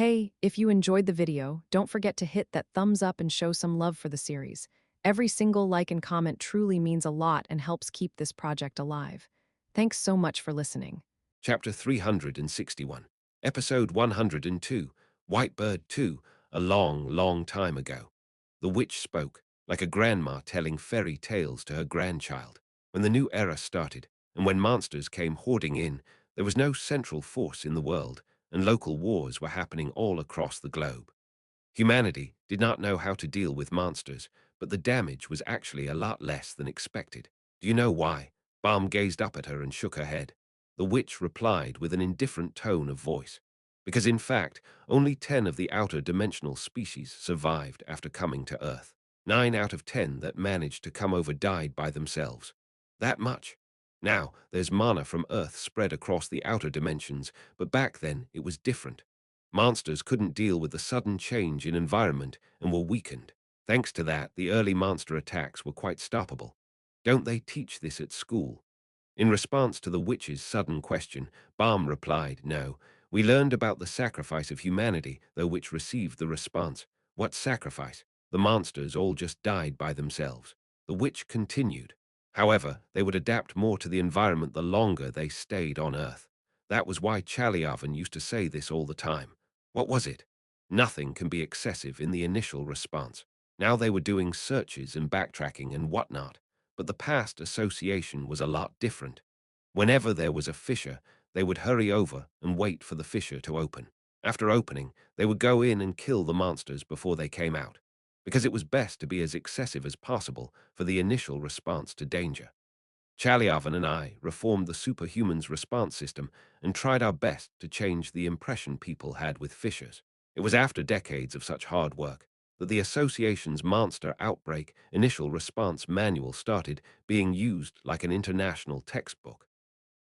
Hey, if you enjoyed the video, don't forget to hit that thumbs up and show some love for the series. Every single like and comment truly means a lot and helps keep this project alive. Thanks so much for listening. Chapter 361, Episode 102, Whitebird 2, a long, long time ago. The witch spoke, like a grandma telling fairy tales to her grandchild. When the new era started, and when monsters came hoarding in, there was no central force in the world, and local wars were happening all across the globe. Humanity did not know how to deal with monsters, but the damage was actually a lot less than expected. Do you know why? Balm gazed up at her and shook her head. The witch replied with an indifferent tone of voice. Because in fact, only 10 of the outer dimensional species survived after coming to Earth. 9 out of 10 that managed to come over died by themselves. That much. Now, there's mana from Earth spread across the outer dimensions, but back then it was different. Monsters couldn't deal with the sudden change in environment and were weakened. Thanks to that, the early monster attacks were quite stoppable. Don't they teach this at school? In response to the witch's sudden question, Balm replied, "No, we learned about the sacrifice of humanity, though which received the response. What sacrifice? The monsters all just died by themselves." The witch continued. However, they would adapt more to the environment the longer they stayed on Earth. That was why Chaliavan used to say this all the time. What was it? Nothing can be excessive in the initial response. Now they were doing searches and backtracking and whatnot, but the past association was a lot different. Whenever there was a fissure, they would hurry over and wait for the fissure to open. After opening, they would go in and kill the monsters before they came out, because it was best to be as excessive as possible for the initial response to danger. Chaliavan and I reformed the superhuman's response system and tried our best to change the impression people had with fissures. It was after decades of such hard work that the association's monster outbreak initial response manual started being used like an international textbook.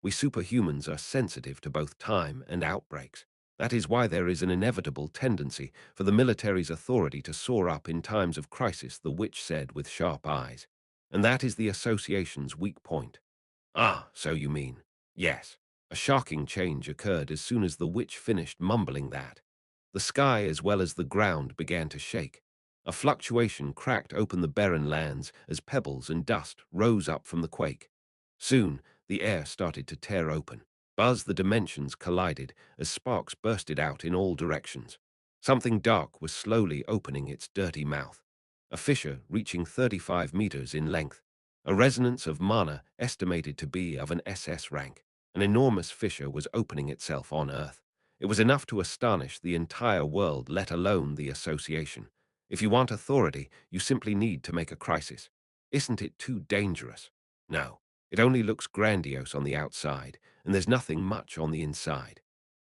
We superhumans are sensitive to both time and outbreaks. That is why there is an inevitable tendency for the military's authority to soar up in times of crisis, the witch said with sharp eyes. And that is the association's weak point. Ah, so you mean. Yes. A shocking change occurred as soon as the witch finished mumbling that. The sky as well as the ground began to shake. A fluctuation cracked open the barren lands as pebbles and dust rose up from the quake. Soon, the air started to tear open. The dimensions collided as sparks bursted out in all directions. Something dark was slowly opening its dirty mouth. A fissure reaching 35 meters in length. A resonance of mana estimated to be of an SS rank. An enormous fissure was opening itself on Earth. It was enough to astonish the entire world, let alone the association. If you want authority, you simply need to make a crisis. Isn't it too dangerous? No. It only looks grandiose on the outside, and there's nothing much on the inside.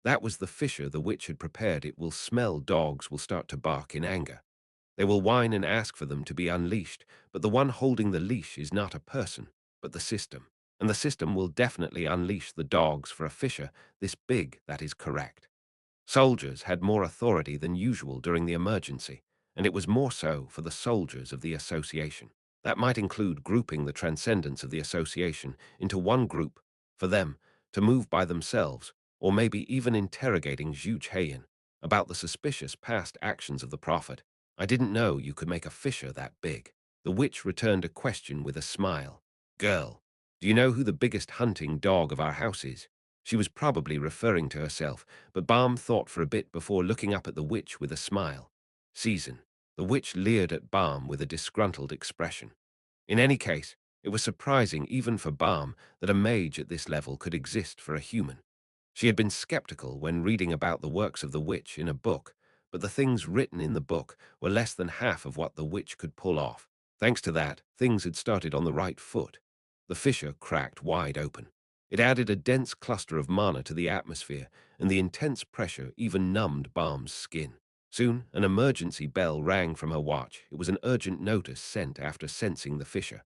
That was the fissure the witch had prepared. It will smell. Dogs will start to bark in anger. They will whine and ask for them to be unleashed, but the one holding the leash is not a person, but the system. And the system will definitely unleash the dogs for a fissure this big, that is correct. Soldiers had more authority than usual during the emergency, and it was more so for the soldiers of the association. That might include grouping the transcendents of the association into one group for them to move by themselves, or maybe even interrogating Yu Jitae about the suspicious past actions of the prophet. I didn't know you could make a fissure that big. The witch returned a question with a smile. Girl, do you know who the biggest hunting dog of our house is? She was probably referring to herself, but Balm thought for a bit before looking up at the witch with a smile. Season. The witch leered at Balm with a disgruntled expression. In any case, it was surprising even for Balm that a mage at this level could exist for a human. She had been skeptical when reading about the works of the witch in a book, but the things written in the book were less than half of what the witch could pull off. Thanks to that, things had started on the right foot. The fissure cracked wide open. It added a dense cluster of mana to the atmosphere, and the intense pressure even numbed Balm's skin. Soon, an emergency bell rang from her watch. It was an urgent notice sent after sensing the fissure.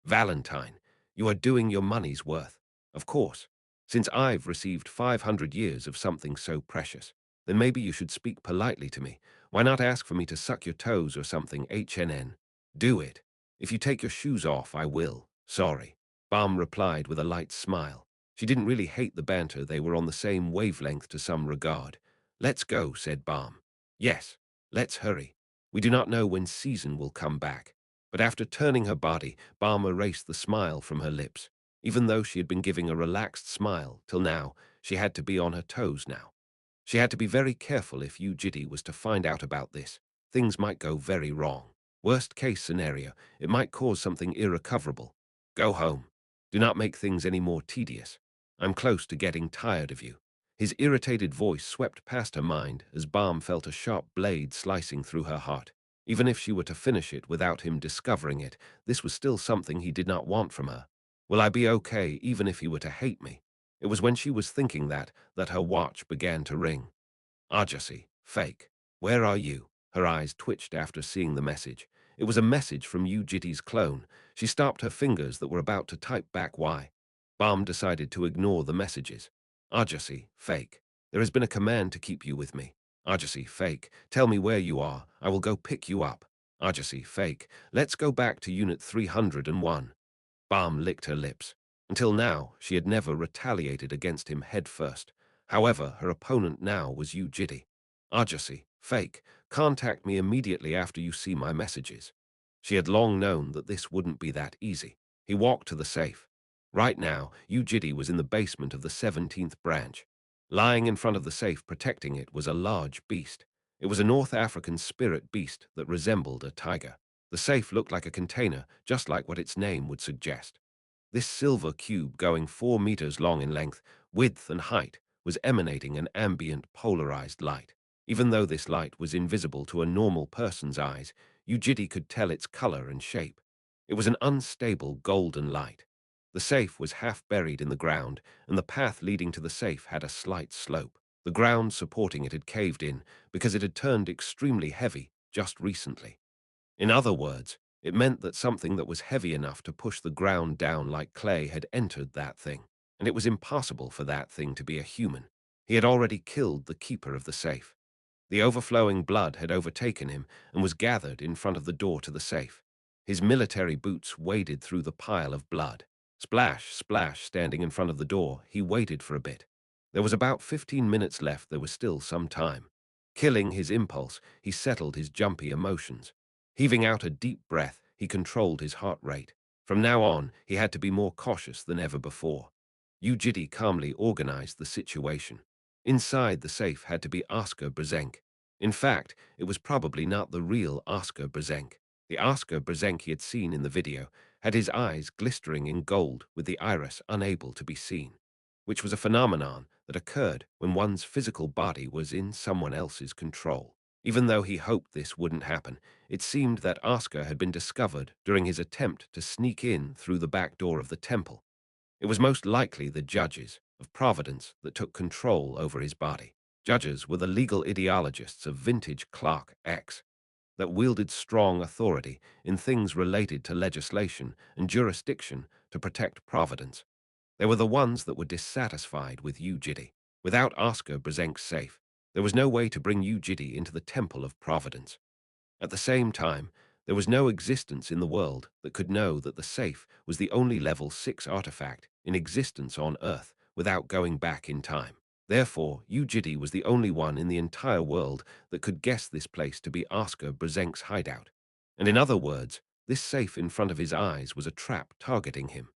Valentine, you are doing your money's worth. Of course. Since I've received 500 years of something so precious, then maybe you should speak politely to me. Why not ask for me to suck your toes or something, HNN? Do it. If you take your shoes off, I will. Sorry. Balm replied with a light smile. She didn't really hate the banter. They were on the same wavelength to some regard. Let's go, said Balm. Yes, let's hurry. We do not know when Season will come back. But after turning her body, Balm erased the smile from her lips. Even though she had been giving a relaxed smile till now, she had to be on her toes now. She had to be very careful if Yu Jitae was to find out about this. Things might go very wrong. Worst case scenario, it might cause something irrecoverable. Go home. Do not make things any more tedious. I'm close to getting tired of you. His irritated voice swept past her mind as Balm felt a sharp blade slicing through her heart. Even if she were to finish it without him discovering it, this was still something he did not want from her. Will I be okay even if he were to hate me? It was when she was thinking that her watch began to ring. Arjasi, fake. Where are you? Her eyes twitched after seeing the message. It was a message from Yu Jitae's clone. She stopped her fingers that were about to type back Y. Balm decided to ignore the messages. Arjasi, fake. There has been a command to keep you with me. Arjasi, fake. Tell me where you are. I will go pick you up. Arjasi, fake. Let's go back to Unit 301. Balm licked her lips. Until now, she had never retaliated against him head first. However, her opponent now was Yu Jitae. Arjasi, fake, contact me immediately after you see my messages. She had long known that this wouldn't be that easy. He walked to the safe. Right now, Yu Jitae was in the basement of the 17th branch. Lying in front of the safe protecting it was a large beast. It was a North African spirit beast that resembled a tiger. The safe looked like a container, just like what its name would suggest. This silver cube, going 4 meters long in length, width, and height, was emanating an ambient polarized light. Even though this light was invisible to a normal person's eyes, Yu Jitae could tell its color and shape. It was an unstable golden light. The safe was half buried in the ground, and the path leading to the safe had a slight slope. The ground supporting it had caved in because it had turned extremely heavy just recently. In other words, it meant that something that was heavy enough to push the ground down like clay had entered that thing, and it was impossible for that thing to be a human. He had already killed the keeper of the safe. The overflowing blood had overtaken him and was gathered in front of the door to the safe. His military boots waded through the pile of blood. Splash, splash, standing in front of the door, he waited for a bit. There was about 15 minutes left. There was still some time. Killing his impulse, he settled his jumpy emotions. Heaving out a deep breath, he controlled his heart rate. From now on, he had to be more cautious than ever before. Yu Jitae calmly organized the situation. Inside the safe had to be Oscar Brzenk. In fact, it was probably not the real Oscar Brzenk. The Oscar Brzenk he had seen in the video had his eyes glistering in gold with the iris unable to be seen, which was a phenomenon that occurred when one's physical body was in someone else's control. Even though he hoped this wouldn't happen, it seemed that Oscar had been discovered during his attempt to sneak in through the back door of the temple. It was most likely the judges of Providence that took control over his body. Judges were the legal ideologists of vintage Clark X that wielded strong authority in things related to legislation and jurisdiction to protect Providence. They were the ones that were dissatisfied with Yu Jitae. Without Oscar Brzenk's safe, there was no way to bring Yu Jitae into the Temple of Providence. At the same time, there was no existence in the world that could know that the safe was the only level 6 artifact in existence on Earth without going back in time. Therefore, Yu Jitae was the only one in the entire world that could guess this place to be Oscar Brzenk's hideout. And in other words, this safe in front of his eyes was a trap targeting him.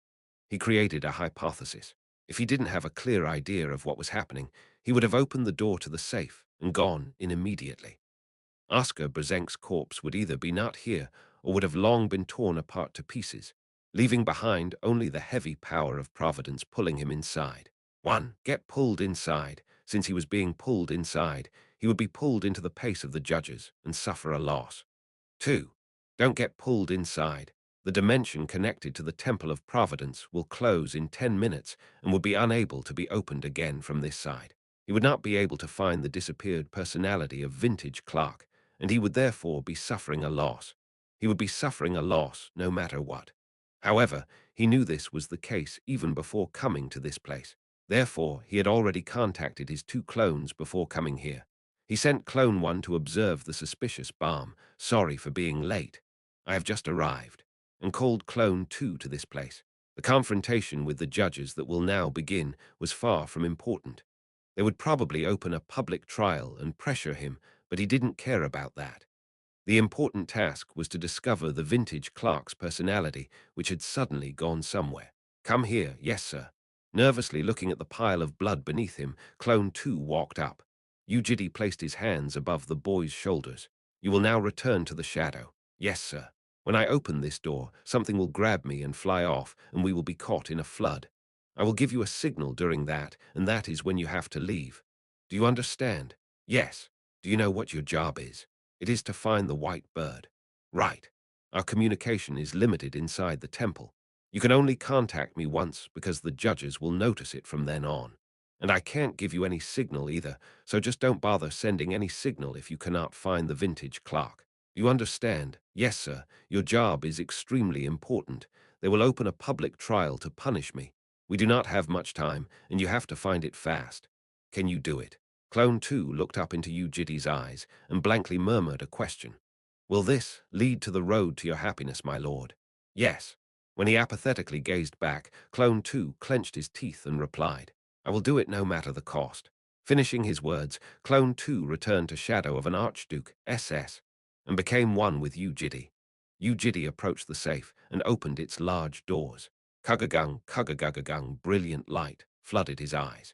He created a hypothesis. If he didn't have a clear idea of what was happening, he would have opened the door to the safe and gone in immediately. Oscar Brzenk's corpse would either be not here or would have long been torn apart to pieces, leaving behind only the heavy power of Providence pulling him inside. 1. Get pulled inside. Since he was being pulled inside, he would be pulled into the pace of the judges and suffer a loss. 2. Don't get pulled inside. The dimension connected to the Temple of Providence will close in 10 minutes and will be unable to be opened again from this side. He would not be able to find the disappeared personality of vintage Clark, and he would therefore be suffering a loss. He would be suffering a loss no matter what. However, he knew this was the case even before coming to this place. Therefore, he had already contacted his 2 clones before coming here. He sent Clone 1 to observe the suspicious Balm. Sorry for being late. I have just arrived. And called Clone 2 to this place. The confrontation with the judges that will now begin was far from important. They would probably open a public trial and pressure him, but he didn't care about that. The important task was to discover the vintage clerk's personality, which had suddenly gone somewhere. Come here, yes, sir. Nervously looking at the pile of blood beneath him, Clone 2 walked up. Yu Jitae placed his hands above the boy's shoulders. You will now return to the shadow. Yes, sir. When I open this door, something will grab me and fly off, and we will be caught in a flood. I will give you a signal during that, and that is when you have to leave. Do you understand? Yes. Do you know what your job is? It is to find the white bird. Right. Our communication is limited inside the temple. You can only contact me once because the judges will notice it from then on. And I can't give you any signal either, so just don't bother sending any signal if you cannot find the vintage clock. You understand? Yes, sir. Your job is extremely important. They will open a public trial to punish me. We do not have much time, and you have to find it fast. Can you do it? Clone 2 looked up into Yu Jitae's eyes and blankly murmured a question. Will this lead to the road to your happiness, my lord? Yes. When he apathetically gazed back, Clone 2 clenched his teeth and replied, I will do it no matter the cost. Finishing his words, Clone 2 returned to shadow of an Archduke SS and became one with Yu Jitae. Yu Jitae approached the safe and opened its large doors. Kugagagung, brilliant light flooded his eyes.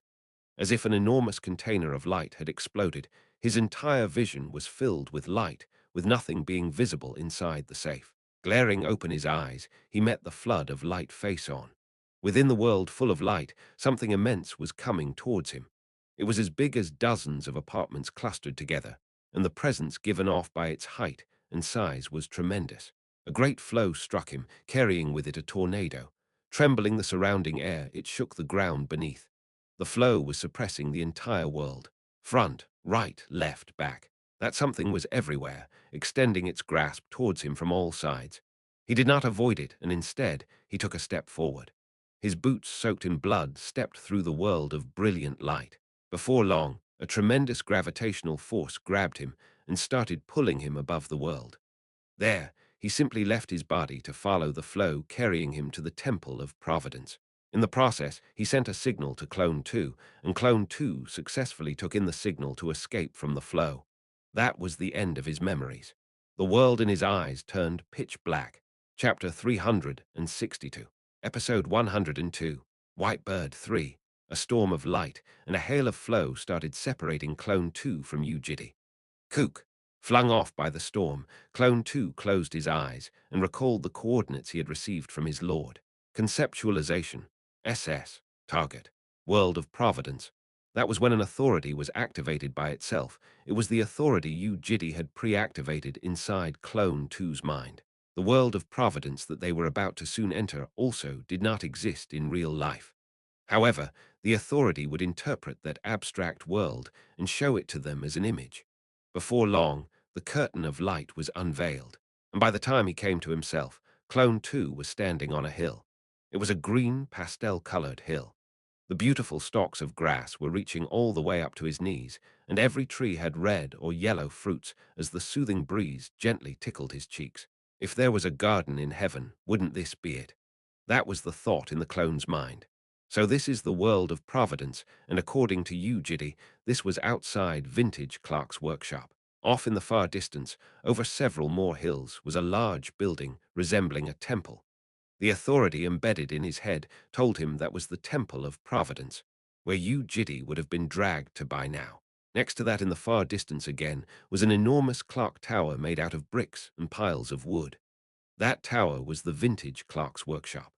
As if an enormous container of light had exploded, his entire vision was filled with light, with nothing being visible inside the safe. Glaring open his eyes, he met the flood of light face on. Within the world full of light, something immense was coming towards him. It was as big as dozens of apartments clustered together, and the presence given off by its height and size was tremendous. A great flow struck him, carrying with it a tornado. Trembling the surrounding air, it shook the ground beneath. The flow was suppressing the entire world. Front, right, left, back. That something was everywhere, extending its grasp towards him from all sides. He did not avoid it, and instead, he took a step forward. His boots, soaked in blood, stepped through the world of brilliant light. Before long, a tremendous gravitational force grabbed him and started pulling him above the world. There, he simply left his body to follow the flow carrying him to the Temple of Providence. In the process, he sent a signal to Clone 2, and Clone 2 successfully took in the signal to escape from the flow. That was the end of his memories. The world in his eyes turned pitch black. Chapter 362, Episode 102, Whitebird 3. A storm of light and a hail of flow started separating Clone 2 from Yu Jitae. Kook. Flung off by the storm, Clone 2 closed his eyes and recalled the coordinates he had received from his lord. Conceptualization. SS. Target. World of Providence. That was when an authority was activated by itself. It was the authority Yu Jitae had pre-activated inside Clone 2's mind. The world of Providence that they were about to soon enter also did not exist in real life. However, the authority would interpret that abstract world and show it to them as an image. Before long, the curtain of light was unveiled, and by the time he came to himself, Clone 2 was standing on a hill. It was a green, pastel-colored hill. The beautiful stalks of grass were reaching all the way up to his knees, and every tree had red or yellow fruits as the soothing breeze gently tickled his cheeks. If there was a garden in heaven, wouldn't this be it? That was the thought in the clone's mind. So this is the world of Providence, and according to Yu Jitae, this was outside Vintage Clark's workshop. Off in the far distance, over several more hills, was a large building resembling a temple. The authority embedded in his head told him that was the Temple of Providence, where Yu Jitae would have been dragged to by now. Next to that in the far distance again was an enormous clock tower made out of bricks and piles of wood. That tower was the Vintage Clark's workshop.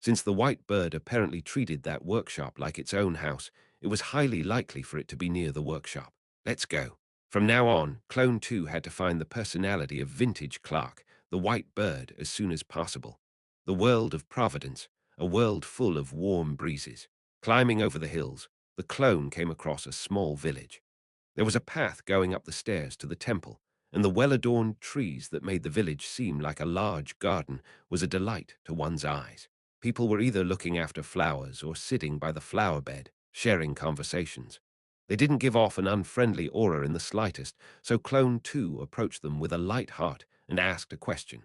Since the white bird apparently treated that workshop like its own house, it was highly likely for it to be near the workshop. Let's go. From now on, Clone 2 had to find the personality of Vintage Clark, the white bird, as soon as possible. The world of Providence, a world full of warm breezes. Climbing over the hills, the clone came across a small village. There was a path going up the stairs to the temple, and the well-adorned trees that made the village seem like a large garden was a delight to one's eyes. People were either looking after flowers or sitting by the flower bed, sharing conversations. They didn't give off an unfriendly aura in the slightest, so Clone 2 approached them with a light heart and asked a question.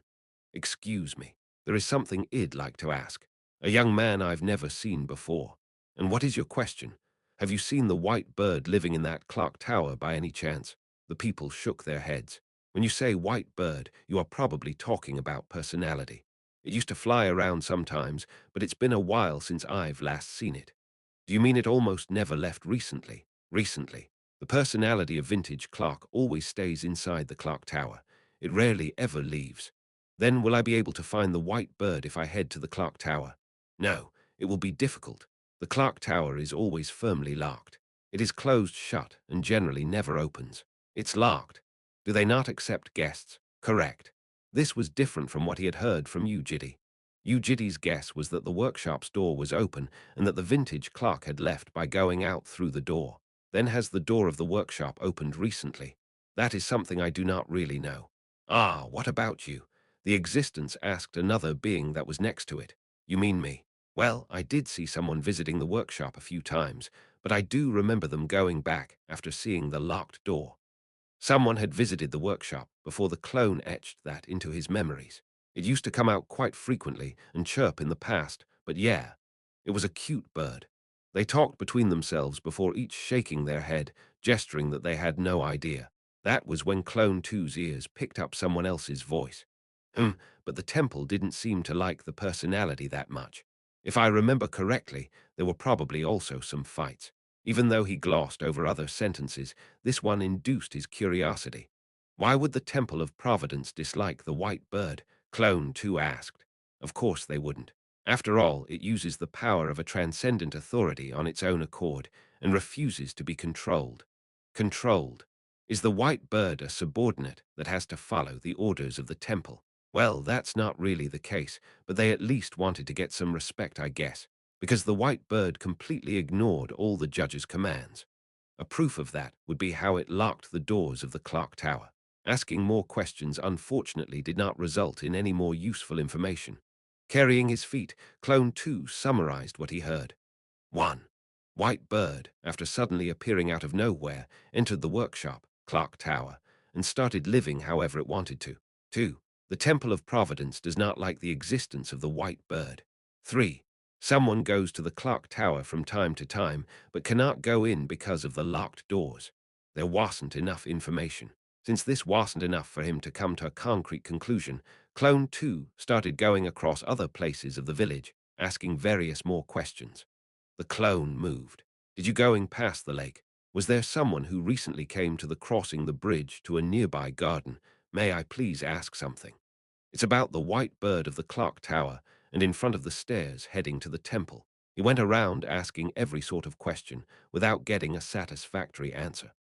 Excuse me, there is something I'd like to ask. A young man I've never seen before. And what is your question? Have you seen the white bird living in that clock tower by any chance? The people shook their heads. When you say white bird, you are probably talking about personality. It used to fly around sometimes, but it's been a while since I've last seen it. Do you mean it almost never left recently? Recently. The personality of vintage clock always stays inside the clock tower. It rarely ever leaves. Then will I be able to find the white bird if I head to the clock tower? No, it will be difficult. The clock tower is always firmly locked. It is closed shut and generally never opens. It's locked. Do they not accept guests? Correct. This was different from what he had heard from Yu Jitae. Yu Jitae's guess was that the workshop's door was open and that the vintage clock had left by going out through the door. Then has the door of the workshop opened recently? That is something I do not really know. Ah, what about you? The existence asked another being that was next to it. You mean me? Well, I did see someone visiting the workshop a few times, but I do remember them going back after seeing the locked door. Someone had visited the workshop before the clone etched that into his memories. It used to come out quite frequently and chirp in the past, but yeah, it was a cute bird. They talked between themselves before each shaking their head, gesturing that they had no idea. That was when Clone Two's ears picked up someone else's voice. But the temple didn't seem to like the personality that much. If I remember correctly, there were probably also some fights. Even though he glossed over other sentences, this one induced his curiosity. Why would the Temple of Providence dislike the white bird? Clone 2 asked. Of course they wouldn't. After all, it uses the power of a transcendent authority on its own accord and refuses to be controlled. Controlled. Is the white bird a subordinate that has to follow the orders of the temple? Well, that's not really the case, but they at least wanted to get some respect, I guess, because the white bird completely ignored all the judge's commands. A proof of that would be how it locked the doors of the clock tower. Asking more questions unfortunately did not result in any more useful information. Carrying his feet, Clone 2 summarized what he heard. 1. White bird, after suddenly appearing out of nowhere, entered the workshop, clock tower, and started living however it wanted to. 2. The Temple of Providence does not like the existence of the white bird. 3. Someone goes to the clock tower from time to time, but cannot go in because of the locked doors. There wasn't enough information. Since this wasn't enough for him to come to a concrete conclusion, Clone 2 started going across other places of the village, asking various more questions. The clone moved. Did you going past the lake? Was there someone who recently came to the crossing the bridge to a nearby garden? May I please ask something? It's about the white bird of the clock tower and in front of the stairs heading to the temple. He went around asking every sort of question without getting a satisfactory answer.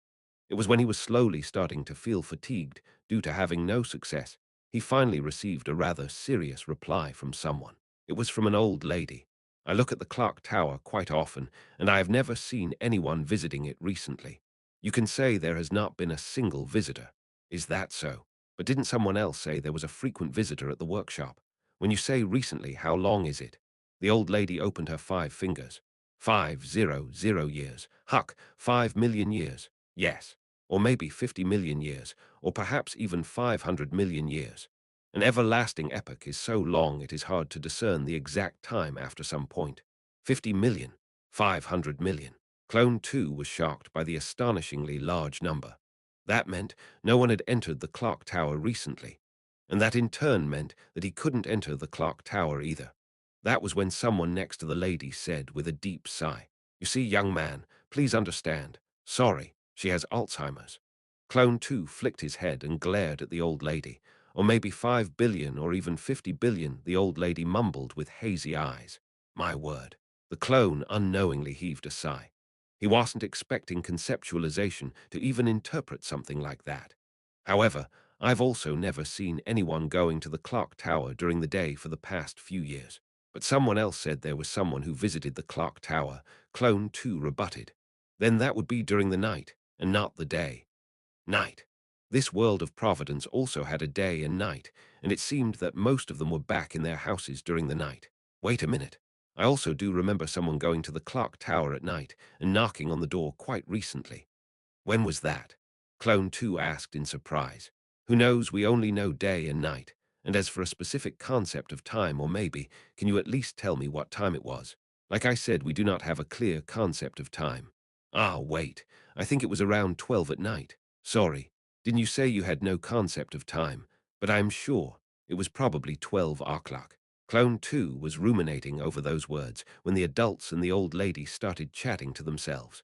It was when he was slowly starting to feel fatigued due to having no success, he finally received a rather serious reply from someone. It was from an old lady. I look at the clock tower quite often, and I have never seen anyone visiting it recently. You can say there has not been a single visitor. Is that so? But didn't someone else say there was a frequent visitor at the workshop? When you say recently, how long is it? The old lady opened her 5 fingers. 500 years. Huck, 5 million years. Yes. Or maybe 50 million years, or perhaps even 500 million years. An everlasting epoch is so long it is hard to discern the exact time after some point. 50 million, 500 million. Clone 2 was shocked by the astonishingly large number. That meant no one had entered the clock tower recently, and that in turn meant that he couldn't enter the clock tower either. That was when someone next to the lady said with a deep sigh, "You see, young man, please understand. Sorry, she has Alzheimer's." Clone 2 flicked his head and glared at the old lady. Or maybe 5 billion or even 50 billion, the old lady mumbled with hazy eyes. My word. The clone unknowingly heaved a sigh. He wasn't expecting conceptualization to even interpret something like that. However, I've also never seen anyone going to the clock tower during the day for the past few years. But someone else said there was someone who visited the clock tower. Clone 2 rebutted. Then that would be during the night, and not the day. Night. This world of Providence also had a day and night, and it seemed that most of them were back in their houses during the night. Wait a minute. I also do remember someone going to the clock tower at night and knocking on the door quite recently. When was that? Clone 2 asked in surprise. Who knows, we only know day and night. And as for a specific concept of time, or maybe, can you at least tell me what time it was? Like I said, we do not have a clear concept of time. Ah, wait. I think it was around 12 at night. Sorry. Didn't you say you had no concept of time? But I'm sure it was probably 12 o'clock. Clone 2 was ruminating over those words when the adults and the old lady started chatting to themselves.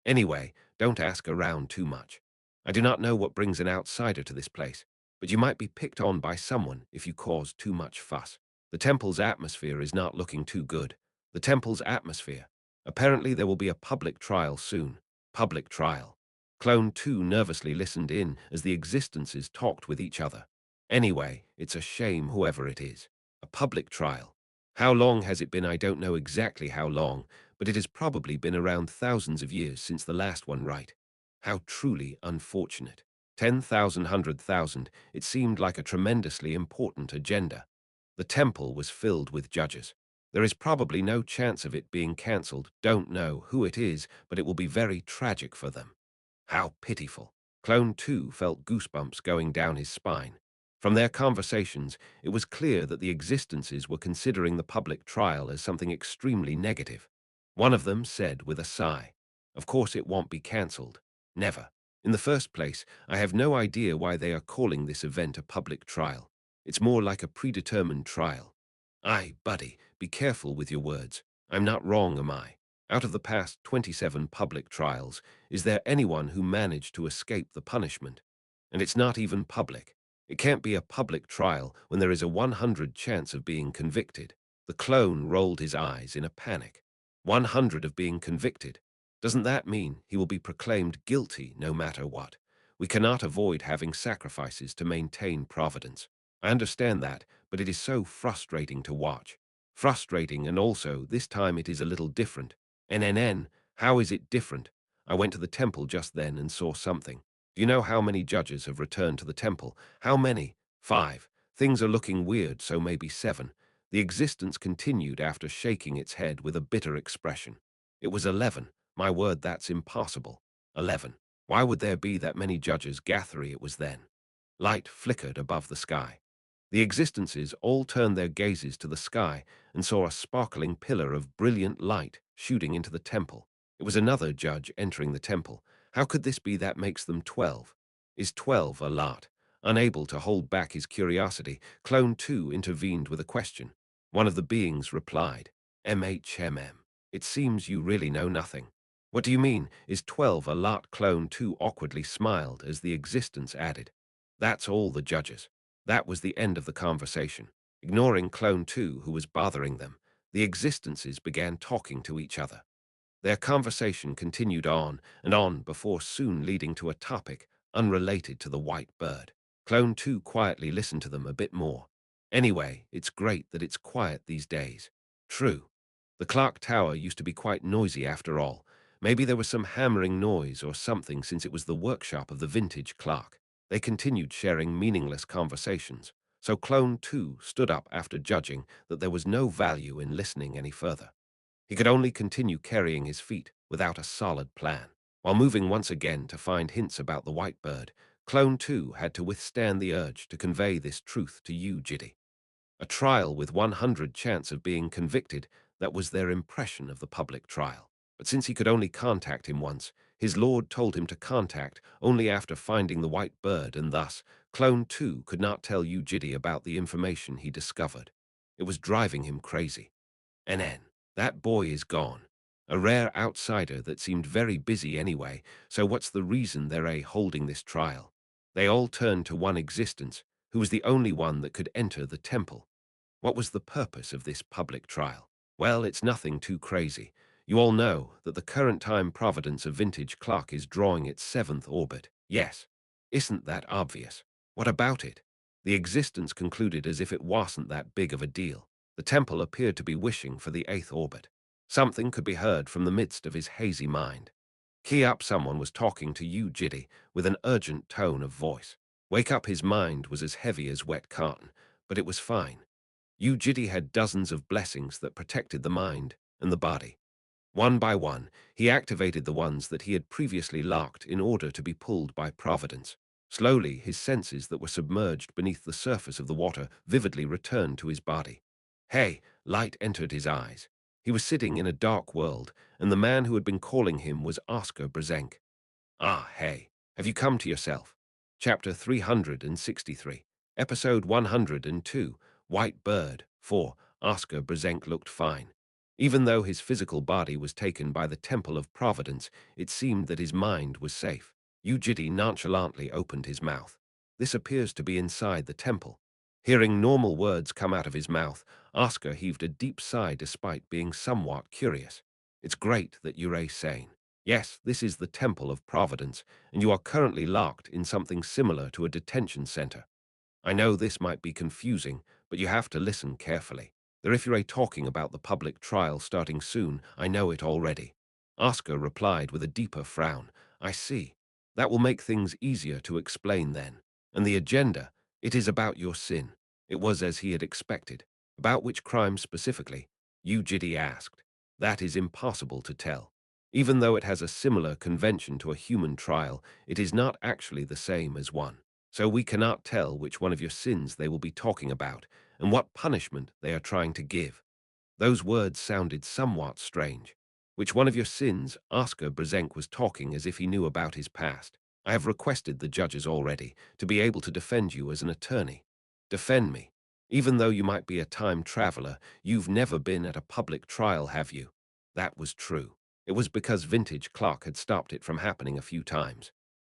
Anyway, don't ask around too much. I do not know what brings an outsider to this place, but you might be picked on by someone if you cause too much fuss. The temple's atmosphere is not looking too good. The temple's atmosphere. Apparently there will be a public trial soon. Public trial. Clone 2 nervously listened in as the existences talked with each other. Anyway, it's a shame whoever it is. A public trial. How long has it been? I don't know exactly how long, but it has probably been around thousands of years since the last one, right? How truly unfortunate. 10,000, 100,000. It seemed like a tremendously important agenda. The temple was filled with judges. There is probably no chance of it being cancelled. Don't know who it is, but it will be very tragic for them. How pitiful. Clone 2 felt goosebumps going down his spine. From their conversations, it was clear that the existences were considering the public trial as something extremely negative. One of them said with a sigh, "Of course it won't be cancelled. Never. In the first place, I have no idea why they are calling this event a public trial. It's more like a predetermined trial. Aye, buddy, be careful with your words. I'm not wrong, am I? Out of the past 27 public trials, is there anyone who managed to escape the punishment? And it's not even public. It can't be a public trial when there is a 100 chance of being convicted." The clone rolled his eyes in a panic. 100 of being convicted. Doesn't that mean he will be proclaimed guilty no matter what? We cannot avoid having sacrifices to maintain providence. I understand that, but it is so frustrating to watch. Frustrating, and also, this time it is a little different. NNN, how is it different? I went to the temple just then and saw something. Do you know how many judges have returned to the temple? How many? 5. Things are looking weird, so maybe 7. The existence continued after shaking its head with a bitter expression. It was 11. My word, that's impossible. 11. Why would there be that many judges? Gathery it was then. Light flickered above the sky. The existences all turned their gazes to the sky and saw a sparkling pillar of brilliant light shooting into the temple. It was another judge entering the temple. How could this be? That makes them 12. Is 12 a lot? Unable to hold back his curiosity, Clone 2 intervened with a question. One of the beings replied, "MHMM. It seems you really know nothing." "What do you mean? Is 12 a lot?" Clone 2 awkwardly smiled as the existence added, "That's all the judges." That was the end of the conversation. Ignoring Clone 2, who was bothering them, the existences began talking to each other. Their conversation continued on and on before soon leading to a topic unrelated to the white bird. Clone 2 quietly listened to them a bit more. "Anyway, it's great that it's quiet these days." True. The clock tower used to be quite noisy after all. Maybe there was some hammering noise or something since it was the workshop of the vintage clock. They continued sharing meaningless conversations, so Clone 2 stood up after judging that there was no value in listening any further. He could only continue carrying his feet without a solid plan. While moving once again to find hints about the white bird, Clone 2 had to withstand the urge to convey this truth to Yu Jitae. A trial with 100 chance of being convicted, that was their impression of the public trial. But since he could only contact him once, his lord told him to contact only after finding the white bird, and thus Clone 2 could not tell Yu Jitae about the information he discovered. It was driving him crazy. NN. That boy is gone. A rare outsider that seemed very busy anyway, so what's the reason they're holding this trial? They all turned to one existence, who was the only one that could enter the temple. What was the purpose of this public trial? Well, it's nothing too crazy. You all know that the current time providence of vintage clock is drawing its 7th orbit. Yes. Isn't that obvious? What about it? The existence concluded as if it wasn't that big of a deal. The temple appeared to be wishing for the 8th orbit. Something could be heard from the midst of his hazy mind. Key up, someone was talking to Yu Jitae with an urgent tone of voice. Wake up, his mind was as heavy as wet cotton, but it was fine. Yu Jitae had dozens of blessings that protected the mind and the body. One by one, he activated the ones that he had previously locked in order to be pulled by providence. Slowly, his senses that were submerged beneath the surface of the water vividly returned to his body. Hey, light entered his eyes. He was sitting in a dark world, and the man who had been calling him was Oscar Brzenk. Ah, hey, have you come to yourself? Chapter 363, Episode 102, White Bird, 4. Oscar Brzenk looked fine. Even though his physical body was taken by the Temple of Providence, it seemed that his mind was safe. Yu Jitae nonchalantly opened his mouth. This appears to be inside the temple. Hearing normal words come out of his mouth, Oscar heaved a deep sigh despite being somewhat curious. It's great that you're sane. Yes, this is the Temple of Providence, and you are currently locked in something similar to a detention center. I know this might be confusing, but you have to listen carefully. They're if you're talking about the public trial starting soon, I know it already. Oscar replied with a deeper frown. I see. That will make things easier to explain then. And the agenda, it is about your sin. It was as he had expected. About which crime specifically? Yu Jitae asked. That is impossible to tell. Even though it has a similar convention to a human trial, it is not actually the same as one. So we cannot tell which one of your sins they will be talking about and what punishment they are trying to give. Those words sounded somewhat strange. Which one of your sins? Oscar Brzenk was talking as if he knew about his past. I have requested the judges already to be able to defend you as an attorney. Defend me. Even though you might be a time traveler, you've never been at a public trial, have you? That was true. It was because Vintage Clock had stopped it from happening a few times.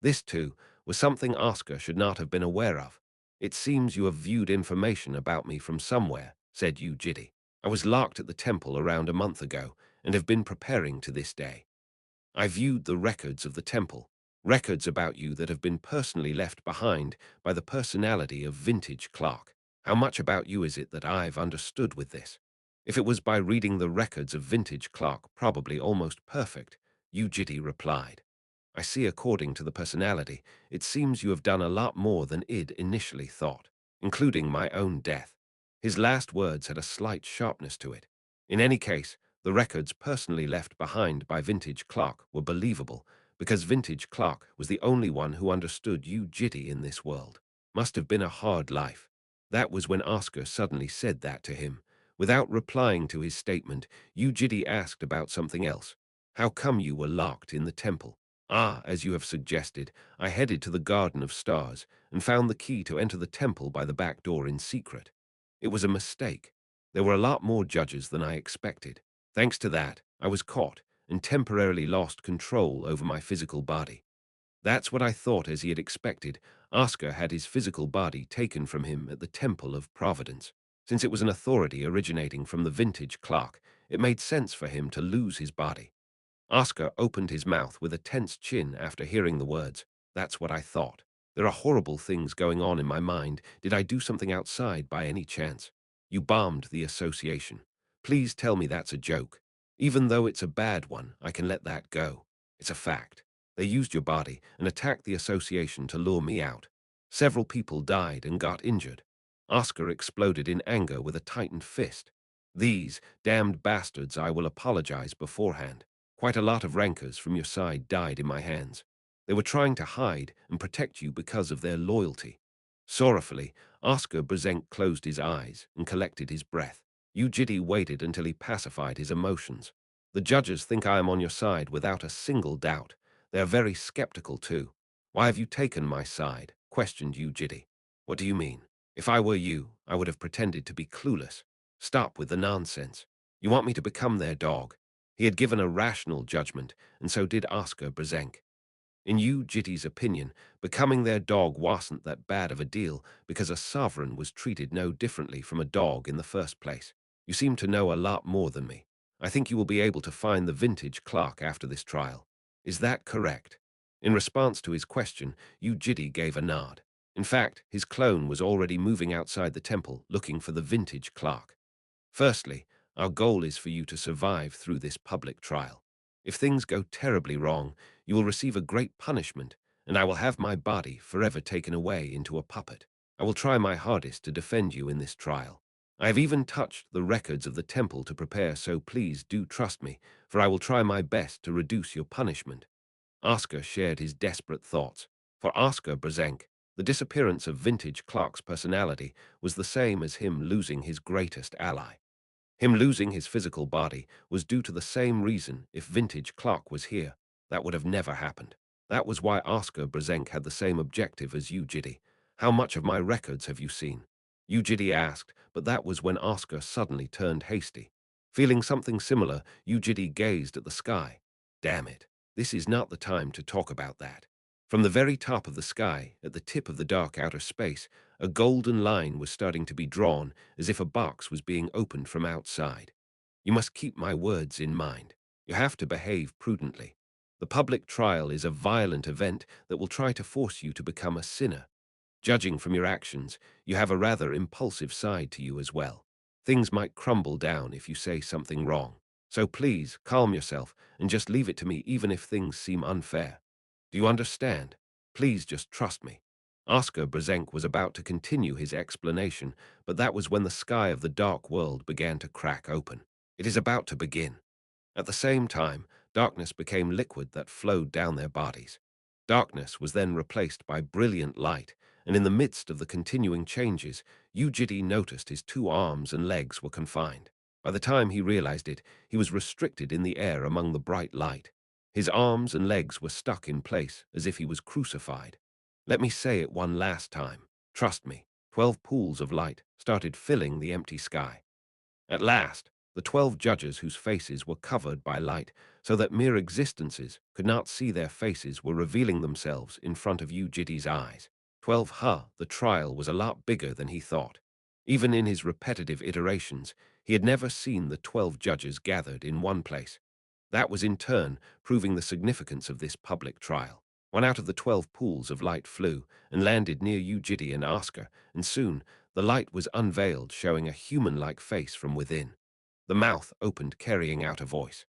This, too, was something Oscar should not have been aware of. It seems you have viewed information about me from somewhere, said Yu Jitae. I was locked at the temple around a month ago and have been preparing to this day. I viewed the records of the temple, records about you that have been personally left behind by the personality of Vintage Clock. How much about you is it that I've understood with this? If it was by reading the records of Vintage Clock, probably almost perfect, Yu Jitae replied. I see according to the personality, it seems you have done a lot more than id initially thought, including my own death. His last words had a slight sharpness to it. In any case, the records personally left behind by Vintage Clock were believable, because Vintage Clock was the only one who understood Yu Jitae in this world. Must have been a hard life. That was when Oscar suddenly said that to him. Without replying to his statement, Yu Jitae asked about something else. How come you were locked in the temple? Ah, as you have suggested, I headed to the Garden of Stars and found the key to enter the temple by the back door in secret. It was a mistake. There were a lot more judges than I expected. Thanks to that, I was caught and temporarily lost control over my physical body. That's what I thought as he had expected. Oscar had his physical body taken from him at the Temple of Providence. Since it was an authority originating from the Vintage Clock, it made sense for him to lose his body. Oscar opened his mouth with a tense chin after hearing the words. That's what I thought. There are horrible things going on in my mind. Did I do something outside by any chance? You bombed the association. Please tell me that's a joke. Even though it's a bad one, I can let that go. It's a fact. They used your body and attacked the association to lure me out. Several people died and got injured. Oscar exploded in anger with a tightened fist. These damned bastards, I will apologize beforehand. Quite a lot of rankers from your side died in my hands. They were trying to hide and protect you because of their loyalty. Sorrowfully, Oscar Brzenk closed his eyes and collected his breath. Yu Jitae waited until he pacified his emotions. The judges think I am on your side without a single doubt. They are very skeptical too. Why have you taken my side? Questioned Yu Jitae. What do you mean? If I were you, I would have pretended to be clueless. Stop with the nonsense. You want me to become their dog? He had given a rational judgment, and so did Oscar Brzenk. In Yu Jitae's opinion, becoming their dog wasn't that bad of a deal because a sovereign was treated no differently from a dog in the first place. You seem to know a lot more than me. I think you will be able to find the Vintage Clock after this trial. Is that correct? In response to his question, Yu Jitae gave a nod. In fact, his clone was already moving outside the temple looking for the Vintage Clock. Firstly, our goal is for you to survive through this public trial. If things go terribly wrong, you will receive a great punishment, and I will have my body forever taken away into a puppet. I will try my hardest to defend you in this trial. I have even touched the records of the temple to prepare, so please do trust me, for I will try my best to reduce your punishment. Oscar shared his desperate thoughts. For Oscar Brzenk, the disappearance of Vintage Clock's personality was the same as him losing his greatest ally. Him losing his physical body was due to the same reason. If vintage Clark was here, that would have never happened. That was why Oscar Brzenk had the same objective as Yu Jitae. How much of my records have you seen? Yu Jitae asked, but that was when Oscar suddenly turned hasty. Feeling something similar, Yu Jitae gazed at the sky. Damn it, this is not the time to talk about that. From the very top of the sky, at the tip of the dark outer space, a golden line was starting to be drawn, as if a box was being opened from outside. You must keep my words in mind. You have to behave prudently. The public trial is a violent event that will try to force you to become a sinner. Judging from your actions, you have a rather impulsive side to you as well. Things might crumble down if you say something wrong. So please, calm yourself and just leave it to me even if things seem unfair. Do you understand? Please just trust me. Oscar Brzenk was about to continue his explanation, but that was when the sky of the dark world began to crack open. It is about to begin. At the same time, darkness became liquid that flowed down their bodies. Darkness was then replaced by brilliant light, and in the midst of the continuing changes, Yu Jitae noticed his 2 arms and legs were confined. By the time he realized it, he was restricted in the air among the bright light. His arms and legs were stuck in place, as if he was crucified. Let me say it one last time. Trust me. 12 pools of light started filling the empty sky. At last, the 12 judges whose faces were covered by light, so that mere existences could not see their faces, were revealing themselves in front of Yu Jitae's eyes. 12 the trial was a lot bigger than he thought. Even in his repetitive iterations, he had never seen the 12 judges gathered in one place. That was in turn proving the significance of this public trial. One out of the 12 pools of light flew and landed near Yu Jitae and Oscar, and soon the light was unveiled, showing a human-like face from within. The mouth opened, carrying out a voice.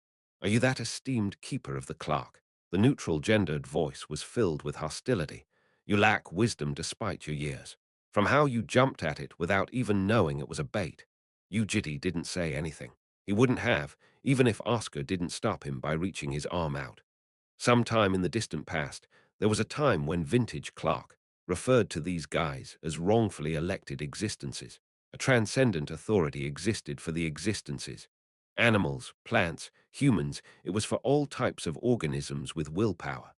Are you that esteemed keeper of the clock? The neutral gendered voice was filled with hostility. You lack wisdom despite your years. From how you jumped at it without even knowing it was a bait. Yu Jitae didn't say anything. He wouldn't have, even if Oscar didn't stop him by reaching his arm out. Sometime in the distant past, there was a time when vintage Clark referred to these guys as wrongfully elected existences. A transcendent authority existed for the existences. Animals, plants, humans, it was for all types of organisms with willpower.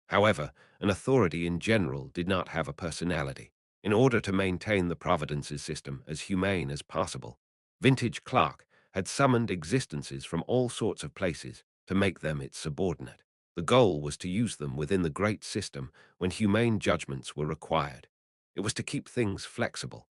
However, an authority in general did not have a personality. In order to maintain the Providence's system as humane as possible, vintage Clark had summoned existences from all sorts of places to make them its subordinate. The goal was to use them within the great system when humane judgments were required. It was to keep things flexible.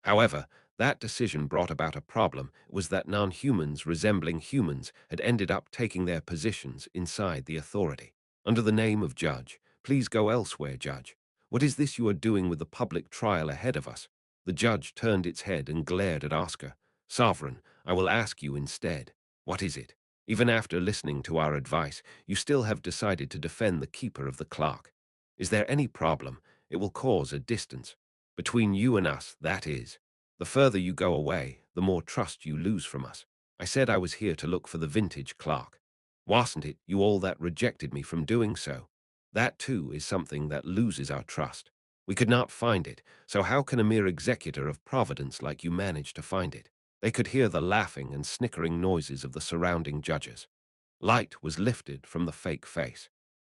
However, that decision brought about a problem. It was that non-humans resembling humans had ended up taking their positions inside the authority. Under the name of judge, please go elsewhere, judge. What is this you are doing with the public trial ahead of us? The judge turned its head and glared at Oscar. Sovereign, I will ask you instead. What is it? Even after listening to our advice, you still have decided to defend the keeper of the clock. Is there any problem? It will cause a distance. Between you and us, that is. The further you go away, the more trust you lose from us. I said I was here to look for the vintage clock. Wasn't it you all that rejected me from doing so? That too is something that loses our trust. We could not find it, so how can a mere executor of Providence like you manage to find it? They could hear the laughing and snickering noises of the surrounding judges. Light was lifted from the fake face.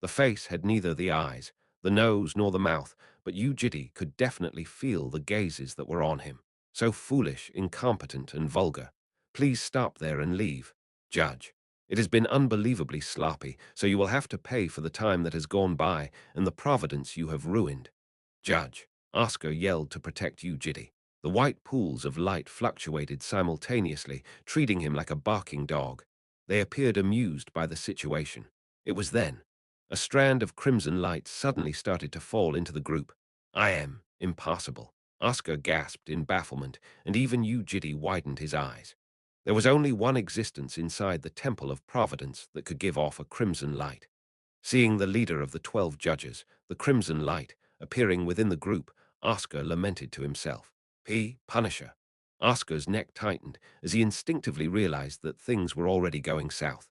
The face had neither the eyes, the nose, nor the mouth, but Yu Jitae could definitely feel the gazes that were on him. So foolish, incompetent, and vulgar. Please stop there and leave. Judge. It has been unbelievably sloppy, so you will have to pay for the time that has gone by and the providence you have ruined. Judge. Oscar yelled to protect Yu Jitae. The white pools of light fluctuated simultaneously, treating him like a barking dog. They appeared amused by the situation. It was then. A strand of crimson light suddenly started to fall into the group. I am impossible. Oscar gasped in bafflement, and even Yu Jitae widened his eyes. There was only one existence inside the Temple of Providence that could give off a crimson light. Seeing the leader of the 12 judges, the crimson light, appearing within the group, Oscar lamented to himself. Punisher. Oscar's neck tightened as he instinctively realized that things were already going south.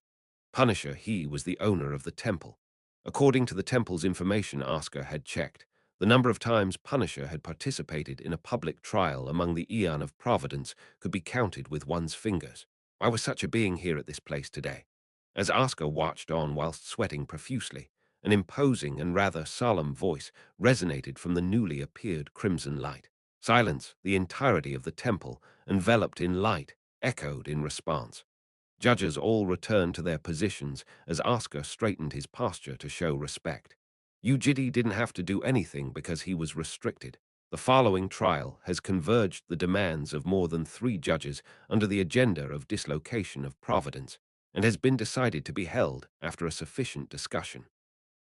Punisher, he was the owner of the temple. According to the temple's information Oscar had checked, The number of times Punisher had participated in a public trial among the Eon of Providence could be counted with one's fingers. Why was such a being here at this place today? As Oscar watched on whilst sweating profusely, an imposing and rather solemn voice resonated from the newly appeared crimson light. Silence, the entirety of the temple, enveloped in light, echoed in response. Judges all returned to their positions as Oscar straightened his posture to show respect. Yu Jitae didn't have to do anything because he was restricted. The following trial has converged the demands of more than 3 judges under the agenda of dislocation of providence and has been decided to be held after a sufficient discussion.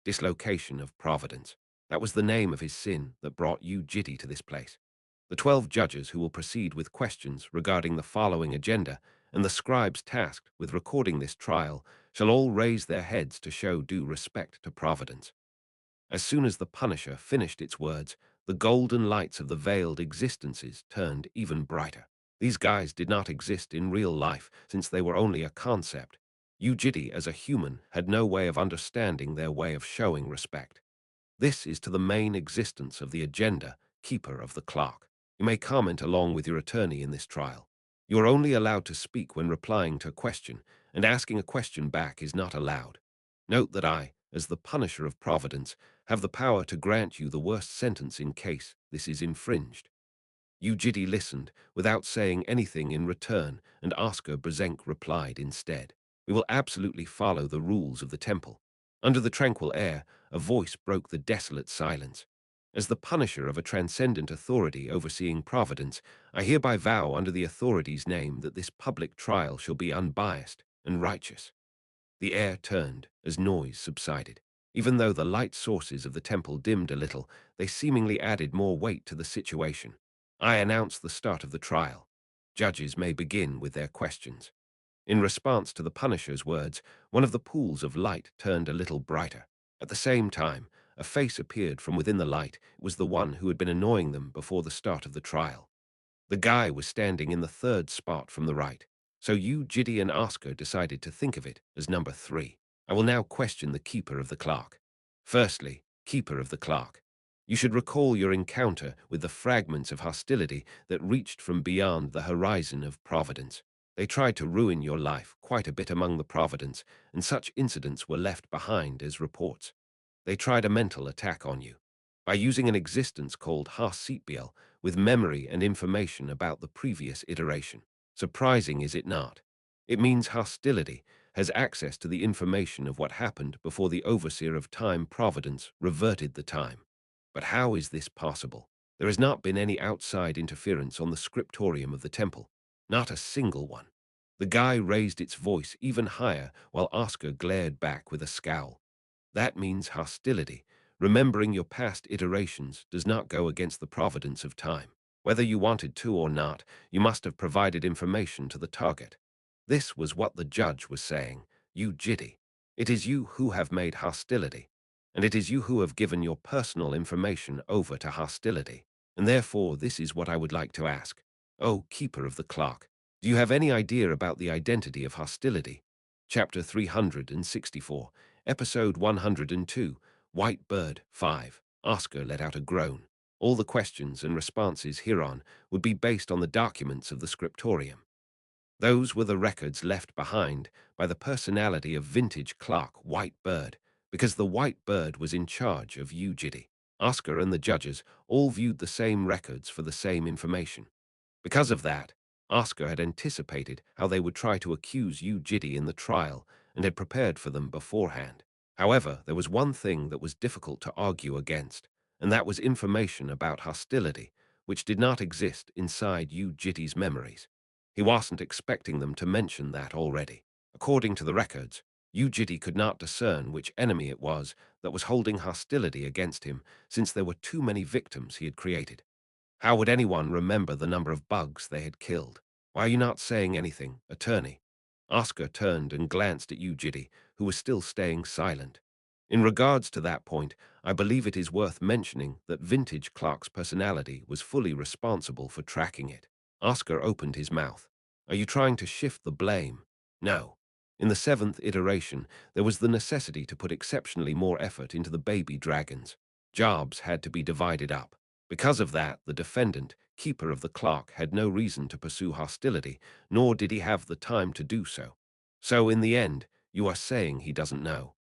Dislocation of providence. That was the name of his sin that brought Yu Jitae to this place. The 12 judges who will proceed with questions regarding the following agenda and the scribes tasked with recording this trial shall all raise their heads to show due respect to providence. As soon as the Punisher finished its words, the golden lights of the veiled existences turned even brighter. These guys did not exist in real life since they were only a concept. Yu Jitae as a human had no way of understanding their way of showing respect. This is to the main existence of the agenda, keeper of the clock. You may comment along with your attorney in this trial. You are only allowed to speak when replying to a question, and asking a question back is not allowed. Note that I, as the punisher of providence, have the power to grant you the worst sentence in case this is infringed. Yu Jitae listened without saying anything in return, and Oscar Brzenk replied instead. We will absolutely follow the rules of the temple. Under the tranquil air, a voice broke the desolate silence. As the punisher of a transcendent authority overseeing providence, I hereby vow under the authority's name that this public trial shall be unbiased and righteous. The air turned as noise subsided. Even though the light sources of the temple dimmed a little, they seemingly added more weight to the situation. I announce the start of the trial. Judges may begin with their questions. In response to the Punisher's words, one of the pools of light turned a little brighter. At the same time, a face appeared from within the light. It was the one who had been annoying them before the start of the trial. The guy was standing in the third spot from the right, so you, Jitae, and Oscar decided to think of it as number 3. I will now question the keeper of the clock. Firstly, keeper of the clock. You should recall your encounter with the fragments of hostility that reached from beyond the horizon of providence. They tried to ruin your life quite a bit among the providence, and such incidents were left behind as reports. They tried a mental attack on you by using an existence called Har-Sitbiel with memory and information about the previous iteration. Surprising, is it not? It means hostility has access to the information of what happened before the overseer of time providence reverted the time. But how is this possible? There has not been any outside interference on the scriptorium of the temple. Not a single one. The guy raised its voice even higher while Oscar glared back with a scowl. That means hostility. Remembering your past iterations does not go against the providence of time. Whether you wanted to or not, you must have provided information to the target. This was what the judge was saying. You Jitae. It is you who have made hostility, and it is you who have given your personal information over to hostility. And therefore, this is what I would like to ask. Oh, keeper of the clock, do you have any idea about the identity of hostility? Chapter 364, Episode 102, White Bird 5. Oscar let out a groan. All the questions and responses hereon would be based on the documents of the scriptorium. Those were the records left behind by the personality of vintage clock White Bird, because the White Bird was in charge of Yu Jitae. Oscar and the judges all viewed the same records for the same information. Because of that, Oscar had anticipated how they would try to accuse Yu Jitae in the trial and had prepared for them beforehand. However, there was one thing that was difficult to argue against, and that was information about hostility, which did not exist inside Yu Jitae's memories. He wasn't expecting them to mention that already. According to the records, Yu Jitae could not discern which enemy it was that was holding hostility against him, since there were too many victims he had created. How would anyone remember the number of bugs they had killed? Why are you not saying anything, attorney? Oscar turned and glanced at Yu Jitae, who was still staying silent. In regards to that point, I believe it is worth mentioning that Vintage Clark's personality was fully responsible for tracking it. Oscar opened his mouth. Are you trying to shift the blame? No. In the 7th iteration, there was the necessity to put exceptionally more effort into the baby dragons. Jobs had to be divided up. Because of that, the defendant, keeper of the clock, had no reason to pursue hostility, nor did he have the time to do so. So, in the end, you are saying he doesn't know.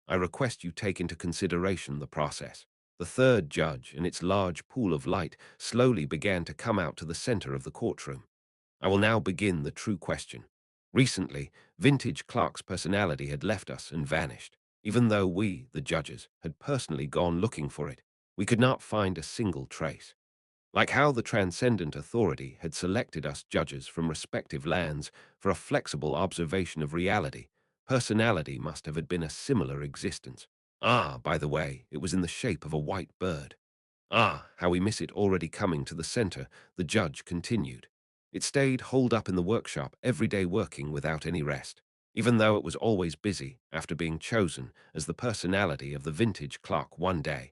I request you take into consideration the process. The third judge and its large pool of light slowly began to come out to the center of the courtroom. I will now begin the true question. Recently, Vintage Clark's personality had left us and vanished. Even though we, the judges, had personally gone looking for it, we could not find a single trace. Like how the transcendent authority had selected us judges from respective lands for a flexible observation of reality, personality must have had been a similar existence. Ah, by the way, it was in the shape of a white bird. Ah, how we miss it already coming to the center, the judge continued. It stayed holed up in the workshop every day working without any rest, even though it was always busy after being chosen as the personality of the vintage clock one day.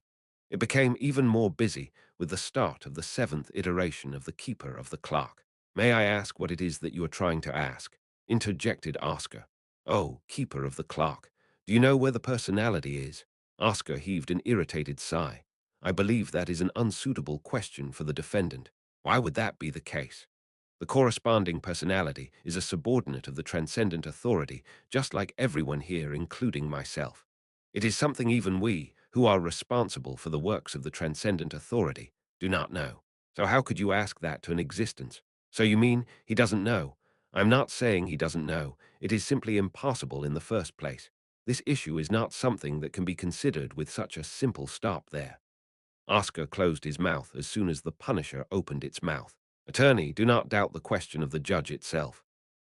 It became even more busy with the start of the seventh iteration of the keeper of the clock. May I ask what it is that you are trying to ask? Interjected Oscar. Oh, keeper of the clock, do you know where the personality is? Oscar heaved an irritated sigh. I believe that is an unsuitable question for the defendant. Why would that be the case? The corresponding personality is a subordinate of the transcendent authority, just like everyone here, including myself. It is something even we, who are responsible for the works of the transcendent authority, do not know. So how could you ask that to an existence? So you mean he doesn't know? I'm not saying he doesn't know. It is simply impossible in the first place. This issue is not something that can be considered with such a simple stop there. Oscar closed his mouth as soon as the Punisher opened its mouth. Attorney, do not doubt the question of the judge itself.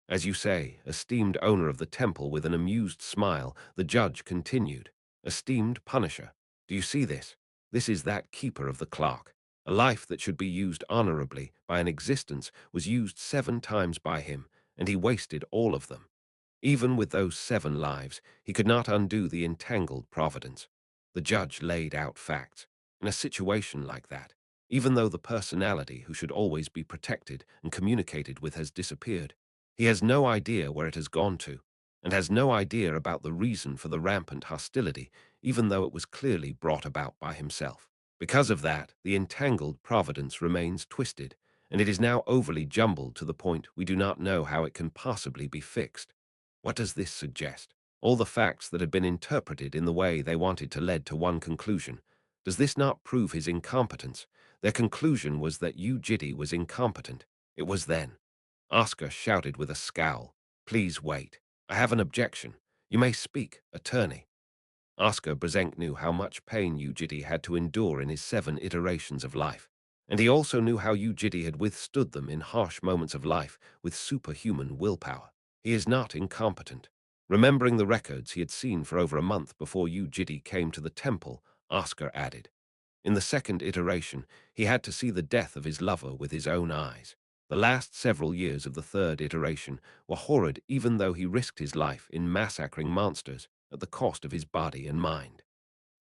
As you say, esteemed owner of the temple, with an amused smile, the judge continued. Esteemed Punisher, do you see this? This is that keeper of the clock. A life that should be used honorably by an existence was used 7 times by him, and he wasted all of them. Even with those 7 lives, he could not undo the entangled providence. The judge laid out facts. In a situation like that, even though the personality who should always be protected and communicated with has disappeared, he has no idea where it has gone to, and has no idea about the reason for the rampant hostility, even though it was clearly brought about by himself. Because of that, the entangled providence remains twisted, and it is now overly jumbled to the point we do not know how it can possibly be fixed. What does this suggest? All the facts that had been interpreted in the way they wanted to led to one conclusion. Does this not prove his incompetence? Their conclusion was that Yu Jitae was incompetent. It was then. Oscar shouted with a scowl. Please wait. I have an objection. You may speak, attorney. Oscar Brzenk knew how much pain Yu Jitae had to endure in his 7 iterations of life. And he also knew how Yu Jitae had withstood them in harsh moments of life with superhuman willpower. He is not incompetent. Remembering the records he had seen for over a month before Yu Jitae came to the temple, Oscar added. In the second iteration, he had to see the death of his lover with his own eyes. The last several years of the third iteration were horrid, even though he risked his life in massacring monsters at the cost of his body and mind.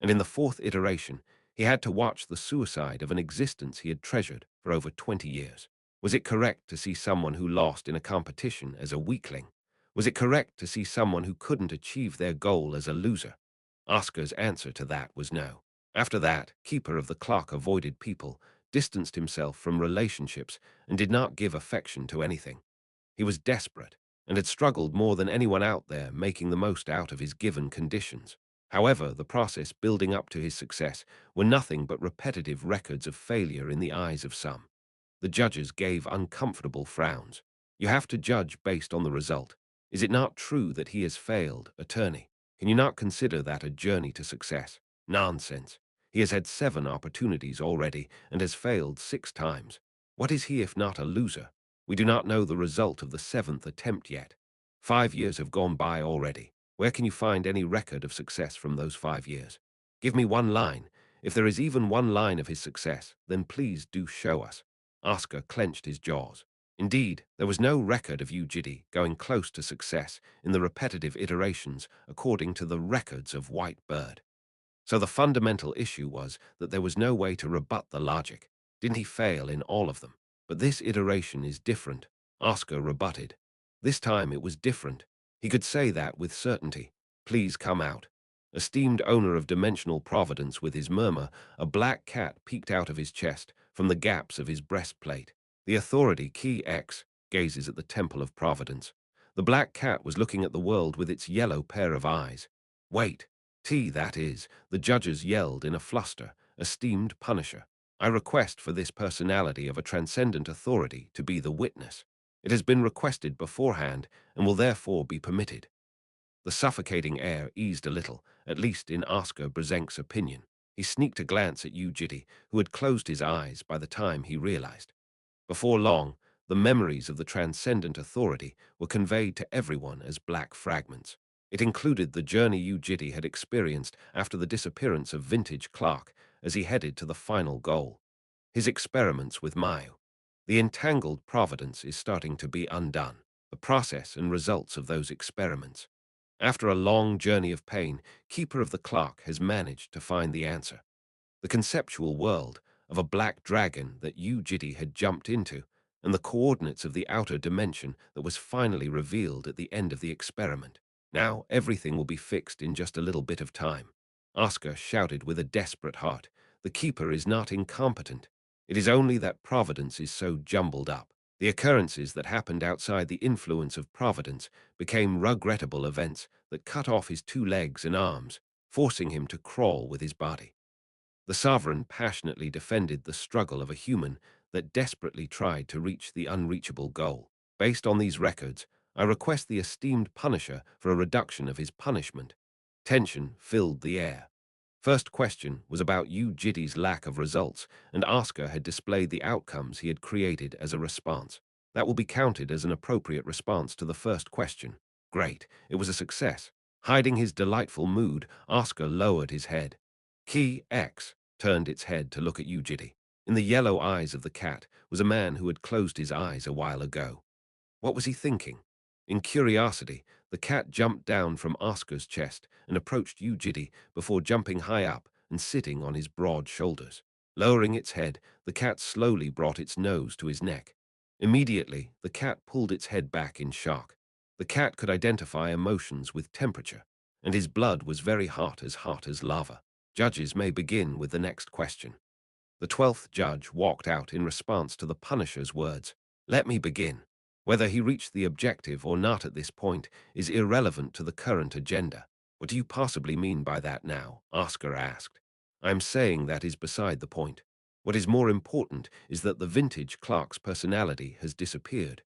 And in the fourth iteration, he had to watch the suicide of an existence he had treasured for over 20 years. Was it correct to see someone who lost in a competition as a weakling? Was it correct to see someone who couldn't achieve their goal as a loser? Oscar's answer to that was no. After that, Keeper of the Clock avoided people, distanced himself from relationships, and did not give affection to anything. He was desperate, and had struggled more than anyone out there, making the most out of his given conditions. However, the process building up to his success were nothing but repetitive records of failure in the eyes of some. The judges gave uncomfortable frowns. You have to judge based on the result. Is it not true that he has failed, attorney? Can you not consider that a journey to success? Nonsense. He has had 7 opportunities already and has failed 6 times. What is he if not a loser? We do not know the result of the 7th attempt yet. 5 years have gone by already. Where can you find any record of success from those 5 years? Give me one line. If there is even one line of his success, then please do show us. Oscar clenched his jaws. Indeed, there was no record of Yu Jitae going close to success in the repetitive iterations according to the records of White Bird. So the fundamental issue was that there was no way to rebut the logic. Didn't he fail in all of them? But this iteration is different, Oscar rebutted. This time it was different. He could say that with certainty. Please come out. Esteemed owner of dimensional providence with his murmur, a black cat peeked out of his chest from the gaps of his breastplate. The authority, Key X, gazes at the temple of providence. The black cat was looking at the world with its yellow pair of eyes. Wait, T, that is, the judges yelled in a fluster, esteemed punisher. I request for this personality of a transcendent authority to be the witness. It has been requested beforehand and will therefore be permitted. The suffocating air eased a little, at least in Oscar Brzenk's opinion. He sneaked a glance at Yu Jitae, who had closed his eyes by the time he realized. Before long, the memories of the transcendent authority were conveyed to everyone as black fragments. It included the journey Yu Jitae had experienced after the disappearance of Vintage Clark as he headed to the final goal. His experiments with Mayu. The entangled providence is starting to be undone. The process and results of those experiments. After a long journey of pain, Keeper of the Clock has managed to find the answer. The conceptual world of a black dragon that Yu Jitae had jumped into, and the coordinates of the outer dimension that was finally revealed at the end of the experiment. Now everything will be fixed in just a little bit of time. Oscar shouted with a desperate heart. The Keeper is not incompetent. It is only that Providence is so jumbled up. The occurrences that happened outside the influence of Providence became regrettable events that cut off his 2 legs and arms, forcing him to crawl with his body. The sovereign passionately defended the struggle of a human that desperately tried to reach the unreachable goal. Based on these records, I request the esteemed punisher for a reduction of his punishment. Tension filled the air. First question was about Yu Jitae's lack of results, and Oscar had displayed the outcomes he had created as a response. That will be counted as an appropriate response to the first question. Great, it was a success. Hiding his delightful mood, Oscar lowered his head. Key X turned its head to look at Yu Jitae. In the yellow eyes of the cat was a man who had closed his eyes a while ago. What was he thinking? In curiosity, the cat jumped down from Oscar's chest and approached Yu Jitae before jumping high up and sitting on his broad shoulders. Lowering its head, the cat slowly brought its nose to his neck. Immediately, the cat pulled its head back in shock. The cat could identify emotions with temperature, and his blood was very hot as lava. Judges may begin with the next question. The 12th judge walked out in response to the Punisher's words. Let me begin. Whether he reached the objective or not at this point is irrelevant to the current agenda. What do you possibly mean by that now? Oscar asked. I'm saying that is beside the point. What is more important is that the Vintage Clark's personality has disappeared.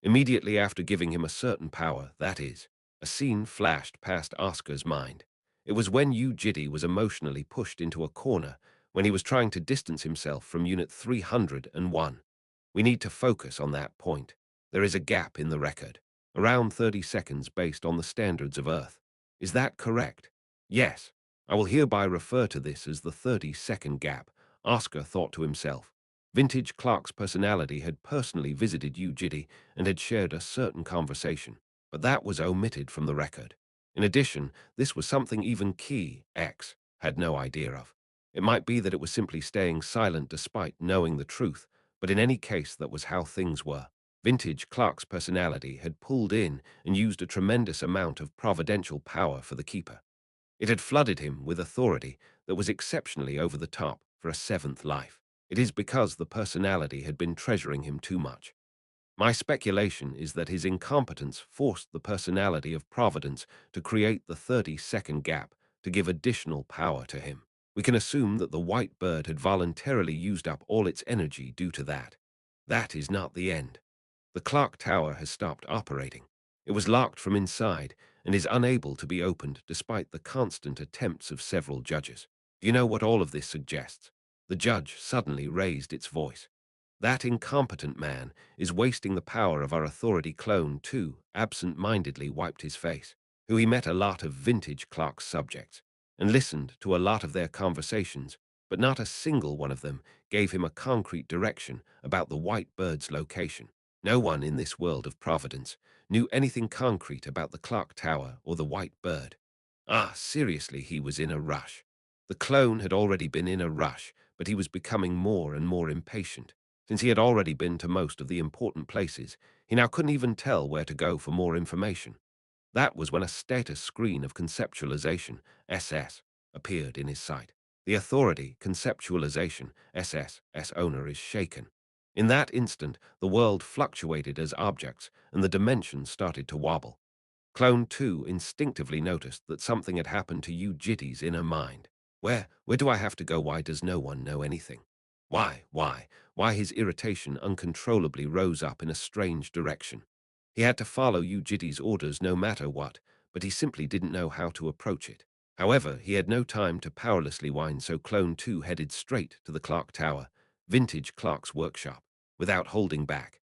Immediately after giving him a certain power, that is, a scene flashed past Oscar's mind. It was when Yu Jitae was emotionally pushed into a corner when he was trying to distance himself from Unit 301. We need to focus on that point. There is a gap in the record, around 30 seconds based on the standards of Earth. Is that correct? Yes. I will hereby refer to this as the 30-second gap, Oscar thought to himself. Vintage Clark's personality had personally visited Yu Jitae and had shared a certain conversation, but that was omitted from the record. In addition, this was something even Key X had no idea of. It might be that it was simply staying silent despite knowing the truth, but in any case that was how things were. Vintage Clark's personality had pulled in and used a tremendous amount of providential power for the Keeper. It had flooded him with authority that was exceptionally over the top for a 7th life. It is because the personality had been treasuring him too much. My speculation is that his incompetence forced the personality of Providence to create the 30-second gap to give additional power to him. We can assume that the white bird had voluntarily used up all its energy due to that. That is not the end. The clock tower has stopped operating. It was locked from inside and is unable to be opened despite the constant attempts of several judges. Do you know what all of this suggests? The judge suddenly raised its voice. That incompetent man is wasting the power of our authority clone too, absent-mindedly wiped his face, who he met a lot of Vintage Clark's subjects, and listened to a lot of their conversations, but not a single one of them gave him a concrete direction about the white bird's location. No one in this world of Providence knew anything concrete about the clock tower or the white bird. Seriously, he was in a rush. The clone had already been in a rush, but he was becoming more and more impatient. Since he had already been to most of the important places, he now couldn't even tell where to go for more information. That was when a status screen of conceptualization, SS, appeared in his sight. The authority, conceptualization, SS's owner is shaken. In that instant, the world fluctuated as objects, and the dimensions started to wobble. Clone 2 instinctively noticed that something had happened to Yu Jitae's inner mind. Where do I have to go? Why does no one know anything? Why his irritation uncontrollably rose up in a strange direction. He had to follow Yu Jitae's orders no matter what, but he simply didn't know how to approach it. However, he had no time to powerlessly whine, so Clone 2 headed straight to the clock tower, vintage clock's workshop, without holding back.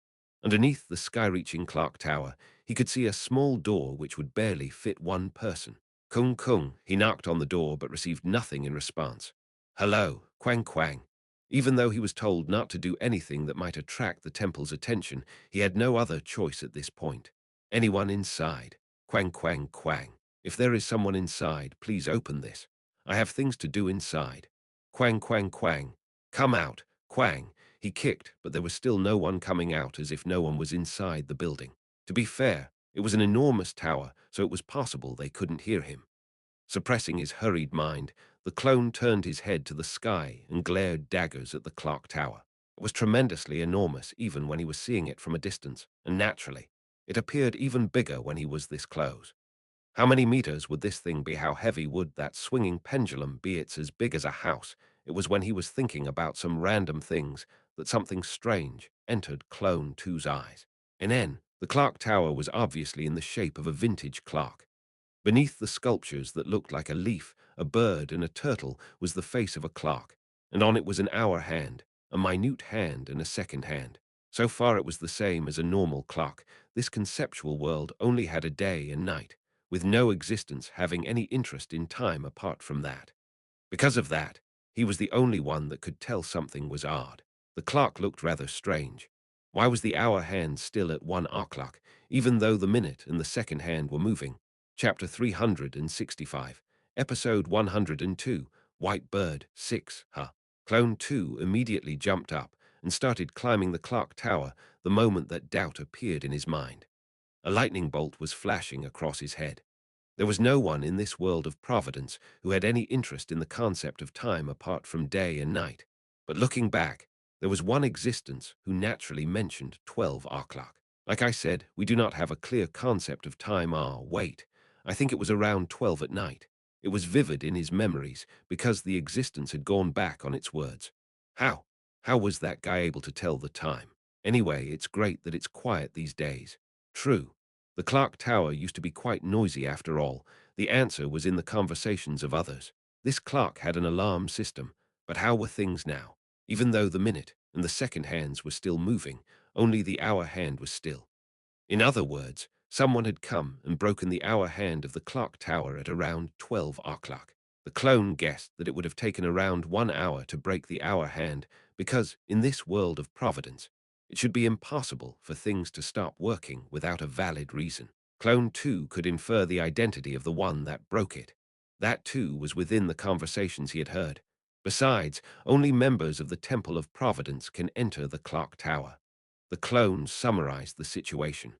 Underneath the sky-reaching clock tower, he could see a small door which would barely fit one person. Kung Kung, he knocked on the door but received nothing in response. Hello, Quang Quang. Even though he was told not to do anything that might attract the temple's attention, he had no other choice at this point. Anyone inside? Quang Quang Quang. If there is someone inside, please open this. I have things to do inside. Quang Quang Quang. Come out, Quang. He kicked, but there was still no one coming out, as if no one was inside the building. To be fair, it was an enormous tower, so it was possible they couldn't hear him. Suppressing his hurried mind, the clone turned his head to the sky and glared daggers at the clock tower. It was tremendously enormous even when he was seeing it from a distance, and naturally, it appeared even bigger when he was this close. How many meters would this thing be? How heavy would that swinging pendulum be? It's as big as a house. It was when he was thinking about some random things that something strange entered Clone 2's eyes. The clock tower was obviously in the shape of a vintage clock. Beneath the sculptures that looked like a leaf, a bird, and a turtle was the face of a clock, and on it was an hour hand, a minute hand, and a second hand. So far it was the same as a normal clock. This conceptual world only had a day and night, with no existence having any interest in time apart from that. Because of that, he was the only one that could tell something was odd. The clock looked rather strange. Why was the hour hand still at 1 o'clock, even though the minute and the second hand were moving? Chapter 365, Episode 102, White Bird 6, huh? Clone 2 immediately jumped up and started climbing the clock tower the moment that doubt appeared in his mind. A lightning bolt was flashing across his head. There was no one in this world of providence who had any interest in the concept of time apart from day and night. But looking back, there was one existence who naturally mentioned 12 o'clock. Like I said, we do not have a clear concept of time. Wait, I think it was around 12 at night. It was vivid in his memories because the existence had gone back on its words. How? How was that guy able to tell the time? Anyway, it's great that it's quiet these days. True. The clock tower used to be quite noisy after all. The answer was in the conversations of others. This clock had an alarm system, but how were things now? Even though the minute and the second hands were still moving, only the hour hand was still. In other words, someone had come and broken the hour hand of the clock tower at around 12 o'clock. The clone guessed that it would have taken around 1 hour to break the hour hand because, in this world of providence, it should be impossible for things to stop working without a valid reason. Clone 2 could infer the identity of the one that broke it. That too was within the conversations he had heard. Besides, only members of the Temple of Providence can enter the clock tower. The clone summarized the situation.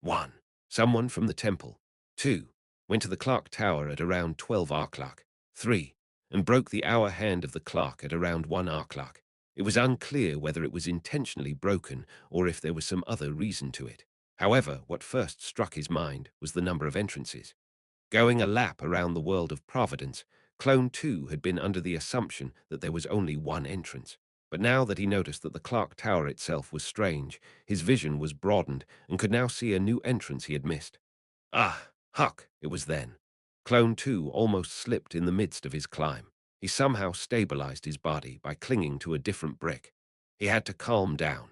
1. Someone from the temple. 2. Went to the clock tower at around 12 o'clock. 3. And broke the hour hand of the clock at around 1 o'clock. It was unclear whether it was intentionally broken or if there was some other reason to it. However, what first struck his mind was the number of entrances. Going a lap around the world of Providence, Clone 2 had been under the assumption that there was only one entrance. But now that he noticed that the clock tower itself was strange, his vision was broadened and could now see a new entrance he had missed. Ah, Huck, it was then. Clone 2 almost slipped in the midst of his climb. He somehow stabilized his body by clinging to a different brick. He had to calm down.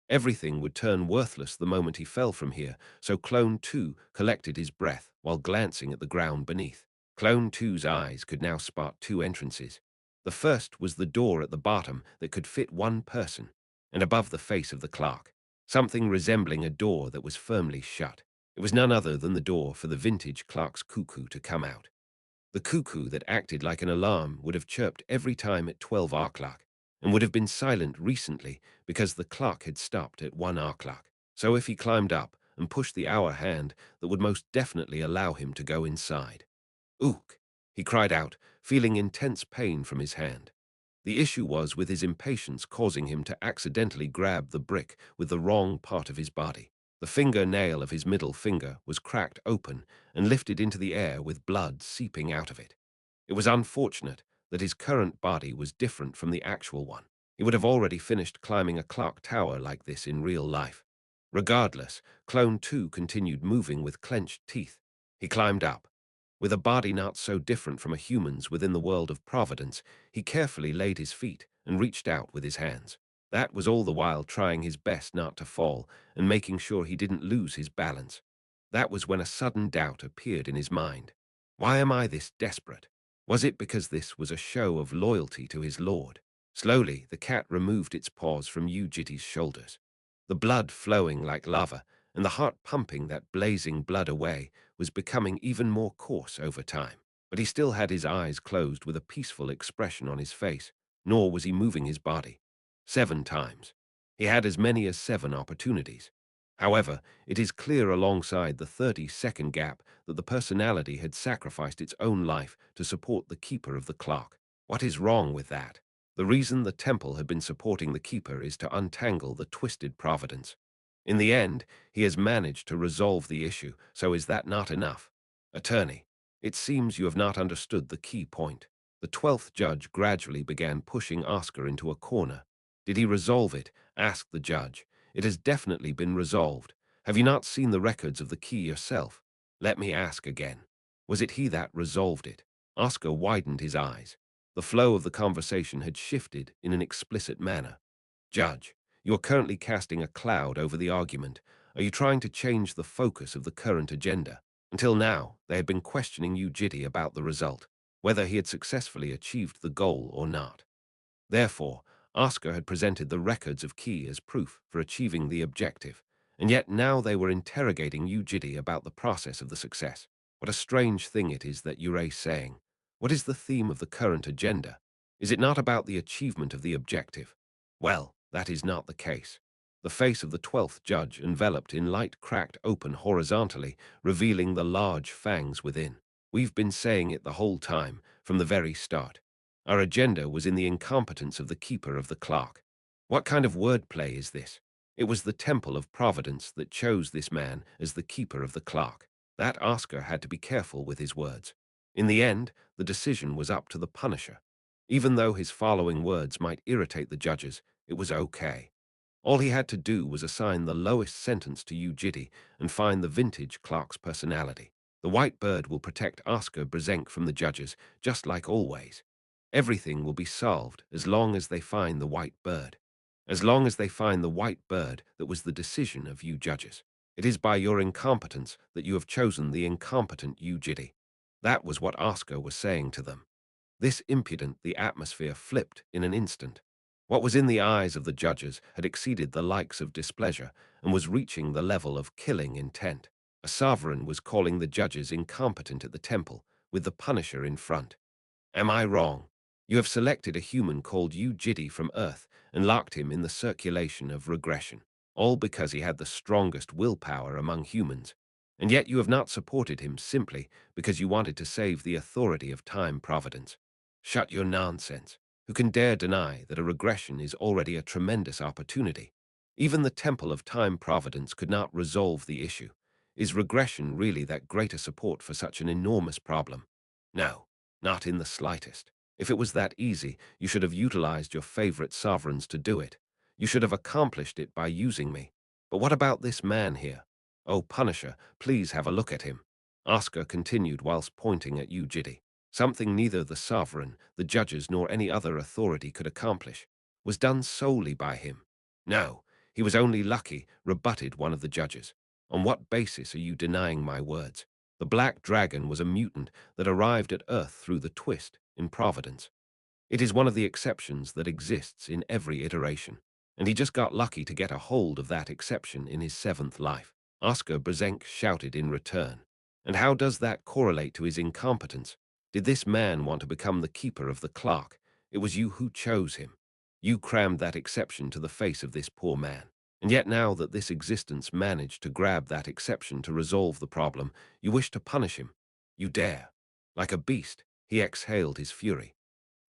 Everything would turn worthless the moment he fell from here, so Clone 2 collected his breath while glancing at the ground beneath. Clone 2's eyes could now spot two entrances. The first was the door at the bottom that could fit one person, and above the face of the clock, something resembling a door that was firmly shut. It was none other than the door for the vintage clock's cuckoo to come out. The cuckoo that acted like an alarm would have chirped every time at 12 o'clock, and would have been silent recently because the clock had stopped at 1 o'clock. So if he climbed up, and pushed the hour hand that would most definitely allow him to go inside. Ook! He cried out, feeling intense pain from his hand. The issue was with his impatience causing him to accidentally grab the brick with the wrong part of his body. The fingernail of his middle finger was cracked open and lifted into the air with blood seeping out of it. It was unfortunate that his current body was different from the actual one. He would have already finished climbing a clock tower like this in real life. Regardless, Clone 2 continued moving with clenched teeth. He climbed up. With a body not so different from a human's within the world of Providence, he carefully laid his feet and reached out with his hands. That was all the while trying his best not to fall and making sure he didn't lose his balance. That was when a sudden doubt appeared in his mind. Why am I this desperate? Was it because this was a show of loyalty to his lord? Slowly, the cat removed its paws from Yu Jitae's shoulders. The blood flowing like lava, and the heart pumping that blazing blood away, was becoming even more coarse over time. But he still had his eyes closed with a peaceful expression on his face, nor was he moving his body. 7 times. He had as many as 7 opportunities. However, it is clear alongside the 30-second gap that the personality had sacrificed its own life to support the keeper of the clock. What is wrong with that? The reason the temple had been supporting the keeper is to untangle the twisted providence. In the end, he has managed to resolve the issue, so is that not enough? Attorney, it seems you have not understood the key point. The 12th judge gradually began pushing Oscar into a corner. Did he resolve it? Asked the judge. It has definitely been resolved. Have you not seen the records of the key yourself? Let me ask again. Was it he that resolved it? Oscar widened his eyes. The flow of the conversation had shifted in an explicit manner. Judge, you are currently casting a cloud over the argument. Are you trying to change the focus of the current agenda? Until now, they had been questioning Yu Jitae about the result, whether he had successfully achieved the goal or not. Therefore, Oscar had presented the records of Key as proof for achieving the objective, and yet now they were interrogating Yu Jitae about the process of the success. What a strange thing it is that Yurei saying. What is the theme of the current agenda? Is it not about the achievement of the objective? Well, that is not the case. The face of the 12th judge enveloped in light cracked open horizontally, revealing the large fangs within. We've been saying it the whole time, from the very start. Our agenda was in the incompetence of the keeper of the clock. What kind of wordplay is this? It was the temple of Providence that chose this man as the keeper of the clock. That Oscar had to be careful with his words. In the end, the decision was up to the Punisher. Even though his following words might irritate the judges, it was okay. All he had to do was assign the lowest sentence to Yu Jitae and find the vintage clock's personality. The white bird will protect Oscar Brzenk from the judges, just like always. Everything will be solved as long as they find the white bird. As long as they find the white bird that was the decision of you judges. It is by your incompetence that you have chosen the incompetent Yu Jitae. That was what Oscar was saying to them. This impudent the atmosphere flipped in an instant. What was in the eyes of the judges had exceeded the likes of displeasure and was reaching the level of killing intent. A sovereign was calling the judges incompetent at the temple, with the Punisher in front. Am I wrong? You have selected a human called Yu Jitae from Earth and locked him in the circulation of regression, all because he had the strongest willpower among humans. And yet you have not supported him simply because you wanted to save the authority of time providence. Shut your nonsense. Who can dare deny that a regression is already a tremendous opportunity? Even the Temple of Time Providence could not resolve the issue. Is regression really that great a support for such an enormous problem? No, not in the slightest. If it was that easy, you should have utilized your favorite sovereigns to do it. You should have accomplished it by using me. But what about this man here? Oh, Punisher, please have a look at him. Oscar continued whilst pointing at Yu Jitae. Something neither the sovereign, the judges, nor any other authority could accomplish, was done solely by him. No, he was only lucky, rebutted one of the judges. On what basis are you denying my words? The Black Dragon was a mutant that arrived at Earth through the twist in Providence. It is one of the exceptions that exists in every iteration, and he just got lucky to get a hold of that exception in his 7th life. Oscar Brzenk shouted in return. And how does that correlate to his incompetence? Did this man want to become the keeper of the clock? It was you who chose him. You crammed that exception to the face of this poor man. And yet now that this existence managed to grab that exception to resolve the problem, you wish to punish him. You dare. Like a beast, he exhaled his fury.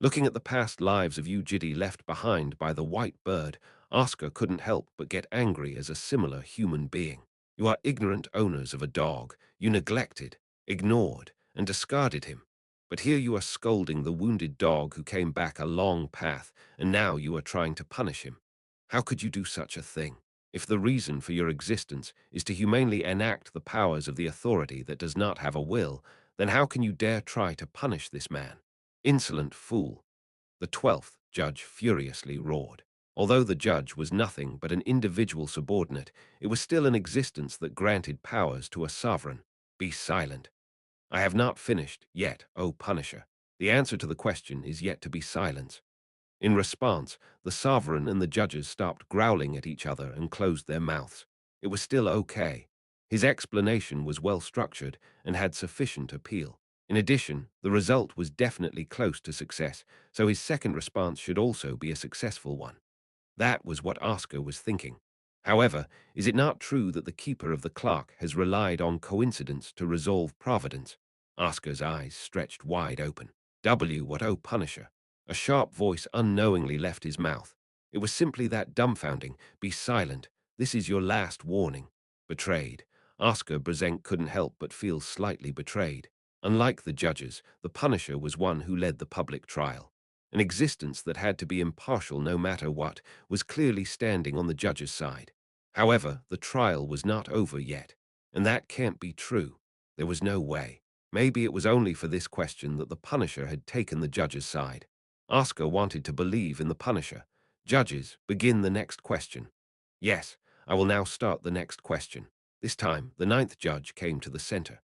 Looking at the past lives of Yu Jitae left behind by the white bird, Oscar couldn't help but get angry as a similar human being. You are ignorant owners of a dog. You neglected, ignored, and discarded him. But here you are scolding the wounded dog who came back a long path, and now you are trying to punish him. How could you do such a thing? If the reason for your existence is to humanely enact the powers of the authority that does not have a will, then how can you dare try to punish this man? Insolent fool! The 12th judge furiously roared. Although the judge was nothing but an individual subordinate, it was still an existence that granted powers to a sovereign. Be silent. I have not finished yet, O Punisher. The answer to the question is yet to be silence. In response, the sovereign and the judges stopped growling at each other and closed their mouths. It was still okay. His explanation was well structured and had sufficient appeal. In addition, the result was definitely close to success, so his second response should also be a successful one. That was what Oscar was thinking. However, is it not true that the keeper of the clock has relied on coincidence to resolve providence? Oscar's eyes stretched wide open. What, oh Punisher? A sharp voice unknowingly left his mouth. It was simply that dumbfounding. Be silent. This is your last warning. Betrayed. Oscar Brezent couldn't help but feel slightly betrayed. Unlike the judges, the Punisher was one who led the public trial. An existence that had to be impartial no matter what was clearly standing on the judge's side. However, the trial was not over yet, and that can't be true. There was no way. Maybe it was only for this question that the Punisher had taken the judge's side. Oscar wanted to believe in the Punisher. Judges, begin the next question. Yes, I will now start the next question. This time, the ninth judge came to the center.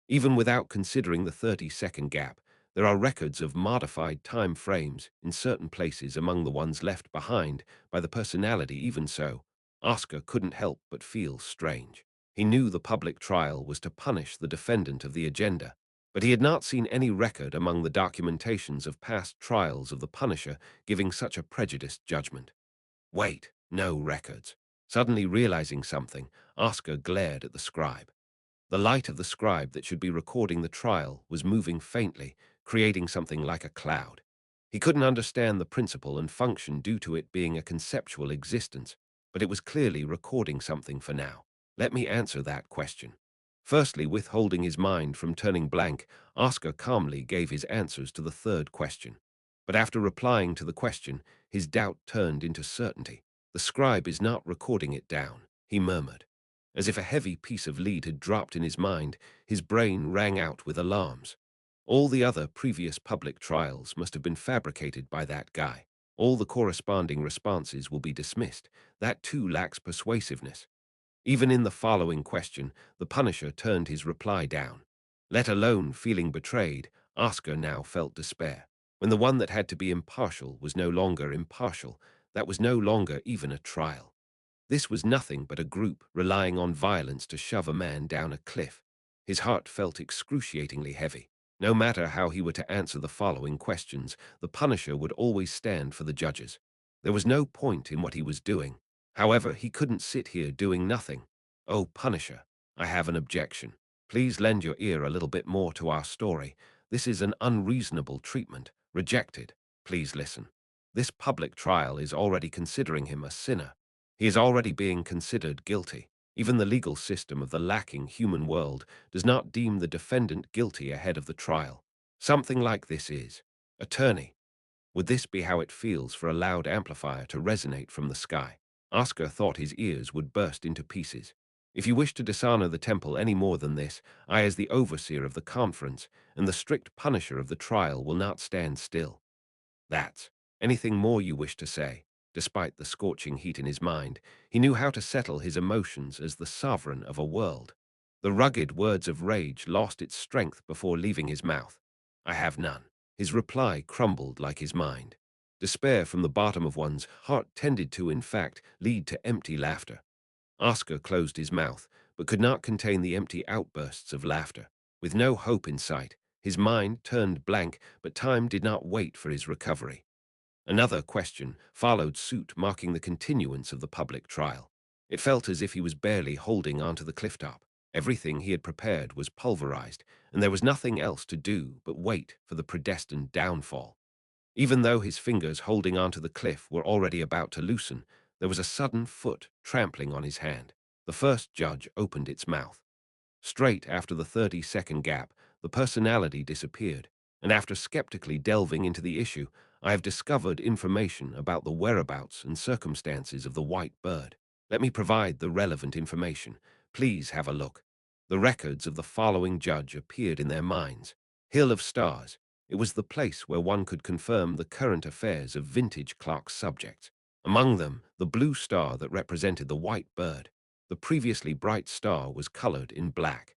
Even without considering the 30-second gap, there are records of modified time frames in certain places among the ones left behind by the personality. Even so, Oscar couldn't help but feel strange. He knew the public trial was to punish the defendant of the agenda, but he had not seen any record among the documentations of past trials of the Punisher giving such a prejudiced judgment. Wait, no records. Suddenly realizing something, Oscar glared at the scribe. The light of the scribe that should be recording the trial was moving faintly, creating something like a cloud. He couldn't understand the principle and function due to it being a conceptual existence, but it was clearly recording something for now. Let me answer that question. Firstly, withholding his mind from turning blank, Oscar calmly gave his answers to the third question. But after replying to the question, his doubt turned into certainty. The scribe is not recording it down, he murmured. As if a heavy piece of lead had dropped in his mind, his brain rang out with alarms. All the other previous public trials must have been fabricated by that guy. All the corresponding responses will be dismissed. That too lacks persuasiveness. Even in the following question, the Punisher turned his reply down. Let alone feeling betrayed, Oscar now felt despair. When the one that had to be impartial was no longer impartial, that was no longer even a trial. This was nothing but a group relying on violence to shove a man down a cliff. His heart felt excruciatingly heavy. No matter how he were to answer the following questions, the Punisher would always stand for the judges. There was no point in what he was doing. However, he couldn't sit here doing nothing. Oh, Punisher, I have an objection. Please lend your ear a little bit more to our story. This is an unreasonable treatment. Rejected. Please listen. This public trial is already considering him a sinner. He is already being considered guilty. Even the legal system of the lacking human world does not deem the defendant guilty ahead of the trial. Something like this is. Attorney. Would this be how it feels for a loud amplifier to resonate from the sky? Oscar thought his ears would burst into pieces. If you wish to dishonor the temple any more than this, I as the overseer of the conference and the strict punisher of the trial will not stand still. That's anything more you wish to say. Despite the scorching heat in his mind, he knew how to settle his emotions as the sovereign of a world. The rugged words of rage lost its strength before leaving his mouth. I have none. His reply crumbled like his mind. Despair from the bottom of one's heart tended to, in fact, lead to empty laughter. Oscar closed his mouth, but could not contain the empty outbursts of laughter. With no hope in sight, his mind turned blank, but time did not wait for his recovery. Another question followed suit, marking the continuance of the public trial. It felt as if he was barely holding onto the cliff top. Everything he had prepared was pulverized, and there was nothing else to do but wait for the predestined downfall. Even though his fingers holding onto the cliff were already about to loosen, there was a sudden foot trampling on his hand. The first judge opened its mouth. Straight after the 30-second gap, the personality disappeared, and after skeptically delving into the issue, I have discovered information about the whereabouts and circumstances of the white bird. Let me provide the relevant information. Please have a look. The records of the following judge appeared in their minds. Hill of Stars. It was the place where one could confirm the current affairs of vintage Clark's subjects. Among them, the blue star that represented the white bird. The previously bright star was colored in black.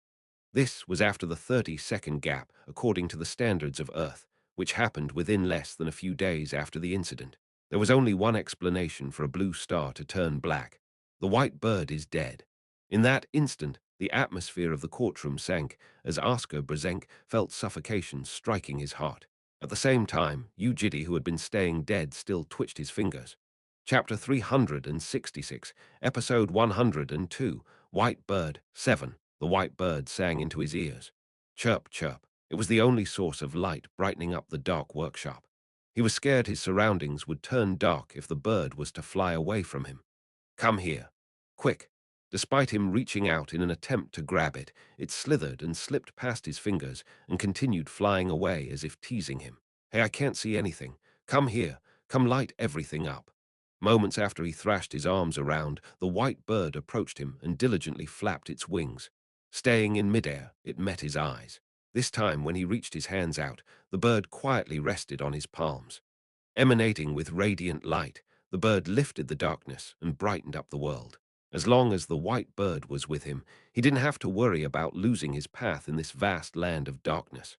This was after the 30-second gap, according to the standards of Earth, which happened within less than a few days after the incident. There was only one explanation for a blue star to turn black. The white bird is dead. In that instant, the atmosphere of the courtroom sank as Oscar Brzenk felt suffocation striking his heart. At the same time, Yu Jitae, who had been staying dead, still twitched his fingers. Chapter 366, Episode 102, White Bird 7. The white bird sang into his ears. Chirp, chirp. It was the only source of light brightening up the dark workshop. He was scared his surroundings would turn dark if the bird was to fly away from him. Come here. Quick. Despite him reaching out in an attempt to grab it, it slithered and slipped past his fingers and continued flying away as if teasing him. Hey, I can't see anything. Come here. Come light everything up. Moments after he thrashed his arms around, the white bird approached him and diligently flapped its wings. Staying in midair, it met his eyes. This time, when he reached his hands out, the bird quietly rested on his palms. Emanating with radiant light, the bird lifted the darkness and brightened up the world. As long as the white bird was with him, he didn't have to worry about losing his path in this vast land of darkness.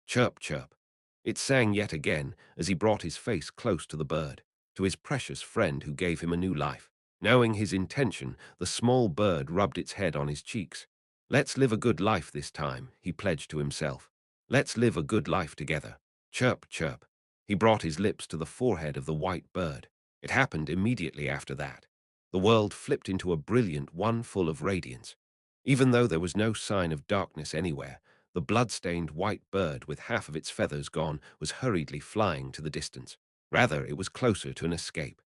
Chirp, chirp. It sang yet again as he brought his face close to the bird, to his precious friend who gave him a new life. Knowing his intention, the small bird rubbed its head on his cheeks. Let's live a good life this time, he pledged to himself. Let's live a good life together. Chirp, chirp. He brought his lips to the forehead of the white bird. It happened immediately after that. The world flipped into a brilliant one full of radiance. Even though there was no sign of darkness anywhere, the blood-stained white bird with half of its feathers gone was hurriedly flying to the distance. Rather, it was closer to an escape.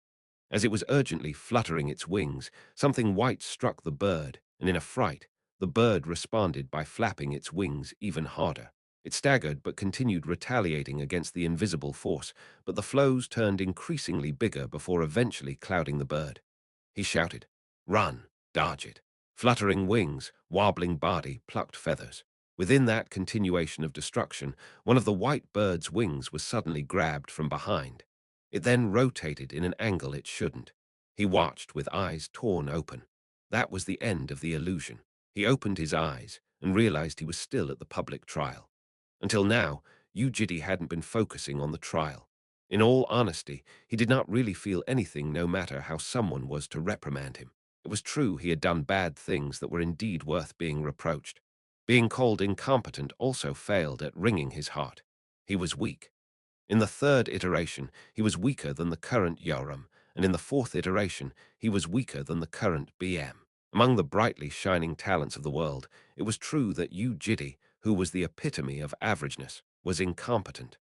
As it was urgently fluttering its wings, something white struck the bird, and in a fright, the bird responded by flapping its wings even harder. It staggered but continued retaliating against the invisible force, but the flows turned increasingly bigger before eventually clouding the bird. He shouted, "Run, dodge it." Fluttering wings, wobbling body, plucked feathers. Within that continuation of destruction, one of the white bird's wings was suddenly grabbed from behind. It then rotated in an angle it shouldn't. He watched with eyes torn open. That was the end of the illusion. He opened his eyes and realized he was still at the public trial. Until now, Yu Jitae hadn't been focusing on the trial. In all honesty, he did not really feel anything no matter how someone was to reprimand him. It was true he had done bad things that were indeed worth being reproached. Being called incompetent also failed at wringing his heart. He was weak. In the third iteration, he was weaker than the current Yoram, and in the fourth iteration, he was weaker than the current BM. Among the brightly shining talents of the world, it was true that Yu Jitae, who was the epitome of averageness, was incompetent.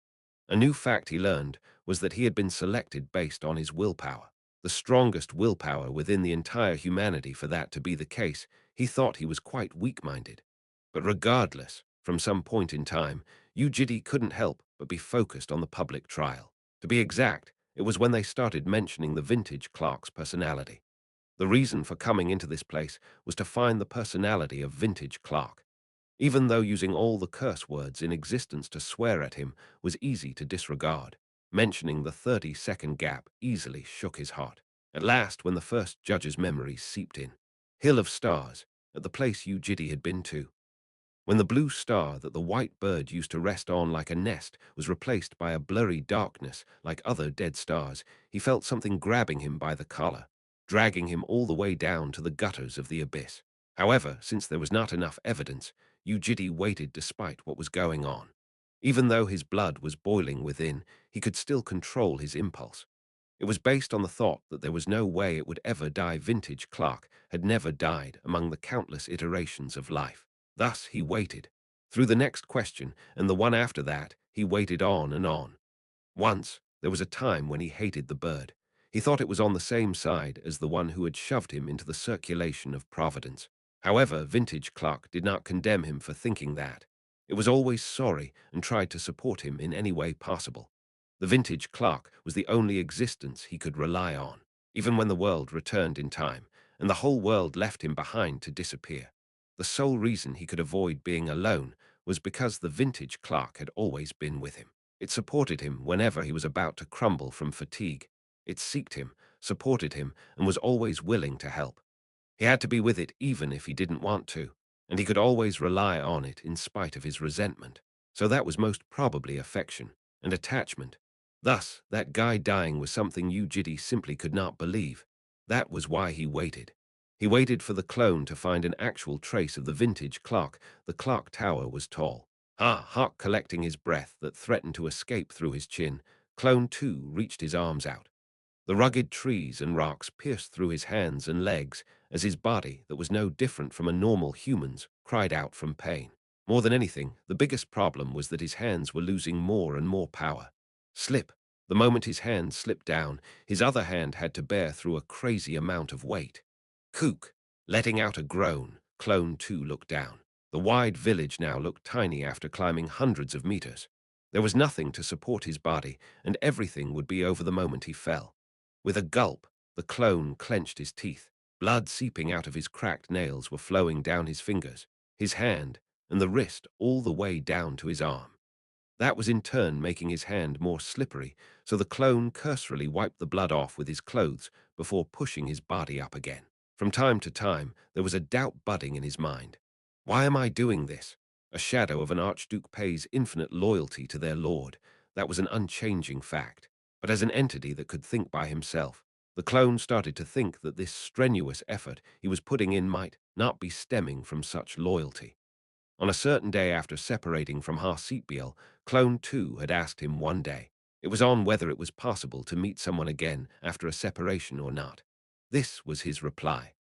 A new fact he learned was that he had been selected based on his willpower. The strongest willpower within the entire humanity. For that to be the case, he thought he was quite weak-minded. But regardless, from some point in time, Yu Jitae couldn't help but be focused on the public trial. To be exact, it was when they started mentioning the vintage Clark's personality. The reason for coming into this place was to find the personality of vintage Clark. Even though using all the curse words in existence to swear at him was easy to disregard, mentioning the 30-second gap easily shook his heart. At last, when the first judge's memories seeped in, Hill of Stars, at the place Yu Jitae had been to, when the blue star that the white bird used to rest on like a nest was replaced by a blurry darkness like other dead stars, he felt something grabbing him by the collar, dragging him all the way down to the gutters of the abyss. However, since there was not enough evidence, Yu Jitae waited despite what was going on. Even though his blood was boiling within, he could still control his impulse. It was based on the thought that there was no way it would ever die. Vintage Clark had never died among the countless iterations of life. Thus he waited. Through the next question and the one after that, he waited on and on. Once, there was a time when he hated the bird. He thought it was on the same side as the one who had shoved him into the circulation of Providence. However, Vintage Clark did not condemn him for thinking that. It was always sorry and tried to support him in any way possible. The Vintage Clark was the only existence he could rely on, even when the world returned in time, and the whole world left him behind to disappear. The sole reason he could avoid being alone was because the Vintage Clark had always been with him. It supported him whenever he was about to crumble from fatigue. It seeked him, supported him, and was always willing to help. He had to be with it even if he didn't want to, and he could always rely on it in spite of his resentment. So that was most probably affection and attachment. Thus, that guy dying was something Yu Jitae simply could not believe. That was why he waited. He waited for the clone to find an actual trace of the vintage clock. The clock tower was tall. Hawk collecting his breath that threatened to escape through his chin, Clone 2 reached his arms out. The rugged trees and rocks pierced through his hands and legs as his body, that was no different from a normal human's, cried out from pain. More than anything, the biggest problem was that his hands were losing more and more power. Slip. The moment his hand slipped down, his other hand had to bear through a crazy amount of weight. Kook. Letting out a groan, Clone 2 looked down. The wide village now looked tiny after climbing hundreds of meters. There was nothing to support his body, and everything would be over the moment he fell. With a gulp, the clone clenched his teeth. Blood seeping out of his cracked nails were flowing down his fingers, his hand, and the wrist all the way down to his arm. That was in turn making his hand more slippery, so the clone cursorily wiped the blood off with his clothes before pushing his body up again. From time to time, there was a doubt budding in his mind. Why am I doing this? A shadow of an Archduke pays infinite loyalty to their lord. That was an unchanging fact. But as an entity that could think by himself, the clone started to think that this strenuous effort he was putting in might not be stemming from such loyalty. On a certain day after separating from Har-Sitbiel, Clone 2 had asked him one day. It was on whether it was possible to meet someone again after a separation or not. This was his reply.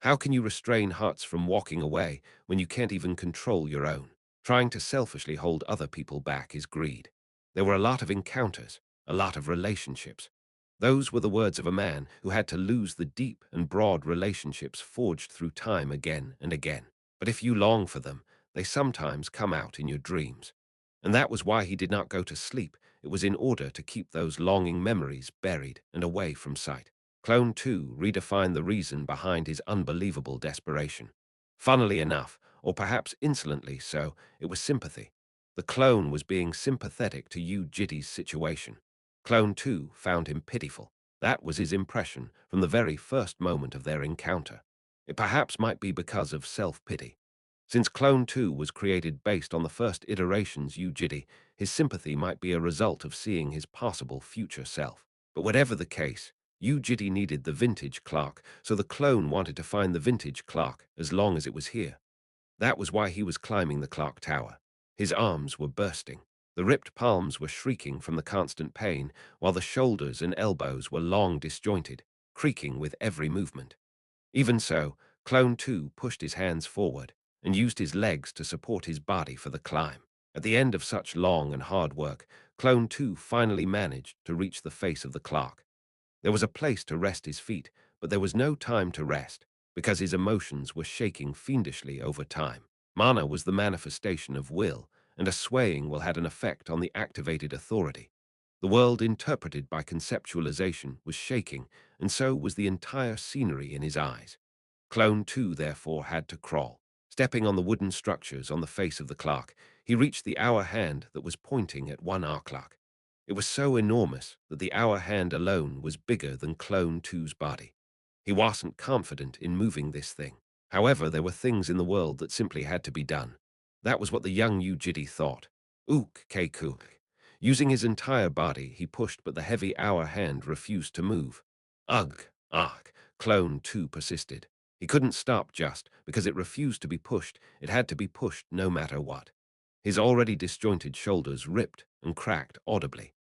How can you restrain hearts from walking away when you can't even control your own? Trying to selfishly hold other people back is greed. There were a lot of encounters, a lot of relationships. Those were the words of a man who had to lose the deep and broad relationships forged through time again and again. But if you long for them, they sometimes come out in your dreams. And that was why he did not go to sleep. It was in order to keep those longing memories buried and away from sight. Clone 2 redefined the reason behind his unbelievable desperation. Funnily enough, or perhaps insolently so, it was sympathy. The clone was being sympathetic to Yu Jitae's situation. Clone 2 found him pitiful. That was his impression from the very first moment of their encounter. It perhaps might be because of self-pity. Since Clone 2 was created based on the first iteration's Yu Jitae, his sympathy might be a result of seeing his possible future self. But whatever the case, Yu Jitae needed the vintage clock, so the clone wanted to find the vintage clock as long as it was here. That was why he was climbing the clock tower. His arms were bursting. The ripped palms were shrieking from the constant pain, while the shoulders and elbows were long disjointed, creaking with every movement. Even so, Clone 2 pushed his hands forward and used his legs to support his body for the climb. At the end of such long and hard work, Clone 2 finally managed to reach the face of the clock. There was a place to rest his feet, but there was no time to rest, because his emotions were shaking fiendishly over time. Mana was the manifestation of will, and a swaying will had an effect on the activated authority. The world interpreted by conceptualization was shaking, and so was the entire scenery in his eyes. Clone 2 therefore had to crawl. Stepping on the wooden structures on the face of the clock, he reached the hour hand that was pointing at one hour clock. It was so enormous that the hour hand alone was bigger than Clone 2's body. He wasn't confident in moving this thing. However, there were things in the world that simply had to be done. That was what the young Yu Jitae thought. Ook, Keku. Using his entire body, he pushed, but the heavy hour hand refused to move. Ugh, Clone 2 persisted. He couldn't stop just because it refused to be pushed. It had to be pushed no matter what. His already disjointed shoulders ripped and cracked audibly.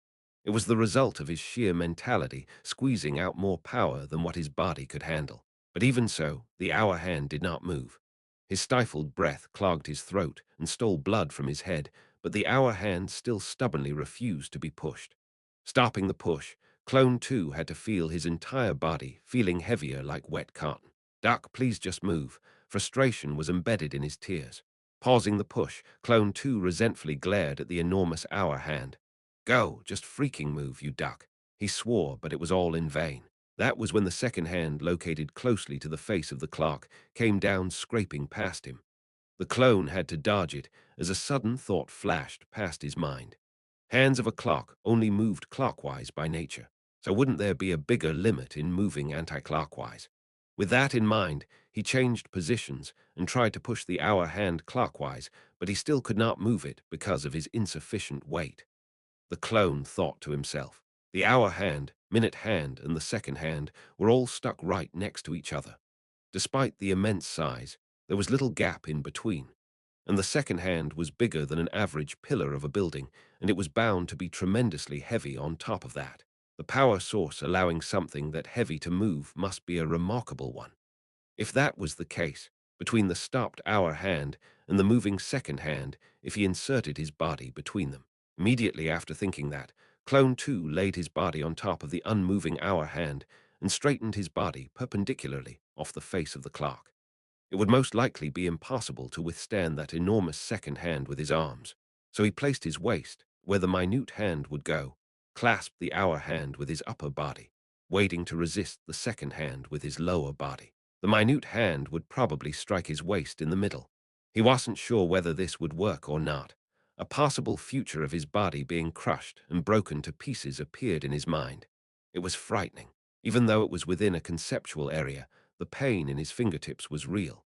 It was the result of his sheer mentality squeezing out more power than what his body could handle. But even so, the hour hand did not move. His stifled breath clogged his throat and stole blood from his head, but the hour hand still stubbornly refused to be pushed. Stopping the push, Clone 2 had to feel his entire body feeling heavier like wet cotton. Duck, please just move. Frustration was embedded in his tears. Pausing the push, Clone 2 resentfully glared at the enormous hour hand. Go, just freaking move, you duck. He swore, but it was all in vain. That was when the second hand, located closely to the face of the clock, came down scraping past him. The clone had to dodge it as a sudden thought flashed past his mind. Hands of a clock only moved clockwise by nature, so wouldn't there be a bigger limit in moving anti-clockwise? With that in mind, he changed positions and tried to push the hour hand clockwise, but he still could not move it because of his insufficient weight. The clone thought to himself. The hour hand, minute hand, and the second hand were all stuck right next to each other. Despite the immense size, there was little gap in between, and the second hand was bigger than an average pillar of a building, and it was bound to be tremendously heavy on top of that. The power source allowing something that heavy to move must be a remarkable one. If that was the case, between the stopped hour hand and the moving second hand, if he inserted his body between them. Immediately after thinking that, Clone 2 laid his body on top of the unmoving hour hand and straightened his body perpendicularly off the face of the clock. It would most likely be impossible to withstand that enormous second hand with his arms, so he placed his waist where the minute hand would go, clasped the hour hand with his upper body, waiting to resist the second hand with his lower body. The minute hand would probably strike his waist in the middle. He wasn't sure whether this would work or not. A possible future of his body being crushed and broken to pieces appeared in his mind. It was frightening. Even though it was within a conceptual area, the pain in his fingertips was real.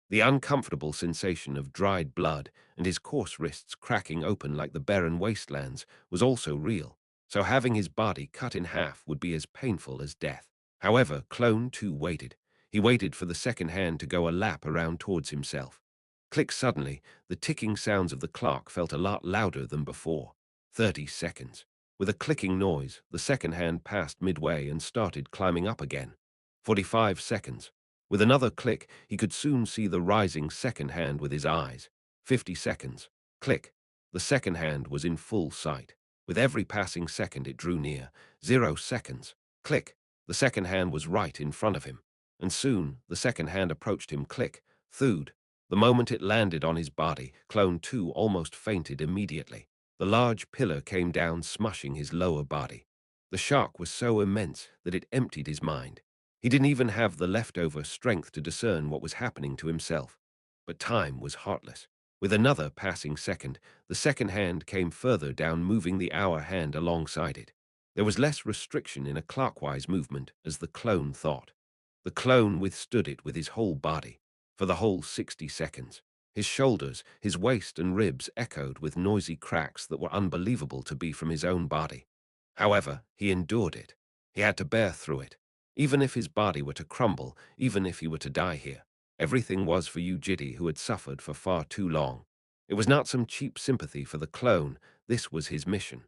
The uncomfortable sensation of dried blood and his coarse wrists cracking open like the barren wastelands was also real, so having his body cut in half would be as painful as death. However, Clone 2 waited. He waited for the second hand to go a lap around towards himself. Click suddenly, the ticking sounds of the clock felt a lot louder than before. 30 seconds. With a clicking noise, the second hand passed midway and started climbing up again. 45 seconds. With another click, he could soon see the rising second hand with his eyes. 50 seconds. Click. The second hand was in full sight. With every passing second it drew near. 0 seconds. Click. The second hand was right in front of him. And soon, the second hand approached him. Click. Thud. The moment it landed on his body, Clone 2 almost fainted immediately. The large pillar came down, smushing his lower body. The shock was so immense that it emptied his mind. He didn't even have the leftover strength to discern what was happening to himself. But time was heartless. With another passing second, the second hand came further down, moving the hour hand alongside it. There was less restriction in a clockwise movement, as the clone thought. The clone withstood it with his whole body. For the whole 60 seconds. His shoulders, his waist and ribs echoed with noisy cracks that were unbelievable to be from his own body. However, he endured it. He had to bear through it. Even if his body were to crumble, even if he were to die here, everything was for Yu Jitae, who had suffered for far too long. It was not some cheap sympathy for the clone, this was his mission.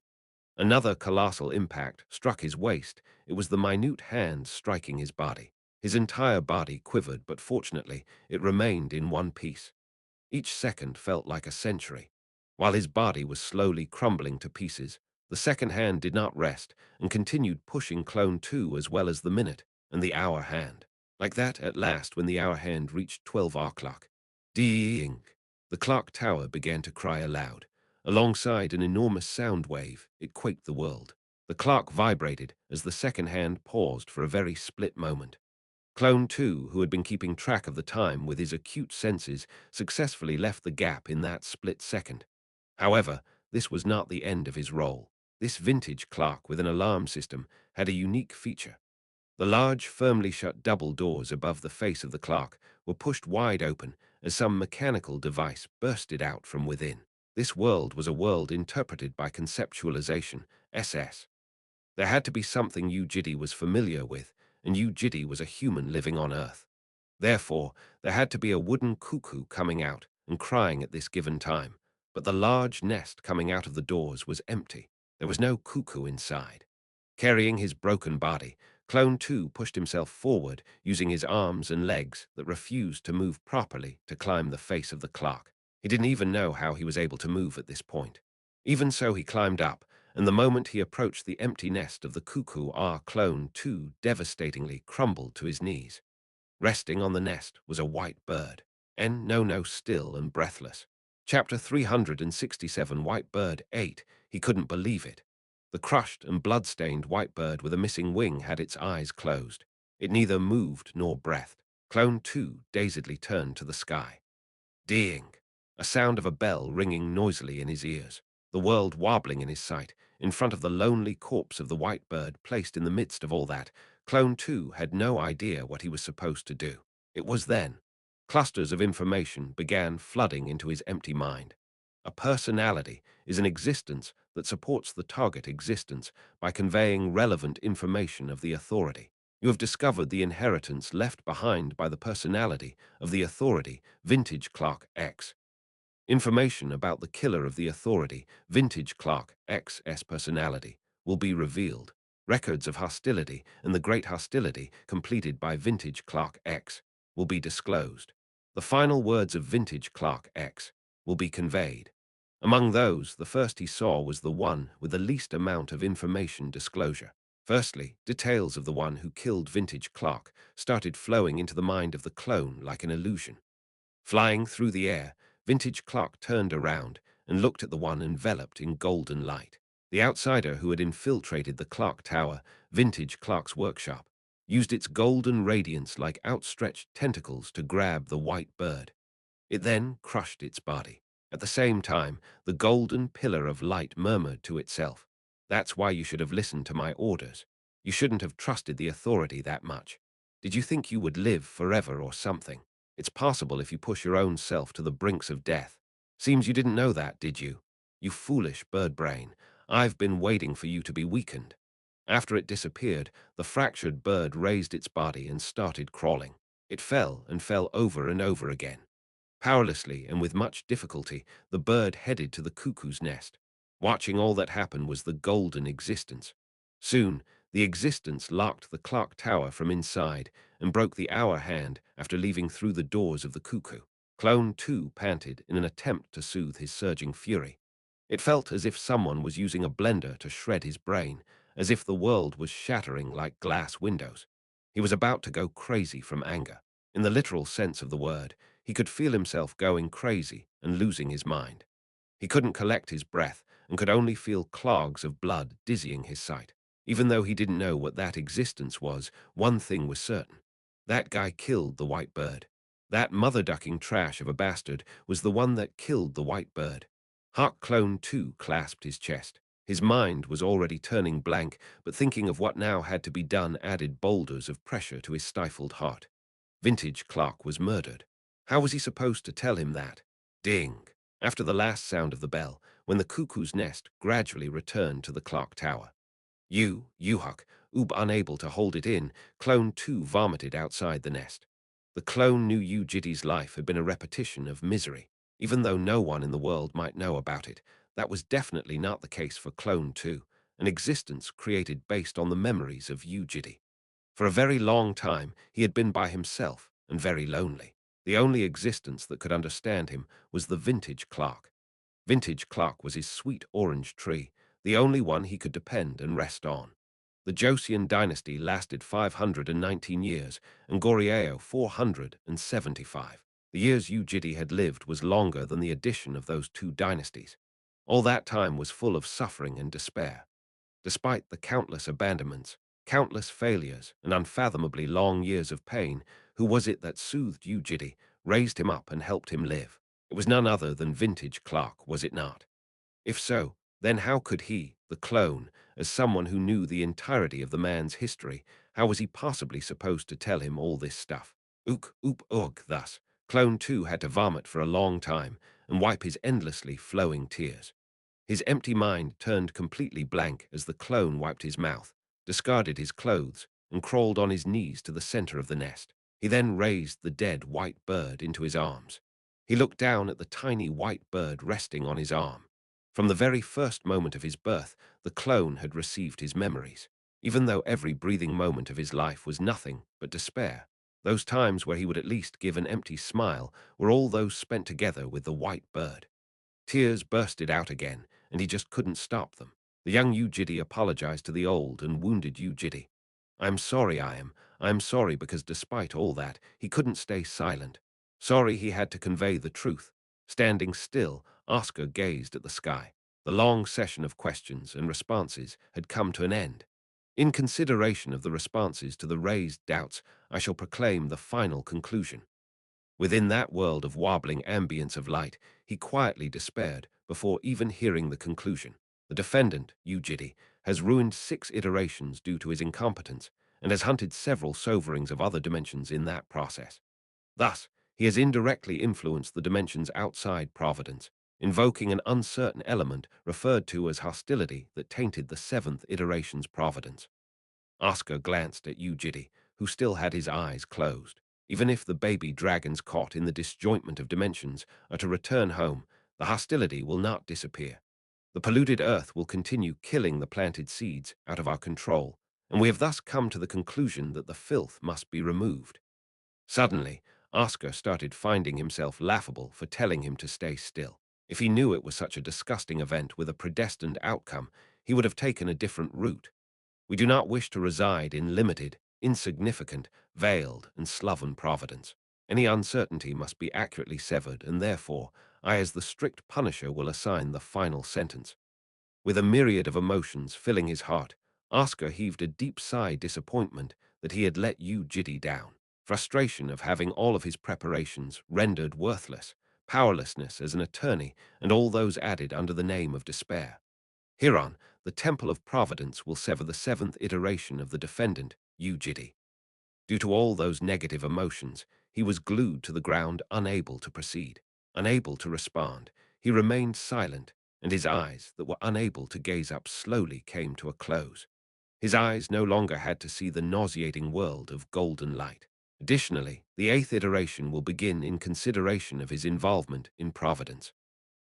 Another colossal impact struck his waist. It was the minute hand striking his body. His entire body quivered, but fortunately, it remained in one piece. Each second felt like a century. While his body was slowly crumbling to pieces, the second hand did not rest and continued pushing Clone 2 as well as the minute and the hour hand. Like that, at last, when the hour hand reached 12 o'clock. Ding! The clock tower began to cry aloud. Alongside an enormous sound wave, it quaked the world. The clock vibrated as the second hand paused for a very split moment. Clone 2, who had been keeping track of the time with his acute senses, successfully left the gap in that split second. However, this was not the end of his role. This vintage clock with an alarm system had a unique feature. The large, firmly shut double doors above the face of the clock were pushed wide open as some mechanical device bursted out from within. This world was a world interpreted by conceptualization, SS. There had to be something Yu Jitae was familiar with, and Yu Jitae was a human living on Earth. Therefore, there had to be a wooden cuckoo coming out and crying at this given time, but the large nest coming out of the doors was empty. There was no cuckoo inside. Carrying his broken body, Clone 2 pushed himself forward using his arms and legs that refused to move properly to climb the face of the clock. He didn't even know how he was able to move at this point. Even so, he climbed up, and the moment he approached the empty nest of the cuckoo, our Clone 2 devastatingly crumbled to his knees. Resting on the nest was a white bird, and no, still and breathless. Chapter 367, White Bird 8. He couldn't believe it. The crushed and blood-stained white bird with a missing wing had its eyes closed. It neither moved nor breathed. Clone 2 dazedly turned to the sky. Ding! A sound of a bell ringing noisily in his ears, the world wobbling in his sight, in front of the lonely corpse of the white bird placed in the midst of all that. Clone 2 had no idea what he was supposed to do. It was then. Clusters of information began flooding into his empty mind. A personality is an existence that supports the target existence by conveying relevant information of the authority. You have discovered the inheritance left behind by the personality of the authority, Vintage Clock X. Information about the killer of the authority, Vintage Clock X's personality, will be revealed. Records of hostility and the great hostility completed by Vintage Clock X will be disclosed. The final words of Vintage Clock X will be conveyed. Among those, the first he saw was the one with the least amount of information disclosure. Firstly, details of the one who killed Vintage Clock started flowing into the mind of the clone like an illusion. Flying through the air, Vintage Clock turned around and looked at the one enveloped in golden light. The outsider who had infiltrated the clock tower, Vintage Clock's workshop, used its golden radiance like outstretched tentacles to grab the white bird. It then crushed its body. At the same time, the golden pillar of light murmured to itself, "That's why you should have listened to my orders. You shouldn't have trusted the authority that much. Did you think you would live forever or something? It's possible if you push your own self to the brinks of death. Seems you didn't know that, did you? You foolish bird brain. I've been waiting for you to be weakened." After it disappeared, the fractured bird raised its body and started crawling. It fell and fell over and over again. Powerlessly and with much difficulty, the bird headed to the cuckoo's nest. Watching all that happen was the golden existence. Soon, the existence locked the clock tower from inside and broke the hour hand after leaving through the doors of the cuckoo. Clone 2 panted in an attempt to soothe his surging fury. It felt as if someone was using a blender to shred his brain, as if the world was shattering like glass windows. He was about to go crazy from anger. In the literal sense of the word, he could feel himself going crazy and losing his mind. He couldn't collect his breath and could only feel clogs of blood dizzying his sight. Even though he didn't know what that existence was, one thing was certain. That guy killed the white bird. That mother-ducking trash of a bastard was the one that killed the white bird. Hawk Clone 2 clasped his chest. His mind was already turning blank, but thinking of what now had to be done added boulders of pressure to his stifled heart. Vintage Clock was murdered. How was he supposed to tell him that? Ding! After the last sound of the bell, when the cuckoo's nest gradually returned to the clock tower. Yuhuk, unable to hold it in, Clone 2 vomited outside the nest. The clone knew Yu Jitae's life had been a repetition of misery. Even though no one in the world might know about it, that was definitely not the case for Clone 2, an existence created based on the memories of Yu Jitae. For a very long time, he had been by himself and very lonely. The only existence that could understand him was the Vintage Clock. Vintage Clock was his sweet orange tree, the only one he could depend and rest on. The Joseon dynasty lasted 519 years, and Goryeo 475. The years Yu Jitae had lived was longer than the addition of those two dynasties. All that time was full of suffering and despair. Despite the countless abandonments, countless failures, and unfathomably long years of pain, who was it that soothed Yu Jitae, raised him up and helped him live? It was none other than Vintage Clock, was it not? If so, then how could he, the clone, as someone who knew the entirety of the man's history, how was he possibly supposed to tell him all this stuff? Thus, Clone 2 had to vomit for a long time and wipe his endlessly flowing tears. His empty mind turned completely blank as the clone wiped his mouth, discarded his clothes, and crawled on his knees to the center of the nest. He then raised the dead white bird into his arms. He looked down at the tiny white bird resting on his arm. From the very first moment of his birth, the clone had received his memories, even though every breathing moment of his life was nothing but despair. Those times where he would at least give an empty smile were all those spent together with the white bird. Tears bursted out again, and he just couldn't stop them. The young Yu Jitae apologized to the old and wounded Yu Jitae. "I'm sorry, I'm sorry because despite all that, he couldn't stay silent. Sorry he had to convey the truth." Standing still, Oscar gazed at the sky. The long session of questions and responses had come to an end. In consideration of the responses to the raised doubts, I shall proclaim the final conclusion. Within that world of wobbling ambience of light, he quietly despaired before even hearing the conclusion. The defendant, Yu Jitae, has ruined 6 iterations due to his incompetence, and has hunted several soverings of other dimensions in that process. Thus, he has indirectly influenced the dimensions outside Providence, invoking an uncertain element referred to as hostility that tainted the 7th iteration's Providence. Oscar glanced at Yu Jitae, who still had his eyes closed. Even if the baby dragons caught in the disjointment of dimensions are to return home, the hostility will not disappear. The polluted earth will continue killing the planted seeds out of our control, and we have thus come to the conclusion that the filth must be removed. Suddenly, Oscar started finding himself laughable for telling him to stay still. If he knew it was such a disgusting event with a predestined outcome, he would have taken a different route. We do not wish to reside in limited, insignificant, veiled, and sloven providence. Any uncertainty must be accurately severed, and therefore, I as the strict punisher will assign the final sentence. With a myriad of emotions filling his heart, Oscar heaved a deep sigh of disappointment that he had let Yu Jitae down, frustration of having all of his preparations rendered worthless, powerlessness as an attorney, and all those added under the name of despair. Hereon, the Temple of Providence will sever the 7th iteration of the defendant, Yu Jitae. Due to all those negative emotions, he was glued to the ground, unable to proceed, unable to respond. He remained silent, and his eyes, that were unable to gaze up, slowly came to a close. His eyes no longer had to see the nauseating world of golden light. Additionally, the 8th iteration will begin in consideration of his involvement in Providence.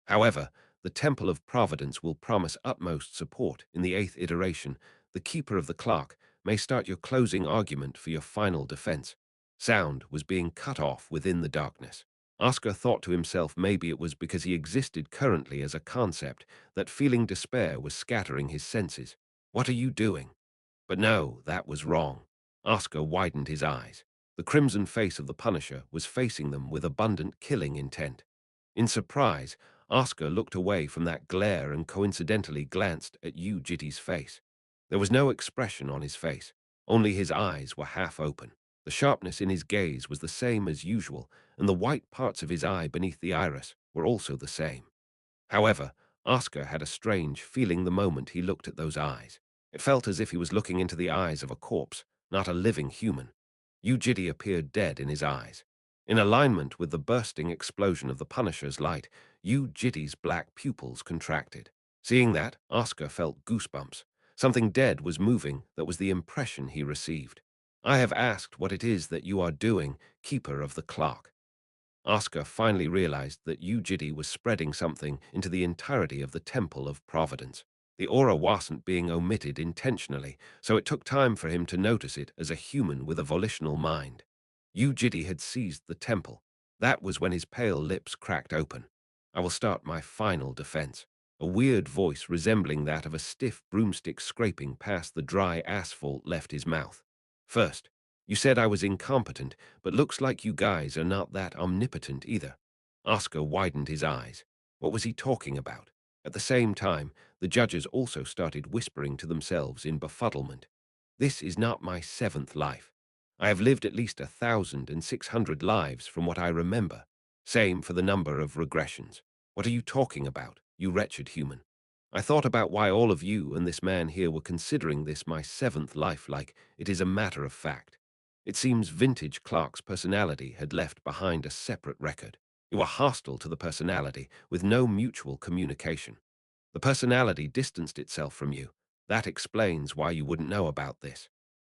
However, the Temple of Providence will promise utmost support in the 8th iteration. The Keeper of the Clock may start your closing argument for your final defense. Sound was being cut off within the darkness. Oscar thought to himself maybe it was because he existed currently as a concept that feeling despair was scattering his senses. What are you doing? But no, that was wrong. Oscar widened his eyes. The crimson face of the Punisher was facing them with abundant killing intent. In surprise, Oscar looked away from that glare and coincidentally glanced at Yu Jitae's face. There was no expression on his face, only his eyes were half open. The sharpness in his gaze was the same as usual, and the white parts of his eye beneath the iris were also the same. However, Oscar had a strange feeling the moment he looked at those eyes. It felt as if he was looking into the eyes of a corpse, not a living human. Yu Jitae appeared dead in his eyes. In alignment with the bursting explosion of the Punisher's light, Yu Jitae's black pupils contracted. Seeing that, Oscar felt goosebumps. Something dead was moving, that was the impression he received. "I have asked what it is that you are doing, Keeper of the Clock." Oscar finally realized that Yu Jitae was spreading something into the entirety of the Temple of Providence. The aura wasn't being omitted intentionally, so it took time for him to notice it as a human with a volitional mind. Yu Jitae had seized the temple. That was when his pale lips cracked open. "I will start my final defense." A weird voice resembling that of a stiff broomstick scraping past the dry asphalt left his mouth. "First, you said I was incompetent, but looks like you guys are not that omnipotent either." Oscar widened his eyes. What was he talking about? At the same time, the judges also started whispering to themselves in befuddlement. "This is not my 7th life. I have lived at least 1,600 lives from what I remember. Same for the number of regressions. What are you talking about, you wretched human? I thought about why all of you and this man here were considering this my 7th life like it is a matter of fact. It seems vintage Clark's personality had left behind a separate record. You were hostile to the personality with no mutual communication. The personality distanced itself from you. That explains why you wouldn't know about this."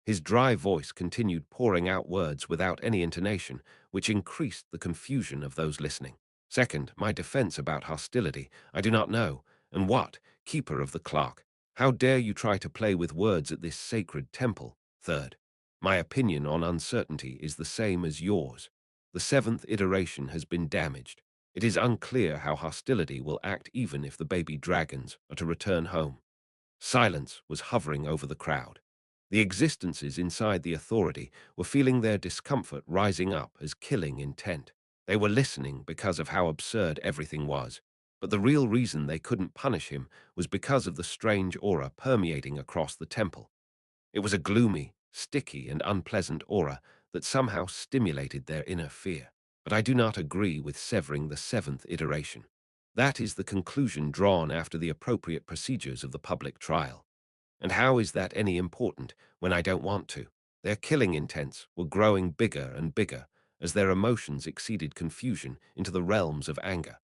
His dry voice continued pouring out words without any intonation, which increased the confusion of those listening. "Second, my defense about hostility, I do not know. And what? Keeper of the clock. How dare you try to play with words at this sacred temple? Third, my opinion on uncertainty is the same as yours. The seventh iteration has been damaged. It is unclear how hostility will act even if the baby dragons are to return home. Silence was hovering over the crowd. The existences inside the authority were feeling their discomfort rising up as killing intent. They were listening because of how absurd everything was, but the real reason they couldn't punish him was because of the strange aura permeating across the temple. It was a gloomy, sticky, and unpleasant aura that somehow stimulated their inner fear. But I do not agree with severing the seventh iteration. That is the conclusion drawn after the appropriate procedures of the public trial. And how is that any important when I don't want to? Their killing intents were growing bigger and bigger as their emotions exceeded confusion into the realms of anger.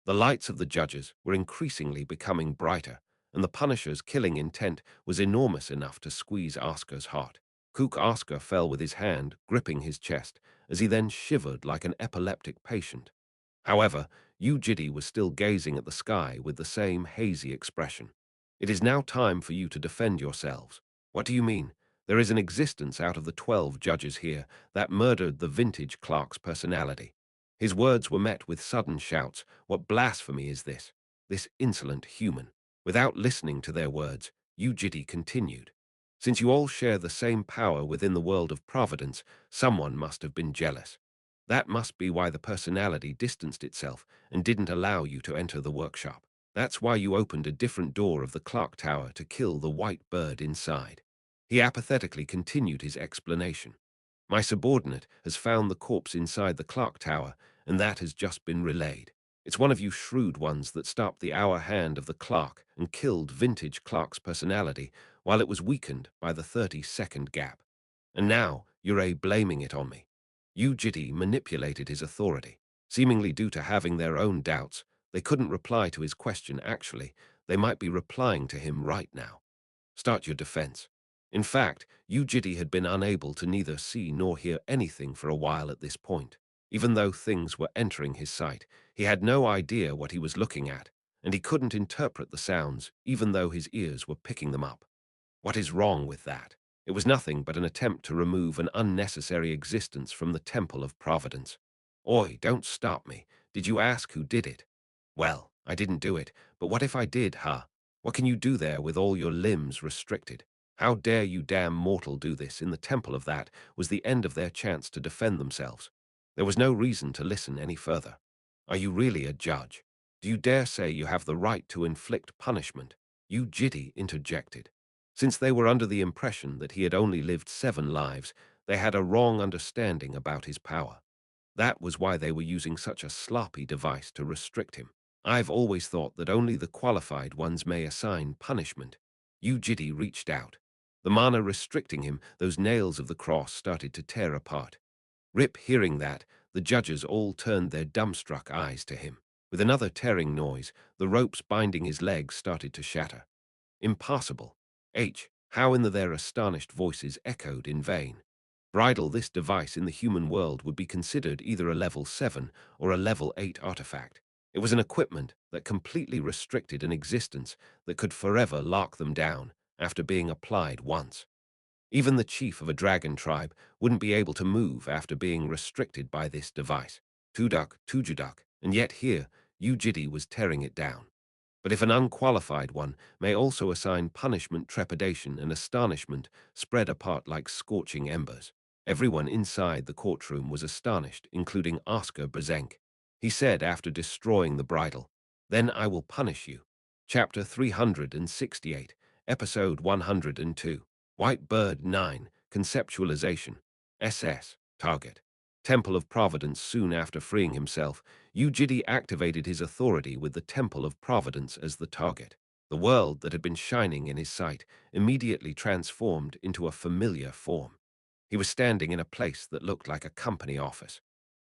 The lights of the judges were increasingly becoming brighter, and the Punisher's killing intent was enormous enough to squeeze Oscar's heart. Kook Oscar fell with his hand gripping his chest as he then shivered like an epileptic patient. However, Yu Jitae was still gazing at the sky with the same hazy expression. It is now time for you to defend yourselves. What do you mean? There is an existence out of the 12 judges here that murdered the vintage clerk's personality. His words were met with sudden shouts. What blasphemy is this? This insolent human. Without listening to their words, Yu Jitae continued. Since you all share the same power within the world of Providence, someone must have been jealous. That must be why the personality distanced itself and didn't allow you to enter the workshop. That's why you opened a different door of the clock tower to kill the white bird inside. He apathetically continued his explanation. My subordinate has found the corpse inside the clock tower, and that has just been relayed. It's one of you shrewd ones that stopped the hour hand of the clock and killed vintage clock's personality while it was weakened by the 30-second gap. And now you're blaming it on me. Yu Jitae manipulated his authority. Seemingly due to having their own doubts, they couldn't reply to his question actually. They might be replying to him right now. Start your defense. In fact, Yu Jitae had been unable to neither see nor hear anything for a while at this point. Even though things were entering his sight, he had no idea what he was looking at, and he couldn't interpret the sounds even though his ears were picking them up. What is wrong with that? It was nothing but an attempt to remove an unnecessary existence from the Temple of Providence. Oi, don't stop me. Did you ask who did it? Well, I didn't do it, but what if I did, huh? What can you do there with all your limbs restricted? How dare you damn mortal do this in the temple of that was the end of their chance to defend themselves. There was no reason to listen any further. Are you really a judge? Do you dare say you have the right to inflict punishment? Yu Jitae interjected. Since they were under the impression that he had only lived 7 lives, they had a wrong understanding about his power. That was why they were using such a sloppy device to restrict him. I've always thought that only the qualified ones may assign punishment. Yu Jitae reached out. The mana restricting him, those nails of the cross started to tear apart. Rip hearing that, the judges all turned their dumbstruck eyes to him. With another tearing noise, the ropes binding his legs started to shatter. Impossible. How in their astonished voices echoed in vain. Bridle this device in the human world would be considered either a level 7 or a level 8 artifact. It was an equipment that completely restricted an existence that could forever lock them down after being applied once. Even the chief of a dragon tribe wouldn't be able to move after being restricted by this device. Tuduk, Tujuduk, and yet here, Yu Jitae was tearing it down. But if an unqualified one may also assign punishment, trepidation, and astonishment spread apart like scorching embers. Everyone inside the courtroom was astonished, including Oscar Brzenk. He said after destroying the bridle, "Then I will punish you." Chapter 368, Episode 102. White Bird 9, Conceptualization. SS. Target. Temple of Providence. Soon after freeing himself, Yu Jitae activated his authority with the Temple of Providence as the target. The world that had been shining in his sight immediately transformed into a familiar form. He was standing in a place that looked like a company office.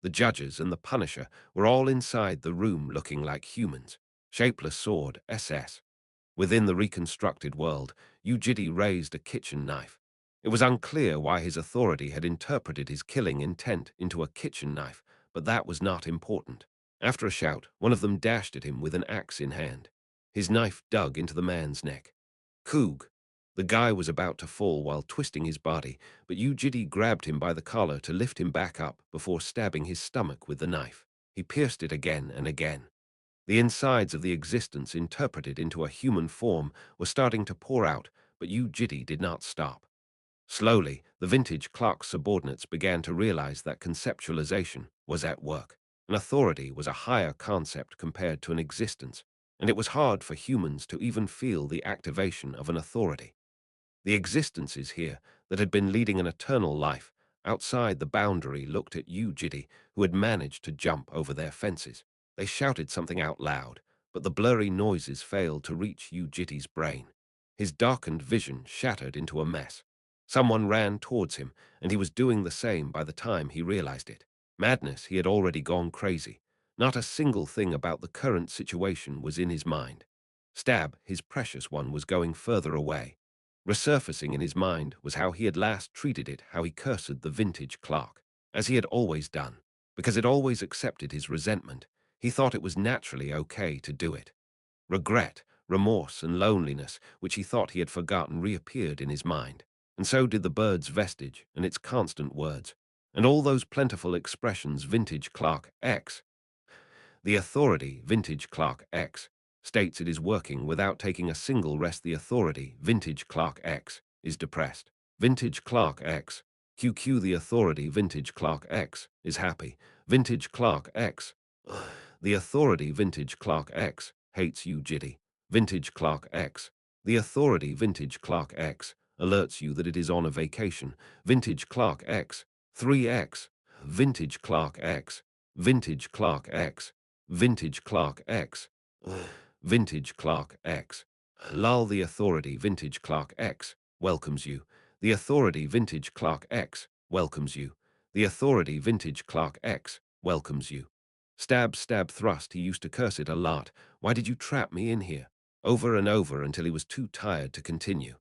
The judges and the Punisher were all inside the room looking like humans. Shapeless sword, SS. Within the reconstructed world, Yu Jitae raised a kitchen knife. It was unclear why his authority had interpreted his killing intent into a kitchen knife, but that was not important. After a shout, one of them dashed at him with an axe in hand. His knife dug into the man's neck. Coog! The guy was about to fall while twisting his body, but Yu Jitae grabbed him by the collar to lift him back up before stabbing his stomach with the knife. He pierced it again and again. The insides of the existence interpreted into a human form were starting to pour out, but Yu Jitae did not stop. Slowly, the vintage clock's subordinates began to realize that conceptualization was at work. An authority was a higher concept compared to an existence, and it was hard for humans to even feel the activation of an authority. The existences here that had been leading an eternal life outside the boundary looked at Yu Jitae, who had managed to jump over their fences. They shouted something out loud, but the blurry noises failed to reach Yu Jitae's brain. His darkened vision shattered into a mess. Someone ran towards him, and he was doing the same by the time he realized it. Madness, he had already gone crazy. Not a single thing about the current situation was in his mind. Stab, his precious one, was going further away. Resurfacing in his mind was how he had last treated it, how he cursed the vintage clock, as he had always done. Because it always accepted his resentment, he thought it was naturally okay to do it. Regret, remorse, and loneliness, which he thought he had forgotten, reappeared in his mind. And so did the bird's vestige and its constant words, and all those plentiful expressions vintage clock X. The authority, vintage clock X, states it is working without taking a single rest. The authority, vintage clock X, is depressed. Vintage clock X, QQ. The authority, vintage clock X, is happy. Vintage clock X. The authority, vintage clock X, hates Yu Jitae. Vintage clock X. The authority, vintage clock X, alerts you that it is on a vacation. Vintage clock X. 3X. Vintage clock X. Vintage clock X. Vintage clock X. Vintage clock X. Lol. The authority, vintage clock X, welcomes you. The authority, vintage clock X, welcomes you. The authority, vintage clock X, welcomes you. Stab, stab, thrust. He used to curse it a lot. Why did you trap me in here? Over and over until he was too tired to continue.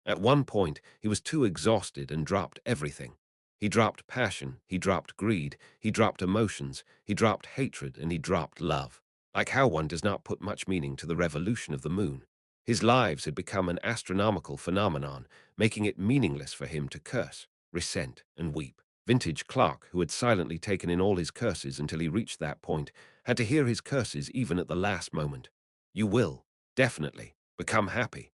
At one point, he was too exhausted and dropped everything. He dropped passion, he dropped greed, he dropped emotions, he dropped hatred, and he dropped love. Like how one does not put much meaning to the revolution of the moon. His lives had become an astronomical phenomenon, making it meaningless for him to curse, resent, and weep. Vintage Clark, who had silently taken in all his curses until he reached that point, had to hear his curses even at the last moment. You will, definitely, become happy.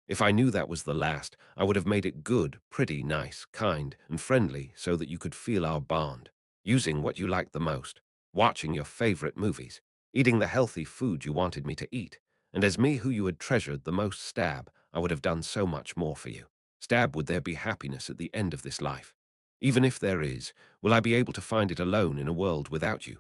If I knew that was the last, I would have made it good, pretty, nice, kind, and friendly so that you could feel our bond. Using what you liked the most, watching your favorite movies, eating the healthy food you wanted me to eat, and as me who you had treasured the most, Stab, I would have done so much more for you. Stab, would there be happiness at the end of this life? Even if there is, will I be able to find it alone in a world without you?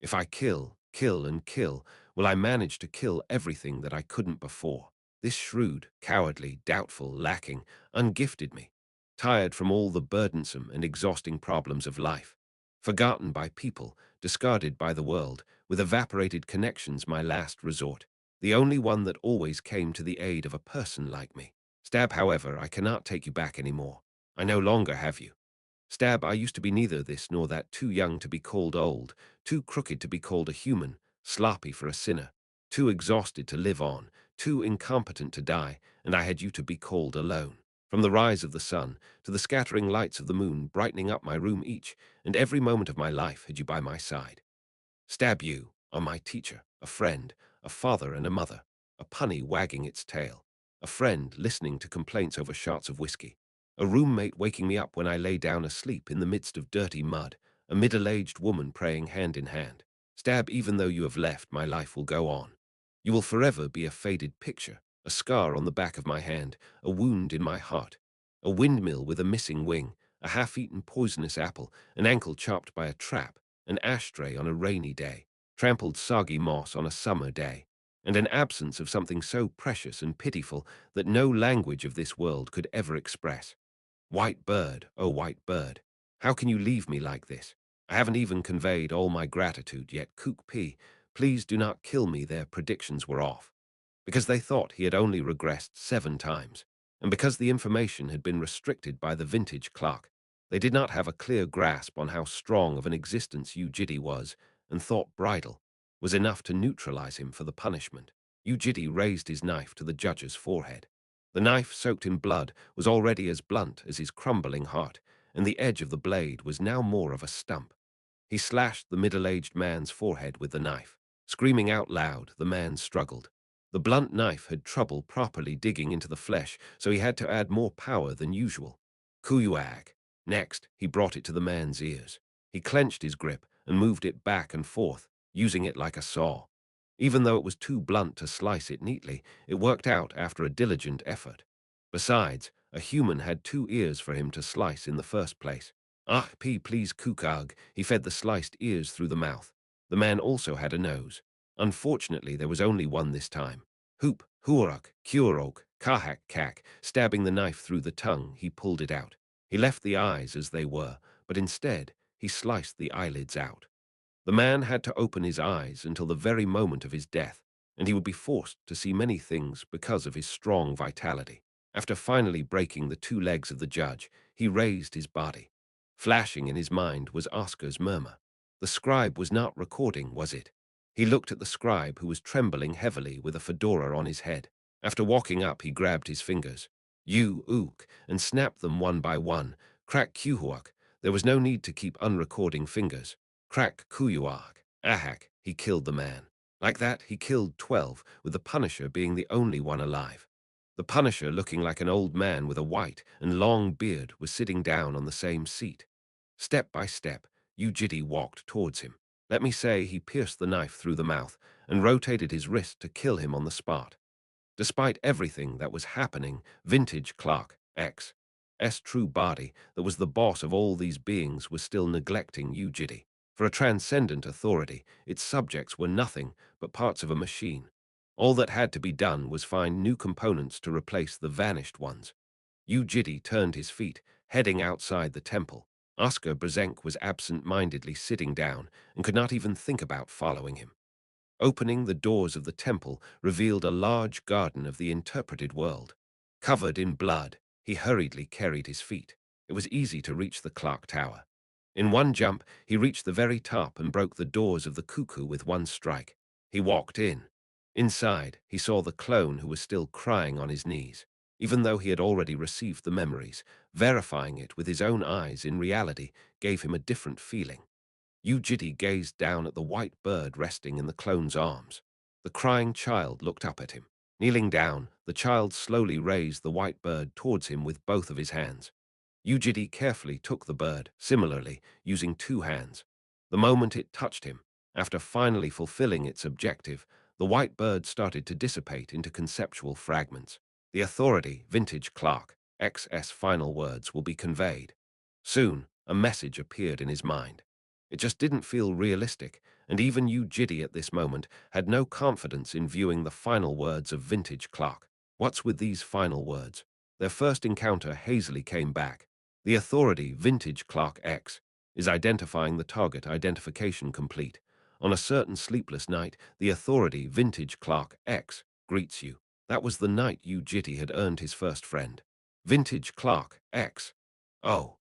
If I kill, kill, and kill, will I manage to kill everything that I couldn't before? This shrewd, cowardly, doubtful, lacking, ungifted me, tired from all the burdensome and exhausting problems of life, forgotten by people, discarded by the world, with evaporated connections my last resort, the only one that always came to the aid of a person like me. Stab, however, I cannot take you back anymore. I no longer have you. Stab, I used to be neither this nor that, too young to be called old, too crooked to be called a human, sloppy for a sinner, too exhausted to live on, too incompetent to die, and I had you to be called alone. From the rise of the sun to the scattering lights of the moon brightening up my room each and every moment of my life had you by my side. Stab, you are my teacher, a friend, a father and a mother, a punny wagging its tail, a friend listening to complaints over shots of whiskey, a roommate waking me up when I lay down asleep in the midst of dirty mud, a middle-aged woman praying hand in hand. Stab, even though you have left, my life will go on. You will forever be a faded picture, a scar on the back of my hand, a wound in my heart, a windmill with a missing wing, a half-eaten poisonous apple, an ankle chopped by a trap, an ashtray on a rainy day, trampled soggy moss on a summer day, and an absence of something so precious and pitiful that no language of this world could ever express. White bird, oh white bird, how can you leave me like this? I haven't even conveyed all my gratitude yet. Kook P, please do not kill me. Their predictions were off. Because they thought he had only regressed 7 times, and because the information had been restricted by the vintage clock, they did not have a clear grasp on how strong of an existence Yu Jitae was, and thought bridal was enough to neutralize him for the punishment. Yu Jitae raised his knife to the judge's forehead. The knife, soaked in blood, was already as blunt as his crumbling heart, and the edge of the blade was now more of a stump. He slashed the middle-aged man's forehead with the knife. Screaming out loud, the man struggled. The blunt knife had trouble properly digging into the flesh, so he had to add more power than usual. Kuyuag. Next, he brought it to the man's ears. He clenched his grip and moved it back and forth, using it like a saw. Even though it was too blunt to slice it neatly, it worked out after a diligent effort. Besides, a human had 2 ears for him to slice in the first place. Ah, please, Kukag, he fed the sliced ears through the mouth. The man also had a nose. Unfortunately, there was only one this time. Hoop, huarak, kurok, kahak, kak, stabbing the knife through the tongue, he pulled it out. He left the eyes as they were, but instead, he sliced the eyelids out. The man had to open his eyes until the very moment of his death, and he would be forced to see many things because of his strong vitality. After finally breaking the 2 legs of the judge, he raised his body. Flashing in his mind was Oscar's murmur. The scribe was not recording, was it? He looked at the scribe, who was trembling heavily with a fedora on his head. After walking up, he grabbed his fingers. You, ook, and snapped them one by one. Crack kuhuak. There was no need to keep unrecording fingers. Crack kuyuak. Ahak. He killed the man. Like that, he killed 12, with the Punisher being the only one alive. The Punisher, looking like an old man with a white and long beard, was sitting down on the same seat. Step by step, Yu Jitae walked towards him. Let me say he pierced the knife through the mouth and rotated his wrist to kill him on the spot. Despite everything that was happening, Vintage Clark X's true body, that was the boss of all these beings, was still neglecting Yu Jitae. For a transcendent authority, its subjects were nothing but parts of a machine. All that had to be done was find new components to replace the vanished ones. Yu Jitae turned his feet, heading outside the temple. Oscar Brzenk was absent-mindedly sitting down and could not even think about following him. Opening the doors of the temple revealed a large garden of the interpreted world. Covered in blood, he hurriedly carried his feet. It was easy to reach the clock tower. In one jump, he reached the very top and broke the doors of the cuckoo with one strike. He walked in. Inside, he saw the clone, who was still crying on his knees. Even though he had already received the memories, verifying it with his own eyes in reality gave him a different feeling. Yu Jitae gazed down at the white bird resting in the clone's arms. The crying child looked up at him. Kneeling down, the child slowly raised the white bird towards him with both of his hands. Yu Jitae carefully took the bird, similarly, using 2 hands. The moment it touched him, after finally fulfilling its objective, the white bird started to dissipate into conceptual fragments. The authority, Vintage Clark X's final words will be conveyed. Soon, a message appeared in his mind. It just didn't feel realistic, and even Yu Jitae at this moment had no confidence in viewing the final words of Vintage Clark. What's with these final words? Their first encounter hazily came back. The authority, Vintage Clark X, is identifying the target identification complete. On a certain sleepless night, the authority, Vintage Clark X, greets you. That was the night Yu Jitae had earned his first friend. Vintage Clark X. Oh,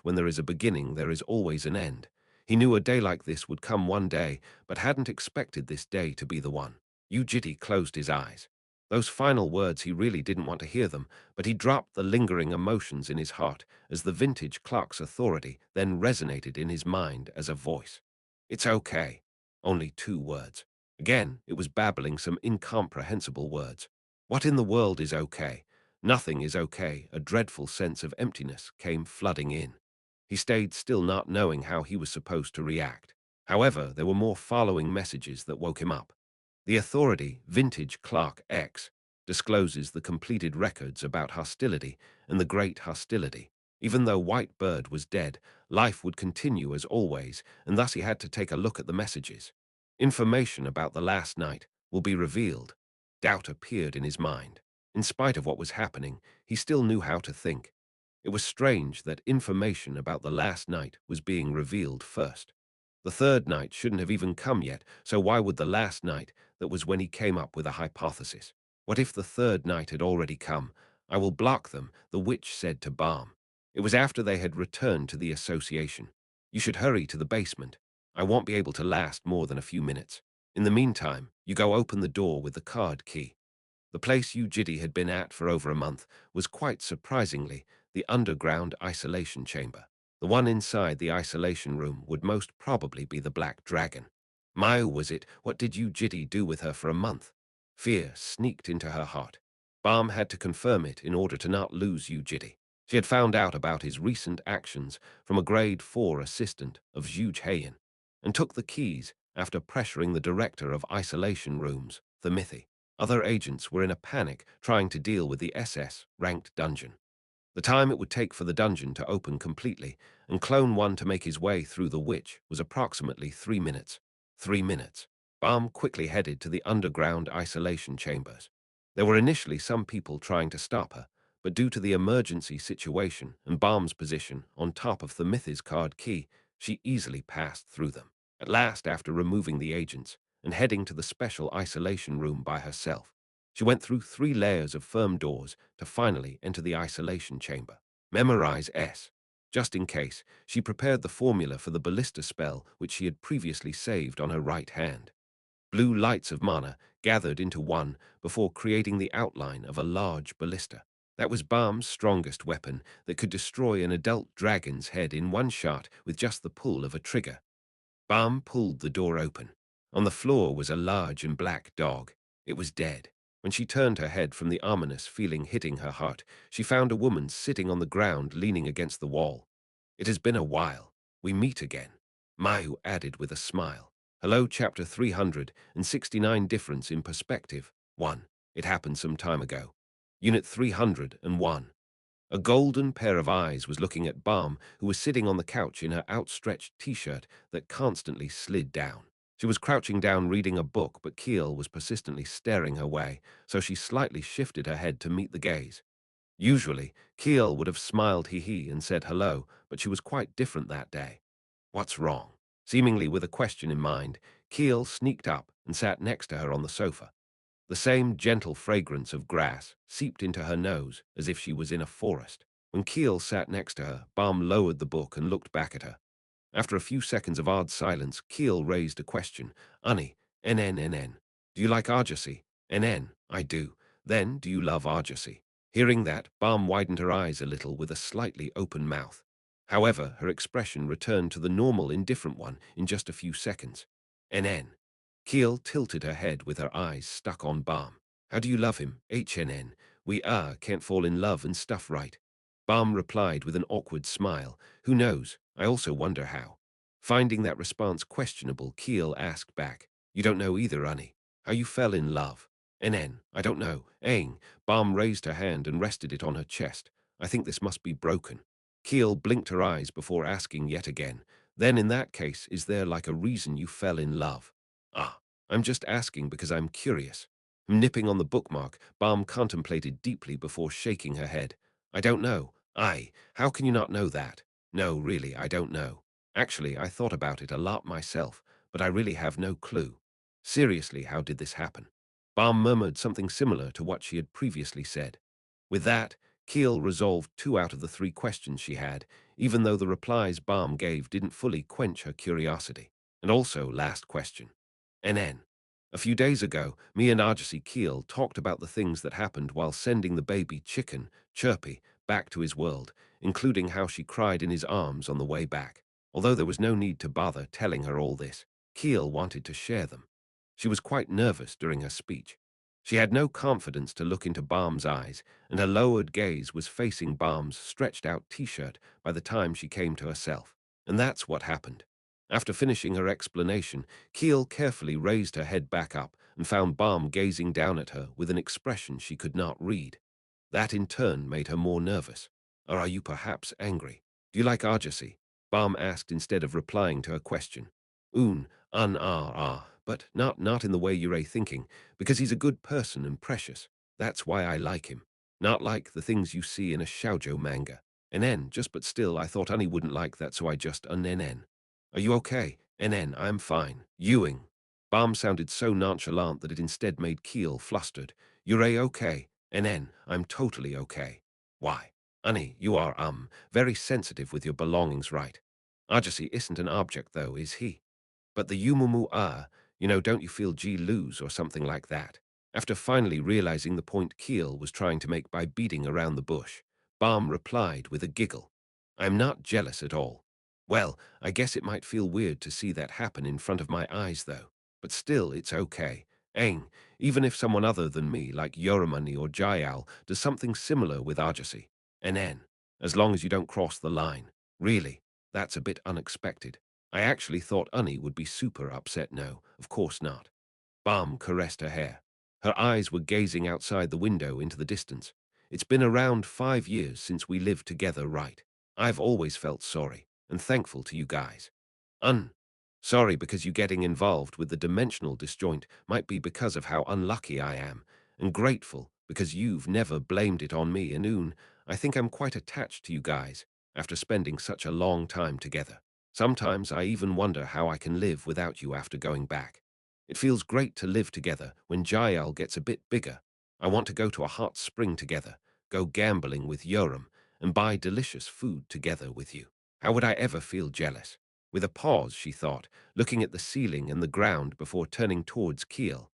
when there is a beginning, there is always an end. He knew a day like this would come one day, but hadn't expected this day to be the one. Yu Jitae closed his eyes. Those final words, he really didn't want to hear them, but he dropped the lingering emotions in his heart as the Vintage Clark's authority then resonated in his mind as a voice. It's okay. Only 2 words. Again, it was babbling some incomprehensible words. What in the world is okay? Nothing is okay. A dreadful sense of emptiness came flooding in. He stayed still, not knowing how he was supposed to react. However, there were more following messages that woke him up. The authority, Vintage Clark X, discloses the completed records about hostility and the great hostility. Even though White Bird was dead, life would continue as always, and thus he had to take a look at the messages. Information about the last night will be revealed. Doubt appeared in his mind. In spite of what was happening, he still knew how to think. It was strange that information about the last night was being revealed first. The third night shouldn't have even come yet, so why would the last night, that was when he came up with a hypothesis? What if the third night had already come? I will block them, the witch said to Balm. It was after they had returned to the association. You should hurry to the basement. I won't be able to last more than a few minutes. In the meantime, you go open the door with the card key. The place Yu Jitae had been at for over a month was quite surprisingly the underground isolation chamber. The one inside the isolation room would most probably be the Black Dragon. Mayu was it? What did Yu Jitae do with her for a month? Fear sneaked into her heart. Balm had to confirm it in order to not lose Yu Jitae. She had found out about his recent actions from a grade 4 assistant of Yu Jitae and took the keys after pressuring the director of isolation rooms, the Mythi. Other agents were in a panic trying to deal with the SS-ranked dungeon. The time it would take for the dungeon to open completely and Clone 1 to make his way through the witch was approximately 3 minutes. 3 minutes. Balm quickly headed to the underground isolation chambers. There were initially some people trying to stop her, but due to the emergency situation and Balm's position on top of the Mythi's card key, she easily passed through them. At last, after removing the agents and heading to the special isolation room by herself, she went through 3 layers of firm doors to finally enter the isolation chamber. Memorize S. Just in case, she prepared the formula for the ballista spell which she had previously saved on her right hand. Blue lights of mana gathered into one before creating the outline of a large ballista. That was Balm's strongest weapon that could destroy an adult dragon's head in one shot with just the pull of a trigger. Balm pulled the door open. On the floor was a large and black dog. It was dead. When she turned her head from the ominous feeling hitting her heart, she found a woman sitting on the ground leaning against the wall. It has been a while. We meet again. Mayu added with a smile. Hello, chapter 369 Difference in Perspective. 1. It happened some time ago. Unit 301. A golden pair of eyes was looking at Balm, who was sitting on the couch in her outstretched t-shirt that constantly slid down. She was crouching down reading a book, but Keel was persistently staring her way, so she slightly shifted her head to meet the gaze. Usually, Keel would have smiled hee-hee and said hello, but she was quite different that day. What's wrong? Seemingly with a question in mind, Keel sneaked up and sat next to her on the sofa. The same gentle fragrance of grass seeped into her nose as if she was in a forest. When Keel sat next to her, Balm lowered the book and looked back at her. After a few seconds of odd silence, Keel raised a question. Unnie, NNNN. Do you like Argosy? NN, I do. Then, do you love Argosy? Hearing that, Balm widened her eyes a little with a slightly open mouth. However, her expression returned to the normal indifferent one in just a few seconds. NN. Keel tilted her head with her eyes stuck on Balm. How do you love him? HNN. We can't fall in love and stuff, right? Balm replied with an awkward smile. Who knows? I also wonder how. Finding that response questionable, Keel asked back. You don't know either, Annie. How you fell in love? NN. I don't know. Aang. Balm raised her hand and rested it on her chest. I think this must be broken. Keel blinked her eyes before asking yet again. Then in that case, is there like a reason you fell in love? Ah, I'm just asking because I'm curious. Nipping on the bookmark, Balm contemplated deeply before shaking her head. I don't know. How can you not know that? No, really, I don't know. Actually, I thought about it a lot myself, but I really have no clue. Seriously, how did this happen? Balm murmured something similar to what she had previously said. With that, Keel resolved 2 out of the 3 questions she had, even though the replies Balm gave didn't fully quench her curiosity. And also, last question. NN. A few days ago, me and Argosy Keel talked about the things that happened while sending the baby chicken, Chirpy, back to his world, including how she cried in his arms on the way back. Although there was no need to bother telling her all this, Keel wanted to share them. She was quite nervous during her speech. She had no confidence to look into Balm's eyes, and her lowered gaze was facing Balm's stretched-out t-shirt by the time she came to herself. And that's what happened. After finishing her explanation, Keel carefully raised her head back up and found Balm gazing down at her with an expression she could not read. That in turn made her more nervous. Or are you perhaps angry? Do you like Argosy? Balm asked instead of replying to her question. But not in the way you're thinking, because he's a good person and precious. That's why I like him. Not like the things you see in a shoujo manga. NN, just but still I thought Annie wouldn't like that, so I just NN. Are you okay? NN, I'm fine. Ewing. Balm sounded so nonchalant that it instead made Keel flustered. You're okay? NN, I'm totally okay. Why? Annie, you are, very sensitive with your belongings, right? Argosy isn't an object, though, is he? But the Yumumu are. Don't you feel G lose or something like that? After finally realizing the point Keel was trying to make by beating around the bush, Balm replied with a giggle. I'm not jealous at all. Well, I guess it might feel weird to see that happen in front of my eyes, though. But still, it's okay. Aang, even if someone other than me, like Yoramani or Jayal, does something similar with Ajasi. NN, as long as you don't cross the line. Really, that's a bit unexpected. I actually thought Unnie would be super upset. No, of course not. Balm caressed her hair. Her eyes were gazing outside the window into the distance. It's been around 5 years since we lived together, right? I've always felt sorry and thankful to you guys. Sorry because you getting involved with the dimensional disjoint might be because of how unlucky I am, and grateful because you've never blamed it on me and I think I'm quite attached to you guys after spending such a long time together. Sometimes I even wonder how I can live without you after going back. It feels great to live together when Jael gets a bit bigger. I want to go to a hot spring together, go gambling with Yoram, and buy delicious food together with you. How would I ever feel jealous? With a pause, she thought, looking at the ceiling and the ground before turning towards Keel.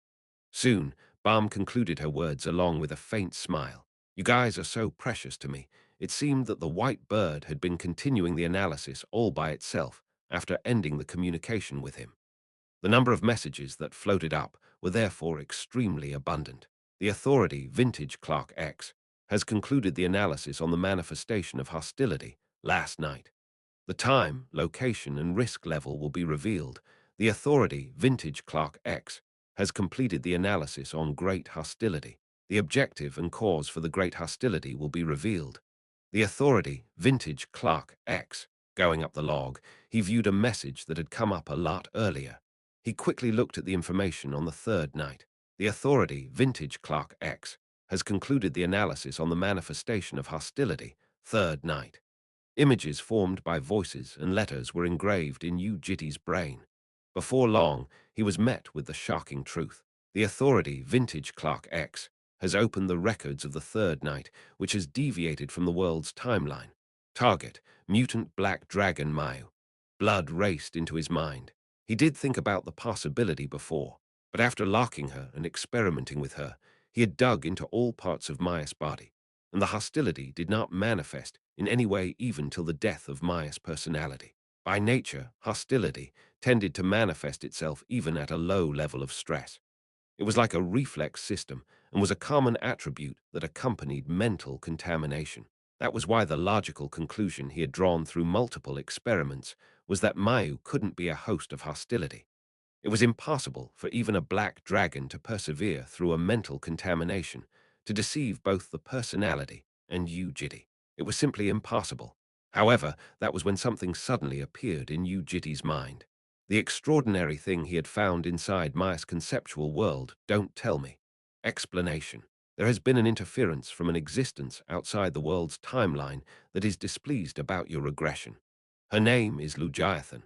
Soon, Balm concluded her words along with a faint smile. You guys are so precious to me. It seemed that the white bird had been continuing the analysis all by itself after ending the communication with him. The number of messages that floated up were therefore extremely abundant. The authority, Vintage Clark X, has concluded the analysis on the manifestation of hostility last night. The time, location, and risk level will be revealed. The authority, Vintage Clark X, has completed the analysis on great hostility. The objective and cause for the great hostility will be revealed. The authority, Vintage Clark X, going up the log, he viewed a message that had come up a lot earlier. He quickly looked at the information on the third night. The authority, Vintage Clark X, has concluded the analysis on the manifestation of hostility, third night. Images formed by voices and letters were engraved in Yu Jitae's brain. Before long, he was met with the shocking truth. The authority, Vintage Clark X, has opened the records of the third night, which has deviated from the world's timeline. Target, mutant black dragon Mayu. Blood raced into his mind. He did think about the possibility before, but after locking her and experimenting with her, he had dug into all parts of Maya's body, and the hostility did not manifest in any way even till the death of Maya's personality. By nature, hostility tended to manifest itself even at a low level of stress. It was like a reflex system and was a common attribute that accompanied mental contamination. That was why the logical conclusion he had drawn through multiple experiments was that Mayu couldn't be a host of hostility. It was impossible for even a black dragon to persevere through a mental contamination, to deceive both the personality and Yu Jitae. It was simply impossible. However, that was when something suddenly appeared in Yu Jitae's mind. The extraordinary thing he had found inside Maya's conceptual world, don't tell me. Explanation. There has been an interference from an existence outside the world's timeline that is displeased about your regression. Her name is Lugiathan.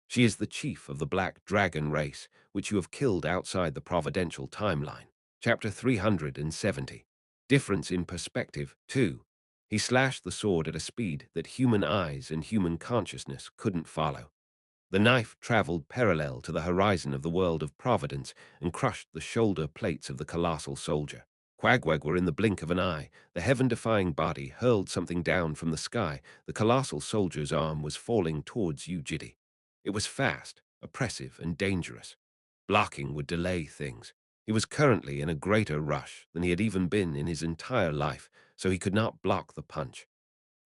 She is the chief of the Black Dragon race, which you have killed outside the providential timeline. Chapter 370. Difference in perspective 2. He slashed the sword at a speed that human eyes and human consciousness couldn't follow. The knife traveled parallel to the horizon of the world of providence and crushed the shoulder plates of the colossal soldier. Quagwag were in the blink of an eye. The heaven-defying body hurled something down from the sky. The colossal soldier's arm was falling towards Yu Jitae. It was fast, oppressive, and dangerous. Blocking would delay things. He was currently in a greater rush than he had even been in his entire life, so he could not block the punch.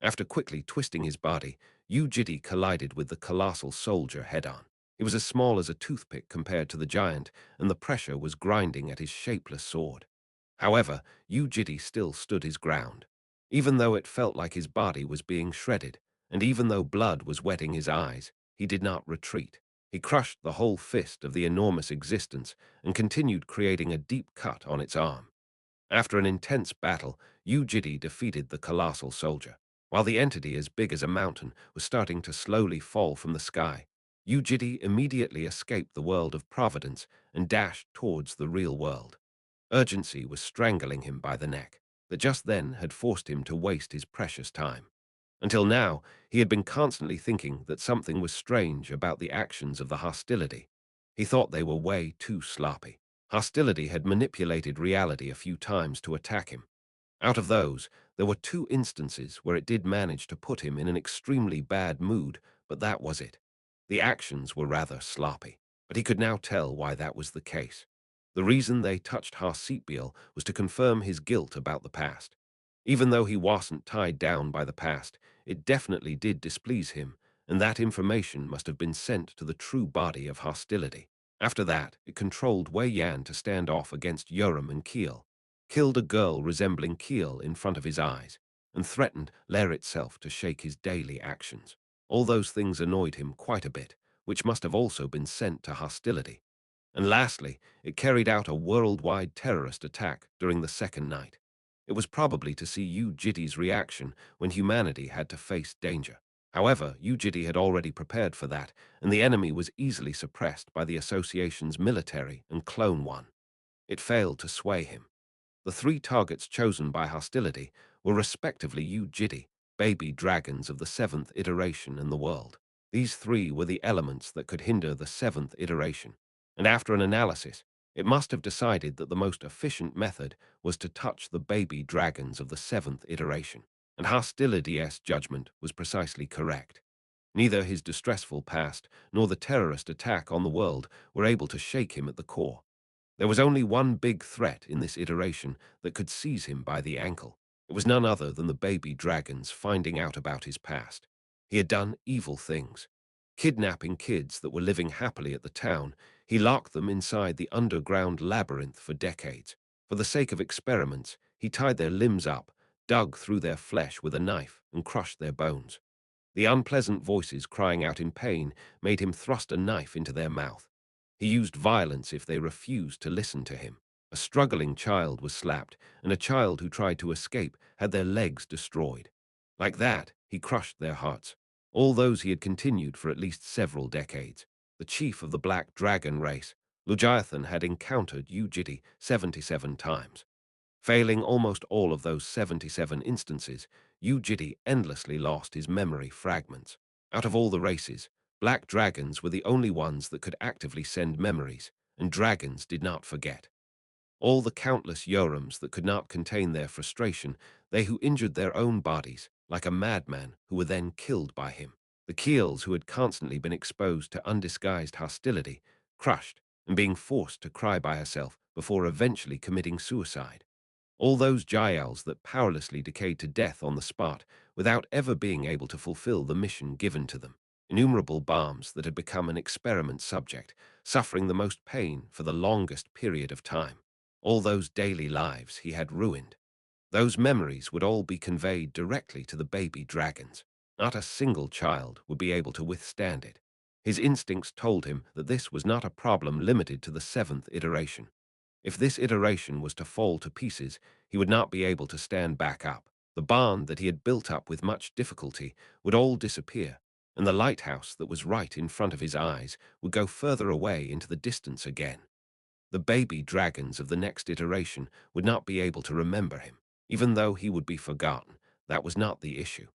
After quickly twisting his body, Yu Jitae collided with the colossal soldier head-on. He was as small as a toothpick compared to the giant, and the pressure was grinding at his shapeless sword. However, Yu Jitae still stood his ground. Even though it felt like his body was being shredded, and even though blood was wetting his eyes, he did not retreat. He crushed the whole fist of the enormous existence and continued creating a deep cut on its arm. After an intense battle, Yu Jitae defeated the colossal soldier. While the entity as big as a mountain was starting to slowly fall from the sky, Yu Jitae immediately escaped the world of providence and dashed towards the real world. Urgency was strangling him by the neck, that just then had forced him to waste his precious time. Until now, he had been constantly thinking that something was strange about the actions of the hostility. He thought they were way too sloppy. Hostility had manipulated reality a few times to attack him. Out of those, there were 2 instances where it did manage to put him in an extremely bad mood, but that was it. The actions were rather sloppy, but he could now tell why that was the case. The reason they touched Harseatbeal was to confirm his guilt about the past. Even though he wasn't tied down by the past, it definitely did displease him, and that information must have been sent to the true body of hostility. After that, it controlled Wei Yan to stand off against Yoram and Keel, killed a girl resembling Keel in front of his eyes, and threatened Lair itself to shake his daily actions. All those things annoyed him quite a bit, which must have also been sent to hostility. And lastly, it carried out a worldwide terrorist attack during the second night. It was probably to see Yu Jitae's reaction when humanity had to face danger. However, Yu Jitae had already prepared for that, and the enemy was easily suppressed by the association's military and clone one. It failed to sway him. The 3 targets chosen by hostility were respectively Yu Jitae, baby dragons of the 7th iteration and the world. These 3 were the elements that could hinder the 7th iteration, and after an analysis, it must have decided that the most efficient method was to touch the baby dragons of the 7th iteration, and hostility's judgment was precisely correct. Neither his distressful past nor the terrorist attack on the world were able to shake him at the core. There was only one big threat in this iteration that could seize him by the ankle. It was none other than the baby dragons finding out about his past. He had done evil things. Kidnapping kids that were living happily at the town, he locked them inside the underground labyrinth for decades. For the sake of experiments, he tied their limbs up, dug through their flesh with a knife, and crushed their bones. The unpleasant voices crying out in pain made him thrust a knife into their mouth. He used violence if they refused to listen to him. A struggling child was slapped, and a child who tried to escape had their legs destroyed. Like that, he crushed their hearts. All those he had continued for at least several decades. The chief of the Black Dragon race, Lugiathan, had encountered Yu Jitae 77 times. Failing almost all of those 77 instances, Yu Jitae endlessly lost his memory fragments. Out of all the races, black dragons were the only ones that could actively send memories, and dragons did not forget. All the countless Yorams that could not contain their frustration, they who injured their own bodies, like a madman, who were then killed by him. The Keels, who had constantly been exposed to undisguised hostility, crushed, and being forced to cry by herself before eventually committing suicide. All those Jaels that powerlessly decayed to death on the spot without ever being able to fulfill the mission given to them. Innumerable bombs that had become an experiment subject, suffering the most pain for the longest period of time. All those daily lives he had ruined. Those memories would all be conveyed directly to the baby dragons. Not a single child would be able to withstand it. His instincts told him that this was not a problem limited to the 7th iteration. If this iteration was to fall to pieces, he would not be able to stand back up. The barn that he had built up with much difficulty would all disappear, and the lighthouse that was right in front of his eyes would go further away into the distance again. The baby dragons of the next iteration would not be able to remember him. Even though he would be forgotten, that was not the issue.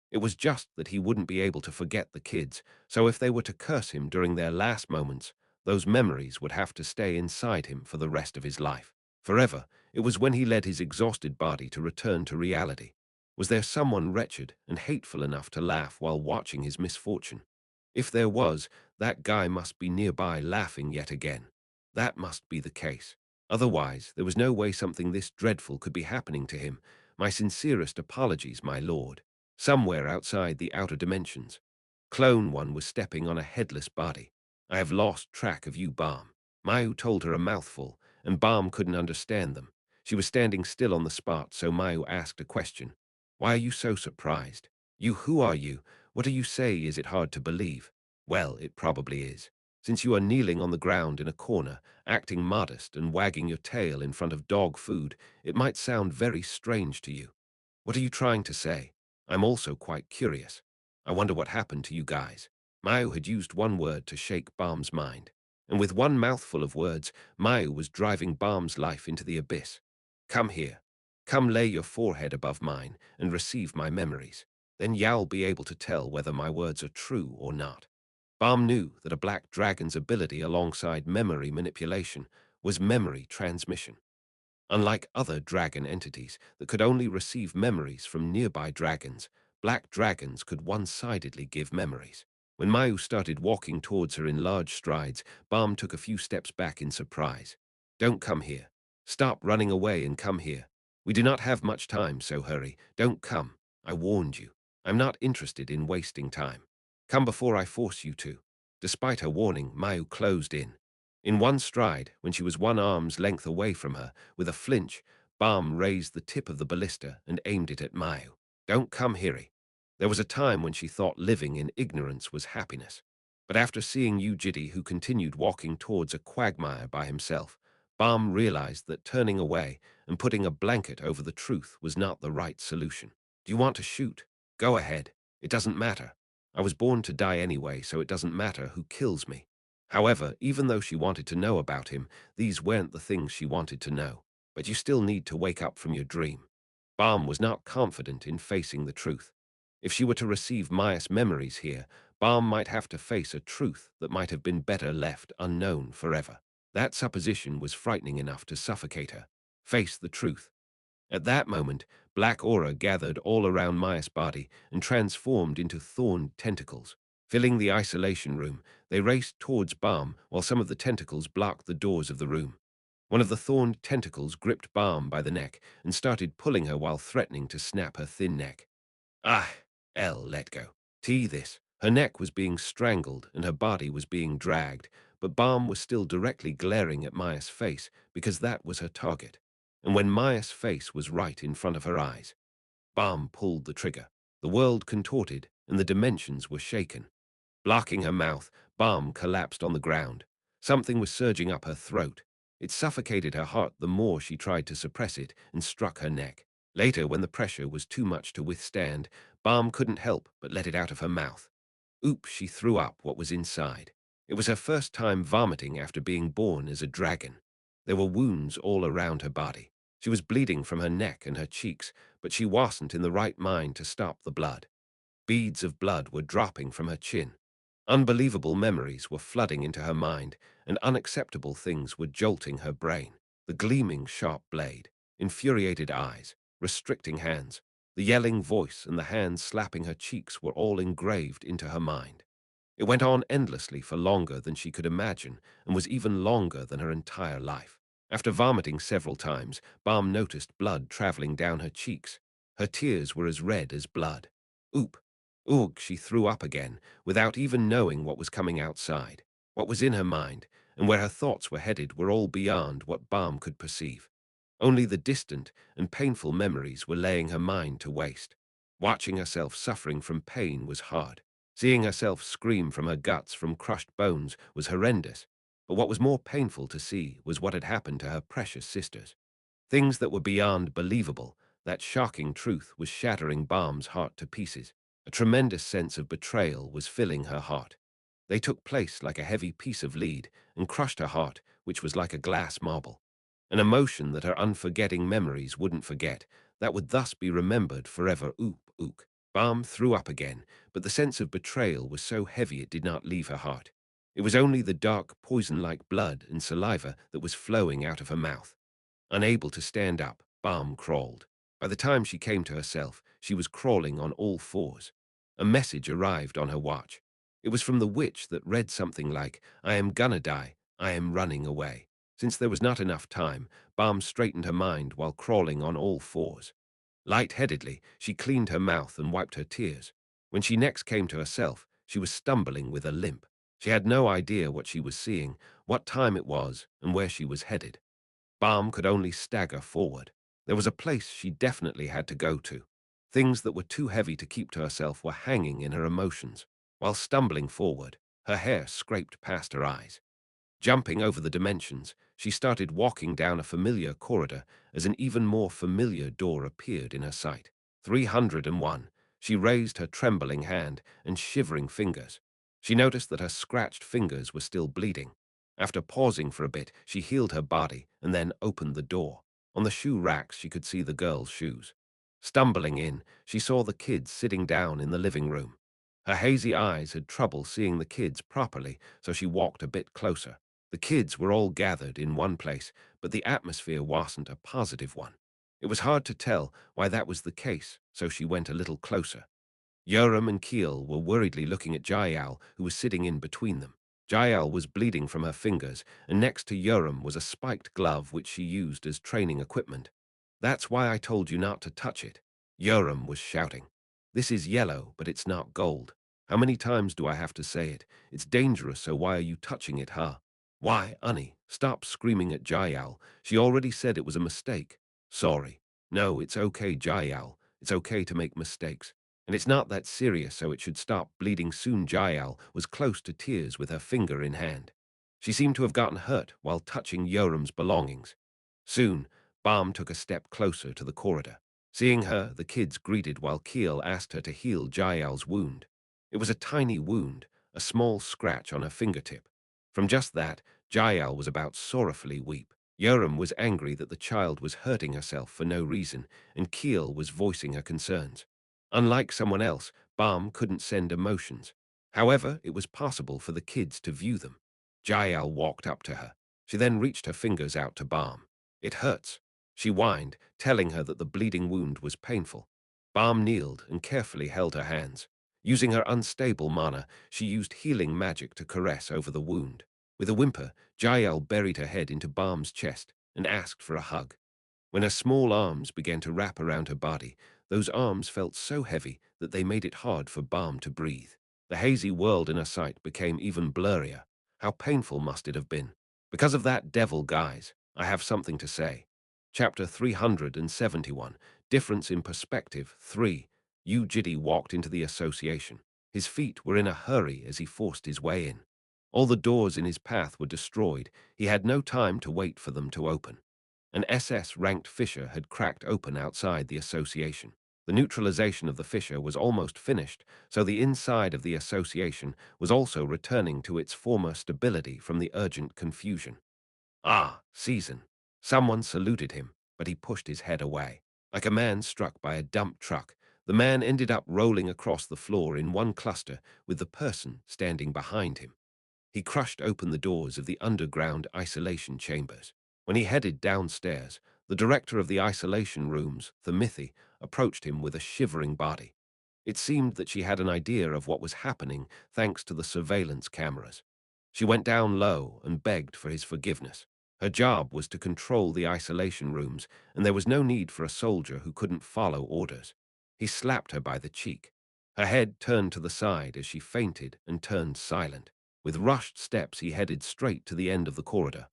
It was just that he wouldn't be able to forget the kids, so if they were to curse him during their last moments, those memories would have to stay inside him for the rest of his life. Forever, it was when he led his exhausted body to return to reality. Was there someone wretched and hateful enough to laugh while watching his misfortune? If there was, that guy must be nearby laughing yet again. That must be the case. Otherwise, there was no way something this dreadful could be happening to him. My sincerest apologies, my lord. Somewhere outside the outer dimensions, Clone One was stepping on a headless body. I have lost track of you, Balm. Mayu told her a mouthful, and Balm couldn't understand them. She was standing still on the spot, so Mayu asked a question. Why are you so surprised? Who are you? What do you say? Is it hard to believe? Well, it probably is. Since you are kneeling on the ground in a corner, acting modest and wagging your tail in front of dog food, it might sound very strange to you. What are you trying to say? I'm also quite curious. I wonder what happened to you guys. Mayu had used one word to shake Balm's mind. And with one mouthful of words, Mayu was driving Balm's life into the abyss. Come here. Come lay your forehead above mine and receive my memories. Then you'll be able to tell whether my words are true or not. Balm knew that a black dragon's ability alongside memory manipulation was memory transmission. Unlike other dragon entities that could only receive memories from nearby dragons, black dragons could one-sidedly give memories. When Mayu started walking towards her in large strides, Balm took a few steps back in surprise. "Don't come here. Stop running away and come here. We do not have much time, so hurry. Don't come. I warned you. I'm not interested in wasting time. Come before I force you to." Despite her warning, Mayu closed in. In one stride, when she was one arm's length away from her, with a flinch, Balm raised the tip of the ballista and aimed it at Mayu. "Don't come here." There was a time when she thought living in ignorance was happiness. But after seeing Yu Jitae, who continued walking towards a quagmire by himself, Balm realized that turning away and putting a blanket over the truth was not the right solution. "Do you want to shoot? Go ahead. It doesn't matter. I was born to die anyway, so it doesn't matter who kills me." However, even though she wanted to know about him, these weren't the things she wanted to know. "But you still need to wake up from your dream." Balm was not confident in facing the truth. If she were to receive Maya's memories here, Balm might have to face a truth that might have been better left unknown forever. That supposition was frightening enough to suffocate her. Face the truth. At that moment, black aura gathered all around Maya's body and transformed into thorned tentacles. Filling the isolation room, they raced towards Balm while some of the tentacles blocked the doors of the room. One of the thorned tentacles gripped Balm by the neck and started pulling her while threatening to snap her thin neck. "Ah, let go. This." Her neck was being strangled and her body was being dragged, but Balm was still directly glaring at Maya's face because that was her target. And when Maya's face was right in front of her eyes, Balm pulled the trigger. The world contorted and the dimensions were shaken. Blocking her mouth, Balm collapsed on the ground. Something was surging up her throat. It suffocated her heart the more she tried to suppress it and struck her neck. Later, when the pressure was too much to withstand, Balm couldn't help but let it out of her mouth. Oop, she threw up what was inside. It was her first time vomiting after being born as a dragon. There were wounds all around her body. She was bleeding from her neck and her cheeks, but she wasn't in the right mind to stop the blood. Beads of blood were dropping from her chin. Unbelievable memories were flooding into her mind, and unacceptable things were jolting her brain. The gleaming sharp blade, infuriated eyes, restricting hands, the yelling voice and the hands slapping her cheeks were all engraved into her mind. It went on endlessly for longer than she could imagine and was even longer than her entire life. After vomiting several times, Balm noticed blood traveling down her cheeks. Her tears were as red as blood. Oop! Oog, she threw up again, without even knowing what was coming outside. What was in her mind, and where her thoughts were headed were all beyond what Balm could perceive. Only the distant and painful memories were laying her mind to waste. Watching herself suffering from pain was hard. Seeing herself scream from her guts from crushed bones was horrendous. But what was more painful to see was what had happened to her precious sisters. Things that were beyond believable. That shocking truth was shattering Balm's heart to pieces. A tremendous sense of betrayal was filling her heart. They took place like a heavy piece of lead and crushed her heart, which was like a glass marble. An emotion that her unforgetting memories wouldn't forget, that would thus be remembered forever. Ook. Balm threw up again, but the sense of betrayal was so heavy it did not leave her heart. It was only the dark, poison-like blood and saliva that was flowing out of her mouth. Unable to stand up, Balm crawled. By the time she came to herself, she was crawling on all fours. A message arrived on her watch. It was from the witch that read something like, "I am gonna die, I am running away." Since there was not enough time, Balm straightened her mind while crawling on all fours. Light-headedly, she cleaned her mouth and wiped her tears. When she next came to herself, she was stumbling with a limp. She had no idea what she was seeing, what time it was, and where she was headed. Balm could only stagger forward. There was a place she definitely had to go to. Things that were too heavy to keep to herself were hanging in her emotions. While stumbling forward, her hair scraped past her eyes. Jumping over the dimensions, she started walking down a familiar corridor as an even more familiar door appeared in her sight. 301. She raised her trembling hand and shivering fingers. She noticed that her scratched fingers were still bleeding. After pausing for a bit, she healed her body and then opened the door. On the shoe racks, she could see the girl's shoes. Stumbling in, she saw the kids sitting down in the living room. Her hazy eyes had trouble seeing the kids properly, so she walked a bit closer. The kids were all gathered in one place, but the atmosphere wasn't a positive one. It was hard to tell why that was the case, so she went a little closer. Yoram and Keel were worriedly looking at Jael, who was sitting in between them. Jael was bleeding from her fingers, and next to Yoram was a spiked glove which she used as training equipment. "That's why I told you not to touch it," Yoram was shouting. "This is yellow, but it's not gold. How many times do I have to say it? It's dangerous, so why are you touching it, huh?" "Why, Annie, stop screaming at Jael. She already said it was a mistake." "Sorry. No, it's okay, Jael. It's okay to make mistakes. And it's not that serious, so it should stop bleeding soon." Jael was close to tears with her finger in hand. She seemed to have gotten hurt while touching Yoram's belongings. Soon, Balm took a step closer to the corridor. Seeing her, the kids greeted while Keel asked her to heal Jael's wound. It was a tiny wound, a small scratch on her fingertip. From just that, Jael was about sorrowfully weep. Yoram was angry that the child was hurting herself for no reason, and Keel was voicing her concerns. Unlike someone else, Balm couldn't send emotions. However, it was possible for the kids to view them. Jael walked up to her. She then reached her fingers out to Balm. "It hurts," she whined, telling her that the bleeding wound was painful. Balm kneeled and carefully held her hands. Using her unstable mana, she used healing magic to caress over the wound. With a whimper, Jael buried her head into Balm's chest and asked for a hug. When her small arms began to wrap around her body, those arms felt so heavy that they made it hard for Balm to breathe. The hazy world in her sight became even blurrier. How painful must it have been? "Because of that devil, guys, I have something to say." Chapter 371, Difference in Perspective 3. Yu Jitae walked into the association. His feet were in a hurry as he forced his way in. All the doors in his path were destroyed. He had no time to wait for them to open. An SS-ranked fissure had cracked open outside the association. The neutralization of the fissure was almost finished, so the inside of the association was also returning to its former stability from the urgent confusion. "Ah, Season." Someone saluted him, but he pushed his head away. Like a man struck by a dump truck, the man ended up rolling across the floor in one cluster with the person standing behind him. He crushed open the doors of the underground isolation chambers. When he headed downstairs, the director of the isolation rooms, Thamithi, approached him with a shivering body. It seemed that she had an idea of what was happening thanks to the surveillance cameras. She went down low and begged for his forgiveness. Her job was to control the isolation rooms, and there was no need for a soldier who couldn't follow orders. He slapped her by the cheek. Her head turned to the side as she fainted and turned silent. With rushed steps, he headed straight to the end of the corridor.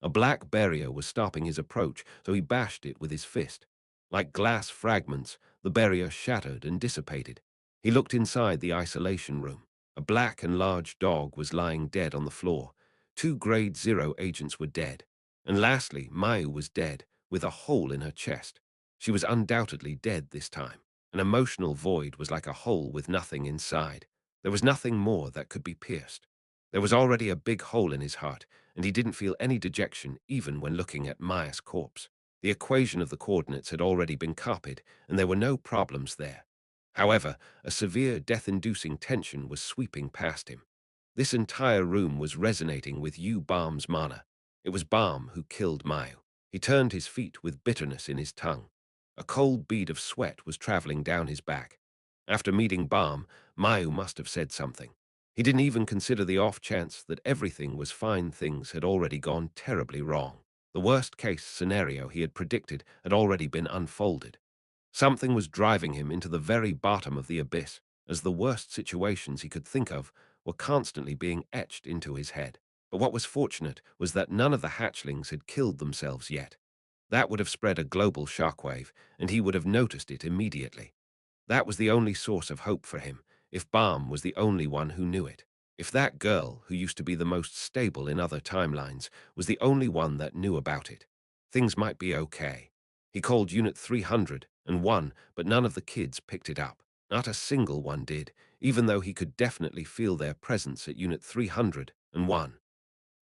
A black barrier was stopping his approach, so he bashed it with his fist. Like glass fragments, the barrier shattered and dissipated. He looked inside the isolation room. A black and large dog was lying dead on the floor. 2 Grade 0 agents were dead. And lastly, Mayu was dead, with a hole in her chest. She was undoubtedly dead this time. An emotional void was like a hole with nothing inside. There was nothing more that could be pierced. There was already a big hole in his heart, and he didn't feel any dejection even when looking at Maya's corpse. The equation of the coordinates had already been copied, and there were no problems there. However, a severe death-inducing tension was sweeping past him. This entire room was resonating with Yu Balm's mana. It was Balm who killed Mayu. He turned his feet with bitterness in his tongue. A cold bead of sweat was traveling down his back. After meeting Balm, Mayu must have said something. He didn't even consider the off chance that everything was fine. Things had already gone terribly wrong. The worst-case scenario he had predicted had already been unfolded. Something was driving him into the very bottom of the abyss, as the worst situations he could think of were constantly being etched into his head. But what was fortunate was that none of the hatchlings had killed themselves yet. That would have spread a global shockwave, and he would have noticed it immediately. That was the only source of hope for him, if Balm was the only one who knew it. If that girl, who used to be the most stable in other timelines, was the only one that knew about it, things might be okay. He called Unit 301, but none of the kids picked it up. Not a single one did, even though he could definitely feel their presence at Unit 301.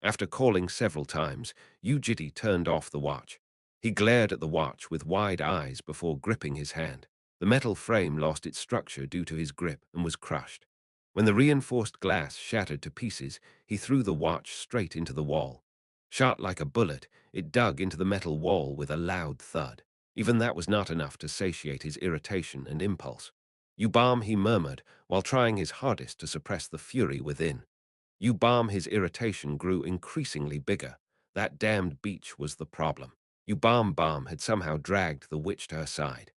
After calling several times, Yu Jitae turned off the watch. He glared at the watch with wide eyes before gripping his hand. The metal frame lost its structure due to his grip and was crushed. When the reinforced glass shattered to pieces, he threw the watch straight into the wall. Shot like a bullet, it dug into the metal wall with a loud thud. Even that was not enough to satiate his irritation and impulse. "You bomb," he murmured, while trying his hardest to suppress the fury within. "You bomb." His irritation grew increasingly bigger. That damned beach was the problem. "You bomb" had somehow dragged the witch to her side.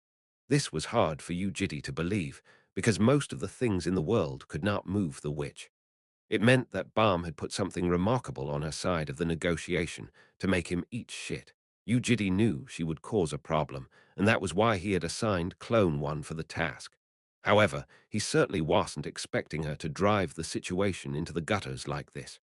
This was hard for Yu Jitae to believe, because most of the things in the world could not move the witch. It meant that Balm had put something remarkable on her side of the negotiation to make him eat shit. Yu Jitae knew she would cause a problem, and that was why he had assigned Clone One for the task. However, he certainly wasn't expecting her to drive the situation into the gutters like this.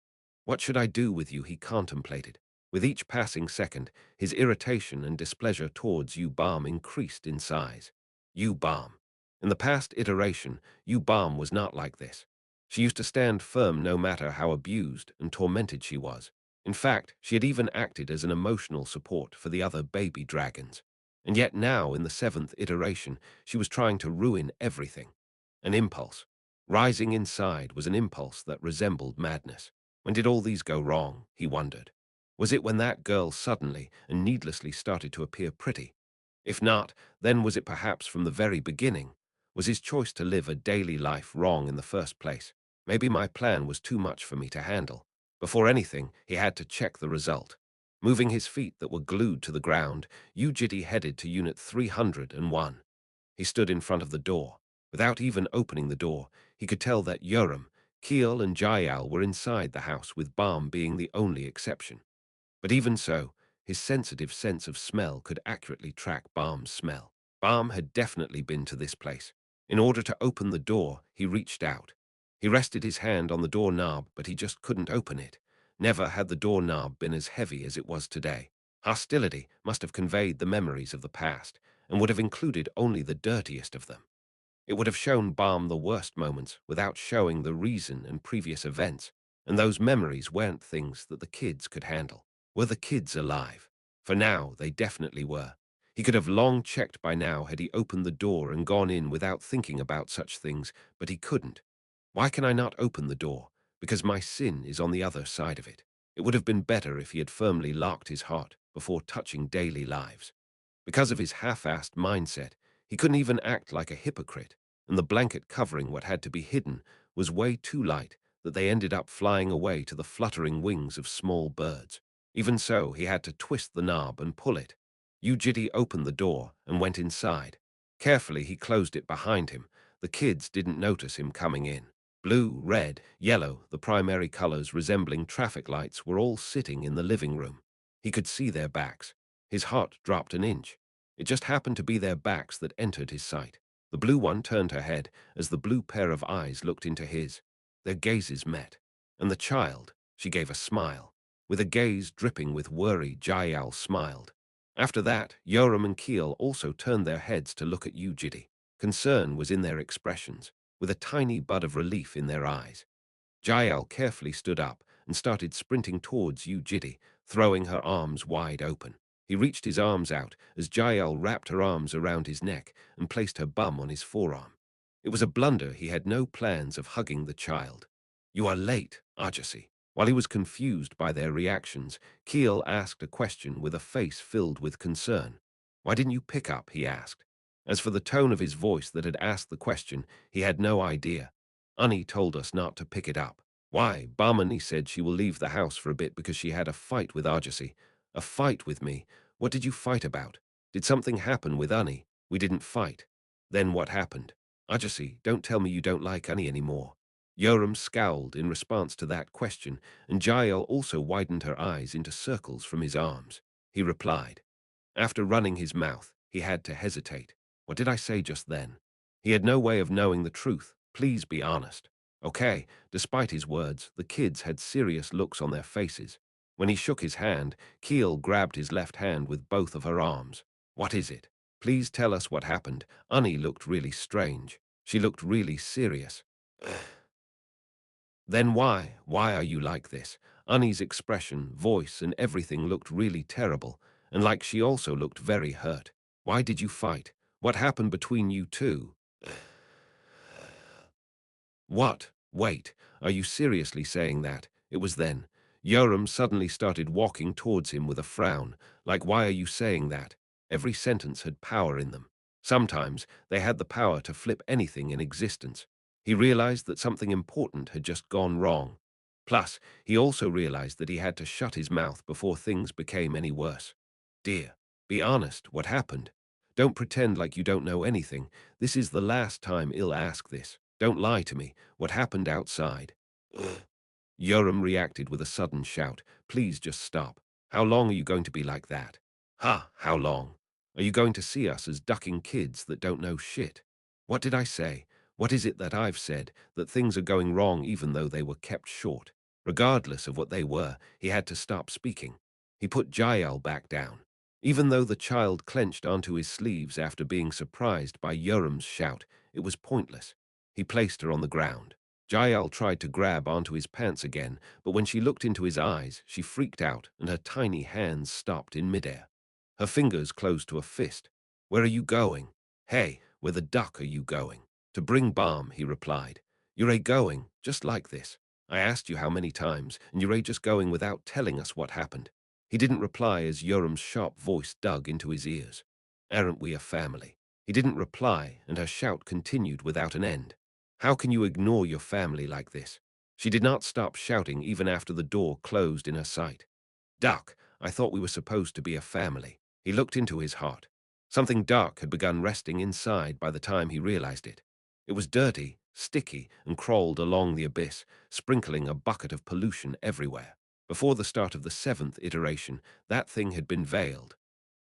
"What should I do with you?" he contemplated. With each passing second, his irritation and displeasure towards Yu Balm increased in size. Yu Balm. In the past iteration, Yu Balm was not like this. She used to stand firm no matter how abused and tormented she was. In fact, she had even acted as an emotional support for the other baby dragons. And yet now, in the seventh iteration, she was trying to ruin everything. An impulse. Rising inside was an impulse that resembled madness. When did all these go wrong, he wondered. Was it when that girl suddenly and needlessly started to appear pretty? If not, then was it perhaps from the very beginning? Was his choice to live a daily life wrong in the first place? Maybe my plan was too much for me to handle. Before anything, he had to check the result. Moving his feet that were glued to the ground, Yu Jitae headed to Unit 301. He stood in front of the door. Without even opening the door, he could tell that Yoram, Keel, and Jayal were inside the house, with Balm being the only exception. But even so, his sensitive sense of smell could accurately track Balm's smell. Balm had definitely been to this place. In order to open the door, he reached out. He rested his hand on the doorknob, but he just couldn't open it. Never had the doorknob been as heavy as it was today. Hostility must have conveyed the memories of the past, and would have included only the dirtiest of them. It would have shown Balm the worst moments without showing the reason and previous events, and those memories weren't things that the kids could handle. Were the kids alive? For now, they definitely were. He could have long checked by now had he opened the door and gone in without thinking about such things, but he couldn't. Why can I not open the door? Because my sin is on the other side of it. It would have been better if he had firmly locked his heart before touching daily lives. Because of his half-assed mindset, he couldn't even act like a hypocrite, and the blanket covering what had to be hidden was way too light that they ended up flying away to the fluttering wings of small birds. Even so, he had to twist the knob and pull it. Yu Jitae opened the door and went inside. Carefully, he closed it behind him. The kids didn't notice him coming in. Blue, red, yellow, the primary colors resembling traffic lights, were all sitting in the living room. He could see their backs. His heart dropped an inch. It just happened to be their backs that entered his sight. The blue one turned her head as the blue pair of eyes looked into his. Their gazes met. And the child, she gave a smile. With a gaze dripping with worry, Jayal smiled. After that, Yoram and Keel also turned their heads to look at Yu Jitae. Concern was in their expressions, with a tiny bud of relief in their eyes. Jael carefully stood up and started sprinting towards Yu Jitae, throwing her arms wide open. He reached his arms out as Jael wrapped her arms around his neck and placed her bum on his forearm. It was a blunder. He had no plans of hugging the child. "You are late, Ajasi." While he was confused by their reactions, Keel asked a question with a face filled with concern. "Why didn't you pick up?" he asked. As for the tone of his voice that had asked the question, he had no idea. "Annie told us not to pick it up." "Why?" "Barmani said she will leave the house for a bit because she had a fight with Arjasi." "A fight with me? What did you fight about? Did something happen with Annie?" "We didn't fight." "Then what happened?" "Arjasi, don't tell me you don't like Annie anymore." Yoram scowled in response to that question, and Jael also widened her eyes into circles from his arms. He replied. After running his mouth, he had to hesitate. What did I say just then? He had no way of knowing the truth. Please be honest. Okay, despite his words, the kids had serious looks on their faces. When he shook his hand, Keel grabbed his left hand with both of her arms. "What is it? Please tell us what happened." Annie looked really strange. She looked really serious. "Then why? Why are you like this?" Annie's expression, voice, and everything looked really terrible, and like she also looked very hurt. "Why did you fight? What happened between you two?" "What?" Wait, are you seriously saying that? It was then. Yoram suddenly started walking towards him with a frown, like, why are you saying that? Every sentence had power in them. Sometimes they had the power to flip anything in existence. He realized that something important had just gone wrong. Plus, he also realized that he had to shut his mouth before things became any worse. Dear, be honest, what happened? Don't pretend like you don't know anything. This is the last time I'll ask this. Don't lie to me. What happened outside? Ugh. Yoram reacted with a sudden shout. Please just stop. How long are you going to be like that? Ha, how long? Are you going to see us as ducking kids that don't know shit? What did I say? What is it that I've said, that things are going wrong even though they were kept short? Regardless of what they were, he had to stop speaking. He put Jael back down. Even though the child clenched onto his sleeves after being surprised by Yoram's shout, it was pointless. He placed her on the ground. Jael tried to grab onto his pants again, but when she looked into his eyes, she freaked out and her tiny hands stopped in midair. Her fingers closed to a fist. Where are you going? Hey, where the duck are you going? To bring balm, he replied. You're going, just like this. I asked you how many times, and you're just going without telling us what happened. He didn't reply as Yoram's sharp voice dug into his ears. Aren't we a family? He didn't reply, and her shout continued without an end. How can you ignore your family like this? She did not stop shouting even after the door closed in her sight. Duck, I thought we were supposed to be a family. He looked into his heart. Something dark had begun resting inside by the time he realized it. It was dirty, sticky, and crawled along the abyss, sprinkling a bucket of pollution everywhere. Before the start of the 7th iteration, that thing had been veiled.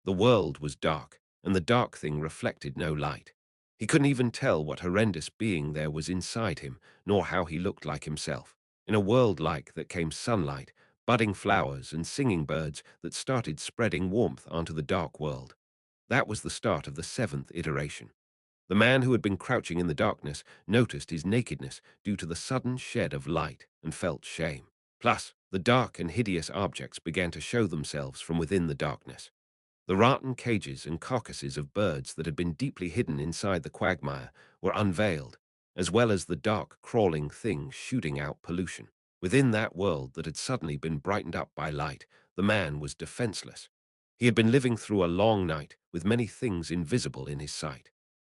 The world was dark, and the dark thing reflected no light. He couldn't even tell what horrendous being there was inside him, nor how he looked like himself. In a world like that came sunlight, budding flowers, and singing birds that started spreading warmth onto the dark world. That was the start of the 7th iteration. The man who had been crouching in the darkness noticed his nakedness due to the sudden shed of light and felt shame. Plus, the dark and hideous objects began to show themselves from within the darkness. The rotten cages and carcasses of birds that had been deeply hidden inside the quagmire were unveiled, as well as the dark, crawling things shooting out pollution. Within that world that had suddenly been brightened up by light, the man was defenseless. He had been living through a long night with many things invisible in his sight.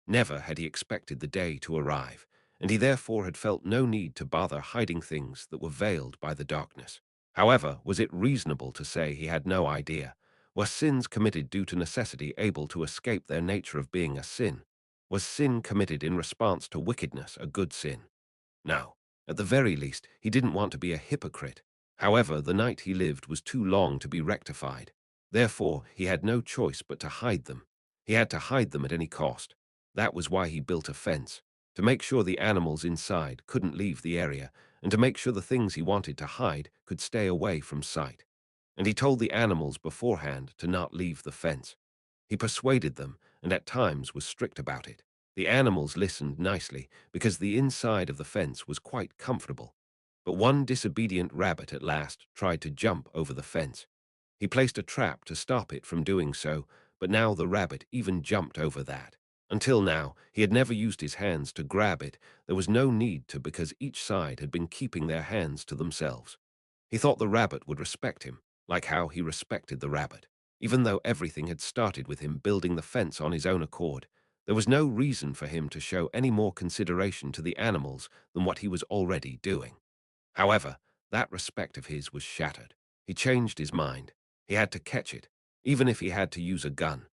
Never had he expected the day to arrive, and he therefore had felt no need to bother hiding things that were veiled by the darkness. However, was it reasonable to say he had no idea? Were sins committed due to necessity able to escape their nature of being a sin? Was sin committed in response to wickedness a good sin? No. At the very least, he didn't want to be a hypocrite. However, the night he lived was too long to be rectified. Therefore, he had no choice but to hide them. He had to hide them at any cost. That was why he built a fence, to make sure the animals inside couldn't leave the area, and to make sure the things he wanted to hide could stay away from sight. And he told the animals beforehand to not leave the fence. He persuaded them, and at times was strict about it. The animals listened nicely, because the inside of the fence was quite comfortable. But one disobedient rabbit at last tried to jump over the fence. He placed a trap to stop it from doing so, but now the rabbit even jumped over that. Until now, he had never used his hands to grab it. There was no need to, because each side had been keeping their hands to themselves. He thought the rabbit would respect him, like how he respected the rabbit. Even though everything had started with him building the fence on his own accord, there was no reason for him to show any more consideration to the animals than what he was already doing. However, that respect of his was shattered. He changed his mind. He had to catch it, even if he had to use a gun.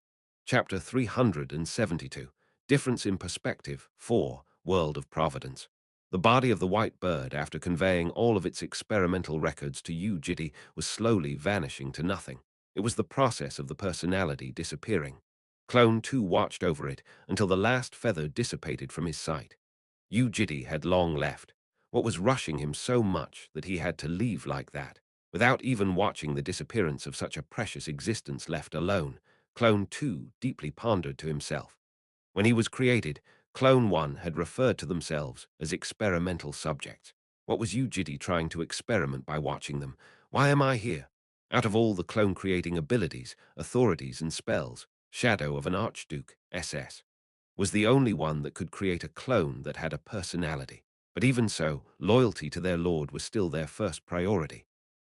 Chapter 372, Difference in Perspective 4, World of Providence. The body of the white bird, after conveying all of its experimental records to Yu Jitae, was slowly vanishing to nothing. It was the process of the personality disappearing. Clone 2 watched over it until the last feather dissipated from his sight. Yu Jitae had long left. What was rushing him so much that he had to leave like that, without even watching the disappearance of such a precious existence left alone? Clone 2 deeply pondered to himself. When he was created, Clone 1 had referred to themselves as experimental subjects. What was Yu Jitae trying to experiment by watching them? Why am I here? Out of all the clone-creating abilities, authorities, and spells, Shadow of an Archduke, SS, was the only one that could create a clone that had a personality. But even so, loyalty to their lord was still their first priority.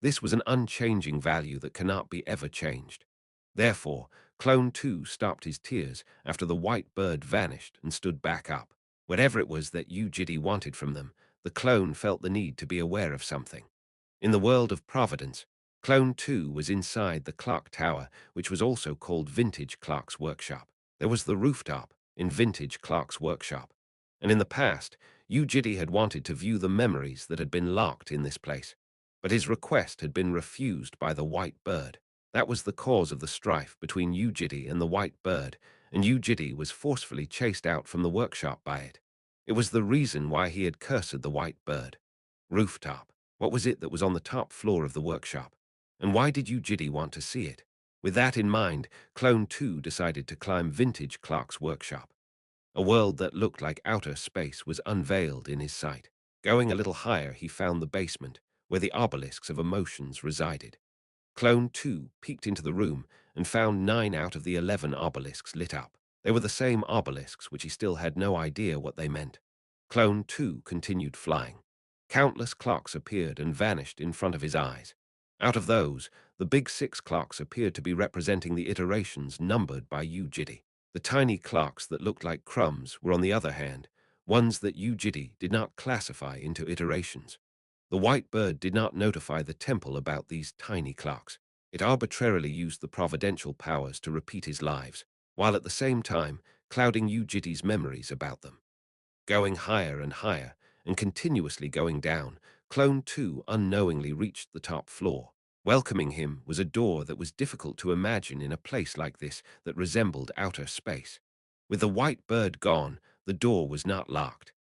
This was an unchanging value that cannot be ever changed. Therefore, Clone 2 stopped his tears after the white bird vanished and stood back up. Whatever it was that Yu Jitae wanted from them, the clone felt the need to be aware of something. In the world of Providence, Clone 2 was inside the clock tower, which was also called Vintage Clock's Workshop. There was the rooftop in Vintage Clock's Workshop. And in the past, Yu Jitae had wanted to view the memories that had been locked in this place. But his request had been refused by the white bird. That was the cause of the strife between Yu Jitae and the white bird, and Yu Jitae was forcefully chased out from the workshop by it. It was the reason why he had cursed the white bird. Rooftop. What was it that was on the top floor of the workshop? And why did Yu Jitae want to see it? With that in mind, Clone 2 decided to climb Vintage Clock's workshop. A world that looked like outer space was unveiled in his sight. Going a little higher, he found the basement, where the obelisks of emotions resided. Clone 2 peeked into the room and found 9 out of the 11 obelisks lit up. They were the same obelisks, which he still had no idea what they meant. Clone 2 continued flying. Countless clocks appeared and vanished in front of his eyes. Out of those, the big 6 clocks appeared to be representing the iterations numbered by Yu Jitae. The tiny clocks that looked like crumbs were, on the other hand, ones that Yu Jitae did not classify into iterations. The white bird did not notify the temple about these tiny clocks. It arbitrarily used the providential powers to repeat his lives, while at the same time clouding Yu Jitae's memories about them. Going higher and higher, and continuously going down, Clone 2 unknowingly reached the top floor. Welcoming him was a door that was difficult to imagine in a place like this that resembled outer space. With the white bird gone, the door was not locked.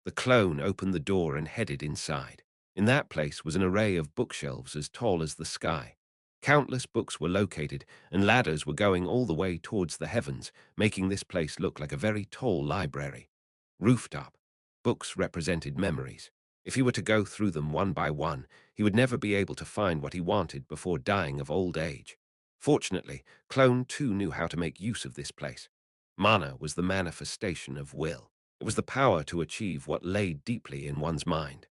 The clone opened the door and headed inside. In that place was an array of bookshelves as tall as the sky. Countless books were located, and ladders were going all the way towards the heavens, making this place look like a very tall library. Rooftop. Books represented memories. If he were to go through them one by one, he would never be able to find what he wanted before dying of old age. Fortunately, Clone 2 knew how to make use of this place. Mana was the manifestation of will. It was the power to achieve what lay deeply in one's mind.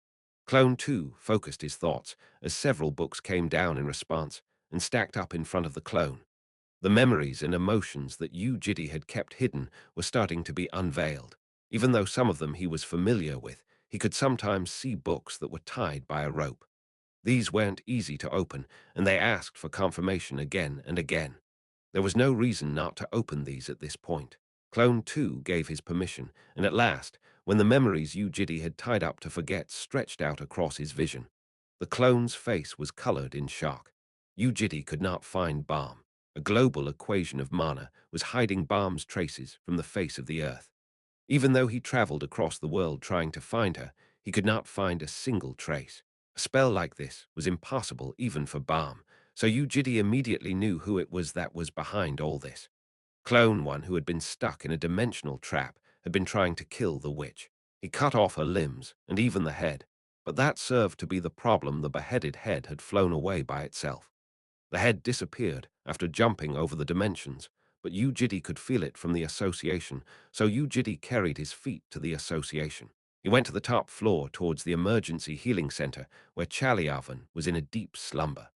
Clone 2 focused his thoughts as several books came down in response and stacked up in front of the clone. The memories and emotions that Yu Jitae had kept hidden were starting to be unveiled. Even though some of them he was familiar with, he could sometimes see books that were tied by a rope. These weren't easy to open, and they asked for confirmation again and again. There was no reason not to open these at this point. Clone 2 gave his permission, and at last, when the memories Yu Jitae had tied up to forget stretched out across his vision, the clone's face was colored in shock. Yu Jitae could not find Balm. A global equation of mana was hiding Balm's traces from the face of the earth. Even though he traveled across the world trying to find her, he could not find a single trace. A spell like this was impossible even for Balm, so Yu Jitae immediately knew who it was that was behind all this. Clone 1, who had been stuck in a dimensional trap, had been trying to kill the witch. He cut off her limbs and even the head, but that served to be the problem. The beheaded head had flown away by itself. The head disappeared after jumping over the dimensions, but Yu Jitae could feel it from the association, so Yu Jitae carried his feet to the association. He went to the top floor towards the emergency healing center, where Chaliavan was in a deep slumber.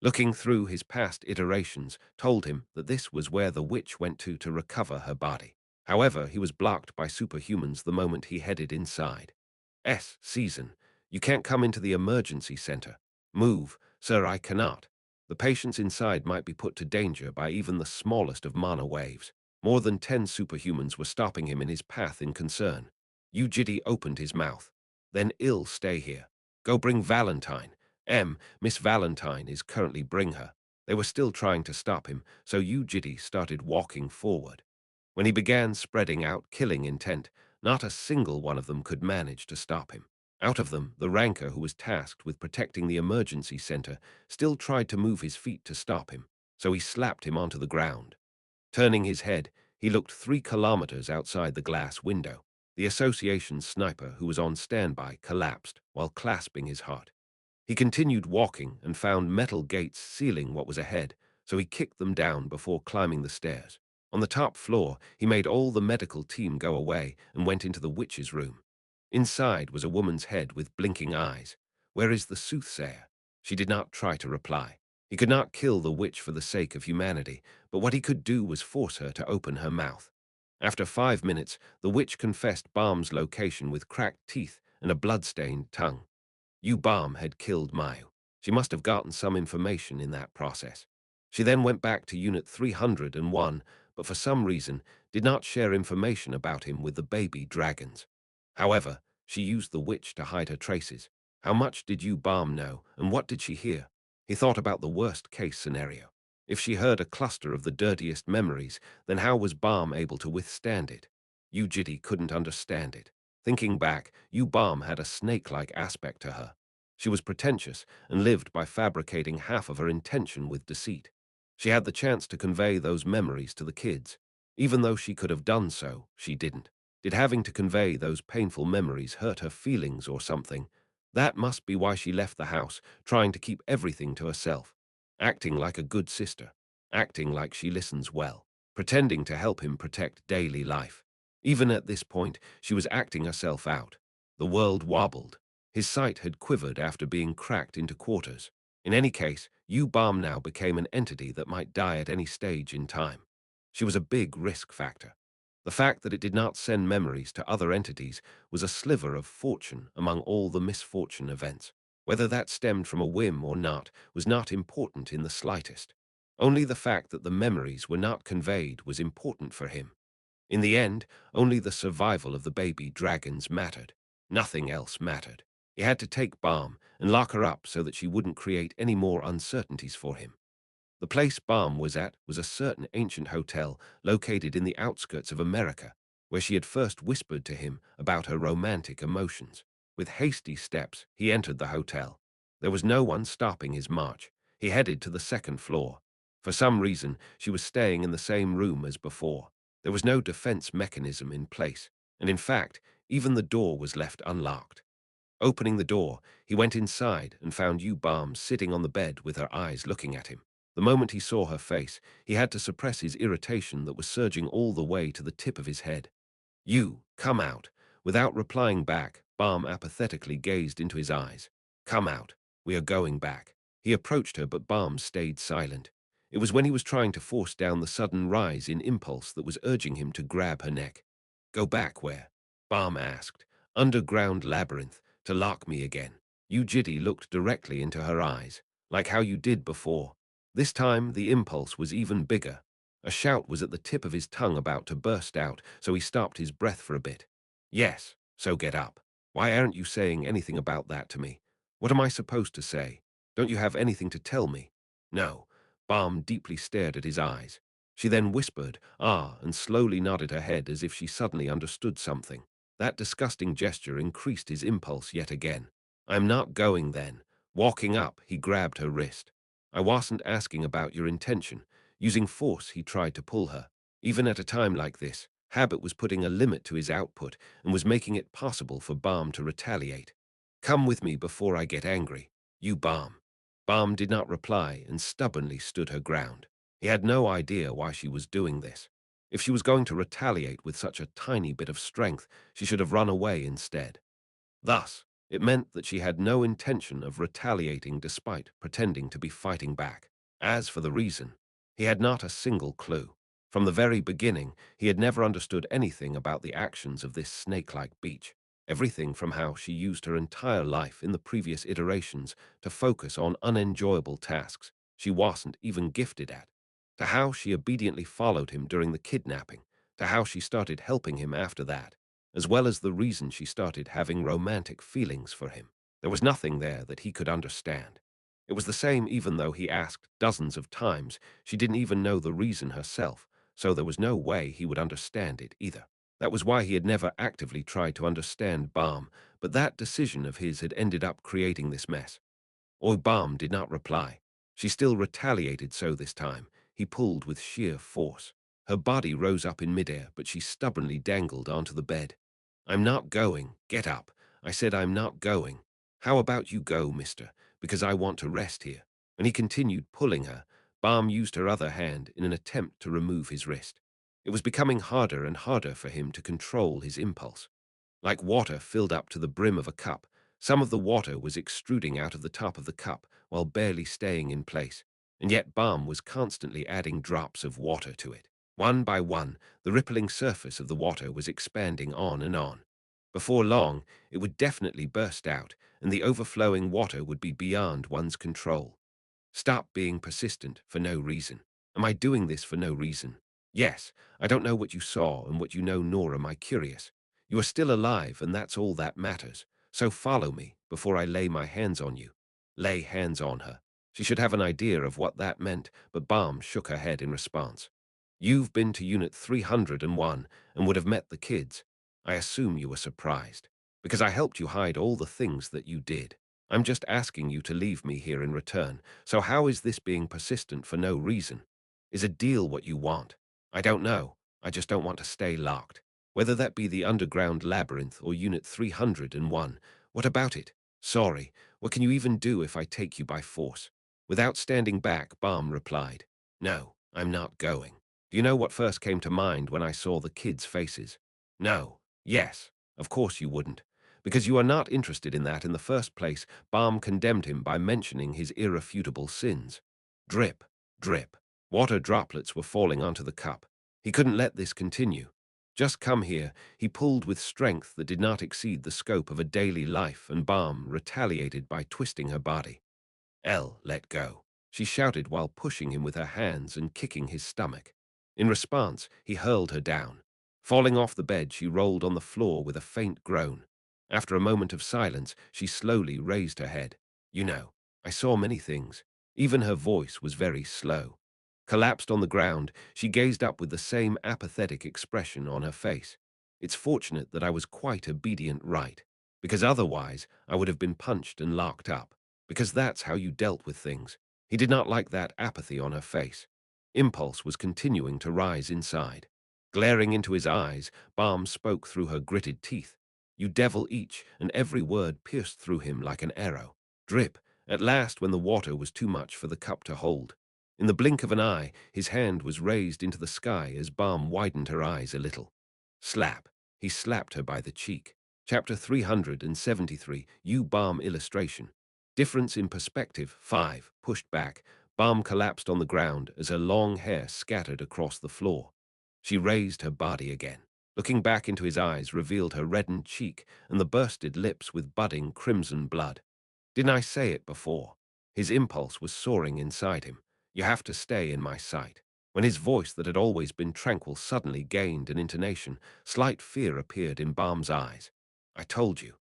Looking through his past iterations told him that this was where the witch went to recover her body. However, he was blocked by superhumans the moment he headed inside. Season, you can't come into the emergency center. Move, sir, I cannot. The patients inside might be put to danger by even the smallest of mana waves. More than 10 superhumans were stopping him in his path in concern. Yu Jitae opened his mouth. Then stay here. Go bring Valentine. Miss Valentine is currently bring her. They were still trying to stop him, so Yu Jitae started walking forward. When he began spreading out killing intent, not a single one of them could manage to stop him. Out of them, the ranker who was tasked with protecting the emergency center still tried to move his feet to stop him, so he slapped him onto the ground. Turning his head, he looked 3 kilometers outside the glass window. The association sniper who was on standby collapsed while clasping his heart. He continued walking and found metal gates sealing what was ahead, so he kicked them down before climbing the stairs. On the top floor, he made all the medical team go away and went into the witch's room. Inside was a woman's head with blinking eyes. Where is the soothsayer? She did not try to reply. He could not kill the witch for the sake of humanity, but what he could do was force her to open her mouth. After 5 minutes, the witch confessed Balm's location with cracked teeth and a blood-stained tongue. Yu Balm had killed Mayu. She must have gotten some information in that process. She then went back to Unit 301, but for some reason did not share information about him with the baby dragons. However, she used the witch to hide her traces. How much did Yu Balm know, and what did she hear? He thought about the worst-case scenario. If she heard a cluster of the dirtiest memories, then how was Balm able to withstand it? Yu Jitae couldn't understand it. Thinking back, Yu Balm had a snake-like aspect to her. She was pretentious and lived by fabricating half of her intention with deceit. She had the chance to convey those memories to the kids. Even though she could have done so, she didn't. Did having to convey those painful memories hurt her feelings or something? That must be why she left the house, trying to keep everything to herself. Acting like a good sister. Acting like she listens well. Pretending to help him protect daily life. Even at this point, she was acting herself out. The world wobbled. His sight had quivered after being cracked into quarters. In any case, Yu Balm now became an entity that might die at any stage in time. She was a big risk factor. The fact that it did not send memories to other entities was a sliver of fortune among all the misfortune events. Whether that stemmed from a whim or not was not important in the slightest. Only the fact that the memories were not conveyed was important for him. In the end, only the survival of the baby dragons mattered. Nothing else mattered. He had to take Balm and lock her up so that she wouldn't create any more uncertainties for him. The place Balm was at was a certain ancient hotel located in the outskirts of America, where she had first whispered to him about her romantic emotions. With hasty steps, he entered the hotel. There was no one stopping his march. He headed to the second floor. For some reason, she was staying in the same room as before. There was no defense mechanism in place, and in fact, even the door was left unlocked. Opening the door, he went inside and found Yu Balm sitting on the bed with her eyes looking at him. The moment he saw her face, he had to suppress his irritation that was surging all the way to the tip of his head. "You, come out." Without replying back, Balm apathetically gazed into his eyes. "Come out. We are going back." He approached her, but Balm stayed silent. It was when he was trying to force down the sudden rise in impulse that was urging him to grab her neck. "Go back where?" Balm asked. "Underground labyrinth, to lock me again." Yu Jitae looked directly into her eyes, like how you did before. This time, the impulse was even bigger. A shout was at the tip of his tongue about to burst out, so he stopped his breath for a bit. "Yes, so get up. Why aren't you saying anything about that to me? What am I supposed to say? Don't you have anything to tell me?" "No." Balm deeply stared at his eyes. She then whispered, "Ah," and slowly nodded her head as if she suddenly understood something. That disgusting gesture increased his impulse yet again. "I'm not going then." Walking up, he grabbed her wrist. "I wasn't asking about your intention." Using force, he tried to pull her. Even at a time like this, habit was putting a limit to his output and was making it possible for Balm to retaliate. "Come with me before I get angry. You Balm." Balm did not reply and stubbornly stood her ground. He had no idea why she was doing this. If she was going to retaliate with such a tiny bit of strength, she should have run away instead. Thus, it meant that she had no intention of retaliating despite pretending to be fighting back. As for the reason, he had not a single clue. From the very beginning, he had never understood anything about the actions of this snake-like beach. Everything from how she used her entire life in the previous iterations to focus on unenjoyable tasks she wasn't even gifted at, to how she obediently followed him during the kidnapping, to how she started helping him after that, as well as the reason she started having romantic feelings for him. There was nothing there that he could understand. It was the same even though he asked dozens of times. She didn't even know the reason herself, so there was no way he would understand it either. That was why he had never actively tried to understand Balm, but that decision of his had ended up creating this mess. Balm did not reply. She still retaliated, so this time he pulled with sheer force. Her body rose up in midair, but she stubbornly dangled onto the bed. "I'm not going. Get up." I said, "I'm not going." "How about you go, mister, because I want to rest here." And he continued pulling her. Balm used her other hand in an attempt to remove his wrist. It was becoming harder and harder for him to control his impulse. like water filled up to the brim of a cup. Some of the water was extruding out of the top of the cup while barely staying in place, and yet Balm was constantly adding drops of water to it. One by one, the rippling surface of the water was expanding on and on. Before long, it would definitely burst out, and the overflowing water would be beyond one's control. Stop being persistent for no reason. Am I doing this for no reason? Yes, I don't know what you saw and what you know, nor am I curious. You are still alive, and that's all that matters. So follow me before I lay my hands on you. Lay hands on her. She should have an idea of what that meant, but Balm shook her head in response. You've been to Unit 301 and would have met the kids. I assume you were surprised, because I helped you hide all the things that you did. I'm just asking you to leave me here in return. So how is this being persistent for no reason? Is a deal what you want? I don't know. I just don't want to stay locked. Whether that be the underground labyrinth or Unit 301. What about it? Sorry. What can you even do if I take you by force? Without standing back, Balm replied, No, I'm not going. Do you know what first came to mind when I saw the kids' faces? No. Yes. Of course you wouldn't. Because you are not interested in that in the first place. Balm condemned him by mentioning his irrefutable sins. Drip, drip. Water droplets were falling onto the cup. He couldn't let this continue. Just come here, he pulled with strength that did not exceed the scope of a daily life, and Balm retaliated by twisting her body. Let go, she shouted while pushing him with her hands and kicking his stomach. In response, he hurled her down. Falling off the bed, she rolled on the floor with a faint groan. After a moment of silence, she slowly raised her head. You know, I saw many things. Even her voice was very slow. Collapsed on the ground, she gazed up with the same apathetic expression on her face. It's fortunate that I was quite obedient, right? Because otherwise, I would have been punched and locked up. Because that's how you dealt with things. He did not like that apathy on her face. Impulse was continuing to rise inside. Glaring into his eyes, Balm spoke through her gritted teeth. You devil each, and every word pierced through him like an arrow. Drip, at last when the water was too much for the cup to hold. In the blink of an eye, his hand was raised into the sky as Balm widened her eyes a little. Slap. He slapped her by the cheek. Chapter 373, U Balm illustration. Difference in perspective, 5, pushed back. Balm collapsed on the ground as her long hair scattered across the floor. She raised her body again. Looking back into his eyes revealed her reddened cheek and the bursted lips with budding crimson blood. Didn't I say it before? His impulse was soaring inside him. You have to stay in my sight. When his voice that had always been tranquil suddenly gained an intonation, slight fear appeared in Balm's eyes. I told you.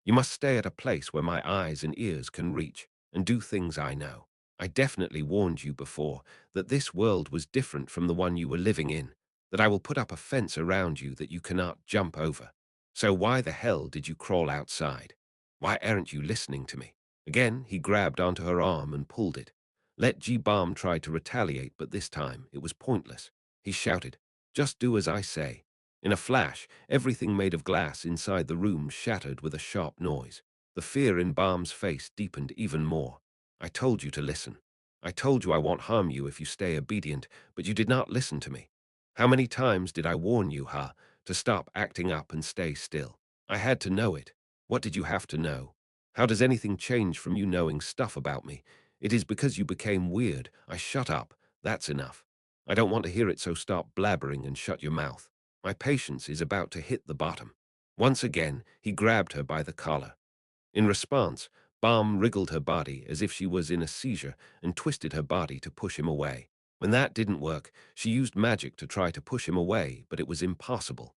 You must stay at a place where my eyes and ears can reach, and do things I know. I definitely warned you before that this world was different from the one you were living in, that I will put up a fence around you that you cannot jump over. So why the hell did you crawl outside? Why aren't you listening to me? Again, he grabbed onto her arm and pulled it. Let G-Bomb tried to retaliate, but this time it was pointless. He shouted, Just do as I say. In a flash, everything made of glass inside the room shattered with a sharp noise. The fear in Balm's face deepened even more. I told you to listen. I told you I won't harm you if you stay obedient, but you did not listen to me. How many times did I warn you, to stop acting up and stay still? I had to know it. What did you have to know? How does anything change from you knowing stuff about me? It is because you became weird. I shut up. That's enough. I don't want to hear it, so stop blabbering and shut your mouth. My patience is about to hit the bottom. Once again, he grabbed her by the collar. In response, Balm wriggled her body as if she was in a seizure and twisted her body to push him away. When that didn't work, she used magic to try to push him away, but it was impossible.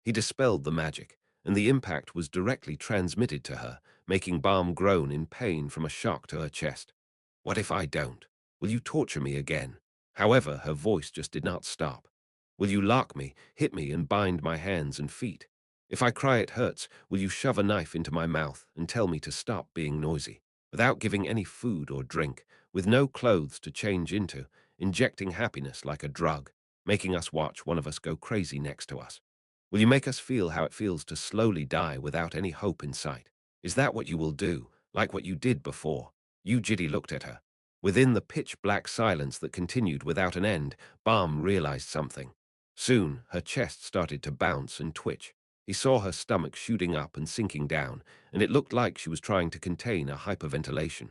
He dispelled the magic, and the impact was directly transmitted to her, making Balm groan in pain from a shock to her chest. What if I don't? Will you torture me again? However, her voice just did not stop. Will you lock me, hit me, and bind my hands and feet? If I cry it hurts, will you shove a knife into my mouth and tell me to stop being noisy? Without giving any food or drink, with no clothes to change into, injecting happiness like a drug, making us watch one of us go crazy next to us. Will you make us feel how it feels to slowly die without any hope in sight? Is that what you will do, like what you did before? Yu Jitae looked at her. Within the pitch-black silence that continued without an end, Balm realized something. Soon, her chest started to bounce and twitch. He saw her stomach shooting up and sinking down, and it looked like she was trying to contain a hyperventilation.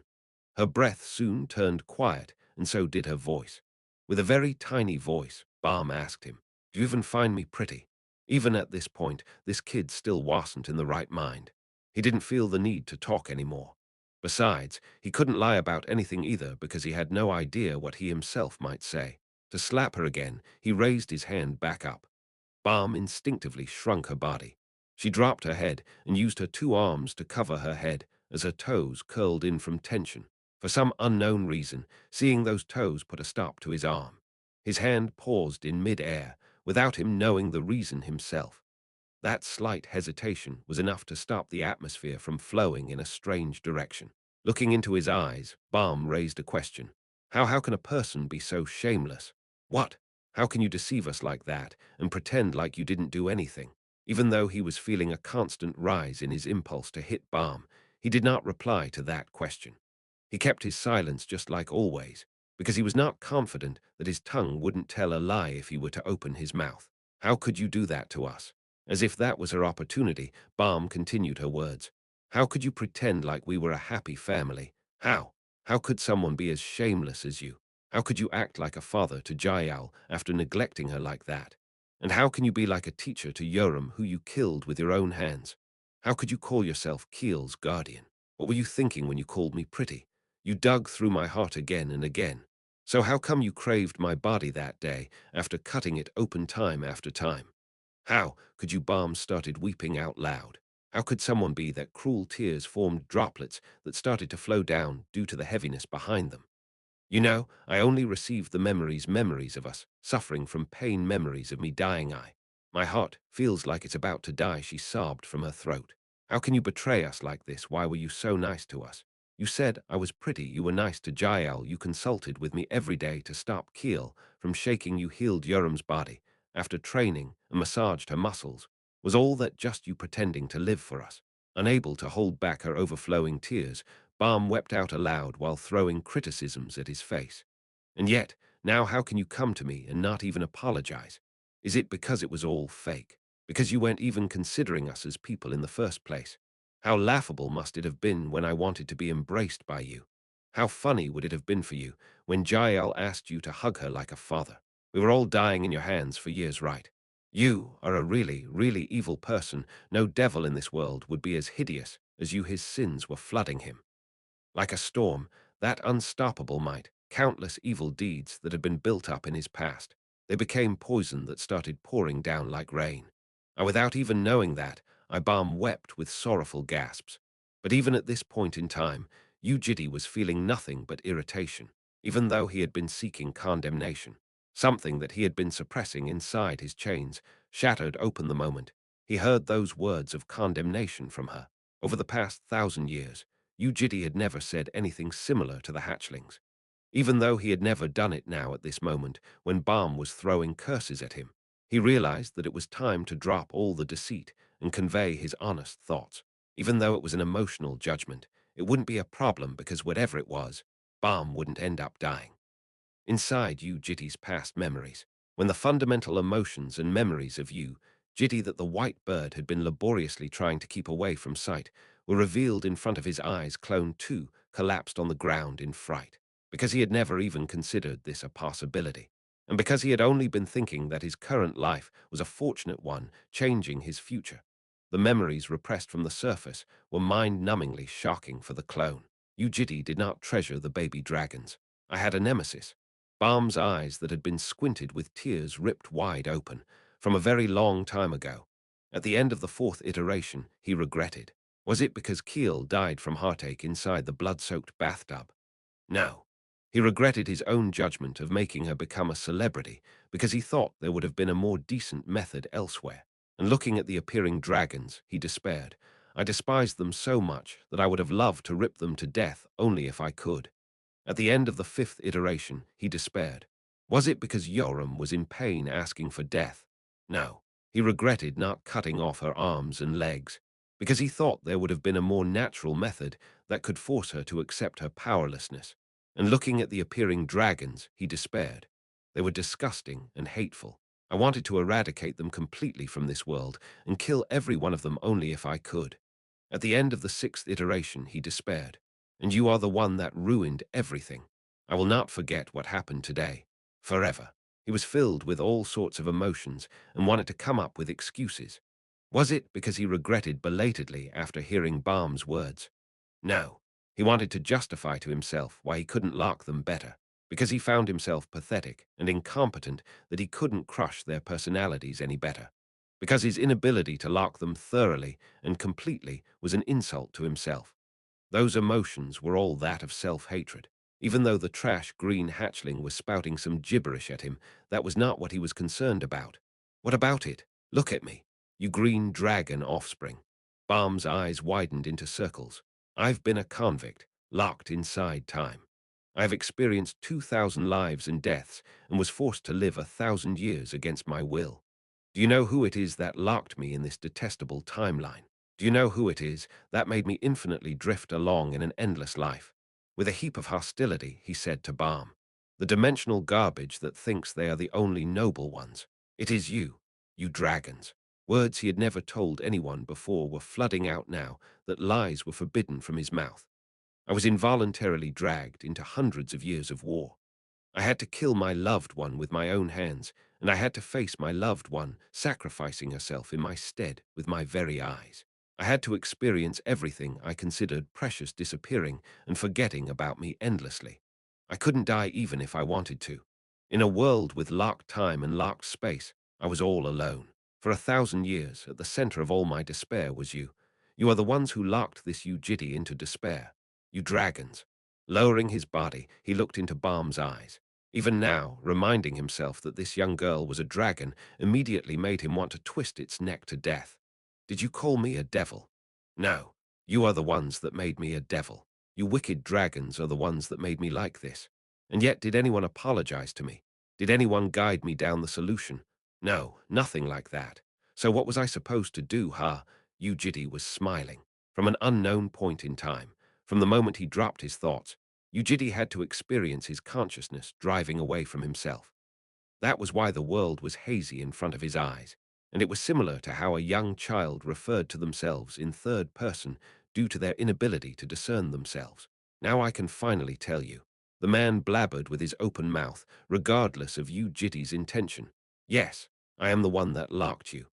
Her breath soon turned quiet, and so did her voice. With a very tiny voice, Balm asked him, "Do you even find me pretty?" Even at this point, this kid still wasn't in the right mind. He didn't feel the need to talk anymore. Besides, he couldn't lie about anything either because he had no idea what he himself might say. To slap her again, he raised his hand back up. Balm instinctively shrunk her body. She dropped her head and used her two arms to cover her head as her toes curled in from tension. For some unknown reason, seeing those toes put a stop to his arm. His hand paused in mid-air, without him knowing the reason himself. That slight hesitation was enough to stop the atmosphere from flowing in a strange direction. Looking into his eyes, Balm raised a question. How can a person be so shameless? What? How can you deceive us like that and pretend like you didn't do anything? Even though he was feeling a constant rise in his impulse to hit Balm, he did not reply to that question. He kept his silence just like always, because he was not confident that his tongue wouldn't tell a lie if he were to open his mouth. How could you do that to us? As if that was her opportunity, Balm continued her words. How could you pretend like we were a happy family? How? How could someone be as shameless as you? How could you act like a father to Jael after neglecting her like that? And how can you be like a teacher to Yoram who you killed with your own hands? How could you call yourself Keel's guardian? What were you thinking when you called me pretty? You dug through my heart again and again. So how come you craved my body that day after cutting it open time after time? How could you Balm started weeping out loud? How could someone be that cruel tears formed droplets that started to flow down due to the heaviness behind them? You know, I only received the memories of us, suffering from pain memories of me dying. My heart feels like it's about to die, she sobbed from her throat. How can you betray us like this? Why were you so nice to us? You said I was pretty, you were nice to Jael, you consulted with me every day to stop Keel from shaking, you healed Yoram's body after training and massaged her muscles. Was all that just you pretending to live for us? Unable to hold back her overflowing tears, Balm wept out aloud while throwing criticisms at his face. And yet, now how can you come to me and not even apologize? Is it because it was all fake? Because you weren't even considering us as people in the first place? How laughable must it have been when I wanted to be embraced by you? How funny would it have been for you when Jael asked you to hug her like a father? We were all dying in your hands for years, right? You are a really, really evil person. No devil in this world would be as hideous as you. His sins were flooding him. Like a storm, that unstoppable might, countless evil deeds that had been built up in his past, they became poison that started pouring down like rain. And without even knowing that, Ibam wept with sorrowful gasps. But even at this point in time, Yu Jitae was feeling nothing but irritation, even though he had been seeking condemnation. Something that he had been suppressing inside his chains shattered open the moment he heard those words of condemnation from her. Over the past 1,000 years, Yu Jitae had never said anything similar to the hatchlings. Even though he had never done it now at this moment, when Balm was throwing curses at him, he realized that it was time to drop all the deceit and convey his honest thoughts. Even though it was an emotional judgment, it wouldn't be a problem because whatever it was, Balm wouldn't end up dying. Inside Yu Jitae's past memories, when the fundamental emotions and memories of Yu Jitae that the white bird had been laboriously trying to keep away from sight were revealed in front of his eyes, Clone 2 collapsed on the ground in fright, because he had never even considered this a possibility, and because he had only been thinking that his current life was a fortunate one, changing his future. The memories repressed from the surface were mind-numbingly shocking for the clone. Yu Jitae did not treasure the baby dragons. I had a nemesis. Balm's eyes that had been squinted with tears ripped wide open from a very long time ago. At the end of the fourth iteration, he regretted. Was it because Keel died from heartache inside the blood-soaked bathtub? No. He regretted his own judgment of making her become a celebrity because he thought there would have been a more decent method elsewhere. And looking at the appearing dragons, he despaired. I despised them so much that I would have loved to rip them to death only if I could. At the end of the fifth iteration, he despaired. Was it because Yoram was in pain asking for death? No. He regretted not cutting off her arms and legs, because he thought there would have been a more natural method that could force her to accept her powerlessness. And looking at the appearing dragons, he despaired. They were disgusting and hateful. I wanted to eradicate them completely from this world and kill every one of them only if I could. At the end of the sixth iteration, he despaired. And you are the one that ruined everything. I will not forget what happened today. Forever. He was filled with all sorts of emotions and wanted to come up with excuses. Was it because he regretted belatedly after hearing Baum's words? No. He wanted to justify to himself why he couldn't lock them better, because he found himself pathetic and incompetent that he couldn't crush their personalities any better, because his inability to lock them thoroughly and completely was an insult to himself. Those emotions were all that of self-hatred. Even though the trash green hatchling was spouting some gibberish at him, that was not what he was concerned about. What about it? Look at me. You green dragon offspring. Baum's eyes widened into circles. I've been a convict, locked inside time. I have experienced 2,000 lives and deaths and was forced to live 1,000 years against my will. Do you know who it is that locked me in this detestable timeline? Do you know who it is that made me infinitely drift along in an endless life? With a heap of hostility, he said to Baum, the dimensional garbage that thinks they are the only noble ones. It is you, you dragons. Words he had never told anyone before were flooding out now that lies were forbidden from his mouth. I was involuntarily dragged into hundreds of years of war. I had to kill my loved one with my own hands, and I had to face my loved one sacrificing herself in my stead with my very eyes. I had to experience everything I considered precious disappearing and forgetting about me endlessly. I couldn't die even if I wanted to. In a world with locked time and locked space, I was all alone. For 1,000 years, at the center of all my despair was you. You are the ones who locked this Yu Jitae into despair. You dragons. Lowering his body, he looked into Baum's eyes. Even now, reminding himself that this young girl was a dragon immediately made him want to twist its neck to death. Did you call me a devil? No, you are the ones that made me a devil. You wicked dragons are the ones that made me like this. And yet, did anyone apologize to me? Did anyone guide me down the solution? No, nothing like that. So what was I supposed to do, huh? Yu Jitae was smiling. From an unknown point in time, from the moment he dropped his thoughts, Yu Jitae had to experience his consciousness driving away from himself. That was why the world was hazy in front of his eyes, and it was similar to how a young child referred to themselves in third person due to their inability to discern themselves. Now I can finally tell you. The man blabbered with his open mouth, regardless of Yu Jitae's intention. Yes, I am the one that locked you.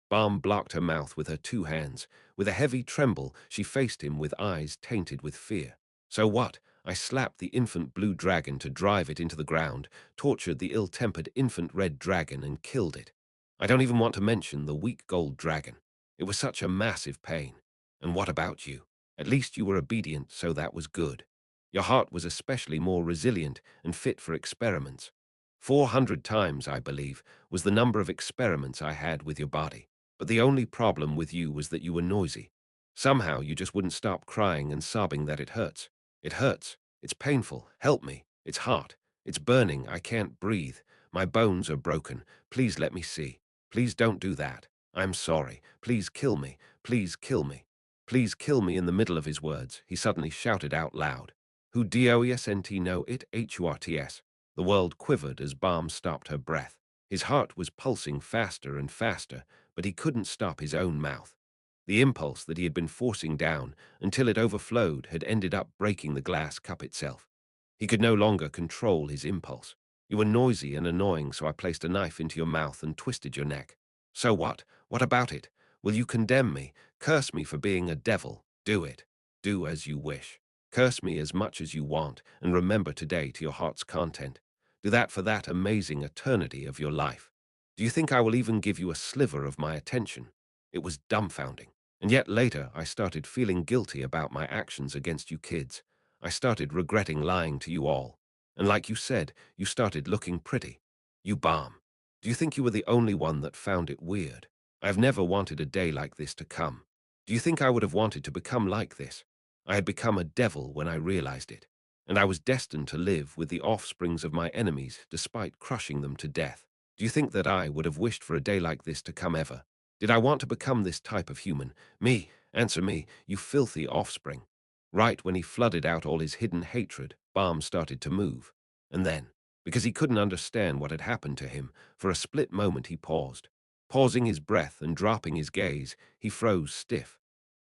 Baum blocked her mouth with her two hands. With a heavy tremble, she faced him with eyes tainted with fear. So what? I slapped the infant blue dragon to drive it into the ground, tortured the ill-tempered infant red dragon and killed it. I don't even want to mention the weak gold dragon. It was such a massive pain. And what about you? At least you were obedient, so that was good. Your heart was especially more resilient and fit for experiments. 400 times, I believe, was the number of experiments I had with your body. But the only problem with you was that you were noisy. Somehow you just wouldn't stop crying and sobbing that it hurts. It hurts. It's painful. Help me. It's hot. It's burning. I can't breathe. My bones are broken. Please let me see. Please don't do that. I'm sorry. Please kill me. Please kill me. Please kill me. In the middle of his words, he suddenly shouted out loud. Who doesn't know it hurts. The world quivered as Baum stopped her breath. His heart was pulsing faster and faster, but he couldn't stop his own mouth. The impulse that he had been forcing down until it overflowed had ended up breaking the glass cup itself. He could no longer control his impulse. You were noisy and annoying, so I placed a knife into your mouth and twisted your neck. So what? What about it? Will you condemn me? Curse me for being a devil? Do it. Do as you wish. Curse me as much as you want, and remember today to your heart's content. Do that for that amazing eternity of your life. Do you think I will even give you a sliver of my attention? It was dumbfounding. And yet later I started feeling guilty about my actions against you kids. I started regretting lying to you all. And like you said, you started looking pretty. You Baum. Do you think you were the only one that found it weird? I have never wanted a day like this to come. Do you think I would have wanted to become like this? I had become a devil when I realized it, and I was destined to live with the offsprings of my enemies despite crushing them to death. Do you think that I would have wished for a day like this to come ever? Did I want to become this type of human? Me, answer me, you filthy offspring. Right when he flooded out all his hidden hatred, Baum started to move. And then, because he couldn't understand what had happened to him. For a split moment he paused. Pausing his breath and dropping his gaze, he froze stiff.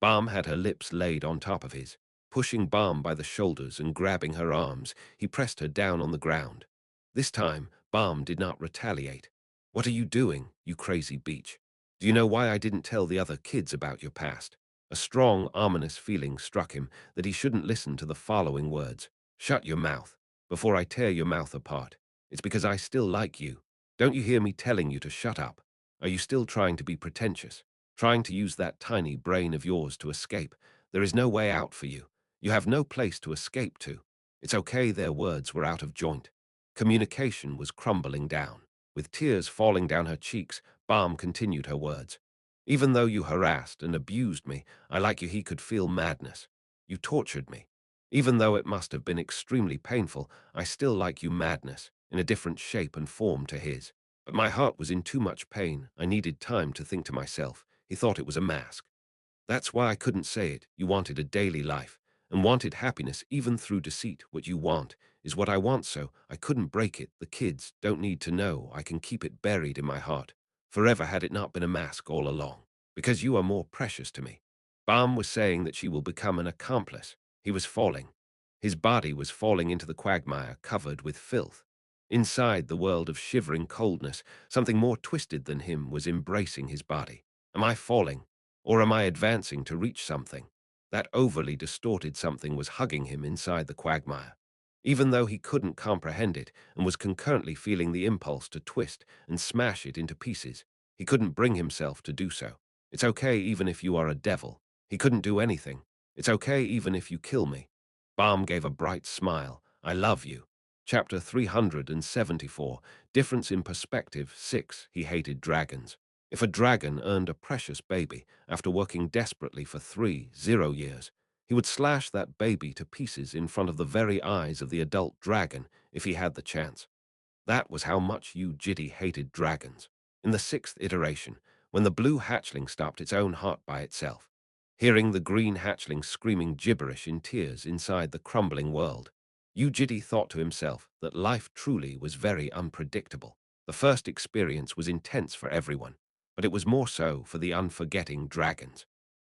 Balm had her lips laid on top of his. Pushing Balm by the shoulders and grabbing her arms, he pressed her down on the ground. This time, Balm did not retaliate. "What are you doing, you crazy beach? Do you know why I didn't tell the other kids about your past?" A strong, ominous feeling struck him that he shouldn't listen to the following words. "Shut your mouth, before I tear your mouth apart. It's because I still like you. Don't you hear me telling you to shut up? Are you still trying to be pretentious? Trying to use that tiny brain of yours to escape? There is no way out for you. You have no place to escape to. It's okay." Their words were out of joint. Communication was crumbling down. With tears falling down her cheeks, Balm continued her words. "Even though you harassed and abused me, I like you." He could feel madness. "You tortured me. Even though it must have been extremely painful, I still like you." Madness, in a different shape and form to his. But my heart was in too much pain. I needed time to think to myself. He thought it was a mask. "That's why I couldn't say it. You wanted a daily life, and wanted happiness even through deceit. What you want is what I want, so I couldn't break it. The kids don't need to know. I can keep it buried in my heart forever, had it not been a mask all along. Because you are more precious to me." Balm was saying that she will become an accomplice. He was falling. His body was falling into the quagmire covered with filth. Inside the world of shivering coldness, something more twisted than him was embracing his body. Am I falling? Or am I advancing to reach something? That overly distorted something was hugging him inside the quagmire. Even though he couldn't comprehend it and was concurrently feeling the impulse to twist and smash it into pieces, he couldn't bring himself to do so. "It's okay even if you are a devil." He couldn't do anything. "It's okay even if you kill me." Balm gave a bright smile. "I love you." Chapter 374, Difference in Perspective 6. He hated dragons. If a dragon earned a precious baby after working desperately for 30 years, he would slash that baby to pieces in front of the very eyes of the adult dragon if he had the chance. That was how much Yu Jitae hated dragons. In the sixth iteration, when the blue hatchling stopped its own heart by itself, hearing the green hatchling screaming gibberish in tears inside the crumbling world, Yu Jitae thought to himself that life truly was very unpredictable. The first experience was intense for everyone, but it was more so for the unforgetting dragons.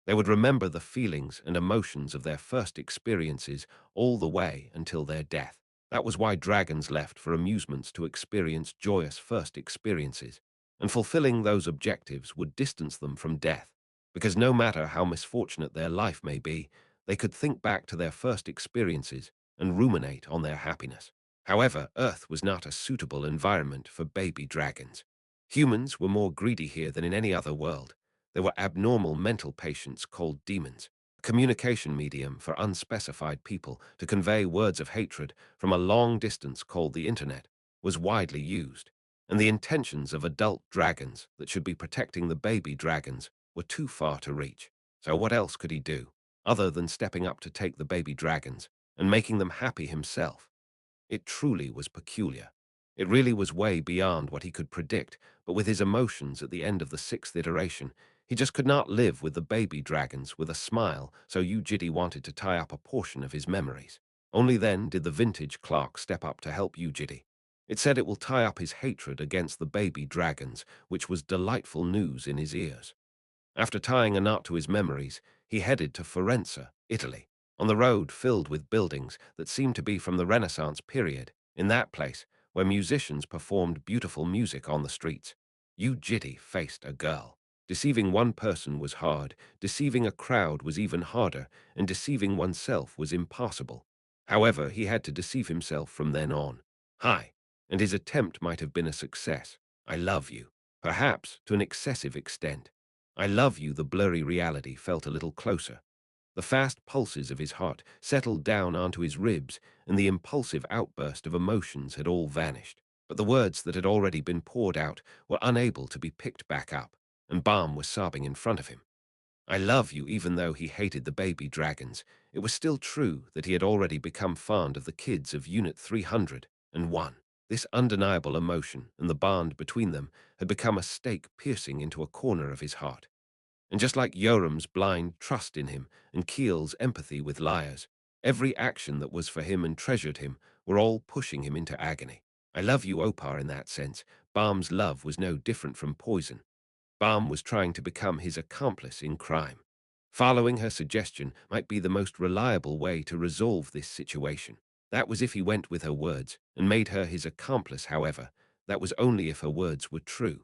They would remember the feelings and emotions of their first experiences all the way until their death. That was why dragons left for amusements to experience joyous first experiences, and fulfilling those objectives would distance them from death, because no matter how misfortunate their life may be, they could think back to their first experiences and ruminate on their happiness. However, Earth was not a suitable environment for baby dragons. Humans were more greedy here than in any other world. There were abnormal mental patients called demons, a communication medium for unspecified people to convey words of hatred from a long distance called the internet, was widely used, and the intentions of adult dragons that should be protecting the baby dragons were too far to reach. So what else could he do, other than stepping up to take the baby dragons and making them happy himself? It truly was peculiar. It really was way beyond what he could predict, but with his emotions at the end of the sixth iteration, he just could not live with the baby dragons with a smile, so Yu Jitae wanted to tie up a portion of his memories. Only then did the vintage clock step up to help Yu Jitae. It said it will tie up his hatred against the baby dragons, which was delightful news in his ears. After tying a knot to his memories, he headed to Firenze, Italy, on the road filled with buildings that seemed to be from the Renaissance period. In that place, where musicians performed beautiful music on the streets, Yu Jitae faced a girl. Deceiving one person was hard, deceiving a crowd was even harder, and deceiving oneself was impossible. However, he had to deceive himself from then on. Hi, and his attempt might have been a success. "I love you," perhaps to an excessive extent. "I love you." The blurry reality felt a little closer. The fast pulses of his heart settled down onto his ribs, and the impulsive outburst of emotions had all vanished. But the words that had already been poured out were unable to be picked back up, and Balm was sobbing in front of him. "I love you." Even though he hated the baby dragons, it was still true that he had already become fond of the kids of Unit 301. This undeniable emotion and the bond between them had become a stake piercing into a corner of his heart. And just like Yoram's blind trust in him and Keel's empathy with liars, every action that was for him and treasured him were all pushing him into agony. I love you, Opar, in that sense. Balm's love was no different from poison. Balm was trying to become his accomplice in crime. Following her suggestion might be the most reliable way to resolve this situation. That was if he went with her words and made her his accomplice, however. That was only if her words were true.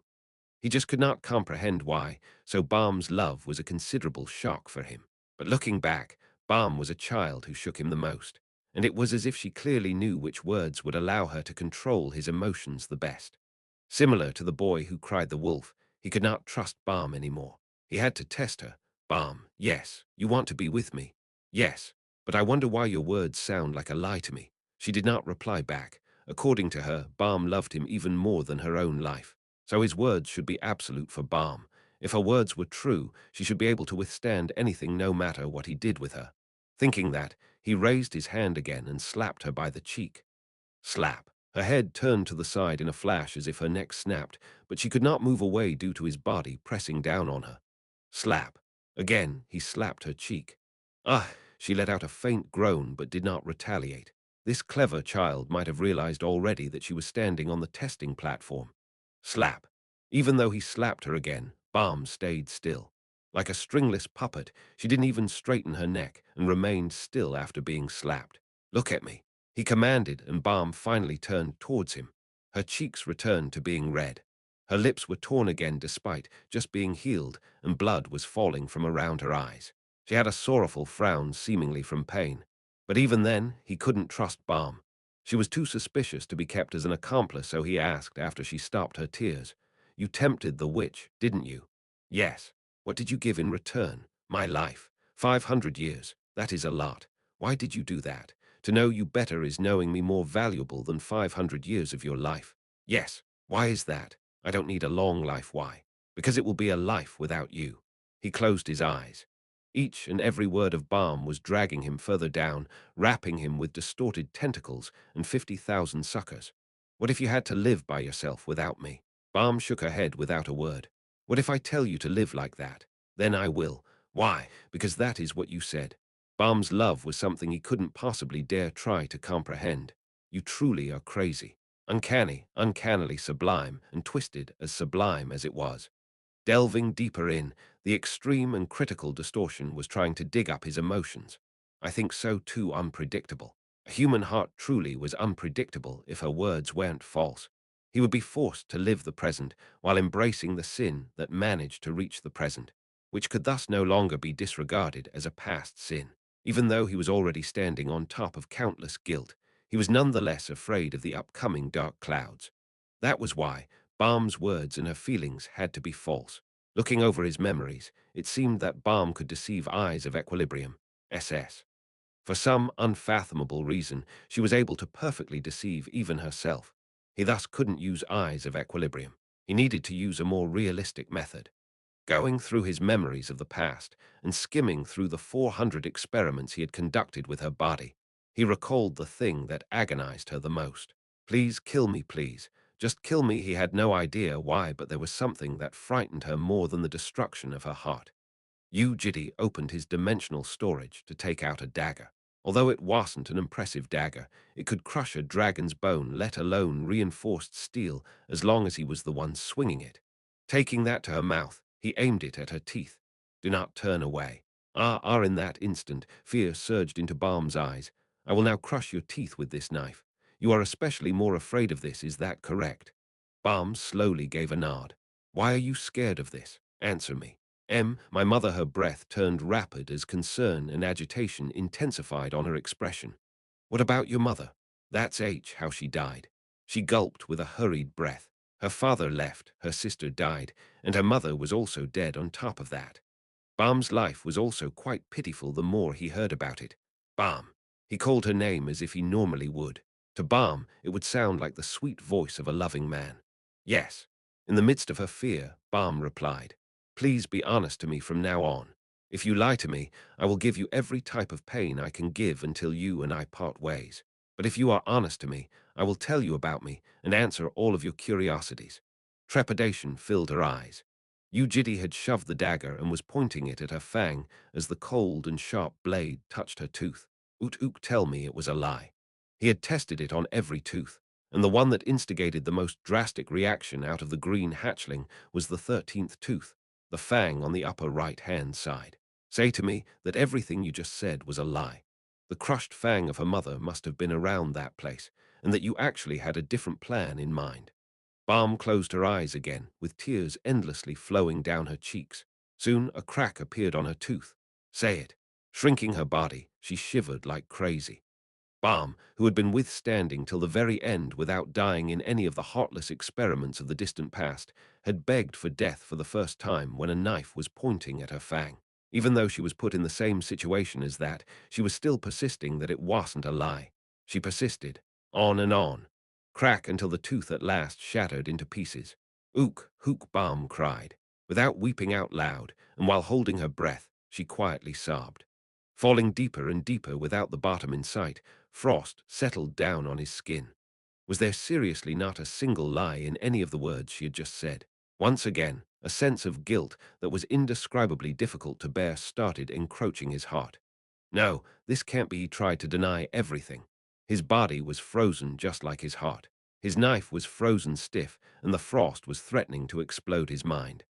He just could not comprehend why, so Balm's love was a considerable shock for him. But looking back, Balm was a child who shook him the most, and it was as if she clearly knew which words would allow her to control his emotions the best. Similar to the boy who cried the wolf, he could not trust Balm anymore. He had to test her. Balm, yes, you want to be with me. Yes, but I wonder why your words sound like a lie to me. She did not reply back. According to her, Balm loved him even more than her own life. So his words should be absolute for Balm. If her words were true, she should be able to withstand anything no matter what he did with her. Thinking that, he raised his hand again and slapped her by the cheek. Slap. Her head turned to the side in a flash as if her neck snapped, but she could not move away due to his body pressing down on her. Slap. Again, he slapped her cheek. Ah! She let out a faint groan but did not retaliate. This clever child might have realized already that she was standing on the testing platform. Slap. Even though he slapped her again, Balm stayed still. Like a stringless puppet, she didn't even straighten her neck and remained still after being slapped. Look at me, he commanded, and Balm finally turned towards him. Her cheeks returned to being red. Her lips were torn again despite just being healed, and blood was falling from around her eyes. She had a sorrowful frown seemingly from pain. But even then, he couldn't trust Balm. She was too suspicious to be kept as an accomplice, so he asked after she stopped her tears. You tempted the witch, didn't you? Yes. What did you give in return? My life. 500 years. That is a lot. Why did you do that? To know you better is knowing me more valuable than 500 years of your life. Yes. Why is that? I don't need a long life. Why? Because it will be a life without you. He closed his eyes. Each and every word of Balm was dragging him further down, wrapping him with distorted tentacles and 50,000 suckers. What if you had to live by yourself without me? Balm shook her head without a word. What if I tell you to live like that? Then I will. Why? Because that is what you said. Balm's love was something he couldn't possibly dare try to comprehend. You truly are crazy. Uncanny, uncannily sublime, and twisted as sublime as it was. Delving deeper in, the extreme and critical distortion was trying to dig up his emotions. I think so too unpredictable. A human heart truly was unpredictable if her words weren't false. He would be forced to live the present while embracing the sin that managed to reach the present, which could thus no longer be disregarded as a past sin. Even though he was already standing on top of countless guilt, he was nonetheless afraid of the upcoming dark clouds. That was why Balm's words and her feelings had to be false. Looking over his memories, it seemed that Balm could deceive eyes of equilibrium, SS. For some unfathomable reason, she was able to perfectly deceive even herself. He thus couldn't use eyes of equilibrium. He needed to use a more realistic method. Going through his memories of the past and skimming through the 400 experiments he had conducted with her body, he recalled the thing that agonized her the most. Please kill me, please. Just kill me. He had no idea why, but there was something that frightened her more than the destruction of her heart. Yu Jitae opened his dimensional storage to take out a dagger. Although it wasn't an impressive dagger, it could crush a dragon's bone, let alone reinforced steel, as long as he was the one swinging it. Taking that to her mouth, he aimed it at her teeth. Do not turn away. In that instant, fear surged into Balm's eyes. I will now crush your teeth with this knife. You are especially more afraid of this, is that correct? Balm slowly gave a nod. Why are you scared of this? Answer me. My mother, her breath turned rapid as concern and agitation intensified on her expression. What about your mother? That's how she died. She gulped with a hurried breath. Her father left, her sister died, and her mother was also dead on top of that. Balm's life was also quite pitiful the more he heard about it. Balm. He called her name as if he normally would. To Balm, it would sound like the sweet voice of a loving man. Yes. In the midst of her fear, Balm replied, Please be honest to me from now on. If you lie to me, I will give you every type of pain I can give until you and I part ways. But if you are honest to me, I will tell you about me and answer all of your curiosities. Trepidation filled her eyes. Yu Jitae had shoved the dagger and was pointing it at her fang as the cold and sharp blade touched her tooth. Tell me it was a lie. He had tested it on every tooth. and the one that instigated the most drastic reaction out of the green hatchling was the 13th tooth, the fang on the upper right-hand side. Say to me that everything you just said was a lie. The crushed fang of her mother must have been around that place, and that you actually had a different plan in mind. Balm closed her eyes again, with tears endlessly flowing down her cheeks. Soon a crack appeared on her tooth. Say it. Shrinking her body, she shivered like crazy. Balm, who had been withstanding till the very end without dying in any of the heartless experiments of the distant past, had begged for death for the first time when a knife was pointing at her fang. Even though she was put in the same situation as that, she was still persisting that it wasn't a lie. She persisted, on and on. Crack until the tooth at last shattered into pieces. Ook, hook, Balm cried. Without weeping out loud, and while holding her breath, she quietly sobbed. Falling deeper and deeper without the bottom in sight, frost settled down on his skin. Was there seriously not a single lie in any of the words she had just said? Once again, a sense of guilt that was indescribably difficult to bear started encroaching his heart. No, this can't be. He tried to deny everything. His body was frozen just like his heart. His knife was frozen stiff, and the frost was threatening to explode his mind.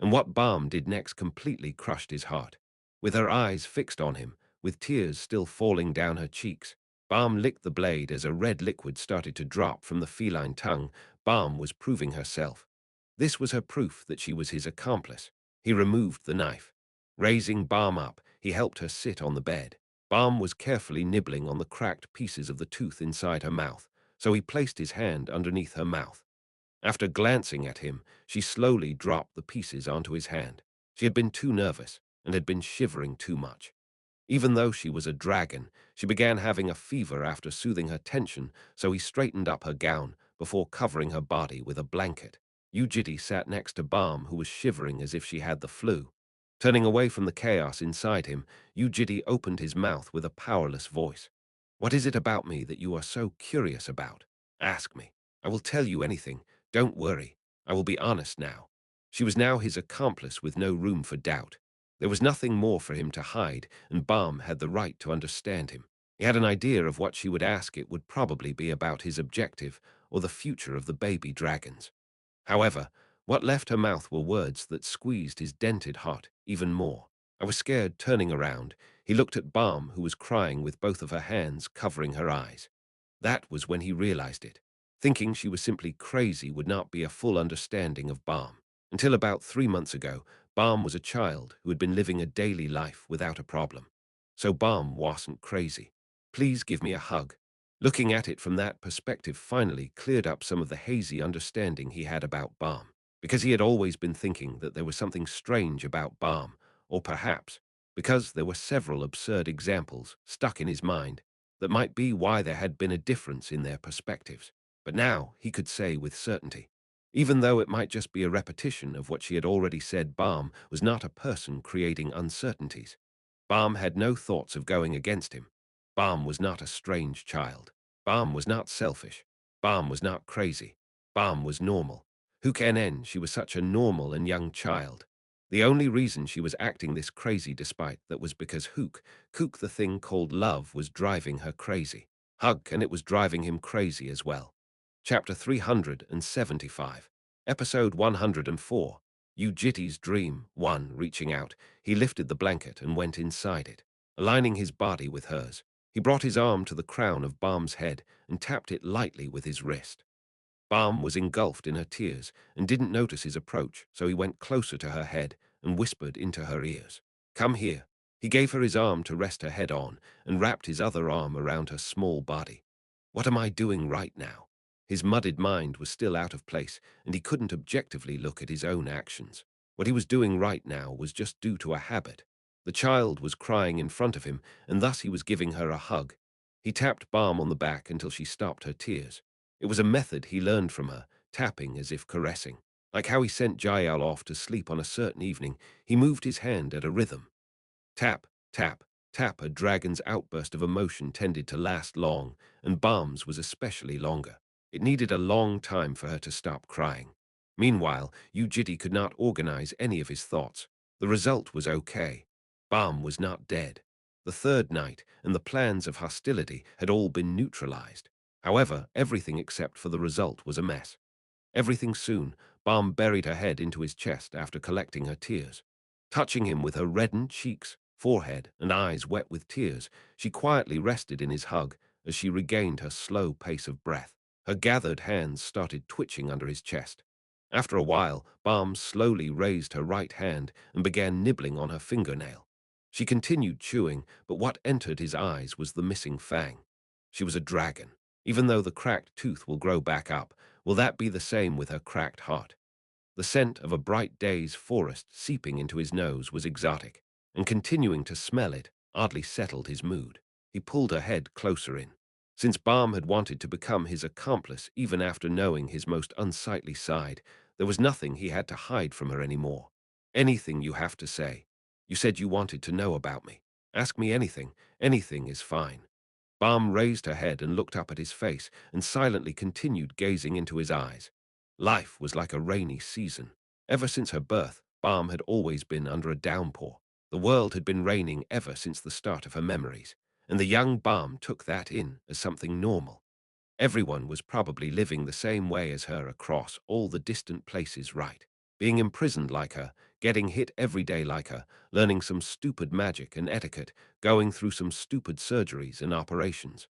And what Balm did next completely crushed his heart. With her eyes fixed on him, with tears still falling down her cheeks, Balm licked the blade as a red liquid started to drop from the feline tongue. Balm was proving herself. This was her proof that she was his accomplice. He removed the knife. Raising Balm up, he helped her sit on the bed. Balm was carefully nibbling on the cracked pieces of the tooth inside her mouth, so he placed his hand underneath her mouth. After glancing at him, she slowly dropped the pieces onto his hand. She had been too nervous and had been shivering too much. Even though she was a dragon, she began having a fever after soothing her tension, so he straightened up her gown before covering her body with a blanket. Yu Jitae sat next to Balm, who was shivering as if she had the flu. Turning away from the chaos inside him, Yu Jitae opened his mouth with a powerless voice. "What is it about me that you are so curious about? Ask me. I will tell you anything. Don't worry. I will be honest now." She was now his accomplice with no room for doubt. There was nothing more for him to hide, and Balm had the right to understand him. He had an idea of what she would ask. It would probably be about his objective or the future of the baby dragons. However, what left her mouth were words that squeezed his dented heart even more. I was scared. Turning around, he looked at Balm, who was crying with both of her hands covering her eyes. That was when he realized it. Thinking she was simply crazy would not be a full understanding of Balm. Until about 3 months ago, Balm was a child who had been living a daily life without a problem. So Balm wasn't crazy. "Please give me a hug." Looking at it from that perspective finally cleared up some of the hazy understanding he had about Balm, because he had always been thinking that there was something strange about Balm, or perhaps because there were several absurd examples stuck in his mind that might be why there had been a difference in their perspectives. But now he could say with certainty, even though it might just be a repetition of what she had already said, Balm was not a person creating uncertainties. Balm had no thoughts of going against him. Balm was not a strange child. Balm was not selfish. Balm was not crazy. Balm was normal. Who can end? She was such a normal and young child. The only reason she was acting this crazy despite that was because Kook the thing called love was driving her crazy. Hug, and it was driving him crazy as well. Chapter 375. Episode 104. Yu Jitae's Dream 1. Reaching out, he lifted the blanket and went inside it. Aligning his body with hers, he brought his arm to the crown of Balm's head and tapped it lightly with his wrist. Balm was engulfed in her tears and didn't notice his approach, so he went closer to her head and whispered into her ears. "Come here." He gave her his arm to rest her head on and wrapped his other arm around her small body. What am I doing right now? His muddled mind was still out of place, and he couldn't objectively look at his own actions. What he was doing right now was just due to a habit. The child was crying in front of him, and thus he was giving her a hug. He tapped Balm on the back until she stopped her tears. It was a method he learned from her, tapping as if caressing. Like how he sent Jael off to sleep on a certain evening, he moved his hand at a rhythm. Tap, tap, tap. A dragon's outburst of emotion tended to last long, and Balm's was especially longer. It needed a long time for her to stop crying. Meanwhile, Yu Jitae could not organize any of his thoughts. The result was okay. Balm was not dead. The third night and the plans of hostility had all been neutralized. However, everything except for the result was a mess. Everything soon, Balm buried her head into his chest after collecting her tears. Touching him with her reddened cheeks, forehead, and eyes wet with tears, she quietly rested in his hug as she regained her slow pace of breath. Her gathered hands started twitching under his chest. After a while, Balm slowly raised her right hand and began nibbling on her fingernail. She continued chewing, but what entered his eyes was the missing fang. She was a dragon. Even though the cracked tooth will grow back up, will that be the same with her cracked heart? The scent of a bright day's forest seeping into his nose was exotic, and continuing to smell it oddly settled his mood. He pulled her head closer in. Since Balm had wanted to become his accomplice even after knowing his most unsightly side, there was nothing he had to hide from her anymore. Anything you have to say. You said you wanted to know about me. Ask me anything. Anything is fine. Balm raised her head and looked up at his face and silently continued gazing into his eyes. Life was like a rainy season. Ever since her birth, Balm had always been under a downpour. The world had been raining ever since the start of her memories, and the young Balm took that in as something normal. Everyone was probably living the same way as her across all the distant places, right? Being imprisoned like her, getting hit every day like her, learning some stupid magic and etiquette, going through some stupid surgeries and operations.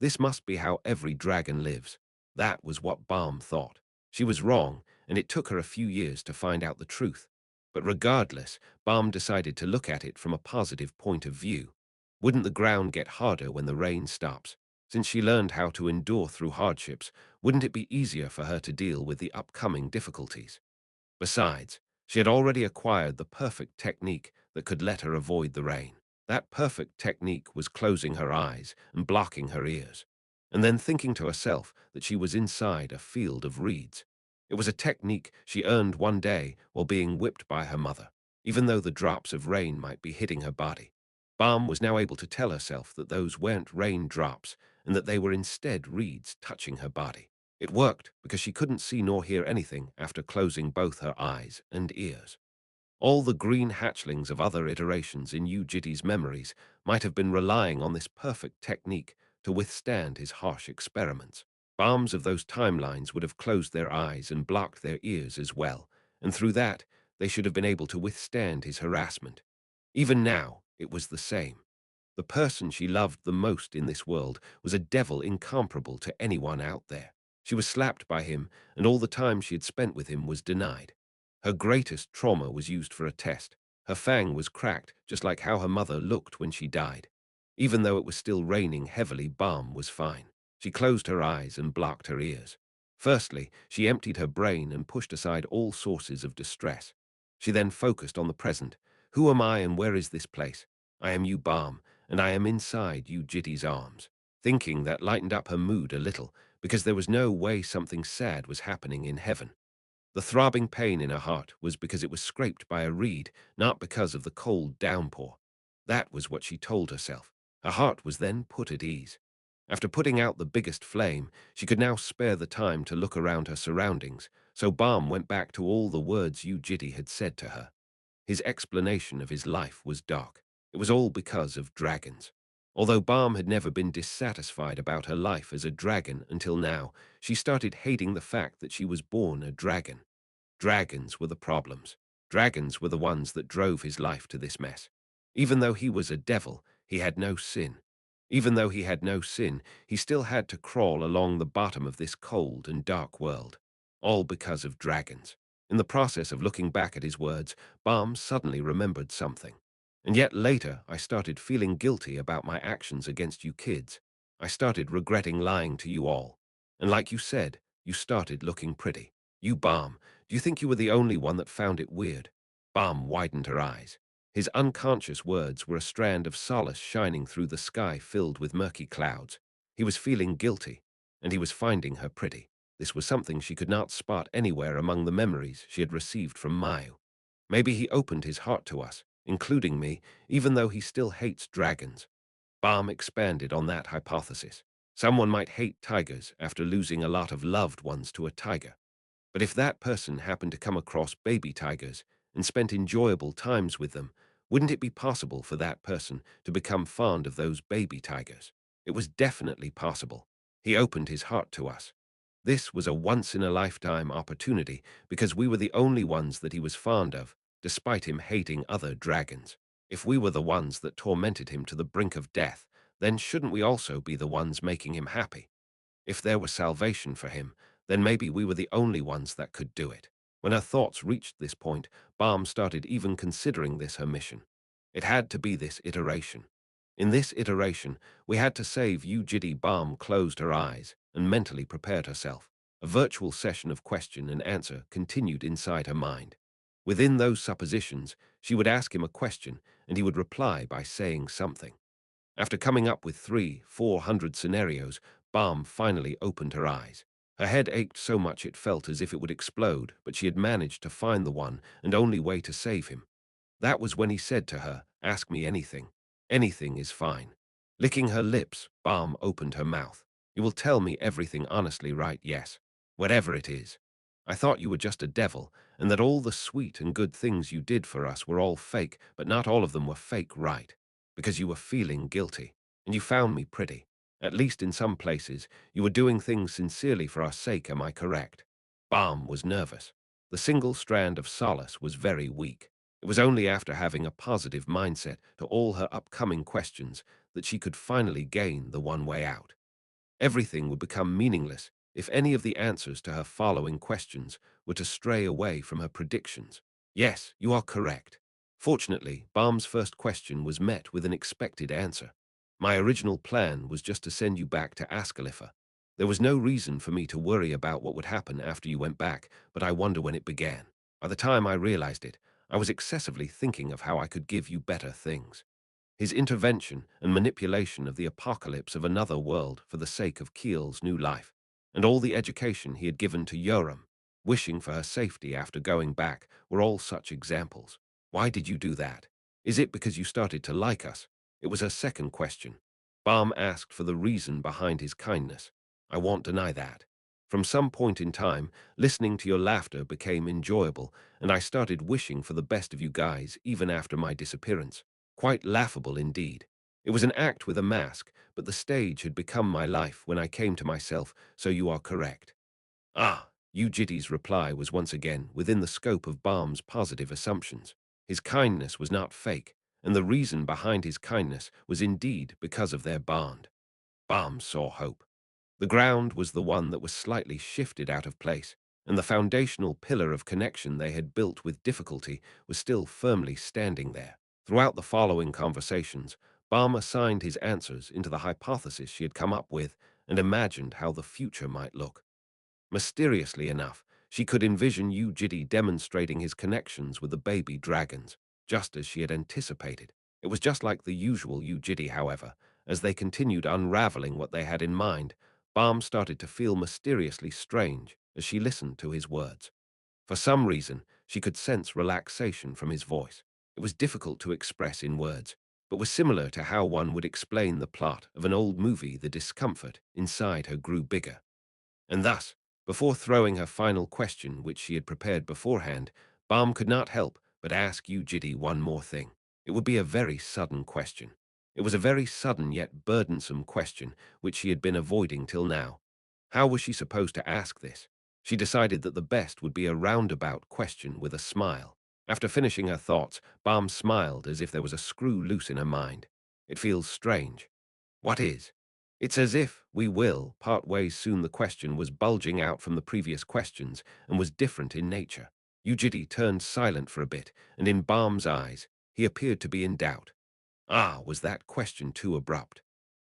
This must be how every dragon lives. That was what Balm thought. She was wrong, and it took her a few years to find out the truth. But regardless, Balm decided to look at it from a positive point of view. Wouldn't the ground get harder when the rain stops? Since she learned how to endure through hardships, wouldn't it be easier for her to deal with the upcoming difficulties? Besides, she had already acquired the perfect technique that could let her avoid the rain. That perfect technique was closing her eyes and blocking her ears, and then thinking to herself that she was inside a field of reeds. It was a technique she earned one day while being whipped by her mother, even though the drops of rain might be hitting her body. Balm was now able to tell herself that those weren't rain drops and that they were instead reeds touching her body. It worked because she couldn't see nor hear anything after closing both her eyes and ears. All the green hatchlings of other iterations in Yu Jitae's memories might have been relying on this perfect technique to withstand his harsh experiments. Balms of those timelines would have closed their eyes and blocked their ears as well, and through that, they should have been able to withstand his harassment. Even now, it was the same. The person she loved the most in this world was a devil incomparable to anyone out there. She was slapped by him, and all the time she had spent with him was denied. Her greatest trauma was used for a test. Her fang was cracked, just like how her mother looked when she died. Even though it was still raining heavily, Balm was fine. She closed her eyes and blocked her ears. Firstly, she emptied her brain and pushed aside all sources of distress. She then focused on the present. Who am I and where is this place? I am Yu Balm, and I am inside Yu Jitae's arms. Thinking that lightened up her mood a little, because there was no way something sad was happening in heaven. The throbbing pain in her heart was because it was scraped by a reed, not because of the cold downpour. That was what she told herself. Her heart was then put at ease. After putting out the biggest flame, she could now spare the time to look around her surroundings, so Balm went back to all the words Yu Jitae had said to her. His explanation of his life was dark. It was all because of dragons. Although Balm had never been dissatisfied about her life as a dragon until now, she started hating the fact that she was born a dragon. Dragons were the problems. Dragons were the ones that drove his life to this mess. Even though he was a devil, he had no sin. Even though he had no sin, he still had to crawl along the bottom of this cold and dark world. All because of dragons. In the process of looking back at his words, Balm suddenly remembered something. And yet later, I started feeling guilty about my actions against you kids. I started regretting lying to you all. And like you said, you started looking pretty. You, Balm, do you think you were the only one that found it weird? Balm widened her eyes. His unconscious words were a strand of solace shining through the sky filled with murky clouds. He was feeling guilty, and he was finding her pretty. This was something she could not spot anywhere among the memories she had received from Mayu. Maybe he opened his heart to us, including me, even though he still hates dragons. Balm expanded on that hypothesis. Someone might hate tigers after losing a lot of loved ones to a tiger. But if that person happened to come across baby tigers and spent enjoyable times with them, wouldn't it be possible for that person to become fond of those baby tigers? It was definitely possible. He opened his heart to us. This was a once-in-a-lifetime opportunity because we were the only ones that he was fond of, despite him hating other dragons. If we were the ones that tormented him to the brink of death, then shouldn't we also be the ones making him happy? If there was salvation for him, then maybe we were the only ones that could do it. When her thoughts reached this point, Balm started even considering this her mission. It had to be this iteration. In this iteration, we had to save Yu Jitae. Balm closed her eyes and mentally prepared herself. A virtual session of question and answer continued inside her mind. Within those suppositions, she would ask him a question, and he would reply by saying something. After coming up with 400 scenarios, Balm finally opened her eyes. Her head ached so much it felt as if it would explode, but she had managed to find the one and only way to save him. That was when he said to her, "Ask me anything. Anything is fine." Licking her lips, Balm opened her mouth. "You will tell me everything honestly, right? Yes. Whatever it is. I thought you were just a devil, and that all the sweet and good things you did for us were all fake, but not all of them were fake, right? Because you were feeling guilty, and you found me pretty. At least in some places, you were doing things sincerely for our sake, am I correct?" Balm was nervous. The single strand of solace was very weak. It was only after having a positive mindset to all her upcoming questions that she could finally gain the one way out. Everything would become meaningless if any of the answers to her following questions were to stray away from her predictions. Yes, you are correct. Fortunately, Balm's first question was met with an expected answer. My original plan was just to send you back to Ascalipha. There was no reason for me to worry about what would happen after you went back, but I wonder when it began. By the time I realized it, I was excessively thinking of how I could give you better things. His intervention and manipulation of the apocalypse of another world for the sake of Keel's new life, and all the education he had given to Yoram, wishing for her safety after going back, were all such examples. Why did you do that? Is it because you started to like us? It was her second question. Balm asked for the reason behind his kindness. I won't deny that. From some point in time, listening to your laughter became enjoyable, and I started wishing for the best of you guys even after my disappearance. Quite laughable indeed. It was an act with a mask, but the stage had become my life when I came to myself, so you are correct. Ah, Yu Jitae's reply was once again within the scope of Balm's positive assumptions. His kindness was not fake, and the reason behind his kindness was indeed because of their bond. Balm saw hope. The ground was the one that was slightly shifted out of place, and the foundational pillar of connection they had built with difficulty was still firmly standing there. Throughout the following conversations, Balm assigned his answers into the hypothesis she had come up with and imagined how the future might look. Mysteriously enough, she could envision Yu Jitae demonstrating his connections with the baby dragons, just as she had anticipated. It was just like the usual Yu Jitae, however. As they continued unraveling what they had in mind, Balm started to feel mysteriously strange as she listened to his words. For some reason, she could sense relaxation from his voice. It was difficult to express in words, but was similar to how one would explain the plot of an old movie. The discomfort inside her grew bigger. And thus, before throwing her final question, which she had prepared beforehand, Balm could not help but ask Yu Jitae one more thing. It would be a very sudden question. It was a very sudden yet burdensome question, which she had been avoiding till now. How was she supposed to ask this? She decided that the best would be a roundabout question with a smile. After finishing her thoughts, Balm smiled as if there was a screw loose in her mind. It feels strange. What is? It's as if we will part ways soon. The question was bulging out from the previous questions and was different in nature. Yu Jitae turned silent for a bit, and in Balm's eyes, he appeared to be in doubt. Ah, was that question too abrupt?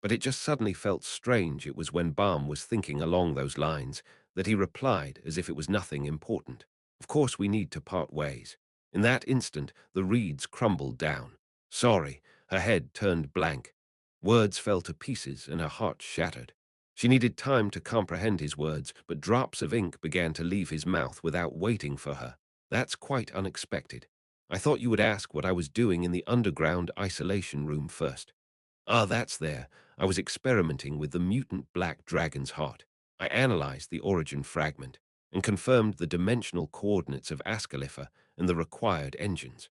But it just suddenly felt strange. It was when Balm was thinking along those lines that he replied as if it was nothing important. Of course we need to part ways. In that instant, the reeds crumbled down. Sorry, her head turned blank. Words fell to pieces and her heart shattered. She needed time to comprehend his words, but drops of ink began to leave his mouth without waiting for her. That's quite unexpected. I thought you would ask what I was doing in the underground isolation room first. Ah, that's there. I was experimenting with the mutant black dragon's heart. I analyzed the origin fragment and confirmed the dimensional coordinates of Ascalipha and the required engines.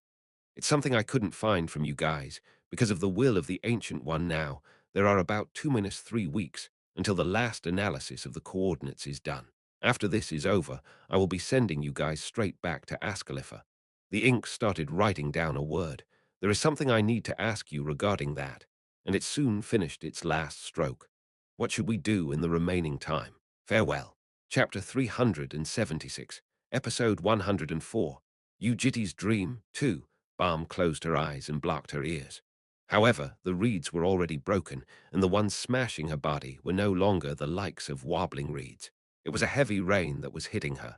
It's something I couldn't find from you guys. Because of the will of the Ancient One now, there are about 2 minus 3 weeks until the last analysis of the coordinates is done. After this is over, I will be sending you guys straight back to Ascalipha. The ink started writing down a word. There is something I need to ask you regarding that, and it soon finished its last stroke. What should we do in the remaining time? Farewell. Chapter 376, Episode 104. Yu Jitae's Dream 2. Balm closed her eyes and blocked her ears. However, the reeds were already broken, and the ones smashing her body were no longer the likes of wobbling reeds. It was a heavy rain that was hitting her.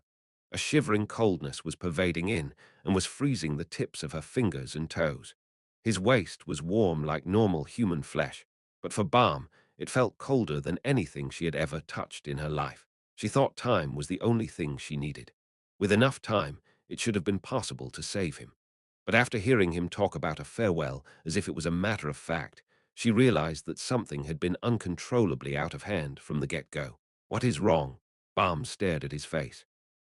A shivering coldness was pervading in and was freezing the tips of her fingers and toes. His waist was warm like normal human flesh, but for Balm, it felt colder than anything she had ever touched in her life. She thought time was the only thing she needed. With enough time, it should have been possible to save him. But after hearing him talk about a farewell as if it was a matter of fact, she realized that something had been uncontrollably out of hand from the get-go. What is wrong? Balm stared at his face.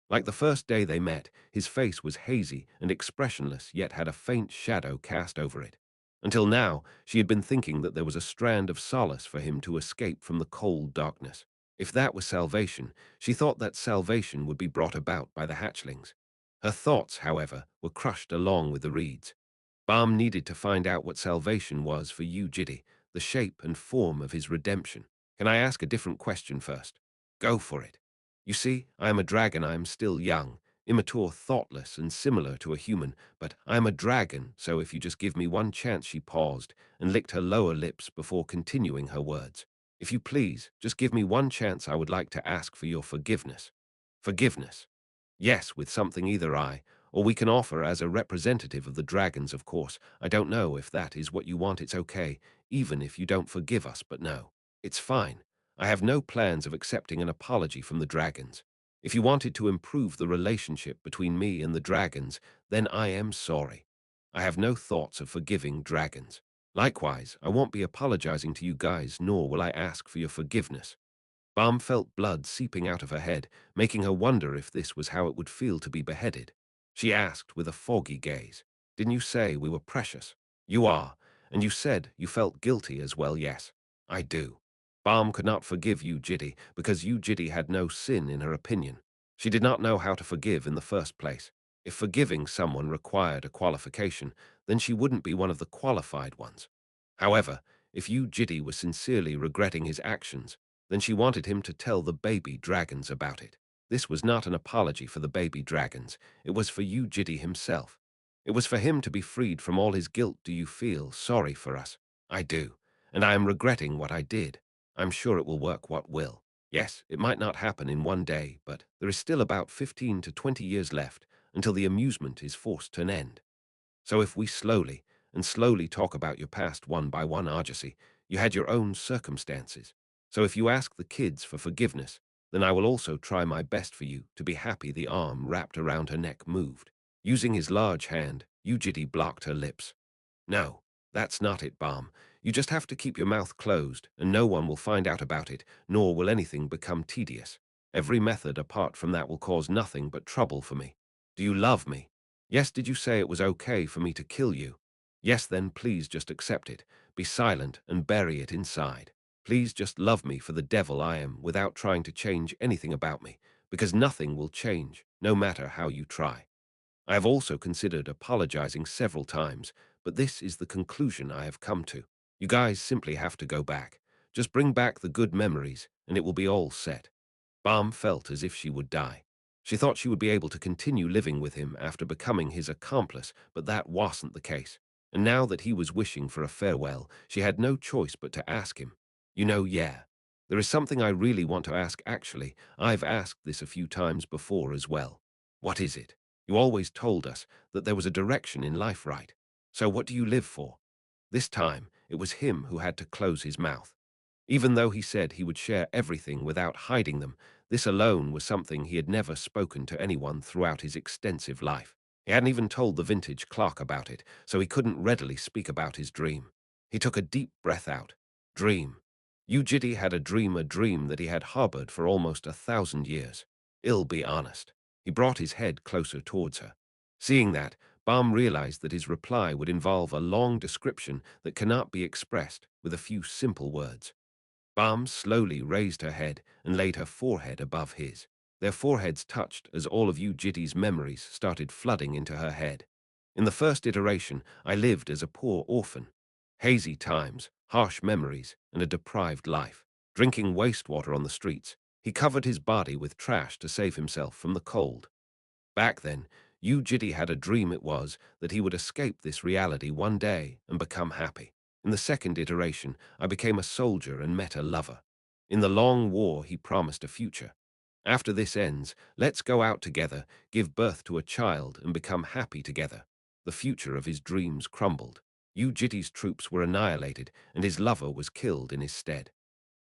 Like the first day they met, his face was hazy and expressionless, yet had a faint shadow cast over it. Until now, she had been thinking that there was a strand of solace for him to escape from the cold darkness. If that was salvation, she thought that salvation would be brought about by the hatchlings. Her thoughts, however, were crushed along with the reeds. Balm needed to find out what salvation was for Yu Jitae, the shape and form of his redemption. Can I ask a different question first? Go for it. You see, I am a dragon. I am still young, immature, thoughtless, and similar to a human, but I am a dragon, so if you just give me one chance. She paused and licked her lower lips before continuing her words. If you please, just give me one chance. I would like to ask for your forgiveness. Forgiveness? Yes, with something either I, or we can offer as a representative of the dragons, of course. I don't know if that is what you want. It's okay, even if you don't forgive us, but no. It's fine. I have no plans of accepting an apology from the dragons. If you wanted to improve the relationship between me and the dragons, then I am sorry. I have no thoughts of forgiving dragons. Likewise, I won't be apologizing to you guys, nor will I ask for your forgiveness. Balm felt blood seeping out of her head, making her wonder if this was how it would feel to be beheaded. She asked with a foggy gaze, "Didn't you say we were precious?" "You are, and you said you felt guilty as well." "Yes, I do." Balm could not forgive Yu Jitae because Yu Jitae had no sin in her opinion. She did not know how to forgive in the first place. If forgiving someone required a qualification, then she wouldn't be one of the qualified ones. However, if Yu Jitae was sincerely regretting his actions, then she wanted him to tell the baby dragons about it. This was not an apology for the baby dragons. It was for Yu Jitae himself. It was for him to be freed from all his guilt. "Do you feel sorry for us?" "I do, and I am regretting what I did. I'm sure it will work what will. Yes, it might not happen in one day, but there is still about 15 to 20 years left until the amusement is forced to an end. So if we slowly talk about your past one by one, Argosy, you had your own circumstances. So if you ask the kids for forgiveness, then I will also try my best for you to be happy." The arm wrapped around her neck moved. Using his large hand, Yu Jitae blocked her lips. "No, that's not it, Balm. You just have to keep your mouth closed, and no one will find out about it, nor will anything become tedious. Every method apart from that will cause nothing but trouble for me. Do you love me?" "Yes." "Did you say it was okay for me to kill you?" "Yes." "Then please just accept it. Be silent and bury it inside. Please just love me for the devil I am without trying to change anything about me, because nothing will change, no matter how you try. I have also considered apologizing several times, but this is the conclusion I have come to. You guys simply have to go back. Just bring back the good memories, and it will be all set." Balm felt as if she would die. She thought she would be able to continue living with him after becoming his accomplice, but that wasn't the case. And now that he was wishing for a farewell, she had no choice but to ask him. "You know, yeah. There is something I really want to ask. Actually, I've asked this a few times before as well." "What is it?" "You always told us that there was a direction in life, right? So what do you live for?" This time, it was him who had to close his mouth. Even though he said he would share everything without hiding them, this alone was something he had never spoken to anyone throughout his extensive life. He hadn't even told the vintage clerk about it, so he couldn't readily speak about his dream. He took a deep breath out. Dream. Yu Jitae had a dream that he had harbored for almost 1,000 years. I'll be honest. He brought his head closer towards her. Seeing that, Balm realized that his reply would involve a long description that cannot be expressed with a few simple words. Balm slowly raised her head and laid her forehead above his. Their foreheads touched as all of Yu Jitae's memories started flooding into her head. In the first iteration, I lived as a poor orphan. Hazy times, harsh memories, and a deprived life. Drinking wastewater on the streets, he covered his body with trash to save himself from the cold. Back then, Yu Jitae had a dream it was that he would escape this reality one day and become happy. In the second iteration, I became a soldier and met a lover. In the long war, he promised a future. After this ends, let's go out together, give birth to a child, and become happy together. The future of his dreams crumbled. Yu Jitae's troops were annihilated, and his lover was killed in his stead.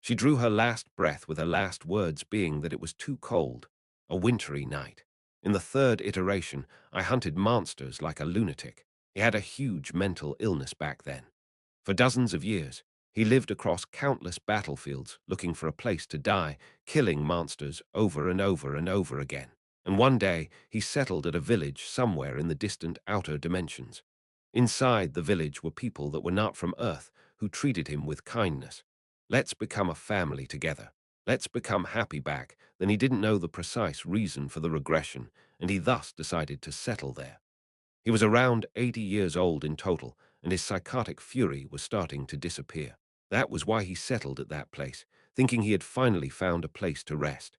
She drew her last breath with her last words being that it was too cold, a wintry night. In the third iteration, I hunted monsters like a lunatic. He had a huge mental illness back then. For dozens of years, he lived across countless battlefields looking for a place to die, killing monsters over and over and over again. And one day, he settled at a village somewhere in the distant outer dimensions. Inside the village were people that were not from Earth who treated him with kindness. Let's become a family together. Let's become happy back. Then he didn't know the precise reason for the regression, and he thus decided to settle there. He was around 80 years old in total, and his psychotic fury was starting to disappear. That was why he settled at that place, thinking he had finally found a place to rest.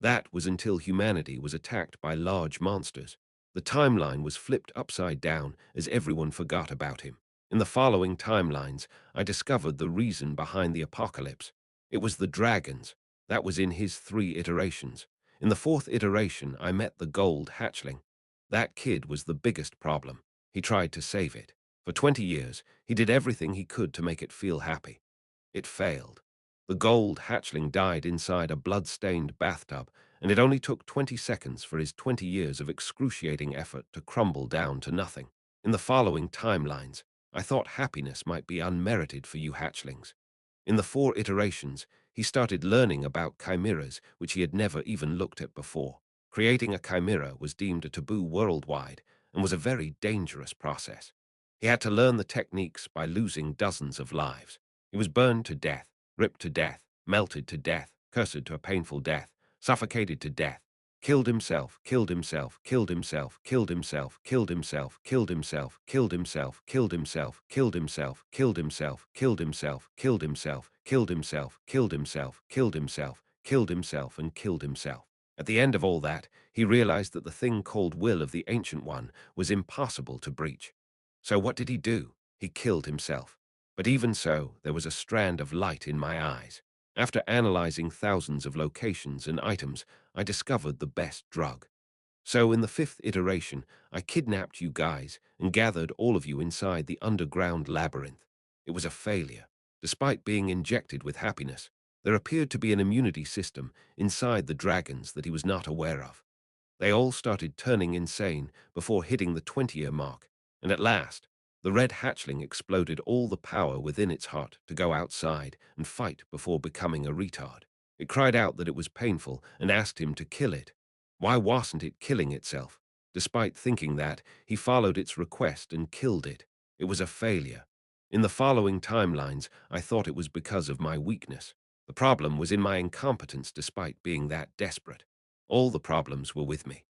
That was until humanity was attacked by large monsters. The timeline was flipped upside down as everyone forgot about him. In the following timelines, I discovered the reason behind the apocalypse. It was the dragons. That was in his 3 iterations. In the 4th iteration, I met the gold hatchling. That kid was the biggest problem. He tried to save it. For 20 years, he did everything he could to make it feel happy. It failed. The gold hatchling died inside a blood-stained bathtub, and it only took 20 seconds for his 20 years of excruciating effort to crumble down to nothing. In the following timelines, I thought happiness might be unmerited for you hatchlings. In the 4 iterations, he started learning about chimeras, which he had never even looked at before. Creating a chimera was deemed a taboo worldwide and was a very dangerous process. He had to learn the techniques by losing dozens of lives. He was burned to death, ripped to death, melted to death, cursed to a painful death, suffocated to death, killed himself, killed himself, killed himself, killed himself, killed himself, killed himself, killed himself, killed himself, killed himself, killed himself, killed himself, killed himself, killed himself, killed himself, killed himself, killed himself, and killed himself. At the end of all that, he realized that the thing called will of the Ancient One was impossible to breach. So what did he do? He killed himself. But even so, there was a strand of light in my eyes. After analyzing thousands of locations and items, I discovered the best drug. So in the 5th iteration, I kidnapped you guys and gathered all of you inside the underground labyrinth. It was a failure. Despite being injected with happiness, there appeared to be an immunity system inside the dragons that he was not aware of. They all started turning insane before hitting the 20-year mark, and at last, the red hatchling exploded all the power within its heart to go outside and fight before becoming a retard. It cried out that it was painful and asked him to kill it. Why wasn't it killing itself? Despite thinking that, he followed its request and killed it. It was a failure. In the following timelines, I thought it was because of my weakness. The problem was in my incompetence despite being that desperate. All the problems were with me.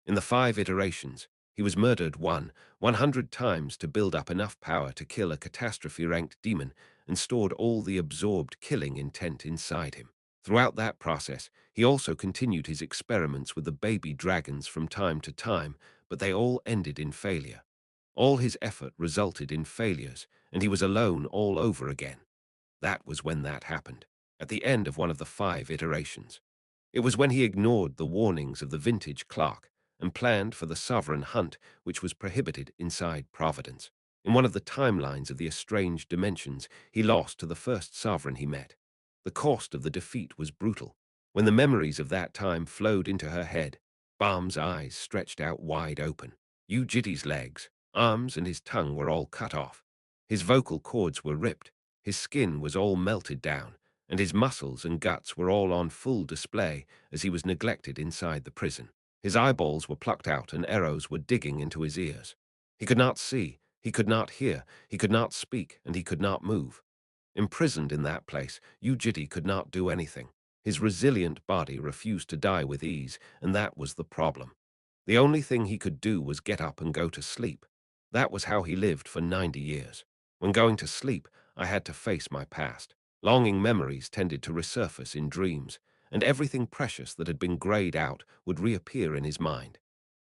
In the 5 iterations, he was murdered 100 times to build up enough power to kill a catastrophe-ranked demon and stored all the absorbed killing intent inside him. Throughout that process, he also continued his experiments with the baby dragons from time to time, but they all ended in failure. All his effort resulted in failures, and he was alone all over again. That was when that happened, at the end of one of the 5 iterations. It was when he ignored the warnings of the vintage clock and planned for the sovereign hunt which was prohibited inside Providence. In one of the timelines of the estranged dimensions, he lost to the first sovereign he met. The cost of the defeat was brutal. When the memories of that time flowed into her head, Balm's eyes stretched out wide open. Yu Jitae's legs, arms, and his tongue were all cut off. His vocal cords were ripped. His skin was all melted down, and his muscles and guts were all on full display as he was neglected inside the prison. His eyeballs were plucked out and arrows were digging into his ears. He could not see, he could not hear, he could not speak, and he could not move. Imprisoned in that place, Yu Jitae could not do anything. His resilient body refused to die with ease, and that was the problem. The only thing he could do was get up and go to sleep. That was how he lived for 90 years. When going to sleep, I had to face my past. Longing memories tended to resurface in dreams, and everything precious that had been grayed out would reappear in his mind.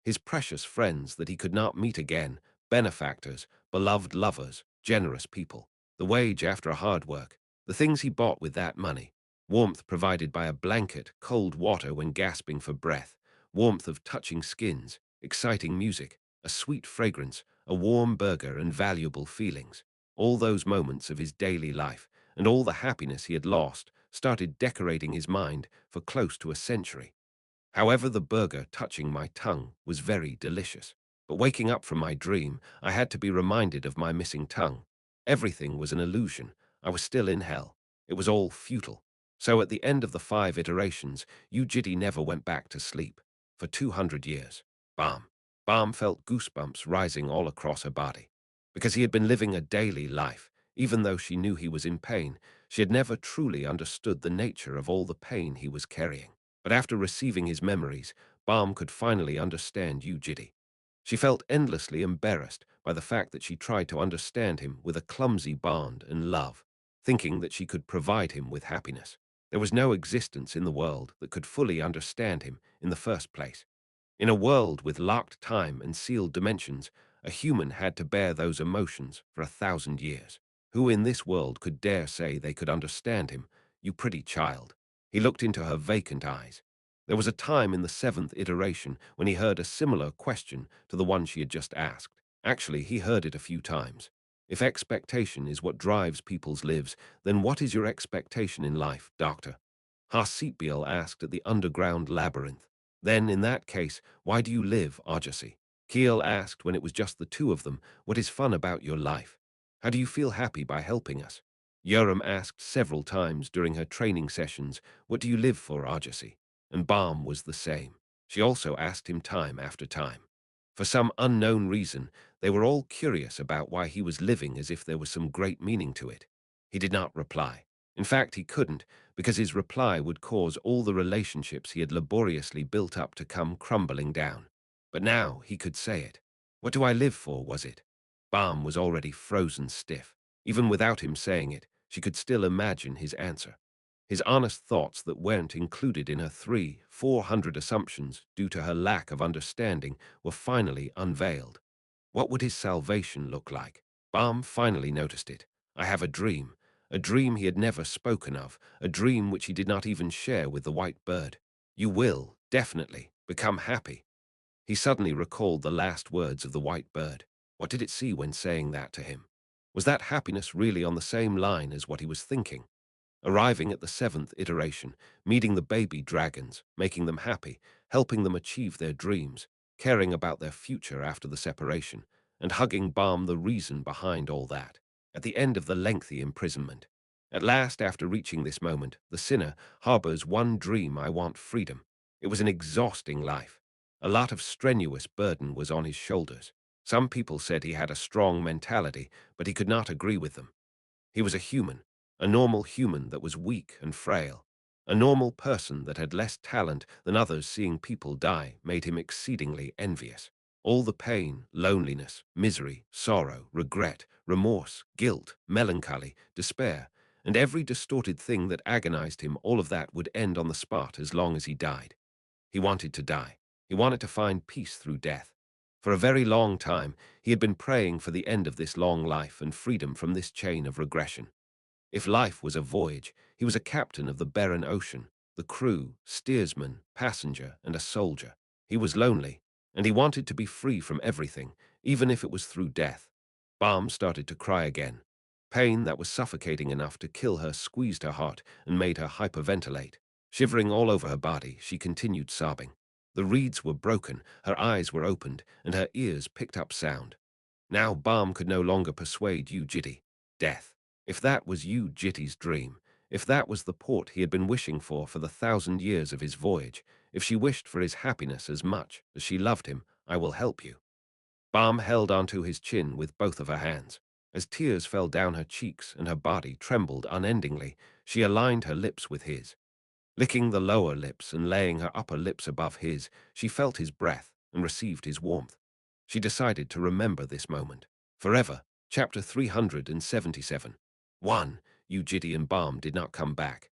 His precious friends that he could not meet again, benefactors, beloved lovers, generous people, the wage after hard work, the things he bought with that money, warmth provided by a blanket, cold water when gasping for breath, warmth of touching skins, exciting music, a sweet fragrance, a warm burger and valuable feelings. All those moments of his daily life and all the happiness he had lost started decorating his mind for close to a century. However, the burger touching my tongue was very delicious. But waking up from my dream, I had to be reminded of my missing tongue. Everything was an illusion. I was still in hell. It was all futile. So at the end of the 5 iterations, Yu Jitae never went back to sleep. For 200 years. Bam. Bam felt goosebumps rising all across her body. Because he had been living a daily life, even though she knew he was in pain, she had never truly understood the nature of all the pain he was carrying. But after receiving his memories, Balm could finally understand Yu Jitae. She felt endlessly embarrassed by the fact that she tried to understand him with a clumsy bond and love, thinking that she could provide him with happiness. There was no existence in the world that could fully understand him in the first place. In a world with locked time and sealed dimensions, a human had to bear those emotions for 1,000 years. Who in this world could dare say they could understand him, you pretty child? He looked into her vacant eyes. There was a time in the 7th iteration when he heard a similar question to the one she had just asked. Actually, he heard it a few times. If expectation is what drives people's lives, then what is your expectation in life, doctor? Harseetbiel asked at the underground labyrinth. Then, in that case, why do you live, Arjasi? Keel asked when it was just the two of them, what is fun about your life? How do you feel happy by helping us? Yoram asked several times during her training sessions, what do you live for, Arjasi? And Balm was the same. She also asked him time after time. For some unknown reason, they were all curious about why he was living as if there was some great meaning to it. He did not reply. In fact, he couldn't, because his reply would cause all the relationships he had laboriously built up to come crumbling down. But now he could say it. What do I live for, was it? Balm was already frozen stiff. Even without him saying it, she could still imagine his answer. His honest thoughts that weren't included in her 400 assumptions due to her lack of understanding were finally unveiled. What would his salvation look like? Balm finally noticed it. I have a dream he had never spoken of, a dream which he did not even share with the white bird. You will, definitely, become happy. He suddenly recalled the last words of the white bird. What did it see when saying that to him? Was that happiness really on the same line as what he was thinking? Arriving at the 7th iteration, meeting the baby dragons, making them happy, helping them achieve their dreams, caring about their future after the separation, and hugging Balm the reason behind all that. At the end of the lengthy imprisonment. At last, after reaching this moment, the sinner harbors one dream: I want freedom. It was an exhausting life. A lot of strenuous burden was on his shoulders. Some people said he had a strong mentality, but he could not agree with them. He was a normal human that was weak and frail. A normal person that had less talent than others. Seeing people die made him exceedingly envious. All the pain, loneliness, misery, sorrow, regret, remorse, guilt, melancholy, despair, and every distorted thing that agonized him, all of that would end on the spot as long as he died. He wanted to die. He wanted to find peace through death. For a very long time, he had been praying for the end of this long life and freedom from this chain of regression. If life was a voyage, he was a captain of the barren ocean, the crew, steersman, passenger, and a soldier. He was lonely, and he wanted to be free from everything, even if it was through death. Balm started to cry again. Pain that was suffocating enough to kill her squeezed her heart and made her hyperventilate. Shivering all over her body, she continued sobbing. The reeds were broken, her eyes were opened, and her ears picked up sound. Now Balm could no longer persuade Yu Jitae. Death. If that was Yu Jitae's dream, if that was the port he had been wishing for the 1,000 years of his voyage, if she wished for his happiness as much as she loved him, I will help you. Balm held onto his chin with both of her hands. As tears fell down her cheeks and her body trembled unendingly, she aligned her lips with his. Licking the lower lips and laying her upper lips above his, she felt his breath and received his warmth. She decided to remember this moment. Forever. Chapter 377. 1. Yu Jitae and Balm did not come back.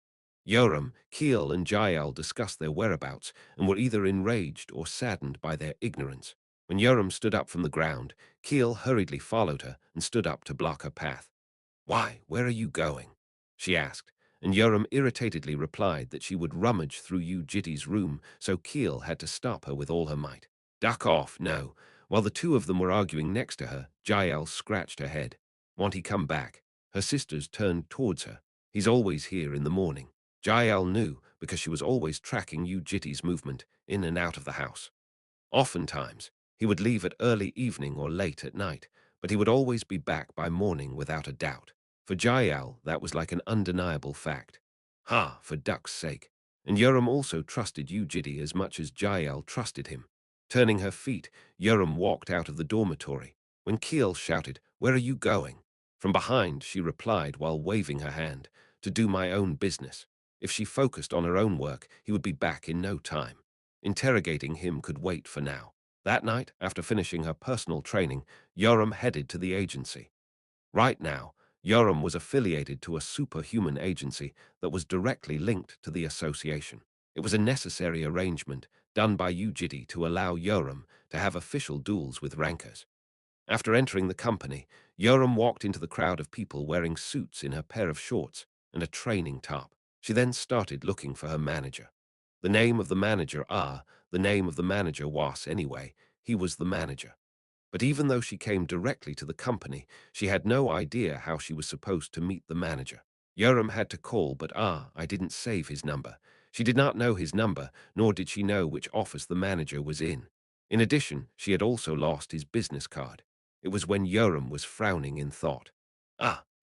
Yoram, Keel, and Jael discussed their whereabouts and were either enraged or saddened by their ignorance. When Yoram stood up from the ground, Keel hurriedly followed her and stood up to block her path. "Why, where are you going?" she asked, and Yoram irritatedly replied that she would rummage through Yu Jitae's room, so Keel had to stop her with all her might. "Duck off, no." While the two of them were arguing next to her, Jael scratched her head. "Won't he come back?" Her sisters turned towards her. "He's always here in the morning." Jael knew because she was always tracking Yu Jitae's movement in and out of the house. Oftentimes, he would leave at early evening or late at night, but he would always be back by morning without a doubt. For Jael, that was like an undeniable fact. Ha, for duck's sake. And Yoram also trusted Yu Jitae as much as Jael trusted him. Turning her feet, Yoram walked out of the dormitory. When Keel shouted, "Where are you going?" From behind, she replied while waving her hand, "To do my own business." If she focused on her own work, he would be back in no time. Interrogating him could wait for now. That night, after finishing her personal training, Yoram headed to the agency. Right now, Yoram was affiliated to a superhuman agency that was directly linked to the association. It was a necessary arrangement done by Yu Jitae to allow Yoram to have official duels with rankers. After entering the company, Yoram walked into the crowd of people wearing suits in her pair of shorts and a training top. She then started looking for her manager. The name of the manager, the name of the manager was anyway, he was the manager. But even though she came directly to the company, she had no idea how she was supposed to meet the manager. Yoram had to call, but I didn't save his number. She did not know his number, nor did she know which office the manager was in. In addition, she had also lost his business card. It was when Yoram was frowning in thought.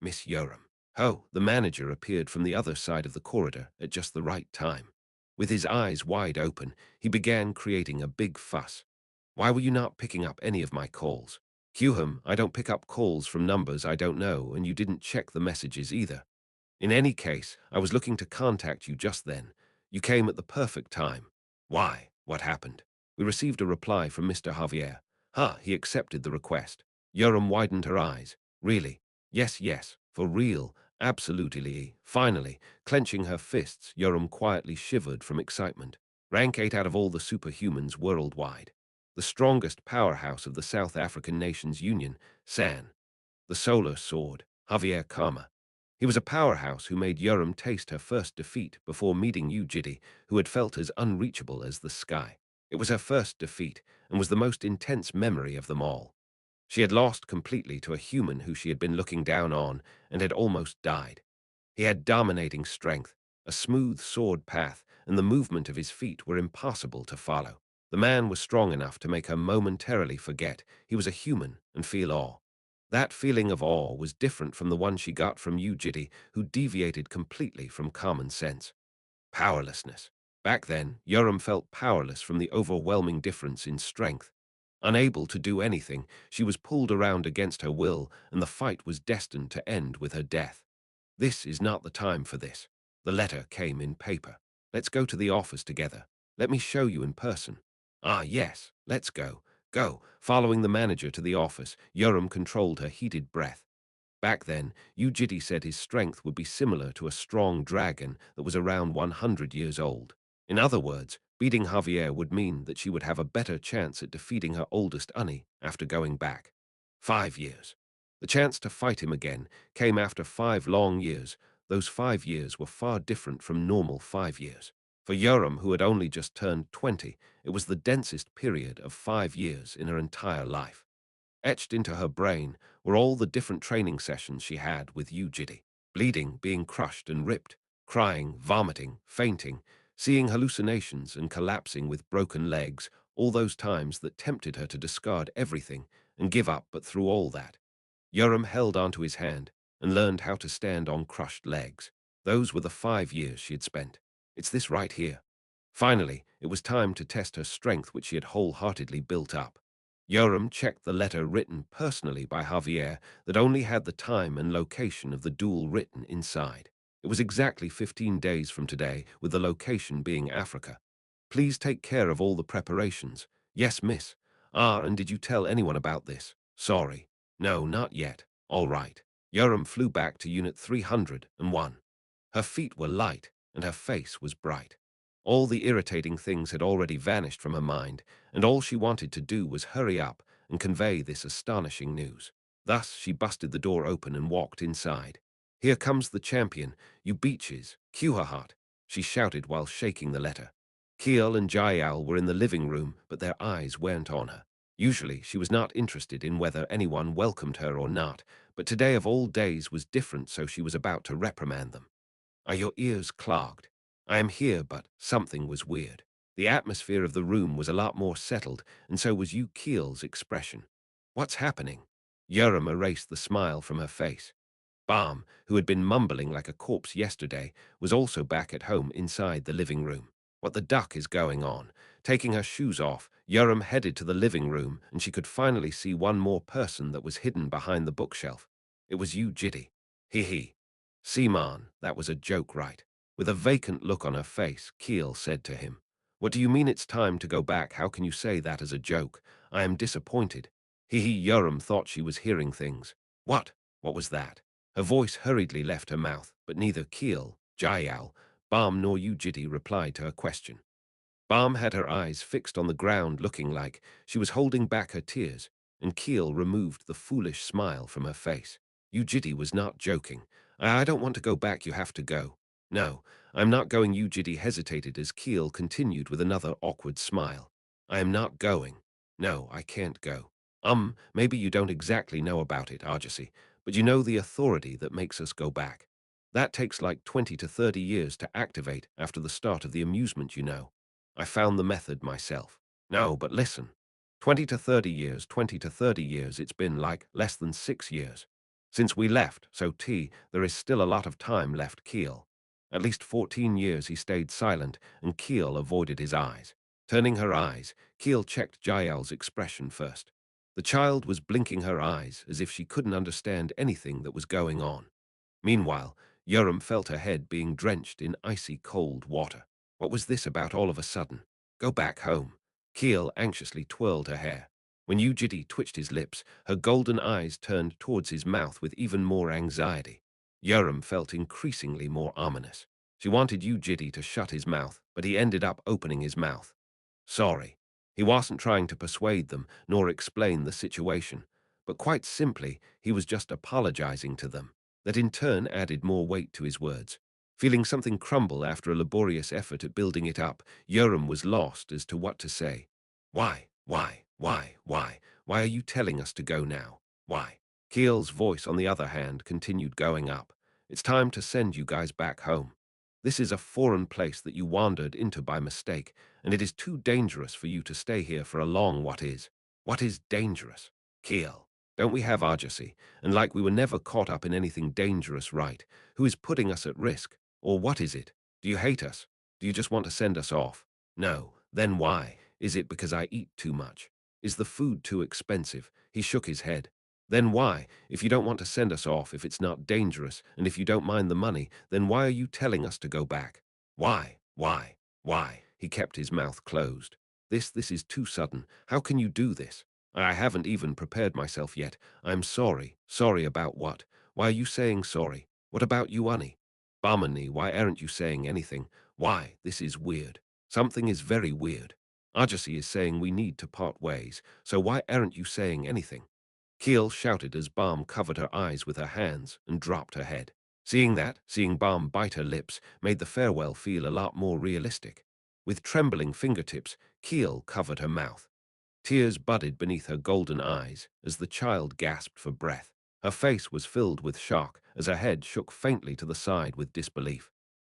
Miss Yoram. Oh, the manager appeared from the other side of the corridor at just the right time. With his eyes wide open, he began creating a big fuss. "Why were you not picking up any of my calls?" "Huham, I don't pick up calls from numbers I don't know, and you didn't check the messages either. In any case, I was looking to contact you just then. You came at the perfect time." "Why? What happened?" "We received a reply from Mr. Javier." He accepted the request." Yoram widened her eyes. "Really?" "Yes, yes, for real, absolutely." Finally, clenching her fists, Yoram quietly shivered from excitement. Rank 8 out of all the superhumans worldwide. The strongest powerhouse of the South African Nations Union, SAN. The Solar Sword, Javier Karma. He was a powerhouse who made Yoram taste her first defeat before meeting Yu Jitae, who had felt as unreachable as the sky. It was her first defeat, and was the most intense memory of them all. She had lost completely to a human who she had been looking down on and had almost died. He had dominating strength, a smooth sword path, and the movement of his feet were impossible to follow. The man was strong enough to make her momentarily forget he was a human and feel awe. That feeling of awe was different from the one she got from Yu Jitae, who deviated completely from common sense. Powerlessness. Back then, Yoram felt powerless from the overwhelming difference in strength. Unable to do anything, she was pulled around against her will, and the fight was destined to end with her death. "This is not the time for this." The letter came in paper. "Let's go to the office together. Let me show you in person." Yes, let's go. Go." Following the manager to the office, Yoram controlled her heated breath. Back then, Yu Jitae said his strength would be similar to a strong dragon that was around 100 years old. In other words, beating Javier would mean that she would have a better chance at defeating her oldest Unnie after going back 5 years. The chance to fight him again came after 5 long years. Those 5 years were far different from normal 5 years. For Yoram, who had only just turned 20, it was the densest period of 5 years in her entire life. Etched into her brain were all the different training sessions she had with Yu Jitae. Bleeding, being crushed and ripped, crying, vomiting, fainting, seeing hallucinations and collapsing with broken legs, all those times that tempted her to discard everything and give up. But through all that, Yoram held onto his hand and learned how to stand on crushed legs. Those were the 5 years she had spent. It's this right here. Finally, it was time to test her strength, which she had wholeheartedly built up. Yoram checked the letter written personally by Javier that only had the time and location of the duel written inside. It was exactly 15 days from today, with the location being Africa. Please take care of all the preparations. Yes, miss. Ah, and did you tell anyone about this? Sorry. No, not yet. All right. Yoram flew back to Unit 301. Her feet were light, and her face was bright. All the irritating things had already vanished from her mind, and all she wanted to do was hurry up and convey this astonishing news. Thus she busted the door open and walked inside. Here comes the champion, you beaches, cue her hot, she shouted while shaking the letter. Keel and Jael were in the living room, but their eyes weren't on her. Usually she was not interested in whether anyone welcomed her or not, but today of all days was different, so she was about to reprimand them. Are your ears clogged? I am here, but something was weird. The atmosphere of the room was a lot more settled, and so was Yu Keel's expression. What's happening? Yoram erased the smile from her face. Balm, who had been mumbling like a corpse yesterday, was also back at home inside the living room. What the duck is going on? Taking her shoes off, Yoram headed to the living room, and she could finally see one more person that was hidden behind the bookshelf. It was Yu Jitae. Hee hee. Seaman, that was a joke, right? With a vacant look on her face, Keel said to him, What do you mean it's time to go back? How can you say that as a joke? I am disappointed. Hee hee. Yoram thought she was hearing things. What? What was that? Her voice hurriedly left her mouth, but neither Keel, Jael, Balm nor Yu Jitae replied to her question. Balm had her eyes fixed on the ground, looking like she was holding back her tears, and Keel removed the foolish smile from her face. Yu Jitae was not joking. I don't want to go back, you have to go. No, I'm not going. Yu Jitae hesitated as Keel continued with another awkward smile. I am not going. No, I can't go. Maybe you don't exactly know about it, Argosy, but you know the authority that makes us go back. That takes like 20 to 30 years to activate after the start of the amusement, you know. I found the method myself. No, but listen. 20 to 30 years, it's been like less than 6 years. Since we left, so there is still a lot of time left. Keel. At least 14 years he stayed silent, and Keel avoided his eyes. Turning her eyes, Keel checked Jael's expression first. The child was blinking her eyes as if she couldn't understand anything that was going on. Meanwhile, Yoram felt her head being drenched in icy cold water. What was this about all of a sudden? Go back home. Keel anxiously twirled her hair. When Yu Jitae twitched his lips, her golden eyes turned towards his mouth with even more anxiety. Yoram felt increasingly more ominous. She wanted Yu Jitae to shut his mouth, but he ended up opening his mouth. Sorry. He wasn't trying to persuade them nor explain the situation, but quite simply, he was just apologizing to them. That in turn added more weight to his words. Feeling something crumble after a laborious effort at building it up, Yoram was lost as to what to say. Why are you telling us to go now? Why? Keel's voice, on the other hand, continued going up. It's time to send you guys back home. This is a foreign place that you wandered into by mistake, and it is too dangerous for you to stay here for a long. What is? What is dangerous? Keel. Don't we have Argosy? And like we were never caught up in anything dangerous, right? Who is putting us at risk? Or what is it? Do you hate us? Do you just want to send us off? No. Then why? Is it because I eat too much? Is the food too expensive? He shook his head. Then why? If you don't want to send us off, if it's not dangerous, and if you don't mind the money, then why are you telling us to go back? Why? He kept his mouth closed. This is too sudden. How can you do this? I haven't even prepared myself yet. I'm sorry. Sorry about what? Why are you saying sorry? What about you, Annie? Barmani, why aren't you saying anything? Why? This is weird. Something is very weird. Argosy is saying we need to part ways, so why aren't you saying anything? Keel shouted as Balm covered her eyes with her hands and dropped her head. Seeing Balm bite her lips, made the farewell feel a lot more realistic. With trembling fingertips, Keel covered her mouth. Tears budded beneath her golden eyes as the child gasped for breath. Her face was filled with shock as her head shook faintly to the side with disbelief.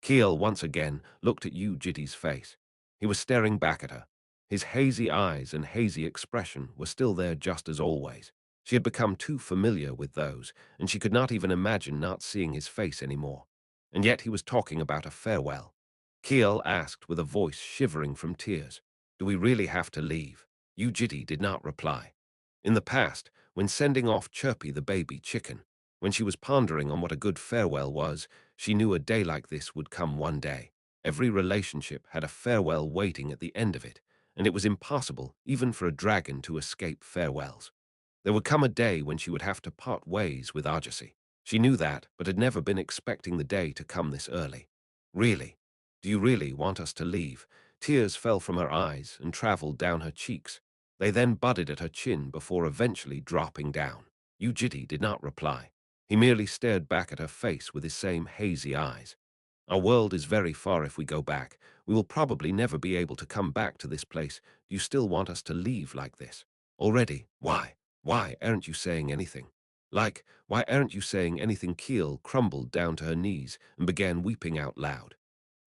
Keel once again looked at Yu Jitae's face. He was staring back at her. His hazy eyes and hazy expression were still there just as always. She had become too familiar with those, and she could not even imagine not seeing his face anymore. And yet he was talking about a farewell. Keel asked with a voice shivering from tears, Do we really have to leave? Yu Jitae did not reply. In the past, when sending off Chirpy the baby chicken, when she was pondering on what a good farewell was, she knew a day like this would come one day. Every relationship had a farewell waiting at the end of it, and it was impossible even for a dragon to escape farewells. There would come a day when she would have to part ways with Argosy. She knew that, but had never been expecting the day to come this early. Really? Do you really want us to leave? Tears fell from her eyes and traveled down her cheeks. They then budded at her chin before eventually dropping down. Yu Jitae did not reply. He merely stared back at her face with his same hazy eyes. Our world is very far if we go back. We will probably never be able to come back to this place. Do you still want us to leave like this? Already? Why? Why aren't you saying anything? Why aren't you saying anything? Keel crumbled down to her knees and began weeping out loud.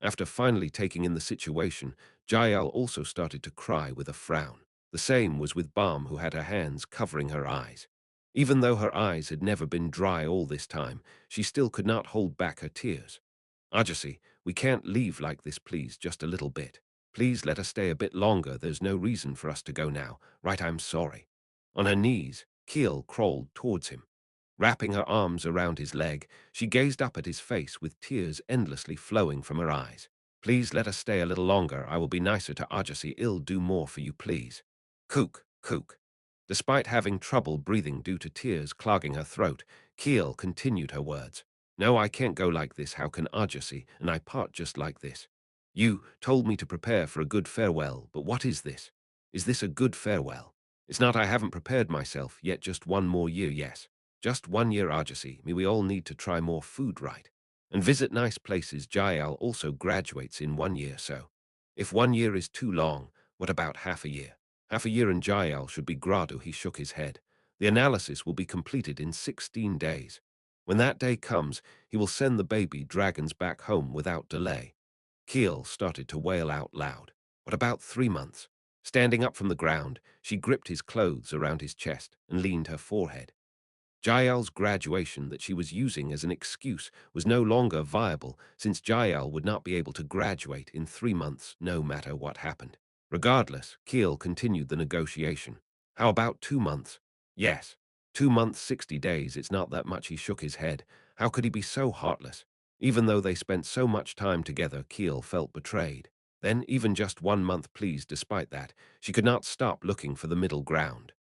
After finally taking in the situation, Jael also started to cry with a frown. The same was with Balm, who had her hands covering her eyes. Even though her eyes had never been dry all this time, she still could not hold back her tears. Argosy, we can't leave like this, please, just a little bit. Please let us stay a bit longer. There's no reason for us to go now, right? I'm sorry. On her knees, Keel crawled towards him. Wrapping her arms around his leg, she gazed up at his face with tears endlessly flowing from her eyes. Please let us stay a little longer. I will be nicer to Argosy. I'll do more for you, please. Kook, kook. Despite having trouble breathing due to tears clogging her throat, Keel continued her words. No, I can't go like this. How can Argosy and I part just like this? You told me to prepare for a good farewell, but what is this? Is this a good farewell? It's not. I haven't prepared myself yet. Just one more year, yes. Just 1 year, Argosy. We all need to try more food, right? And visit nice places. Jael also graduates in 1 year, so. If 1 year is too long, what about half a year? Half a year and Jael should be gradu. He shook his head. The analysis will be completed in 16 days. When that day comes, he will send the baby dragons back home without delay. Keel started to wail out loud. What about 3 months? Standing up from the ground, she gripped his clothes around his chest and leaned her forehead. Jael's graduation that she was using as an excuse was no longer viable, since Jael would not be able to graduate in 3 months no matter what happened. Regardless, Keel continued the negotiation. How about 2 months? Yes. 2 months, 60 days, it's not that much. He shook his head. How could he be so heartless? Even though they spent so much time together, Keel felt betrayed. Then even just 1 month, please. Despite that, she could not stop looking for the middle ground.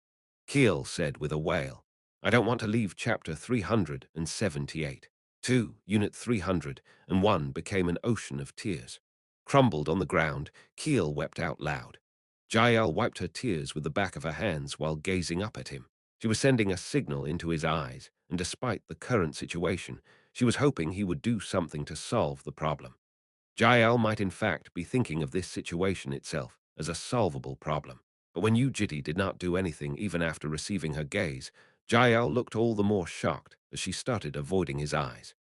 Keel said with a wail. I don't want to leave. Chapter 378. 2. Unit 301 became an ocean of tears. Crumbled on the ground, Keel wept out loud. Jael wiped her tears with the back of her hands while gazing up at him. She was sending a signal into his eyes, and despite the current situation, she was hoping he would do something to solve the problem. Jael might in fact be thinking of this situation itself as a solvable problem. But when Yu Jitae did not do anything even after receiving her gaze, Jael looked all the more shocked as she started avoiding his eyes.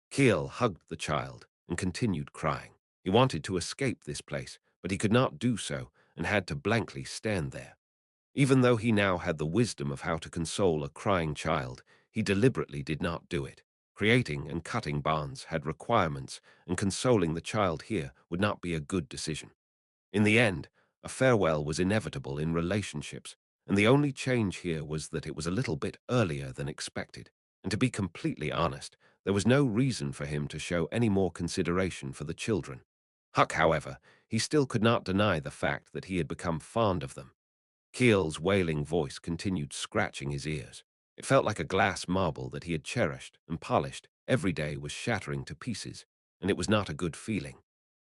Keel hugged the child and continued crying. He wanted to escape this place, but he could not do so and had to blankly stand there. Even though he now had the wisdom of how to console a crying child, he deliberately did not do it. Creating and cutting bonds had requirements, and consoling the child here would not be a good decision. In the end, a farewell was inevitable in relationships, and the only change here was that it was a little bit earlier than expected. And to be completely honest, there was no reason for him to show any more consideration for the children. Huck, however, he still could not deny the fact that he had become fond of them. Keel's wailing voice continued scratching his ears. It felt like a glass marble that he had cherished and polished every day was shattering to pieces, and it was not a good feeling.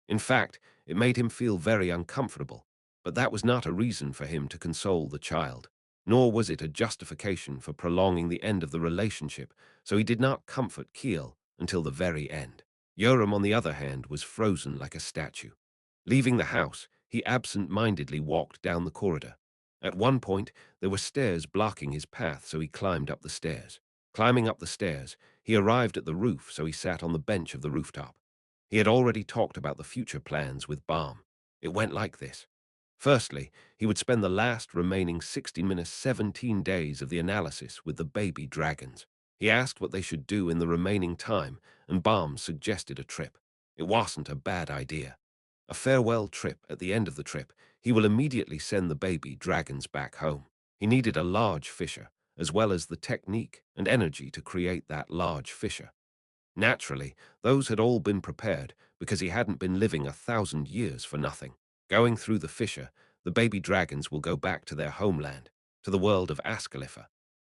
In fact, it made him feel very uncomfortable, but that was not a reason for him to console the child, nor was it a justification for prolonging the end of the relationship, so he did not comfort Keel until the very end. Yoram, on the other hand, was frozen like a statue. Leaving the house, he absent-mindedly walked down the corridor. At one point, there were stairs blocking his path, so he climbed up the stairs. Climbing up the stairs, he arrived at the roof, so he sat on the bench of the rooftop. He had already talked about the future plans with Balm. It went like this. Firstly, he would spend the last remaining 17 days of the analysis with the baby dragons. He asked what they should do in the remaining time, and Balm suggested a trip. It wasn't a bad idea. A farewell trip. At the end of the trip, he will immediately send the baby dragons back home. He needed a large fisher, as well as the technique and energy to create that large fisher. Naturally, those had all been prepared because he hadn't been living 1,000 years for nothing. Going through the fissure, the baby dragons will go back to their homeland, to the world of Ascalifa.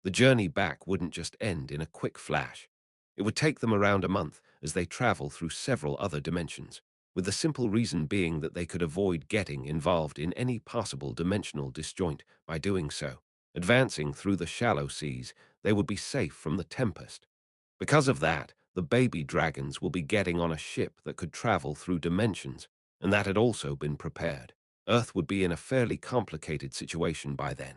The journey back wouldn't just end in a quick flash. It would take them around a month as they travel through several other dimensions, with the simple reason being that they could avoid getting involved in any possible dimensional disjoint by doing so. Advancing through the shallow seas, they would be safe from the tempest. Because of that, the baby dragons will be getting on a ship that could travel through dimensions, and that had also been prepared. Earth would be in a fairly complicated situation by then.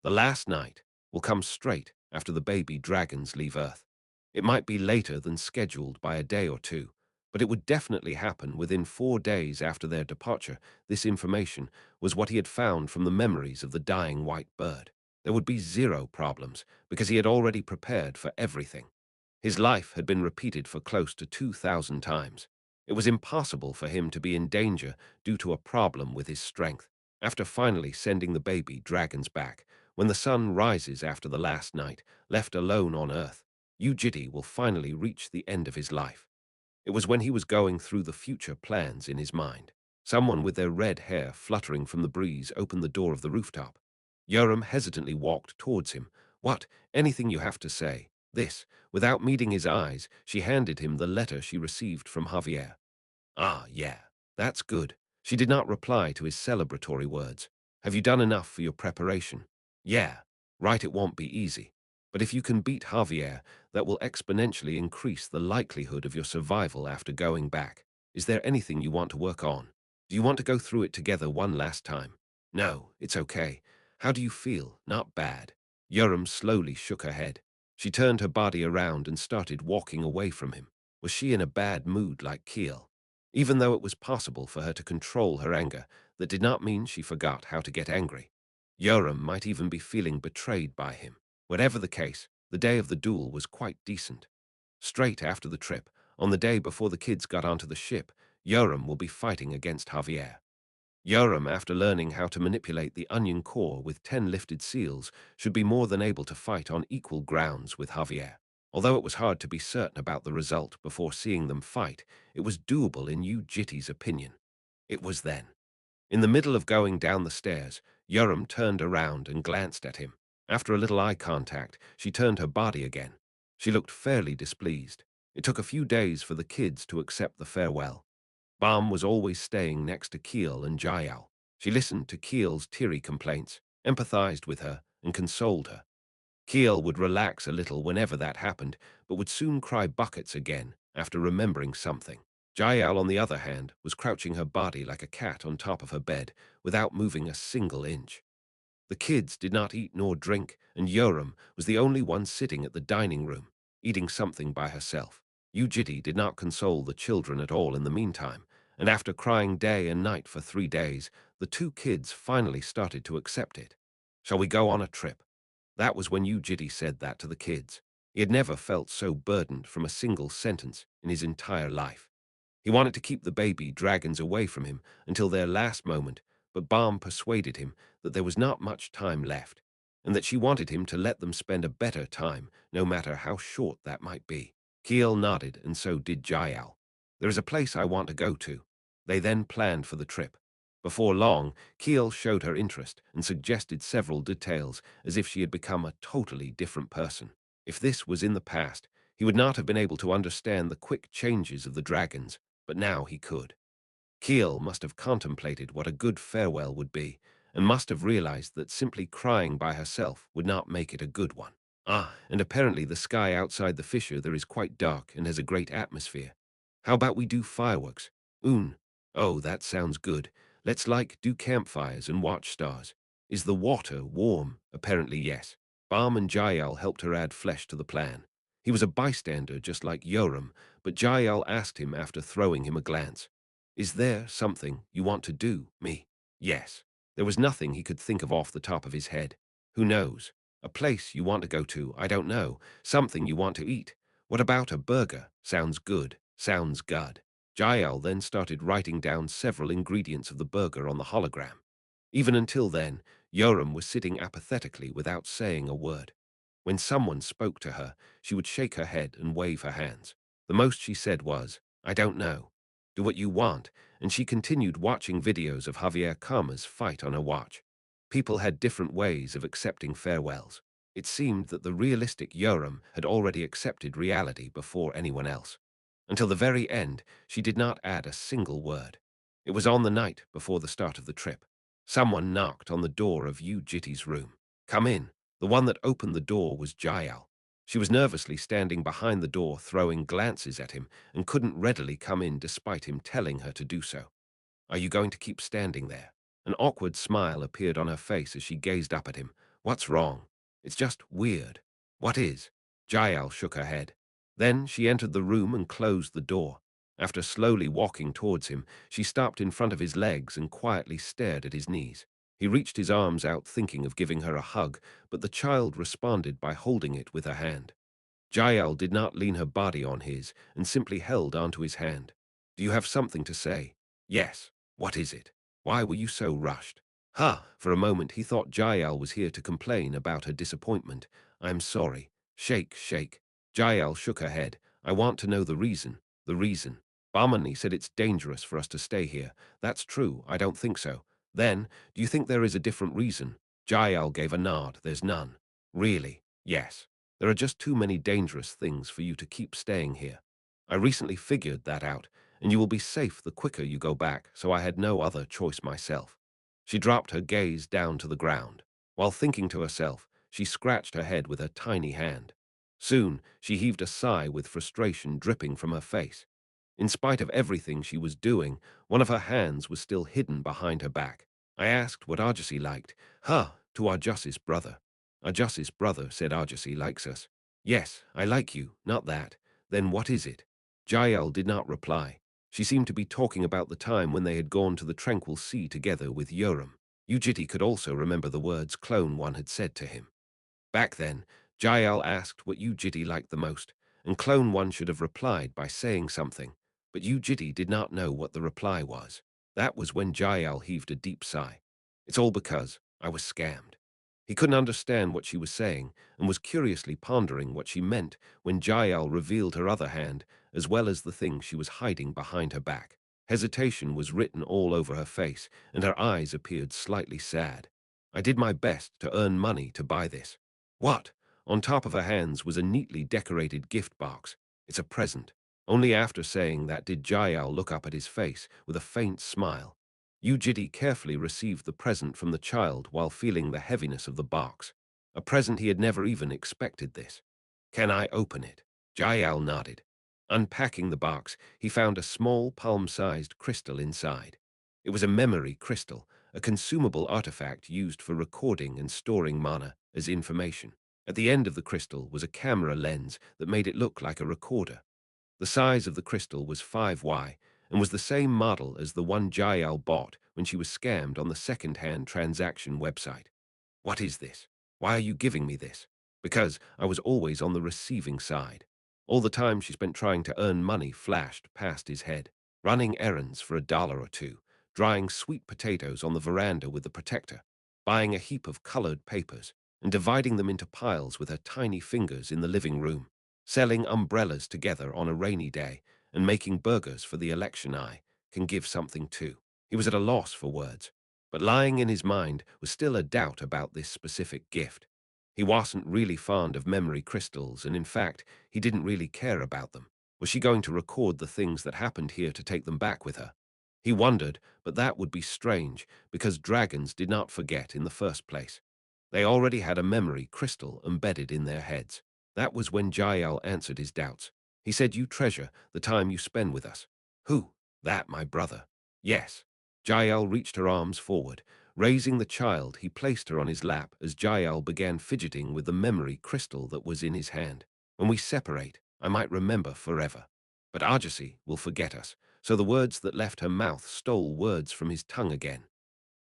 The last night will come straight after the baby dragons leave Earth. It might be later than scheduled by a day or two, but it would definitely happen within 4 days after their departure. This information was what he had found from the memories of the dying white bird. There would be zero problems because he had already prepared for everything. His life had been repeated for close to 2,000 times. It was impossible for him to be in danger due to a problem with his strength. After finally sending the baby dragons back, when the sun rises after the last night, left alone on Earth, Yu Jitae will finally reach the end of his life. It was when he was going through the future plans in his mind. Someone with their red hair fluttering from the breeze opened the door of the rooftop. Yoram hesitantly walked towards him. What? Anything you have to say? This. Without meeting his eyes, she handed him the letter she received from Javier. Ah, yeah, that's good. She did not reply to his celebratory words. Have you done enough for your preparation? Yeah, right, it won't be easy. But if you can beat Javier, that will exponentially increase the likelihood of your survival after going back. Is there anything you want to work on? Do you want to go through it together one last time? No, it's okay. How do you feel? Not bad. Yoram slowly shook her head. She turned her body around and started walking away from him. Was she in a bad mood like Keel? Even though it was possible for her to control her anger, that did not mean she forgot how to get angry. Yoram might even be feeling betrayed by him. Whatever the case, the day of the duel was quite decent. Straight after the trip, on the day before the kids got onto the ship, Yoram will be fighting against Javier. Yoram, after learning how to manipulate the onion core with 10 lifted seals, should be more than able to fight on equal grounds with Javier. Although it was hard to be certain about the result before seeing them fight, it was doable in Yu Jitae's opinion. It was then. In the middle of going down the stairs, Yoram turned around and glanced at him. After a little eye contact, she turned her body again. She looked fairly displeased. It took a few days for the kids to accept the farewell. Bam was always staying next to Keel and Jael. She listened to Keel's teary complaints, empathized with her, and consoled her. Keel would relax a little whenever that happened, but would soon cry buckets again after remembering something. Jael, on the other hand, was crouching her body like a cat on top of her bed without moving a single inch. The kids did not eat nor drink, and Yoram was the only one sitting at the dining room, eating something by herself. Yu Jitae did not console the children at all in the meantime, and after crying day and night for 3 days, the two kids finally started to accept it. Shall we go on a trip? That was when Yu Jitae said that to the kids. He had never felt so burdened from a single sentence in his entire life. He wanted to keep the baby dragons away from him until their last moment, but Balm persuaded him that there was not much time left, and that she wanted him to let them spend a better time, no matter how short that might be. Keel nodded, and so did Jael. There is a place I want to go to. They then planned for the trip. Before long, Keel showed her interest and suggested several details as if she had become a totally different person. If this was in the past, he would not have been able to understand the quick changes of the dragons, but now he could. Keel must have contemplated what a good farewell would be, and must have realized that simply crying by herself would not make it a good one. Ah, and apparently the sky outside the fissure there is quite dark and has a great atmosphere. How about we do fireworks? Oh, that sounds good. Let's do campfires and watch stars. Is the water warm? Apparently yes. Balm and Jael helped her add flesh to the plan. He was a bystander just like Yoram, but Jael asked him after throwing him a glance. Is there something you want to do, me? Yes. There was nothing he could think of off the top of his head. Who knows? A place you want to go to, I don't know. Something you want to eat. What about a burger? Sounds good. Sounds good. Jael then started writing down several ingredients of the burger on the hologram. Even until then, Yoram was sitting apathetically without saying a word. When someone spoke to her, she would shake her head and wave her hands. The most she said was, "I don't know. Do what you want," and she continued watching videos of Javier Karma's fight on her watch. People had different ways of accepting farewells. It seemed that the realistic Yoram had already accepted reality before anyone else. Until the very end, she did not add a single word. It was on the night before the start of the trip. Someone knocked on the door of Yu Jitae's room. "Come in." The one that opened the door was Jael. She was nervously standing behind the door, throwing glances at him, and couldn't readily come in despite him telling her to do so. "Are you going to keep standing there?" An awkward smile appeared on her face as she gazed up at him. "What's wrong?" "It's just weird." "What is?" Jael shook her head. Then she entered the room and closed the door. After slowly walking towards him, she stopped in front of his legs and quietly stared at his knees. He reached his arms out, thinking of giving her a hug, but the child responded by holding it with her hand. Jael did not lean her body on his and simply held onto his hand. "Do you have something to say?" "Yes." "What is it? Why were you so rushed?" "Ha!" For a moment he thought Jael was here to complain about her disappointment. "I'm sorry." "Shake, shake." Jael shook her head. "I want to know the reason." "The reason?" "Barmani said it's dangerous for us to stay here." "That's true. I don't think so." "Then, do you think there is a different reason?" Jael gave a nod. "There's none." "Really?" "Yes. There are just too many dangerous things for you to keep staying here. I recently figured that out, and you will be safe the quicker you go back, so I had no other choice myself." She dropped her gaze down to the ground. While thinking to herself, she scratched her head with her tiny hand. Soon, she heaved a sigh with frustration dripping from her face. In spite of everything she was doing, one of her hands was still hidden behind her back. "I asked what Arjasi liked." "Huh, to Arjasi's brother." "Arjasi's brother," said Arjasi, "likes us." "Yes, I like you, not that." "Then what is it?" Jael did not reply. She seemed to be talking about the time when they had gone to the tranquil sea together with Yoram. Yu Jitae could also remember the words Clone One had said to him. Back then, Jael asked what Yu Jitae liked the most, and Clone One should have replied by saying something, but Yu Jitae did not know what the reply was. That was when Jael heaved a deep sigh. "It's all because I was scammed." He couldn't understand what she was saying and was curiously pondering what she meant when Jael revealed her other hand, as well as the thing she was hiding behind her back. Hesitation was written all over her face, and her eyes appeared slightly sad. "I did my best to earn money to buy this." "What?" On top of her hands was a neatly decorated gift box. "It's a present." Only after saying that did Jael look up at his face with a faint smile. Yu Jitae carefully received the present from the child while feeling the heaviness of the box. A present he had never even expected this. "Can I open it?" Jael nodded. Unpacking the box, he found a small palm-sized crystal inside. It was a memory crystal, a consumable artifact used for recording and storing mana as information. At the end of the crystal was a camera lens that made it look like a recorder. The size of the crystal was 5Y and was the same model as the one Jael bought when she was scammed on the second-hand transaction website. "What is this? Why are you giving me this?" "Because I was always on the receiving side." All the time she spent trying to earn money flashed past his head, running errands for $1 or two, drying sweet potatoes on the veranda with the protector, buying a heap of colored papers, and dividing them into piles with her tiny fingers in the living room, selling umbrellas together on a rainy day, and making burgers for the election eye can give something too. He was at a loss for words, but lying in his mind was still a doubt about this specific gift. He wasn't really fond of memory crystals, and in fact, he didn't really care about them. Was she going to record the things that happened here to take them back with her? He wondered, but that would be strange, because dragons did not forget in the first place. They already had a memory crystal embedded in their heads. That was when Jael answered his doubts. He said, "You treasure the time you spend with us." "Who?" "That, my brother." "Yes." Jael reached her arms forward. Raising the child, he placed her on his lap as Jael began fidgeting with the memory crystal that was in his hand. "When we separate, I might remember forever. But Arjasi will forget us." So the words that left her mouth stole words from his tongue again.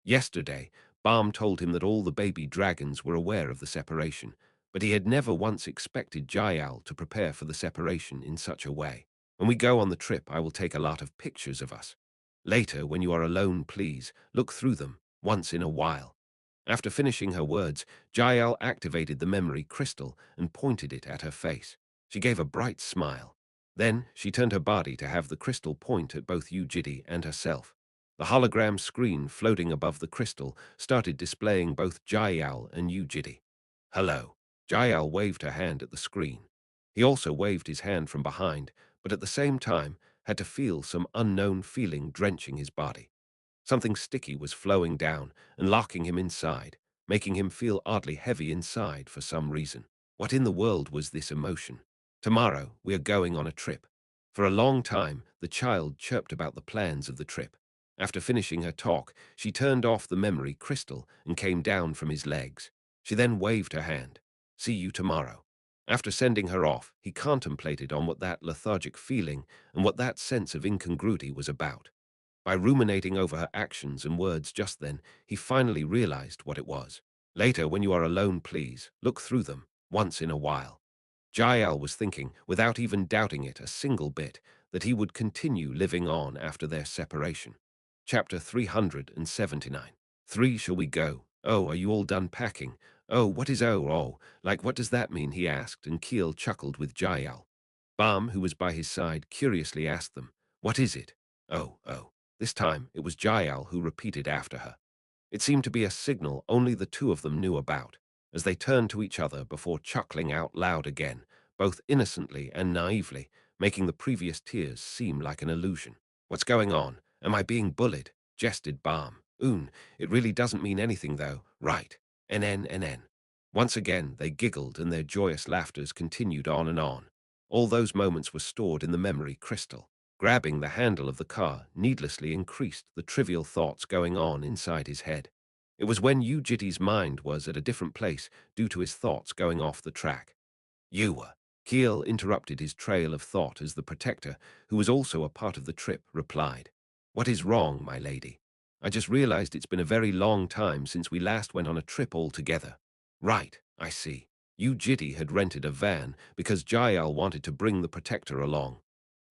Yesterday, Baum told him that all the baby dragons were aware of the separation, but he had never once expected Jael to prepare for the separation in such a way. "When we go on the trip, I will take a lot of pictures of us. Later, when you are alone, please look through them once in a while." After finishing her words, Jael activated the memory crystal and pointed it at her face. She gave a bright smile. Then she turned her body to have the crystal point at both Yu Jitae and herself. The hologram screen floating above the crystal started displaying both Jael and Yu Jitae. Hello. Jael waved her hand at the screen. He also waved his hand from behind, but at the same time had to feel some unknown feeling drenching his body. Something sticky was flowing down and locking him inside, making him feel oddly heavy inside for some reason. What in the world was this emotion? Tomorrow, we are going on a trip. For a long time, the child chirped about the plans of the trip. After finishing her talk, she turned off the memory crystal and came down from his legs. She then waved her hand. See you tomorrow. After sending her off, he contemplated on what that lethargic feeling and what that sense of incongruity was about. By ruminating over her actions and words just then, he finally realized what it was. Later, when you are alone, please, look through them, once in a while. Jael was thinking, without even doubting it a single bit, that he would continue living on after their separation. Chapter 379. 3 Shall we go? Oh, are you all done packing? Oh, what is oh, like what does that mean, he asked, and Keel chuckled with Jael. Bam, who was by his side, curiously asked them, what is it? Oh. This time, it was Jael who repeated after her. It seemed to be a signal only the two of them knew about, as they turned to each other before chuckling out loud again, both innocently and naively, making the previous tears seem like an illusion. What's going on? Am I being bullied? Jested Balm. It really doesn't mean anything though, right? NN. Once again, they giggled and their joyous laughters continued on and on. All those moments were stored in the memory crystal. Grabbing the handle of the car needlessly increased the trivial thoughts going on inside his head. It was when Yu Jitae's mind was at a different place due to his thoughts going off the track. You were. Keel interrupted his trail of thought as the protector, who was also a part of the trip, replied. What is wrong, my lady? I just realized it's been a very long time since we last went on a trip all together. Right, I see. Yu Jitae had rented a van because Jael wanted to bring the protector along.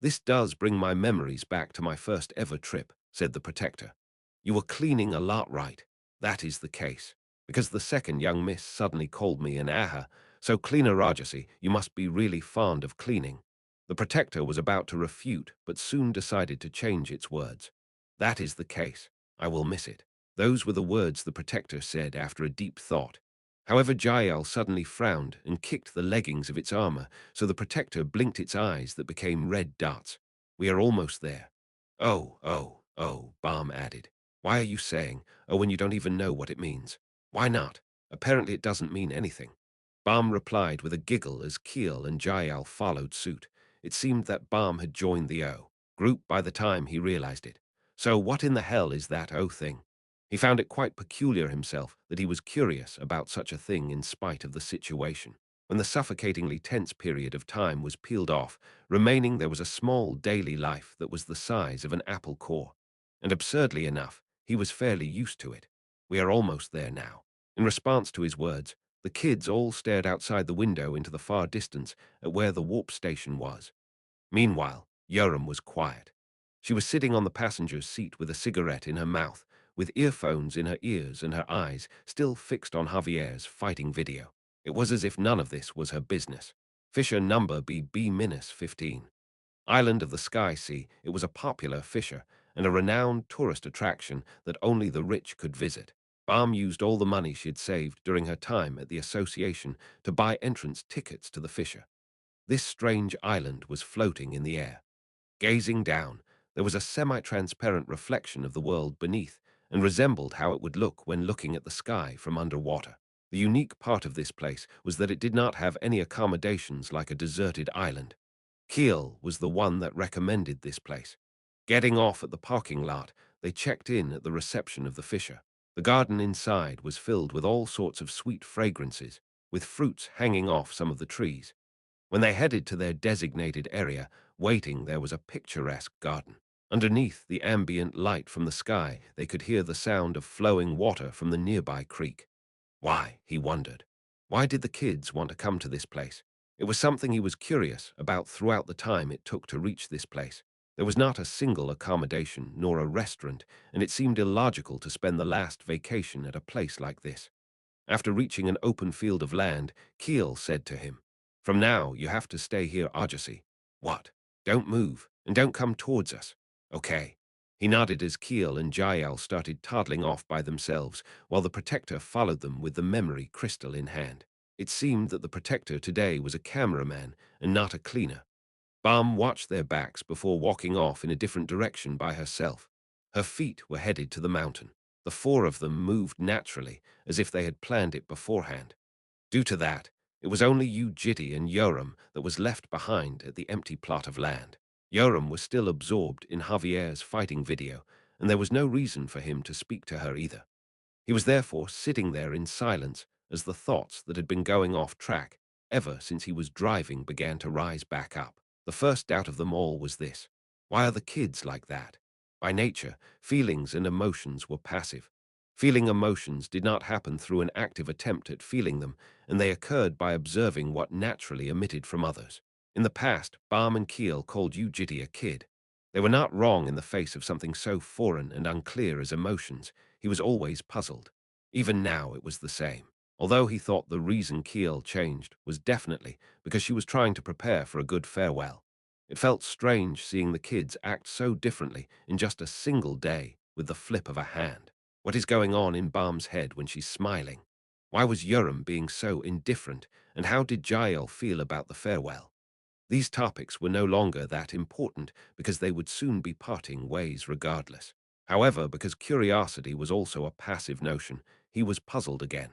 This does bring my memories back to my first ever trip, said the protector. You were cleaning a lot, right? That is the case. Because the second young miss suddenly called me an aha, so cleaner Rajasi, you must be really fond of cleaning. The protector was about to refute, but soon decided to change its words. That is the case. I will miss it. Those were the words the protector said after a deep thought. However, Jael suddenly frowned and kicked the leggings of its armor, so the protector blinked its eyes that became red dots. We are almost there. Oh, Balm added. Why are you saying, oh, when you don't even know what it means? Why not? Apparently it doesn't mean anything. Balm replied with a giggle as Keel and Jael followed suit. It seemed that Balm had joined the O group by the time he realized it. So what in the hell is that O thing? He found it quite peculiar himself that he was curious about such a thing in spite of the situation. When the suffocatingly tense period of time was peeled off, remaining there was a small daily life that was the size of an apple core. And absurdly enough, he was fairly used to it. We are almost there now. In response to his words, the kids all stared outside the window into the far distance at where the warp station was. Meanwhile, Yoram was quiet. She was sitting on the passenger's seat with a cigarette in her mouth, with earphones in her ears and her eyes still fixed on Javier's fighting video. It was as if none of this was her business. Fisher number B-15. Island of the Sky Sea, it was a popular fisher and a renowned tourist attraction that only the rich could visit. Balm used all the money she had saved during her time at the association to buy entrance tickets to the fisher. This strange island was floating in the air. Gazing down, there was a semi-transparent reflection of the world beneath and resembled how it would look when looking at the sky from underwater. The unique part of this place was that it did not have any accommodations like a deserted island. Keel was the one that recommended this place. Getting off at the parking lot, they checked in at the reception of the fisher. The garden inside was filled with all sorts of sweet fragrances, with fruits hanging off some of the trees. When they headed to their designated area, waiting there was a picturesque garden. Underneath the ambient light from the sky, they could hear the sound of flowing water from the nearby creek. Why, he wondered. Why did the kids want to come to this place? It was something he was curious about throughout the time it took to reach this place. There was not a single accommodation nor a restaurant, and it seemed illogical to spend the last vacation at a place like this. After reaching an open field of land, Keel said to him, "From now, you have to stay here, Ajasi." "What? Don't move, and don't come towards us." "Okay." He nodded as Keel and Jael started toddling off by themselves, while the protector followed them with the memory crystal in hand. It seemed that the protector today was a cameraman and not a cleaner. Bam watched their backs before walking off in a different direction by herself. Her feet were headed to the mountain. The four of them moved naturally, as if they had planned it beforehand. Due to that, it was only Yu Jitae and Yoram that was left behind at the empty plot of land. Yoram was still absorbed in Javier's fighting video, and there was no reason for him to speak to her either. He was therefore sitting there in silence as the thoughts that had been going off track ever since he was driving began to rise back up. The first doubt of them all was this: why are the kids like that? By nature, feelings and emotions were passive. Feeling emotions did not happen through an active attempt at feeling them, and they occurred by observing what naturally emitted from others. In the past, Balm and Keel called Yu Jitae a kid. They were not wrong in the face of something so foreign and unclear as emotions. He was always puzzled. Even now it was the same. Although he thought the reason Keel changed was definitely because she was trying to prepare for a good farewell. It felt strange seeing the kids act so differently in just a single day with the flip of a hand. What is going on in Balm's head when she's smiling? Why was Yoram being so indifferent, and how did Jael feel about the farewell? These topics were no longer that important because they would soon be parting ways regardless. However, because curiosity was also a passive notion, he was puzzled again.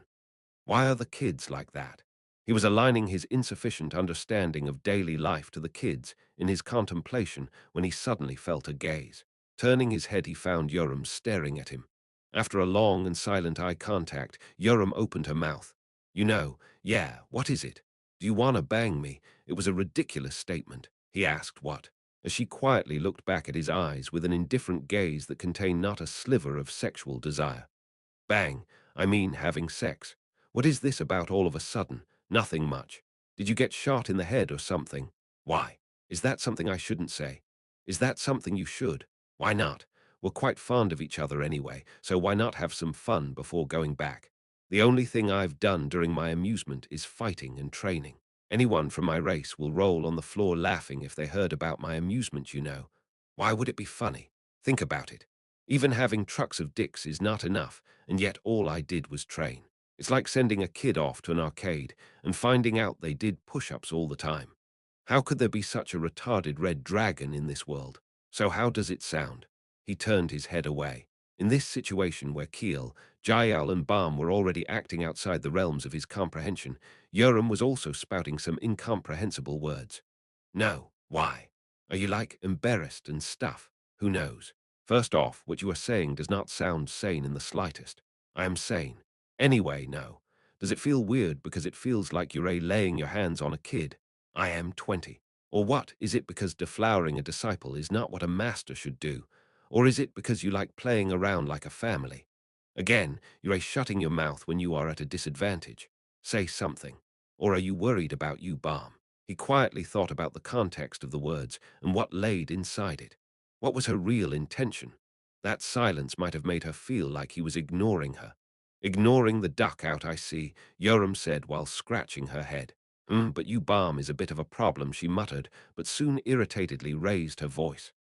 Why are the kids like that? He was aligning his insufficient understanding of daily life to the kids in his contemplation when he suddenly felt a gaze. Turning his head, he found Yoram staring at him. After a long and silent eye contact, Yoram opened her mouth. Yeah, what is it? Do you want to bang me?" It was a ridiculous statement. He asked what, as she quietly looked back at his eyes with an indifferent gaze that contained not a sliver of sexual desire. "Bang, I mean having sex. What is this about all of a sudden? Nothing much. Did you get shot in the head or something? Why? Is that something I shouldn't say? Is that something you should? Why not? We're quite fond of each other anyway, so why not have some fun before going back? The only thing I've done during my amusement is fighting and training. Anyone from my race will roll on the floor laughing if they heard about my amusement. Why would it be funny? Think about it. Even having trucks of dicks is not enough, and yet all I did was train. It's like sending a kid off to an arcade and finding out they did push-ups all the time. How could there be such a retarded red dragon in this world? So how does it sound?" He turned his head away. In this situation where Keel, Jael and Balm were already acting outside the realms of his comprehension, Yoram was also spouting some incomprehensible words. "No, why? Are you like embarrassed and stuff? Who knows? First off, what you are saying does not sound sane in the slightest. I am sane. Anyway, no. Does it feel weird because it feels like you're laying your hands on a kid? I am 20. Or what? Is it because deflowering a disciple is not what a master should do? Or is it because you like playing around like a family? Again, you're shutting your mouth when you are at a disadvantage. Say something. Or are you worried about you, Balm?" He quietly thought about the context of the words and what laid inside it. What was her real intention? That silence might have made her feel like he was ignoring her. "Ignoring the duck out, I see," Yoram said while scratching her head. But you Balm is a bit of a problem," she muttered, but soon irritatedly raised her voice.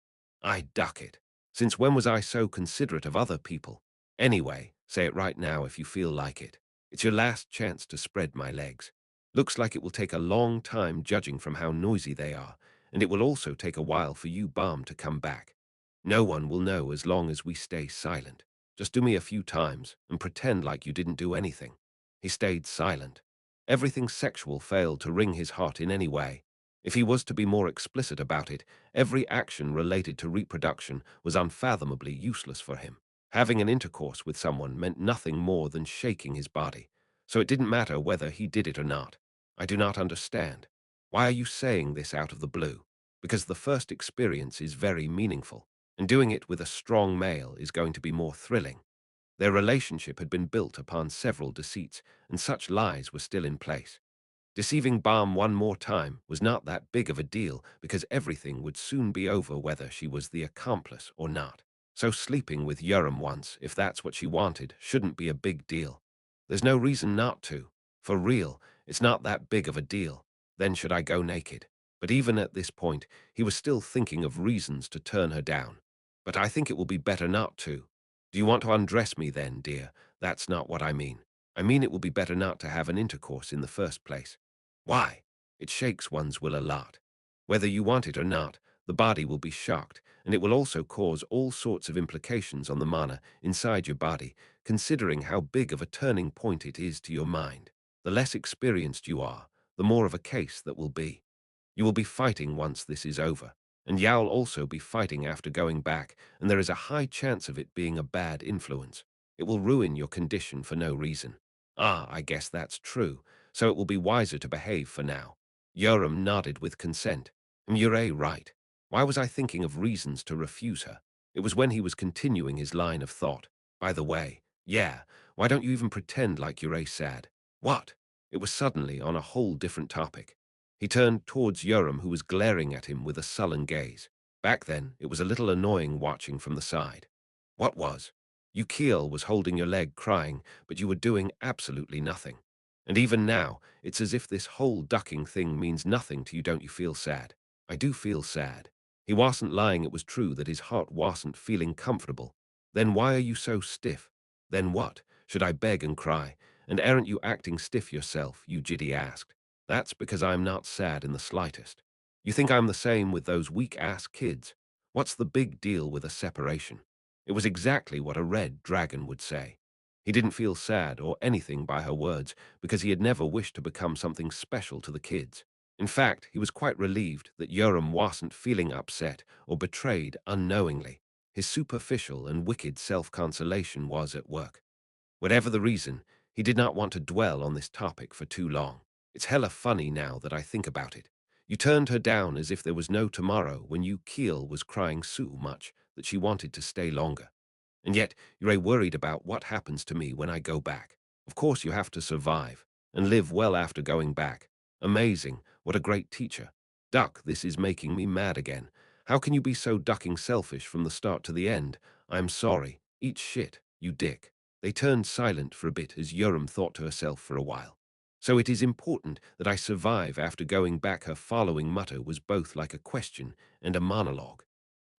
"I duck it. Since when was I so considerate of other people? Anyway, say it right now if you feel like it. It's your last chance to spread my legs. Looks like it will take a long time judging from how noisy they are, and it will also take a while for you Balm to come back. No one will know as long as we stay silent. Just do me a few times and pretend like you didn't do anything." He stayed silent. Everything sexual failed to wring his heart in any way. If he was to be more explicit about it, every action related to reproduction was unfathomably useless for him. Having an intercourse with someone meant nothing more than shaking his body, so it didn't matter whether he did it or not. "I do not understand. Why are you saying this out of the blue?" "Because the first experience is very meaningful, and doing it with a strong male is going to be more thrilling." Their relationship had been built upon several deceits, and such lies were still in place. Deceiving Balm one more time was not that big of a deal because everything would soon be over whether she was the accomplice or not. So sleeping with Urim once, if that's what she wanted, shouldn't be a big deal. There's no reason not to. For real, it's not that big of a deal. Then should I go naked? But even at this point, he was still thinking of reasons to turn her down. But I think it will be better not to. Do you want to undress me then, dear? That's not what I mean. I mean it will be better not to have an intercourse in the first place. Why? It shakes one's will a lot. Whether you want it or not, the body will be shocked, and it will also cause all sorts of implications on the mana inside your body, considering how big of a turning point it is to your mind. The less experienced you are, the more of a case that will be. You will be fighting once this is over, and Yao'll also be fighting after going back, and there is a high chance of it being a bad influence. It will ruin your condition for no reason. Ah, I guess that's true, so it will be wiser to behave for now. Yoram nodded with consent. Murray right. Why was I thinking of reasons to refuse her? It was when he was continuing his line of thought. By the way, yeah, why don't you even pretend like you're sad? What? It was suddenly on a whole different topic. He turned towards Yoram, who was glaring at him with a sullen gaze. Back then, it was a little annoying watching from the side. What was? Yukil was holding your leg crying, but you were doing absolutely nothing. And even now, it's as if this whole ducking thing means nothing to you. Don't you feel sad? I do feel sad. He wasn't lying, it was true that his heart wasn't feeling comfortable. Then why are you so stiff? Then what? Should I beg and cry? And aren't you acting stiff yourself? Yu Jitae asked. That's because I'm not sad in the slightest. You think I'm the same with those weak-ass kids? What's the big deal with a separation? It was exactly what a red dragon would say. He didn't feel sad or anything by her words because he had never wished to become something special to the kids. In fact, he was quite relieved that Yoram wasn't feeling upset or betrayed unknowingly. His superficial and wicked self-consolation was at work. Whatever the reason, he did not want to dwell on this topic for too long. It's hella funny now that I think about it. You turned her down as if there was no tomorrow when Keel was crying so much that she wanted to stay longer. And yet, you're worried about what happens to me when I go back. Of course you have to survive and live well after going back. Amazing, what a great teacher. Duck, this is making me mad again. How can you be so ducking selfish from the start to the end? I'm sorry. Eat shit, you dick. They turned silent for a bit as Yoram thought to herself for a while. So it is important that I survive after going back. Her following mutter was both like a question and a monologue.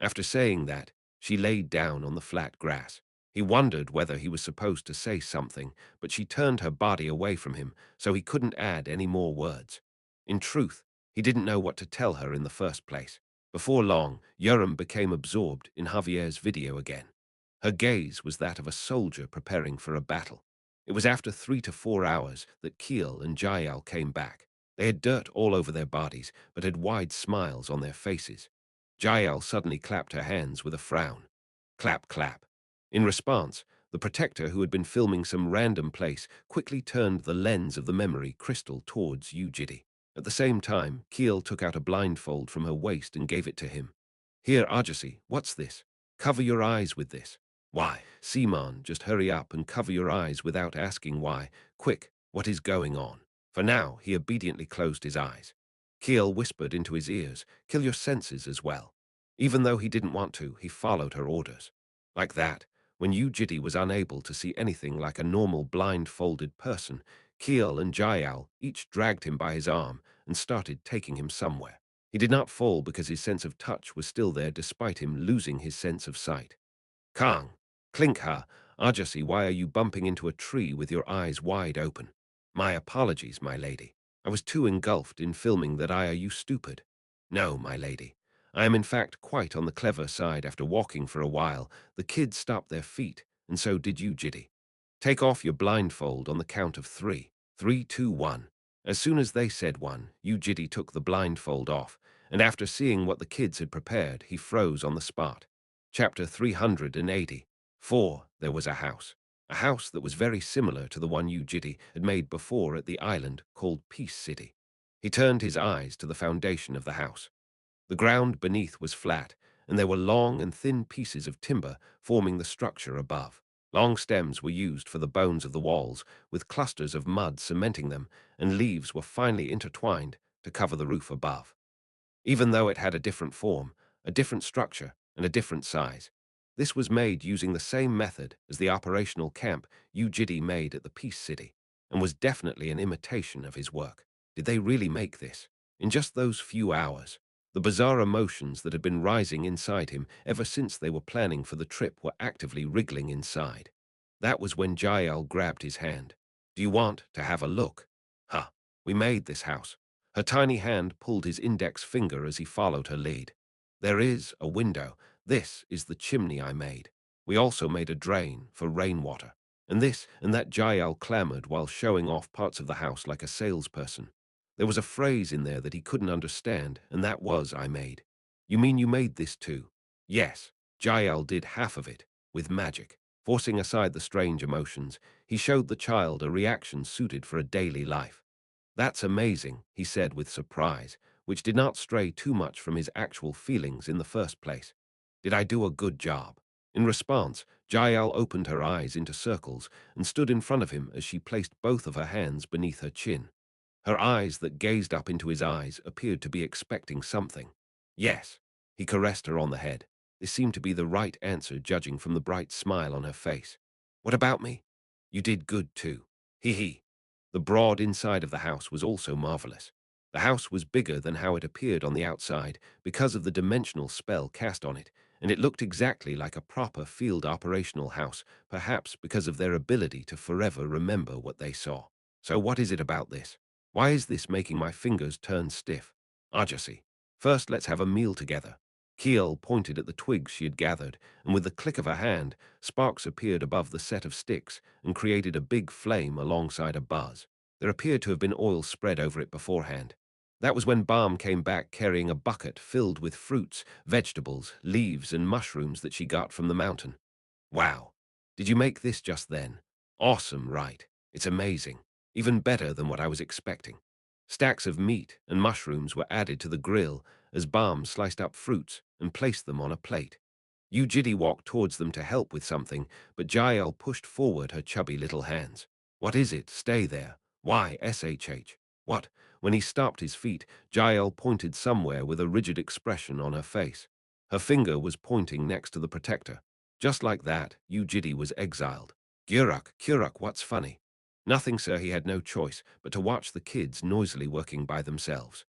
After saying that, she laid down on the flat grass. He wondered whether he was supposed to say something, but she turned her body away from him, so he couldn't add any more words. In truth, he didn't know what to tell her in the first place. Before long, Yoram became absorbed in Javier's video again. Her gaze was that of a soldier preparing for a battle. It was after 3 to 4 hours that Keel and Jael came back. They had dirt all over their bodies, but had wide smiles on their faces. Jael suddenly clapped her hands with a frown. Clap, clap. In response, the protector, who had been filming some random place, quickly turned the lens of the memory crystal towards Yu Jitae. At the same time, Keel took out a blindfold from her waist and gave it to him. Here, Ajasi, what's this? Cover your eyes with this. Why? Simon, just hurry up and cover your eyes without asking why. Quick, what is going on? For now, he obediently closed his eyes. Keel whispered into his ears, kill your senses as well. Even though he didn't want to, he followed her orders. Like that, when Yu Jitae was unable to see anything like a normal blindfolded person, Keel and Jael each dragged him by his arm and started taking him somewhere. He did not fall because his sense of touch was still there despite him losing his sense of sight. Kang, clink ha, Ajasi, why are you bumping into a tree with your eyes wide open? My apologies, my lady. I was too engulfed in filming that. Are you stupid? No, my lady. I am in fact quite on the clever side. After walking for a while, the kids stopped their feet, and so did you, Jitty. Take off your blindfold on the count of 3. 3, 2, 1. As soon as they said 1, Yu Jitae took the blindfold off, and after seeing what the kids had prepared, he froze on the spot. Chapter 380. 4. There was a house. A house that was very similar to the one Yu Jitae had made before at the island called Peace City. He turned his eyes to the foundation of the house. The ground beneath was flat, and there were long and thin pieces of timber forming the structure above. Long stems were used for the bones of the walls, with clusters of mud cementing them, and leaves were finely intertwined to cover the roof above. Even though it had a different form, a different structure, and a different size, this was made using the same method as the operational camp Yu Jitae made at the Peace City, and was definitely an imitation of his work. Did they really make this? In just those few hours, the bizarre emotions that had been rising inside him ever since they were planning for the trip were actively wriggling inside. That was when Jael grabbed his hand. "Do you want to have a look?" "Huh, we made this house." Her tiny hand pulled his index finger as he followed her lead. "There is a window. This is the chimney I made. We also made a drain for rainwater. And this and that." Jael clamored while showing off parts of the house like a salesperson. There was a phrase in there that he couldn't understand, and that was "I made." "You mean you made this too?" "Yes." Jael did half of it, with magic. Forcing aside the strange emotions, he showed the child a reaction suited for a daily life. "That's amazing," he said with surprise, which did not stray too much from his actual feelings in the first place. "Did I do a good job?" In response, Jael opened her eyes into circles and stood in front of him as she placed both of her hands beneath her chin. Her eyes that gazed up into his eyes appeared to be expecting something. "Yes." He caressed her on the head. This seemed to be the right answer, judging from the bright smile on her face. "What about me?" "You did good too." Hee hee. The broad inside of the house was also marvelous. The house was bigger than how it appeared on the outside because of the dimensional spell cast on it, and it looked exactly like a proper field operational house, perhaps because of their ability to forever remember what they saw. "So what is it about this? Why is this making my fingers turn stiff?" "Arjasi, first let's have a meal together." Keel pointed at the twigs she had gathered, and with the click of her hand, sparks appeared above the set of sticks and created a big flame alongside a buzz. There appeared to have been oil spread over it beforehand. That was when Balm came back carrying a bucket filled with fruits, vegetables, leaves, and mushrooms that she got from the mountain. "Wow. Did you make this just then?" "Awesome, right? It's amazing. Even better than what I was expecting." Stacks of meat and mushrooms were added to the grill as Balm sliced up fruits and placed them on a plate. Yu Jitae walked towards them to help with something, but Jael pushed forward her chubby little hands. "What is it? Stay there. Why, SHH? What?" When he stopped his feet, Jael pointed somewhere with a rigid expression on her face. Her finger was pointing next to the protector. Just like that, Yu Jitae was exiled. Kuruk, what's funny?" "Nothing, sir." He had no choice but to watch the kids noisily working by themselves.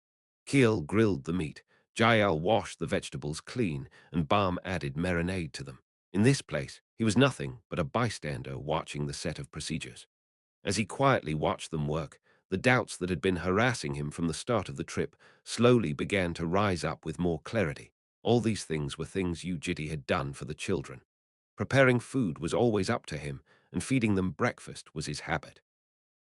Keel grilled the meat. Jael washed the vegetables clean, and Balm added marinade to them. In this place, he was nothing but a bystander watching the set of procedures. As he quietly watched them work, the doubts that had been harassing him from the start of the trip slowly began to rise up with more clarity. All these things were things Yu Jitae had done for the children. Preparing food was always up to him, and feeding them breakfast was his habit.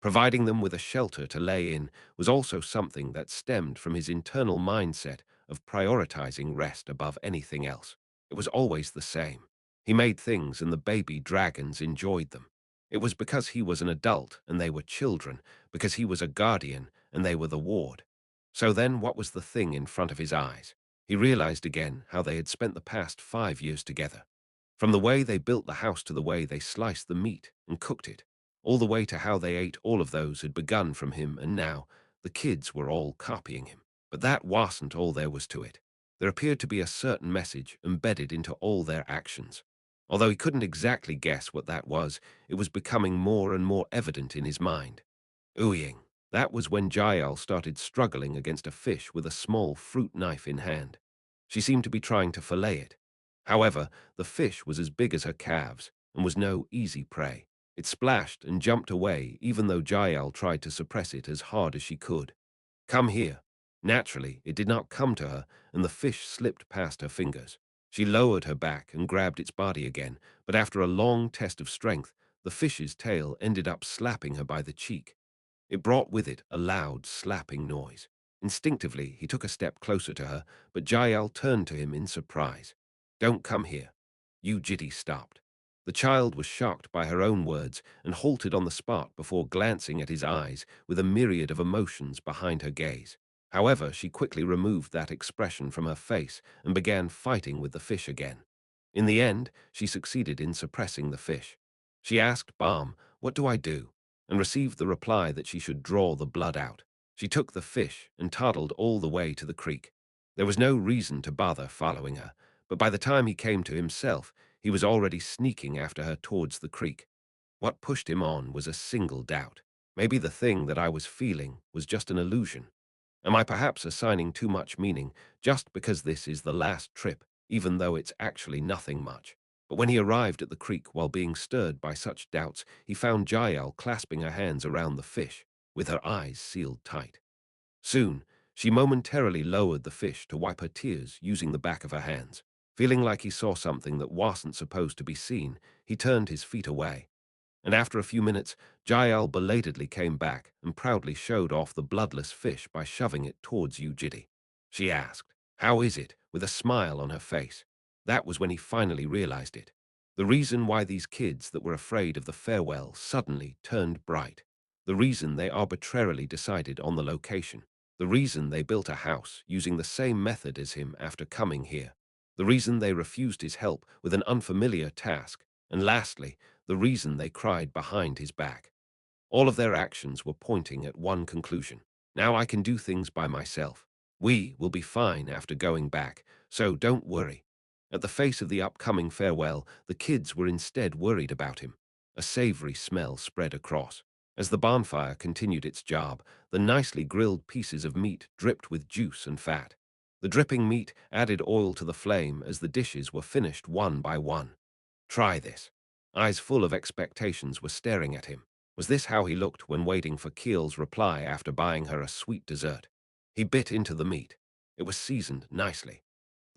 Providing them with a shelter to lay in was also something that stemmed from his internal mindset of prioritizing rest above anything else. It was always the same. He made things and the baby dragons enjoyed them. It was because he was an adult and they were children, because he was a guardian and they were the ward. So then what was the thing in front of his eyes? He realized again how they had spent the past 5 years together. From the way they built the house to the way they sliced the meat and cooked it, all the way to how they ate, all of those had begun from him, and now the kids were all copying him. But that wasn't all there was to it. There appeared to be a certain message embedded into all their actions. Although he couldn't exactly guess what that was, it was becoming more and more evident in his mind. Oohing. That was when Jael started struggling against a fish with a small fruit knife in hand. She seemed to be trying to fillet it. However, the fish was as big as her calves and was no easy prey. It splashed and jumped away even though Jael tried to suppress it as hard as she could. "Come here." Naturally, it did not come to her, and the fish slipped past her fingers. She lowered her back and grabbed its body again, but after a long test of strength, the fish's tail ended up slapping her by the cheek. It brought with it a loud, slapping noise. Instinctively, he took a step closer to her, but Jael turned to him in surprise. "Don't come here." Yu Jitae stopped. The child was shocked by her own words and halted on the spot before glancing at his eyes with a myriad of emotions behind her gaze. However, she quickly removed that expression from her face and began fighting with the fish again. In the end, she succeeded in suppressing the fish. She asked Balm, "What do I do?" and received the reply that she should draw the blood out. She took the fish and toddled all the way to the creek. There was no reason to bother following her, but by the time he came to himself, he was already sneaking after her towards the creek. What pushed him on was a single doubt. Maybe the thing that I was feeling was just an illusion. Am I perhaps assigning too much meaning just because this is the last trip, even though it's actually nothing much? But when he arrived at the creek while being stirred by such doubts, he found Jael clasping her hands around the fish, with her eyes sealed tight. Soon, she momentarily lowered the fish to wipe her tears using the back of her hands. Feeling like he saw something that wasn't supposed to be seen, he turned his feet away. And after a few minutes, Jael belatedly came back and proudly showed off the bloodless fish by shoving it towards Yu Jitae. She asked, "How is it?" with a smile on her face. That was when he finally realized it. The reason why these kids that were afraid of the farewell suddenly turned bright. The reason they arbitrarily decided on the location. The reason they built a house using the same method as him after coming here. The reason they refused his help with an unfamiliar task. And lastly, the reason they cried behind his back. All of their actions were pointing at one conclusion. Now I can do things by myself. We will be fine after going back, so don't worry. At the face of the upcoming farewell, the kids were instead worried about him. A savory smell spread across. As the bonfire continued its job, the nicely grilled pieces of meat dripped with juice and fat. The dripping meat added oil to the flame as the dishes were finished one by one. Try this. Eyes full of expectations were staring at him. Was this how he looked when waiting for Keel's reply after buying her a sweet dessert? He bit into the meat. It was seasoned nicely.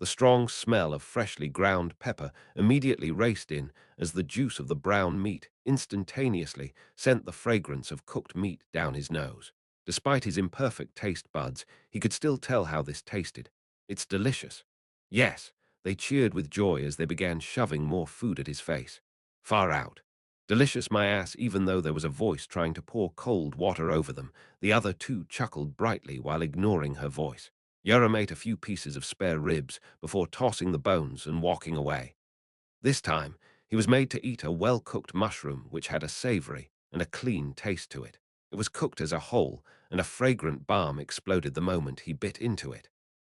The strong smell of freshly ground pepper immediately raced in as the juice of the brown meat instantaneously sent the fragrance of cooked meat down his nose. Despite his imperfect taste buds, he could still tell how this tasted. It's delicious. Yes, they cheered with joy as they began shoving more food at his face. Far out. Delicious my ass, even though there was a voice trying to pour cold water over them. The other two chuckled brightly while ignoring her voice. Yoram ate a few pieces of spare ribs before tossing the bones and walking away. This time, he was made to eat a well-cooked mushroom which had a savory and a clean taste to it. It was cooked as a whole, and a fragrant balm exploded the moment he bit into it.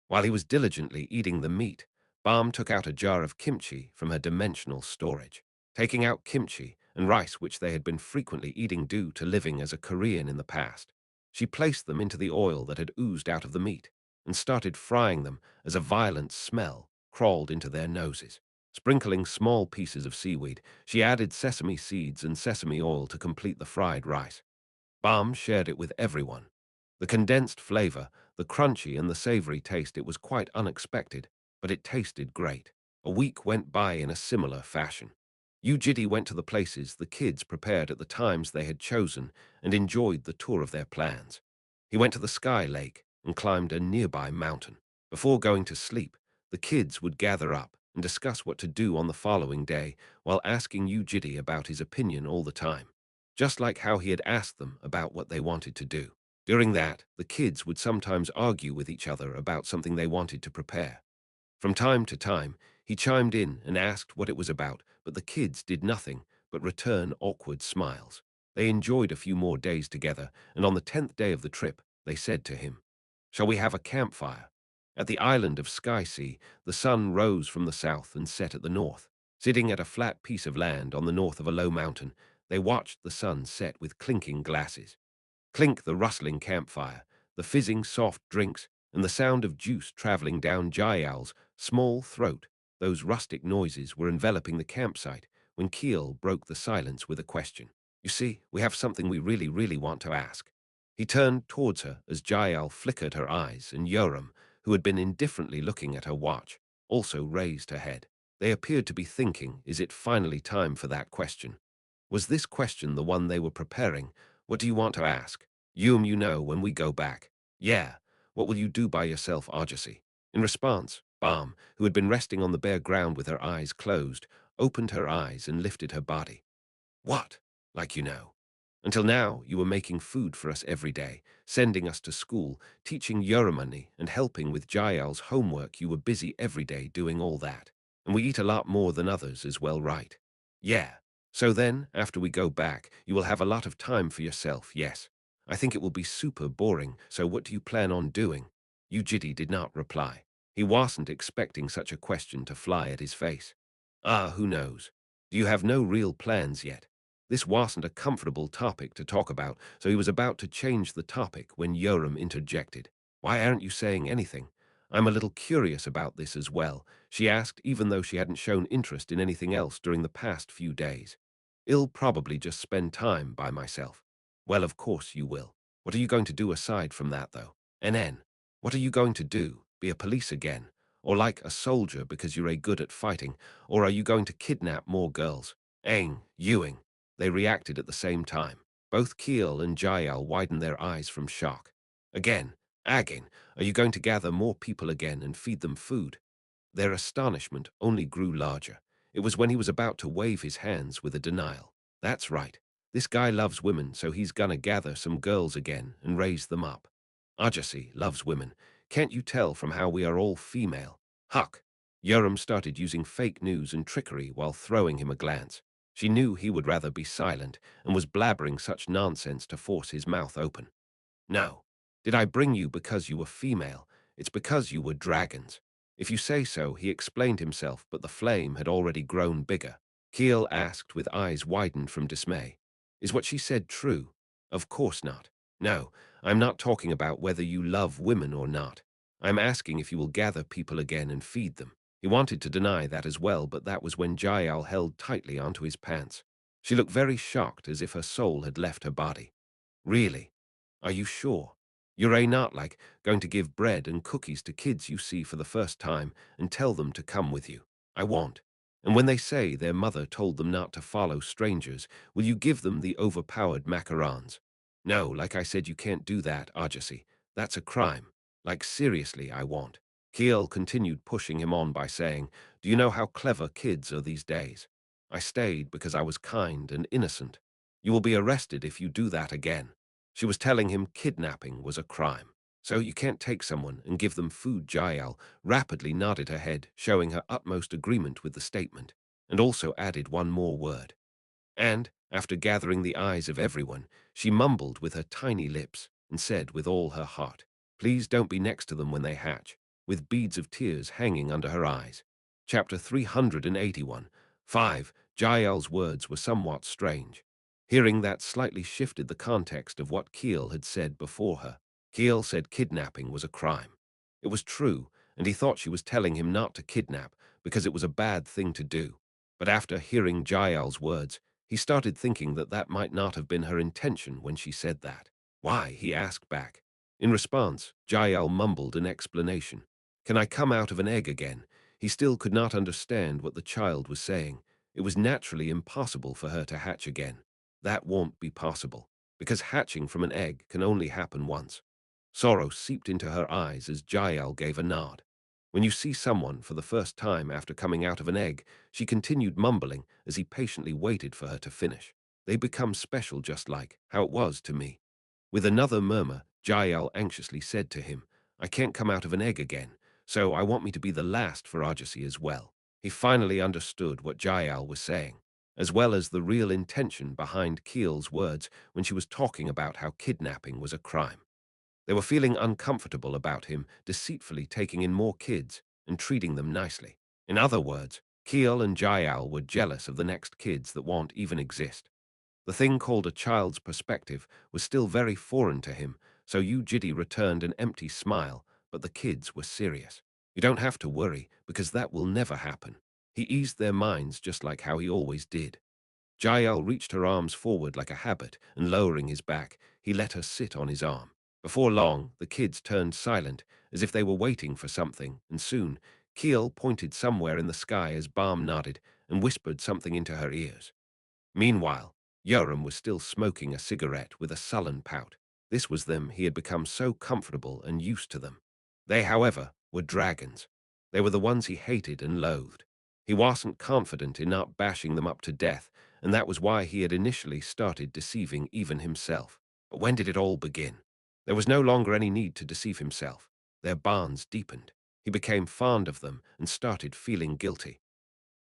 While he was diligently eating the meat, Balm took out a jar of kimchi from her dimensional storage. Taking out kimchi and rice which they had been frequently eating due to living as a Korean in the past, she placed them into the oil that had oozed out of the meat and started frying them as a violent smell crawled into their noses. Sprinkling small pieces of seaweed, she added sesame seeds and sesame oil to complete the fried rice. Balm shared it with everyone. The condensed flavor, the crunchy and the savory taste, it was quite unexpected, but it tasted great. A week went by in a similar fashion. Yu Jitae went to the places the kids prepared at the times they had chosen and enjoyed the tour of their plans. He went to the Sky Lake and climbed a nearby mountain. Before going to sleep, the kids would gather up and discuss what to do on the following day while asking Yu Jitae about his opinion all the time, just like how he had asked them about what they wanted to do. During that, the kids would sometimes argue with each other about something they wanted to prepare. From time to time, he chimed in and asked what it was about, but the kids did nothing but return awkward smiles. They enjoyed a few more days together, and on the 10th day of the trip, they said to him, "Shall we have a campfire?" At the island of Sky Sea, the sun rose from the south and set at the north. Sitting at a flat piece of land on the north of a low mountain, they watched the sun set with clinking glasses. Clink the rustling campfire, the fizzing soft drinks, and the sound of juice traveling down Jael's small throat. Those rustic noises were enveloping the campsite when Keel broke the silence with a question. "You see, we have something we really, really want to ask." He turned towards her as Jael flickered her eyes, and Yoram, who had been indifferently looking at her watch, also raised her head. They appeared to be thinking, is it finally time for that question? Was this question the one they were preparing? What do you want to ask? You know when we go back. Yeah. What will you do by yourself, Argosy? In response, Balm, who had been resting on the bare ground with her eyes closed, opened her eyes and lifted her body. What? Like you know. Until now, you were making food for us every day, sending us to school, teaching Yoramani, and helping with Jael's homework. You were busy every day doing all that. And we eat a lot more than others as well, right? Yeah. So then, after we go back, you will have a lot of time for yourself, yes. I think it will be super boring, so what do you plan on doing? Yu Jitae did not reply. He wasn't expecting such a question to fly at his face. Ah, who knows? Do you have no real plans yet? This wasn't a comfortable topic to talk about, so he was about to change the topic when Yoram interjected. Why aren't you saying anything? I'm a little curious about this as well, she asked, even though she hadn't shown interest in anything else during the past few days. I'll probably just spend time by myself. Well, of course you will. What are you going to do aside from that, though? NN, what are you going to do? Be a police again? Or like a soldier because you're a good at fighting? Or are you going to kidnap more girls? Aang, Ewing. They reacted at the same time. Both Keel and Jael widened their eyes from shock. Again, Agin, are you going to gather more people again and feed them food? Their astonishment only grew larger. It was when he was about to wave his hands with a denial. That's right. This guy loves women, so he's gonna gather some girls again and raise them up. Ajasi loves women. Can't you tell from how we are all female? Huck. Yoram started using fake news and trickery while throwing him a glance. She knew he would rather be silent and was blabbering such nonsense to force his mouth open. No. Did I bring you because you were female? It's because you were dragons. If you say so, he explained himself, but the flame had already grown bigger. Keel asked with eyes widened from dismay. Is what she said true? Of course not. No, I'm not talking about whether you love women or not. I'm asking if you will gather people again and feed them. He wanted to deny that as well, but that was when Jael held tightly onto his pants. She looked very shocked, as if her soul had left her body. Really? Are you sure? You're not like going to give bread and cookies to kids you see for the first time and tell them to come with you. I won't. And when they say their mother told them not to follow strangers, will you give them the overpowered macarons? No, like I said, you can't do that, Ajasi. That's a crime. Like seriously, I won't. Kiel continued pushing him on by saying, do you know how clever kids are these days? I stayed because I was kind and innocent. You will be arrested if you do that again. She was telling him kidnapping was a crime. So you can't take someone and give them food. Jael rapidly nodded her head, showing her utmost agreement with the statement, and also added one more word. And, after gathering the eyes of everyone, she mumbled with her tiny lips and said with all her heart, please don't be next to them when they hatch, with beads of tears hanging under her eyes. Chapter 381. 5. Jael's words were somewhat strange. Hearing that slightly shifted the context of what Keel had said before her. Keel said kidnapping was a crime. It was true, and he thought she was telling him not to kidnap because it was a bad thing to do. But after hearing Jael's words, he started thinking that that might not have been her intention when she said that. Why? He asked back. In response, Jael mumbled an explanation. Can I come out of an egg again? He still could not understand what the child was saying. It was naturally impossible for her to hatch again. That won't be possible, because hatching from an egg can only happen once. Sorrow seeped into her eyes as Jael gave a nod. When you see someone for the first time after coming out of an egg, she continued mumbling as he patiently waited for her to finish. They become special just like how it was to me. With another murmur, Jael anxiously said to him, I can't come out of an egg again, so I want me to be the last for Argosy as well. He finally understood what Jael was saying, as well as the real intention behind Keel's words when she was talking about how kidnapping was a crime. They were feeling uncomfortable about him deceitfully taking in more kids and treating them nicely. In other words, Keel and Jael were jealous of the next kids that won't even exist. The thing called a child's perspective was still very foreign to him, so Yu Jitae returned an empty smile, but the kids were serious. You don't have to worry, because that will never happen. He eased their minds just like how he always did. Jael reached her arms forward like a habit, and lowering his back, he let her sit on his arm. Before long, the kids turned silent, as if they were waiting for something, and soon, Keel pointed somewhere in the sky as Balm nodded and whispered something into her ears. Meanwhile, Yoram was still smoking a cigarette with a sullen pout. This was them. He had become so comfortable and used to them. They, however, were dragons. They were the ones he hated and loathed. He wasn't confident in not bashing them up to death, and that was why he had initially started deceiving even himself. But when did it all begin? There was no longer any need to deceive himself. Their bonds deepened. He became fond of them and started feeling guilty.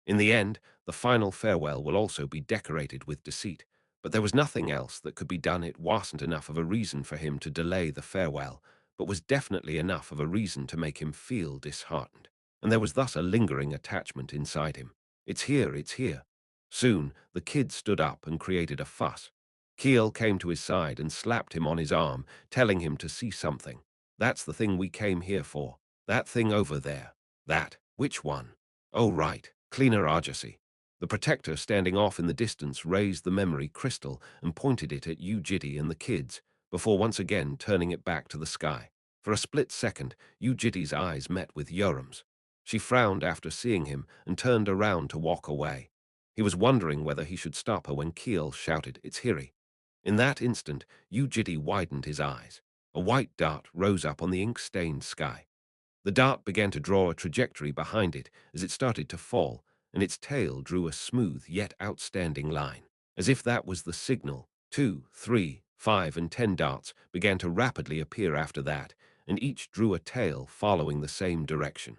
In the end, the final farewell will also be decorated with deceit, but there was nothing else that could be done. It wasn't enough of a reason for him to delay the farewell, but was definitely enough of a reason to make him feel disheartened. And there was thus a lingering attachment inside him. It's here, it's here. Soon, the kid stood up and created a fuss. Keel came to his side and slapped him on his arm, telling him to see something. That's the thing we came here for. That thing over there. That. Which one? Oh, right. Cleaner Argosy. The protector, standing off in the distance, raised the memory crystal and pointed it at Yu Jitae and the kids, before once again turning it back to the sky. For a split second, Yu Jitae's eyes met with Yoram's. She frowned after seeing him and turned around to walk away. He was wondering whether he should stop her when Keel shouted, "It's Hiri." In that instant, Yu Jitae widened his eyes. A white dart rose up on the ink-stained sky. The dart began to draw a trajectory behind it as it started to fall, and its tail drew a smooth yet outstanding line. As if that was the signal, 2, 3, 5, and 10 darts began to rapidly appear after that, and each drew a tail following the same direction.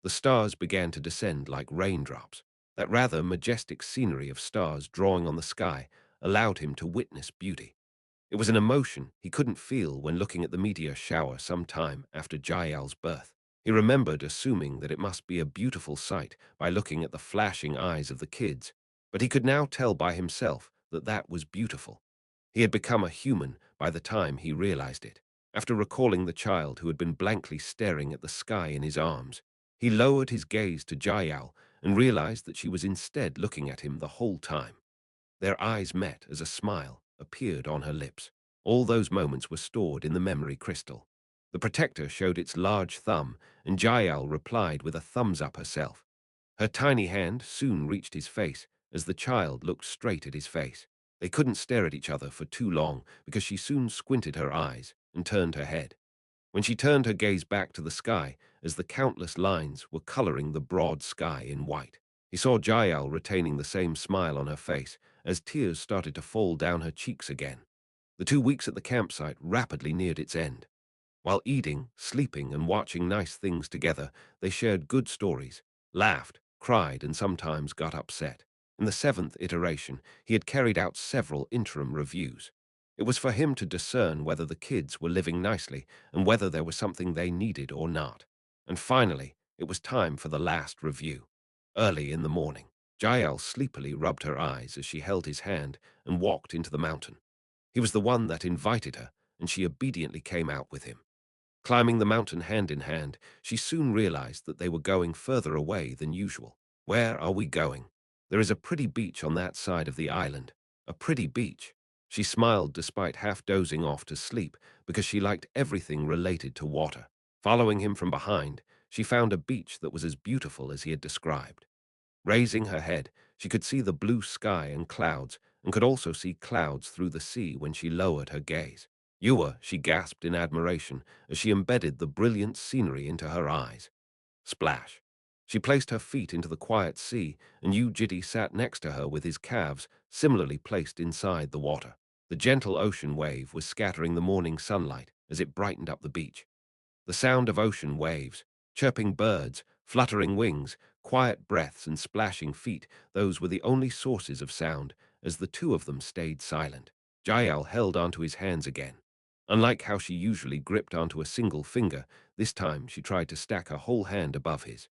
The stars began to descend like raindrops. That rather majestic scenery of stars drawing on the sky allowed him to witness beauty. It was an emotion he couldn't feel when looking at the meteor shower some time after Jael's birth. He remembered assuming that it must be a beautiful sight by looking at the flashing eyes of the kids, but he could now tell by himself that that was beautiful. He had become a human by the time he realized it. After recalling the child who had been blankly staring at the sky in his arms, he lowered his gaze to Jael and realized that she was instead looking at him the whole time. Their eyes met as a smile appeared on her lips. All those moments were stored in the memory crystal. The protector showed its large thumb, and Jael replied with a thumbs up herself. Her tiny hand soon reached his face as the child looked straight at his face. They couldn't stare at each other for too long because she soon squinted her eyes and turned her head. When she turned her gaze back to the sky, as the countless lines were coloring the broad sky in white, he saw Jael retaining the same smile on her face as tears started to fall down her cheeks again. The 2 weeks at the campsite rapidly neared its end. While eating, sleeping, and watching nice things together, they shared good stories, laughed, cried, and sometimes got upset. In the 7th iteration, he had carried out several interim reviews. It was for him to discern whether the kids were living nicely and whether there was something they needed or not. And finally, it was time for the last review. Early in the morning, Jael sleepily rubbed her eyes as she held his hand and walked into the mountain. He was the one that invited her, and she obediently came out with him. Climbing the mountain hand in hand, she soon realized that they were going further away than usual. Where are we going? There is a pretty beach on that side of the island. A pretty beach. She smiled despite half dozing off to sleep because she liked everything related to water. Following him from behind, she found a beach that was as beautiful as he had described. Raising her head, she could see the blue sky and clouds, and could also see clouds through the sea when she lowered her gaze. Ewa, she gasped in admiration as she embedded the brilliant scenery into her eyes. Splash. She placed her feet into the quiet sea, and Yu Jitae sat next to her with his calves similarly placed inside the water. The gentle ocean wave was scattering the morning sunlight as it brightened up the beach. The sound of ocean waves, chirping birds, fluttering wings, quiet breaths, and splashing feet, those were the only sources of sound as the two of them stayed silent. Jael held onto his hands again. Unlike how she usually gripped onto a single finger, this time she tried to stack her whole hand above his.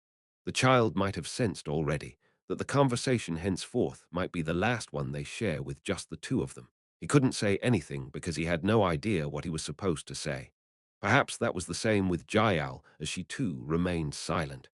The child might have sensed already that the conversation henceforth might be the last one they share with just the two of them. He couldn't say anything because he had no idea what he was supposed to say. Perhaps that was the same with Jael as she too remained silent.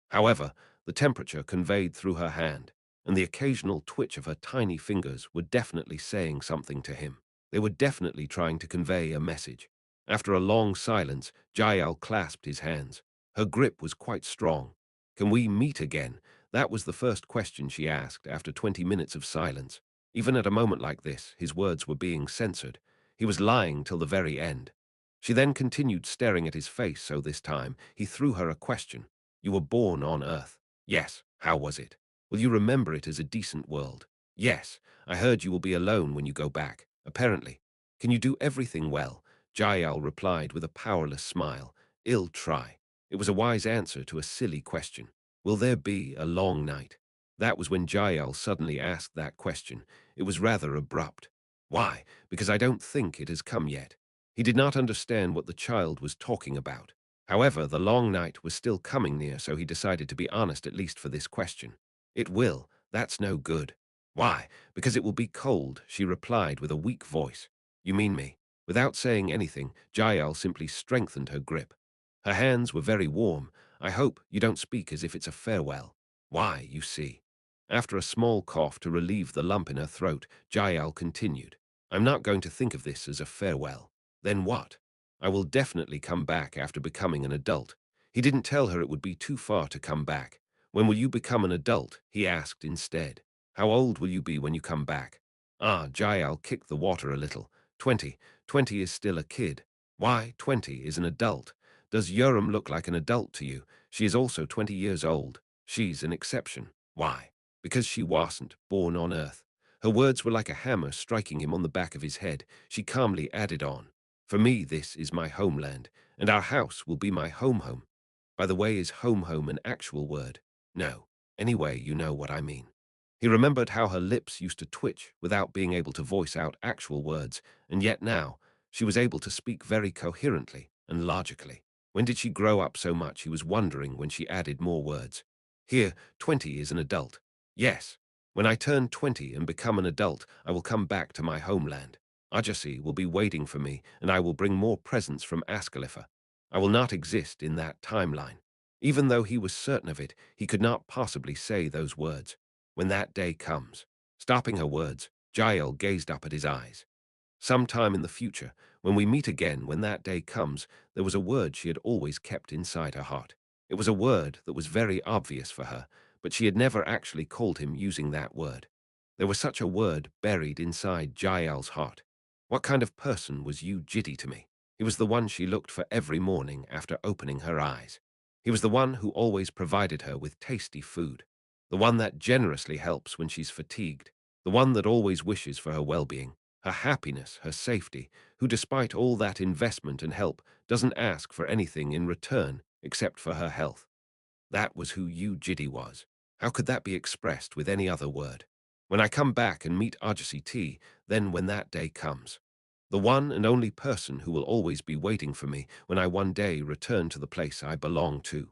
However, the temperature conveyed through her hand, and the occasional twitch of her tiny fingers were definitely saying something to him. They were definitely trying to convey a message. After a long silence, Jael clasped his hands. Her grip was quite strong. "Can we meet again?" That was the first question she asked after 20 minutes of silence. Even at a moment like this, his words were being censored. He was lying till the very end. She then continued staring at his face, so this time he threw her a question. "You were born on Earth." "Yes." "How was it?" "Will you remember it as a decent world?" "Yes." "I heard you will be alone when you go back." "Apparently." "Can you do everything well?" Jael replied with a powerless smile. "I'll try." It was a wise answer to a silly question. "Will there be a long night?" That was when Jael suddenly asked that question. It was rather abrupt. Why? Because I don't think it has come yet. He did not understand what the child was talking about. However, the long night was still coming near, so he decided to be honest at least for this question. It will. That's no good. Why? Because it will be cold, she replied with a weak voice. You mean me? Without saying anything, Jael simply strengthened her grip. Her hands were very warm. I hope you don't speak as if it's a farewell. Why, you see. After a small cough to relieve the lump in her throat, Jael continued. I'm not going to think of this as a farewell. Then what? I will definitely come back after becoming an adult. He didn't tell her it would be too far to come back. When will you become an adult? He asked instead. How old will you be when you come back? Jael kicked the water a little. 20. 20 is still a kid. Why, 20 is an adult. Does Yoram look like an adult to you? She is also 20 years old. She's an exception. Why? Because she wasn't born on Earth. Her words were like a hammer striking him on the back of his head. She calmly added on, For me, this is my homeland, and our house will be my home. By the way, is home an actual word? No. Anyway, you know what I mean. He remembered how her lips used to twitch without being able to voice out actual words, and yet now she was able to speak very coherently and logically. When did she grow up so much, he was wondering when she added more words. Here, 20 is an adult. Yes. When I turn 20 and become an adult, I will come back to my homeland. Ajasi will be waiting for me, and I will bring more presents from Ascalipha. I will not exist in that timeline. Even though he was certain of it, he could not possibly say those words. When that day comes. Stopping her words, Jael gazed up at his eyes. Sometime in the future, when we meet again, when that day comes, there was a word she had always kept inside her heart. It was a word that was very obvious for her, but she had never actually called him using that word. There was such a word buried inside Jael's heart. What kind of person was Yu Jitae to me? He was the one she looked for every morning after opening her eyes. He was the one who always provided her with tasty food. The one that generously helps when she's fatigued. The one that always wishes for her well-being, her happiness, her safety, who despite all that investment and help doesn't ask for anything in return except for her health. That was who Yu Jitae was. How could that be expressed with any other word? When I come back and meet Ajasi T, then when that day comes. The one and only person who will always be waiting for me when I one day return to the place I belong to.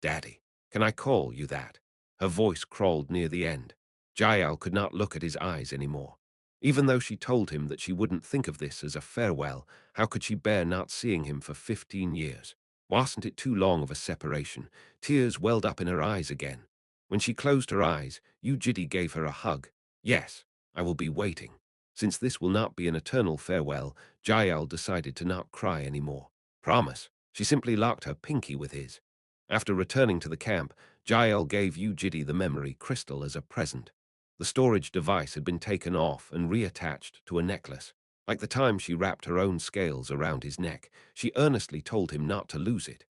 Daddy, can I call you that? Her voice crawled near the end. Jael could not look at his eyes anymore. Even though she told him that she wouldn't think of this as a farewell, how could she bear not seeing him for 15 years? Wasn't it too long of a separation? Tears welled up in her eyes again. When she closed her eyes, Yu Jitae gave her a hug. Yes, I will be waiting. Since this will not be an eternal farewell, Jael decided to not cry anymore. Promise. She simply locked her pinky with his. After returning to the camp, Jael gave Yu Jitae the memory crystal as a present. The storage device had been taken off and reattached to a necklace. Like the time she wrapped her own scales around his neck, she earnestly told him not to lose it.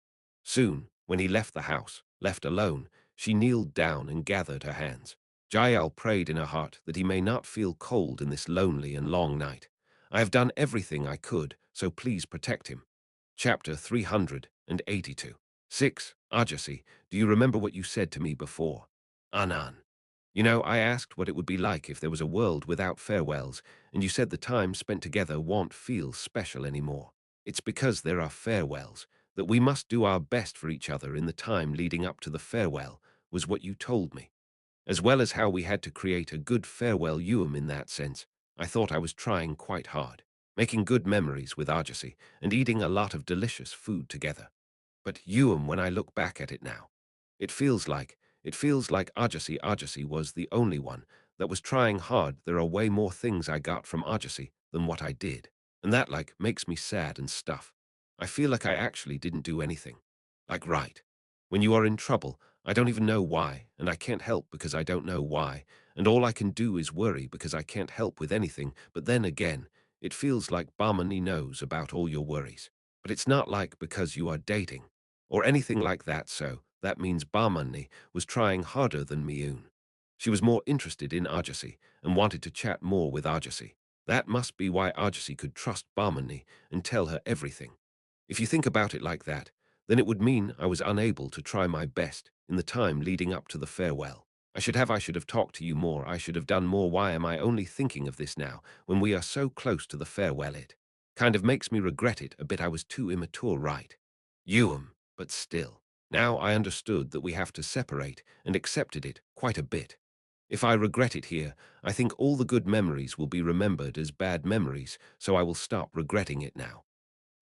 Soon, when he left the house, left alone, she kneeled down and gathered her hands. Jael prayed in her heart that he may not feel cold in this lonely and long night. I have done everything I could, so please protect him. Chapter 382. 6. Ajasi, do you remember what you said to me before? Anan. You know, I asked what it would be like if there was a world without farewells, and you said the time spent together won't feel special anymore. It's because there are farewells, that we must do our best for each other in the time leading up to the farewell, was what you told me. As well as how we had to create a good farewell in that sense, I thought I was trying quite hard, making good memories with Ajasi, and eating a lot of delicious food together. But when I look back at it now, it feels like Ajasi was the only one that was trying hard. There are way more things I got from Ajasi than what I did, and that makes me sad and stuff. I feel like I actually didn't do anything. Right. When you are in trouble, I don't even know why, and I can't help because I don't know why, and all I can do is worry because I can't help with anything. But then again, it feels like Barmani knows about all your worries. But it's not like because you are dating or anything like that, so that means Barmani was trying harder than Miyun. She was more interested in Ajasi and wanted to chat more with Ajasi. That must be why Ajasi could trust Barmani and tell her everything. If you think about it like that, then it would mean I was unable to try my best in the time leading up to the farewell. I should have talked to you more. I should have done more. Why am I only thinking of this now, when we are so close to the farewell? It kind of makes me regret it a bit. I was too immature, right? But still. Now I understood that we have to separate and accepted it quite a bit. If I regret it here, I think all the good memories will be remembered as bad memories, so I will stop regretting it now.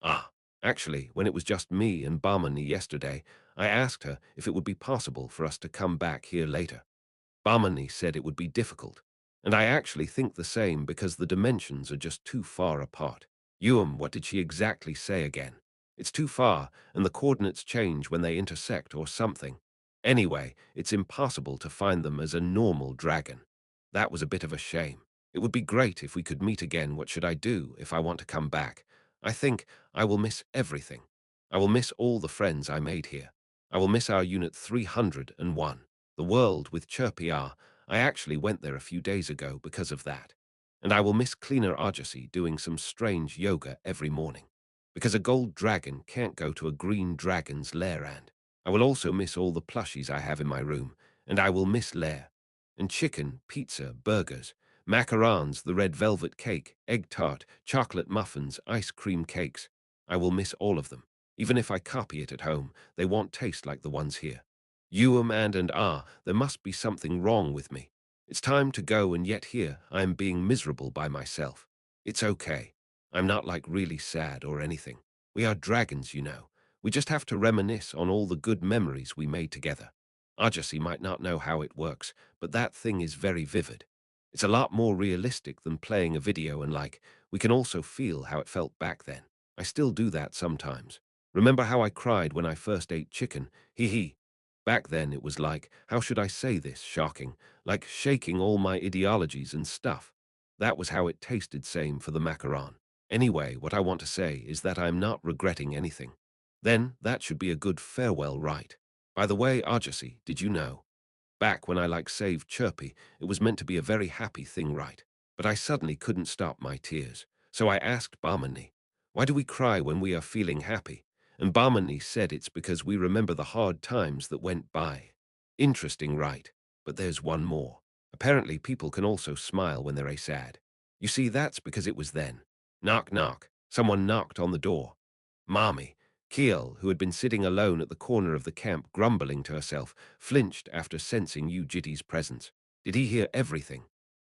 Ah, actually, when it was just me and Barmani yesterday, I asked her if it would be possible for us to come back here later. Barmani said it would be difficult, and I actually think the same because the dimensions are just too far apart. What did she exactly say again? It's too far, and the coordinates change when they intersect or something. Anyway, it's impossible to find them as a normal dragon. That was a bit of a shame. It would be great if we could meet again. What should I do if I want to come back? I think I will miss everything. I will miss all the friends I made here. I will miss our Unit 301. The world with Chirpy R. I actually went there a few days ago because of that. And I will miss Cleaner Argosy doing some strange yoga every morning. Because a gold dragon can't go to a green dragon's lair, and I will also miss all the plushies I have in my room, and I will miss lair. And chicken, pizza, burgers, macarons, the red velvet cake, egg tart, chocolate muffins, ice cream cakes. I will miss all of them. Even if I copy it at home, they won't taste like the ones here. There must be something wrong with me. It's time to go, and yet here I am being miserable by myself. It's okay. I'm not like really sad or anything. We are dragons, you know. We just have to reminisce on all the good memories we made together. Arjasi might not know how it works, but that thing is very vivid. It's a lot more realistic than playing a video, and we can also feel how it felt back then. I still do that sometimes. Remember how I cried when I first ate chicken? Hee hee. Back then it was how should I say this, shocking, like shaking all my ideologies and stuff. That was how it tasted, same for the macaron. Anyway, what I want to say is that I'm not regretting anything. Then that should be a good farewell, right? By the way, Arjasi, did you know? Back when I saved Chirpy, it was meant to be a very happy thing, right? But I suddenly couldn't stop my tears. So I asked Barmani, why do we cry when we are feeling happy? And Barmani said it's because we remember the hard times that went by. Interesting, right? But there's one more. Apparently people can also smile when they're sad. You see, that's because it was then. Knock, knock. Someone knocked on the door. Marmy, Kiel, who had been sitting alone at the corner of the camp grumbling to herself, flinched after sensing Yu Jitae's presence. Did he hear everything?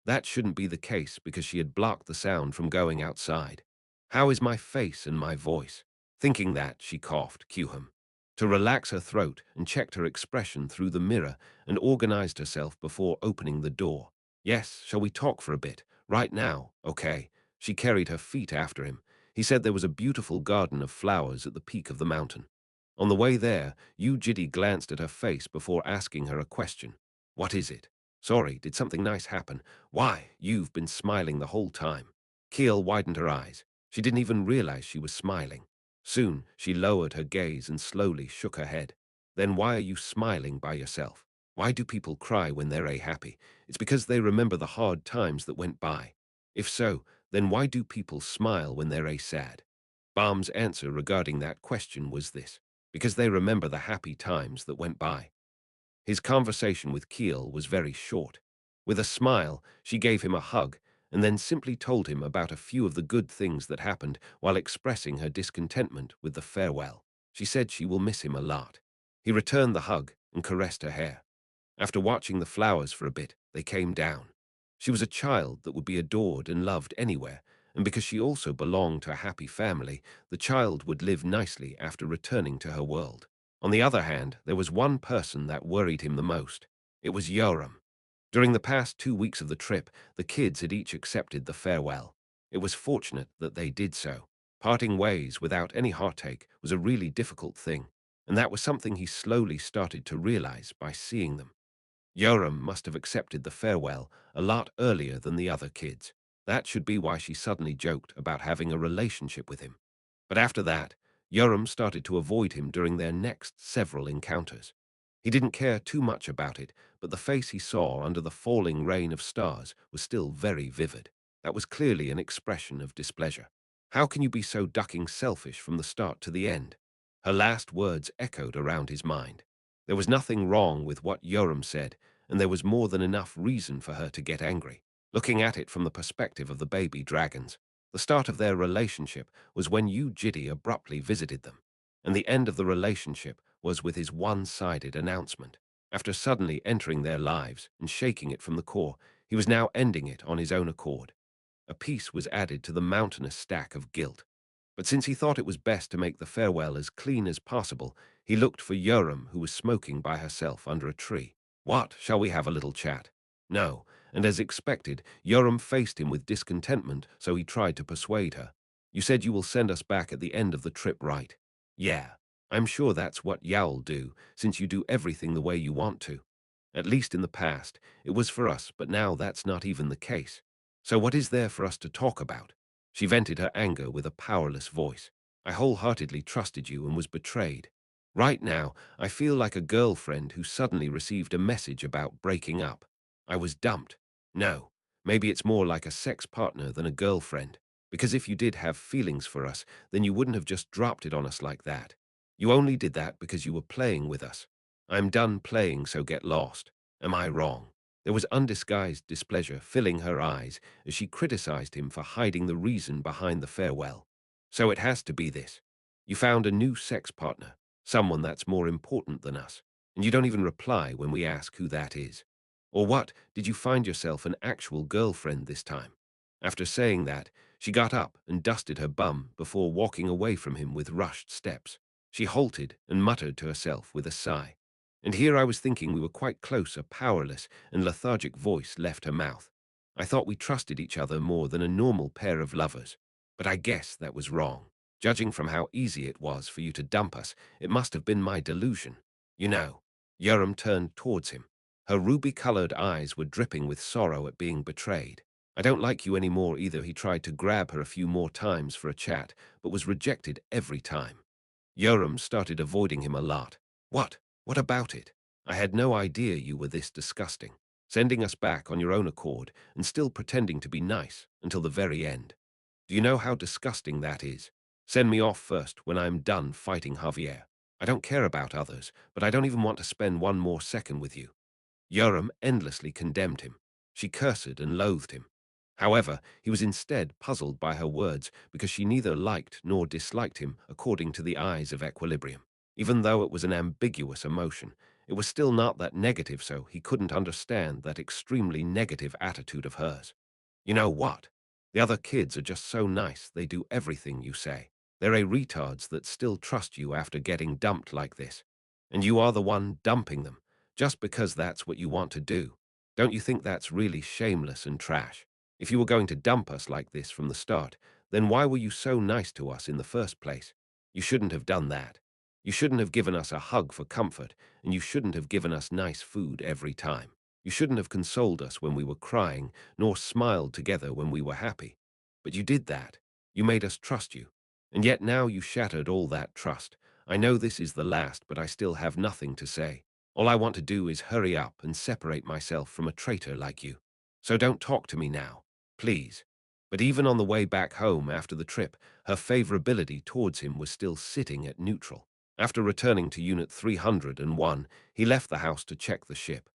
That shouldn't be the case because she had blocked the sound from going outside. How is my face and my voice? Thinking that, she coughed, Kuhum, to relax her throat and checked her expression through the mirror and organized herself before opening the door. Yes, shall we talk for a bit? Right now, okay. She carried her feet after him. He said there was a beautiful garden of flowers at the peak of the mountain. On the way there, Yu Jitae glanced at her face before asking her a question. What is it? Sorry, did something nice happen? Why, you've been smiling the whole time. Kiel widened her eyes. She didn't even realize she was smiling. Soon, she lowered her gaze and slowly shook her head. Then why are you smiling by yourself? Why do people cry when they're happy? It's because they remember the hard times that went by. If so, then why do people smile when they're sad? Baum's answer regarding that question was this: because they remember the happy times that went by. His conversation with Kiel was very short. With a smile, she gave him a hug and then simply told him about a few of the good things that happened while expressing her discontentment with the farewell. She said she will miss him a lot. He returned the hug and caressed her hair. After watching the flowers for a bit, they came down. She was a child that would be adored and loved anywhere, and because she also belonged to a happy family, the child would live nicely after returning to her world. On the other hand, there was one person that worried him the most. It was Yoram. During the past 2 weeks of the trip, the kids had each accepted the farewell. It was fortunate that they did so. Parting ways without any heartache was a really difficult thing, and that was something he slowly started to realize by seeing them. Yoram must have accepted the farewell a lot earlier than the other kids. That should be why she suddenly joked about having a relationship with him. But after that, Yoram started to avoid him during their next several encounters. He didn't care too much about it, but the face he saw under the falling rain of stars was still very vivid. That was clearly an expression of displeasure. How can you be so ducking selfish from the start to the end? Her last words echoed around his mind. There was nothing wrong with what Yoram said, and there was more than enough reason for her to get angry. Looking at it from the perspective of the baby dragons, the start of their relationship was when Yu Jitae abruptly visited them, and the end of the relationship was with his one-sided announcement. After suddenly entering their lives and shaking it from the core, he was now ending it on his own accord. A piece was added to the mountainous stack of guilt. But since he thought it was best to make the farewell as clean as possible, he looked for Yoram, who was smoking by herself under a tree. "What, shall we have a little chat?" "No," and as expected, Yoram faced him with discontentment, so he tried to persuade her. "You said you will send us back at the end of the trip, right?" "Yeah, I'm sure that's what you'll do, since you do everything the way you want to. At least in the past, it was for us, but now that's not even the case. So what is there for us to talk about?" She vented her anger with a powerless voice. "I wholeheartedly trusted you and was betrayed. Right now, I feel like a girlfriend who suddenly received a message about breaking up. I was dumped. No, maybe it's more like a sex partner than a girlfriend, because if you did have feelings for us, then you wouldn't have just dropped it on us like that. You only did that because you were playing with us. I'm done playing, so get lost. Am I wrong?" There was undisguised displeasure filling her eyes as she criticized him for hiding the reason behind the farewell. "So it has to be this. You found a new sex partner, someone that's more important than us, and you don't even reply when we ask who that is. Or what, did you find yourself an actual girlfriend this time?" After saying that, she got up and dusted her bum before walking away from him with rushed steps. She halted and muttered to herself with a sigh. And here I was thinking we were quite close, a powerless and lethargic voice left her mouth. "I thought we trusted each other more than a normal pair of lovers. But I guess that was wrong. Judging from how easy it was for you to dump us, it must have been my delusion. You know." Yoram turned towards him. Her ruby-colored eyes were dripping with sorrow at being betrayed. "I don't like you anymore either." He tried to grab her a few more times for a chat, but was rejected every time. Yoram started avoiding him a lot. "What? What about it? I had no idea you were this disgusting. Sending us back on your own accord and still pretending to be nice until the very end. Do you know how disgusting that is? Send me off first when I'm done fighting Javier. I don't care about others, but I don't even want to spend one more second with you." Yoram endlessly condemned him. She cursed and loathed him. However, he was instead puzzled by her words because she neither liked nor disliked him according to the eyes of equilibrium. Even though it was an ambiguous emotion, it was still not that negative, so he couldn't understand that extremely negative attitude of hers. "You know what? The other kids are just so nice, they do everything you say. They're a retards that still trust you after getting dumped like this. And you are the one dumping them, just because that's what you want to do. Don't you think that's really shameless and trash? If you were going to dump us like this from the start, then why were you so nice to us in the first place? You shouldn't have done that. You shouldn't have given us a hug for comfort, and you shouldn't have given us nice food every time. You shouldn't have consoled us when we were crying, nor smiled together when we were happy. But you did that. You made us trust you. And yet now you shattered all that trust. I know this is the last, but I still have nothing to say. All I want to do is hurry up and separate myself from a traitor like you. So don't talk to me now, please." But even on the way back home after the trip, her favorability towards him was still sitting at neutral. After returning to Unit 301, he left the house to check the ship.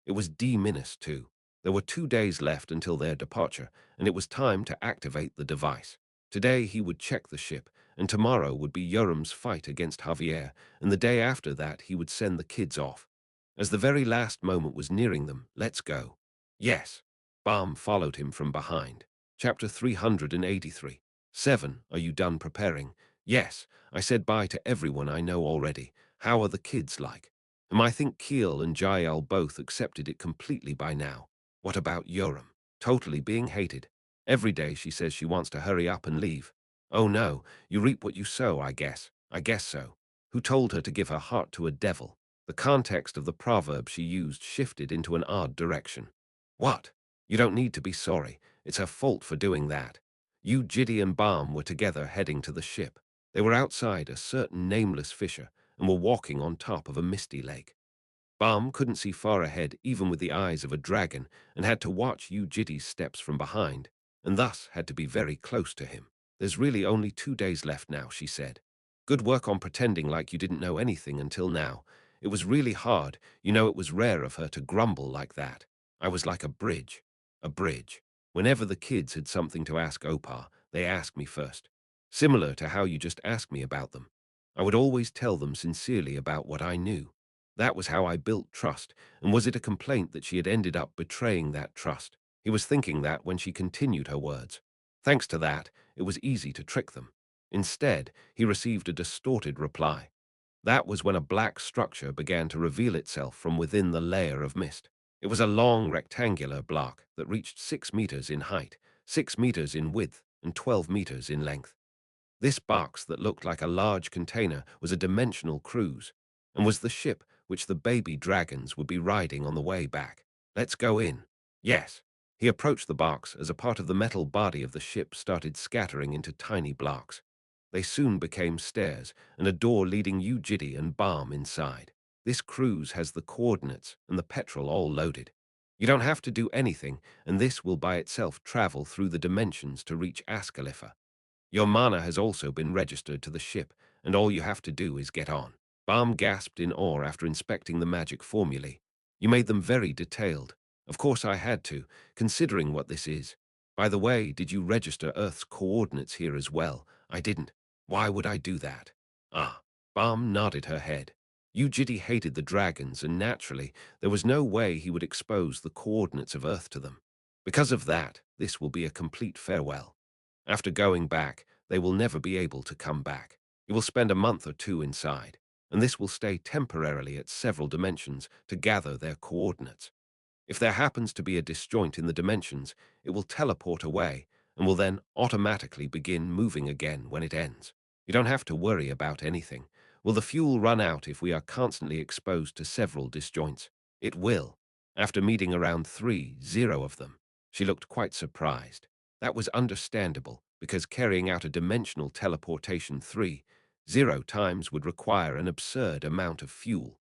It was D-minus 2. There were 2 days left until their departure, and it was time to activate the device. Today he would check the ship, and tomorrow would be Yoram's fight against Javier, and the day after that he would send the kids off. As the very last moment was nearing them, "Let's go." "Yes." Balm followed him from behind. Chapter 383. 7. Are you done preparing? "Yes, I said bye to everyone I know already. How are the kids like?" I think Keel and Jael both accepted it completely by now. What about Yoram? Totally being hated. Every day she says she wants to hurry up and leave. Oh no, you reap what you sow, I guess. I guess so. Who told her to give her heart to a devil? The context of the proverb she used shifted into an odd direction. What? You don't need to be sorry. It's her fault for doing that. You, Jitty, and Balm were together heading to the ship. They were outside a certain nameless fisher and were walking on top of a misty lake. Balm couldn't see far ahead even with the eyes of a dragon and had to watch Yu Jitty's steps from behind, and thus had to be very close to him. "There's really only 2 days left now," she said. "Good work on pretending like you didn't know anything until now. It was really hard. It was rare of her to grumble like that. I was like a bridge. A bridge. Whenever the kids had something to ask Opar, they asked me first. Similar to how you just asked me about them. I would always tell them sincerely about what I knew. That was how I built trust, and was it a complaint that she had ended up betraying that trust? He was thinking that when she continued her words. Thanks to that, it was easy to trick them. Instead, he received a distorted reply. That was when a black structure began to reveal itself from within the layer of mist. It was a long rectangular block that reached 6 meters in height, 6 meters in width, and 12 meters in length. This box that looked like a large container was a dimensional cruise, and was the ship which the baby dragons would be riding on the way back. Let's go in. Yes. He approached the box as a part of the metal body of the ship started scattering into tiny blocks. They soon became stairs and a door leading Yu Jitae and Balm inside. This cruise has the coordinates and the petrol all loaded. You don't have to do anything, and this will by itself travel through the dimensions to reach Ascalipha. Your mana has also been registered to the ship, and all you have to do is get on. Balm gasped in awe after inspecting the magic formulae. You made them very detailed. Of course I had to, considering what this is. By the way, did you register Earth's coordinates here as well? I didn't. Why would I do that? Ah. Balm nodded her head. Ujidi hated the dragons, and naturally, there was no way he would expose the coordinates of Earth to them. Because of that, this will be a complete farewell. After going back, they will never be able to come back. You will spend a month or two inside, and this will stay temporarily at several dimensions to gather their coordinates. If there happens to be a disjoint in the dimensions, it will teleport away and will then automatically begin moving again when it ends. You don't have to worry about anything. Will the fuel run out if we are constantly exposed to several disjoints? It will. After meeting around 30 of them, she looked quite surprised. That was understandable, because carrying out a dimensional teleportation 30 times would require an absurd amount of fuel.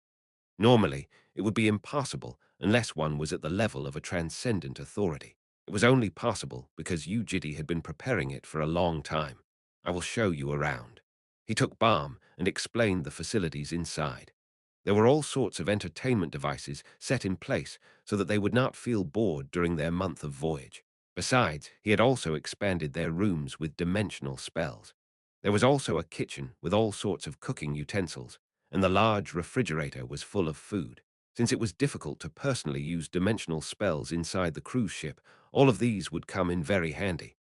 Normally, it would be impossible unless one was at the level of a transcendent authority. It was only possible because Yu Jitae had been preparing it for a long time. I will show you around. He took Balm and explained the facilities inside. There were all sorts of entertainment devices set in place so that they would not feel bored during their month of voyage. Besides, he had also expanded their rooms with dimensional spells. There was also a kitchen with all sorts of cooking utensils, and the large refrigerator was full of food. Since it was difficult to personally use dimensional spells inside the cruise ship, all of these would come in very handy.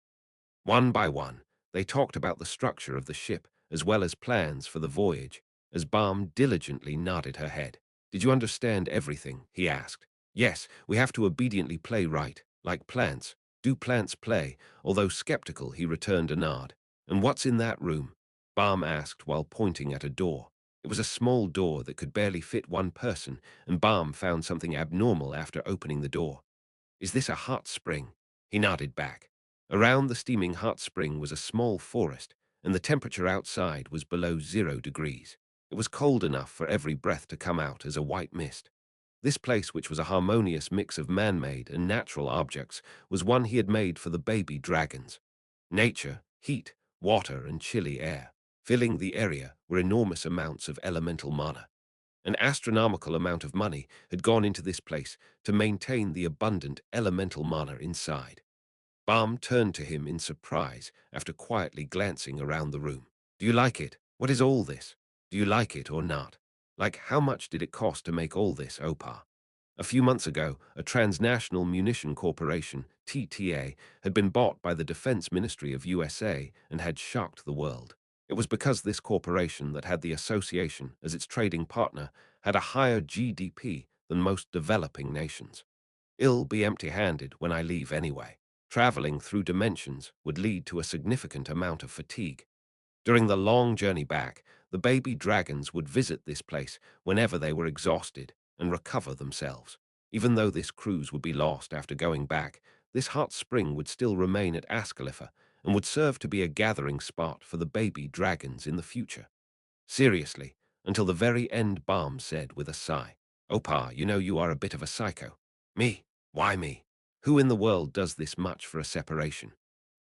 One by one, they talked about the structure of the ship, as well as plans for the voyage, as Balm diligently nodded her head. Did you understand everything? He asked. Yes, we have to obediently play right, like plants. Do plants play? Although skeptical, he returned a nod. And what's in that room? Balm asked while pointing at a door. It was a small door that could barely fit one person, and Balm found something abnormal after opening the door. Is this a hot spring? He nodded back. Around the steaming hot spring was a small forest, and the temperature outside was below 0 degrees. It was cold enough for every breath to come out as a white mist. This place, which was a harmonious mix of man-made and natural objects, was one he had made for the baby dragons. Nature, heat, water, and chilly air. Filling the area were enormous amounts of elemental mana. An astronomical amount of money had gone into this place to maintain the abundant elemental mana inside. Balm turned to him in surprise after quietly glancing around the room. Do you like it? What is all this? Do you like it or not? Like, how much did it cost to make all this, Opar? A few months ago, a transnational munition corporation, TTA, had been bought by the Defense Ministry of USA and had shocked the world. It was because this corporation that had the association as its trading partner had a higher GDP than most developing nations. I'll be empty-handed when I leave anyway. Traveling through dimensions would lead to a significant amount of fatigue. During the long journey back, the baby dragons would visit this place whenever they were exhausted and recover themselves. Even though this cruise would be lost after going back, this hot spring would still remain at Ascalipha and would serve to be a gathering spot for the baby dragons in the future. Seriously, until the very end, Balm said with a sigh. Opar, you are a bit of a psycho. Me? Why me? Who in the world does this much for a separation?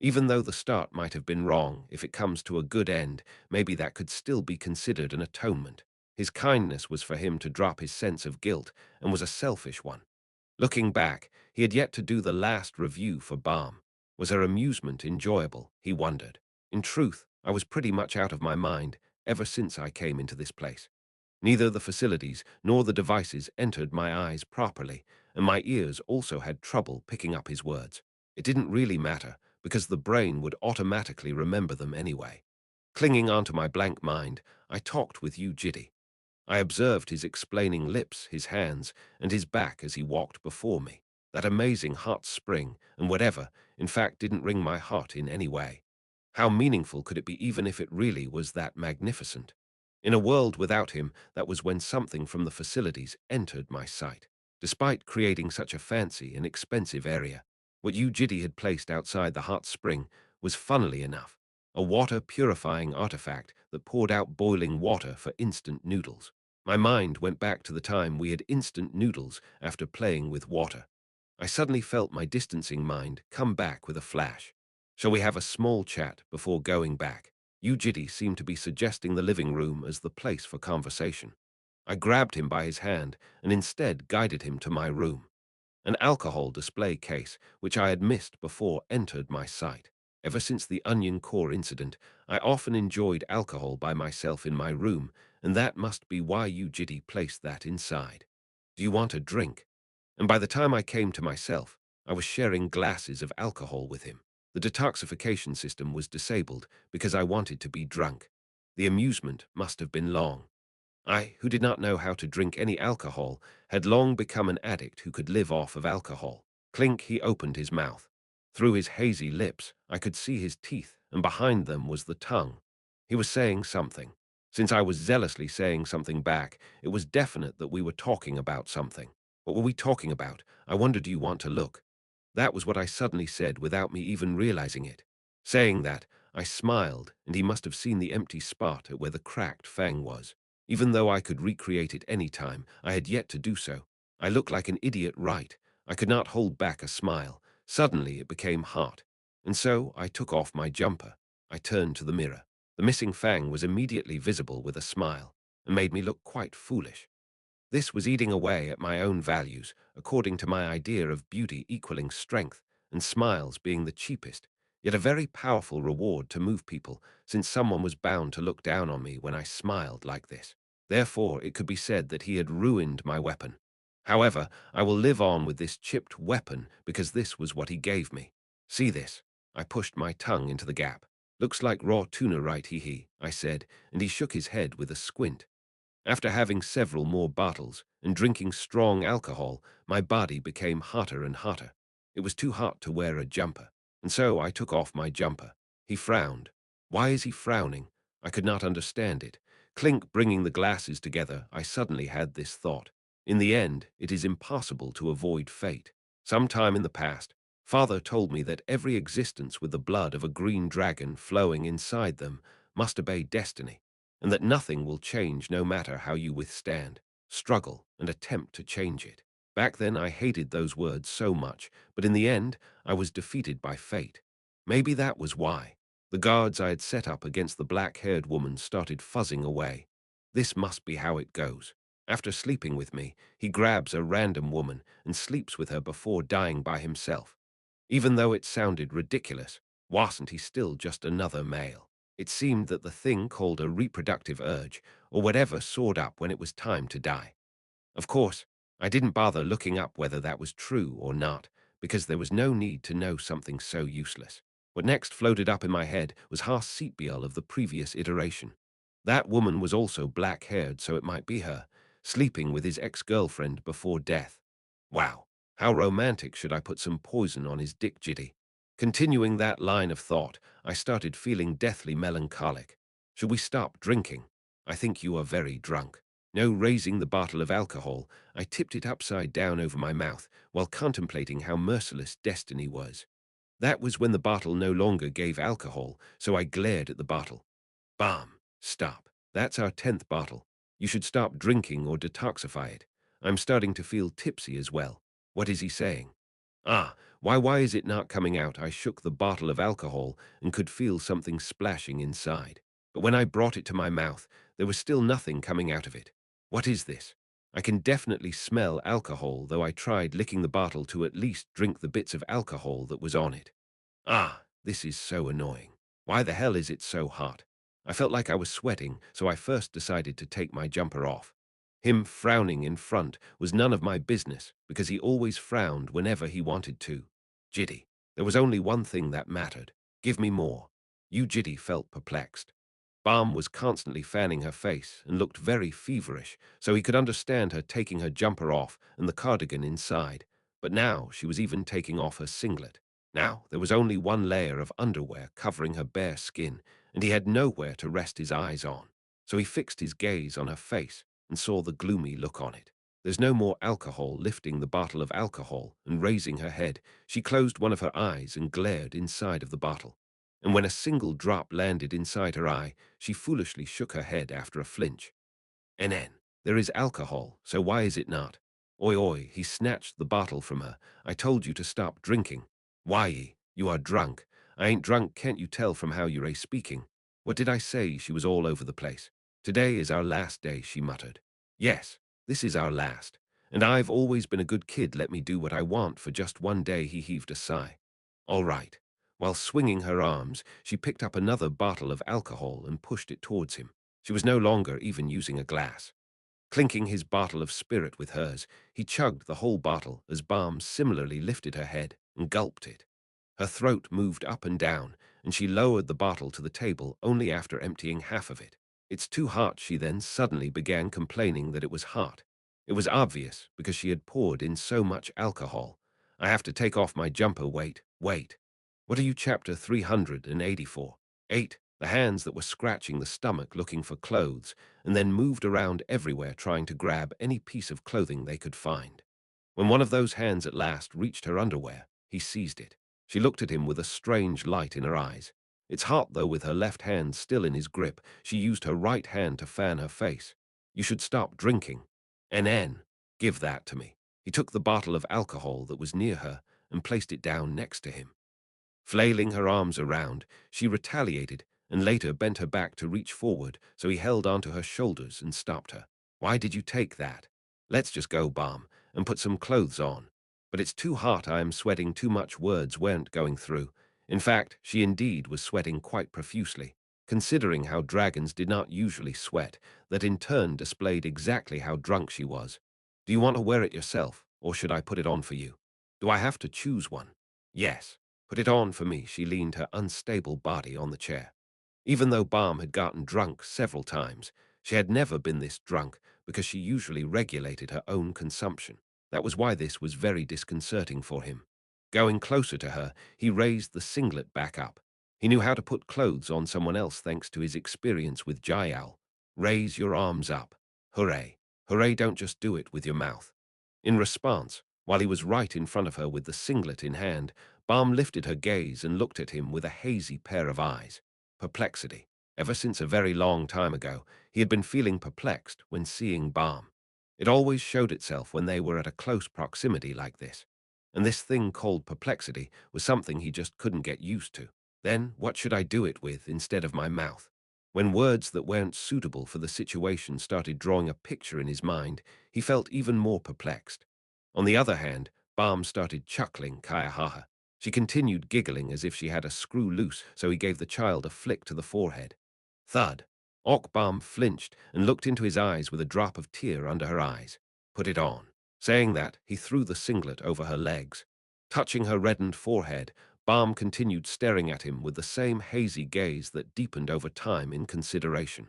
Even though the start might have been wrong, if it comes to a good end, maybe that could still be considered an atonement. His kindness was for him to drop his sense of guilt and was a selfish one. Looking back, he had yet to do the last review for Balm. Was her amusement enjoyable, he wondered. In truth, I was pretty much out of my mind ever since I came into this place. Neither the facilities nor the devices entered my eyes properly, and my ears also had trouble picking up his words. It didn't really matter, because the brain would automatically remember them anyway. Clinging onto my blank mind, I talked with Yu Jitae. I observed his explaining lips, his hands, and his back as he walked before me. That amazing hot spring, and whatever, in fact, didn't ring my heart in any way. How meaningful could it be even if it really was that magnificent? In a world without him, that was when something from the facilities entered my sight. Despite creating such a fancy and expensive area, what Yu Jitae had placed outside the hot spring was, funnily enough, a water-purifying artifact that poured out boiling water for instant noodles. My mind went back to the time we had instant noodles after playing with water. I suddenly felt my distancing mind come back with a flash. Shall we have a small chat before going back? Yu Jitae seemed to be suggesting the living room as the place for conversation. I grabbed him by his hand and instead guided him to my room. An alcohol display case, which I had missed before, entered my sight. Ever since the onion core incident, I often enjoyed alcohol by myself in my room, and that must be why Yu Jitae placed that inside. Do you want a drink? And by the time I came to myself, I was sharing glasses of alcohol with him. The detoxification system was disabled because I wanted to be drunk. The amusement must have been long. I, who did not know how to drink any alcohol, had long become an addict who could live off of alcohol. Clink, he opened his mouth. Through his hazy lips, I could see his teeth, and behind them was the tongue. He was saying something. Since I was zealously saying something back, it was definite that we were talking about something. What were we talking about? I wonder, do you want to look? That was what I suddenly said without me even realizing it. Saying that, I smiled, and he must have seen the empty spot at where the cracked fang was. Even though I could recreate it any time, I had yet to do so. I looked like an idiot, right? I could not hold back a smile. Suddenly it became hot. And so I took off my jumper. I turned to the mirror. The missing fang was immediately visible with a smile, and made me look quite foolish. This was eating away at my own values, according to my idea of beauty equaling strength, and smiles being the cheapest, yet a very powerful reward to move people, since someone was bound to look down on me when I smiled like this. Therefore, it could be said that he had ruined my weapon. However, I will live on with this chipped weapon because this was what he gave me. See this? I pushed my tongue into the gap. Looks like raw tuna, right, hee, I said, and he shook his head with a squint. After having several more bottles and drinking strong alcohol, my body became hotter and hotter. It was too hot to wear a jumper, and so I took off my jumper. He frowned. Why is he frowning? I could not understand it. Clink bringing the glasses together, I suddenly had this thought. In the end, it is impossible to avoid fate. Sometime in the past, Father told me that every existence with the blood of a green dragon flowing inside them must obey destiny, and that nothing will change no matter how you withstand, struggle, and attempt to change it. Back then I hated those words so much, but in the end I was defeated by fate. Maybe that was why. The guards I had set up against the black-haired woman started fuzzing away. This must be how it goes. After sleeping with me, he grabs a random woman and sleeps with her before dying by himself. Even though it sounded ridiculous, wasn't he still just another male? It seemed that the thing called a reproductive urge, or whatever, soared up when it was time to die. Of course, I didn't bother looking up whether that was true or not, because there was no need to know something so useless. What next floated up in my head was Haas Seatbiel of the previous iteration. That woman was also black-haired, so it might be her, sleeping with his ex-girlfriend before death. Wow, how romantic. Should I put some poison on his dick, Jitty? Continuing that line of thought, I started feeling deathly melancholic. Should we stop drinking? I think you are very drunk. No, raising the bottle of alcohol, I tipped it upside down over my mouth while contemplating how merciless destiny was. That was when the bottle no longer gave alcohol, so I glared at the bottle. Bam! Stop. That's our 10th bottle. You should stop drinking or detoxify it. I'm starting to feel tipsy as well. What is he saying? Ah, why is it not coming out? I shook the bottle of alcohol and could feel something splashing inside. But when I brought it to my mouth, There was still nothing coming out of it. What is this? I can definitely smell alcohol, though I tried licking the bottle to at least drink the bits of alcohol that was on it. Ah, this is so annoying. Why the hell is it so hot? I felt like I was sweating, so I first decided to take my jumper off. Him frowning in front was none of my business, because he always frowned whenever he wanted to. Jitty. There was only one thing that mattered. Give me more. Yu Jitty felt perplexed. Balm was constantly fanning her face and looked very feverish, so he could understand her taking her jumper off and the cardigan inside. But now she was even taking off her singlet. Now there was only one layer of underwear covering her bare skin, and he had nowhere to rest his eyes on. So he fixed his gaze on her face and saw the gloomy look on it. There's no more alcohol. Lifting the bottle of alcohol and raising her head, she closed one of her eyes and glared inside of the bottle. And when a single drop landed inside her eye, she foolishly shook her head after a flinch. NN. There is alcohol, so why is it not? Oi oi, he snatched the bottle from her. I told you to stop drinking. Why ye? You are drunk. I ain't drunk, can't you tell from how you're speaking? What did I say? She was all over the place. Today is our last day, she muttered. Yes, this is our last. And I've always been a good kid, let me do what I want for just one day, he heaved a sigh. All right. While swinging her arms, she picked up another bottle of alcohol and pushed it towards him. She was no longer even using a glass. Clinking his bottle of spirit with hers, he chugged the whole bottle as Balm similarly lifted her head and gulped it. Her throat moved up and down, and she lowered the bottle to the table only after emptying half of it. It's too hot, she then suddenly began complaining that it was hot. It was obvious because she had poured in so much alcohol. I have to take off my jumper, wait, wait. What are you, chapter 384? 8. The hands that were scratching the stomach looking for clothes, and then moved around everywhere trying to grab any piece of clothing they could find. When one of those hands at last reached her underwear, he seized it. She looked at him with a strange light in her eyes. It's hot, though. With her left hand still in his grip, she used her right hand to fan her face. You should stop drinking. NN. Give that to me. He took the bottle of alcohol that was near her and placed it down next to him. Flailing her arms around, she retaliated and later bent her back to reach forward, so he held onto her shoulders and stopped her. Why did you take that? Let's just go, Balm, and put some clothes on. But it's too hot, I am sweating too much. Words weren't going through. In fact, she indeed was sweating quite profusely, considering how dragons did not usually sweat, that in turn displayed exactly how drunk she was. Do you want to wear it yourself, or should I put it on for you? Do I have to choose one? Yes. Put it on for me. She leaned her unstable body on the chair. Even though Balm had gotten drunk several times, she had never been this drunk because she usually regulated her own consumption. That was why this was very disconcerting for him. Going closer to her, he raised the singlet back up. He knew how to put clothes on someone else thanks to his experience with Jael. Raise your arms up. Hooray. Hooray, don't just do it with your mouth. In response, while he was right in front of her with the singlet in hand, Balm lifted her gaze and looked at him with a hazy pair of eyes. Perplexity. Ever since a very long time ago, he had been feeling perplexed when seeing Balm. It always showed itself when they were at a close proximity like this. And this thing called perplexity was something he just couldn't get used to. Then, what should I do it with instead of my mouth? When words that weren't suitable for the situation started drawing a picture in his mind, he felt even more perplexed. On the other hand, Balm started chuckling, Kayahaha. She continued giggling as if she had a screw loose, so he gave the child a flick to the forehead. Thud. Balm flinched and looked into his eyes with a drop of tear under her eyes. Put it on. Saying that, he threw the singlet over her legs. Touching her reddened forehead, Balm continued staring at him with the same hazy gaze that deepened over time in consideration.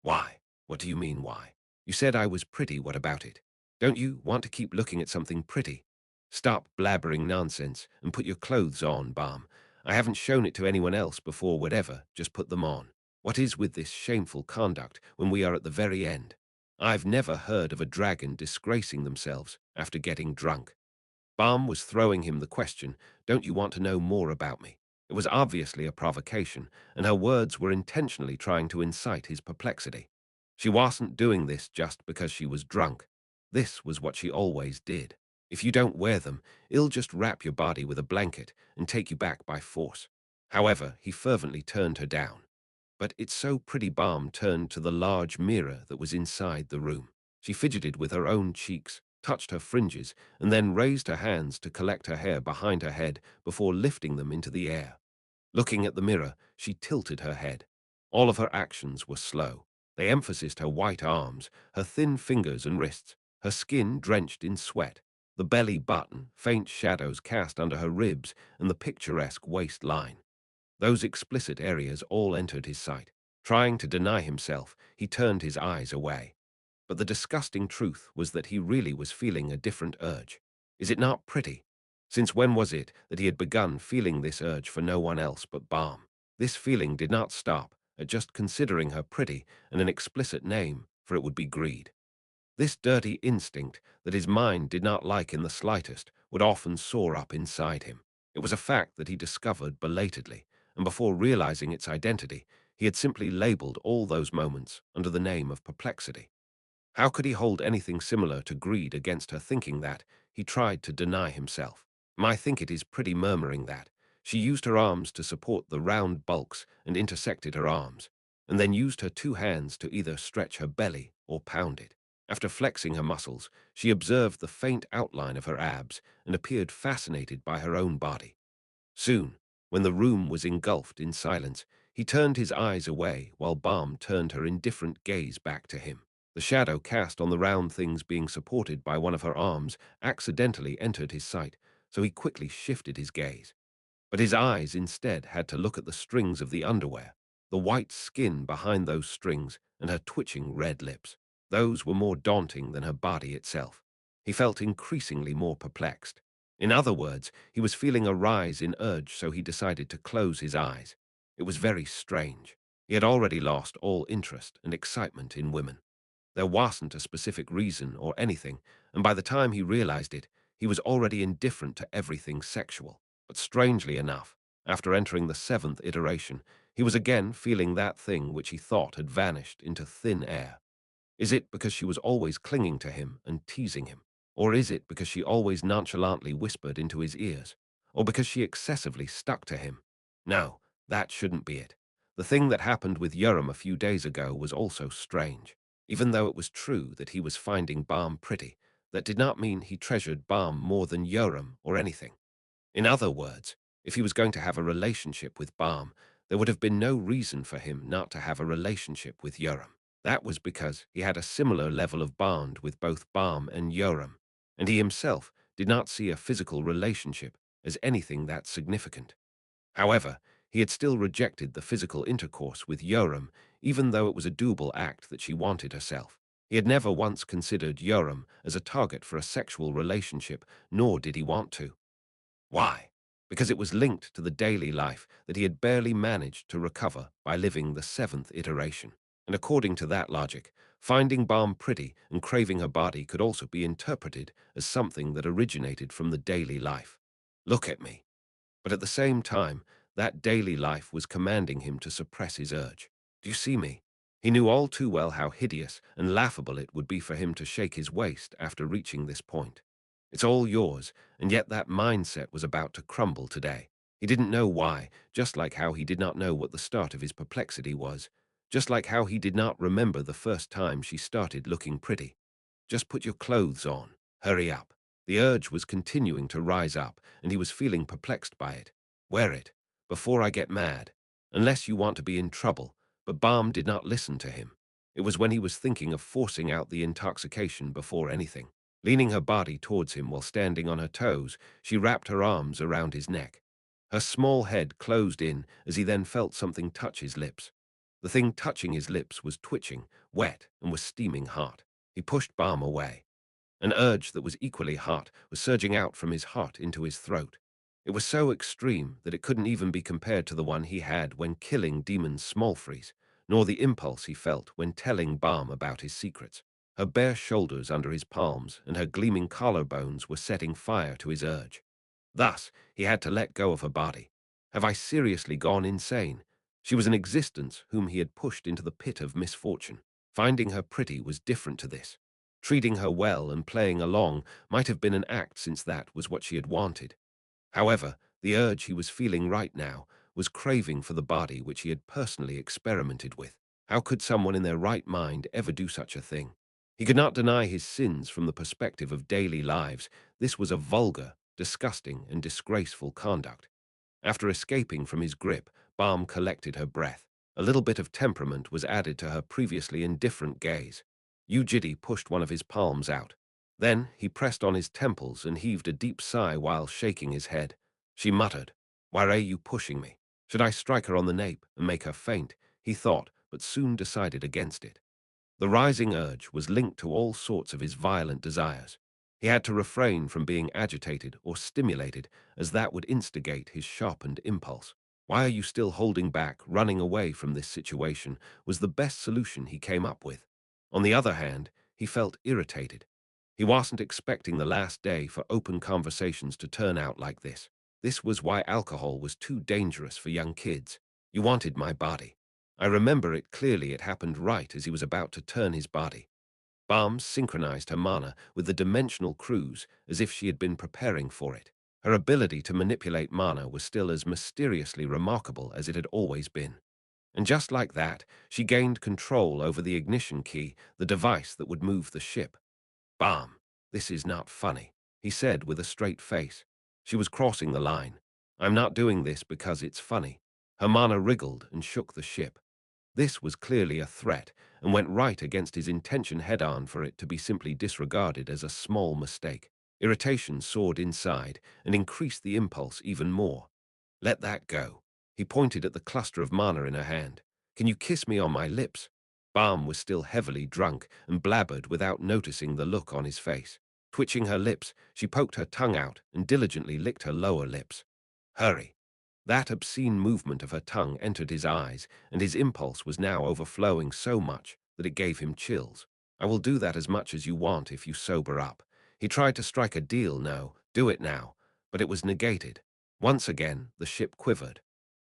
Why? What do you mean, why? You said I was pretty, what about it? Don't you want to keep looking at something pretty? Stop blabbering nonsense and put your clothes on, Balm. I haven't shown it to anyone else before, whatever, just put them on. What is with this shameful conduct when we are at the very end? I've never heard of a dragon disgracing themselves after getting drunk. Balm was throwing him the question, don't you want to know more about me? It was obviously a provocation, and her words were intentionally trying to incite his perplexity. She wasn't doing this just because she was drunk. This was what she always did. If you don't wear them, it'll just wrap your body with a blanket and take you back by force. However, he fervently turned her down. But It's So Pretty balm turned to the large mirror that was inside the room. She fidgeted with her own cheeks, touched her fringes, and then raised her hands to collect her hair behind her head before lifting them into the air. Looking at the mirror, she tilted her head. All of her actions were slow. They emphasized her white arms, her thin fingers and wrists, her skin drenched in sweat, the belly button, faint shadows cast under her ribs, and the picturesque waistline. Those explicit areas all entered his sight. Trying to deny himself, he turned his eyes away. But the disgusting truth was that he really was feeling a different urge. Is it not pretty? Since when was it that he had begun feeling this urge for no one else but Balm? This feeling did not stop at just considering her pretty and an explicit name, for it would be greed. This dirty instinct that his mind did not like in the slightest would often soar up inside him. It was a fact that he discovered belatedly, and before realizing its identity, he had simply labeled all those moments under the name of perplexity. How could he hold anything similar to greed against her, thinking that? He tried to deny himself. I think it is pretty, murmuring that. She used her arms to support the round bulks and intersected her arms, and then used her two hands to either stretch her belly or pound it. After flexing her muscles, she observed the faint outline of her abs and appeared fascinated by her own body. Soon, when the room was engulfed in silence, he turned his eyes away while Balm turned her indifferent gaze back to him. The shadow cast on the round things being supported by one of her arms accidentally entered his sight, so he quickly shifted his gaze. But his eyes instead had to look at the strings of the underwear, the white skin behind those strings, and her twitching red lips. Those were more daunting than her body itself. He felt increasingly more perplexed. In other words, he was feeling a rise in urge, so he decided to close his eyes. It was very strange. He had already lost all interest and excitement in women. There wasn't a specific reason or anything, and by the time he realized it, he was already indifferent to everything sexual. But strangely enough, after entering the seventh iteration, he was again feeling that thing which he thought had vanished into thin air. Is it because she was always clinging to him and teasing him? Or is it because she always nonchalantly whispered into his ears? Or because she excessively stuck to him? No, that shouldn't be it. The thing that happened with Yoram a few days ago was also strange. Even though it was true that he was finding Balm pretty, that did not mean he treasured Balm more than Yoram or anything. In other words, if he was going to have a relationship with Balm, there would have been no reason for him not to have a relationship with Yoram. That was because he had a similar level of bond with both Balm and Yoram, and he himself did not see a physical relationship as anything that significant. However, he had still rejected the physical intercourse with Yoram, even though it was a doable act that she wanted herself. He had never once considered Yoram as a target for a sexual relationship, nor did he want to. Why? Because it was linked to the daily life that he had barely managed to recover by living the seventh iteration. And according to that logic, finding Balm pretty and craving her body could also be interpreted as something that originated from the daily life. Look at me. But at the same time, that daily life was commanding him to suppress his urge. Do you see me? He knew all too well how hideous and laughable it would be for him to shake his waist after reaching this point. It's all yours, and yet that mindset was about to crumble today. He didn't know why, just like how he did not know what the start of his perplexity was, just like how he did not remember the first time she started looking pretty. Just put your clothes on. Hurry up. The urge was continuing to rise up, and he was feeling perplexed by it. Wear it, before I get mad. Unless you want to be in trouble. But Balm did not listen to him. It was when he was thinking of forcing out the intoxication before anything. Leaning her body towards him while standing on her toes, she wrapped her arms around his neck. Her small head closed in as he then felt something touch his lips. The thing touching his lips was twitching, wet, and was steaming hot. He pushed Balm away. An urge that was equally hot was surging out from his heart into his throat. It was so extreme that it couldn't even be compared to the one he had when killing Demon Smallfreeze, nor the impulse he felt when telling Balm about his secrets. Her bare shoulders under his palms and her gleaming collarbones were setting fire to his urge. Thus, he had to let go of her body. Have I seriously gone insane? She was an existence whom he had pushed into the pit of misfortune. Finding her pretty was different to this. Treating her well and playing along might have been an act, since that was what she had wanted. However, the urge he was feeling right now was craving for the body which he had personally experimented with. How could someone in their right mind ever do such a thing? He could not deny his sins from the perspective of daily lives. This was a vulgar, disgusting, and disgraceful conduct. After escaping from his grip, Balm collected her breath. A little bit of temperament was added to her previously indifferent gaze. Yu Jitae pushed one of his palms out. Then he pressed on his temples and heaved a deep sigh while shaking his head. She muttered, "Why are you pushing me? Should I strike her on the nape and make her faint?" He thought, but soon decided against it. The rising urge was linked to all sorts of his violent desires. He had to refrain from being agitated or stimulated, as that would instigate his sharpened impulse. "Why are you still holding back? Running away from this situation was the best solution he came up with." On the other hand, he felt irritated. He wasn't expecting the last day for open conversations to turn out like this. This was why alcohol was too dangerous for young kids. "You wanted my body." I remember it clearly. It happened right as he was about to turn his body. Balm synchronized her mana with the dimensional cruise as if she had been preparing for it. Her ability to manipulate mana was still as mysteriously remarkable as it had always been. And just like that, she gained control over the ignition key, the device that would move the ship. "Balm, this is not funny," he said with a straight face. She was crossing the line. "I'm not doing this because it's funny." Her mana wriggled and shook the ship. This was clearly a threat and went right against his intention head-on for it to be simply disregarded as a small mistake. Irritation soared inside and increased the impulse even more. "Let that go." He pointed at the cluster of mana in her hand. "Can you kiss me on my lips?" Balm was still heavily drunk and blabbered without noticing the look on his face. Twitching her lips, she poked her tongue out and diligently licked her lower lips. "Hurry." That obscene movement of her tongue entered his eyes, and his impulse was now overflowing so much that it gave him chills. "I will do that as much as you want if you sober up." He tried to strike a deal. "No, do it now," but it was negated. Once again, the ship quivered.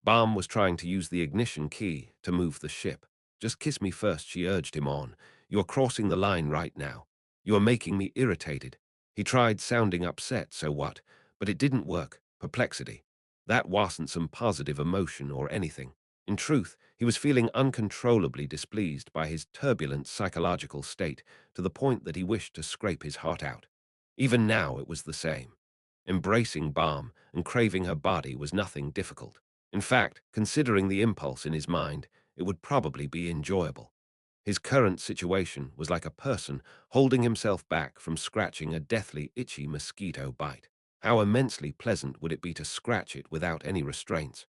Balm was trying to use the ignition key to move the ship. "Just kiss me first," she urged him on. "You are crossing the line right now. You are making me irritated." He tried sounding upset, so what? But it didn't work. Perplexity. That wasn't some positive emotion or anything. In truth, he was feeling uncontrollably displeased by his turbulent psychological state to the point that he wished to scrape his heart out. Even now it was the same. Embracing Balm and craving her body was nothing difficult. In fact, considering the impulse in his mind, it would probably be enjoyable. His current situation was like a person holding himself back from scratching a deathly itchy mosquito bite. How immensely pleasant would it be to scratch it without any restraints?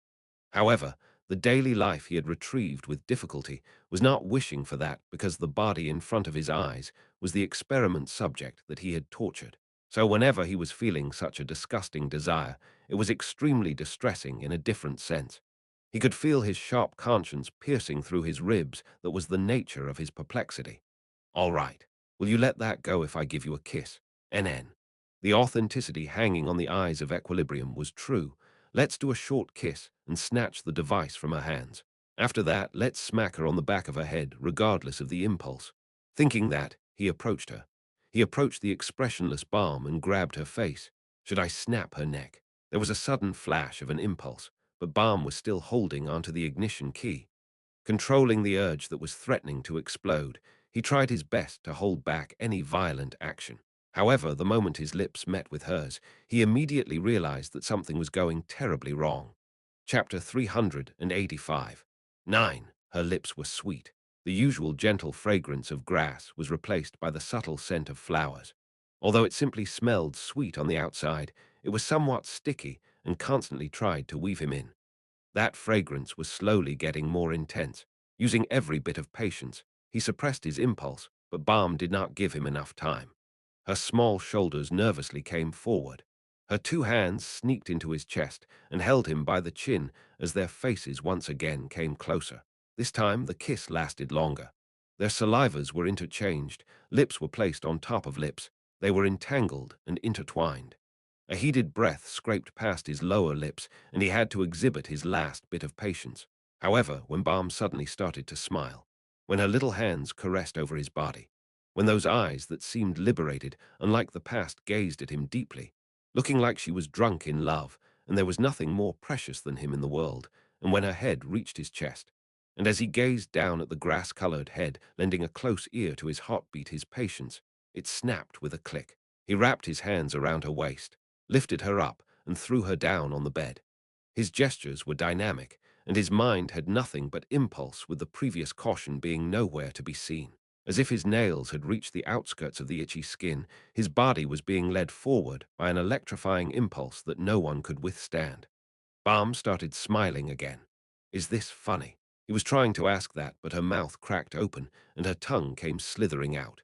However, the daily life he had retrieved with difficulty was not wishing for that because the body in front of his eyes was the experiment subject that he had tortured. So whenever he was feeling such a disgusting desire, it was extremely distressing in a different sense. He could feel his sharp conscience piercing through his ribs. That was the nature of his perplexity. "All right. Will you let that go if I give you a kiss?" NN. The authenticity hanging on the eyes of equilibrium was true. "Let's do a short kiss and snatch the device from her hands. After that, let's smack her on the back of her head, regardless of the impulse." Thinking that, he approached her. He approached the expressionless Balm and grabbed her face. Should I snap her neck? There was a sudden flash of an impulse, but Balm was still holding onto the ignition key. Controlling the urge that was threatening to explode, he tried his best to hold back any violent action. However, the moment his lips met with hers, he immediately realized that something was going terribly wrong. Chapter 385. 9. Her lips were sweet. The usual gentle fragrance of grass was replaced by the subtle scent of flowers. Although it simply smelled sweet on the outside, it was somewhat sticky and constantly tried to weave him in. That fragrance was slowly getting more intense. Using every bit of patience, he suppressed his impulse, but Balm did not give him enough time. Her small shoulders nervously came forward. Her two hands sneaked into his chest and held him by the chin as their faces once again came closer. This time the kiss lasted longer. Their salivas were interchanged, lips were placed on top of lips. They were entangled and intertwined. A heated breath scraped past his lower lips, and he had to exhibit his last bit of patience. However, when Balm suddenly started to smile, when her little hands caressed over his body, when those eyes that seemed liberated, unlike the past, gazed at him deeply, looking like she was drunk in love, and there was nothing more precious than him in the world, and when her head reached his chest, and as he gazed down at the grass-colored head, lending a close ear to his heartbeat, his patience, it snapped with a click. He wrapped his hands around her waist, lifted her up, and threw her down on the bed. His gestures were dynamic, and his mind had nothing but impulse, with the previous caution being nowhere to be seen. As if his nails had reached the outskirts of the itchy skin, his body was being led forward by an electrifying impulse that no one could withstand. Balm started smiling again. Is this funny? He was trying to ask that, but her mouth cracked open and her tongue came slithering out.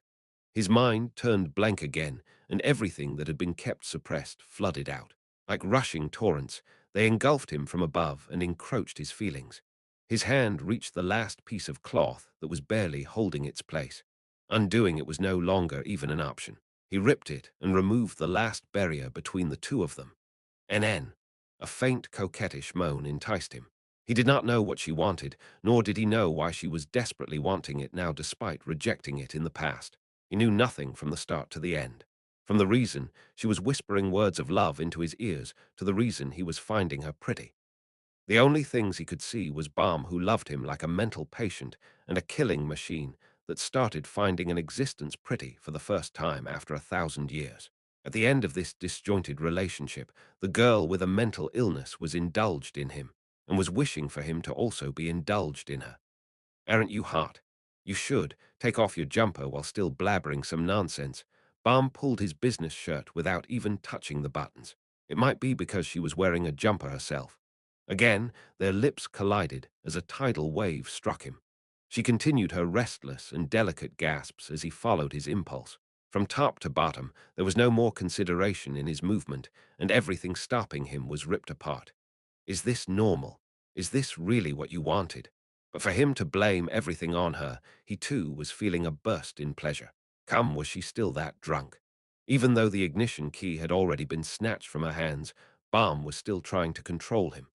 His mind turned blank again, and everything that had been kept suppressed flooded out. Like rushing torrents, they engulfed him from above and encroached his feelings. His hand reached the last piece of cloth that was barely holding its place. Undoing it was no longer even an option. He ripped it and removed the last barrier between the two of them. NN. A faint, coquettish moan enticed him. He did not know what she wanted, nor did he know why she was desperately wanting it now despite rejecting it in the past. He knew nothing from the start to the end. From the reason she was whispering words of love into his ears to the reason he was finding her pretty. The only things he could see was Balm, who loved him like a mental patient and a killing machine that started finding an existence pretty for the first time after 1,000 years. At the end of this disjointed relationship, the girl with a mental illness was indulged in him and was wishing for him to also be indulged in her. Aren't you hot? You should. Take off your jumper while still blabbering some nonsense. Balm pulled his business shirt without even touching the buttons. It might be because she was wearing a jumper herself. Again, their lips collided as a tidal wave struck him. She continued her restless and delicate gasps as he followed his impulse. From top to bottom, there was no more consideration in his movement, and everything stopping him was ripped apart. Is this normal? Is this really what you wanted? But for him to blame everything on her, he too was feeling a burst in pleasure. Come, was she still that drunk? Even though the ignition key had already been snatched from her hands, Balm was still trying to control him.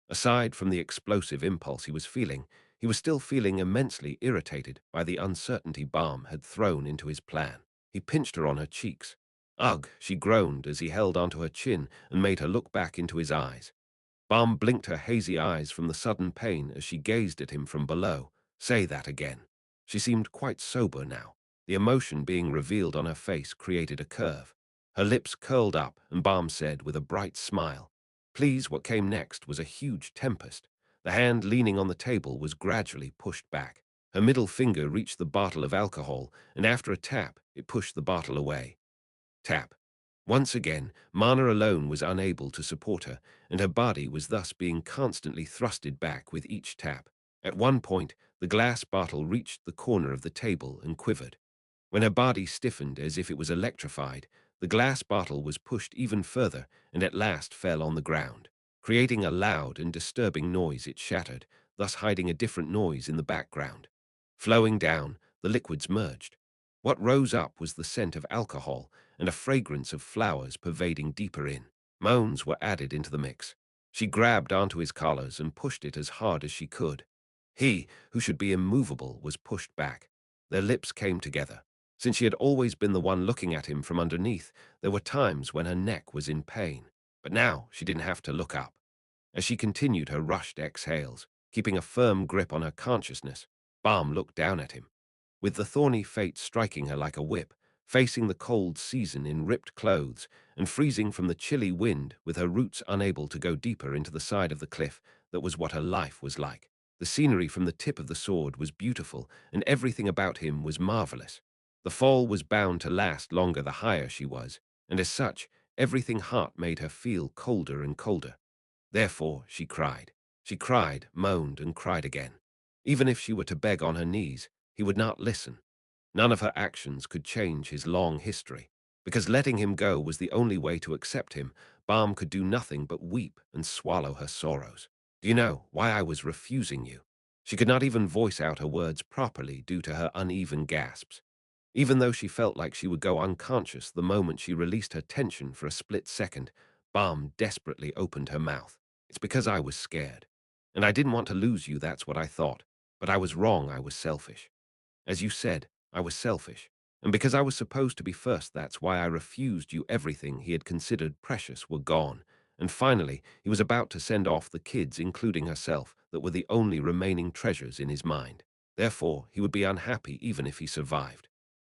Aside from the explosive impulse he was still feeling immensely irritated by the uncertainty Balm had thrown into his plan. He pinched her on her cheeks. Ugh, she groaned as he held onto her chin and made her look back into his eyes. Balm blinked her hazy eyes from the sudden pain as she gazed at him from below. Say that again. She seemed quite sober now. The emotion being revealed on her face created a curve. Her lips curled up, and Balm said with a bright smile, Please. What came next was a huge tempest. The hand leaning on the table was gradually pushed back. Her middle finger reached the bottle of alcohol, and after a tap, it pushed the bottle away. Tap. Once again, Mana alone was unable to support her, and her body was thus being constantly thrusted back with each tap. At one point, the glass bottle reached the corner of the table and quivered. When her body stiffened as if it was electrified, the glass bottle was pushed even further and at last fell on the ground. Creating a loud and disturbing noise, it shattered, thus hiding a different noise in the background. Flowing down, the liquids merged. What rose up was the scent of alcohol and a fragrance of flowers pervading deeper in. Moans were added into the mix. She grabbed onto his collars and pushed it as hard as she could. He, who should be immovable, was pushed back. Their lips came together. Since she had always been the one looking at him from underneath, there were times when her neck was in pain. But now she didn't have to look up. As she continued her rushed exhales, keeping a firm grip on her consciousness, Balm looked down at him. With the thorny fate striking her like a whip, facing the cold season in ripped clothes, and freezing from the chilly wind with her roots unable to go deeper into the side of the cliff, that was what her life was like. The scenery from the tip of the sword was beautiful, and everything about him was marvelous. The fall was bound to last longer the higher she was, and as such, everything hot made her feel colder and colder. Therefore, she cried. She cried, moaned, and cried again. Even if she were to beg on her knees, he would not listen. None of her actions could change his long history. Because letting him go was the only way to accept him, Balm could do nothing but weep and swallow her sorrows. Do you know why I was refusing you? She could not even voice out her words properly due to her uneven gasps. Even though she felt like she would go unconscious the moment she released her tension for a split second, Balm desperately opened her mouth. It's because I was scared. And I didn't want to lose you, that's what I thought. But I was wrong, I was selfish. As you said, I was selfish. And because I was supposed to be first, that's why I refused you. Everything he had considered precious were gone, And finally, he was about to send off the kids, including herself, that were the only remaining treasures in his mind. Therefore, he would be unhappy even if he survived.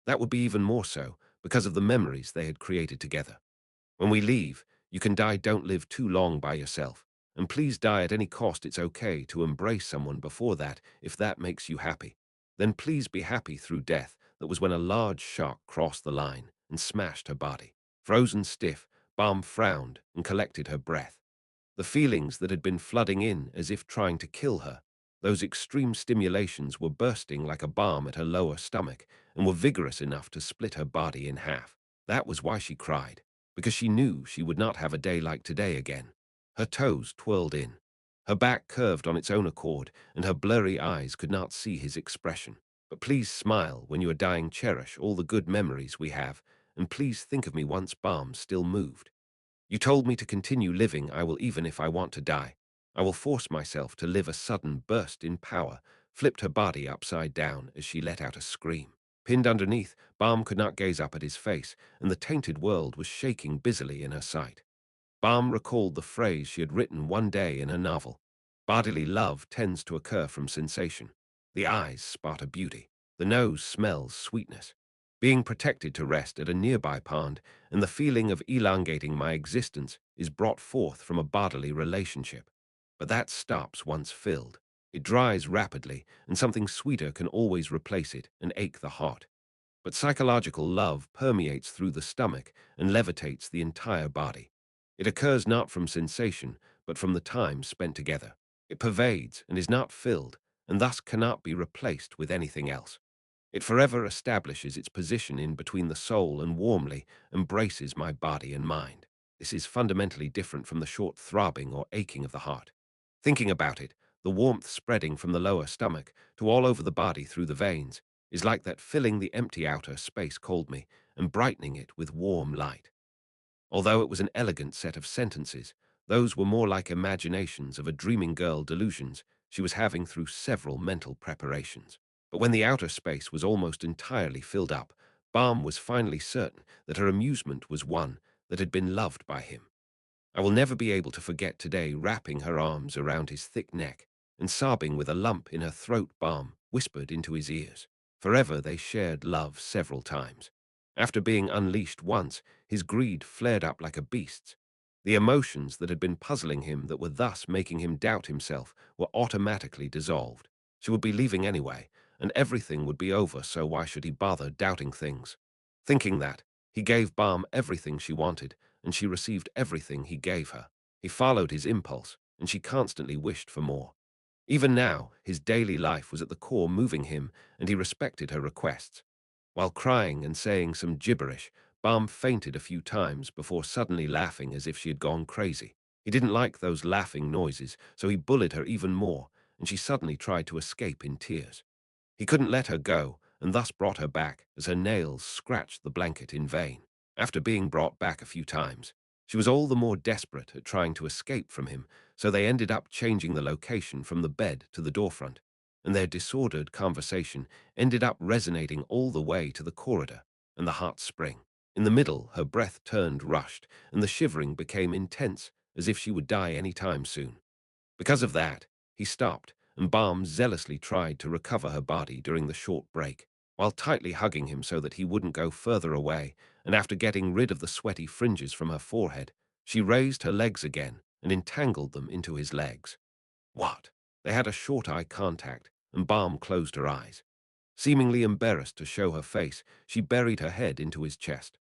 That would be even more so because of the memories they had created together. When we leave, you can die. Don't live too long by yourself. And please die at any cost. It's okay to embrace someone before that if that makes you happy. Then please be happy through death. That was when a large shark crossed the line and smashed her body. Frozen stiff, Balm frowned and collected her breath. The feelings that had been flooding in as if trying to kill her, those extreme stimulations were bursting like a bomb at her lower stomach and were vigorous enough to split her body in half. That was why she cried, because she knew she would not have a day like today again. Her toes twirled in. Her back curved on its own accord, and her blurry eyes could not see his expression. But please smile when you are dying. Cherish all the good memories we have, and please think of me once. Balm still moved. You told me to continue living. I will, even if I want to die. I will force myself to live. A sudden burst in power flipped her body upside down as she let out a scream. Pinned underneath, Balm could not gaze up at his face, and the tainted world was shaking busily in her sight. Balm recalled the phrase she had written one day in her novel. Bodily love tends to occur from sensation. The eyes spot a beauty. The nose smells sweetness. Being protected to rest at a nearby pond, and the feeling of elongating my existence is brought forth from a bodily relationship. But that stops once filled. It dries rapidly, and something sweeter can always replace it and ache the heart. But psychological love permeates through the stomach and levitates the entire body. It occurs not from sensation, but from the time spent together. It pervades and is not filled, and thus cannot be replaced with anything else. It forever establishes its position in between the soul and warmly embraces my body and mind. This is fundamentally different from the short throbbing or aching of the heart. Thinking about it, the warmth spreading from the lower stomach to all over the body through the veins is like that filling the empty outer space called me and brightening it with warm light. Although it was an elegant set of sentences, those were more like imaginations of a dreaming girl, delusions she was having through several mental preparations. But when the outer space was almost entirely filled up, Balm was finally certain that her amusement was one that had been loved by him. I will never be able to forget today wrapping her arms around his thick neck and sobbing with a lump in her throat. Balm whispered into his ears. Forever they shared love several times. After being unleashed once, his greed flared up like a beast's. The emotions that had been puzzling him, that were thus making him doubt himself, were automatically dissolved. She would be leaving anyway, and everything would be over, so why should he bother doubting things? Thinking that, he gave Balm everything she wanted, and she received everything he gave her. He followed his impulse, and she constantly wished for more. Even now, his daily life was at the core moving him, and he respected her requests. While crying and saying some gibberish, Balm fainted a few times before suddenly laughing as if she had gone crazy. He didn't like those laughing noises, so he bullied her even more, and she suddenly tried to escape in tears. He couldn't let her go, and thus brought her back as her nails scratched the blanket in vain. After being brought back a few times, she was all the more desperate at trying to escape from him, so they ended up changing the location from the bed to the doorfront, and their disordered conversation ended up resonating all the way to the corridor and the hot spring. In the middle, her breath turned rushed, and the shivering became intense, as if she would die any time soon. Because of that, he stopped, and Balm zealously tried to recover her body during the short break, while tightly hugging him so that he wouldn't go further away, and after getting rid of the sweaty fringes from her forehead, she raised her legs again and entangled them into his legs. What? They had a short eye contact, and Balm closed her eyes. Seemingly embarrassed to show her face, she buried her head into his chest.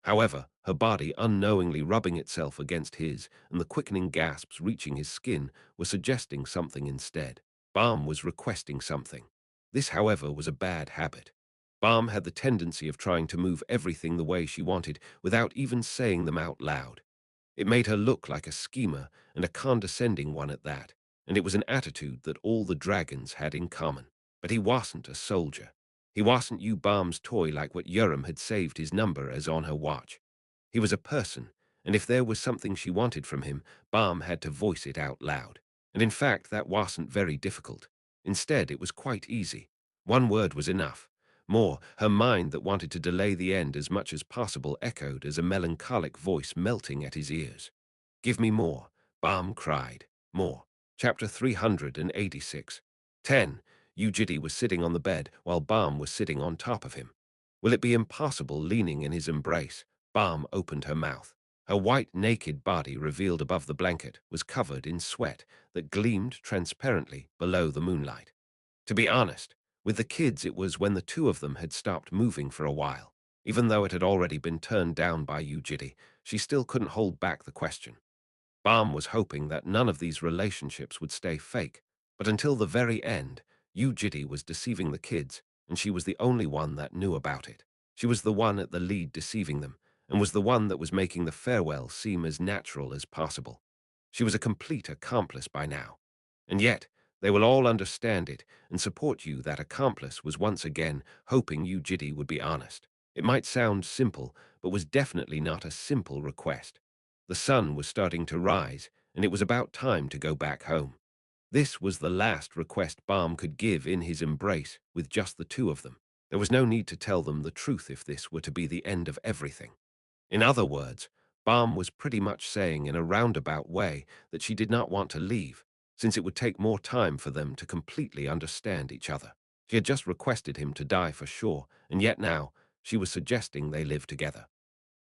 However, her body unknowingly rubbing itself against his, and the quickening gasps reaching his skin were suggesting something instead. Balm was requesting something. This, however, was a bad habit. Balm had the tendency of trying to move everything the way she wanted without even saying them out loud. It made her look like a schemer, and a condescending one at that, and it was an attitude that all the dragons had in common. But he wasn't a soldier. He wasn't Yu Balm's toy like what Yuram had saved his number as on her watch. He was a person, and if there was something she wanted from him, Balm had to voice it out loud. And in fact, that wasn't very difficult. Instead, it was quite easy. One word was enough. More, her mind that wanted to delay the end as much as possible echoed as a melancholic voice melting at his ears. Give me more, Bam cried. More. Chapter 386. 10. Yu Jitae was sitting on the bed while Bam was sitting on top of him. Will it be impossible leaning in his embrace? Bam opened her mouth. Her white, naked body, revealed above the blanket, was covered in sweat that gleamed transparently below the moonlight. To be honest, with the kids it was when the two of them had stopped moving for a while. Even though it had already been turned down by Yu Jitae, she still couldn't hold back the question. Bam was hoping that none of these relationships would stay fake, but until the very end, Yu Jitae was deceiving the kids, and she was the only one that knew about it. She was the one at the lead deceiving them, and was the one that was making the farewell seem as natural as possible. She was a complete accomplice by now. And yet, they will all understand it and support you that accomplice was once again hoping Yu Jitae would be honest. It might sound simple, but was definitely not a simple request. The sun was starting to rise, and it was about time to go back home. This was the last request Bam could give in his embrace with just the two of them. There was no need to tell them the truth if this were to be the end of everything. In other words, Bam was pretty much saying in a roundabout way that she did not want to leave, since it would take more time for them to completely understand each other. She had just requested him to die for sure, and yet now she was suggesting they live together.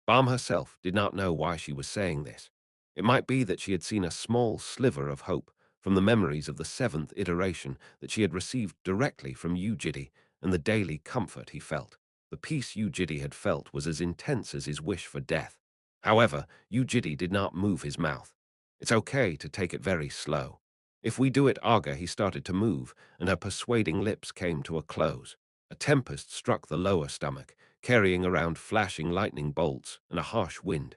Bam herself did not know why she was saying this. It might be that she had seen a small sliver of hope from the memories of the seventh iteration that she had received directly from Yu Jitae and the daily comfort he felt. The peace Yu Jitae had felt was as intense as his wish for death. However, Yu Jitae did not move his mouth. It's okay to take it very slow. If we do it, Aga, he started to move, and her persuading lips came to a close. A tempest struck the lower stomach, carrying around flashing lightning bolts and a harsh wind.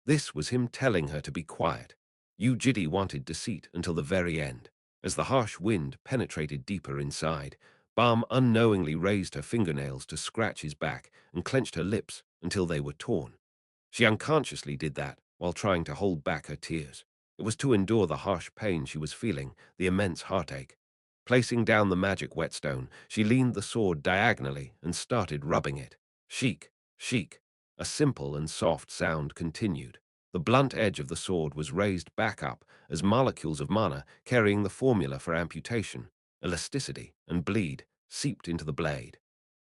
This was him telling her to be quiet. Yu Jitae wanted deceit until the very end. As the harsh wind penetrated deeper inside, Bam unknowingly raised her fingernails to scratch his back and clenched her lips until they were torn. She unconsciously did that while trying to hold back her tears. It was to endure the harsh pain she was feeling, the immense heartache. Placing down the magic whetstone, she leaned the sword diagonally and started rubbing it. Sheik, sheik. A simple and soft sound continued. The blunt edge of the sword was raised back up as molecules of mana carrying the formula for amputation, elasticity, and bleed seeped into the blade.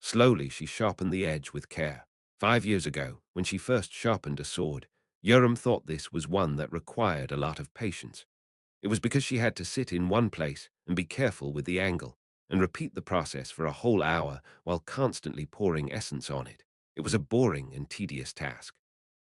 Slowly she sharpened the edge with care. 5 years ago, when she first sharpened a sword, Yoram thought this was one that required a lot of patience. It was because she had to sit in one place and be careful with the angle, and repeat the process for a whole hour while constantly pouring essence on it. It was a boring and tedious task.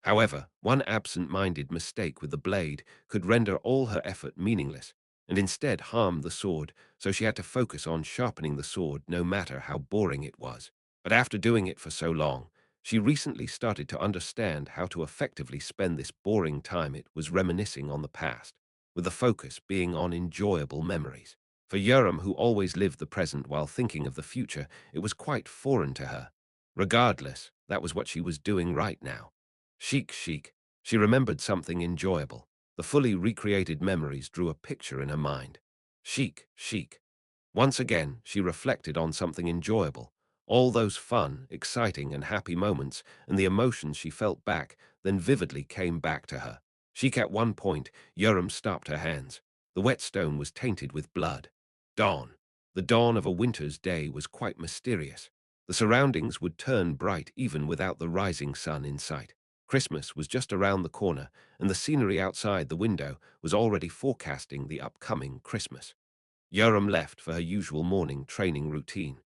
However, one absent-minded mistake with the blade could render all her effort meaningless, and instead harm the sword, so she had to focus on sharpening the sword no matter how boring it was. But after doing it for so long, she recently started to understand how to effectively spend this boring time. It was reminiscing on the past, with the focus being on enjoyable memories. For Yoram, who always lived the present while thinking of the future, it was quite foreign to her. Regardless, that was what she was doing right now. Chic, chic. She remembered something enjoyable. The fully recreated memories drew a picture in her mind. Chic, chic. Once again, she reflected on something enjoyable. All those fun, exciting, and happy moments and the emotions she felt back then vividly came back to her. Chic, at one point, Yoram stopped her hands. The whetstone was tainted with blood. Dawn. The dawn of a winter's day was quite mysterious. The surroundings would turn bright even without the rising sun in sight. Christmas was just around the corner, and the scenery outside the window was already forecasting the upcoming Christmas. Yoram left for her usual morning training routine.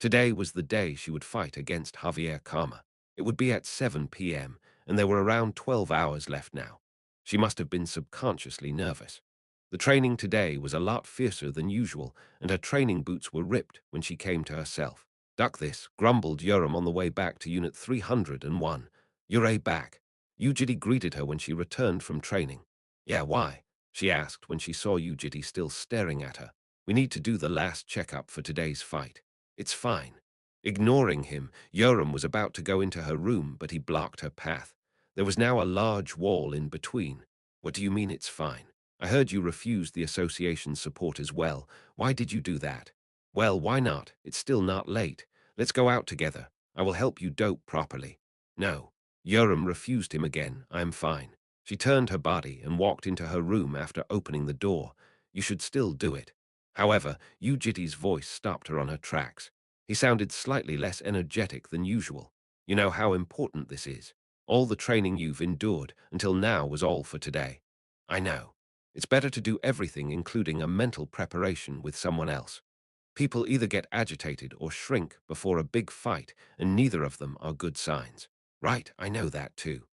Today was the day she would fight against Javier Karma. It would be at 7 p.m., and there were around 12 hours left now. She must have been subconsciously nervous. The training today was a lot fiercer than usual, and her training boots were ripped when she came to herself. Duck this, grumbled Yoram on the way back to Unit 301. You're back. Yu Jitae greeted her when she returned from training. Yeah, why? She asked when she saw Yu Jitae still staring at her. We need to do the last checkup for today's fight. It's fine. Ignoring him, Yoram was about to go into her room, but he blocked her path. There was now a large wall in between. What do you mean it's fine? I heard you refused the association's support as well. Why did you do that? Well, why not? It's still not late. Let's go out together. I will help you dope properly. No. Yoram refused him again. I am fine. She turned her body and walked into her room after opening the door. You should still do it. However, Yu Jitae's voice stopped her on her tracks. He sounded slightly less energetic than usual. You know how important this is. All the training you've endured until now was all for today. I know. It's better to do everything, including a mental preparation, with someone else. People either get agitated or shrink before a big fight, and neither of them are good signs. Right, I know that too.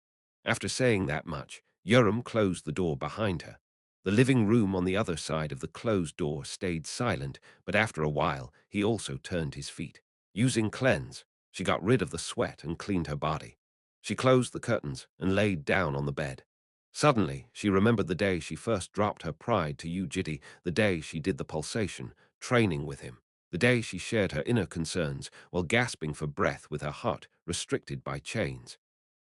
After saying that much, Yoram closed the door behind her. The living room on the other side of the closed door stayed silent, but after a while, he also turned his feet. Using cleanse, she got rid of the sweat and cleaned her body. She closed the curtains and laid down on the bed. Suddenly, she remembered the day she first dropped her pride to Yu Jitae, the day she did the pulsation, training with him, the day she shared her inner concerns while gasping for breath with her heart restricted by chains.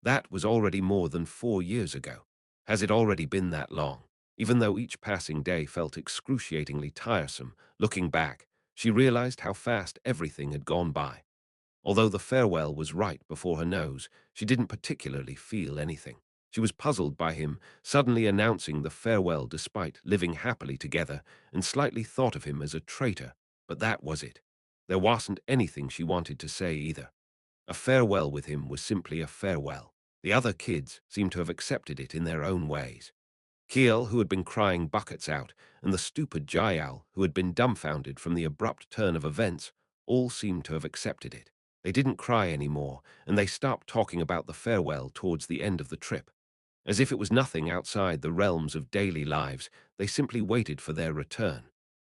That was already more than 4 years ago. Has it already been that long? Even though each passing day felt excruciatingly tiresome, looking back, she realized how fast everything had gone by. Although the farewell was right before her nose, she didn't particularly feel anything. She was puzzled by him suddenly announcing the farewell despite living happily together, and slightly thought of him as a traitor, but that was it. There wasn't anything she wanted to say either. A farewell with him was simply a farewell. The other kids seemed to have accepted it in their own ways. Kiel, who had been crying buckets out, and the stupid Jayal, who had been dumbfounded from the abrupt turn of events, all seemed to have accepted it. They didn't cry anymore, and they stopped talking about the farewell towards the end of the trip. As if it was nothing outside the realms of daily lives, they simply waited for their return.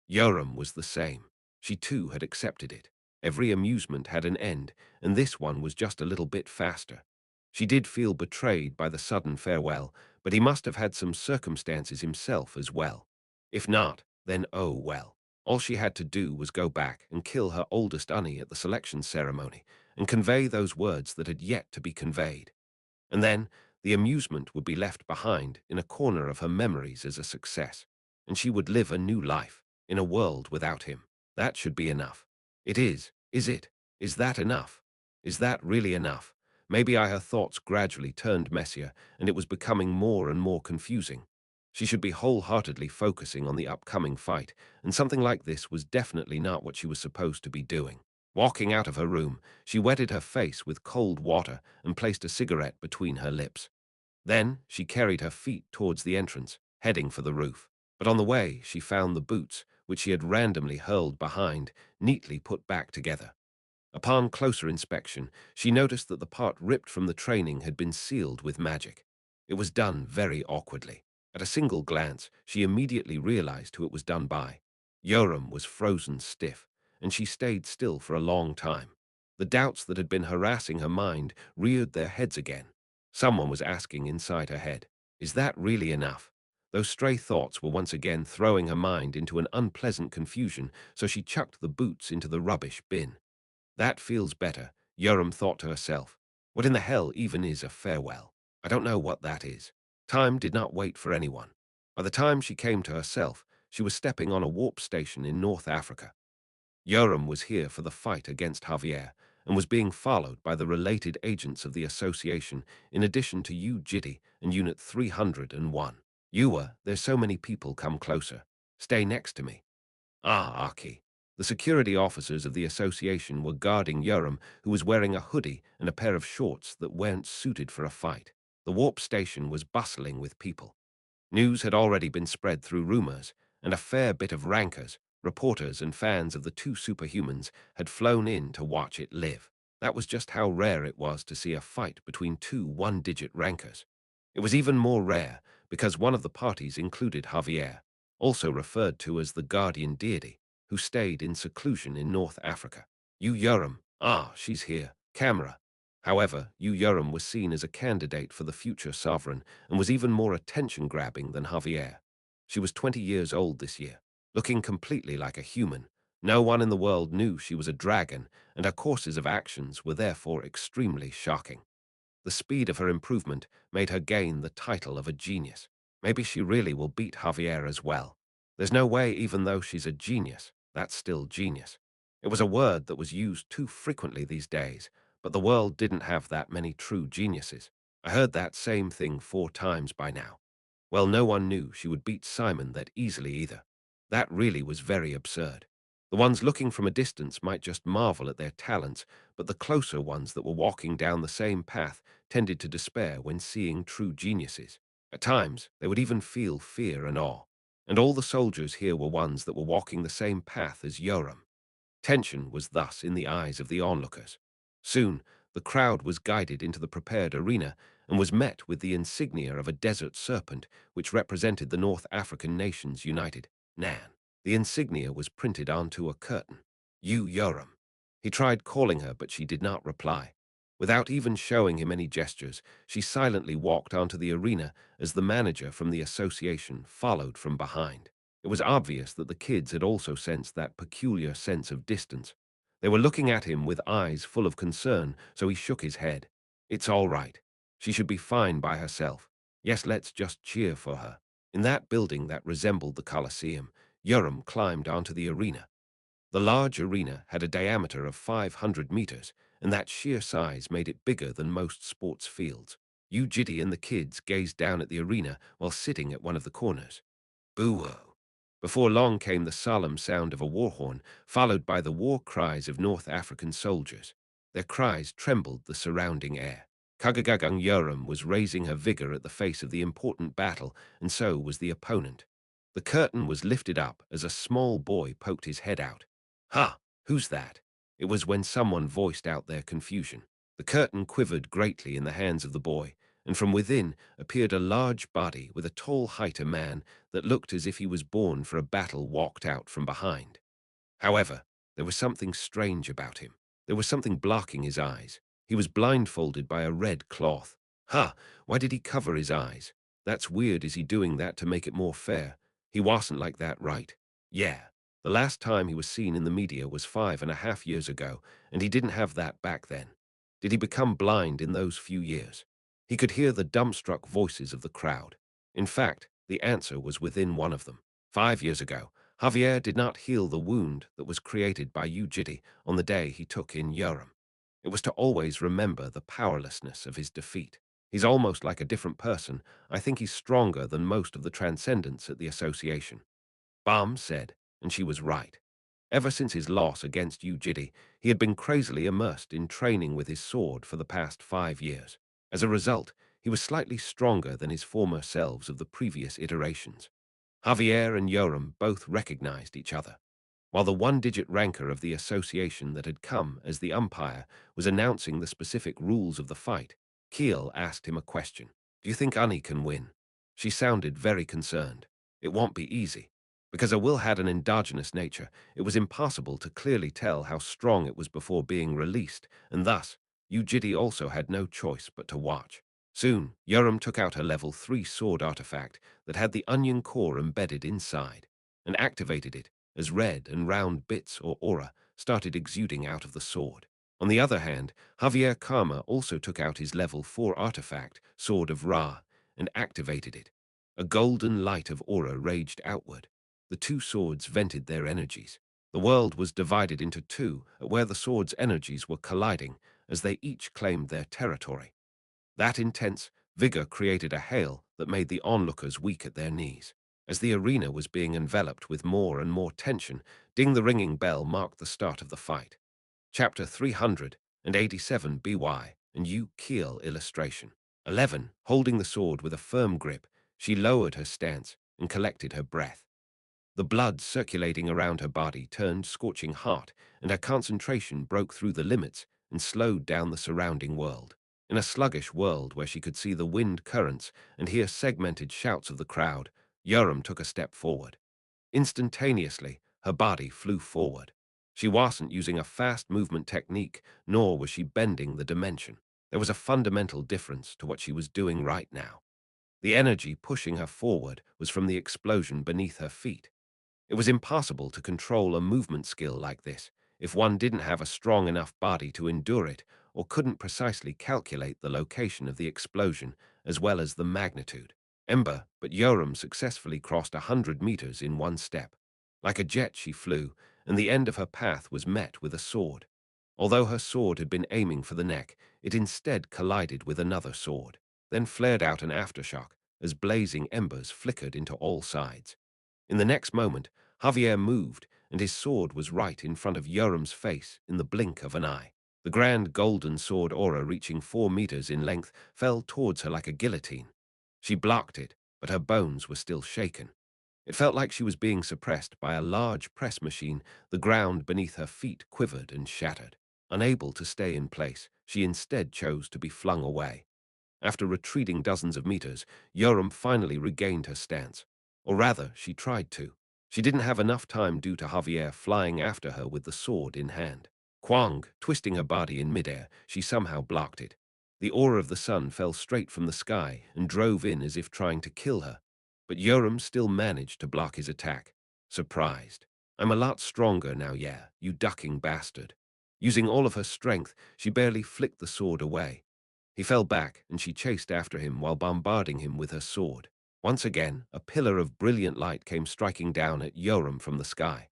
Yoram was the same. She too had accepted it. Every amusement had an end, and this one was just a little bit faster. She did feel betrayed by the sudden farewell, but he must have had some circumstances himself as well. If not, then oh well. All she had to do was go back and kill her oldest Unnie at the selection ceremony and convey those words that had yet to be conveyed. And then the amusement would be left behind in a corner of her memories as a success, and she would live a new life in a world without him. That should be enough. It is. Is it? Is that enough? Is that really enough? Maybe her thoughts gradually turned messier, and it was becoming more and more confusing. She should be wholeheartedly focusing on the upcoming fight, and something like this was definitely not what she was supposed to be doing. Walking out of her room, she wetted her face with cold water and placed a cigarette between her lips. Then she carried her feet towards the entrance, heading for the roof. But on the way, she found the boots, which she had randomly hurled behind, neatly put back together. Upon closer inspection, she noticed that the part ripped from the training had been sealed with magic. It was done very awkwardly. At a single glance, she immediately realized who it was done by. Yoram was frozen stiff, and she stayed still for a long time. The doubts that had been harassing her mind reared their heads again. Someone was asking inside her head, "Is that really enough?" Those stray thoughts were once again throwing her mind into an unpleasant confusion, so she chucked the boots into the rubbish bin. That feels better, Yoram thought to herself. What in the hell even is a farewell? I don't know what that is. Time did not wait for anyone. By the time she came to herself, she was stepping on a warp station in North Africa. Yoram was here for the fight against Javier and was being followed by the related agents of the association in addition to Yu Jitae and Unit 301. Yua, there's so many people, come closer. Stay next to me. Ah, Aki. The security officers of the association were guarding Yoram, who was wearing a hoodie and a pair of shorts that weren't suited for a fight. The warp station was bustling with people. News had already been spread through rumors, and a fair bit of rankers, reporters and fans of the two superhumans had flown in to watch it live. That was just how rare it was to see a fight between two one-digit rankers. It was even more rare because one of the parties included Javier, also referred to as the guardian deity, who stayed in seclusion in North Africa. Yu Yoram, ah, she's here, camera. However, Yu Yoram was seen as a candidate for the future sovereign and was even more attention-grabbing than Javier. She was 20 years old this year, looking completely like a human. No one in the world knew she was a dragon, and her courses of actions were therefore extremely shocking. The speed of her improvement made her gain the title of a genius. Maybe she really will beat Javier as well. There's no way, even though she's a genius, that's still genius. It was a word that was used too frequently these days, but the world didn't have that many true geniuses. I heard that same thing 4 times by now. Well, no one knew she would beat Simon that easily either. That really was very absurd. The ones looking from a distance might just marvel at their talents, but the closer ones that were walking down the same path tended to despair when seeing true geniuses. At times, they would even feel fear and awe. And all the soldiers here were ones that were walking the same path as Yoram. Tension was thus in the eyes of the onlookers. Soon, the crowd was guided into the prepared arena and was met with the insignia of a desert serpent which represented the North African nations united, Nan. The insignia was printed onto a curtain. You Yoram. He tried calling her, but she did not reply. Without even showing him any gestures, she silently walked onto the arena as the manager from the association followed from behind. It was obvious that the kids had also sensed that peculiar sense of distance. They were looking at him with eyes full of concern, so he shook his head. It's all right. She should be fine by herself. Yes, let's just cheer for her. In that building that resembled the Colosseum, Yoram climbed onto the arena. The large arena had a diameter of 500 meters, and that sheer size made it bigger than most sports fields. Yu Jitae and the kids gazed down at the arena while sitting at one of the corners. Boo-oh. Before long came the solemn sound of a war horn, followed by the war cries of North African soldiers. Their cries trembled the surrounding air. Kagagagung Yoram was raising her vigor at the face of the important battle, and so was the opponent. The curtain was lifted up as a small boy poked his head out. Ha! Who's that? It was when someone voiced out their confusion. The curtain quivered greatly in the hands of the boy, and from within appeared a large body with a tall height, a man that looked as if he was born for a battle walked out from behind. However, there was something strange about him. There was something blocking his eyes. He was blindfolded by a red cloth. Ha! Why did he cover his eyes? That's weird. Is he doing that to make it more fair? He wasn't like that, right? Yeah. The last time he was seen in the media was 5.5 years ago, and he didn't have that back then. Did he become blind in those few years? He could hear the dumbstruck voices of the crowd. In fact, the answer was within one of them. 5 years ago, Javier did not heal the wound that was created by Yu Jitae on the day he took in Yoram. It was to always remember the powerlessness of his defeat. He's almost like a different person. I think he's stronger than most of the transcendents at the association. Bam said, and she was right. Ever since his loss against Yu Jitae, he had been crazily immersed in training with his sword for the past 5 years. As a result, he was slightly stronger than his former selves of the previous iterations. Javier and Yoram both recognized each other. While the one-digit ranker of the association that had come as the umpire was announcing the specific rules of the fight, Keel asked him a question. Do you think Annie can win? She sounded very concerned. It won't be easy. Because her will had an endogenous nature, it was impossible to clearly tell how strong it was before being released, and thus, Yu Jitae also had no choice but to watch. Soon, Yoram took out her level 3 sword artifact that had the onion core embedded inside, and activated it as red and round bits or aura started exuding out of the sword. On the other hand, Javier Karma also took out his level 4 artifact, Sword of Ra, and activated it. A golden light of aura raged outward. The two swords vented their energies. The world was divided into two at where the swords' energies were colliding as they each claimed their territory. That intense vigor created a hail that made the onlookers weak at their knees. As the arena was being enveloped with more and more tension, ding the ringing bell marked the start of the fight. Chapter 387 BY and Yu Keel illustration. 11. Holding the sword with a firm grip, she lowered her stance and collected her breath. The blood circulating around her body turned scorching hot, and her concentration broke through the limits and slowed down the surrounding world. In a sluggish world where she could see the wind currents and hear segmented shouts of the crowd, Yoram took a step forward. Instantaneously, her body flew forward. She wasn't using a fast movement technique, nor was she bending the dimension. There was a fundamental difference to what she was doing right now. The energy pushing her forward was from the explosion beneath her feet. It was impossible to control a movement skill like this if one didn't have a strong enough body to endure it or couldn't precisely calculate the location of the explosion as well as the magnitude. But Yoram successfully crossed 100 meters in one step. Like a jet she flew, and the end of her path was met with a sword. Although her sword had been aiming for the neck, it instead collided with another sword. then flared out an aftershock as blazing embers flickered into all sides. In the next moment, Javier moved, and his sword was right in front of Yoram's face in the blink of an eye. The grand golden sword aura, reaching 4 meters in length, fell towards her like a guillotine. She blocked it, but her bones were still shaken. It felt like she was being suppressed by a large press machine. The ground beneath her feet quivered and shattered. Unable to stay in place, she instead chose to be flung away. After retreating dozens of meters, Yoram finally regained her stance. Or rather, she tried to. She didn't have enough time due to Javier flying after her with the sword in hand. Kwang, twisting her body in midair, she somehow blocked it. The aura of the sun fell straight from the sky and drove in as if trying to kill her. But Yoram still managed to block his attack. Surprised. "I'm a lot stronger now, yeah, you ducking bastard." Using all of her strength, she barely flicked the sword away. He fell back, and she chased after him while bombarding him with her sword. Once again, a pillar of brilliant light came striking down at Yoram from the sky.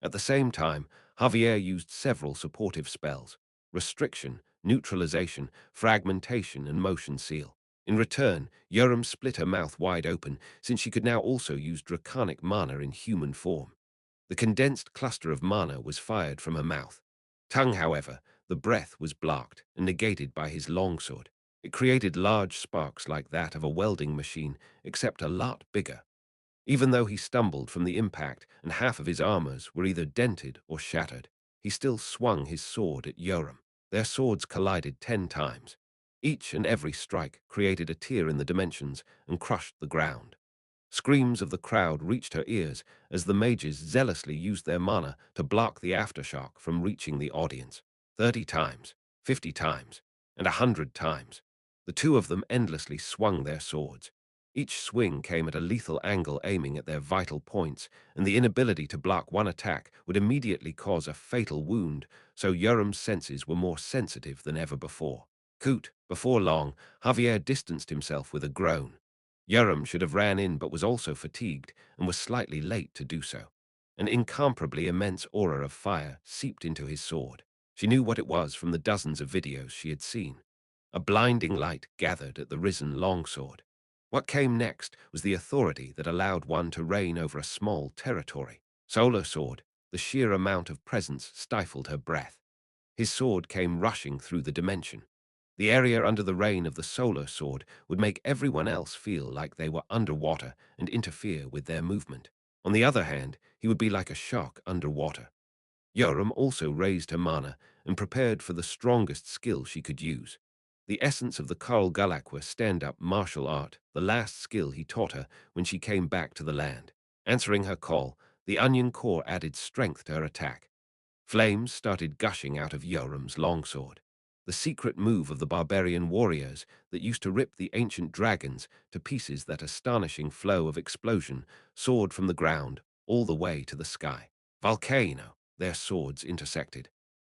At the same time, Javier used several supportive spells: restriction, neutralization, fragmentation, and motion seal. In return, Yoram split her mouth wide open, since she could now also use draconic mana in human form. The condensed cluster of mana was fired from her mouth. Tongue, however, the breath was blocked and negated by his longsword. It created large sparks like that of a welding machine, except a lot bigger. Even though he stumbled from the impact and half of his armors were either dented or shattered, he still swung his sword at Yoram. Their swords collided 10 times. Each and every strike created a tear in the dimensions and crushed the ground. Screams of the crowd reached her ears as the mages zealously used their mana to block the aftershock from reaching the audience. 30 times, 50 times, and 100 times. The two of them endlessly swung their swords. Each swing came at a lethal angle, aiming at their vital points, and the inability to block one attack would immediately cause a fatal wound, so Yoram's senses were more sensitive than ever before. Before long, Javier distanced himself with a groan. Yoram should have ran in but was also fatigued and was slightly late to do so. An incomparably immense aura of fire seeped into his sword. She knew what it was from the dozens of videos she had seen. A blinding light gathered at the risen longsword. What came next was the authority that allowed one to reign over a small territory. Solar sword, the sheer amount of presence stifled her breath. His sword came rushing through the dimension. The area under the reign of the solar sword would make everyone else feel like they were underwater and interfere with their movement. On the other hand, he would be like a shark underwater. Yoram also raised her mana and prepared for the strongest skill she could use. The essence of the Karl Galakwa stand-up martial art, the last skill he taught her when she came back to the land. Answering her call, the onion core added strength to her attack. Flames started gushing out of Yoram's longsword, the secret move of the barbarian warriors that used to rip the ancient dragons to pieces. That astonishing flow of explosion soared from the ground all the way to the sky. Volcano, their swords intersected.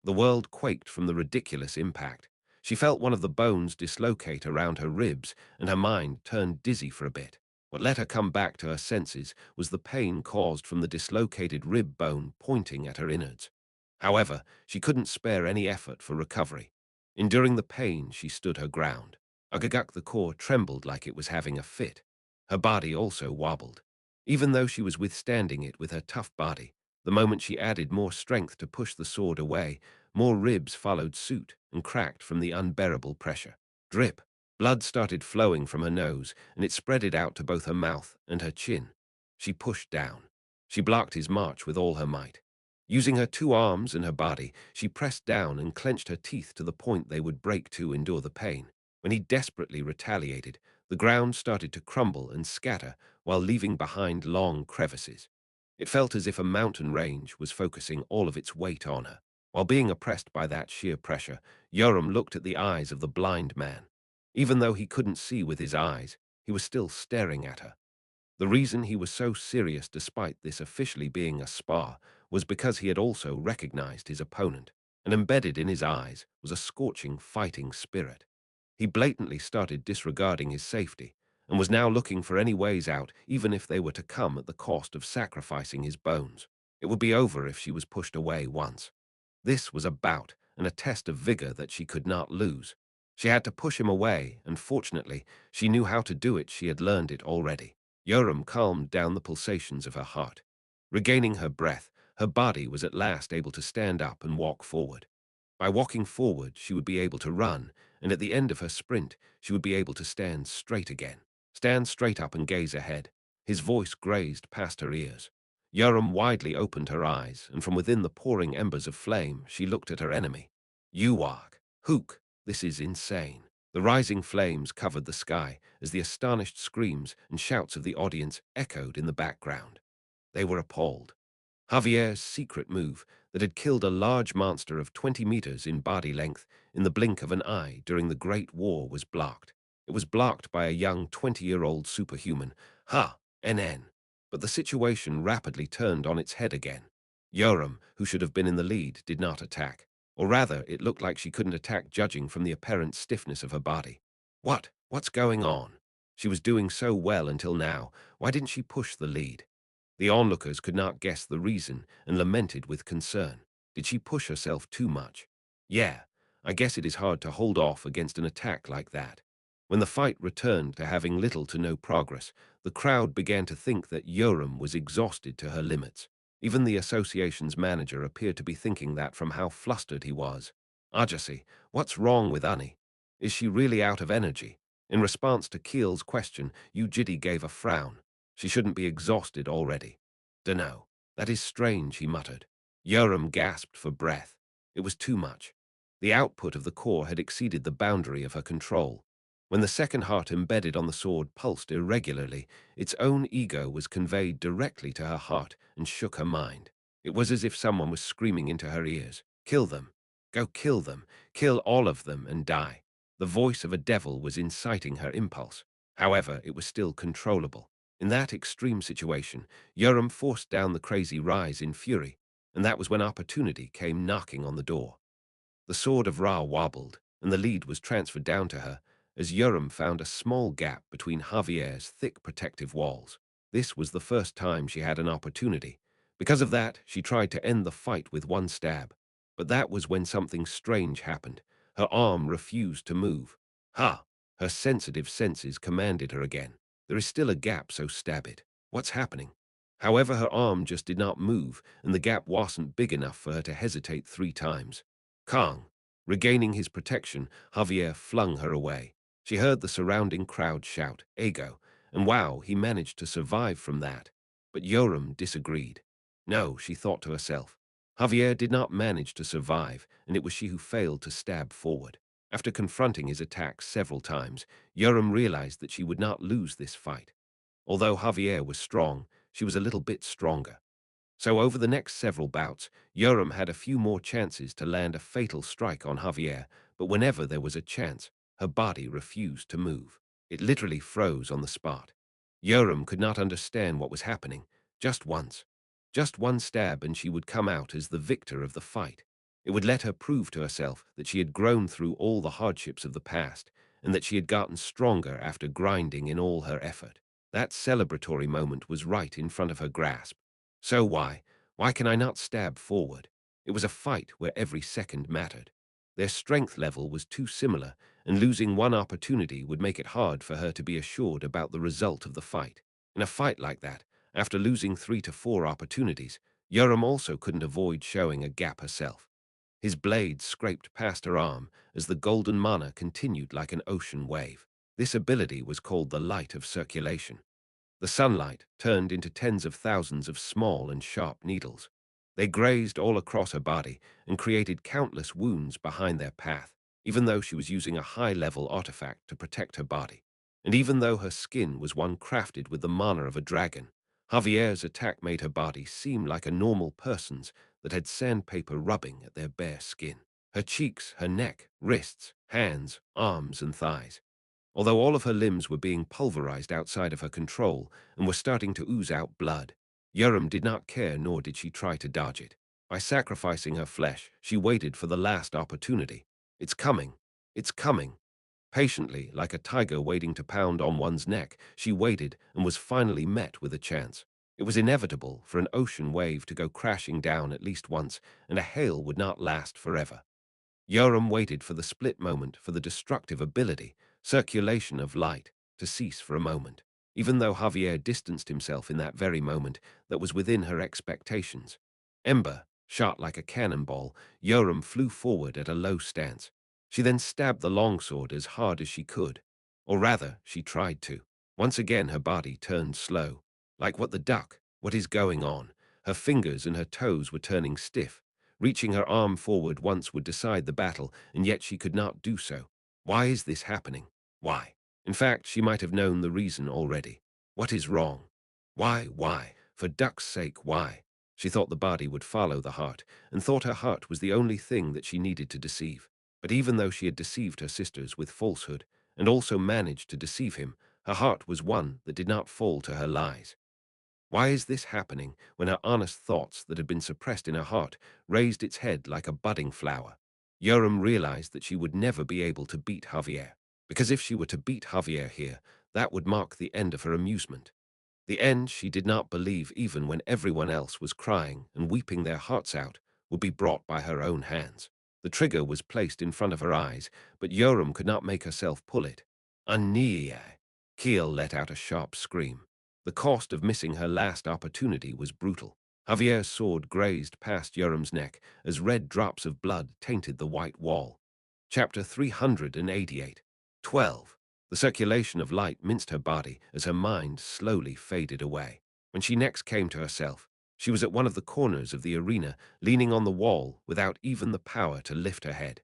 The world quaked from the ridiculous impact. She felt one of the bones dislocate around her ribs, and her mind turned dizzy for a bit. What let her come back to her senses was the pain caused from the dislocated rib bone pointing at her innards. However, she couldn't spare any effort for recovery. Enduring the pain, she stood her ground. Agagak the core trembled like it was having a fit. Her body also wobbled. Even though she was withstanding it with her tough body, the moment she added more strength to push the sword away, more ribs followed suit and cracked from the unbearable pressure. Drip. Blood started flowing from her nose, and it spread it out to both her mouth and her chin. She pushed down. She blocked his march with all her might. Using her two arms and her body, she pressed down and clenched her teeth to the point they would break to endure the pain. When he desperately retaliated, the ground started to crumble and scatter while leaving behind long crevices. It felt as if a mountain range was focusing all of its weight on her. While being oppressed by that sheer pressure, Yoram looked at the eyes of the blind man. Even though he couldn't see with his eyes, he was still staring at her. The reason he was so serious despite this officially being a spar was because he had also recognized his opponent, and embedded in his eyes was a scorching fighting spirit. He blatantly started disregarding his safety, and was now looking for any ways out, even if they were to come at the cost of sacrificing his bones. It would be over if she was pushed away once. This was a bout and a test of vigor that she could not lose. She had to push him away, and fortunately, she knew how to do it. She had learned it already. Yoram calmed down the pulsations of her heart. Regaining her breath, her body was at last able to stand up and walk forward. By walking forward, she would be able to run, and at the end of her sprint, she would be able to stand straight again. Stand straight up and gaze ahead. His voice grazed past her ears. Yoram widely opened her eyes, and from within the pouring embers of flame, she looked at her enemy. Uwak, Hook, this is insane. The rising flames covered the sky as the astonished screams and shouts of the audience echoed in the background. They were appalled. Javier's secret move that had killed a large monster of 20 meters in body length in the blink of an eye during the Great War was blocked. It was blocked by a young 20-year-old superhuman, NN. But the situation rapidly turned on its head again. Yoram, who should have been in the lead, did not attack. Or rather, it looked like she couldn't attack judging from the apparent stiffness of her body. What's going on? She was doing so well until now. Why didn't she push the lead? The onlookers could not guess the reason and lamented with concern. Did she push herself too much? Yeah, I guess it is hard to hold off against an attack like that. When the fight returned to having little to no progress, the crowd began to think that Yoram was exhausted to her limits. Even the association's manager appeared to be thinking that from how flustered he was. Ajasi, what's wrong with Annie? Is she really out of energy? In response to Keel's question, Yu Jitae gave a frown. She shouldn't be exhausted already. Dunno. That is strange, he muttered. Yoram gasped for breath. It was too much. The output of the core had exceeded the boundary of her control. When the second heart embedded on the sword pulsed irregularly, its own ego was conveyed directly to her heart and shook her mind. It was as if someone was screaming into her ears. Kill them. Go kill them. Kill all of them and die. The voice of a devil was inciting her impulse. However, it was still controllable. In that extreme situation, Yoram forced down the crazy rise in fury, and that was when opportunity came knocking on the door. The sword of Ra wobbled, and the lead was transferred down to her, as Yoram found a small gap between Javier's thick protective walls. This was the first time she had an opportunity. Because of that, she tried to end the fight with one stab. But that was when something strange happened. Her arm refused to move. Her sensitive senses commanded her again. There is still a gap, so stab it. What's happening? However, her arm just did not move, and the gap wasn't big enough for her to hesitate 3 times. Kang. Regaining his protection, Javier flung her away. She heard the surrounding crowd shout, Ego, and wow, he managed to survive from that. But Yoram disagreed. No, she thought to herself. Javier did not manage to survive, and it was she who failed to stab forward. After confronting his attacks several times, Yoram realized that she would not lose this fight. Although Javier was strong, she was a little bit stronger. So over the next several bouts, Yoram had a few more chances to land a fatal strike on Javier, but whenever there was a chance, her body refused to move. It literally froze on the spot. Yoram could not understand what was happening. Just once. Just one stab and she would come out as the victor of the fight. It would let her prove to herself that she had grown through all the hardships of the past and that she had gotten stronger after grinding in all her effort. That celebratory moment was right in front of her grasp. So why can I not stab forward? It was a fight where every second mattered. Their strength level was too similar, and losing one opportunity would make it hard for her to be assured about the result of the fight. In a fight like that, after losing 3 to 4 opportunities, Yoram also couldn't avoid showing a gap herself. His blade scraped past her arm as the golden mana continued like an ocean wave. This ability was called the light of circulation. The sunlight turned into tens of thousands of small and sharp needles. They grazed all across her body and created countless wounds behind their path, even though she was using a high-level artifact to protect her body. And even though her skin was one crafted with the mana of a dragon, Javier's attack made her body seem like a normal person's that had sandpaper rubbing at their bare skin. Her cheeks, her neck, wrists, hands, arms, and thighs. Although all of her limbs were being pulverized outside of her control and were starting to ooze out blood, Yoram did not care, nor did she try to dodge it. By sacrificing her flesh, she waited for the last opportunity. It's coming. It's coming. Patiently, like a tiger waiting to pound on one's neck, she waited and was finally met with a chance. It was inevitable for an ocean wave to go crashing down at least once, and a hail would not last forever. Yoram waited for the split moment for the destructive ability, circulation of light, to cease for a moment. Even though Javier distanced himself in that very moment, that was within her expectations. Ember, shot like a cannonball, Yoram flew forward at a low stance. She then stabbed the longsword as hard as she could. Or rather, she tried to. Once again her body turned slow. Like what the duck? What is going on? Her fingers and her toes were turning stiff. Reaching her arm forward once would decide the battle, and yet she could not do so. Why is this happening? Why? In fact, she might have known the reason already. What is wrong? Why? For duck's sake, why? She thought the body would follow the heart, and thought her heart was the only thing that she needed to deceive. But even though she had deceived her sisters with falsehood, and also managed to deceive him, her heart was one that did not fall to her lies. Why is this happening when her honest thoughts that had been suppressed in her heart raised its head like a budding flower? Yoram realized that she would never be able to beat Javier, because if she were to beat Javier here, that would mark the end of her amusement. The end she did not believe, even when everyone else was crying and weeping their hearts out, would be brought by her own hands. The trigger was placed in front of her eyes, but Yoram could not make herself pull it. Ania! Keel let out a sharp scream. The cost of missing her last opportunity was brutal. Javier's sword grazed past Yoram's neck as red drops of blood tainted the white wall. Chapter 388. 12. The circulation of light minced her body as her mind slowly faded away. When she next came to herself, she was at one of the corners of the arena, leaning on the wall without even the power to lift her head.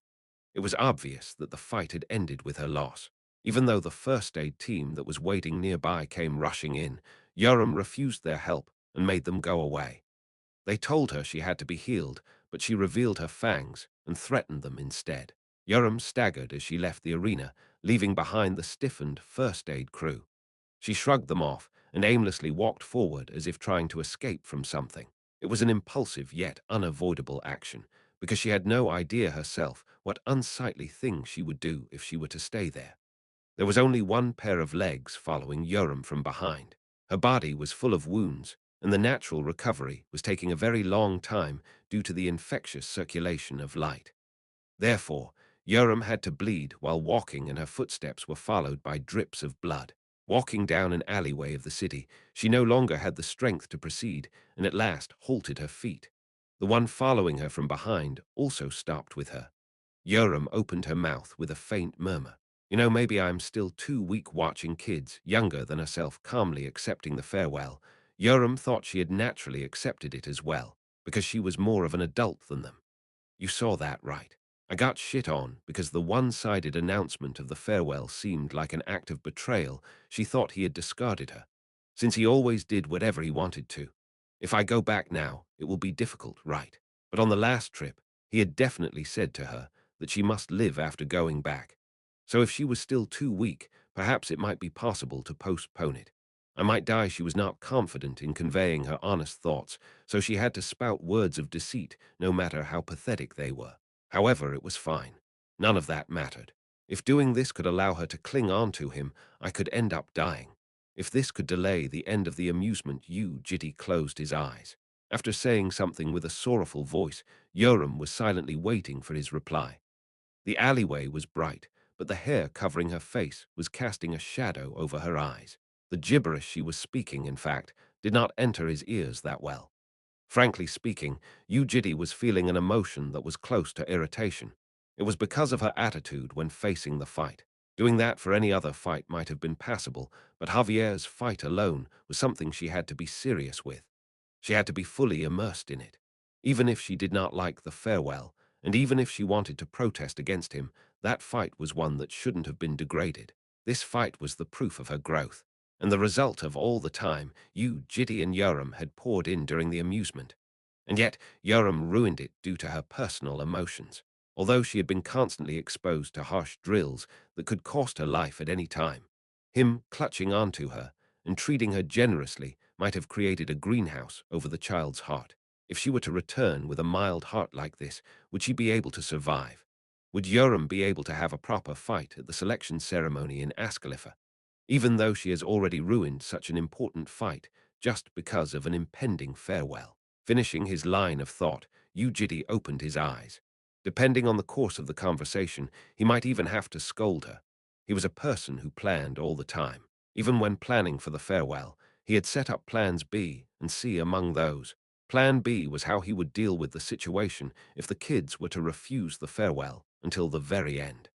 It was obvious that the fight had ended with her loss. Even though the first aid team that was waiting nearby came rushing in, Yoram refused their help and made them go away. They told her she had to be healed, but she revealed her fangs and threatened them instead. Yoram staggered as she left the arena, leaving behind the stiffened first aid crew. She shrugged them off and aimlessly walked forward as if trying to escape from something. It was an impulsive yet unavoidable action, because she had no idea herself what unsightly thing she would do if she were to stay there. There was only one pair of legs following Yoram from behind. Her body was full of wounds, and the natural recovery was taking a very long time due to the infectious circulation of light. Therefore, Yoram had to bleed while walking, and her footsteps were followed by drips of blood. Walking down an alleyway of the city, she no longer had the strength to proceed, and at last halted her feet. The one following her from behind also stopped with her. Yoram opened her mouth with a faint murmur. Maybe I'm still too weak watching kids, younger than herself, calmly accepting the farewell. Yoram thought she had naturally accepted it as well, because she was more of an adult than them. You saw that, right? I got shit on because the one-sided announcement of the farewell seemed like an act of betrayal. She thought he had discarded her, since he always did whatever he wanted to. If I go back now, it will be difficult, right? But on the last trip, he had definitely said to her that she must live after going back. So if she was still too weak, perhaps it might be possible to postpone it. I might die. She was not confident in conveying her honest thoughts, so she had to spout words of deceit, no matter how pathetic they were. However, it was fine. None of that mattered. If doing this could allow her to cling on to him, I could end up dying. If this could delay the end of the amusement, Yu Jitae closed his eyes. After saying something with a sorrowful voice, Yoram was silently waiting for his reply. The alleyway was bright, but the hair covering her face was casting a shadow over her eyes. The gibberish she was speaking, in fact, did not enter his ears that well. Frankly speaking, Yu Jitae was feeling an emotion that was close to irritation. It was because of her attitude when facing the fight. Doing that for any other fight might have been passable, but Javier's fight alone was something she had to be serious with. She had to be fully immersed in it. Even if she did not like the farewell, and even if she wanted to protest against him, that fight was one that shouldn't have been degraded. This fight was the proof of her growth, and the result of all the time Yu Jitae and Yoram had poured in during the amusement. And yet Yoram ruined it due to her personal emotions. Although she had been constantly exposed to harsh drills that could cost her life at any time, him clutching onto her and treating her generously might have created a greenhouse over the child's heart. If she were to return with a mild heart like this, would she be able to survive? Would Yoram be able to have a proper fight at the selection ceremony in Ascalipha, even though she has already ruined such an important fight just because of an impending farewell? Finishing his line of thought, Yu Jitae opened his eyes. Depending on the course of the conversation, he might even have to scold her. He was a person who planned all the time. Even when planning for the farewell, he had set up plans B and C among those. Plan B was how he would deal with the situation if the kids were to refuse the farewell until the very end.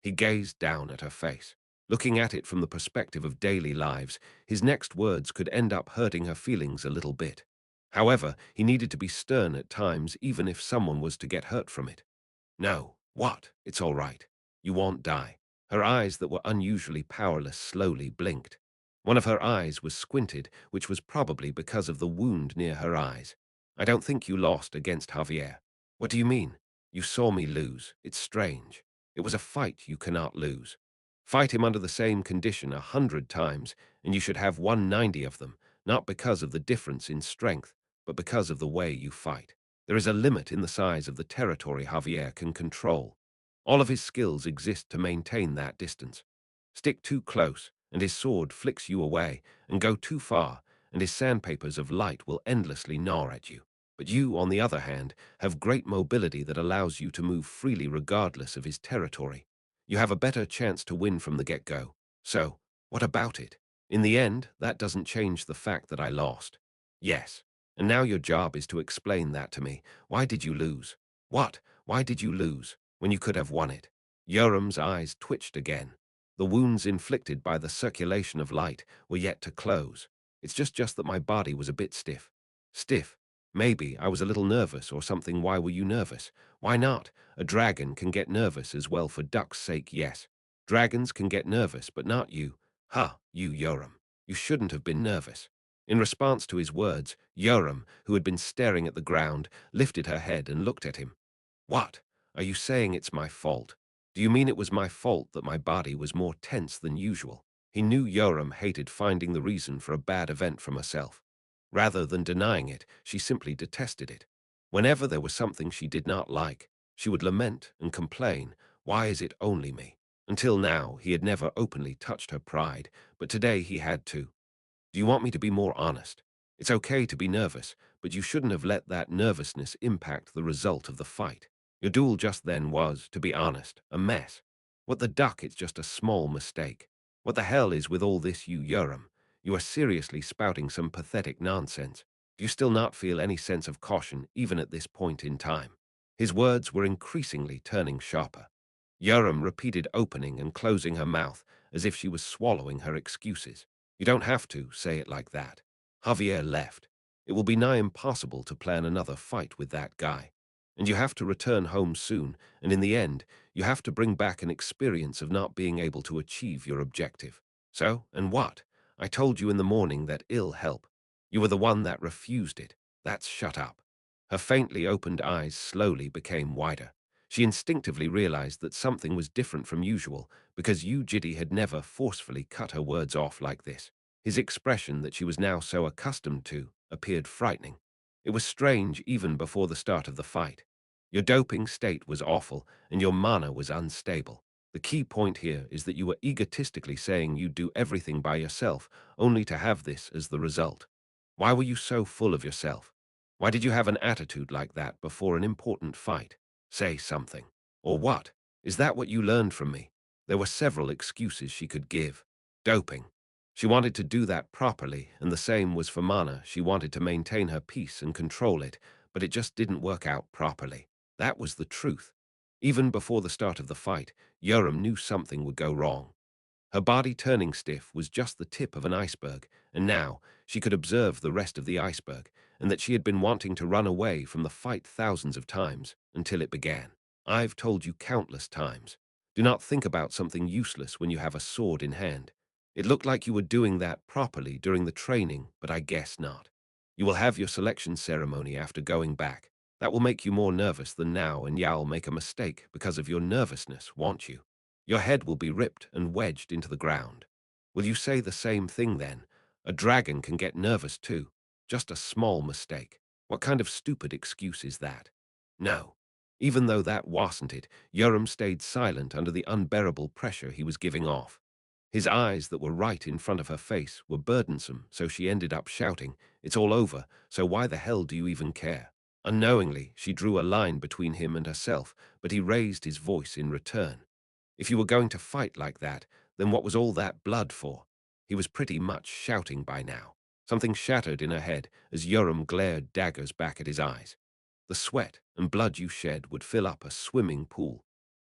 He gazed down at her face. Looking at it from the perspective of daily lives, his next words could end up hurting her feelings a little bit. However, he needed to be stern at times even if someone was to get hurt from it. No, what? It's all right. You won't die. Her eyes that were unusually powerless slowly blinked. One of her eyes was squinted, which was probably because of the wound near her eyes. I don't think you lost against Javier. What do you mean? You saw me lose. It's strange. It was a fight you cannot lose. Fight him under the same condition 100 times, and you should have 190 of them, not because of the difference in strength, but because of the way you fight. There is a limit in the size of the territory Javier can control. All of his skills exist to maintain that distance. Stick too close, and his sword flicks you away, and go too far, and his sandpapers of light will endlessly gnaw at you. But you, on the other hand, have great mobility that allows you to move freely regardless of his territory. You have a better chance to win from the get-go. So, what about it? In the end, that doesn't change the fact that I lost. Yes. And now your job is to explain that to me. Why did you lose? What? Why did you lose, when you could have won it? Yoram's eyes twitched again. The wounds inflicted by the circulation of light were yet to close. It's just that my body was a bit stiff. Stiff? Maybe I was a little nervous or something. Why were you nervous? Why not? A dragon can get nervous as well, for duck's sake, yes. Dragons can get nervous, but not you. Ha, you Yoram. You shouldn't have been nervous. In response to his words, Yoram, who had been staring at the ground, lifted her head and looked at him. What? Are you saying it's my fault? Do you mean it was my fault that my body was more tense than usual? He knew Yoram hated finding the reason for a bad event from herself. Rather than denying it, she simply detested it. Whenever there was something she did not like, she would lament and complain, why is it only me? Until now, he had never openly touched her pride, but today he had to. Do you want me to be more honest? It's okay to be nervous, but you shouldn't have let that nervousness impact the result of the fight. Your duel just then was, to be honest, a mess. What the duck, it's just a small mistake. What the hell is with all this, you Yoram? You are seriously spouting some pathetic nonsense. Do you still not feel any sense of caution, even at this point in time? His words were increasingly turning sharper. Yoram repeated, opening and closing her mouth, as if she was swallowing her excuses. You don't have to say it like that. Javier left. It will be nigh impossible to plan another fight with that guy. And you have to return home soon, and in the end, you have to bring back an experience of not being able to achieve your objective. So, and what? I told you in the morning that ill help. You were the one that refused it. That's shut up. Her faintly opened eyes slowly became wider. She instinctively realized that something was different from usual, because Yu Jitae had never forcefully cut her words off like this. His expression that she was now so accustomed to appeared frightening. It was strange even before the start of the fight. Your doping state was awful, and your mana was unstable. The key point here is that you were egotistically saying you'd do everything by yourself, only to have this as the result. Why were you so full of yourself? Why did you have an attitude like that before an important fight? Say something. Or what? Is that what you learned from me? There were several excuses she could give. Doping. She wanted to do that properly, and the same was for Mana. She wanted to maintain her peace and control it, but it just didn't work out properly. That was the truth. Even before the start of the fight, Yoram knew something would go wrong. Her body turning stiff was just the tip of an iceberg, and now she could observe the rest of the iceberg, and that she had been wanting to run away from the fight thousands of times until it began. I've told you countless times. Do not think about something useless when you have a sword in hand. It looked like you were doing that properly during the training, but I guess not. You will have your selection ceremony after going back. That will make you more nervous than now, and you'll make a mistake because of your nervousness, won't you? Your head will be ripped and wedged into the ground. Will you say the same thing then? A dragon can get nervous too. Just a small mistake. What kind of stupid excuse is that? No. Even though that wasn't it, Yoram stayed silent under the unbearable pressure he was giving off. His eyes that were right in front of her face were burdensome, so she ended up shouting, "It's all over, so why the hell do you even care?" Unknowingly, she drew a line between him and herself, but he raised his voice in return. If you were going to fight like that, then what was all that blood for? He was pretty much shouting by now. Something shattered in her head as Yoram glared daggers back at his eyes. The sweat and blood you shed would fill up a swimming pool.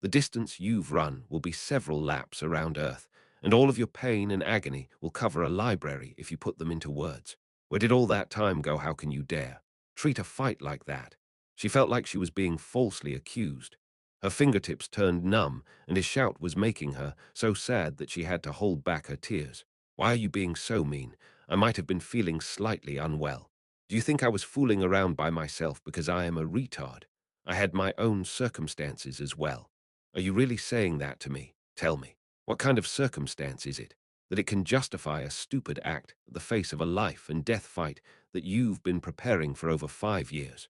The distance you've run will be several laps around Earth, and all of your pain and agony will cover a library if you put them into words. Where did all that time go? How can you dare treat a fight like that? She felt like she was being falsely accused. Her fingertips turned numb, and his shout was making her so sad that she had to hold back her tears. Why are you being so mean? I might have been feeling slightly unwell. Do you think I was fooling around by myself because I am a retard? I had my own circumstances as well. Are you really saying that to me? Tell me, what kind of circumstance is it that it can justify a stupid act at the face of a life and death fight that you've been preparing for over 5 years?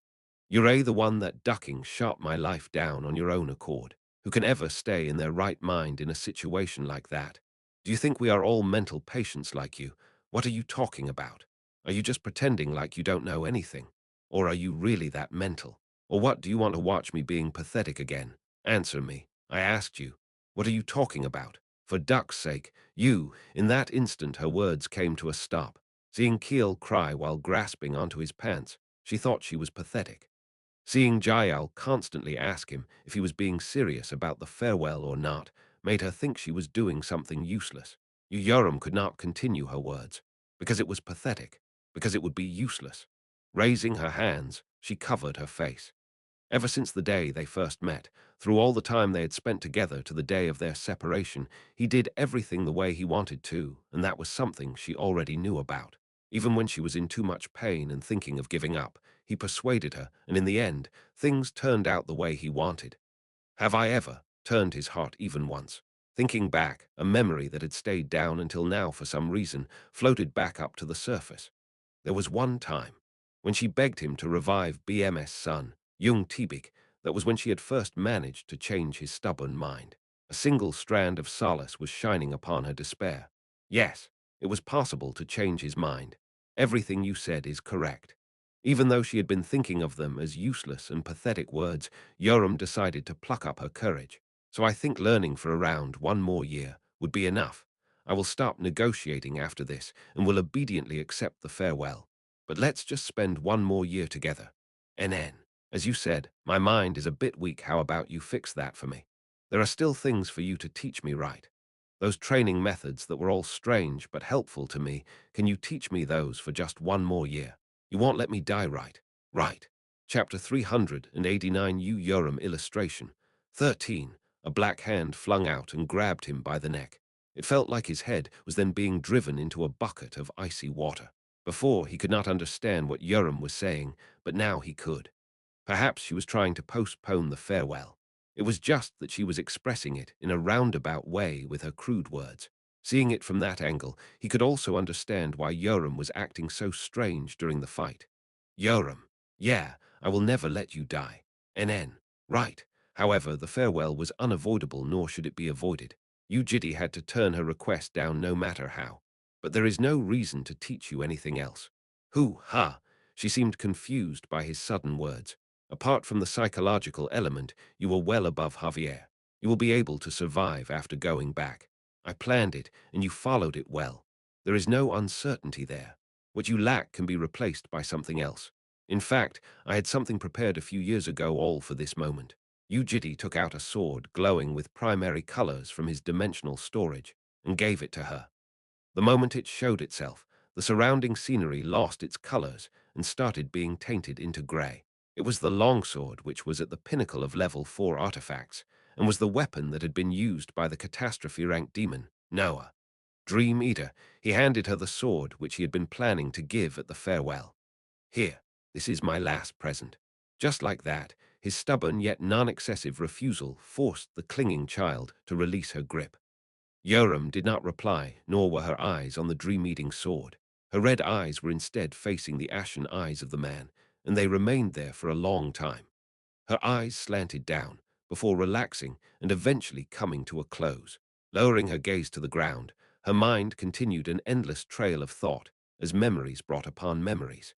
You're the one that ducking shot my life down on your own accord. Who can ever stay in their right mind in a situation like that? Do you think we are all mental patients like you? What are you talking about? Are you just pretending like you don't know anything? Or are you really that mental? Or what, do you want to watch me being pathetic again? Answer me. I asked you. What are you talking about? For duck's sake, you, in that instant her words came to a stop. Seeing Keel cry while grasping onto his pants, she thought she was pathetic. Seeing Jael constantly ask him if he was being serious about the farewell or not made her think she was doing something useless. Yoram could not continue her words, because it was pathetic, because it would be useless. Raising her hands, she covered her face. Ever since the day they first met, through all the time they had spent together to the day of their separation, he did everything the way he wanted to, and that was something she already knew about. Even when she was in too much pain and thinking of giving up, he persuaded her, and in the end, things turned out the way he wanted. Have I ever turned his heart even once? Thinking back, a memory that had stayed down until now for some reason floated back up to the surface. There was one time, when she begged him to revive BMS' son, Jung Tibik. That was when she had first managed to change his stubborn mind. A single strand of solace was shining upon her despair. Yes, it was possible to change his mind. Everything you said is correct. Even though she had been thinking of them as useless and pathetic words, Yoram decided to pluck up her courage. So I think learning for around 1 more year would be enough. I will stop negotiating after this and will obediently accept the farewell. But let's just spend 1 more year together. NN. As you said, my mind is a bit weak. How about you fix that for me? There are still things for you to teach me, right? Those training methods that were all strange but helpful to me, can you teach me those for just 1 more year? You won't let me die, right? Right. Chapter 389 Yu Yoram illustration. 13. A black hand flung out and grabbed him by the neck. It felt like his head was then being driven into a bucket of icy water. Before, he could not understand what Yoram was saying, but now he could. Perhaps she was trying to postpone the farewell. It was just that she was expressing it in a roundabout way with her crude words. Seeing it from that angle, he could also understand why Yoram was acting so strange during the fight. Yoram, yeah, I will never let you die. NN, right. However, the farewell was unavoidable, nor should it be avoided. Yu Jitae had to turn her request down no matter how. But there is no reason to teach you anything else. Ha! She seemed confused by his sudden words. Apart from the psychological element, you are well above Javier. You will be able to survive after going back. I planned it, and you followed it well. There is no uncertainty there. What you lack can be replaced by something else. In fact, I had something prepared a few years ago all for this moment. Yu Jitae took out a sword glowing with primary colors from his dimensional storage and gave it to her. The moment it showed itself, the surrounding scenery lost its colors and started being tainted into gray. It was the longsword which was at the pinnacle of level 4 artifacts, and was the weapon that had been used by the catastrophe-ranked demon, Noah. Dream Eater, he handed her the sword which he had been planning to give at the farewell. Here, this is my last present. Just like that, his stubborn yet non-excessive refusal forced the clinging child to release her grip. Yoram did not reply, nor were her eyes on the dream-eating sword. Her red eyes were instead facing the ashen eyes of the man, and they remained there for a long time. Her eyes slanted down, before relaxing and eventually coming to a close. Lowering her gaze to the ground, her mind continued an endless trail of thought as memories brought upon memories.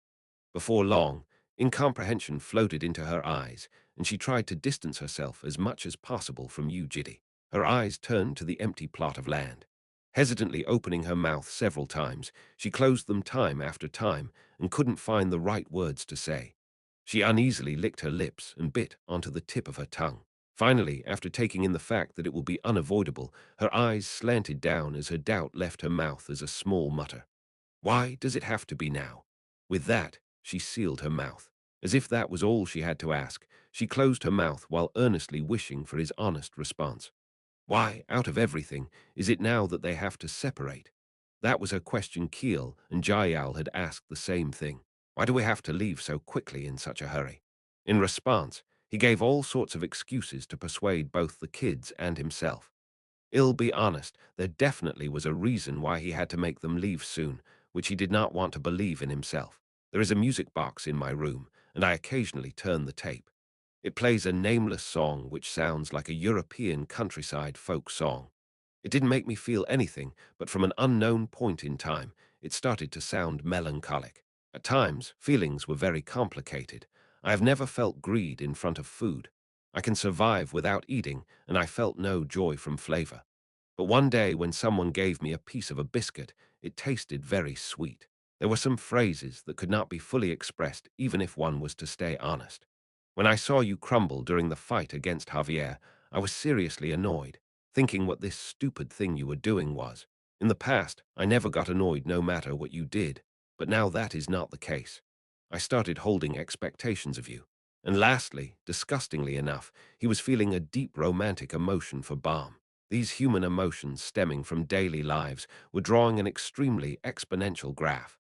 Before long, Incomprehension floated into her eyes, and she tried to distance herself as much as possible from Yu Jitae. Her eyes turned to the empty plot of land. Hesitantly opening her mouth several times, she closed them time after time and couldn't find the right words to say. She uneasily licked her lips and bit onto the tip of her tongue. Finally, after taking in the fact that it will be unavoidable, her eyes slanted down as her doubt left her mouth as a small mutter. Why does it have to be now? With that, she sealed her mouth. As if that was all she had to ask, she closed her mouth while earnestly wishing for his honest response. Why, out of everything, is it now that they have to separate? That was her question Keel and Jayal had asked the same thing. Why do we have to leave so quickly in such a hurry? In response, he gave all sorts of excuses to persuade both the kids and himself. I'll be honest, there definitely was a reason why he had to make them leave soon, which he did not want to believe in himself. There is a music box in my room, and I occasionally turn the tape. It plays a nameless song which sounds like a European countryside folk song. It didn't make me feel anything, but from an unknown point in time, it started to sound melancholic. At times, feelings were very complicated. I have never felt greed in front of food. I can survive without eating, and I felt no joy from flavor. But one day when someone gave me a piece of a biscuit, it tasted very sweet. There were some phrases that could not be fully expressed even if one was to stay honest. When I saw you crumble during the fight against Javier, I was seriously annoyed, thinking what this stupid thing you were doing was. In the past, I never got annoyed no matter what you did, but now that is not the case. I started holding expectations of you. And lastly, disgustingly enough, he was feeling a deep romantic emotion for Balm. These human emotions stemming from daily lives were drawing an extremely exponential graph.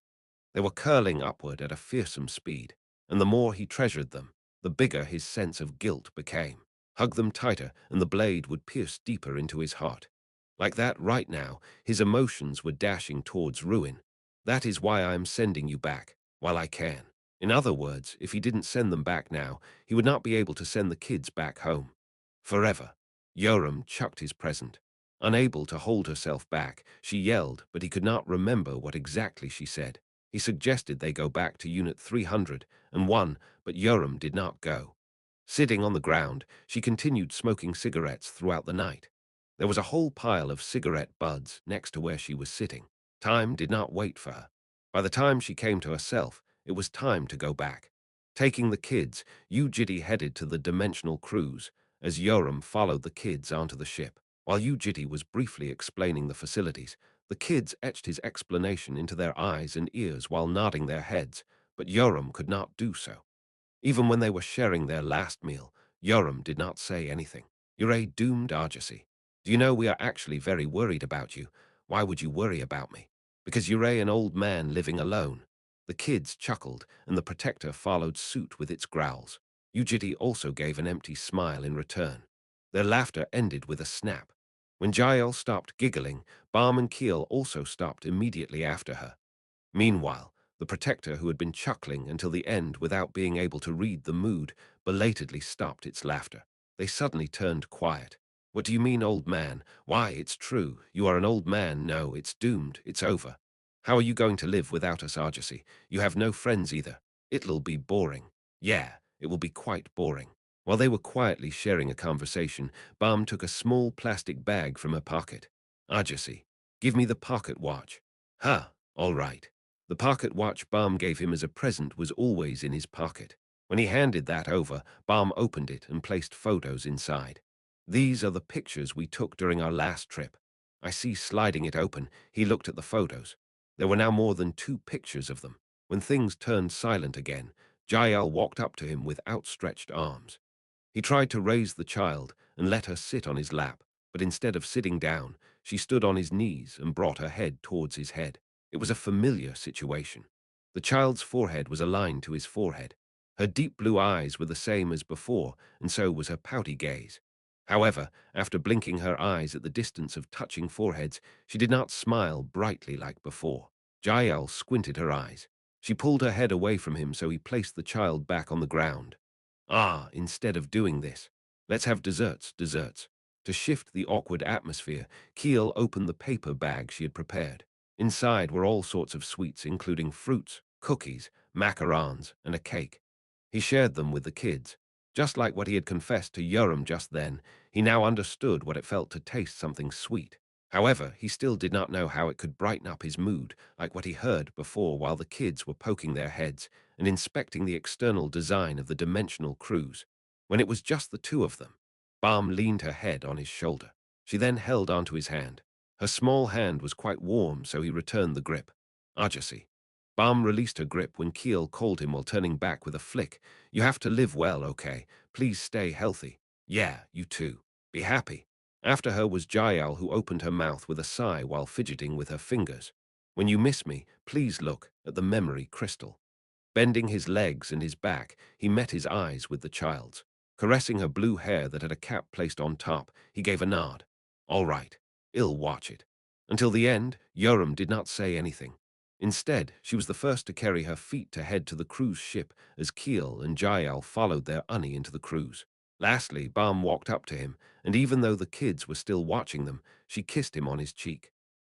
They were curling upward at a fearsome speed, and the more he treasured them, the bigger his sense of guilt became. Hug them tighter, and the blade would pierce deeper into his heart. Like that right now, his emotions were dashing towards ruin. That is why I am sending you back, while I can. In other words, if he didn't send them back now, he would not be able to send the kids back home. Forever. Yoram chucked his present. Unable to hold herself back, she yelled, but he could not remember what exactly she said. He suggested they go back to Unit 301, but Yoram did not go. Sitting on the ground, she continued smoking cigarettes throughout the night. There was a whole pile of cigarette butts next to where she was sitting. Time did not wait for her. By the time she came to herself, it was time to go back. Taking the kids, Yu Jitae headed to the dimensional cruise, as Yoram followed the kids onto the ship. While Yu Jitae was briefly explaining the facilities, the kids etched his explanation into their eyes and ears while nodding their heads, but Yoram could not do so. Even when they were sharing their last meal, Yoram did not say anything. You're a doomed Argosy. Do you know we are actually very worried about you? Why would you worry about me? Because you're an old man living alone. The kids chuckled, and the protector followed suit with its growls. Yu Jitae also gave an empty smile in return. Their laughter ended with a snap. When Jael stopped giggling, Balm and Keel also stopped immediately after her. Meanwhile, the protector, who had been chuckling until the end without being able to read the mood, belatedly stopped its laughter. They suddenly turned quiet. What do you mean, old man? Why, it's true. You are an old man. No, it's doomed. It's over. How are you going to live without us, Argosy? You have no friends either. It'll be boring. Yeah, it will be quite boring. While they were quietly sharing a conversation, Balm took a small plastic bag from her pocket. Argosy, give me the pocket watch. Huh, all right. The pocket watch Balm gave him as a present was always in his pocket. When he handed that over, Balm opened it and placed photos inside. These are the pictures we took during our last trip. I see sliding it open, he looked at the photos. There were now more than 2 pictures of them. When things turned silent again, Jael walked up to him with outstretched arms. He tried to raise the child and let her sit on his lap, but instead of sitting down, she stood on his knees and brought her head towards his head. It was a familiar situation. The child's forehead was aligned to his forehead. Her deep blue eyes were the same as before, and so was her pouty gaze. However, after blinking her eyes at the distance of touching foreheads, she did not smile brightly like before. Jael squinted her eyes. She pulled her head away from him, so he placed the child back on the ground. Ah, instead of doing this, let's have desserts. To shift the awkward atmosphere, Keel opened the paper bag she had prepared. Inside were all sorts of sweets, including fruits, cookies, macarons, and a cake. He shared them with the kids. Just like what he had confessed to Yoram just then, he now understood what it felt to taste something sweet. However, he still did not know how it could brighten up his mood, like what he heard before while the kids were poking their heads and inspecting the external design of the dimensional cruise. When it was just the two of them, Balm leaned her head on his shoulder. She then held onto his hand. Her small hand was quite warm, so he returned the grip. Argosy. Balm released her grip when Keel called him while turning back with a flick. You have to live well, okay? Please stay healthy. Yeah, you too. Be happy. After her was Jael, who opened her mouth with a sigh while fidgeting with her fingers. When you miss me, please look at the memory crystal. Bending his legs and his back, he met his eyes with the child's. Caressing her blue hair that had a cap placed on top, he gave a nod. All right, I'll watch it. Until the end, Yoram did not say anything. Instead, she was the first to carry her feet to head to the cruise ship as Keel and Jael followed their Unny into the cruise. Lastly, Balm walked up to him, and even though the kids were still watching them, she kissed him on his cheek.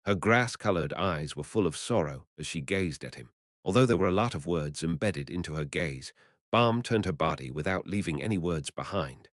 Her grass-colored eyes were full of sorrow as she gazed at him. Although there were a lot of words embedded into her gaze, Balm turned her body without leaving any words behind.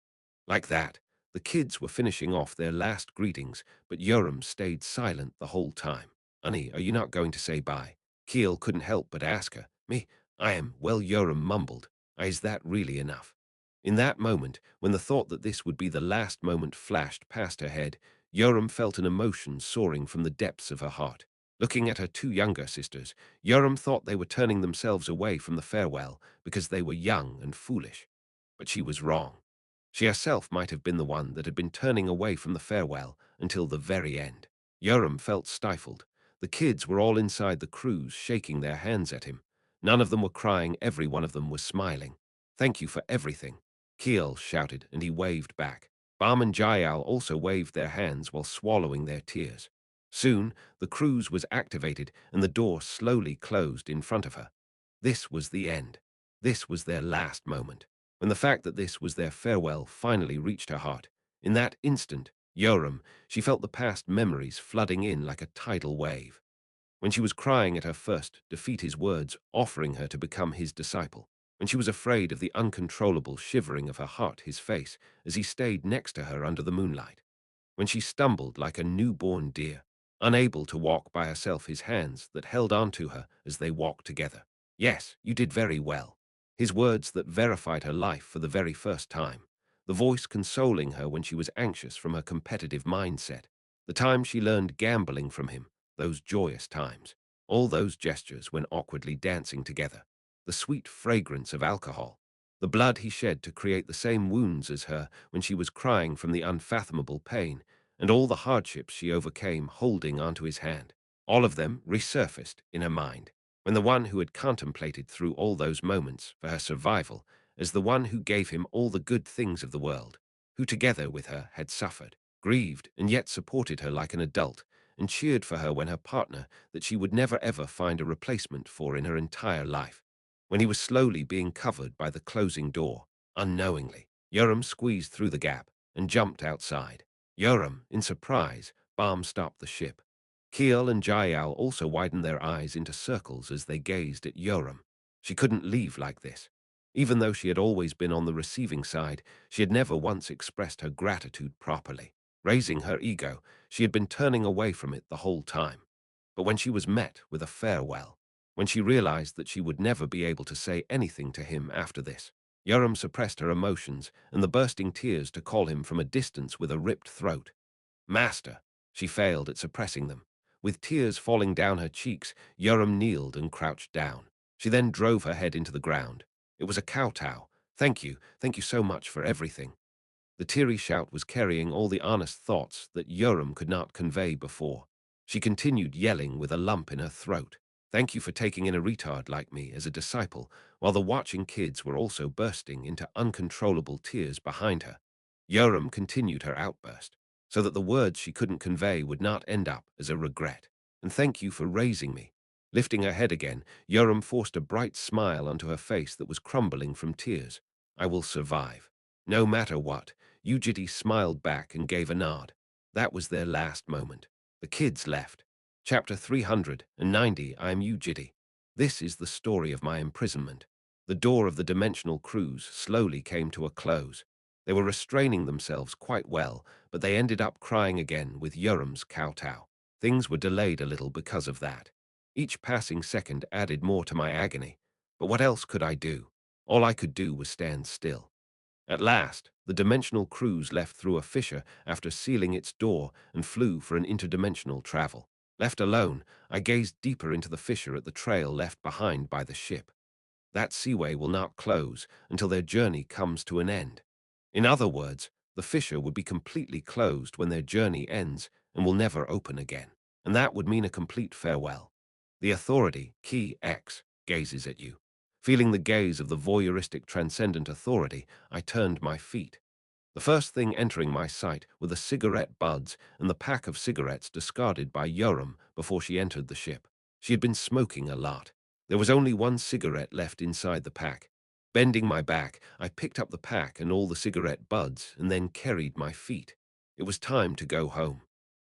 Like that, the kids were finishing off their last greetings, but Yoram stayed silent the whole time. Honey, are you not going to say bye? Keel couldn't help but ask her. Me, I am. Well, Yoram mumbled. Is that really enough? In that moment, when the thought that this would be the last moment flashed past her head, Yoram felt an emotion soaring from the depths of her heart. Looking at her two younger sisters, Yoram thought they were turning themselves away from the farewell because they were young and foolish. But she was wrong. She herself might have been the one that had been turning away from the farewell until the very end. Yoram felt stifled. The kids were all inside the cruise, shaking their hands at him. None of them were crying, every one of them was smiling. Thank you for everything, Keel shouted, and he waved back. Balm and Jael also waved their hands while swallowing their tears. Soon, the cruise was activated and the door slowly closed in front of her. This was the end. This was their last moment. When the fact that this was their farewell finally reached her heart, in that instant, Yoram, she felt the past memories flooding in like a tidal wave. When she was crying at her first, defeat his words, offering her to become his disciple. When she was afraid of the uncontrollable shivering of her heart, his face, as he stayed next to her under the moonlight. When she stumbled like a newborn deer, unable to walk by herself, his hands that held on to her as they walked together. Yes, you did very well. His words that verified her life for the very first time. The voice consoling her when she was anxious from her competitive mindset. The time she learned gambling from him, those joyous times. All those gestures when awkwardly dancing together. The sweet fragrance of alcohol. The blood he shed to create the same wounds as her when she was crying from the unfathomable pain, and all the hardships she overcame holding onto his hand. All of them resurfaced in her mind, when the one who had contemplated through all those moments for her survival as the one who gave him all the good things of the world, who together with her had suffered, grieved, and yet supported her like an adult, and cheered for her when her partner that she would never ever find a replacement for in her entire life. When he was slowly being covered by the closing door, unknowingly, Yoram squeezed through the gap and jumped outside. Yoram, in surprise, Balm stopped the ship. Keel and Jael also widened their eyes into circles as they gazed at Yoram. She couldn't leave like this. Even though she had always been on the receiving side, she had never once expressed her gratitude properly. Raising her ego, she had been turning away from it the whole time. But when she was met with a farewell, when she realized that she would never be able to say anything to him after this, Yoram suppressed her emotions and the bursting tears to call him from a distance with a ripped throat. Master, she failed at suppressing them. With tears falling down her cheeks, Yoram kneeled and crouched down. She then drove her head into the ground. It was a kowtow. Thank you so much for everything. The teary shout was carrying all the honest thoughts that Yoram could not convey before. She continued yelling with a lump in her throat. Thank you for taking in a retard like me as a disciple, while the watching kids were also bursting into uncontrollable tears behind her. Yoram continued her outburst, so that the words she couldn't convey would not end up as a regret. And thank you for raising me. Lifting her head again, Yoram forced a bright smile onto her face that was crumbling from tears. I will survive. No matter what. Yu Jitae smiled back and gave a nod. That was their last moment. The kids left. Chapter 390. I am Yu Jitae. This is the story of my imprisonment. The door of the dimensional cruise slowly came to a close. They were restraining themselves quite well, but they ended up crying again with Yoram's kowtow. Things were delayed a little because of that. Each passing second added more to my agony. But what else could I do? All I could do was stand still. At last, the dimensional cruise left through a fissure after sealing its door and flew for an interdimensional travel. Left alone, I gazed deeper into the fissure at the trail left behind by the ship. That seaway will not close until their journey comes to an end. In other words, the fissure would be completely closed when their journey ends and will never open again. And that would mean a complete farewell. The authority, key X, gazes at you. Feeling the gaze of the voyeuristic transcendent authority, I turned my feet. The first thing entering my sight were the cigarette buds and the pack of cigarettes discarded by Yoram before she entered the ship. She had been smoking a lot. There was only one cigarette left inside the pack. Bending my back, I picked up the pack and all the cigarette buds and then carried my feet. It was time to go home.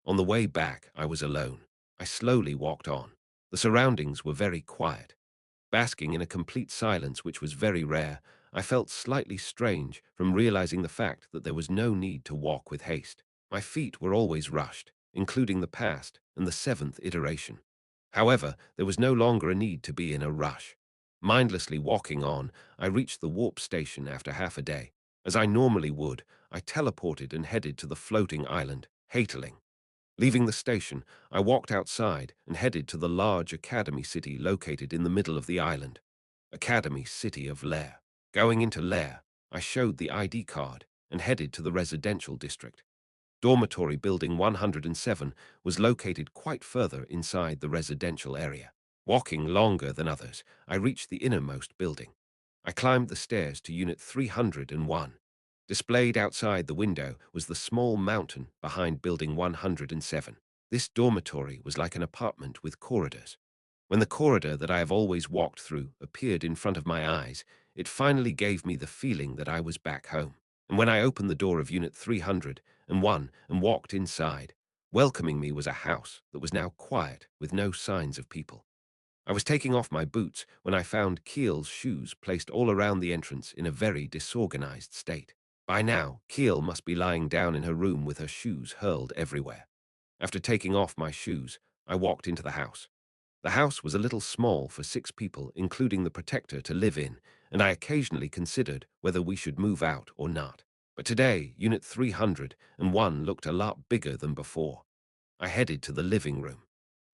On the way back, I was alone. I slowly walked on. The surroundings were very quiet. Basking in a complete silence which was very rare, I felt slightly strange from realizing the fact that there was no need to walk with haste. My feet were always rushed, including the past and the seventh iteration. However, there was no longer a need to be in a rush. Mindlessly walking on, I reached the warp station after half a day. As I normally would, I teleported and headed to the floating island, Hateling. Leaving the station, I walked outside and headed to the large academy city located in the middle of the island. Academy City of Lair. Going into Lair, I showed the ID card and headed to the residential district. Dormitory Building 107 was located quite further inside the residential area. Walking longer than others, I reached the innermost building. I climbed the stairs to Unit 301. Displayed outside the window was the small mountain behind Building 107. This dormitory was like an apartment with corridors. When the corridor that I have always walked through appeared in front of my eyes, it finally gave me the feeling that I was back home. And when I opened the door of Unit 301 and walked inside, welcoming me was a house that was now quiet with no signs of people. I was taking off my boots when I found Keel's shoes placed all around the entrance in a very disorganized state. By now, Keel must be lying down in her room with her shoes hurled everywhere. After taking off my shoes, I walked into the house. The house was a little small for 6 people, including the protector, to live in, and I occasionally considered whether we should move out or not. But today, Unit 301 looked a lot bigger than before. I headed to the living room.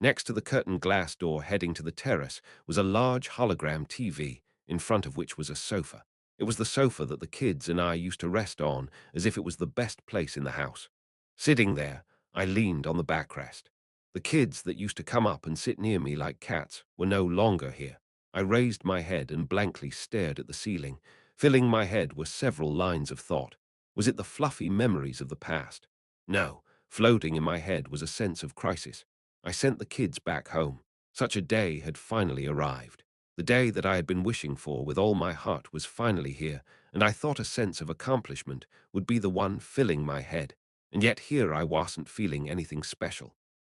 Next to the curtained glass door heading to the terrace was a large hologram TV, in front of which was a sofa. It was the sofa that the kids and I used to rest on as if it was the best place in the house. Sitting there, I leaned on the backrest. The kids that used to come up and sit near me like cats were no longer here. I raised my head and blankly stared at the ceiling. Filling my head were several lines of thought. Was it the fluffy memories of the past? No. Floating in my head was a sense of crisis. I sent the kids back home. Such a day had finally arrived. The day that I had been wishing for with all my heart was finally here, and I thought a sense of accomplishment would be the one filling my head. And yet here I wasn't feeling anything special.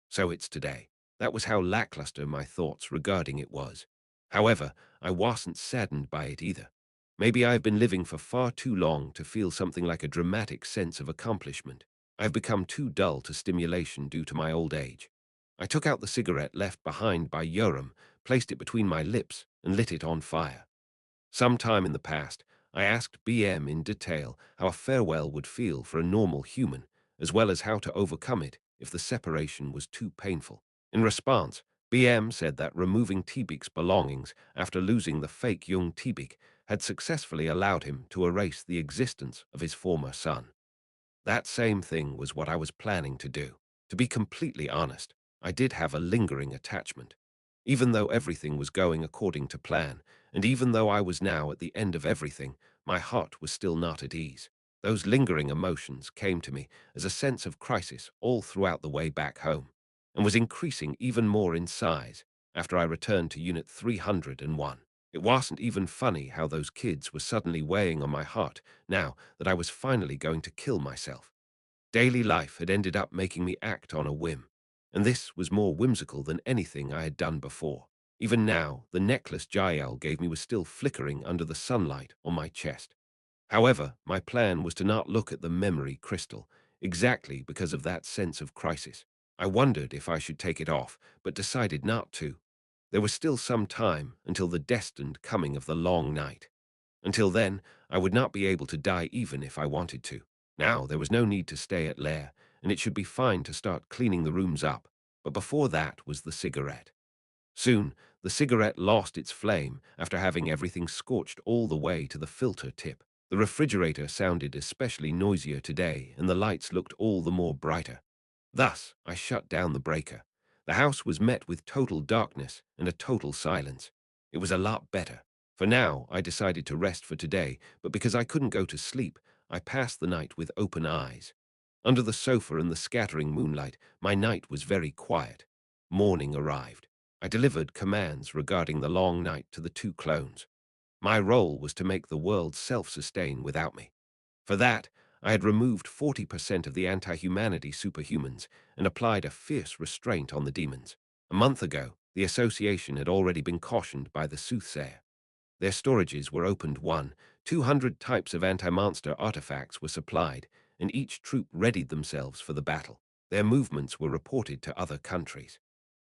So it's today. That was how lackluster my thoughts regarding it was. However, I wasn't saddened by it either. Maybe I've been living for far too long to feel something like a dramatic sense of accomplishment. I've become too dull to stimulation due to my old age. I took out the cigarette left behind by Yoram, placed it between my lips, and lit it on fire. Sometime in the past, I asked BM in detail how a farewell would feel for a normal human, as well as how to overcome it if the separation was too painful. In response, BM said that removing Tibik's belongings after losing the fake young Tibik had successfully allowed him to erase the existence of his former son. That same thing was what I was planning to do. To be completely honest, I did have a lingering attachment. Even though everything was going according to plan, and even though I was now at the end of everything, my heart was still not at ease. Those lingering emotions came to me as a sense of crisis all throughout the way back home, and was increasing even more in size after I returned to Unit 301. It wasn't even funny how those kids were suddenly weighing on my heart now that I was finally going to kill myself. Daily life had ended up making me act on a whim, and this was more whimsical than anything I had done before. Even now, the necklace Jael gave me was still flickering under the sunlight on my chest. However, my plan was to not look at the memory crystal, exactly because of that sense of crisis. I wondered if I should take it off, but decided not to. There was still some time until the destined coming of the long night. Until then, I would not be able to die even if I wanted to. Now, there was no need to stay at Lair, and it should be fine to start cleaning the rooms up. But before that was the cigarette. Soon, the cigarette lost its flame after having everything scorched all the way to the filter tip. The refrigerator sounded especially noisier today, and the lights looked all the more brighter. Thus, I shut down the breaker. The house was met with total darkness and a total silence. It was a lot better. For now, I decided to rest for today, but because I couldn't go to sleep, I passed the night with open eyes. Under the sofa and the scattering moonlight, my night was very quiet. Morning arrived. I delivered commands regarding the long night to the two clones. My role was to make the world self-sustain without me. For that, I had removed 40% of the anti-humanity superhumans and applied a fierce restraint on the demons. A month ago, the association had already been cautioned by the soothsayer. Their storages were opened 200 types of anti-monster artifacts were supplied, and each troop readied themselves for the battle. Their movements were reported to other countries.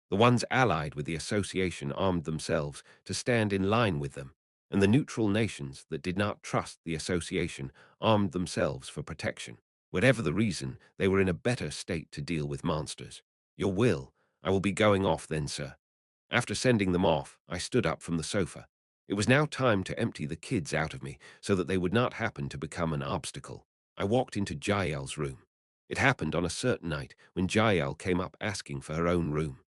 The ones allied with the association armed themselves to stand in line with them, and the neutral nations that did not trust the association armed themselves for protection. Whatever the reason, they were in a better state to deal with monsters. Your will, I will be going off then, sir. After sending them off, I stood up from the sofa. It was now time to empty the kids out of me so that they would not happen to become an obstacle. I walked into Jael's room. It happened on a certain night when Jael came up asking for her own room.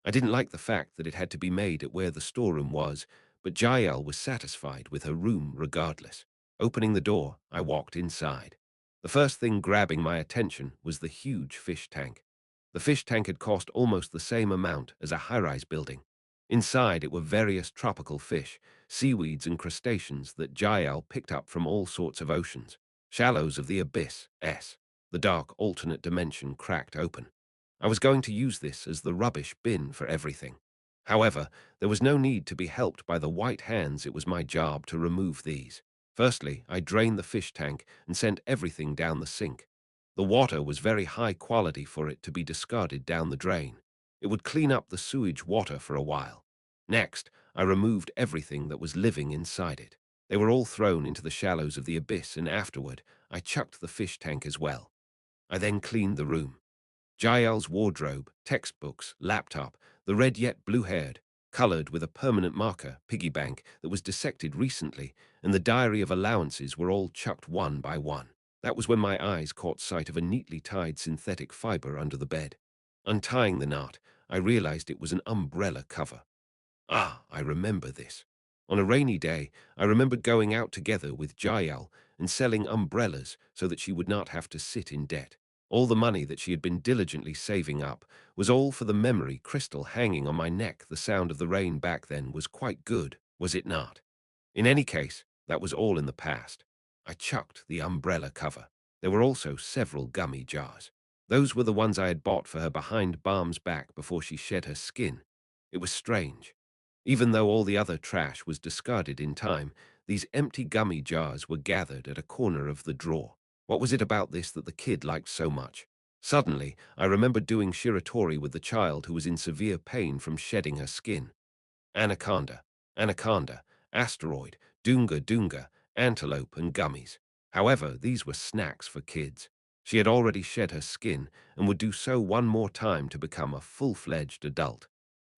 I didn't like the fact that it had to be made at where the storeroom was, but Jael was satisfied with her room regardless. Opening the door, I walked inside. The first thing grabbing my attention was the huge fish tank. The fish tank had cost almost the same amount as a high-rise building. Inside it were various tropical fish, seaweeds and crustaceans that Jael picked up from all sorts of oceans. Shallows of the abyss, the dark alternate dimension cracked open. I was going to use this as the rubbish bin for everything. However, there was no need to be helped by the white hands. It was my job to remove these. Firstly, I drained the fish tank and sent everything down the sink. The water was very high quality for it to be discarded down the drain. It would clean up the sewage water for a while. Next, I removed everything that was living inside it. They were all thrown into the shallows of the abyss, and afterward, I chucked the fish tank as well. I then cleaned the room. Jael's wardrobe, textbooks, laptop, the red yet blue-haired, colored with a permanent marker, piggy bank that was dissected recently, and the diary of allowances were all chucked one by one. That was when my eyes caught sight of a neatly tied synthetic fiber under the bed. Untying the knot, I realized it was an umbrella cover. Ah, I remember this. On a rainy day, I remembered going out together with Jael and selling umbrellas so that she would not have to sit in debt. All the money that she had been diligently saving up was all for the memory crystal hanging on my neck. The sound of the rain back then was quite good, was it not? In any case, that was all in the past. I chucked the umbrella cover. There were also several gummy jars. Those were the ones I had bought for her behind Balm's back before she shed her skin. It was strange. Even though all the other trash was discarded in time, these empty gummy jars were gathered at a corner of the drawer. What was it about this that the kid liked so much? Suddenly, I remembered doing shiratori with the child who was in severe pain from shedding her skin. Anaconda, anaconda, asteroid, doonga doonga, antelope, and gummies. However, these were snacks for kids. She had already shed her skin and would do so one more time to become a full-fledged adult.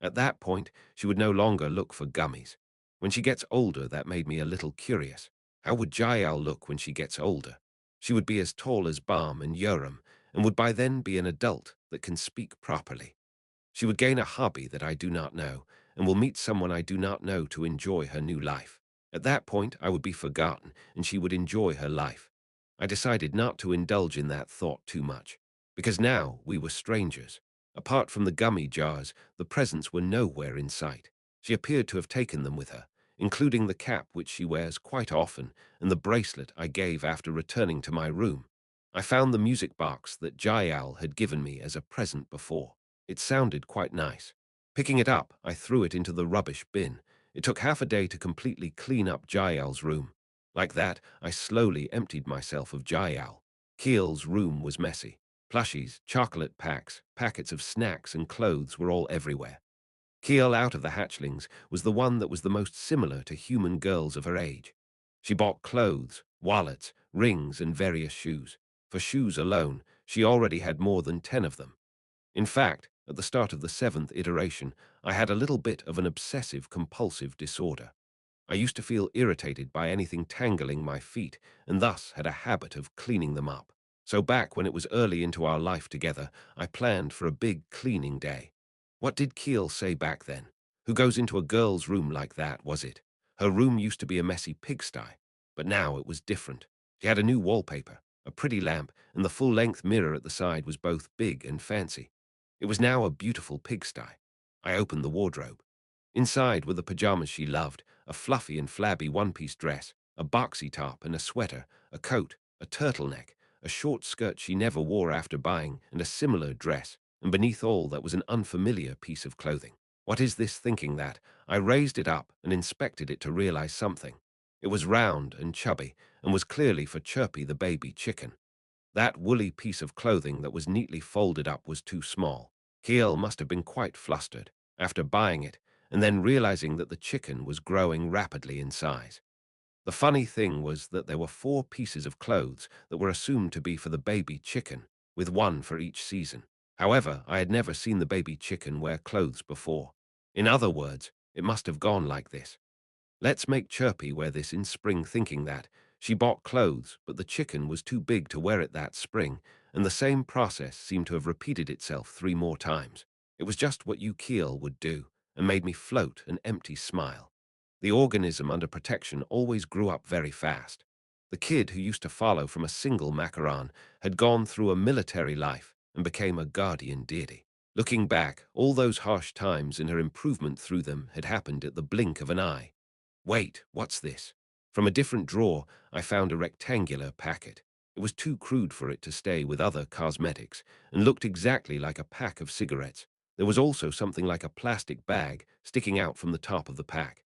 At that point, she would no longer look for gummies. When she gets older, that made me a little curious. How would Jael look when she gets older? She would be as tall as Balm and Yoram, and would by then be an adult that can speak properly. She would gain a hobby that I do not know, and will meet someone I do not know to enjoy her new life. At that point, I would be forgotten, and she would enjoy her life. I decided not to indulge in that thought too much, because now we were strangers. Apart from the gummy jars, the presents were nowhere in sight. She appeared to have taken them with her, including the cap which she wears quite often, and the bracelet I gave after returning to my room. I found the music box that Jael had given me as a present before. It sounded quite nice. Picking it up, I threw it into the rubbish bin. It took half a day to completely clean up Jael's room. Like that, I slowly emptied myself of Jael. Keel's room was messy. Plushies, chocolate packs, packets of snacks and clothes were all everywhere. Keel out of the hatchlings was the one that was the most similar to human girls of her age. She bought clothes, wallets, rings, and various shoes. For shoes alone, she already had more than 10 of them. In fact, at the start of the 7th iteration, I had a little bit of an obsessive-compulsive disorder. I used to feel irritated by anything tangling my feet, and thus had a habit of cleaning them up. So back when it was early into our life together, I planned for a big cleaning day. What did Keel say back then? Who goes into a girl's room like that, was it? Her room used to be a messy pigsty, but now it was different. She had a new wallpaper, a pretty lamp, and the full-length mirror at the side was both big and fancy. It was now a beautiful pigsty. I opened the wardrobe. Inside were the pajamas she loved, a fluffy and flabby one-piece dress, a boxy top and a sweater, a coat, a turtleneck, a short skirt she never wore after buying, and a similar dress, and beneath all that was an unfamiliar piece of clothing. What is this thinking that? I raised it up and inspected it to realize something. It was round and chubby, and was clearly for Chirpy the baby chicken. That woolly piece of clothing that was neatly folded up was too small. Keel must have been quite flustered, after buying it, and then realizing that the chicken was growing rapidly in size. The funny thing was that there were 4 pieces of clothes that were assumed to be for the baby chicken, with one for each season. However, I had never seen the baby chicken wear clothes before. In other words, it must have gone like this. Let's make Chirpy wear this in spring, thinking that she bought clothes, but the chicken was too big to wear it that spring, and the same process seemed to have repeated itself 3 more times. It was just what you Keel would do, and made me float an empty smile. The organism under protection always grew up very fast. The kid who used to follow from a single macaron had gone through a military life and became a guardian deity. Looking back, all those harsh times and her improvement through them had happened at the blink of an eye. Wait, what's this? From a different drawer, I found a rectangular packet. It was too crude for it to stay with other cosmetics, and looked exactly like a pack of cigarettes. There was also something like a plastic bag sticking out from the top of the pack.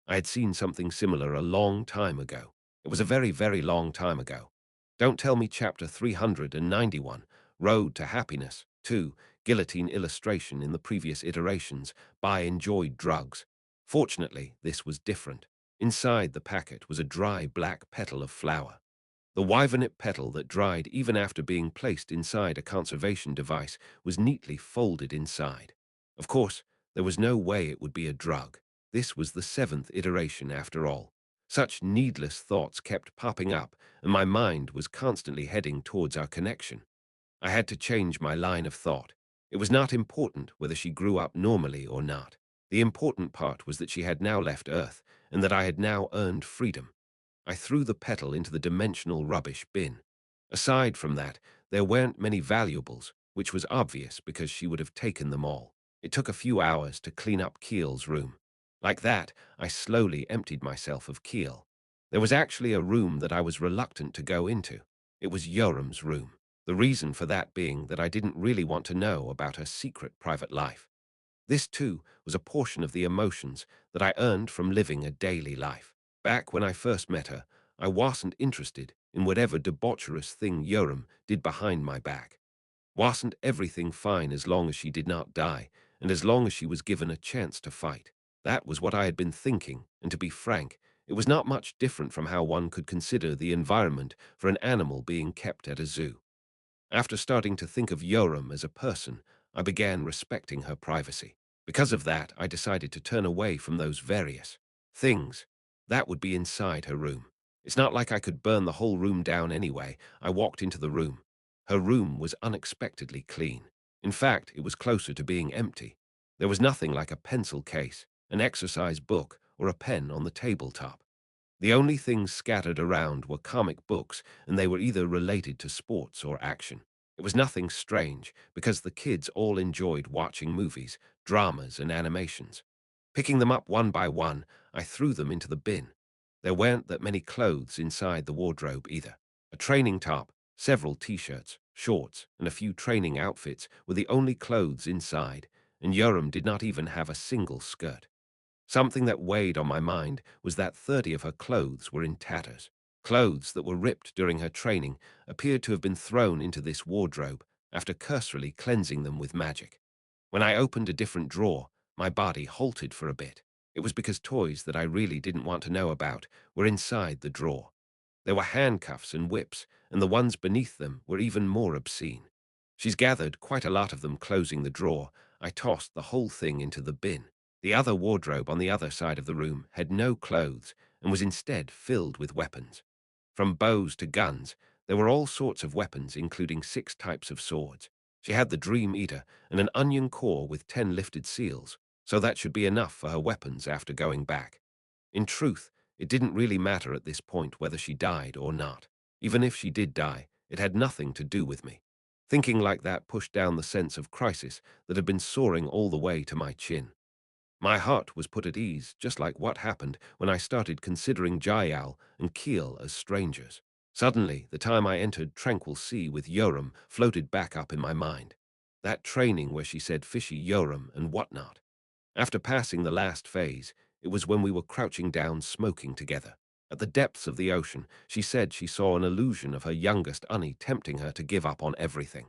I had seen something similar a long time ago. It was a very, very long time ago. Don't tell me chapter 391, Road to Happiness, 2, Guillotine illustration in the previous iterations, by Enjoyed Drugs. Fortunately, this was different. Inside the packet was a dry black petal of flower. The wyvernip petal that dried even after being placed inside a conservation device was neatly folded inside. Of course, there was no way it would be a drug. This was the 7th iteration after all. Such needless thoughts kept popping up, and my mind was constantly heading towards our connection. I had to change my line of thought. It was not important whether she grew up normally or not. The important part was that she had now left Earth, and that I had now earned freedom. I threw the petal into the dimensional rubbish bin. Aside from that, there weren't many valuables, which was obvious because she would have taken them all. It took a few hours to clean up Keel's room. Like that, I slowly emptied myself of Keel. There was actually a room that I was reluctant to go into. It was Yoram's room. The reason for that being that I didn't really want to know about her secret private life. This, too, was a portion of the emotions that I earned from living a daily life. Back when I first met her, I wasn't interested in whatever debaucherous thing Yoram did behind my back. Wasn't everything fine as long as she did not die, and as long as she was given a chance to fight? That was what I had been thinking, and to be frank, it was not much different from how one could consider the environment for an animal being kept at a zoo. After starting to think of Yoram as a person, I began respecting her privacy. Because of that, I decided to turn away from those various things. That would be inside her room. It's not like I could burn the whole room down anyway. I walked into the room. Her room was unexpectedly clean. In fact, it was closer to being empty. There was nothing like a pencil case, an exercise book, or a pen on the tabletop. The only things scattered around were comic books, and they were either related to sports or action. It was nothing strange, because the kids all enjoyed watching movies, dramas, and animations. Picking them up one by one, I threw them into the bin. There weren't that many clothes inside the wardrobe either. A training top, several t-shirts, shorts, and a few training outfits were the only clothes inside, and Yoram did not even have a single skirt. Something that weighed on my mind was that 30 of her clothes were in tatters. Clothes that were ripped during her training appeared to have been thrown into this wardrobe after cursorily cleansing them with magic. When I opened a different drawer, my body halted for a bit. It was because toys that I really didn't want to know about were inside the drawer. There were handcuffs and whips, and the ones beneath them were even more obscene. She's gathered quite a lot of them. Closing the drawer, I tossed the whole thing into the bin. The other wardrobe on the other side of the room had no clothes and was instead filled with weapons. From bows to guns, there were all sorts of weapons, including 6 types of swords. She had the Dream Eater and an onion core with 10 lifted seals, so that should be enough for her weapons after going back. In truth, it didn't really matter at this point whether she died or not. Even if she did die, it had nothing to do with me. Thinking like that pushed down the sense of crisis that had been soaring all the way to my chin. My heart was put at ease, just like what happened when I started considering Jayal and Keel as strangers. Suddenly, the time I entered Tranquil Sea with Yoram floated back up in my mind. That training where she said fishy Yoram and whatnot. After passing the last phase, it was when we were crouching down smoking together. At the depths of the ocean, she said she saw an illusion of her youngest Unnie tempting her to give up on everything.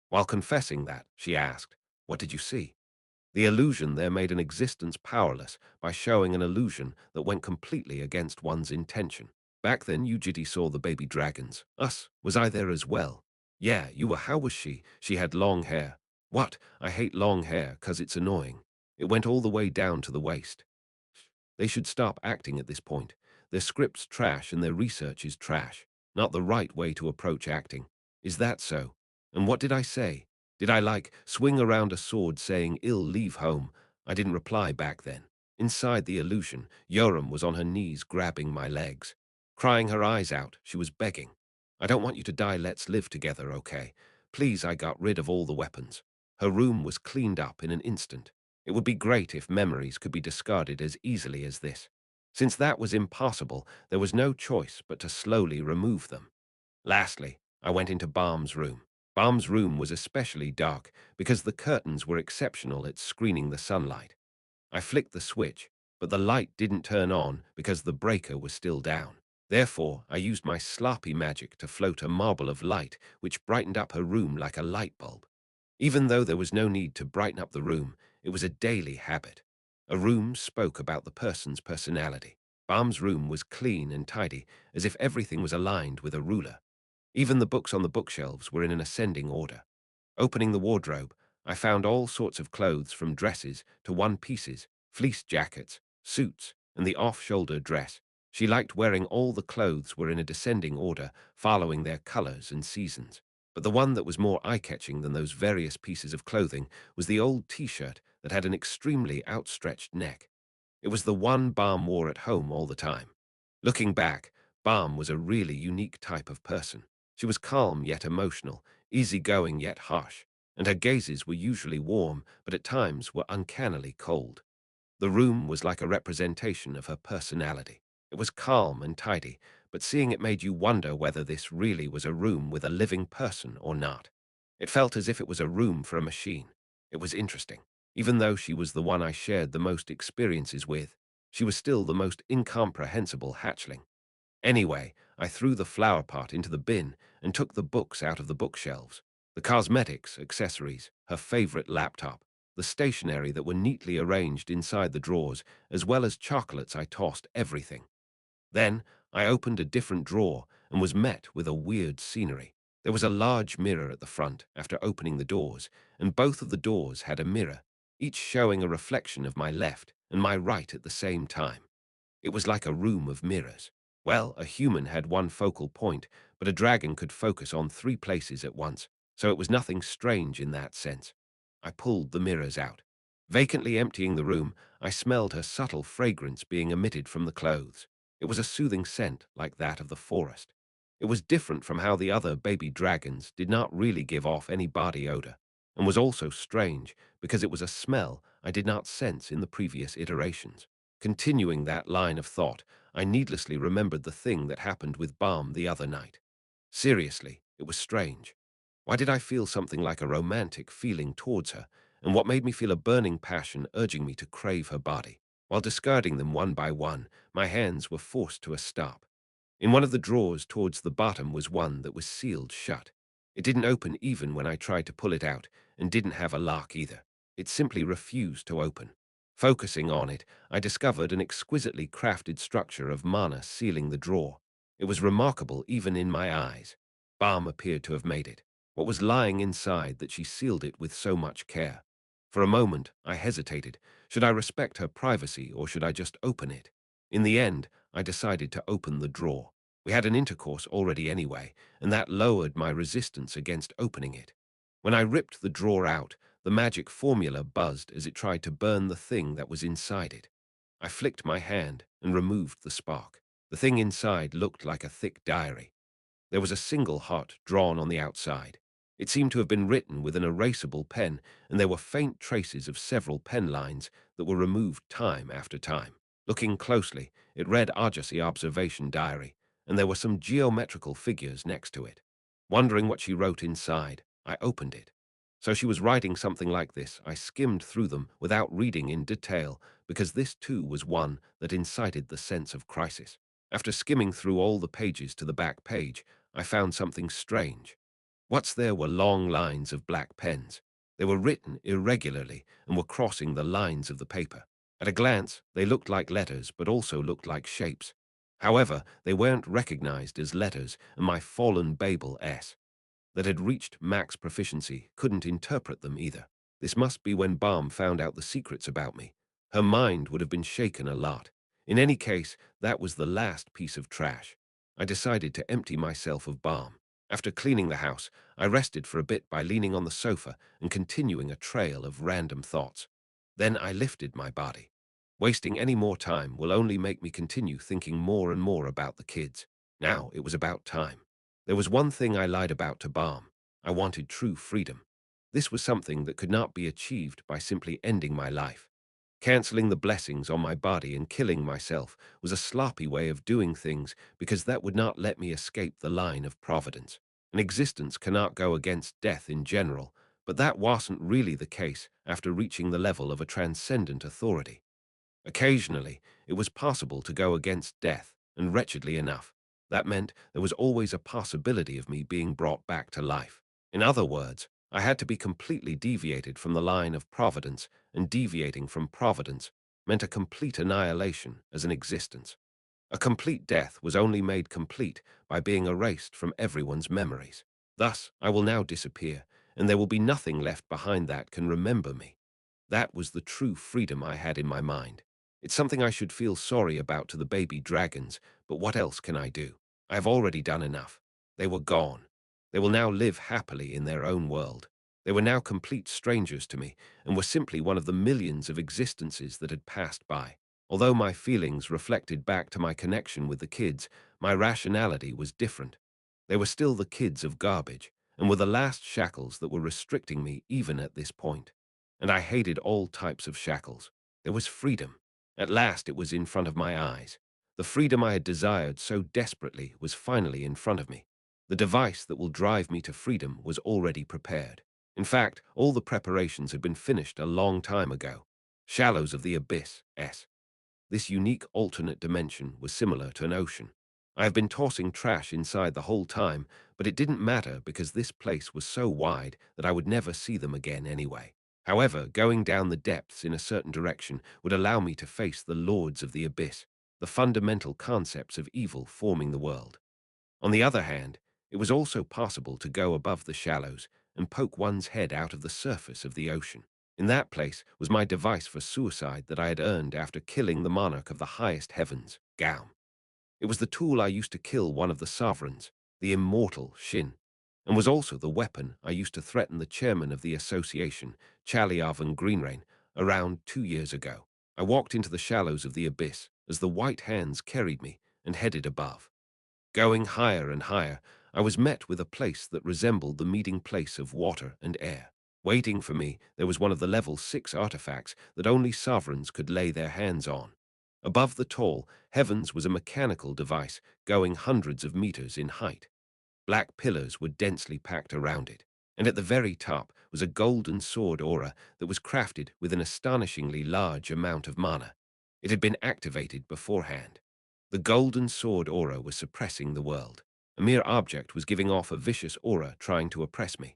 While confessing that, she asked, "What did you see?" The illusion there made an existence powerless by showing an illusion that went completely against one's intention. Back then, Yu Jitae saw the baby dragons. Us, was I there as well? Yeah, you were. How was she? She had long hair. What? I hate long hair, 'cause it's annoying. It went all the way down to the waist. They should stop acting at this point. Their script's trash and their research is trash. Not the right way to approach acting. Is that so? And what did I say? Did I swing around a sword saying ill leave home? I didn't reply back then. Inside the illusion, Yoram was on her knees grabbing my legs. Crying her eyes out, she was begging. I don't want you to die, let's live together, okay? Please. I got rid of all the weapons. Her room was cleaned up in an instant. It would be great if memories could be discarded as easily as this. Since that was impossible, there was no choice but to slowly remove them. Lastly, I went into Balm's room. Balm's room was especially dark because the curtains were exceptional at screening the sunlight. I flicked the switch, but the light didn't turn on because the breaker was still down. Therefore, I used my sloppy magic to float a marble of light which brightened up her room like a light bulb. Even though there was no need to brighten up the room, it was a daily habit. A room spoke about the person's personality. Balm's room was clean and tidy, as if everything was aligned with a ruler. Even the books on the bookshelves were in an ascending order. Opening the wardrobe, I found all sorts of clothes from dresses to one-pieces, fleece jackets, suits, and the off-shoulder dress. She liked wearing all the clothes were in a descending order, following their colors and seasons. But the one that was more eye-catching than those various pieces of clothing was the old t-shirt that had an extremely outstretched neck. It was the one Balm wore at home all the time. Looking back, Balm was a really unique type of person. She was calm yet emotional, easygoing yet harsh, and her gazes were usually warm, but at times were uncannily cold. The room was like a representation of her personality. It was calm and tidy, but seeing it made you wonder whether this really was a room with a living person or not. It felt as if it was a room for a machine. It was interesting. Even though she was the one I shared the most experiences with, she was still the most incomprehensible hatchling. Anyway, I threw the flower pot into the bin and took the books out of the bookshelves. The cosmetics, accessories, her favorite laptop, the stationery that were neatly arranged inside the drawers, as well as chocolates. I tossed everything. Then I opened a different drawer and was met with a weird scenery. There was a large mirror at the front after opening the doors, and both of the doors had a mirror, each showing a reflection of my left and my right at the same time. It was like a room of mirrors. Well, a human had one focal point, but a dragon could focus on 3 places at once, so it was nothing strange in that sense. I pulled the mirrors out. Vacantly emptying the room, I smelled her subtle fragrance being emitted from the clothes. It was a soothing scent like that of the forest. It was different from how the other baby dragons did not really give off any body odor, and was also strange because it was a smell I did not sense in the previous iterations. Continuing that line of thought, I needlessly remembered the thing that happened with Balm the other night. Seriously, it was strange. Why did I feel something like a romantic feeling towards her, and what made me feel a burning passion urging me to crave her body. While discarding them one by one, my hands were forced to a stop. In one of the drawers towards the bottom was one that was sealed shut. It didn't open even when I tried to pull it out, and didn't have a lock either. It simply refused to open. Focusing on it, I discovered an exquisitely crafted structure of mana sealing the drawer. It was remarkable even in my eyes. Balm appeared to have made it. What was lying inside that she sealed it with so much care? For a moment, I hesitated. Should I respect her privacy or should I just open it? In the end, I decided to open the drawer. We had an intercourse already anyway, and that lowered my resistance against opening it. When I ripped the drawer out, the magic formula buzzed as it tried to burn the thing that was inside it. I flicked my hand and removed the spark. The thing inside looked like a thick diary. There was a single heart drawn on the outside. It seemed to have been written with an erasable pen, and there were faint traces of several pen lines that were removed time after time. Looking closely, it read Arjasi Observation Diary, and there were some geometrical figures next to it. Wondering what she wrote inside, I opened it. So she was writing something like this. I skimmed through them without reading in detail, because this too was one that incited the sense of crisis. After skimming through all the pages to the back page, I found something strange. What's there were long lines of black pens. They were written irregularly and were crossing the lines of the paper. At a glance, they looked like letters, but also looked like shapes. However, they weren't recognized as letters, and my fallen Babel S that had reached max proficiency couldn't interpret them either. This must be when Balm found out the secrets about me. Her mind would have been shaken a lot. In any case, that was the last piece of trash. I decided to empty myself of Balm. After cleaning the house, I rested for a bit by leaning on the sofa and continuing a trail of random thoughts. Then I lifted my body. Wasting any more time will only make me continue thinking more and more about the kids. Now it was about time. There was one thing I lied about to Balm. I wanted true freedom. This was something that could not be achieved by simply ending my life. Canceling the blessings on my body and killing myself was a sloppy way of doing things because that would not let me escape the line of providence. An existence cannot go against death in general, but that wasn't really the case after reaching the level of a transcendent authority. Occasionally, it was possible to go against death, and wretchedly enough, that meant there was always a possibility of me being brought back to life. In other words, I had to be completely deviated from the line of providence, and deviating from providence meant a complete annihilation as an existence. A complete death was only made complete by being erased from everyone's memories. Thus, I will now disappear, and there will be nothing left behind that can remember me. That was the true freedom I had in my mind. It's something I should feel sorry about to the baby dragons, but what else can I do? I have already done enough. They were gone. They will now live happily in their own world. They were now complete strangers to me, and were simply one of the millions of existences that had passed by. Although my feelings reflected back to my connection with the kids, my rationality was different. They were still the kids of garbage, and were the last shackles that were restricting me even at this point. And I hated all types of shackles. There was freedom. At last it was in front of my eyes. The freedom I had desired so desperately was finally in front of me. The device that will drive me to freedom was already prepared. In fact, all the preparations had been finished a long time ago. Shallows of the Abyss, S. This unique alternate dimension was similar to an ocean. I have been tossing trash inside the whole time, but it didn't matter because this place was so wide that I would never see them again anyway. However, going down the depths in a certain direction would allow me to face the lords of the abyss, the fundamental concepts of evil forming the world. On the other hand, it was also possible to go above the shallows and poke one's head out of the surface of the ocean. In that place was my device for suicide that I had earned after killing the monarch of the highest heavens, Gaum. It was the tool I used to kill one of the sovereigns, the immortal Shin, and was also the weapon I used to threaten the chairman of the association, Chaliavan Greenrain, around 2 years ago. I walked into the shallows of the abyss as the white hands carried me and headed above. Going higher and higher, I was met with a place that resembled the meeting place of water and air. Waiting for me, there was one of the level 6 artifacts that only sovereigns could lay their hands on. Above the tall heavens was a mechanical device going hundreds of meters in height. Black pillars were densely packed around it, and at the very top was was a golden sword aura that was crafted with an astonishingly large amount of mana. It had been activated beforehand. The golden sword aura was suppressing the world. A mere object was giving off a vicious aura trying to oppress me.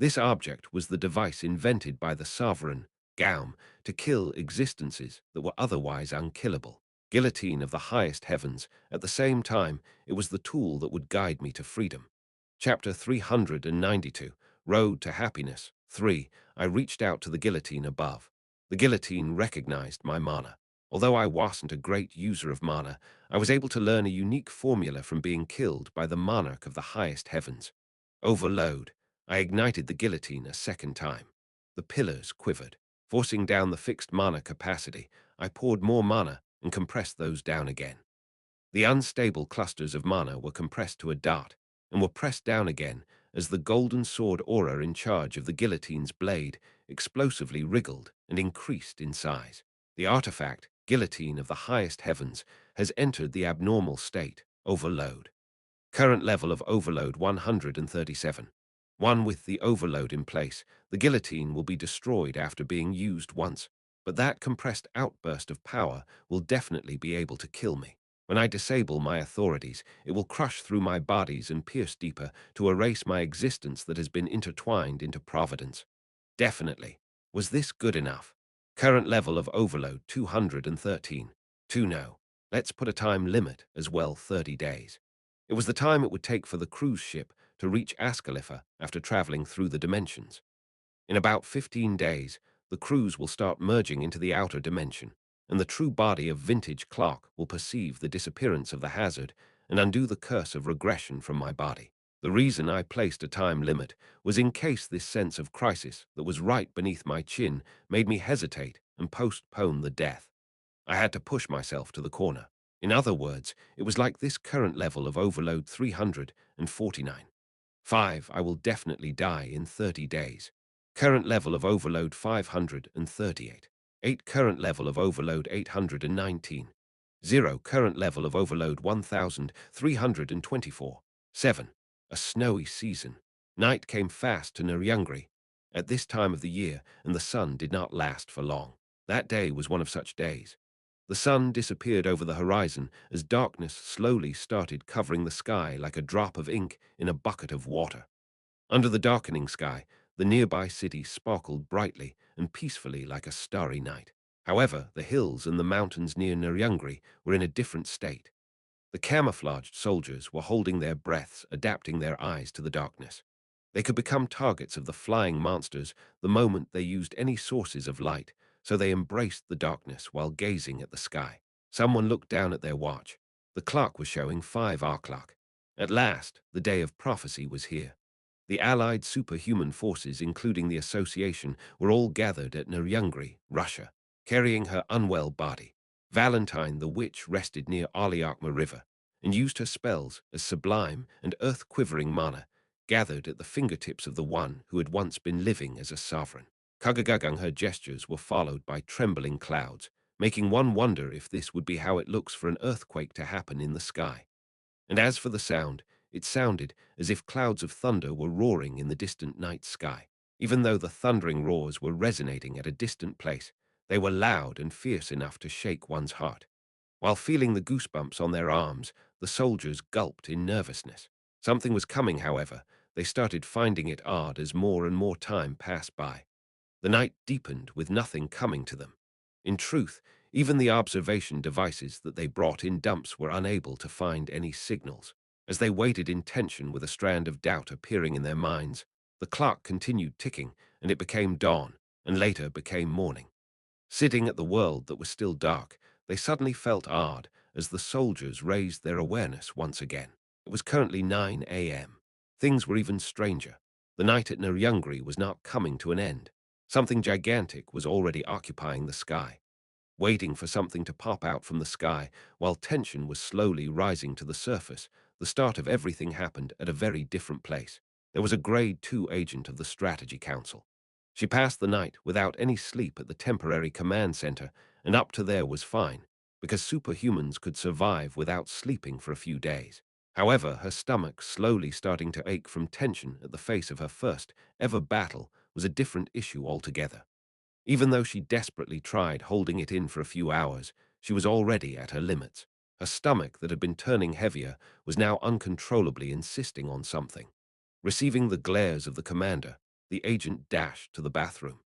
This object was the device invented by the sovereign, Gaum, to kill existences that were otherwise unkillable. Guillotine of the highest heavens. At the same time, it was the tool that would guide me to freedom. Chapter 392, Road to Happiness. 3. I reached out to the guillotine above. The guillotine recognized my mana. Although I wasn't a great user of mana, I was able to learn a unique formula from being killed by the monarch of the highest heavens. Overload. I ignited the guillotine a second time. The pillars quivered. Forcing down the fixed mana capacity, I poured more mana and compressed those down again. The unstable clusters of mana were compressed to a dot and were pressed down again as the golden sword aura in charge of the guillotine's blade explosively wriggled and increased in size. The artifact, guillotine of the highest heavens, has entered the abnormal state, overload. Current level of overload 137. One with the overload in place, the guillotine will be destroyed after being used once, but that compressed outburst of power will definitely be able to kill me. When I disable my authorities, it will crush through my bodies and pierce deeper to erase my existence that has been intertwined into providence. Definitely. Was this good enough? Current level of overload 213. 2 no. Let's put a time limit as well, 30 days. It was the time it would take for the cruise ship to reach Ascalipha after traveling through the dimensions. In about 15 days, the cruise will start merging into the outer dimension, and the true body of vintage Clark will perceive the disappearance of the hazard and undo the curse of regression from my body. The reason I placed a time limit was in case this sense of crisis that was right beneath my chin made me hesitate and postpone the death. I had to push myself to the corner. In other words, it was like this current level of overload 349. 5. I will definitely die in 30 days. Current level of overload 538. 8. Current level of overload 819. 0. Current level of overload 1324. 7. A snowy season. Night came fast to Nyangri at this time of the year, and the sun did not last for long. That day was one of such days. The sun disappeared over the horizon as darkness slowly started covering the sky like a drop of ink in a bucket of water. Under the darkening sky, the nearby city sparkled brightly and peacefully like a starry night. However, the hills and the mountains near Nyangri were in a different state. The camouflaged soldiers were holding their breaths, adapting their eyes to the darkness. They could become targets of the flying monsters the moment they used any sources of light, so they embraced the darkness while gazing at the sky. Someone looked down at their watch. The clock was showing 5 o'clock. At last, the day of prophecy was here. The allied superhuman forces, including the Association, were all gathered at Nyangri, Russia, carrying her unwell body. Valentine the witch rested near Alyakma River and used her spells as sublime and earth-quivering mana, gathered at the fingertips of the one who had once been living as a sovereign. Kagagagang, her gestures were followed by trembling clouds, making one wonder if this would be how it looks for an earthquake to happen in the sky. And as for the sound, it sounded as if clouds of thunder were roaring in the distant night sky. Even though the thundering roars were resonating at a distant place, they were loud and fierce enough to shake one's heart. While feeling the goosebumps on their arms, the soldiers gulped in nervousness. Something was coming, however. They started finding it odd as more and more time passed by. The night deepened with nothing coming to them. In truth, even the observation devices that they brought in dumps were unable to find any signals. As they waited in tension with a strand of doubt appearing in their minds, the clock continued ticking, and it became dawn, and later became morning. Sitting at the world that was still dark, they suddenly felt odd as the soldiers raised their awareness once again. It was currently 9 a.m. Things were even stranger. The night at Nyangri was not coming to an end. Something gigantic was already occupying the sky. Waiting for something to pop out from the sky, while tension was slowly rising to the surface, the start of everything happened at a very different place. There was a Grade 2 agent of the Strategy Council. She passed the night without any sleep at the temporary command center, and up to there was fine, because superhumans could survive without sleeping for a few days. However, her stomach slowly starting to ache from tension at the face of her first ever battle was a different issue altogether. Even though she desperately tried holding it in for a few hours, she was already at her limits. Her stomach, that had been turning heavier, was now uncontrollably insisting on something. Receiving the glares of the commander, the agent dashed to the bathroom.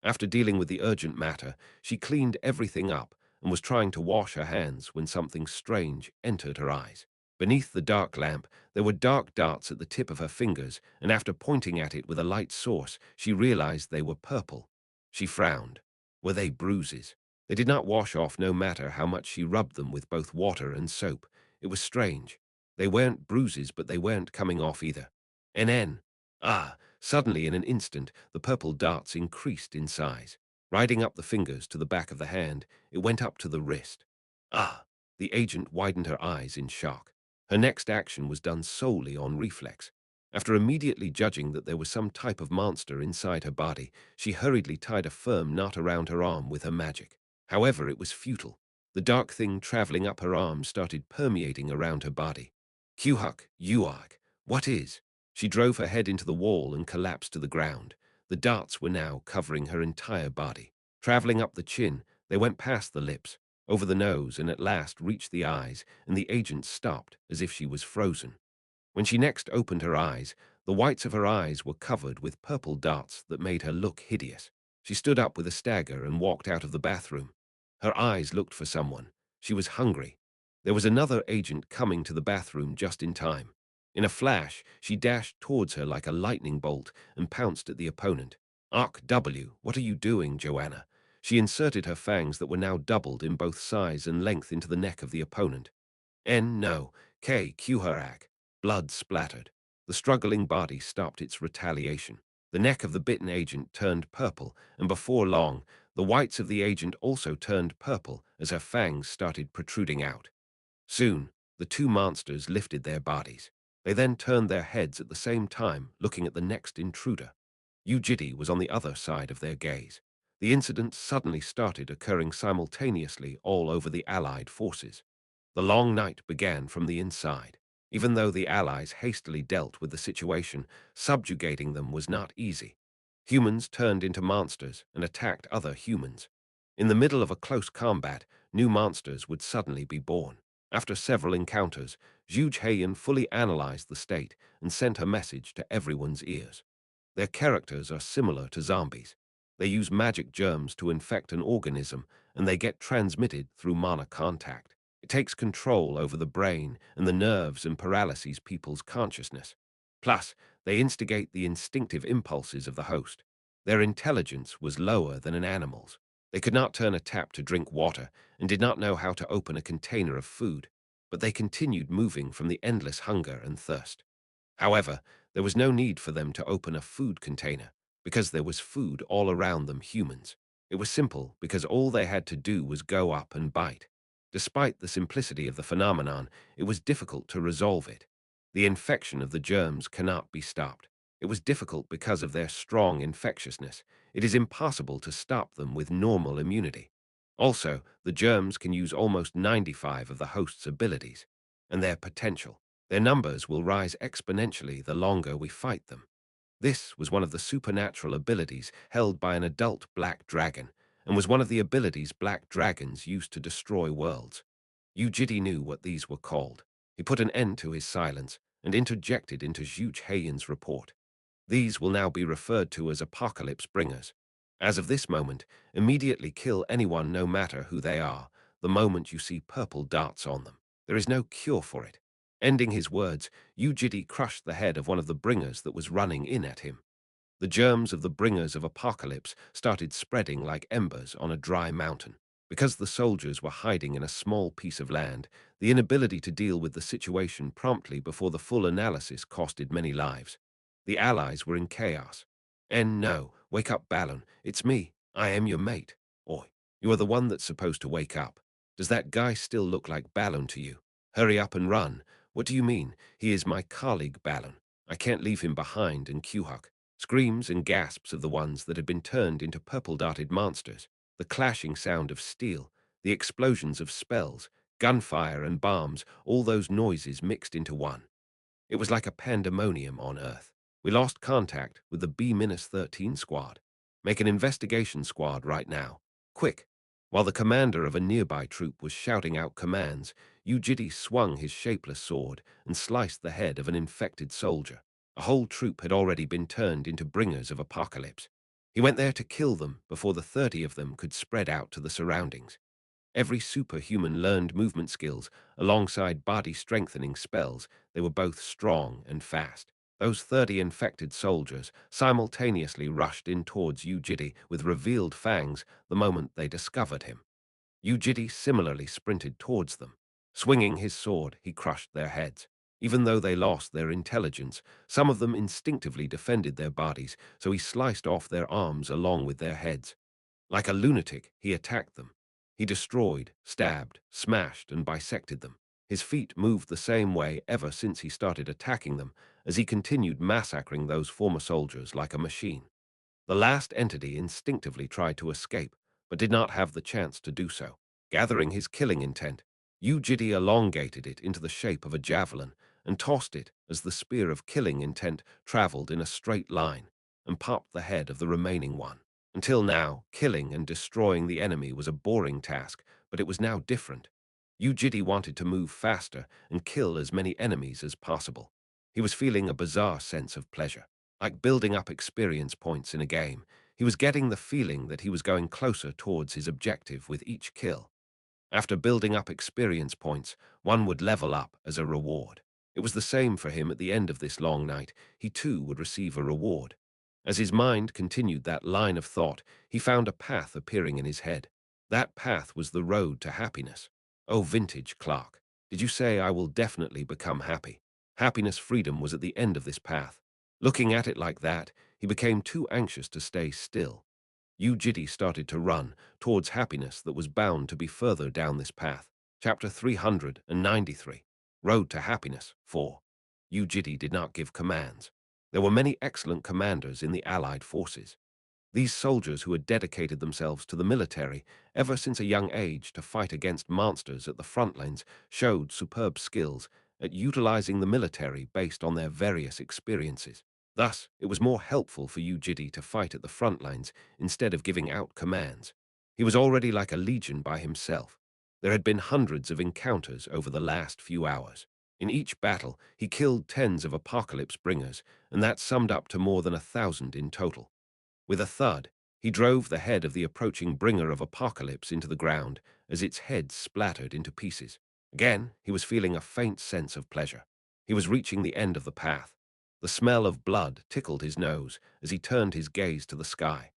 After dealing with the urgent matter, she cleaned everything up and was trying to wash her hands when something strange entered her eyes. Beneath the dark lamp, there were dark darts at the tip of her fingers, and after pointing at it with a light source, she realized they were purple. She frowned. Were they bruises? They did not wash off no matter how much she rubbed them with both water and soap. It was strange. They weren't bruises, but they weren't coming off either. NN. Ah! Suddenly, in an instant, the purple darts increased in size. Riding up the fingers to the back of the hand, it went up to the wrist. Ah! The agent widened her eyes in shock. Her next action was done solely on reflex. After immediately judging that there was some type of monster inside her body, she hurriedly tied a firm knot around her arm with her magic. However, it was futile. The dark thing traveling up her arm started permeating around her body. Kyuhuk, Yuak, what is? She drove her head into the wall and collapsed to the ground. The darts were now covering her entire body. Traveling up the chin, they went past the lips, over the nose, and at last reached the eyes, and the agent stopped as if she was frozen. When she next opened her eyes, the whites of her eyes were covered with purple darts that made her look hideous. She stood up with a stagger and walked out of the bathroom. Her eyes looked for someone. She was hungry. There was another agent coming to the bathroom just in time. In a flash, she dashed towards her like a lightning bolt and pounced at the opponent. Arc W, what are you doing, Joanna? She inserted her fangs that were now doubled in both size and length into the neck of the opponent. N, no. K, Q her ag. Blood splattered. The struggling body stopped its retaliation. The neck of the bitten agent turned purple, and before long, the whites of the agent also turned purple as her fangs started protruding out. Soon, the two monsters lifted their bodies. They then turned their heads at the same time, looking at the next intruder. Yu Jitae was on the other side of their gaze. The incident suddenly started occurring simultaneously all over the Allied forces. The long night began from the inside. Even though the Allies hastily dealt with the situation, subjugating them was not easy. Humans turned into monsters and attacked other humans. In the middle of a close combat, new monsters would suddenly be born. After several encounters, Yu Jitae fully analyzed the state and sent her message to everyone's ears. Their characters are similar to zombies. They use magic germs to infect an organism, and they get transmitted through mana contact. It takes control over the brain and the nerves and paralyses people's consciousness. Plus, they instigate the instinctive impulses of the host. Their intelligence was lower than an animal's. They could not turn a tap to drink water and did not know how to open a container of food, but they continued moving from the endless hunger and thirst. However, there was no need for them to open a food container, because there was food all around them humans. It was simple because all they had to do was go up and bite. Despite the simplicity of the phenomenon, it was difficult to resolve it. The infection of the germs cannot be stopped. It was difficult because of their strong infectiousness. It is impossible to stop them with normal immunity. Also, the germs can use almost 95 of the host's abilities, and their potential. Their numbers will rise exponentially the longer we fight them. This was one of the supernatural abilities held by an adult black dragon, and was one of the abilities black dragons used to destroy worlds. Yu Jitae knew what these were called. He put an end to his silence and interjected into Yu Jitae's report. These will now be referred to as apocalypse bringers. As of this moment, immediately kill anyone no matter who they are, the moment you see purple darts on them. There is no cure for it. Ending his words, Yu Jitae crushed the head of one of the bringers that was running in at him. The germs of the bringers of apocalypse started spreading like embers on a dry mountain. Because the soldiers were hiding in a small piece of land, the inability to deal with the situation promptly before the full analysis costed many lives. The Allies were in chaos. And no, wake up, Balon. It's me. I am your mate. Oi, you are the one that's supposed to wake up. Does that guy still look like Balon to you? Hurry up and run. What do you mean? He is my colleague, Balon. I can't leave him behind in Kyuhuk. Screams and gasps of the ones that had been turned into purple-darted monsters, the clashing sound of steel, the explosions of spells, gunfire and bombs, all those noises mixed into one. It was like a pandemonium on Earth. We lost contact with the B-13 squad. Make an investigation squad right now. Quick. While the commander of a nearby troop was shouting out commands, Yu Jitae swung his shapeless sword and sliced the head of an infected soldier. A whole troop had already been turned into bringers of apocalypse. He went there to kill them before the 30 of them could spread out to the surroundings. Every superhuman learned movement skills, alongside body-strengthening spells, they were both strong and fast. Those 30 infected soldiers simultaneously rushed in towards Yu Jitae with revealed fangs the moment they discovered him. Yu Jitae similarly sprinted towards them. Swinging his sword, he crushed their heads. Even though they lost their intelligence, some of them instinctively defended their bodies, so he sliced off their arms along with their heads. Like a lunatic, he attacked them. He destroyed, stabbed, smashed, and bisected them. His feet moved the same way ever since he started attacking them, as he continued massacring those former soldiers like a machine. The last entity instinctively tried to escape, but did not have the chance to do so. Gathering his killing intent, Yu Jitae elongated it into the shape of a javelin and tossed it as the spear of killing intent traveled in a straight line and popped the head of the remaining one. Until now, killing and destroying the enemy was a boring task, but it was now different. Yu Jitae wanted to move faster and kill as many enemies as possible. He was feeling a bizarre sense of pleasure. Like building up experience points in a game, he was getting the feeling that he was going closer towards his objective with each kill. After building up experience points, one would level up as a reward. It was the same for him at the end of this long night. He too would receive a reward. As his mind continued that line of thought, he found a path appearing in his head. That path was the road to happiness. Oh, vintage Clark, did you say I will definitely become happy? Happiness freedom was at the end of this path. Looking at it like that, he became too anxious to stay still. Yu Jitae started to run towards happiness that was bound to be further down this path. Chapter 393. Road to Happiness 4. Yu Jitae did not give commands. There were many excellent commanders in the Allied forces. These soldiers who had dedicated themselves to the military ever since a young age to fight against monsters at the front lines showed superb skills at utilizing the military based on their various experiences. Thus, it was more helpful for Yu Jitae to fight at the front lines instead of giving out commands. He was already like a legion by himself. There had been hundreds of encounters over the last few hours. In each battle, he killed tens of apocalypse bringers, and that summed up to more than 1,000 in total. With a thud, he drove the head of the approaching bringer of apocalypse into the ground as its head splattered into pieces. Again, he was feeling a faint sense of pleasure. He was reaching the end of the path. The smell of blood tickled his nose as he turned his gaze to the sky.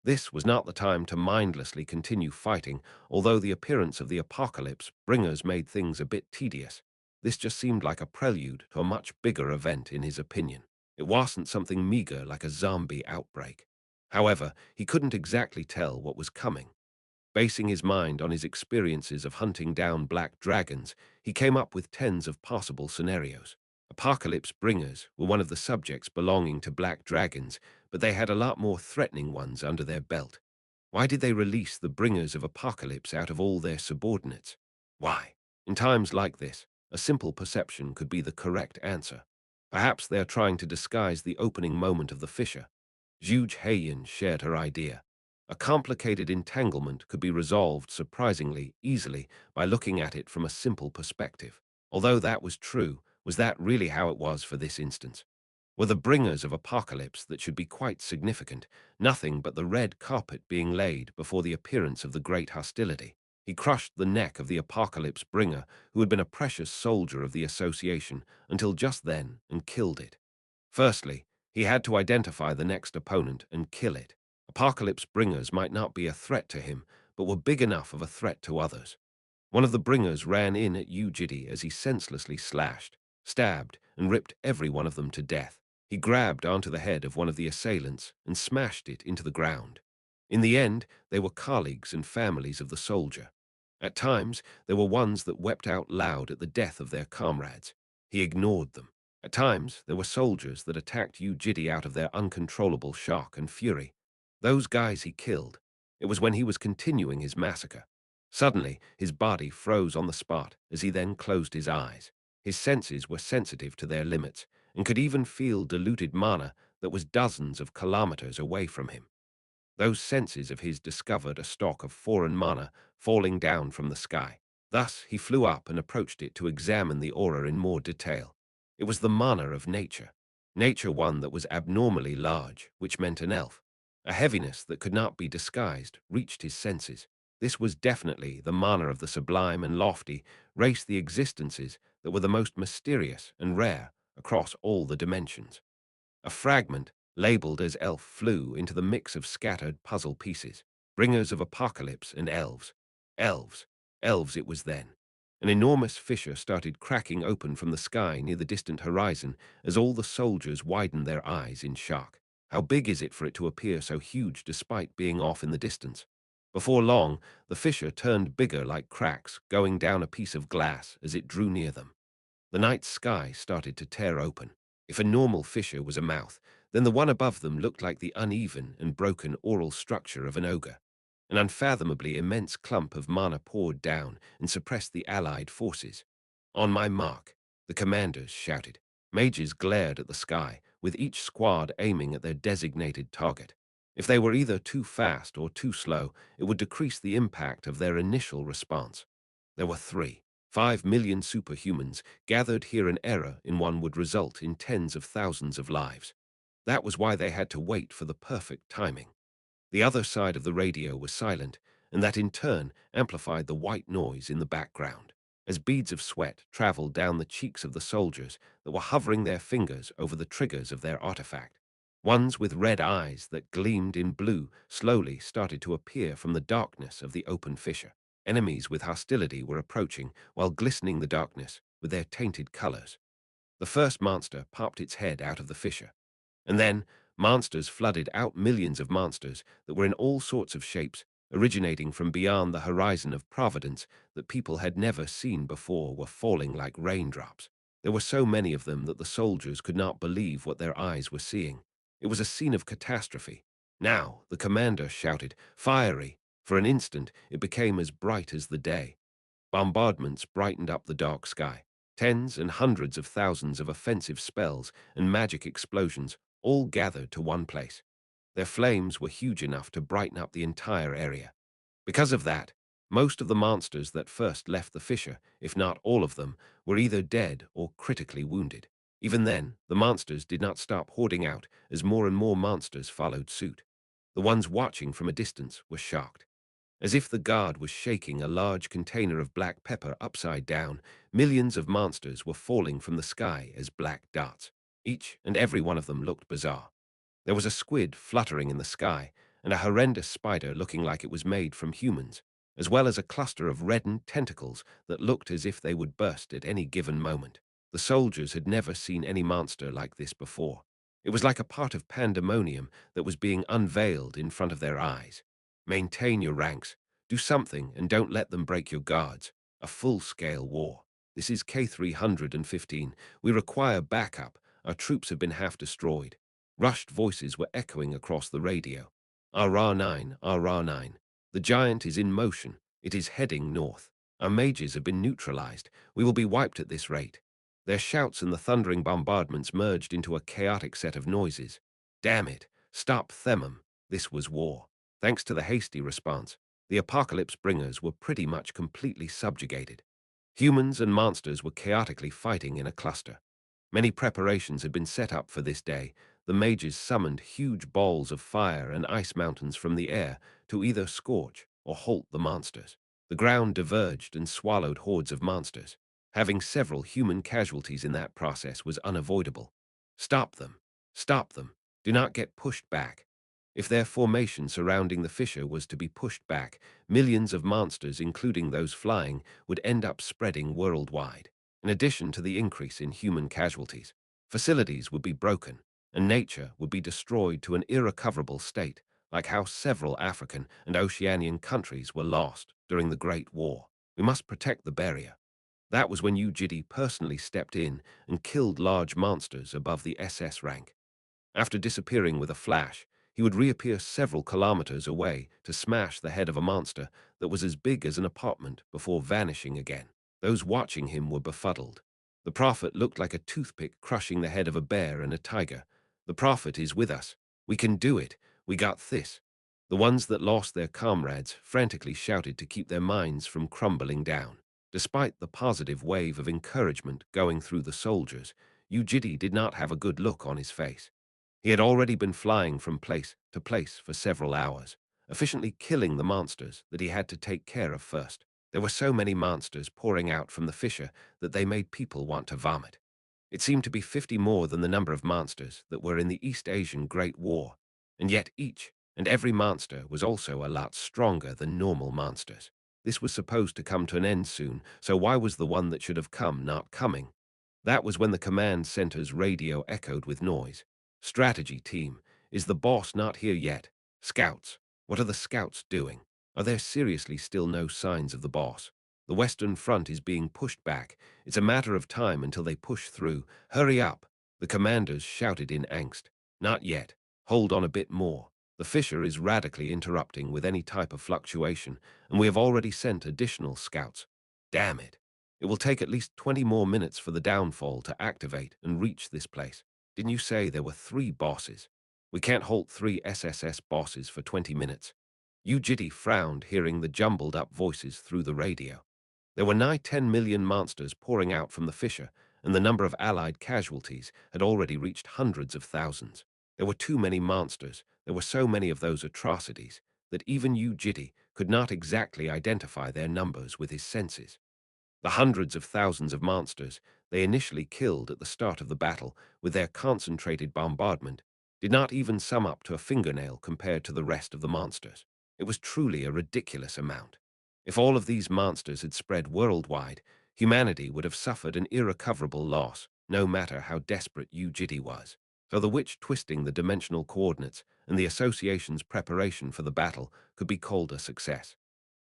This was not the time to mindlessly continue fighting, although the appearance of the apocalypse bringers made things a bit tedious. This just seemed like a prelude to a much bigger event in his opinion. It wasn't something meager like a zombie outbreak. However, he couldn't exactly tell what was coming. Basing his mind on his experiences of hunting down black dragons, he came up with tens of possible scenarios. Apocalypse bringers were one of the subjects belonging to black dragons, but they had a lot more threatening ones under their belt. Why did they release the bringers of apocalypse out of all their subordinates? Why? In times like this, a simple perception could be the correct answer. Perhaps they are trying to disguise the opening moment of the fissure. Yu Jitae shared her idea. A complicated entanglement could be resolved surprisingly easily by looking at it from a simple perspective. Although that was true, was that really how it was for this instance? Were the bringers of apocalypse that should be quite significant, nothing but the red carpet being laid before the appearance of the great hostility? He crushed the neck of the apocalypse bringer, who had been a precious soldier of the association until just then, and killed it. Firstly, he had to identify the next opponent and kill it. Apocalypse bringers might not be a threat to him, but were big enough of a threat to others. One of the bringers ran in at Yu Jitae as he senselessly slashed, stabbed, and ripped every one of them to death. He grabbed onto the head of one of the assailants and smashed it into the ground. In the end, they were colleagues and families of the soldier. At times, there were ones that wept out loud at the death of their comrades. He ignored them. At times, there were soldiers that attacked Yu Jitae out of their uncontrollable shock and fury. Those guys he killed. It was when he was continuing his massacre. Suddenly, his body froze on the spot as he then closed his eyes. His senses were sensitive to their limits, and could even feel diluted mana that was dozens of kilometers away from him. Those senses of his discovered a stock of foreign mana falling down from the sky. Thus he flew up and approached it to examine the aura in more detail. It was the mana of nature. Nature one that was abnormally large, which meant an elf. A heaviness that could not be disguised reached his senses. This was definitely the mana of the sublime and lofty, race the existences that were the most mysterious and rare across all the dimensions. A fragment, labeled as elf, flew into the mix of scattered puzzle pieces, bringers of apocalypse and elves. Elves. Elves it was then. An enormous fissure started cracking open from the sky near the distant horizon as all the soldiers widened their eyes in shock. How big is it for it to appear so huge despite being off in the distance? Before long, the fissure turned bigger like cracks going down a piece of glass as it drew near them. The night sky started to tear open. If a normal fissure was a mouth, then the one above them looked like the uneven and broken oral structure of an ogre. An unfathomably immense clump of mana poured down and suppressed the allied forces. On my mark, the commanders shouted. Mages glared at the sky, with each squad aiming at their designated target. If they were either too fast or too slow, it would decrease the impact of their initial response. There were 5 million superhumans gathered here. An error in one would result in tens of thousands of lives. That was why they had to wait for the perfect timing. The other side of the radio was silent, and that in turn amplified the white noise in the background, as beads of sweat traveled down the cheeks of the soldiers that were hovering their fingers over the triggers of their artifact. Ones with red eyes that gleamed in blue slowly started to appear from the darkness of the open fissure. Enemies with hostility were approaching while glistening the darkness with their tainted colors. The first monster popped its head out of the fissure, and then monsters flooded out. Millions of monsters that were in all sorts of shapes, originating from beyond the horizon of providence that people had never seen before, were falling like raindrops. There were so many of them that the soldiers could not believe what their eyes were seeing. It was a scene of catastrophe. Now, the commander shouted, "Fiery!" For an instant, it became as bright as the day. Bombardments brightened up the dark sky. Tens and hundreds of thousands of offensive spells and magic explosions all gathered to one place. Their flames were huge enough to brighten up the entire area. Because of that, most of the monsters that first left the fissure, if not all of them, were either dead or critically wounded. Even then, the monsters did not stop hoarding out as more and more monsters followed suit. The ones watching from a distance were shocked. As if the guard was shaking a large container of black pepper upside down, millions of monsters were falling from the sky as black dots. Each and every one of them looked bizarre. There was a squid fluttering in the sky, and a horrendous spider looking like it was made from humans, as well as a cluster of reddened tentacles that looked as if they would burst at any given moment. The soldiers had never seen any monster like this before. It was like a part of pandemonium that was being unveiled in front of their eyes. Maintain your ranks. Do something and don't let them break your guards. A full-scale war. This is K315. We require backup. Our troops have been half destroyed. Rushed voices were echoing across the radio. RR9, RR9. The giant is in motion. It is heading north. Our mages have been neutralized. We will be wiped at this rate. Their shouts and the thundering bombardments merged into a chaotic set of noises. Damn it. Stop them. This was war. Thanks to the hasty response, the apocalypse bringers were pretty much completely subjugated. Humans and monsters were chaotically fighting in a cluster. Many preparations had been set up for this day. The mages summoned huge balls of fire and ice mountains from the air to either scorch or halt the monsters. The ground diverged and swallowed hordes of monsters. Having several human casualties in that process was unavoidable. Stop them. Stop them. Do not get pushed back. If their formation surrounding the fissure was to be pushed back, millions of monsters, including those flying, would end up spreading worldwide. In addition to the increase in human casualties, facilities would be broken, and nature would be destroyed to an irrecoverable state, like how several African and Oceanian countries were lost during the Great War. We must protect the barrier. That was when Yu Jitae personally stepped in and killed large monsters above the SS rank. After disappearing with a flash, he would reappear several kilometers away to smash the head of a monster that was as big as an apartment before vanishing again. Those watching him were befuddled. The prophet looked like a toothpick crushing the head of a bear and a tiger. The prophet is with us. We can do it. We got this. The ones that lost their comrades frantically shouted to keep their minds from crumbling down. Despite the positive wave of encouragement going through the soldiers, Yu Jitae did not have a good look on his face. He had already been flying from place to place for several hours, efficiently killing the monsters that he had to take care of first. There were so many monsters pouring out from the fissure that they made people want to vomit. It seemed to be 50 more than the number of monsters that were in the East Asian Great War, and yet each and every monster was also a lot stronger than normal monsters. This was supposed to come to an end soon, so why was the one that should have come not coming? That was when the command center's radio echoed with noise. Strategy team, is the boss not here yet? Scouts, what are the scouts doing? Are there seriously still no signs of the boss? The Western Front is being pushed back. It's a matter of time until they push through. Hurry up! The commanders shouted in angst. Not yet. Hold on a bit more. The fissure is radically interrupting with any type of fluctuation, and we have already sent additional scouts. Damn it. It will take at least 20 more minutes for the downfall to activate and reach this place. Didn't you say there were 3 bosses? We can't halt 3 SSS bosses for 20 minutes. Yu Jitae frowned, hearing the jumbled-up voices through the radio. There were nigh 10 million monsters pouring out from the fissure, and the number of allied casualties had already reached hundreds of thousands. There were too many monsters. There were so many of those atrocities that even Yu Jitae could not exactly identify their numbers with his senses. The hundreds of thousands of monsters they initially killed at the start of the battle with their concentrated bombardment did not even sum up to a fingernail compared to the rest of the monsters. It was truly a ridiculous amount. If all of these monsters had spread worldwide, humanity would have suffered an irrecoverable loss, no matter how desperate Yu Jitae was. So the witch twisting the dimensional coordinates and the association's preparation for the battle could be called a success.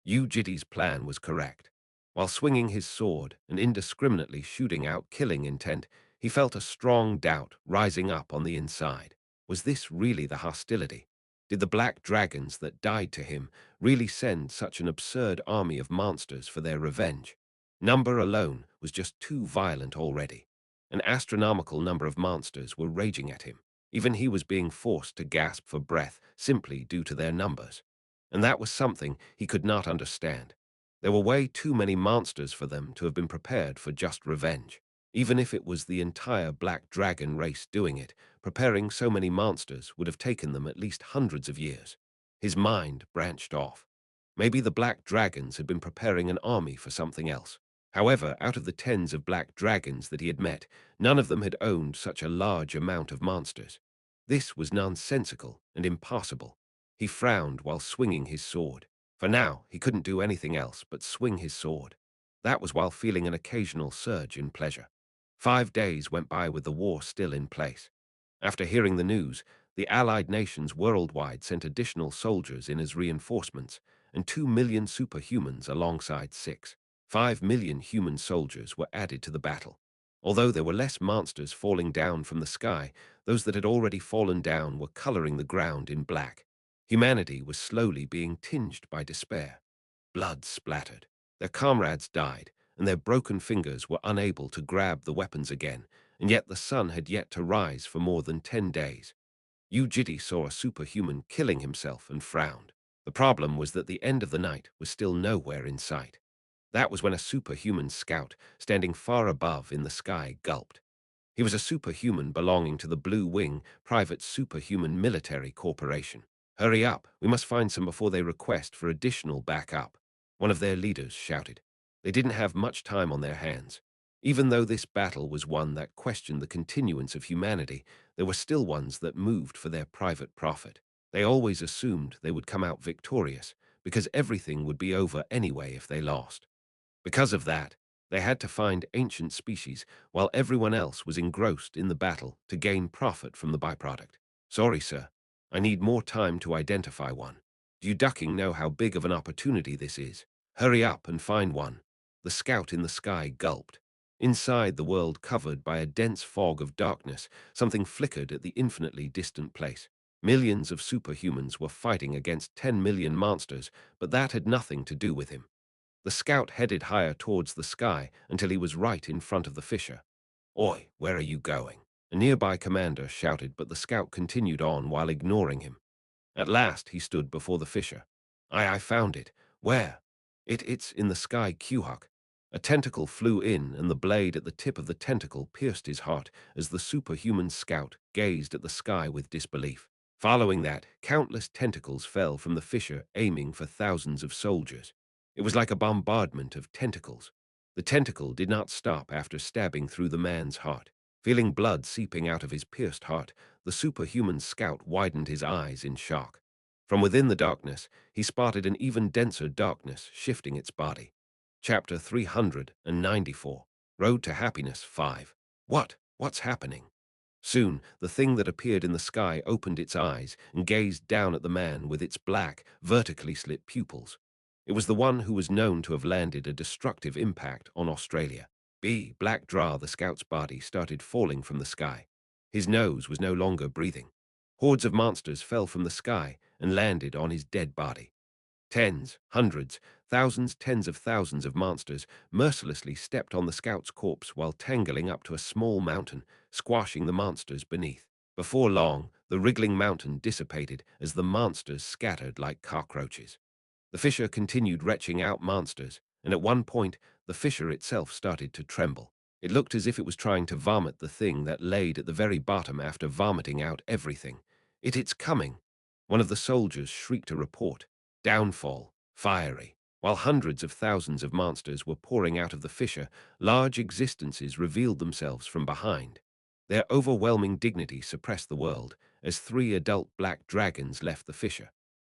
Yu Jitae's plan was correct. While swinging his sword and indiscriminately shooting out killing intent, he felt a strong doubt rising up on the inside. Was this really the hostility? Did the black dragons that died to him really send such an absurd army of monsters for their revenge? Number alone was just too violent already. An astronomical number of monsters were raging at him. Even he was being forced to gasp for breath simply due to their numbers. And that was something he could not understand. There were way too many monsters for them to have been prepared for just revenge. Even if it was the entire Black Dragon race doing it, preparing so many monsters would have taken them at least hundreds of years. His mind branched off. Maybe the Black Dragons had been preparing an army for something else. However, out of the tens of Black Dragons that he had met, none of them had owned such a large amount of monsters. This was nonsensical and impossible. He frowned while swinging his sword. For now, he couldn't do anything else but swing his sword. That was while feeling an occasional surge in pleasure. 5 days went by with the war still in place. After hearing the news, the Allied nations worldwide sent additional soldiers in as reinforcements, and 2 million superhumans alongside 5 million human soldiers were added to the battle. Although there were less monsters falling down from the sky, those that had already fallen down were coloring the ground in black. Humanity was slowly being tinged by despair. Blood splattered. Their comrades died, and their broken fingers were unable to grab the weapons again, and yet the sun had yet to rise for more than 10 days. Yu Jitae saw a superhuman killing himself and frowned. The problem was that the end of the night was still nowhere in sight. That was when a superhuman scout, standing far above in the sky, gulped. He was a superhuman belonging to the Blue Wing Private Superhuman Military Corporation. Hurry up, we must find some before they request for additional backup, one of their leaders shouted. They didn't have much time on their hands. Even though this battle was one that questioned the continuance of humanity, there were still ones that moved for their private profit. They always assumed they would come out victorious, because everything would be over anyway if they lost. Because of that, they had to find ancient species while everyone else was engrossed in the battle to gain profit from the byproduct. Sorry, sir. I need more time to identify one. Do you ducking know how big of an opportunity this is? Hurry up and find one. The scout in the sky gulped. Inside the world covered by a dense fog of darkness, something flickered at the infinitely distant place. Millions of superhumans were fighting against 10 million monsters, but that had nothing to do with him. The scout headed higher towards the sky until he was right in front of the fissure. "Oi, where are you going?" A nearby commander shouted, but the scout continued on while ignoring him. At last he stood before the fisher. I found it. Where? It's in the sky, Quhawk. A tentacle flew in, and the blade at the tip of the tentacle pierced his heart as the superhuman scout gazed at the sky with disbelief. Following that, countless tentacles fell from the fisher, aiming for thousands of soldiers. It was like a bombardment of tentacles. The tentacle did not stop after stabbing through the man's heart. Feeling blood seeping out of his pierced heart, the superhuman scout widened his eyes in shock. From within the darkness, he spotted an even denser darkness shifting its body. Chapter 394, Road to Happiness 5. What's happening? Soon, the thing that appeared in the sky opened its eyes and gazed down at the man with its black, vertically slit pupils. It was the one who was known to have landed a destructive impact on Australia. Black Dra, the scout's body, started falling from the sky. His nose was no longer breathing. Hordes of monsters fell from the sky and landed on his dead body. Tens, hundreds, thousands, tens of thousands of monsters mercilessly stepped on the scout's corpse while tangling up to a small mountain, squashing the monsters beneath. Before long, the wriggling mountain dissipated as the monsters scattered like cockroaches. The fisher continued retching out monsters, and at one point, the fisher itself started to tremble. It looked as if it was trying to vomit the thing that laid at the very bottom after vomiting out everything. It's coming. One of the soldiers shrieked a report. Downfall, fiery. While hundreds of thousands of monsters were pouring out of the fissure, large existences revealed themselves from behind. Their overwhelming dignity suppressed the world as 3 adult black dragons left the fissure.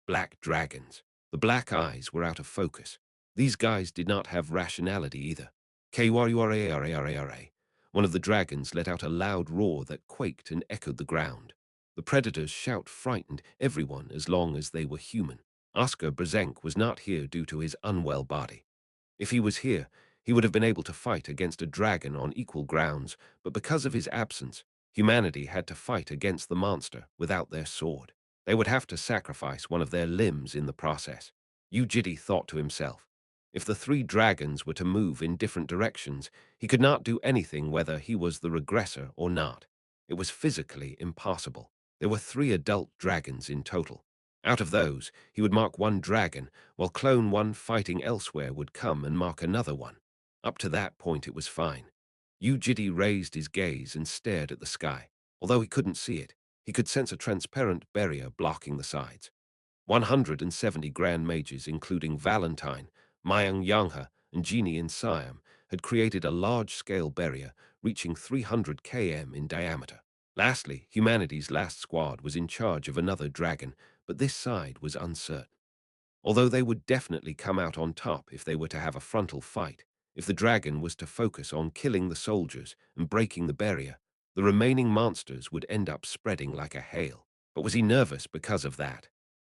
Black dragons. The black eyes were out of focus. These guys did not have rationality either. Kwara. One of the dragons let out a loud roar that quaked and echoed the ground. The predators shout frightened everyone as long as they were human. Oscar Brzenk was not here due to his unwell body. If he was here, he would have been able to fight against a dragon on equal grounds, but because of his absence, humanity had to fight against the monster without their sword. They would have to sacrifice one of their limbs in the process. Yu Jitae thought to himself. If the 3 dragons were to move in different directions, he could not do anything whether he was the regressor or not. It was physically impossible. There were 3 adult dragons in total. Out of those, he would mark one dragon, while clone one fighting elsewhere would come and mark another one. Up to that point it was fine. Yu Jitae raised his gaze and stared at the sky. Although he couldn't see it, he could sense a transparent barrier blocking the sides. 170 Grand Mages, including Valentine, Mayang Yanghe, and Genie in Siam, had created a large-scale barrier reaching 300 km in diameter. Lastly, humanity's last squad was in charge of another dragon, but this side was uncertain. Although they would definitely come out on top if they were to have a frontal fight, if the dragon was to focus on killing the soldiers and breaking the barrier, the remaining monsters would end up spreading like a hail. But was he nervous because of that?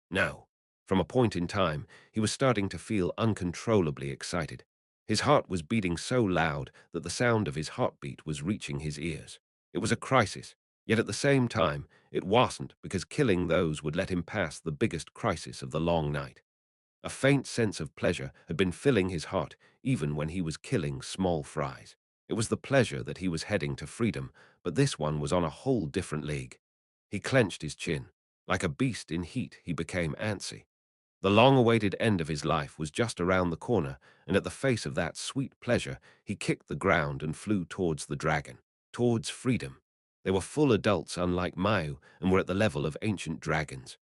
No. From a point in time, he was starting to feel uncontrollably excited. His heart was beating so loud that the sound of his heartbeat was reaching his ears. It was a crisis, yet at the same time, it wasn't, because killing those would let him pass the biggest crisis of the long night. A faint sense of pleasure had been filling his heart even when he was killing small fries. It was the pleasure that he was heading to freedom, but this one was on a whole different league. He clenched his chin. Like a beast in heat, he became antsy. The long-awaited end of his life was just around the corner, and at the face of that sweet pleasure, he kicked the ground and flew towards the dragon, towards freedom. They were full adults unlike Mayu and were at the level of ancient dragons.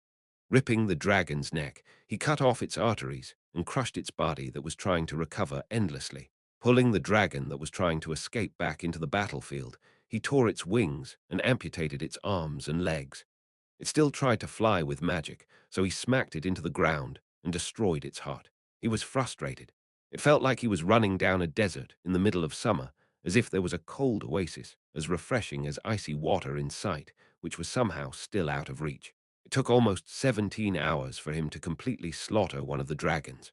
Ripping the dragon's neck, he cut off its arteries and crushed its body that was trying to recover endlessly. Pulling the dragon that was trying to escape back into the battlefield, he tore its wings and amputated its arms and legs. It still tried to fly with magic, so he smacked it into the ground and destroyed its heart. He was frustrated. It felt like he was running down a desert in the middle of summer, as if there was a cold oasis, as refreshing as icy water in sight, which was somehow still out of reach. It took almost 17 hours for him to completely slaughter one of the dragons.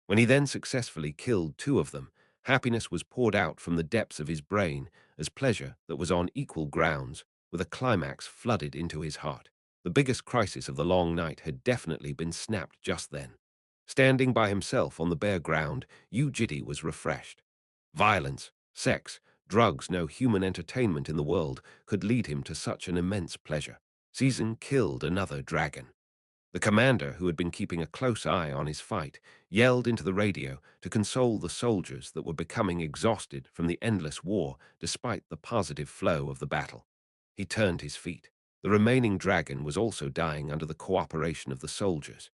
When he then successfully killed 2 of them, happiness was poured out from the depths of his brain as pleasure that was on equal grounds, with a climax flooded into his heart. The biggest crisis of the long night had definitely been snapped just then. Standing by himself on the bare ground, Yu Jitae was refreshed. Violence, sex, Drugs, no human entertainment in the world, could lead him to such an immense pleasure. Season killed another dragon. The commander, who had been keeping a close eye on his fight, yelled into the radio to console the soldiers that were becoming exhausted from the endless war despite the positive flow of the battle. He turned his feet. The remaining dragon was also dying under the cooperation of the soldiers.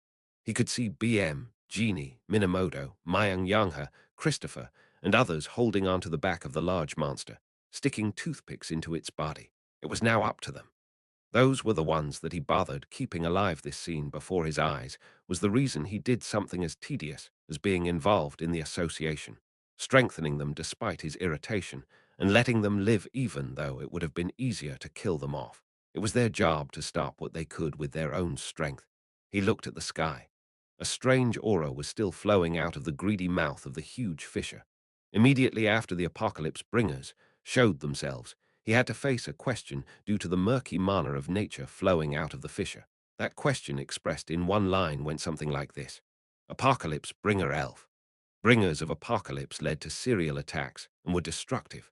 He could see BM, Genie, Minamoto, Mayang Yanghe, Christopher, and others holding onto the back of the large monster, sticking toothpicks into its body. It was now up to them. Those were the ones that he bothered keeping alive. This scene before his eyes was the reason he did something as tedious as being involved in the association, strengthening them despite his irritation, and letting them live even though it would have been easier to kill them off. It was their job to stop what they could with their own strength. He looked at the sky. A strange aura was still flowing out of the greedy mouth of the huge fissure. Immediately after the apocalypse bringers showed themselves, he had to face a question due to the murky mana of nature flowing out of the fissure. That question, expressed in one line, went something like this: Apocalypse Bringer Elf. Bringers of apocalypse led to serial attacks and were destructive.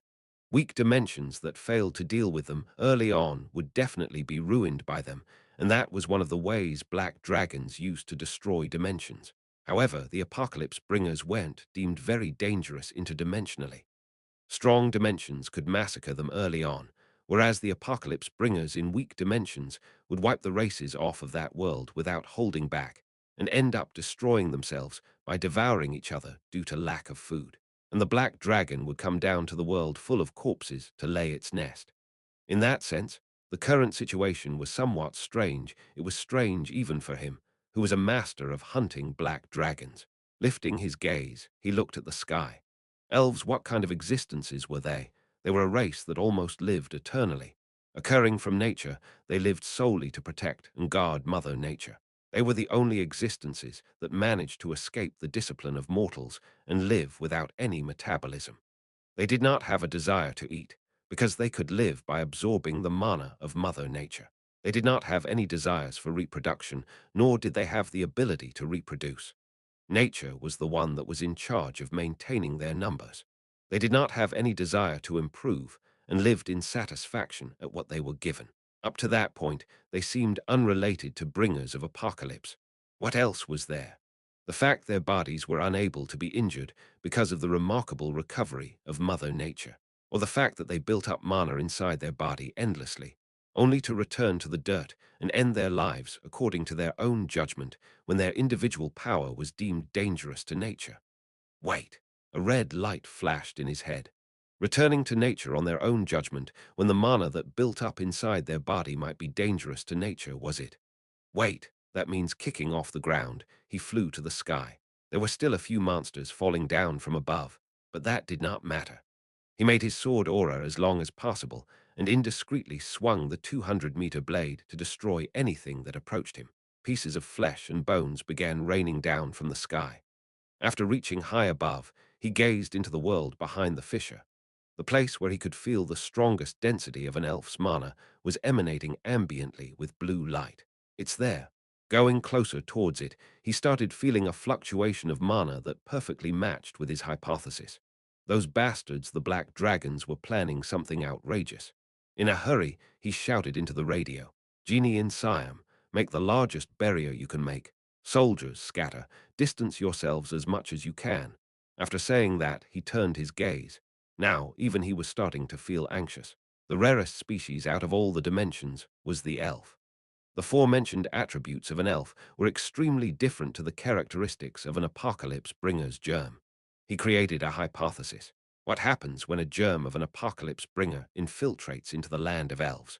Weak dimensions that failed to deal with them early on would definitely be ruined by them, and that was one of the ways black dragons used to destroy dimensions. However, the apocalypse bringers weren't deemed very dangerous interdimensionally. Strong dimensions could massacre them early on, whereas the apocalypse bringers in weak dimensions would wipe the races off of that world without holding back, and end up destroying themselves by devouring each other due to lack of food. And the black dragon would come down to the world full of corpses to lay its nest. In that sense, the current situation was somewhat strange. It was strange even for him, who was a master of hunting black dragons. Lifting his gaze, he looked at the sky. Elves, what kind of existences were they? They were a race that almost lived eternally. Occurring from nature, they lived solely to protect and guard Mother Nature. They were the only existences that managed to escape the discipline of mortals and live without any metabolism. They did not have a desire to eat, because they could live by absorbing the mana of Mother Nature. They did not have any desires for reproduction, nor did they have the ability to reproduce. Nature was the one that was in charge of maintaining their numbers. They did not have any desire to improve and lived in satisfaction at what they were given. Up to that point, they seemed unrelated to bringers of apocalypse. What else was there? The fact their bodies were unable to be injured because of the remarkable recovery of Mother Nature, or the fact that they built up mana inside their body endlessly, only to return to the dirt and end their lives according to their own judgment when their individual power was deemed dangerous to nature. Wait, a red light flashed in his head. Returning to nature on their own judgment when the mana that built up inside their body might be dangerous to nature, was it? Wait, that means kicking off the ground. He flew to the sky. There were still a few monsters falling down from above, but that did not matter. He made his sword aura as long as possible and indiscreetly swung the 200-meter blade to destroy anything that approached him. Pieces of flesh and bones began raining down from the sky. After reaching high above, he gazed into the world behind the fissure. The place where he could feel the strongest density of an elf's mana was emanating ambiently with blue light. It's there. Going closer towards it, he started feeling a fluctuation of mana that perfectly matched with his hypothesis. Those bastards, the black dragons, were planning something outrageous. In a hurry, he shouted into the radio, "Genie in Siam, make the largest barrier you can make. Soldiers, scatter. Distance yourselves as much as you can." After saying that, he turned his gaze. Now, even he was starting to feel anxious. The rarest species out of all the dimensions was the elf. The forementioned attributes of an elf were extremely different to the characteristics of an apocalypse bringer's germ. He created a hypothesis. What happens when a germ of an apocalypse bringer infiltrates into the land of elves?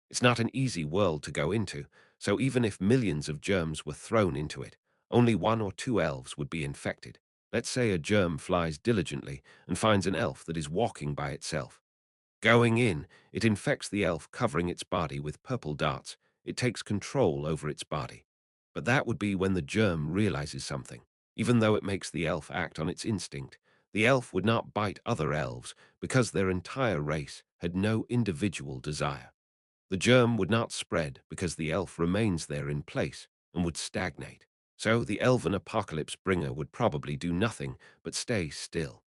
It's not an easy world to go into, so even if millions of germs were thrown into it, only one or two elves would be infected. Let's say a germ flies diligently and finds an elf that is walking by itself. Going in, it infects the elf, covering its body with purple darts. It takes control over its body. But that would be when the germ realizes something. Even though it makes the elf act on its instinct, the elf would not bite other elves because their entire race had no individual desire. The germ would not spread because the elf remains there in place and would stagnate. So the elven apocalypse bringer would probably do nothing but stay still.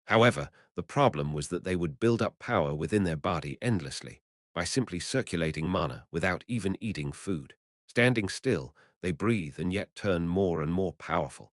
However, the problem was that they would build up power within their body endlessly by simply circulating mana without even eating food. Standing still, they breathe and yet turn more and more powerful.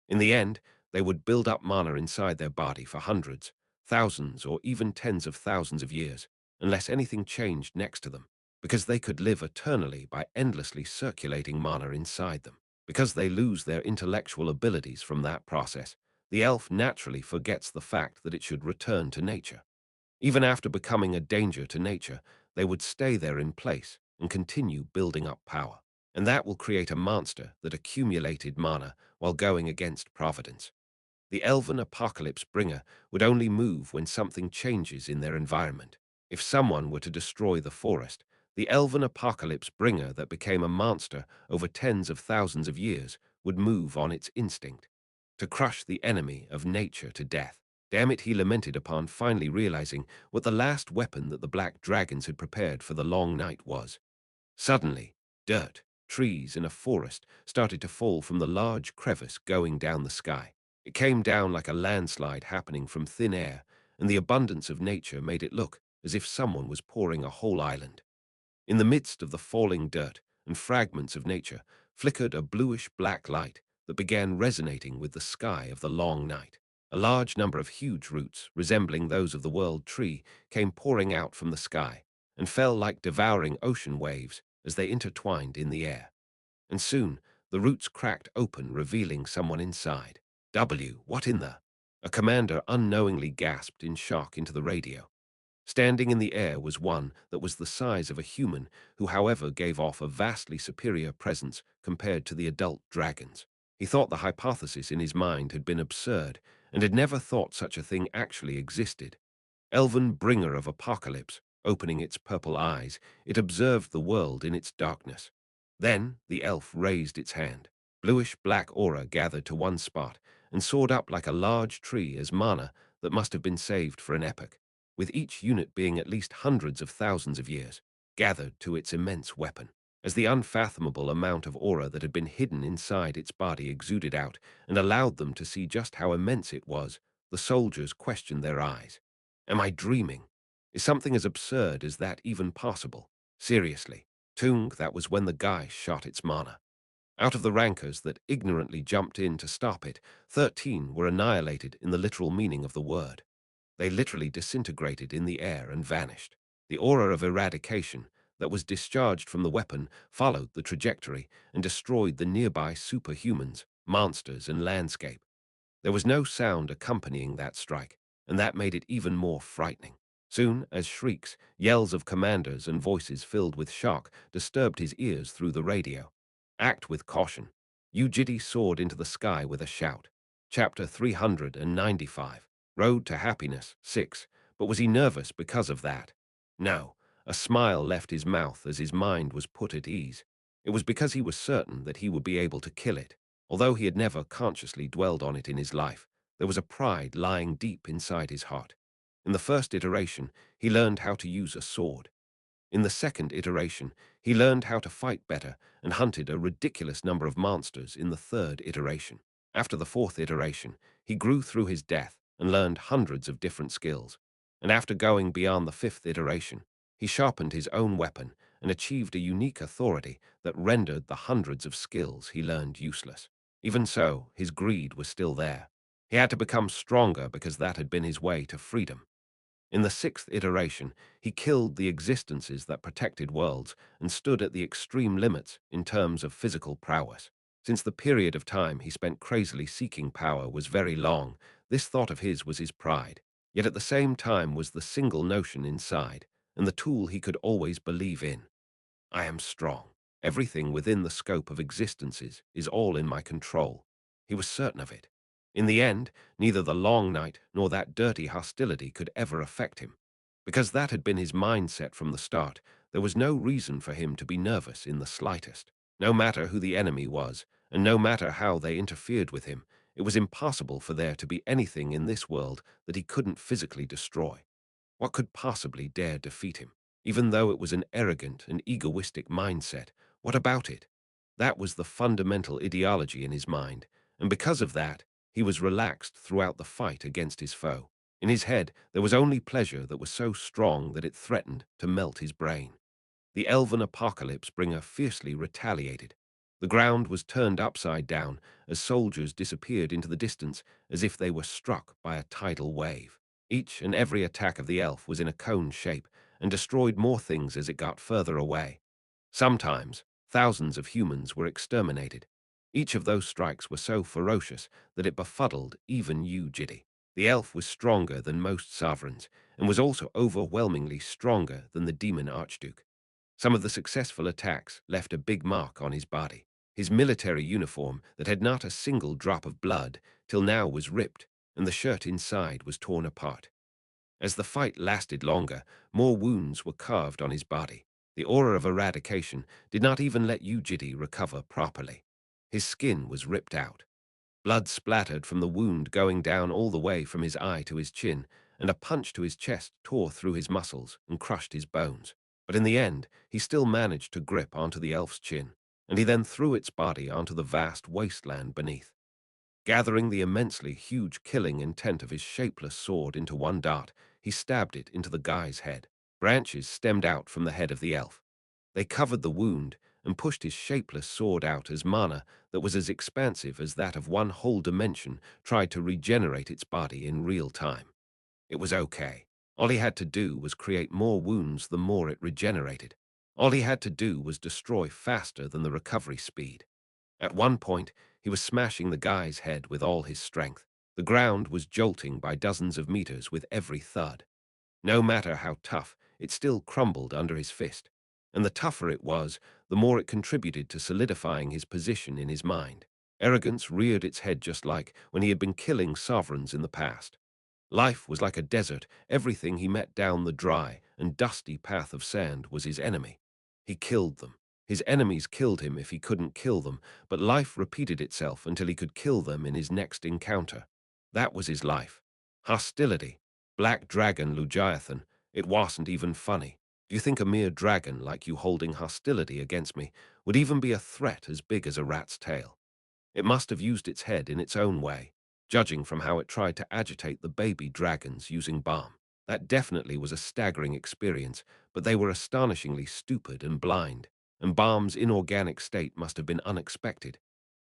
In the end, they would build up mana inside their body for hundreds, thousands, or even tens of thousands of years, unless anything changed next to them, because they could live eternally by endlessly circulating mana inside them. Because they lose their intellectual abilities from that process, the elf naturally forgets the fact that it should return to nature. Even after becoming a danger to nature, they would stay there in place and continue building up power. And that will create a monster that accumulated mana while going against providence. The elven apocalypse bringer would only move when something changes in their environment. If someone were to destroy the forest, the elven apocalypse bringer that became a monster over tens of thousands of years would move on its instinct to crush the enemy of nature to death. Damn it, he lamented upon finally realizing what the last weapon that the black dragons had prepared for the long night was. Suddenly, dirt, trees, and a forest started to fall from the large crevice going down the sky. It came down like a landslide happening from thin air, and the abundance of nature made it look as if someone was pouring a whole island. In the midst of the falling dirt and fragments of nature flickered a bluish-black light that began resonating with the sky of the long night. A large number of huge roots, resembling those of the world tree, came pouring out from the sky and fell like devouring ocean waves as they intertwined in the air. And soon, the roots cracked open, revealing someone inside. What in the? A commander unknowingly gasped in shock into the radio. Standing in the air was one that was the size of a human, who, however, gave off a vastly superior presence compared to the adult dragons. He thought the hypothesis in his mind had been absurd, and had never thought such a thing actually existed. Elven bringer of apocalypse, opening its purple eyes, it observed the world in its darkness. Then the elf raised its hand. Bluish-black aura gathered to one spot and soared up like a large tree as mana that must have been saved for an epoch, with each unit being at least hundreds of thousands of years, gathered to its immense weapon. As the unfathomable amount of aura that had been hidden inside its body exuded out and allowed them to see just how immense it was, the soldiers questioned their eyes. Am I dreaming? Is something as absurd as that even possible? Seriously, Tung, that was when the guy shot its mana. Out of the rankers that ignorantly jumped in to stop it, 13 were annihilated in the literal meaning of the word. They literally disintegrated in the air and vanished. The aura of eradication that was discharged from the weapon followed the trajectory and destroyed the nearby superhumans, monsters, and landscape. There was no sound accompanying that strike, and that made it even more frightening. Soon as shrieks, yells of commanders, and voices filled with shock disturbed his ears through the radio. Act with caution. Yu Jitae soared into the sky with a shout. Chapter 395. Road to Happiness, 6. But was he nervous because of that? No. A smile left his mouth as his mind was put at ease. It was because he was certain that he would be able to kill it. Although he had never consciously dwelled on it in his life, there was a pride lying deep inside his heart. In the first iteration, he learned how to use a sword. In the second iteration, he learned how to fight better and hunted a ridiculous number of monsters in the third iteration. After the fourth iteration, he grew through his death and learned hundreds of different skills. And after going beyond the fifth iteration, he sharpened his own weapon and achieved a unique authority that rendered the hundreds of skills he learned useless. Even so, his greed was still there. He had to become stronger because that had been his way to freedom. In the sixth iteration, he killed the existences that protected worlds and stood at the extreme limits in terms of physical prowess. Since the period of time he spent crazily seeking power was very long, this thought of his was his pride, yet at the same time was the single notion inside, and the tool he could always believe in. I am strong. Everything within the scope of existences is all in my control. He was certain of it. In the end, neither the long night nor that dirty hostility could ever affect him. Because that had been his mindset from the start, there was no reason for him to be nervous in the slightest. No matter who the enemy was, and no matter how they interfered with him, it was impossible for there to be anything in this world that he couldn't physically destroy. What could possibly dare defeat him? Even though it was an arrogant and egoistic mindset, what about it? That was the fundamental ideology in his mind, and because of that, he was relaxed throughout the fight against his foe. In his head, there was only pleasure that was so strong that it threatened to melt his brain. The elven apocalypse bringer fiercely retaliated. The ground was turned upside down as soldiers disappeared into the distance as if they were struck by a tidal wave. Each and every attack of the elf was in a cone shape and destroyed more things as it got further away. Sometimes, thousands of humans were exterminated. Each of those strikes were so ferocious that it befuddled even Yu Jitae. The elf was stronger than most sovereigns and was also overwhelmingly stronger than the demon archduke. Some of the successful attacks left a big mark on his body. His military uniform that had not a single drop of blood till now was ripped, and the shirt inside was torn apart. As the fight lasted longer, more wounds were carved on his body. The aura of eradication did not even let Yu Jitae recover properly. His skin was ripped out. Blood splattered from the wound going down all the way from his eye to his chin, and a punch to his chest tore through his muscles and crushed his bones. But in the end, he still managed to grip onto the elf's chin, and he then threw its body onto the vast wasteland beneath. Gathering the immensely huge killing intent of his shapeless sword into one dart, he stabbed it into the guy's head. Branches stemmed out from the head of the elf. They covered the wound and pushed his shapeless sword out as mana that was as expansive as that of one whole dimension tried to regenerate its body in real time. It was okay. All he had to do was create more wounds the more it regenerated. All he had to do was destroy faster than the recovery speed. At one point, he was smashing the guy's head with all his strength. The ground was jolting by dozens of meters with every thud. No matter how tough, it still crumbled under his fist. And the tougher it was, the more it contributed to solidifying his position in his mind. Arrogance reared its head just like when he had been killing sovereigns in the past. Life was like a desert. Everything he met down the dry and dusty path of sand was his enemy. He killed them. His enemies killed him if he couldn't kill them, but life repeated itself until he could kill them in his next encounter. That was his life. Hostility. Black Dragon Lugiathan. It wasn't even funny. Do you think a mere dragon like you holding hostility against me would even be a threat as big as a rat's tail? It must have used its head in its own way, judging from how it tried to agitate the baby dragons using balm. That definitely was a staggering experience, but they were astonishingly stupid and blind, and Balm's inorganic state must have been unexpected.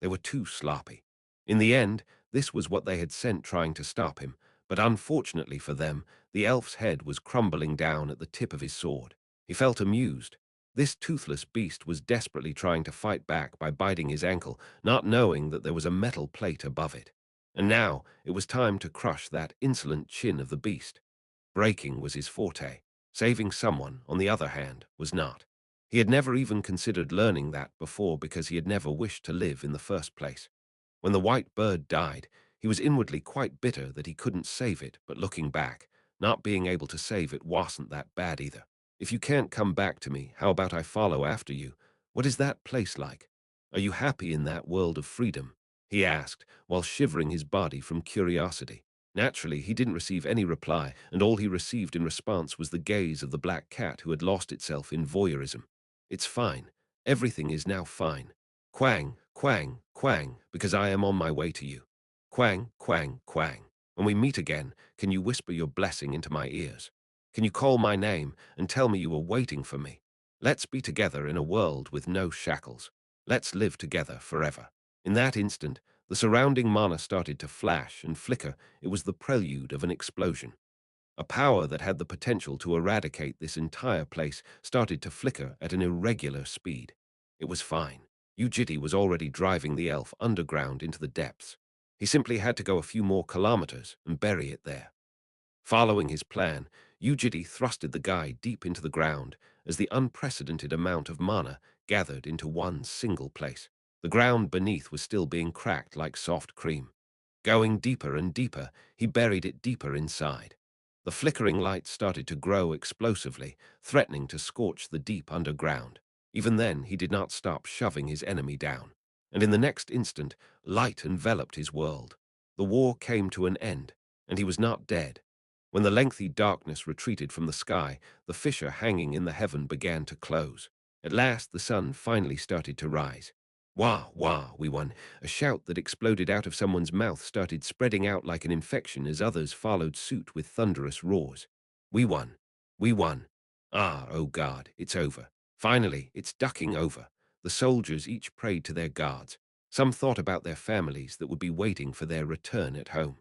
They were too sloppy. In the end, this was what they had sent trying to stop him, but unfortunately for them, the elf's head was crumbling down at the tip of his sword. He felt amused. This toothless beast was desperately trying to fight back by biting his ankle, not knowing that there was a metal plate above it. And now it was time to crush that insolent chin of the beast. Breaking was his forte. Saving someone, on the other hand, was not. He had never even considered learning that before because he had never wished to live in the first place. When the white bird died, he was inwardly quite bitter that he couldn't save it, but looking back, not being able to save it wasn't that bad either. If you can't come back to me, how about I follow after you? What is that place like? Are you happy in that world of freedom? He asked, while shivering his body from curiosity. Naturally, he didn't receive any reply, and all he received in response was the gaze of the black cat who had lost itself in voyeurism. It's fine. Everything is now fine. Quang, quang, quang, because I am on my way to you. Quang, quang, quang. When we meet again, can you whisper your blessing into my ears? Can you call my name and tell me you are waiting for me? Let's be together in a world with no shackles. Let's live together forever. In that instant, the surrounding mana started to flash and flicker. It was the prelude of an explosion. A power that had the potential to eradicate this entire place started to flicker at an irregular speed. It was fine. Yu Jitae was already driving the elf underground into the depths. He simply had to go a few more kilometers and bury it there. Following his plan, Yu Jitae thrusted the guy deep into the ground as the unprecedented amount of mana gathered into one single place. The ground beneath was still being cracked like soft cream. Going deeper and deeper, he buried it deeper inside. The flickering light started to grow explosively, threatening to scorch the deep underground. Even then, he did not stop shoving his enemy down. And in the next instant, light enveloped his world. The war came to an end, and he was not dead. When the lengthy darkness retreated from the sky, the fissure hanging in the heaven began to close. At last, the sun finally started to rise. Wah, wah, we won. A shout that exploded out of someone's mouth started spreading out like an infection as others followed suit with thunderous roars. We won. We won. Ah, oh God, it's over. Finally, it's ducking over. The soldiers each prayed to their guards. Some thought about their families that would be waiting for their return at home.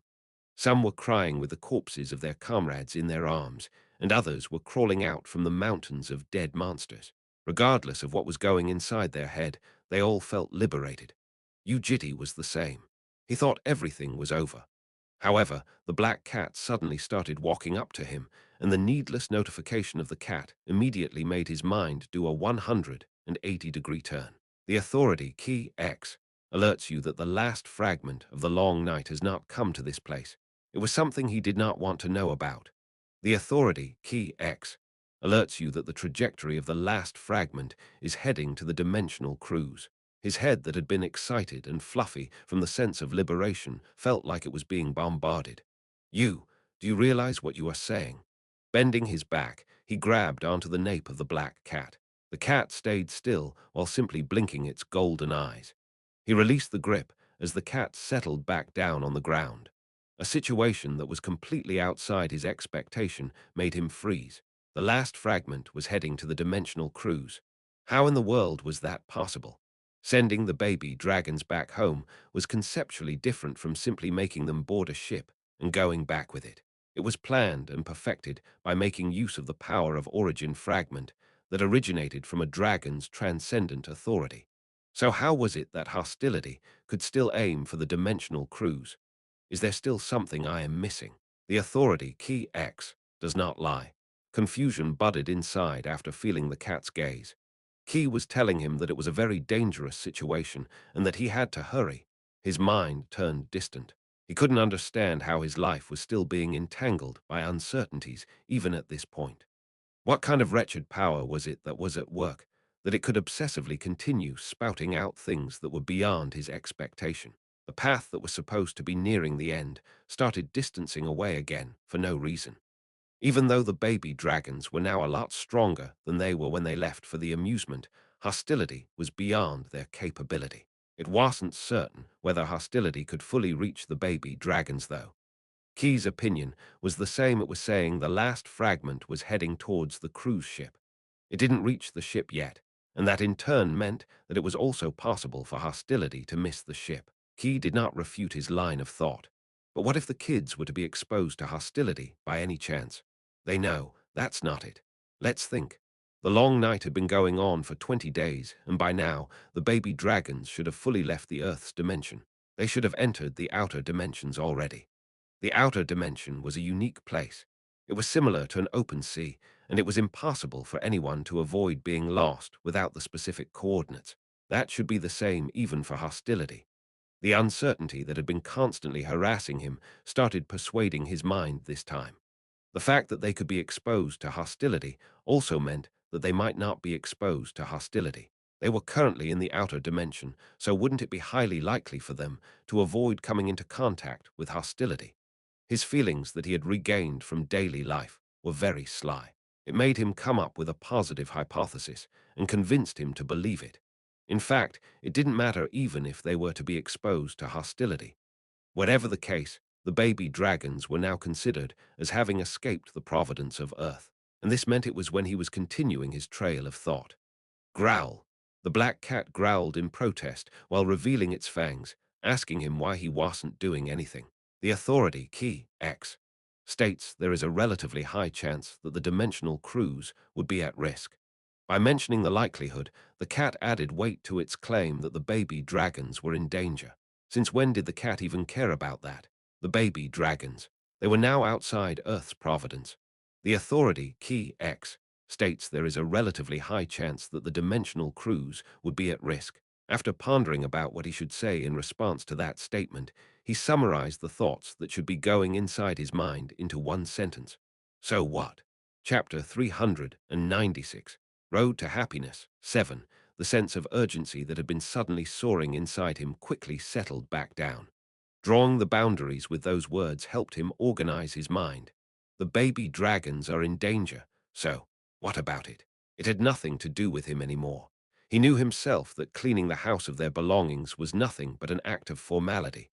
Some were crying with the corpses of their comrades in their arms, and others were crawling out from the mountains of dead monsters. Regardless of what was going inside their head, they all felt liberated. Yu Jitae was the same. He thought everything was over. However, the black cat suddenly started walking up to him, and the needless notification of the cat immediately made his mind do a 180-degree turn. The authority key X alerts you that the last fragment of the long night has not come to this place. It was something he did not want to know about. The authority key X alerts you that the trajectory of the last fragment is heading to the dimensional cruise. His head that had been excited and fluffy from the sense of liberation felt like it was being bombarded. Do you realize what you are saying? Bending his back, he grabbed onto the nape of the black cat. The cat stayed still while simply blinking its golden eyes. He released the grip as the cat settled back down on the ground. A situation that was completely outside his expectation made him freeze. The last fragment was heading to the dimensional cruise. How in the world was that possible? Sending the baby dragons back home was conceptually different from simply making them board a ship and going back with it. It was planned and perfected by making use of the power of origin fragment that originated from a dragon's transcendent authority. So how was it that hostility could still aim for the dimensional cruise? Is there still something I am missing? The authority, key X, does not lie. Confusion budded inside after feeling the cat's gaze. Key was telling him that it was a very dangerous situation and that he had to hurry. His mind turned distant. He couldn't understand how his life was still being entangled by uncertainties even at this point. What kind of wretched power was it that was at work, that it could obsessively continue spouting out things that were beyond his expectation? The path that was supposed to be nearing the end started distancing away again for no reason. Even though the baby dragons were now a lot stronger than they were when they left for the amusement, hostility was beyond their capability. It wasn't certain whether hostility could fully reach the baby dragons, though. Key's opinion was the same. It was saying the last fragment was heading towards the cruise ship. It didn't reach the ship yet, and that in turn meant that it was also possible for hostility to miss the ship. Key did not refute his line of thought. But what if the kids were to be exposed to hostility by any chance? They know, that's not it. Let's think. The long night had been going on for 20 days, and by now, the baby dragons should have fully left the Earth's dimension. They should have entered the outer dimensions already. The outer dimension was a unique place. It was similar to an open sea, and it was impossible for anyone to avoid being lost without the specific coordinates. That should be the same even for hostility. The uncertainty that had been constantly harassing him started persuading his mind this time. The fact that they could be exposed to hostility also meant that they might not be exposed to hostility. They were currently in the outer dimension, so wouldn't it be highly likely for them to avoid coming into contact with hostility? His feelings that he had regained from daily life were very sly. It made him come up with a positive hypothesis and convinced him to believe it. In fact, it didn't matter even if they were to be exposed to hostility. Whatever the case, the baby dragons were now considered as having escaped the providence of Earth, and this meant it was when he was continuing his trail of thought. Growl. The black cat growled in protest while revealing its fangs, asking him why he wasn't doing anything. The authority, key X, states there is a relatively high chance that the dimensional cruise would be at risk. By mentioning the likelihood, the cat added weight to its claim that the baby dragons were in danger. Since when did the cat even care about that? The baby dragons. They were now outside Earth's providence. The authority, key X, states there is a relatively high chance that the dimensional cruise would be at risk. After pondering about what he should say in response to that statement, he summarized the thoughts that should be going inside his mind into one sentence. So what? Chapter 396. Road to Happiness. 7. The sense of urgency that had been suddenly soaring inside him quickly settled back down. Drawing the boundaries with those words helped him organize his mind. The baby dragons are in danger, so what about it? It had nothing to do with him anymore. He knew himself that cleaning the house of their belongings was nothing but an act of formality.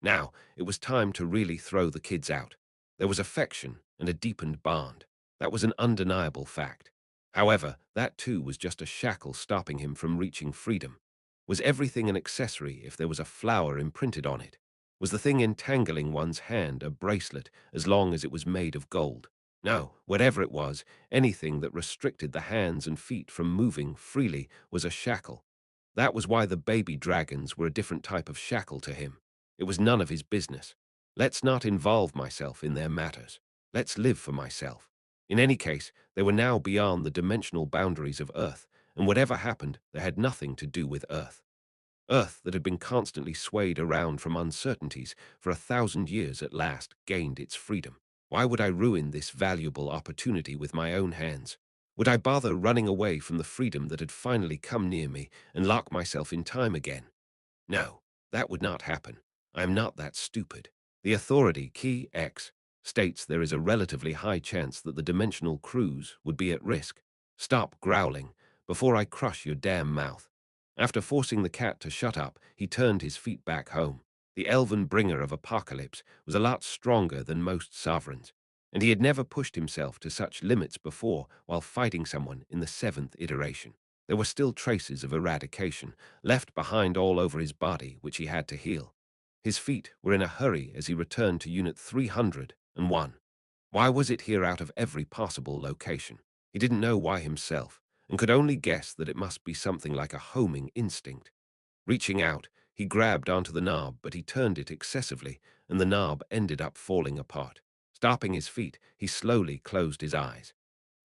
Now, it was time to really throw the kids out. There was affection and a deepened bond. That was an undeniable fact. However, that too was just a shackle stopping him from reaching freedom. Was everything an accessory if there was a flower imprinted on it? Was the thing entangling one's hand a bracelet as long as it was made of gold? No, whatever it was, anything that restricted the hands and feet from moving freely was a shackle. That was why the baby dragons were a different type of shackle to him. It was none of his business. Let's not involve myself in their matters. Let's live for myself. In any case, they were now beyond the dimensional boundaries of Earth, and whatever happened, they had nothing to do with Earth. Earth, that had been constantly swayed around from uncertainties for 1,000 years, at last gained its freedom. Why would I ruin this valuable opportunity with my own hands? Would I bother running away from the freedom that had finally come near me and lock myself in time again? No, that would not happen. I am not that stupid. The authority, key X, states there is a relatively high chance that the dimensional cruise would be at risk. Stop growling before I crush your damn mouth. After forcing the cat to shut up, he turned his feet back home. The elven bringer of apocalypse was a lot stronger than most sovereigns, and he had never pushed himself to such limits before while fighting someone in the 7th iteration. There were still traces of eradication, left behind all over his body, which he had to heal. His feet were in a hurry as he returned to Unit 301. Why was it here out of every possible location? He didn't know why himself, and could only guess that it must be something like a homing instinct. Reaching out, he grabbed onto the knob, but he turned it excessively, and the knob ended up falling apart. Stopping his feet, he slowly closed his eyes.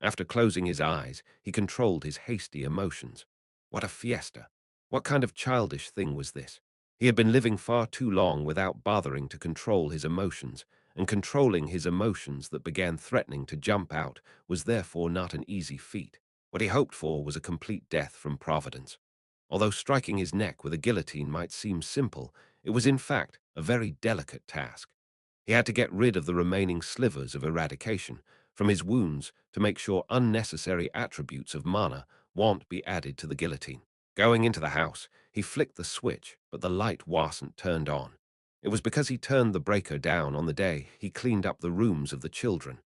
After closing his eyes, he controlled his hasty emotions. What a fiesta! What kind of childish thing was this? He had been living far too long without bothering to control his emotions, and controlling his emotions that began threatening to jump out was therefore not an easy feat. What he hoped for was a complete death from Providence. Although striking his neck with a guillotine might seem simple, it was in fact a very delicate task. He had to get rid of the remaining slivers of eradication from his wounds to make sure unnecessary attributes of mana won't be added to the guillotine. Going into the house, he flicked the switch, but the light wasn't turned on. It was because he turned the breaker down on the day he cleaned up the rooms of the children.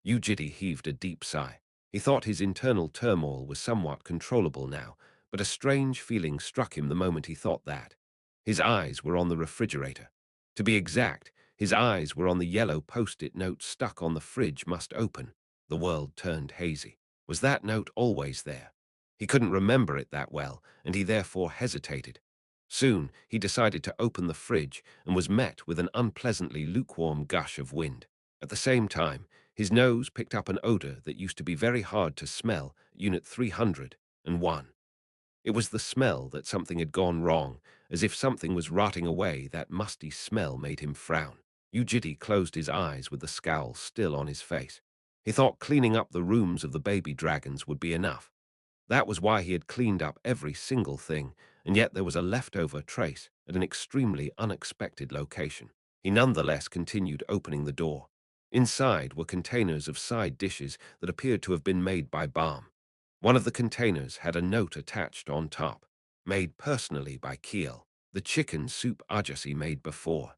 Yu Jitae heaved a deep sigh. He thought his internal turmoil was somewhat controllable now, but a strange feeling struck him the moment he thought that. His eyes were on the refrigerator. To be exact, his eyes were on the yellow post-it note stuck on the fridge must open. The world turned hazy. Was that note always there? He couldn't remember it that well, and he therefore hesitated. Soon, he decided to open the fridge and was met with an unpleasantly lukewarm gush of wind. At the same time, his nose picked up an odor that used to be very hard to smell at Unit 301. It was the smell that something had gone wrong, as if something was rotting away. That musty smell made him frown. Yu Jitae closed his eyes with the scowl still on his face. He thought cleaning up the rooms of the baby dragons would be enough. That was why he had cleaned up every single thing, and yet there was a leftover trace at an extremely unexpected location. He nonetheless continued opening the door. Inside were containers of side dishes that appeared to have been made by Balm. One of the containers had a note attached on top, made personally by Keel. The chicken soup Ajasi made before.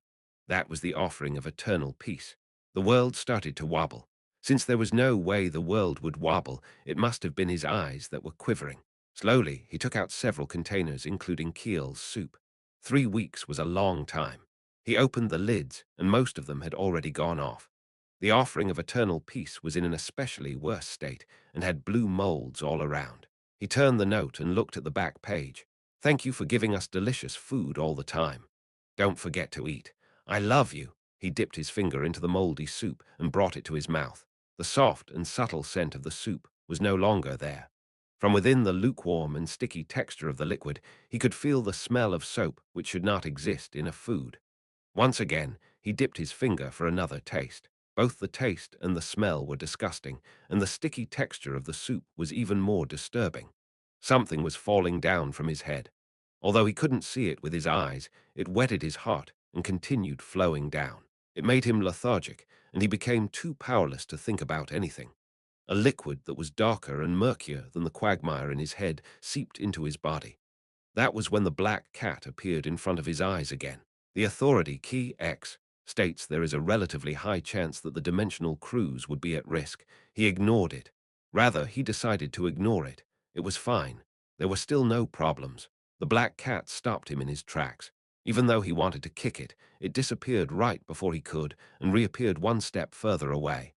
That was the offering of eternal peace. The world started to wobble. Since there was no way the world would wobble, it must have been his eyes that were quivering. Slowly, he took out several containers, including Keel's soup. 3 weeks was a long time. He opened the lids, and most of them had already gone off. The offering of eternal peace was in an especially worse state and had blue molds all around. He turned the note and looked at the back page. Thank you for giving us delicious food all the time. Don't forget to eat. I love you. He dipped his finger into the moldy soup and brought it to his mouth. The soft and subtle scent of the soup was no longer there. From within the lukewarm and sticky texture of the liquid, he could feel the smell of soap which should not exist in a food. Once again, he dipped his finger for another taste. Both the taste and the smell were disgusting, and the sticky texture of the soup was even more disturbing. Something was falling down from his head. Although he couldn't see it with his eyes, it wetted his heart and continued flowing down. It made him lethargic, and he became too powerless to think about anything. A liquid that was darker and murkier than the quagmire in his head seeped into his body. That was when the black cat appeared in front of his eyes again. The authority key X states there is a relatively high chance that the dimensional cruise would be at risk. He ignored it. Rather, he decided to ignore it. It was fine. There were still no problems. The black cat stopped him in his tracks. Even though he wanted to kick it, it disappeared right before he could and reappeared one step further away.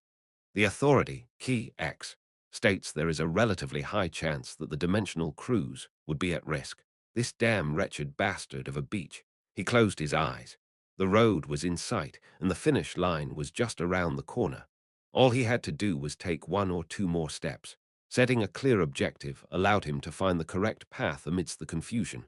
The authority, key X, states there is a relatively high chance that the dimensional cruise would be at risk. This damn wretched bastard of a beach. He closed his eyes. The road was in sight, and the finish line was just around the corner. All he had to do was take one or two more steps. Setting a clear objective allowed him to find the correct path amidst the confusion.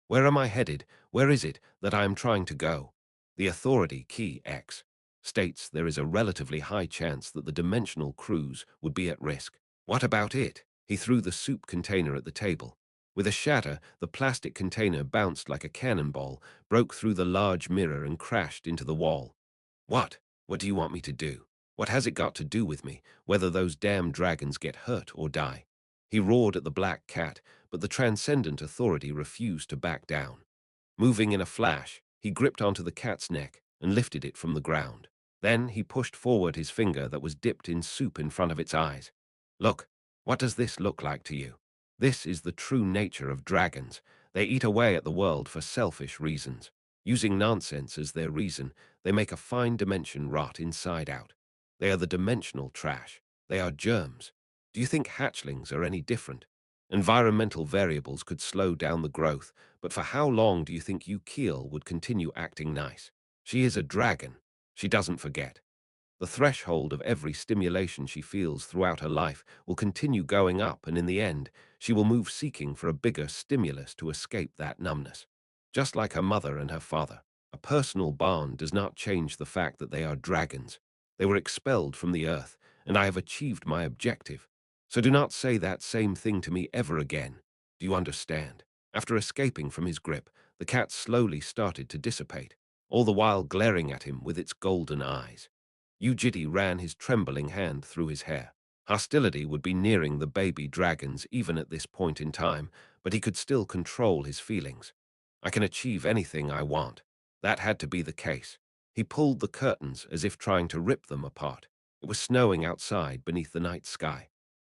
Where am I headed? Where is it that I am trying to go? The authority, key X, states there is a relatively high chance that the dimensional cruise would be at risk. What about it? He threw the soup container at the table. With a shatter, the plastic container bounced like a cannonball, broke through the large mirror and crashed into the wall. What? What do you want me to do? What has it got to do with me, whether those damn dragons get hurt or die? He roared at the black cat, but the transcendent authority refused to back down. Moving in a flash, he gripped onto the cat's neck and lifted it from the ground. Then he pushed forward his finger that was dipped in soup in front of its eyes. Look, what does this look like to you? This is the true nature of dragons. They eat away at the world for selfish reasons. Using nonsense as their reason, they make a fine dimension rot inside out. They are the dimensional trash. They are germs. Do you think hatchlings are any different? Environmental variables could slow down the growth, but for how long do you think Keel would continue acting nice? She is a dragon. She doesn't forget. The threshold of every stimulation she feels throughout her life will continue going up, and in the end, she will move seeking for a bigger stimulus to escape that numbness. Just like her mother and her father, a personal bond does not change the fact that they are dragons. They were expelled from the earth, and I have achieved my objective. So do not say that same thing to me ever again. Do you understand? After escaping from his grip, the cat slowly started to dissipate, all the while glaring at him with its golden eyes. Yu Jitae ran his trembling hand through his hair. Hostility would be nearing the baby dragons even at this point in time, but he could still control his feelings. I can achieve anything I want. That had to be the case. He pulled the curtains as if trying to rip them apart. It was snowing outside beneath the night sky.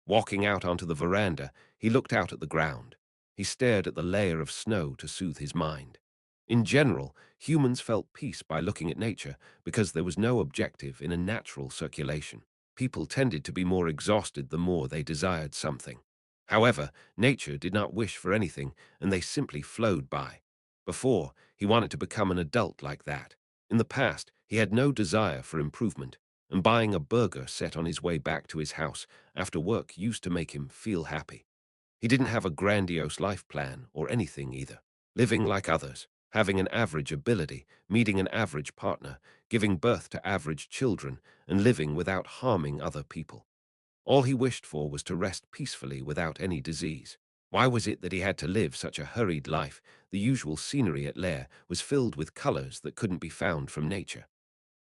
Walking out onto the veranda, he looked out at the ground. He stared at the layer of snow to soothe his mind. In general, humans felt peace by looking at nature because there was no objective in a natural circulation. People tended to be more exhausted the more they desired something. However, nature did not wish for anything, and they simply flowed by. Before, he wanted to become an adult like that. In the past, he had no desire for improvement, and buying a burger set on his way back to his house after work used to make him feel happy. He didn't have a grandiose life plan or anything either. Living like others, having an average ability, meeting an average partner, giving birth to average children, and living without harming other people. All he wished for was to rest peacefully without any disease. Why was it that he had to live such a hurried life? The usual scenery at Lair was filled with colors that couldn't be found from nature.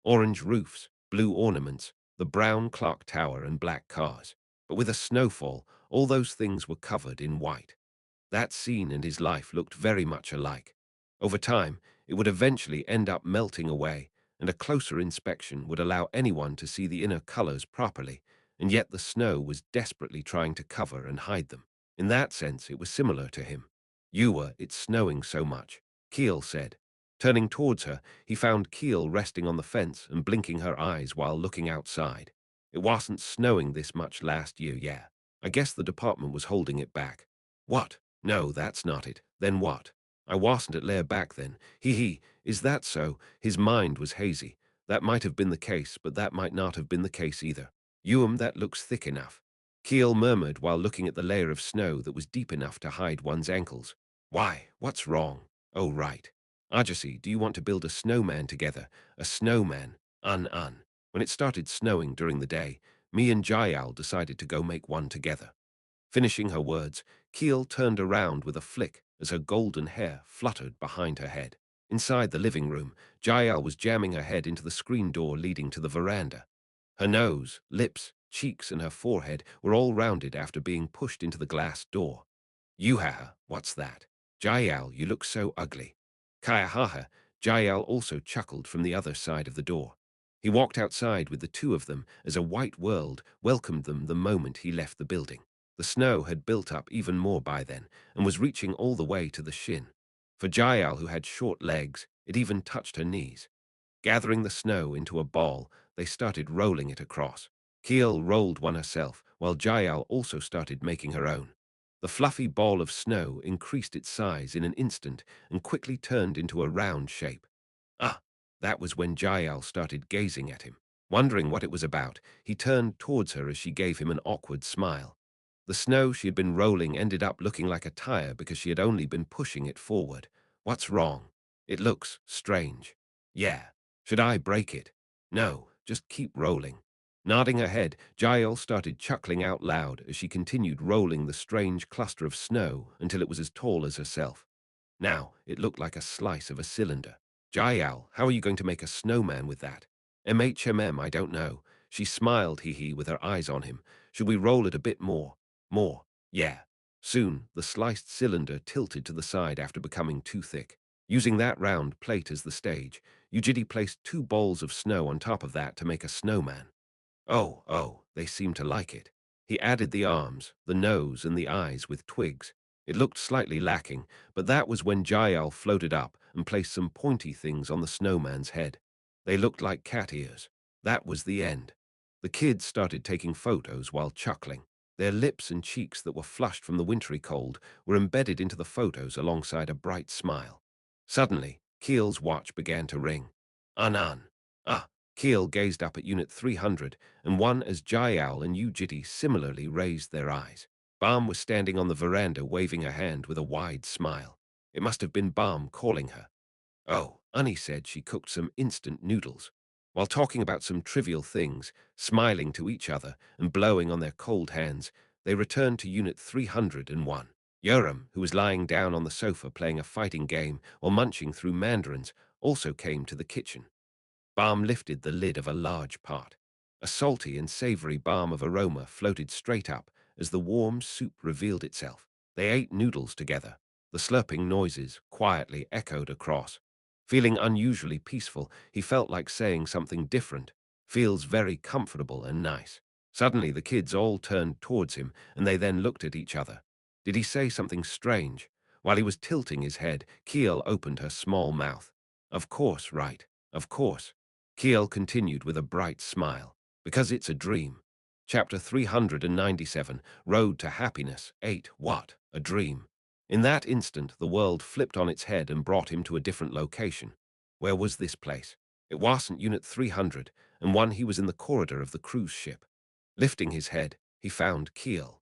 Orange roofs, blue ornaments, the brown clock tower and black cars. But with a snowfall, all those things were covered in white. That scene and his life looked very much alike. Over time, it would eventually end up melting away, and a closer inspection would allow anyone to see the inner colors properly, and yet the snow was desperately trying to cover and hide them. In that sense, it was similar to him. It's snowing so much, Keel said. Turning towards her, he found Keel resting on the fence and blinking her eyes while looking outside. It wasn't snowing this much last year, yeah. I guess the department was holding it back. What? No, that's not it. Then what? I wasn't at Lair back then. Is that so? His mind was hazy. That might have been the case, but that might not have been the case either. That looks thick enough. Keel murmured while looking at the layer of snow that was deep enough to hide one's ankles. Why? What's wrong? Oh, right. Ajasi, do you want to build a snowman together? A snowman? When it started snowing during the day, me and Jayal decided to go make one together. Finishing her words, Keel turned around with a flick as her golden hair fluttered behind her head. Inside the living room, Jayal was jamming her head into the screen door leading to the veranda. Her nose, lips, cheeks and her forehead were all rounded after being pushed into the glass door. Yuhaha, what's that? Jael, you look so ugly. Kaiahaha, Jael also chuckled from the other side of the door. He walked outside with the two of them as a white world welcomed them the moment he left the building. The snow had built up even more by then and was reaching all the way to the shin. For Jael, who had short legs, it even touched her knees. Gathering the snow into a ball, they started rolling it across. Keel rolled one herself, while Jael also started making her own. The fluffy ball of snow increased its size in an instant and quickly turned into a round shape. Ah, that was when Jael started gazing at him. Wondering what it was about, he turned towards her as she gave him an awkward smile. The snow she had been rolling ended up looking like a tire because she had only been pushing it forward. What's wrong? It looks strange. Yeah. Should I break it? No, just keep rolling. Nodding her head, Jael started chuckling out loud as she continued rolling the strange cluster of snow until it was as tall as herself. Now, it looked like a slice of a cylinder. Jael, how are you going to make a snowman with that? I don't know. She smiled, hee with her eyes on him. Should we roll it a bit more? More. Yeah. Soon, the sliced cylinder tilted to the side after becoming too thick. Using that round plate as the stage, Yu Jitae placed 2 balls of snow on top of that to make a snowman. Oh, they seemed to like it. He added the arms, the nose, and the eyes with twigs. It looked slightly lacking, but that was when Jael floated up and placed some pointy things on the snowman's head. They looked like cat ears. That was the end. The kids started taking photos while chuckling. Their lips and cheeks that were flushed from the wintry cold were embedded into the photos alongside a bright smile. Suddenly, Keel's watch began to ring. Anan. Ah, Keel gazed up at Unit 300, and one as Jael and Yu Jitae similarly raised their eyes. Balm was standing on the veranda waving her hand with a wide smile. It must have been Balm calling her. Oh, Annie said she cooked some instant noodles. While talking about some trivial things, smiling to each other and blowing on their cold hands, they returned to Unit 301. Yoram, who was lying down on the sofa playing a fighting game or munching through mandarins, also came to the kitchen. Balm lifted the lid of a large pot. A salty and savory balm of aroma floated straight up as the warm soup revealed itself. They ate noodles together. The slurping noises quietly echoed across. Feeling unusually peaceful, he felt like saying something different. Feels very comfortable and nice. Suddenly the kids all turned towards him and they then looked at each other. Did he say something strange? While he was tilting his head, Keel opened her small mouth. Of course, right. Of course. Keel continued with a bright smile. Because it's a dream. Chapter 397, Road to Happiness, 8. What? A dream. In that instant, the world flipped on its head and brought him to a different location. Where was this place? It wasn't Unit 300, and one he was in the corridor of the cruise ship. Lifting his head, he found Keel.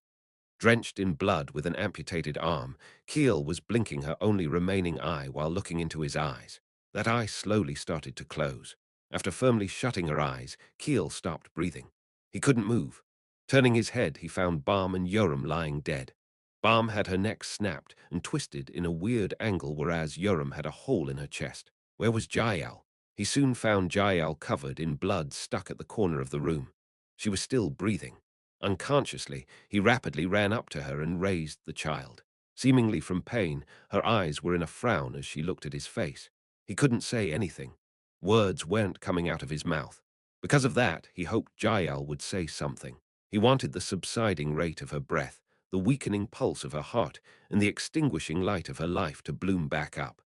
Drenched in blood with an amputated arm, Keel was blinking her only remaining eye while looking into his eyes. That eye slowly started to close. After firmly shutting her eyes, Keel stopped breathing. He couldn't move. Turning his head, he found Balm and Yoram lying dead. Balm had her neck snapped and twisted in a weird angle, whereas Yoram had a hole in her chest. Where was Jael? He soon found Jael covered in blood stuck at the corner of the room. She was still breathing. Unconsciously, he rapidly ran up to her and raised the child. Seemingly from pain, her eyes were in a frown as she looked at his face. He couldn't say anything. Words weren't coming out of his mouth. Because of that, he hoped Jael would say something. He wanted the subsiding rate of her breath, the weakening pulse of her heart, and the extinguishing light of her life to bloom back up.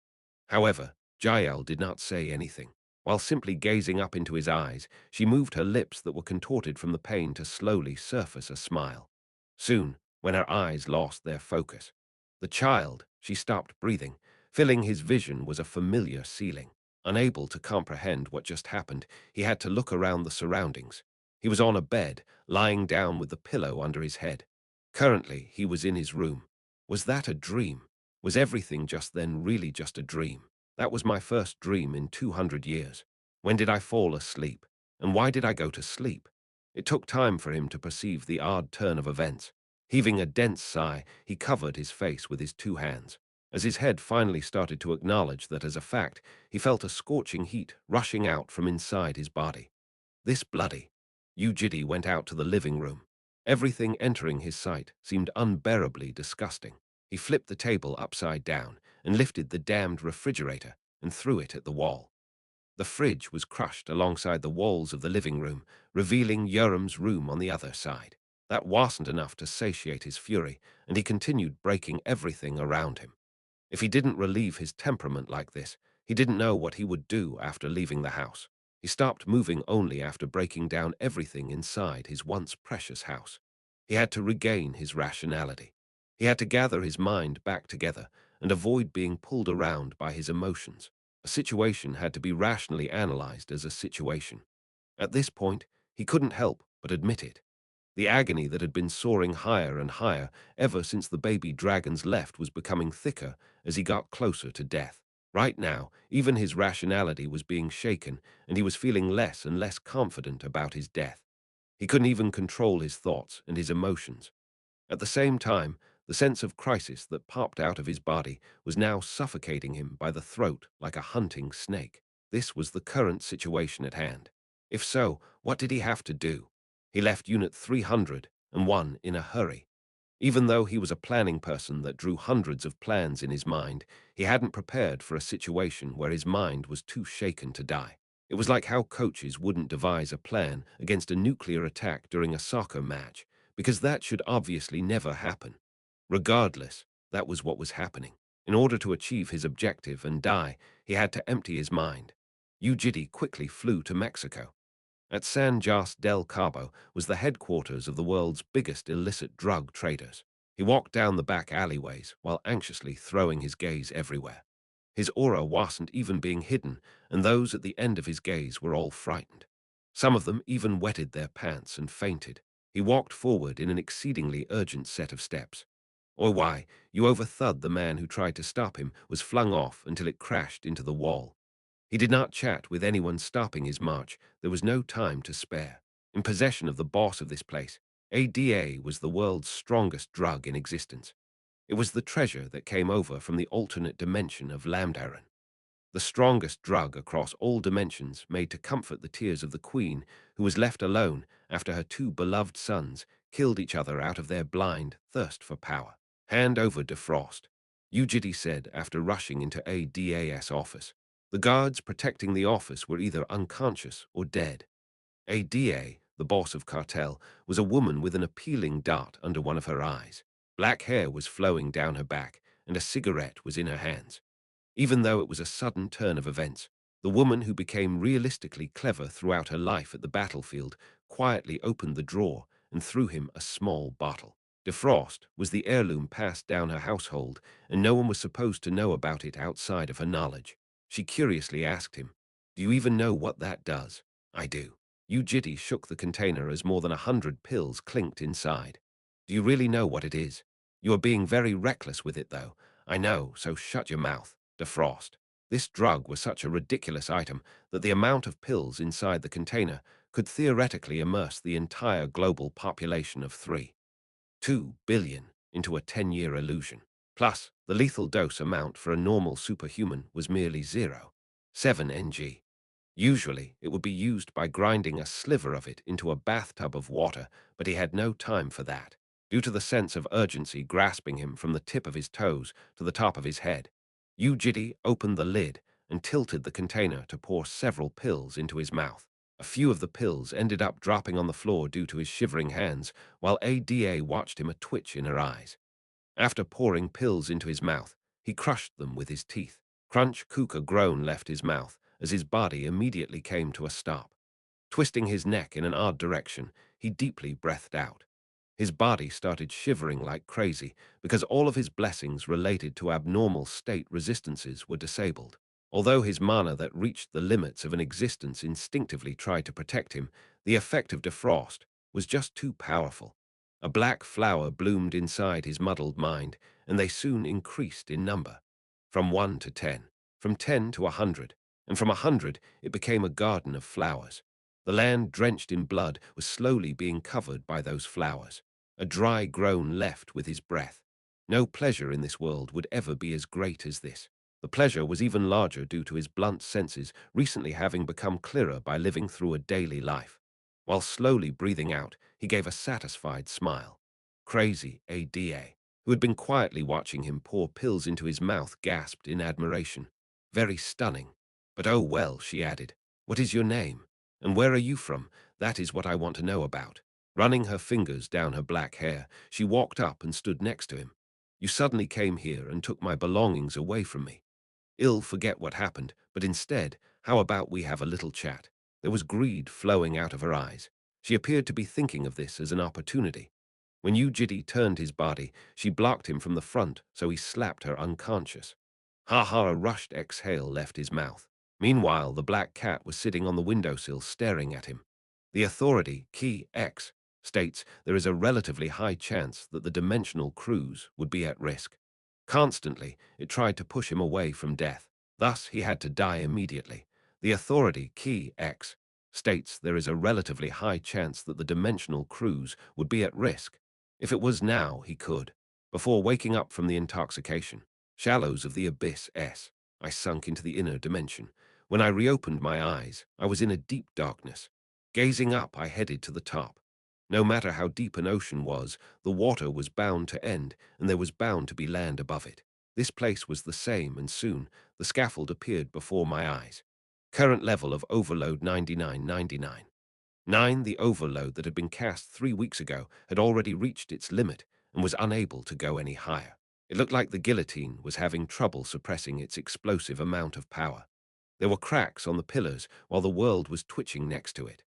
However, Jael did not say anything. While simply gazing up into his eyes, she moved her lips that were contorted from the pain to slowly surface a smile. Soon, when her eyes lost their focus, the child, she stopped breathing. Filling his vision was a familiar ceiling. Unable to comprehend what just happened, he had to look around the surroundings. He was on a bed, lying down with the pillow under his head. Currently, he was in his room. Was that a dream? Was everything just then really just a dream? That was my first dream in 200 years. When did I fall asleep? And why did I go to sleep? It took time for him to perceive the odd turn of events. Heaving a dense sigh, he covered his face with his 2 hands. As his head finally started to acknowledge that as a fact, he felt a scorching heat rushing out from inside his body. This bloody. Yu Jitae went out to the living room. Everything entering his sight seemed unbearably disgusting. He flipped the table upside down and lifted the damned refrigerator and threw it at the wall. The fridge was crushed alongside the walls of the living room, revealing Yoram's room on the other side. That wasn't enough to satiate his fury, and he continued breaking everything around him. If he didn't relieve his temperament like this, he didn't know what he would do after leaving the house. He stopped moving only after breaking down everything inside his once precious house. He had to regain his rationality. He had to gather his mind back together and avoid being pulled around by his emotions. A situation had to be rationally analyzed as a situation. At this point, he couldn't help but admit it. The agony that had been soaring higher and higher ever since the baby dragons left was becoming thicker as he got closer to death. Right now, even his rationality was being shaken, and he was feeling less and less confident about his death. He couldn't even control his thoughts and his emotions. At the same time, the sense of crisis that popped out of his body was now suffocating him by the throat like a hunting snake. This was the current situation at hand. If so, what did he have to do? He left Unit 301 in a hurry. Even though he was a planning person that drew hundreds of plans in his mind, he hadn't prepared for a situation where his mind was too shaken to die. It was like how coaches wouldn't devise a plan against a nuclear attack during a soccer match, because that should obviously never happen. Regardless, that was what was happening. In order to achieve his objective and die, he had to empty his mind. Yu Jitae quickly flew to Mexico. At San Jose del Cabo was the headquarters of the world's biggest illicit drug traders. He walked down the back alleyways while anxiously throwing his gaze everywhere. His aura wasn't even being hidden, and those at the end of his gaze were all frightened. Some of them even wetted their pants and fainted. He walked forward in an exceedingly urgent set of steps. Or why, you overthud the man who tried to stop him was flung off until it crashed into the wall. He did not chat with anyone stopping his march. There was no time to spare. In possession of the boss of this place, ADA was the world's strongest drug in existence. It was the treasure that came over from the alternate dimension of Lamdaran. The strongest drug across all dimensions made to comfort the tears of the queen, who was left alone after her two beloved sons killed each other out of their blind thirst for power. Hand over defrost, Yu Jitae said after rushing into ADA's office. The guards protecting the office were either unconscious or dead. ADA, the boss of cartel, was a woman with an appealing dart under one of her eyes. Black hair was flowing down her back, and a cigarette was in her hands. Even though it was a sudden turn of events, the woman who became realistically clever throughout her life at the battlefield quietly opened the drawer and threw him a small bottle. Defrost was the heirloom passed down her household, and no one was supposed to know about it outside of her knowledge. She curiously asked him, "Do you even know what that does?" "I do." Yu Jitae shook the container as more than 100 pills clinked inside. "Do you really know what it is? You are being very reckless with it, though. I know, so shut your mouth." Defrost. This drug was such a ridiculous item that the amount of pills inside the container could theoretically immerse the entire global population of 3.2 billion into a 10-year illusion. Plus, the lethal dose amount for a normal superhuman was merely 0.7 ng. Usually, it would be used by grinding a sliver of it into a bathtub of water, but he had no time for that. Due to the sense of urgency grasping him from the tip of his toes to the top of his head, Yu Jitae opened the lid and tilted the container to pour several pills into his mouth. A few of the pills ended up dropping on the floor due to his shivering hands, while ADA watched him a twitch in her eyes. After pouring pills into his mouth, he crushed them with his teeth. Crunch Kuka groan left his mouth as his body immediately came to a stop. Twisting his neck in an odd direction, he deeply breathed out. His body started shivering like crazy because all of his blessings related to abnormal state resistances were disabled. Although his mana that reached the limits of an existence instinctively tried to protect him, the effect of defrost was just too powerful. A black flower bloomed inside his muddled mind, and they soon increased in number. From 1 to 10, from 10 to 100, and from 100 it became a garden of flowers. The land drenched in blood was slowly being covered by those flowers. A dry groan left with his breath. No pleasure in this world would ever be as great as this. The pleasure was even larger due to his blunt senses recently having become clearer by living through a daily life. While slowly breathing out, he gave a satisfied smile. Crazy Ada, who had been quietly watching him pour pills into his mouth, gasped in admiration. Very stunning. But oh well, she added. What is your name? And where are you from? That is what I want to know about. Running her fingers down her black hair, she walked up and stood next to him. You suddenly came here and took my belongings away from me. I'll forget what happened, but instead, how about we have a little chat? There was greed flowing out of her eyes. She appeared to be thinking of this as an opportunity. When Yu Jitae turned his body, she blocked him from the front, so he slapped her unconscious. Ha ha, a rushed exhale left his mouth. Meanwhile, the black cat was sitting on the windowsill staring at him. The authority, key X, states there is a relatively high chance that the dimensional cruise would be at risk. Constantly, it tried to push him away from death. Thus, he had to die immediately. The authority, key X, states there is a relatively high chance that the dimensional cruise would be at risk. If it was now, he could. Before waking up from the intoxication, shallows of the abyss S, I sunk into the inner dimension. When I reopened my eyes, I was in a deep darkness. Gazing up, I headed to the top. No matter how deep an ocean was, the water was bound to end, and there was bound to be land above it. This place was the same, and soon the scaffold appeared before my eyes. Current level of overload 9999. 9. The overload that had been cast 3 weeks ago had already reached its limit and was unable to go any higher. It looked like the guillotine was having trouble suppressing its explosive amount of power. There were cracks on the pillars while the world was twitching next to it.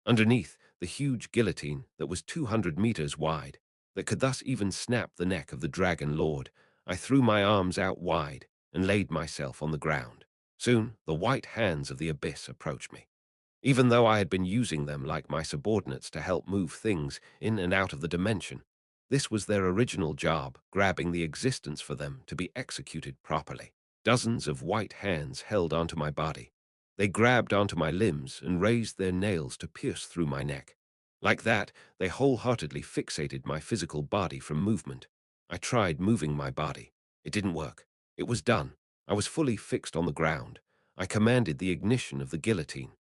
Underneath, the huge guillotine that was 200 meters wide, that could thus even snap the neck of the Dragon Lord, I threw my arms out wide and laid myself on the ground. Soon, the white hands of the abyss approached me. Even though I had been using them like my subordinates to help move things in and out of the dimension, this was their original job, grabbing the existence for them to be executed properly. Dozens of white hands held onto my body. They grabbed onto my limbs and raised their nails to pierce through my neck. Like that, they wholeheartedly fixated my physical body from movement. I tried moving my body. It didn't work. It was done. I was fully fixed on the ground. I commanded the ignition of the guillotine.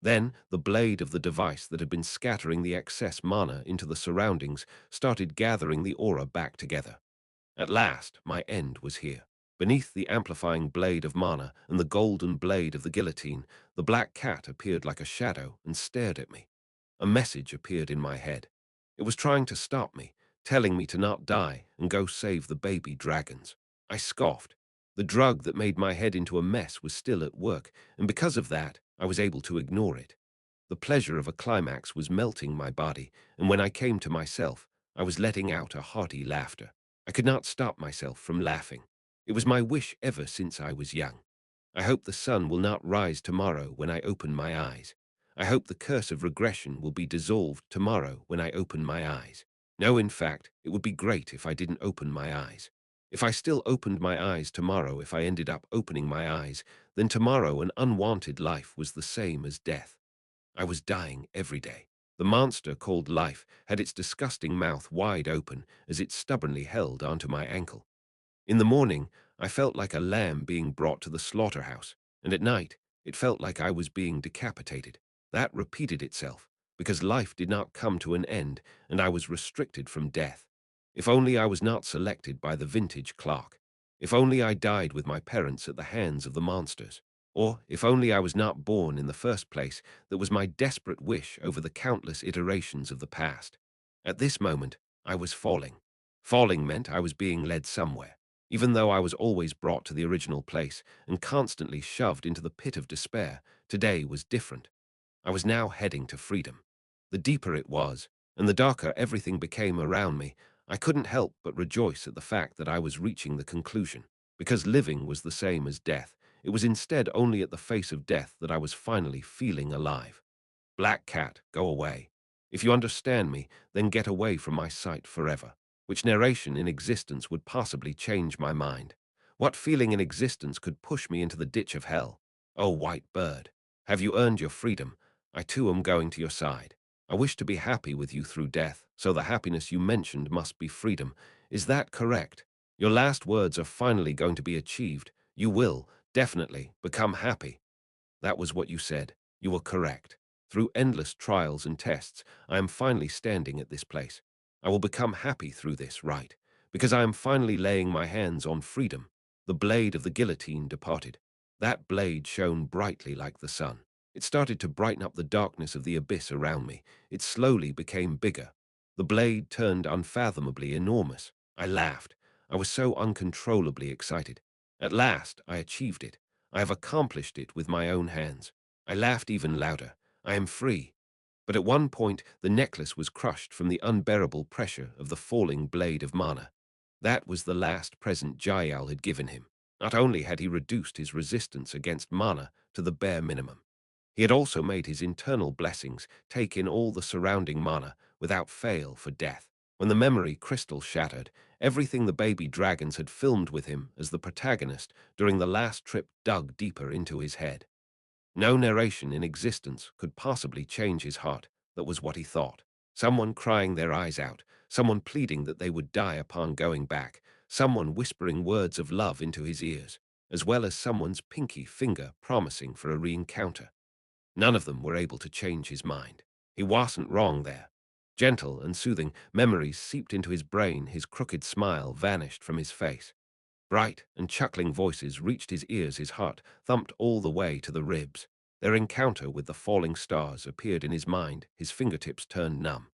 Then, the blade of the device that had been scattering the excess mana into the surroundings started gathering the aura back together. At last, my end was here. Beneath the amplifying blade of mana and the golden blade of the guillotine, the black cat appeared like a shadow and stared at me. A message appeared in my head. It was trying to stop me, telling me to not die and go save the baby dragons. I scoffed. The drug that made my head into a mess was still at work, and because of that, I was able to ignore it. The pleasure of a climax was melting my body, and when I came to myself, I was letting out a hearty laughter. I could not stop myself from laughing. It was my wish ever since I was young. I hope the sun will not rise tomorrow when I open my eyes. I hope the curse of regression will be dissolved tomorrow when I open my eyes. No, in fact, it would be great if I didn't open my eyes. If I still opened my eyes tomorrow, if I ended up opening my eyes, then tomorrow an unwanted life was the same as death. I was dying every day. The monster called life had its disgusting mouth wide open as it stubbornly held onto my ankle. In the morning, I felt like a lamb being brought to the slaughterhouse, and at night, it felt like I was being decapitated. That repeated itself, because life did not come to an end, and I was restricted from death. If only I was not selected by the vintage clock. If only I died with my parents at the hands of the monsters. Or if only I was not born in the first place, that was my desperate wish over the countless iterations of the past. At this moment, I was falling. Falling meant I was being led somewhere. Even though I was always brought to the original place and constantly shoved into the pit of despair, today was different. I was now heading to freedom. The deeper it was, and the darker everything became around me, I couldn't help but rejoice at the fact that I was reaching the conclusion. Because living was the same as death, it was instead only at the face of death that I was finally feeling alive. Black cat, go away. If you understand me, then get away from my sight forever. Which narration in existence would possibly change my mind? What feeling in existence could push me into the ditch of hell? Oh, white bird, have you earned your freedom? I too am going to your side. I wish to be happy with you through death, so the happiness you mentioned must be freedom. Is that correct? Your last words are finally going to be achieved. You will, definitely, become happy. That was what you said. You were correct. Through endless trials and tests, I am finally standing at this place. I will become happy through this, right? Because I am finally laying my hands on freedom. The blade of the guillotine departed. That blade shone brightly like the sun. It started to brighten up the darkness of the abyss around me. It slowly became bigger. The blade turned unfathomably enormous. I laughed. I was so uncontrollably excited. At last, I achieved it. I have accomplished it with my own hands. I laughed even louder. I am free. But at one point, the necklace was crushed from the unbearable pressure of the falling blade of mana. That was the last present Jael had given him. Not only had he reduced his resistance against mana to the bare minimum, he had also made his internal blessings take in all the surrounding mana without fail for death. When the memory crystal shattered, everything the baby dragons had filmed with him as the protagonist during the last trip dug deeper into his head. No narration in existence could possibly change his heart. That was what he thought. Someone crying their eyes out, someone pleading that they would die upon going back, someone whispering words of love into his ears, as well as someone's pinky finger promising for a re-encounter. None of them were able to change his mind. He wasn't wrong there. Gentle and soothing memories seeped into his brain, his crooked smile vanished from his face. Bright and chuckling voices reached his ears, his heart thumped all the way to the ribs. Their encounter with the falling stars appeared in his mind, his fingertips turned numb.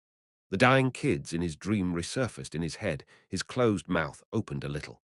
The dying kids in his dream resurfaced in his head, his closed mouth opened a little.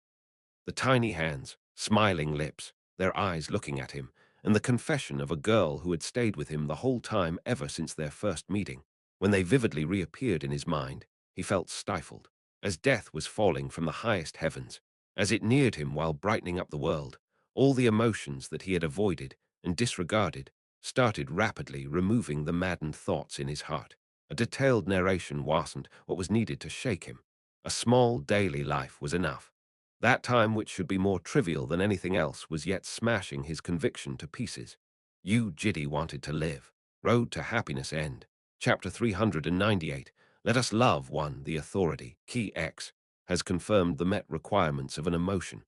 The tiny hands, smiling lips, their eyes looking at him, and the confession of a girl who had stayed with him the whole time ever since their first meeting. When they vividly reappeared in his mind, he felt stifled, as death was falling from the highest heavens. As it neared him while brightening up the world, all the emotions that he had avoided and disregarded started rapidly removing the maddened thoughts in his heart. A detailed narration wasn't what was needed to shake him. A small daily life was enough. That time, which should be more trivial than anything else, was yet smashing his conviction to pieces. Yu Jitae wanted to live. Road to Happiness End. Chapter 398. Let us love one. The authority, key X, has confirmed the met requirements of an emotion.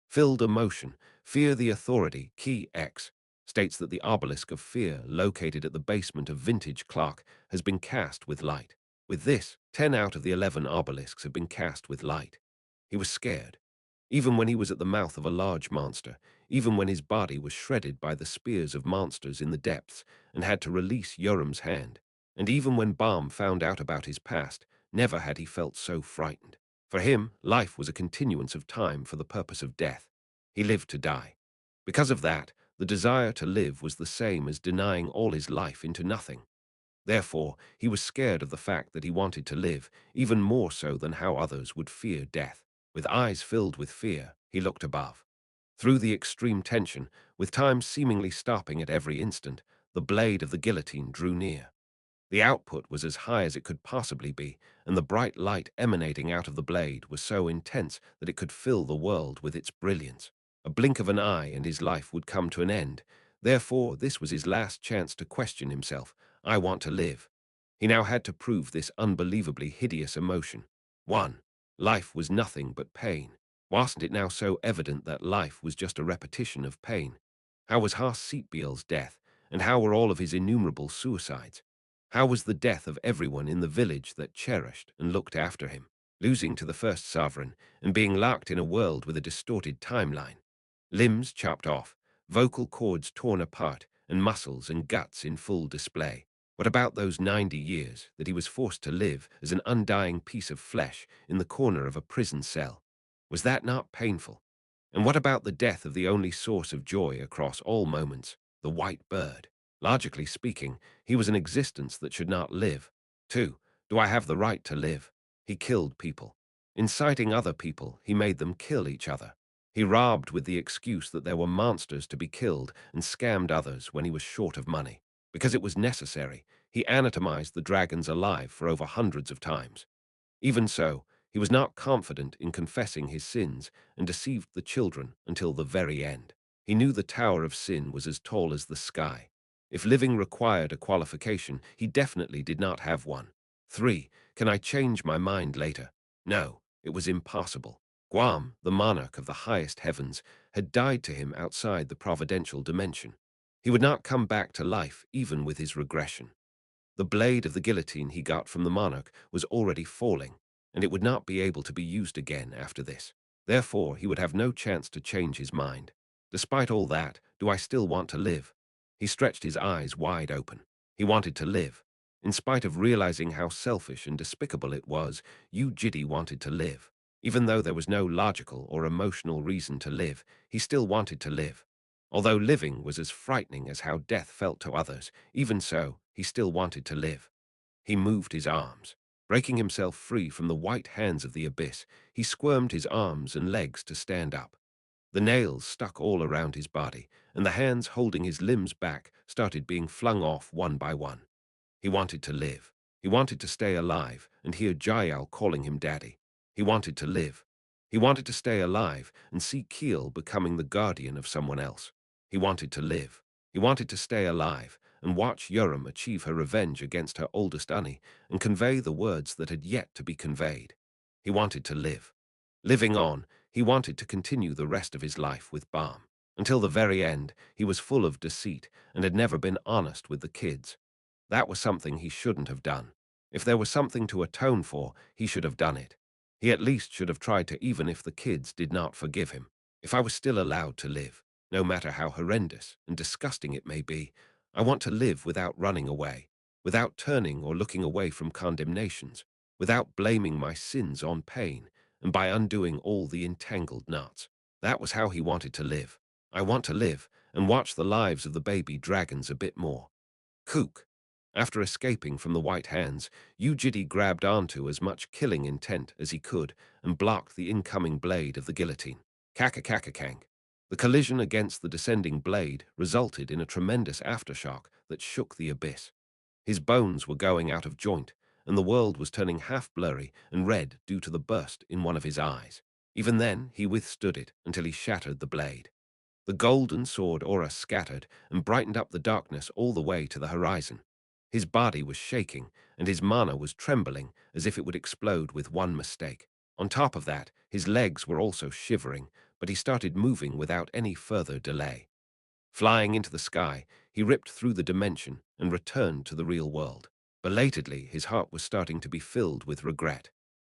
Filled emotion, fear. The authority, key X, states that the obelisk of fear located at the basement of Vintage Clark has been cast with light. With this, 10 out of the 11 obelisks have been cast with light. He was scared. Even when he was at the mouth of a large monster, even when his body was shredded by the spears of monsters in the depths and had to release Yoram's hand, and even when Baum found out about his past, never had he felt so frightened. For him, life was a continuance of time for the purpose of death. He lived to die. Because of that, the desire to live was the same as denying all his life into nothing. Therefore, he was scared of the fact that he wanted to live, even more so than how others would fear death. With eyes filled with fear, he looked above. Through the extreme tension, with time seemingly stopping at every instant, the blade of the guillotine drew near. The output was as high as it could possibly be, and the bright light emanating out of the blade was so intense that it could fill the world with its brilliance. A blink of an eye and his life would come to an end. Therefore, this was his last chance to question himself. I want to live. He now had to prove this unbelievably hideous emotion. 1. Life was nothing but pain. Wasn't it now so evident that life was just a repetition of pain? How was Haas Seatbeel's death, and how were all of his innumerable suicides? How was the death of everyone in the village that cherished and looked after him, losing to the first sovereign and being locked in a world with a distorted timeline? Limbs chopped off, vocal cords torn apart, and muscles and guts in full display. What about those 90 years that he was forced to live as an undying piece of flesh in the corner of a prison cell? Was that not painful? And what about the death of the only source of joy across all moments, the white bird? Logically speaking, he was an existence that should not live. 2. Do I have the right to live? He killed people. Inciting other people, he made them kill each other. He robbed with the excuse that there were monsters to be killed and scammed others when he was short of money. Because it was necessary, he anatomized the dragons alive for over hundreds of times. Even so, he was not confident in confessing his sins and deceived the children until the very end. He knew the tower of sin was as tall as the sky. If living required a qualification, he definitely did not have one. 3. Can I change my mind later? No, it was impossible. Guam, the monarch of the highest heavens, had died to him outside the providential dimension. He would not come back to life even with his regression. The blade of the guillotine he got from the monarch was already falling, and it would not be able to be used again after this. Therefore, he would have no chance to change his mind. Despite all that, do I still want to live? He stretched his eyes wide open. He wanted to live. In spite of realizing how selfish and despicable it was, Yu Jitae wanted to live. Even though there was no logical or emotional reason to live, he still wanted to live. Although living was as frightening as how death felt to others, even so, he still wanted to live. He moved his arms. Breaking himself free from the white hands of the abyss, he squirmed his arms and legs to stand up. The nails stuck all around his body, and the hands holding his limbs back started being flung off one by one. He wanted to live. He wanted to stay alive and hear Jael calling him daddy. He wanted to live. He wanted to stay alive and see Keel becoming the guardian of someone else. He wanted to live. He wanted to stay alive and watch Yoram achieve her revenge against her oldest Unny and convey the words that had yet to be conveyed. He wanted to live. Living on, he wanted to continue the rest of his life with Balm. Until the very end, he was full of deceit and had never been honest with the kids. That was something he shouldn't have done. If there was something to atone for, he should have done it. He at least should have tried to, even if the kids did not forgive him. If I was still allowed to live, no matter how horrendous and disgusting it may be, I want to live without running away, without turning or looking away from condemnations, without blaming my sins on pain, and by undoing all the entangled knots. That was how he wanted to live. I want to live and watch the lives of the baby dragons a bit more. Kook. After escaping from the white hands, Yu Jitae grabbed onto as much killing intent as he could and blocked the incoming blade of the guillotine. Kaka-kaka-kank. The collision against the descending blade resulted in a tremendous aftershock that shook the abyss. His bones were going out of joint, and the world was turning half blurry and red due to the burst in one of his eyes. Even then, he withstood it until he shattered the blade. The golden sword aura scattered and brightened up the darkness all the way to the horizon. His body was shaking, and his mana was trembling as if it would explode with one mistake. On top of that, his legs were also shivering, but he started moving without any further delay. Flying into the sky, he ripped through the dimension and returned to the real world. Belatedly, his heart was starting to be filled with regret.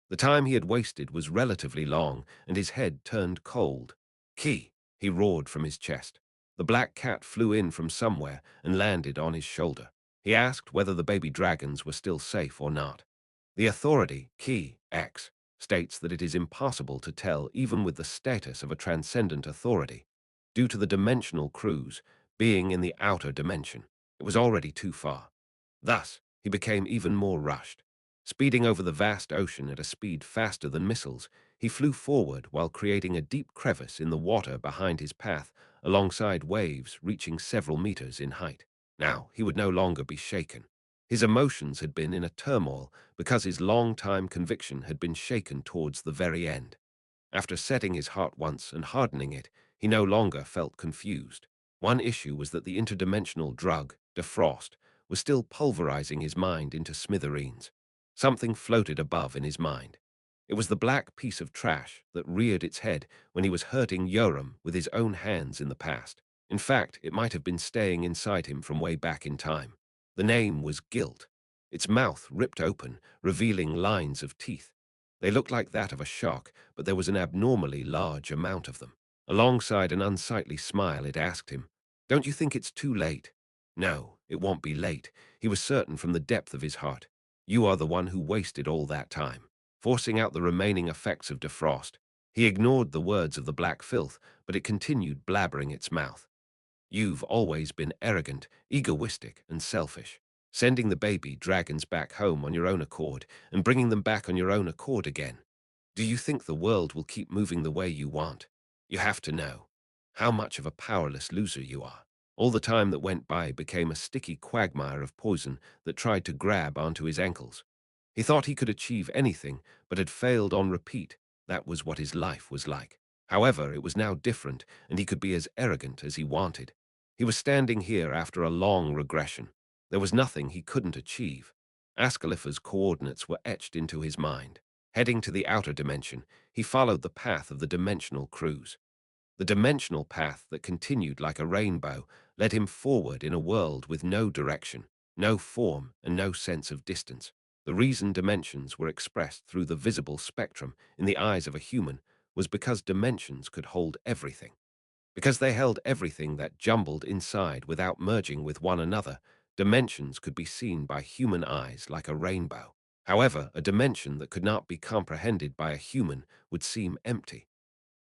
The time he had wasted was relatively long, and his head turned cold. Ki! He roared from his chest. The black cat flew in from somewhere and landed on his shoulder. He asked whether the baby dragons were still safe or not. The authority, Ki X, states that it is impossible to tell even with the status of a transcendent authority. Due to the dimensional cruise being in the outer dimension, it was already too far. Thus, he became even more rushed. Speeding over the vast ocean at a speed faster than missiles, he flew forward while creating a deep crevice in the water behind his path, alongside waves reaching several meters in height. Now, he would no longer be shaken. His emotions had been in a turmoil because his long-time conviction had been shaken towards the very end. After setting his heart once and hardening it, he no longer felt confused. One issue was that the interdimensional drug, defrost, was still pulverizing his mind into smithereens. Something floated above in his mind. It was the black piece of trash that reared its head when he was hurting Yoram with his own hands in the past. In fact, it might have been staying inside him from way back in time. The name was Guilt. Its mouth ripped open, revealing lines of teeth. They looked like that of a shark, but there was an abnormally large amount of them. Alongside an unsightly smile, it asked him, "Don't you think it's too late?" "No, it won't be late," he was certain from the depth of his heart. "You are the one who wasted all that time." Forcing out the remaining effects of defrost, he ignored the words of the black filth, but it continued blabbering its mouth. "You've always been arrogant, egoistic, and selfish, sending the baby dragons back home on your own accord and bringing them back on your own accord again. Do you think the world will keep moving the way you want? You have to know how much of a powerless loser you are." All the time that went by became a sticky quagmire of poison that tried to grab onto his ankles. He thought he could achieve anything, but had failed on repeat. That was what his life was like. However, it was now different, and he could be as arrogant as he wanted. He was standing here after a long regression. There was nothing he couldn't achieve. Ascalipha's coordinates were etched into his mind. Heading to the outer dimension, he followed the path of the dimensional cruise. The dimensional path that continued like a rainbow led him forward in a world with no direction, no form, and no sense of distance. The reason dimensions were expressed through the visible spectrum in the eyes of a human was because dimensions could hold everything. Because they held everything that jumbled inside without merging with one another, dimensions could be seen by human eyes like a rainbow. However, a dimension that could not be comprehended by a human would seem empty.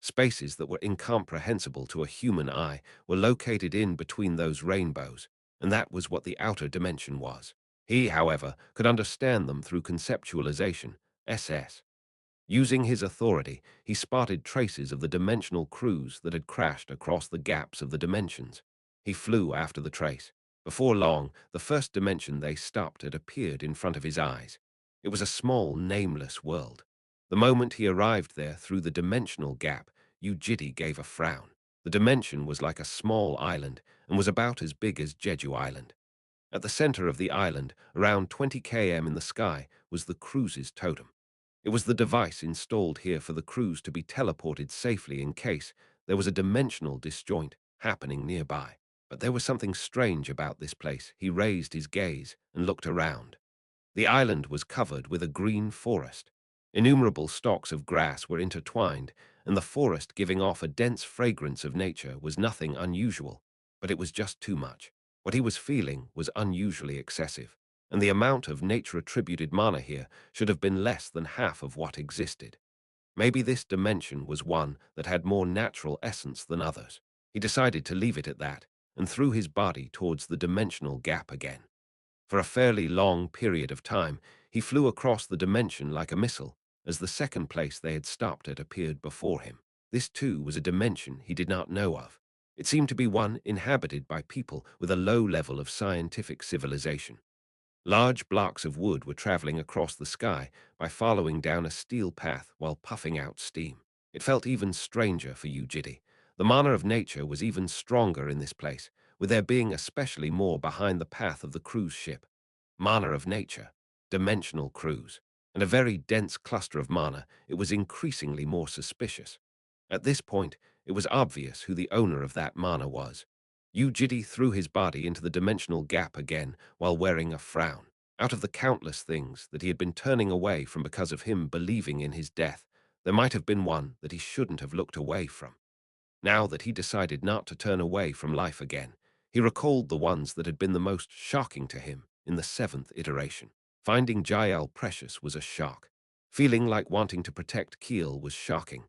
Spaces that were incomprehensible to a human eye were located in between those rainbows, and that was what the outer dimension was. He, however, could understand them through conceptualization, SS. Using his authority, he spotted traces of the dimensional cruise that had crashed across the gaps of the dimensions. He flew after the trace. Before long, the first dimension they stopped at appeared in front of his eyes. It was a small, nameless world. The moment he arrived there through the dimensional gap, Yu Jitae gave a frown. The dimension was like a small island and was about as big as Jeju Island. At the center of the island, around 20 km in the sky, was the cruise's totem. It was the device installed here for the crews to be teleported safely in case there was a dimensional disjoint happening nearby. But there was something strange about this place. He raised his gaze and looked around. The island was covered with a green forest. Innumerable stalks of grass were intertwined, and the forest giving off a dense fragrance of nature was nothing unusual, but it was just too much. What he was feeling was unusually excessive, and the amount of nature-attributed mana here should have been less than half of what existed. Maybe this dimension was one that had more natural essence than others. He decided to leave it at that, and threw his body towards the dimensional gap again. For a fairly long period of time, he flew across the dimension like a missile, as the second place they had stopped at appeared before him. This, too, was a dimension he did not know of. It seemed to be one inhabited by people with a low level of scientific civilization. Large blocks of wood were traveling across the sky by following down a steel path while puffing out steam. It felt even stranger for Yu Jitae. The mana of nature was even stronger in this place, with there being especially more behind the path of the cruise ship. Mana of nature, dimensional cruise, and a very dense cluster of mana, it was increasingly more suspicious. At this point, it was obvious who the owner of that mana was. Yu Jitae threw his body into the dimensional gap again while wearing a frown. Out of the countless things that he had been turning away from because of him believing in his death, there might have been one that he shouldn't have looked away from. Now that he decided not to turn away from life again, he recalled the ones that had been the most shocking to him in the seventh iteration. Finding Jael precious was a shock. Feeling like wanting to protect Keel was shocking.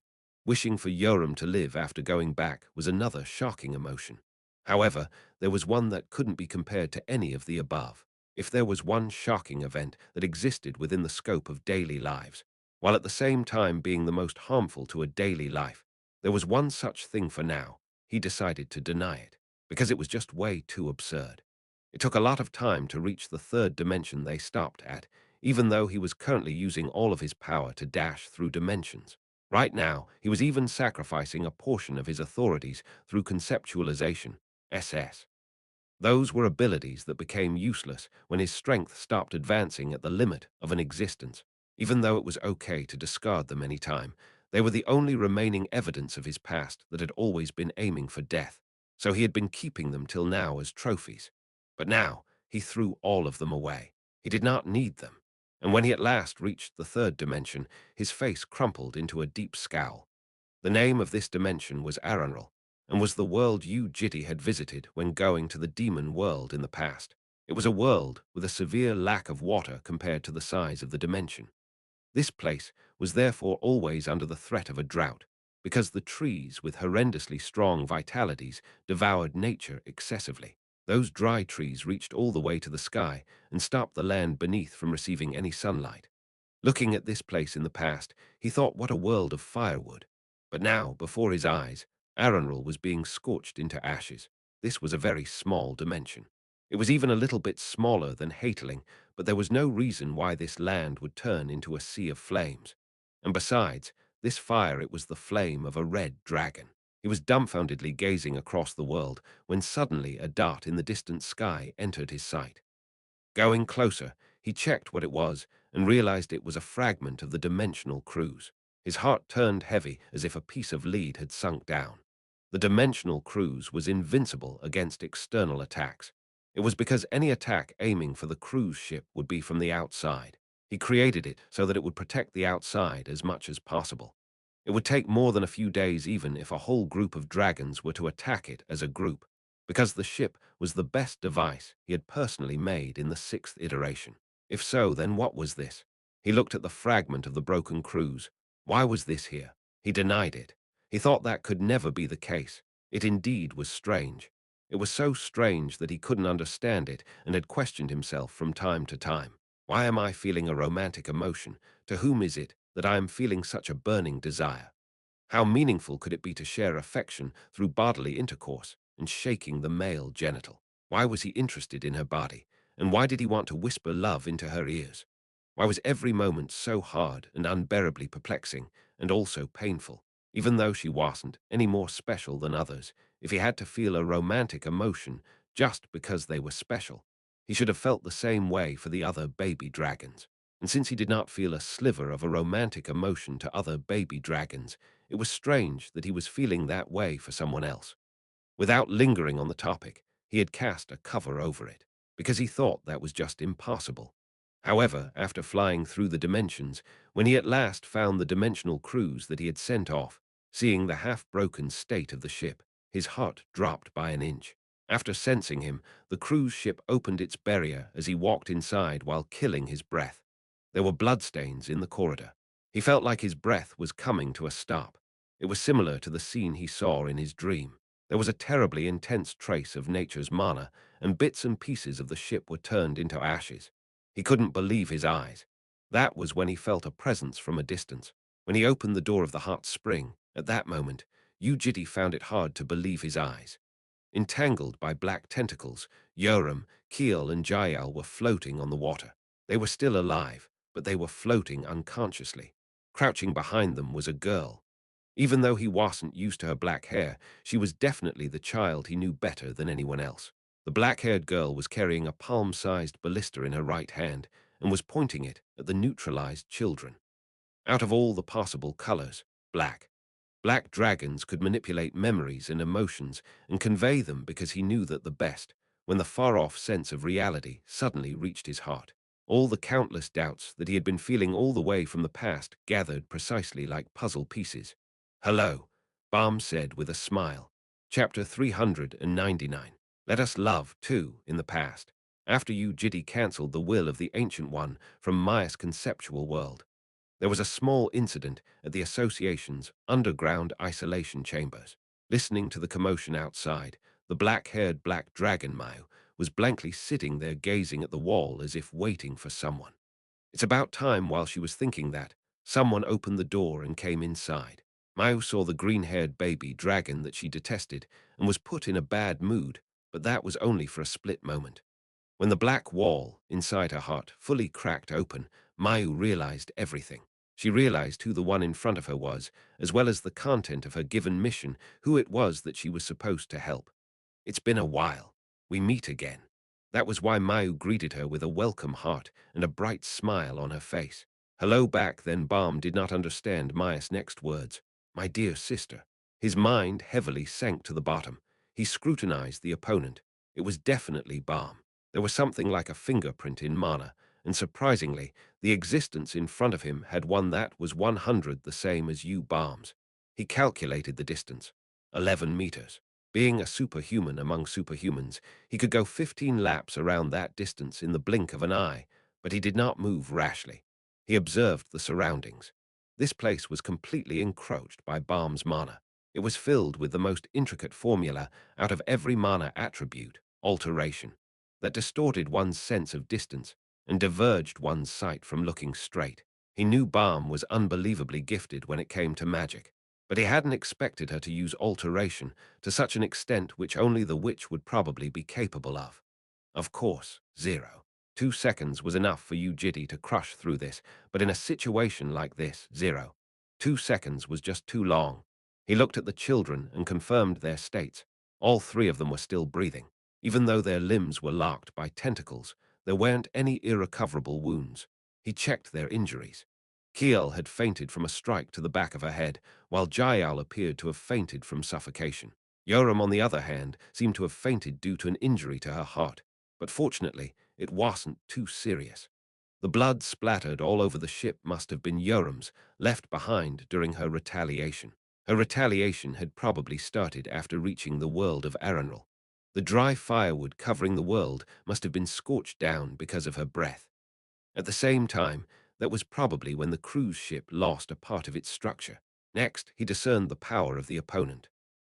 Wishing for Yoram to live after going back was another shocking emotion. However, there was one that couldn't be compared to any of the above. If there was one shocking event that existed within the scope of daily lives, while at the same time being the most harmful to a daily life, there was one such thing for now. He decided to deny it, because it was just way too absurd. It took a lot of time to reach the third dimension they stopped at, even though he was currently using all of his power to dash through dimensions. Right now, he was even sacrificing a portion of his authorities through conceptualization, SS. Those were abilities that became useless when his strength stopped advancing at the limit of an existence. Even though it was okay to discard them any time, they were the only remaining evidence of his past that had always been aiming for death, so he had been keeping them till now as trophies. But now, he threw all of them away. He did not need them. And when he at last reached the third dimension, his face crumpled into a deep scowl. The name of this dimension was Aranral, and was the world Yu Jitae had visited when going to the demon world in the past. It was a world with a severe lack of water compared to the size of the dimension. This place was therefore always under the threat of a drought, because the trees with horrendously strong vitalities devoured nature excessively. Those dry trees reached all the way to the sky and stopped the land beneath from receiving any sunlight. Looking at this place in the past, he thought what a world of firewood. But now, before his eyes, Aranral was being scorched into ashes. This was a very small dimension. It was even a little bit smaller than Hateling, but there was no reason why this land would turn into a sea of flames. And besides, this fire, it was the flame of a red dragon. He was dumbfoundedly gazing across the world when suddenly a dot in the distant sky entered his sight. Going closer, he checked what it was and realized it was a fragment of the dimensional cruise. His heart turned heavy as if a piece of lead had sunk down. The dimensional cruise was invincible against external attacks. It was because any attack aiming for the cruise ship would be from the outside. He created it so that it would protect the outside as much as possible. It would take more than a few days even if a whole group of dragons were to attack it as a group, because the ship was the best device he had personally made in the sixth iteration. If so, then what was this? He looked at the fragment of the broken cruise. Why was this here? He denied it. He thought that could never be the case. It indeed was strange. It was so strange that he couldn't understand it and had questioned himself from time to time. Why am I feeling a romantic emotion? To whom is it that I am feeling such a burning desire? How meaningful could it be to share affection through bodily intercourse and shaking the male genital? Why was he interested in her body? And why did he want to whisper love into her ears? Why was every moment so hard and unbearably perplexing and also painful, even though she wasn't any more special than others? If he had to feel a romantic emotion just because they were special, he should have felt the same way for the other baby dragons. And since he did not feel a sliver of a romantic emotion to other baby dragons, it was strange that he was feeling that way for someone else. Without lingering on the topic, he had cast a cover over it, because he thought that was just impossible. However, after flying through the dimensions, when he at last found the dimensional cruise that he had sent off, seeing the half-broken state of the ship, his heart dropped by an inch. After sensing him, the cruise ship opened its barrier as he walked inside while killing his breath. There were bloodstains in the corridor. He felt like his breath was coming to a stop. It was similar to the scene he saw in his dream. There was a terribly intense trace of nature's mana, and bits and pieces of the ship were turned into ashes. He couldn't believe his eyes. That was when he felt a presence from a distance. When he opened the door of the hot spring, at that moment, Yu Jitae found it hard to believe his eyes. Entangled by black tentacles, Yoram, Keel, and Jael were floating on the water. They were still alive, but they were floating unconsciously. Crouching behind them was a girl. Even though he wasn't used to her black hair, she was definitely the child he knew better than anyone else. The black-haired girl was carrying a palm-sized ballista in her right hand and was pointing it at the neutralized children. Out of all the possible colors, black. Black dragons could manipulate memories and emotions and convey them because he knew that the best, when the far-off sense of reality suddenly reached his heart. All the countless doubts that he had been feeling all the way from the past gathered precisely like puzzle pieces. Hello, Baum said with a smile. Chapter 399. Let us love, too, in the past. After Yu Jitae cancelled the will of the Ancient One from Maya's conceptual world, there was a small incident at the association's underground isolation chambers. Listening to the commotion outside, the black-haired black dragon Mayu was blankly sitting there gazing at the wall as if waiting for someone. It's about time while she was thinking that, someone opened the door and came inside. Mayu saw the green-haired baby dragon that she detested and was put in a bad mood, but that was only for a split moment. When the black wall inside her heart fully cracked open, Mayu realized everything. She realized who the one in front of her was, as well as the content of her given mission, who it was that she was supposed to help. It's been a while. We meet again. That was why Mayu greeted her with a welcome heart and a bright smile on her face. Hello back then. Balm did not understand Maya's next words. My dear sister. His mind heavily sank to the bottom. He scrutinized the opponent. It was definitely Balm. There was something like a fingerprint in mana, and surprisingly, the existence in front of him had one that was 100 the same as Yu Balm's. He calculated the distance. 11 meters. Being a superhuman among superhumans, he could go 15 laps around that distance in the blink of an eye, but he did not move rashly. He observed the surroundings. This place was completely encroached by Balm's mana. It was filled with the most intricate formula out of every mana attribute, alteration, that distorted one's sense of distance and diverged one's sight from looking straight. He knew Balm was unbelievably gifted when it came to magic, but he hadn't expected her to use alteration to such an extent which only the witch would probably be capable of. Of course, 2 seconds was enough for Yu Jitae to crush through this, but in a situation like this, 2 seconds was just too long. He looked at the children and confirmed their states. All three of them were still breathing. Even though their limbs were locked by tentacles, there weren't any irrecoverable wounds. He checked their injuries. Kiel had fainted from a strike to the back of her head, while Jael appeared to have fainted from suffocation. Yoram, on the other hand, seemed to have fainted due to an injury to her heart. but fortunately, it wasn't too serious. The blood splattered all over the ship must have been Yoram's, left behind during her retaliation. Her retaliation had probably started after reaching the world of Aranral. The dry firewood covering the world must have been scorched down because of her breath. At the same time, that was probably when the cruise ship lost a part of its structure. Next, he discerned the power of the opponent.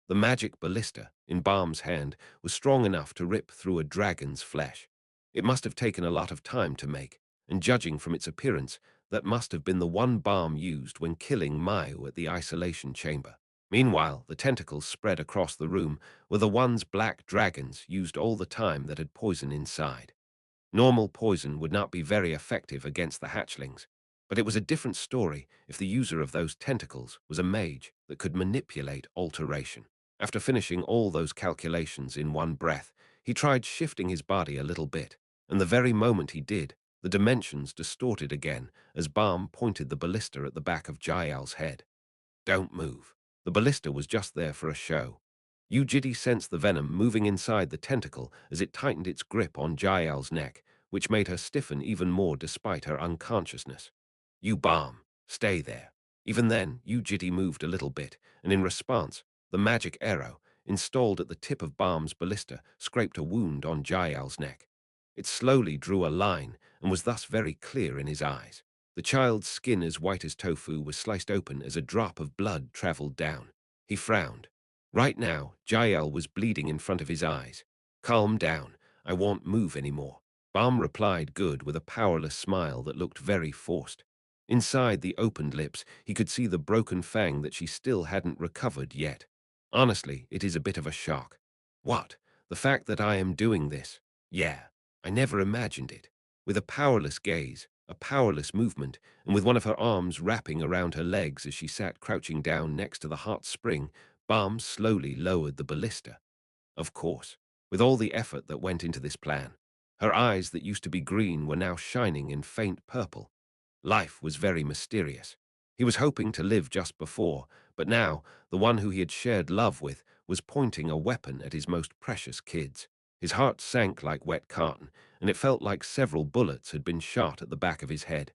The magic ballista, in Baum's hand, was strong enough to rip through a dragon's flesh. It must have taken a lot of time to make, and judging from its appearance, that must have been the one Baum used when killing Mayu at the isolation chamber. Meanwhile, the tentacles spread across the room were the ones black dragons used all the time that had poison inside. Normal poison would not be very effective against the hatchlings, but it was a different story if the user of those tentacles was a mage that could manipulate alteration. After finishing all those calculations in one breath, he tried shifting his body a little bit, and the very moment he did, the dimensions distorted again as Baum pointed the ballista at the back of Jael's head. Don't move. The ballista was just there for a show. Yu Jitae sensed the venom moving inside the tentacle as it tightened its grip on Jael's neck, which made her stiffen even more despite her unconsciousness. You Balm, stay there. Even then, Yu Jitae moved a little bit, and in response, the magic arrow, installed at the tip of Balm's ballista, scraped a wound on Jael's neck. It slowly drew a line and was thus very clear in his eyes. The child's skin, as white as tofu, was sliced open as a drop of blood traveled down. He frowned. Right now, Jael was bleeding in front of his eyes. Calm down. I won't move anymore. Balm replied good with a powerless smile that looked very forced. Inside the opened lips, he could see the broken fang that she still hadn't recovered yet. Honestly, it is a bit of a shock. What? The fact that I am doing this? Yeah, I never imagined it. With a powerless gaze, a powerless movement, and with one of her arms wrapping around her legs as she sat crouching down next to the hot spring, Balm slowly lowered the ballista. Of course, with all the effort that went into this plan. Her eyes that used to be green were now shining in faint purple. Life was very mysterious. He was hoping to live just before, but now, the one who he had shared love with was pointing a weapon at his most precious kids. His heart sank like wet cotton, and it felt like several bullets had been shot at the back of his head.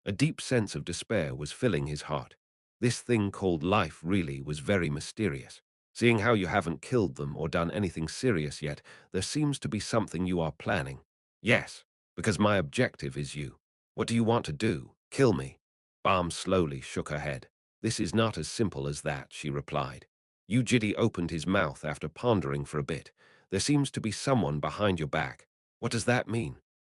A deep sense of despair was filling his heart. This thing called life really was very mysterious. Seeing how you haven't killed them or done anything serious yet, there seems to be something you are planning. Yes, because my objective is you. What do you want to do? Kill me? Balm slowly shook her head. This is not as simple as that, she replied. Yu Jitae opened his mouth after pondering for a bit. There seems to be someone behind your back. What does that mean?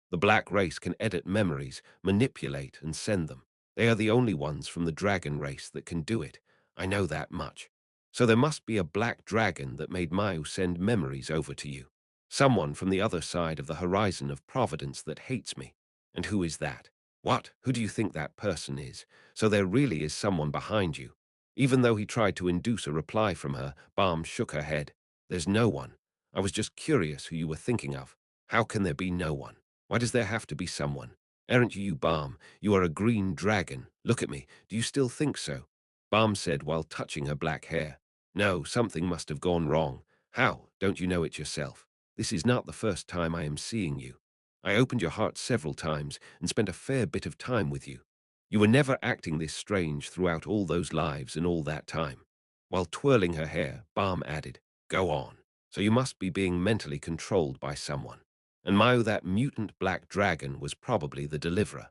The black race can edit memories, manipulate, and send them. They are the only ones from the dragon race that can do it. I know that much. So there must be a black dragon that made Mayu send memories over to you. Someone from the other side of the horizon of Providence that hates me. And who is that? What? Who do you think that person is? So there really is someone behind you. Even though he tried to induce a reply from her, Balm shook her head. There's no one. I was just curious who you were thinking of. How can there be no one? Why does there have to be someone? Aren't you Balm? You are a green dragon. Look at me. Do you still think so? Balm said while touching her black hair. No, something must have gone wrong. How? Don't you know it yourself? This is not the first time I am seeing you. I opened your heart several times and spent a fair bit of time with you. You were never acting this strange throughout all those lives and all that time. While twirling her hair, Balm added, Go on. So you must be being mentally controlled by someone. And Mayu, that mutant black dragon, was probably the deliverer.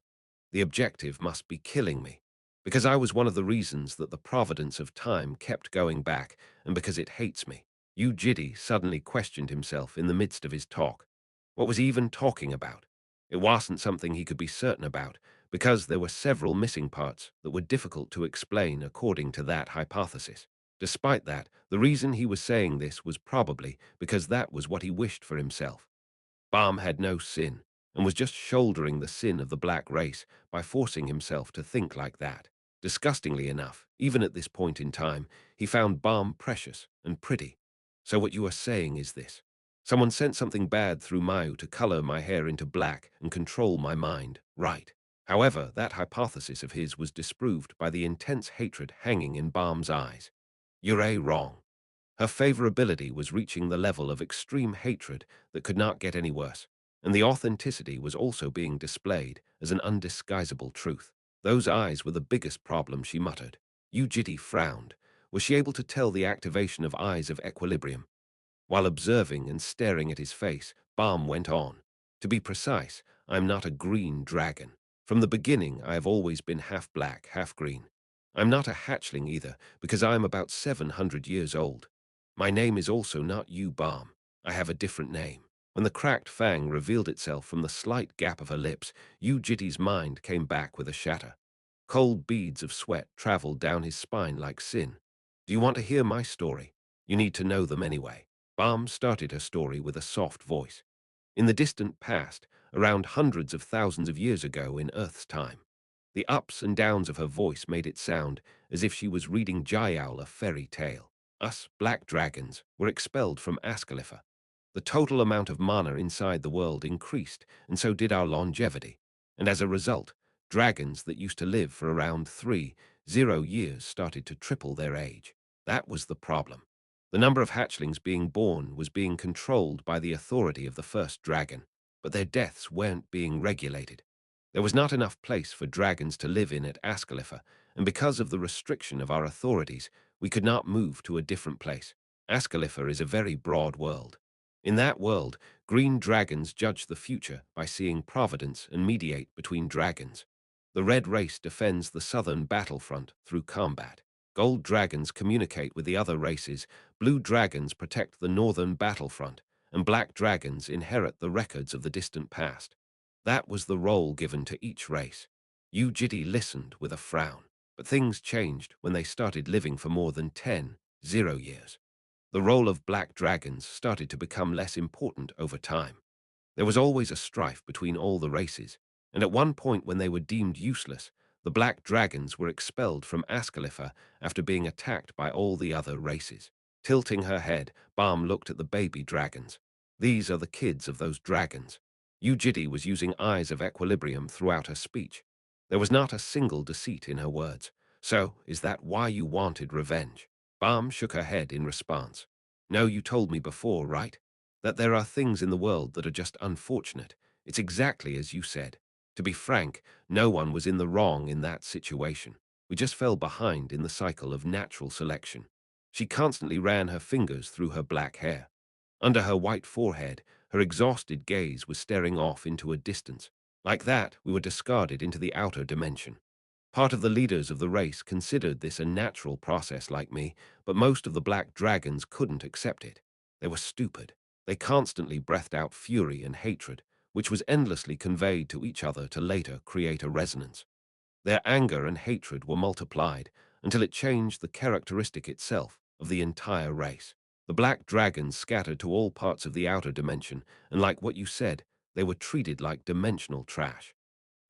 The objective must be killing me, because I was one of the reasons that the providence of time kept going back, and because it hates me. Yu Jitae suddenly questioned himself in the midst of his talk. What was he even talking about? It wasn't something he could be certain about, because there were several missing parts that were difficult to explain according to that hypothesis. Despite that, the reason he was saying this was probably because that was what he wished for himself. Balm had no sin, and was just shouldering the sin of the black race by forcing himself to think like that. Disgustingly enough, even at this point in time, he found Balm precious and pretty. So what you are saying is this. Someone sent something bad through Mayu to color my hair into black and control my mind, right? However, that hypothesis of his was disproved by the intense hatred hanging in Balm's eyes. You're wrong. Her favorability was reaching the level of extreme hatred that could not get any worse. and the authenticity was also being displayed as an undisguisable truth. Those eyes were the biggest problem, she muttered. Yu Jitae frowned. Was she able to tell the activation of eyes of equilibrium? While observing and staring at his face, Balm went on. To be precise, I am not a green dragon. From the beginning, I have always been half black, half green. I'm not a hatchling either, because I am about 700 years old. My name is also not Yu Balm. I have a different name. When the cracked fang revealed itself from the slight gap of her lips, Yu Jitae's mind came back with a shatter. Cold beads of sweat traveled down his spine like sin. Do you want to hear my story? You need to know them anyway. Balm started her story with a soft voice. In the distant past, around hundreds of thousands of years ago in Earth's time, the ups and downs of her voice made it sound as if she was reading Jaial a fairy tale. Us, black dragons, were expelled from Ascalipha. The total amount of mana inside the world increased, and so did our longevity. And as a result, dragons that used to live for around 30 years started to triple their age. That was the problem. The number of hatchlings being born was being controlled by the authority of the first dragon, but their deaths weren't being regulated. There was not enough place for dragons to live in at Ascalipha, and because of the restriction of our authorities, we could not move to a different place. Ascalipha is a very broad world. In that world, green dragons judge the future by seeing providence and mediate between dragons. The red race defends the southern battlefront through combat. Gold dragons communicate with the other races, blue dragons protect the northern battlefront, and black dragons inherit the records of the distant past. That was the role given to each race. Yu Jitae listened with a frown, but things changed when they started living for more than 10 years. The role of black dragons started to become less important over time. There was always a strife between all the races, and at one point when they were deemed useless, the black dragons were expelled from Ascalipha after being attacked by all the other races. Tilting her head, Balm looked at the baby dragons. These are the kids of those dragons. Yu Jitae was using eyes of equilibrium throughout her speech. There was not a single deceit in her words. So, is that why you wanted revenge? Balm shook her head in response. No, you told me before, right? That there are things in the world that are just unfortunate. It's exactly as you said. To be frank, no one was in the wrong in that situation. We just fell behind in the cycle of natural selection. She constantly ran her fingers through her black hair. Under her white forehead, her exhausted gaze was staring off into a distance. Like that, we were discarded into the outer dimension. Part of the leaders of the race considered this a natural process like me, but most of the black dragons couldn't accept it. They were stupid. They constantly breathed out fury and hatred, which was endlessly conveyed to each other to later create a resonance. Their anger and hatred were multiplied until it changed the characteristic itself of the entire race. The black dragons scattered to all parts of the outer dimension, and like what you said, they were treated like dimensional trash.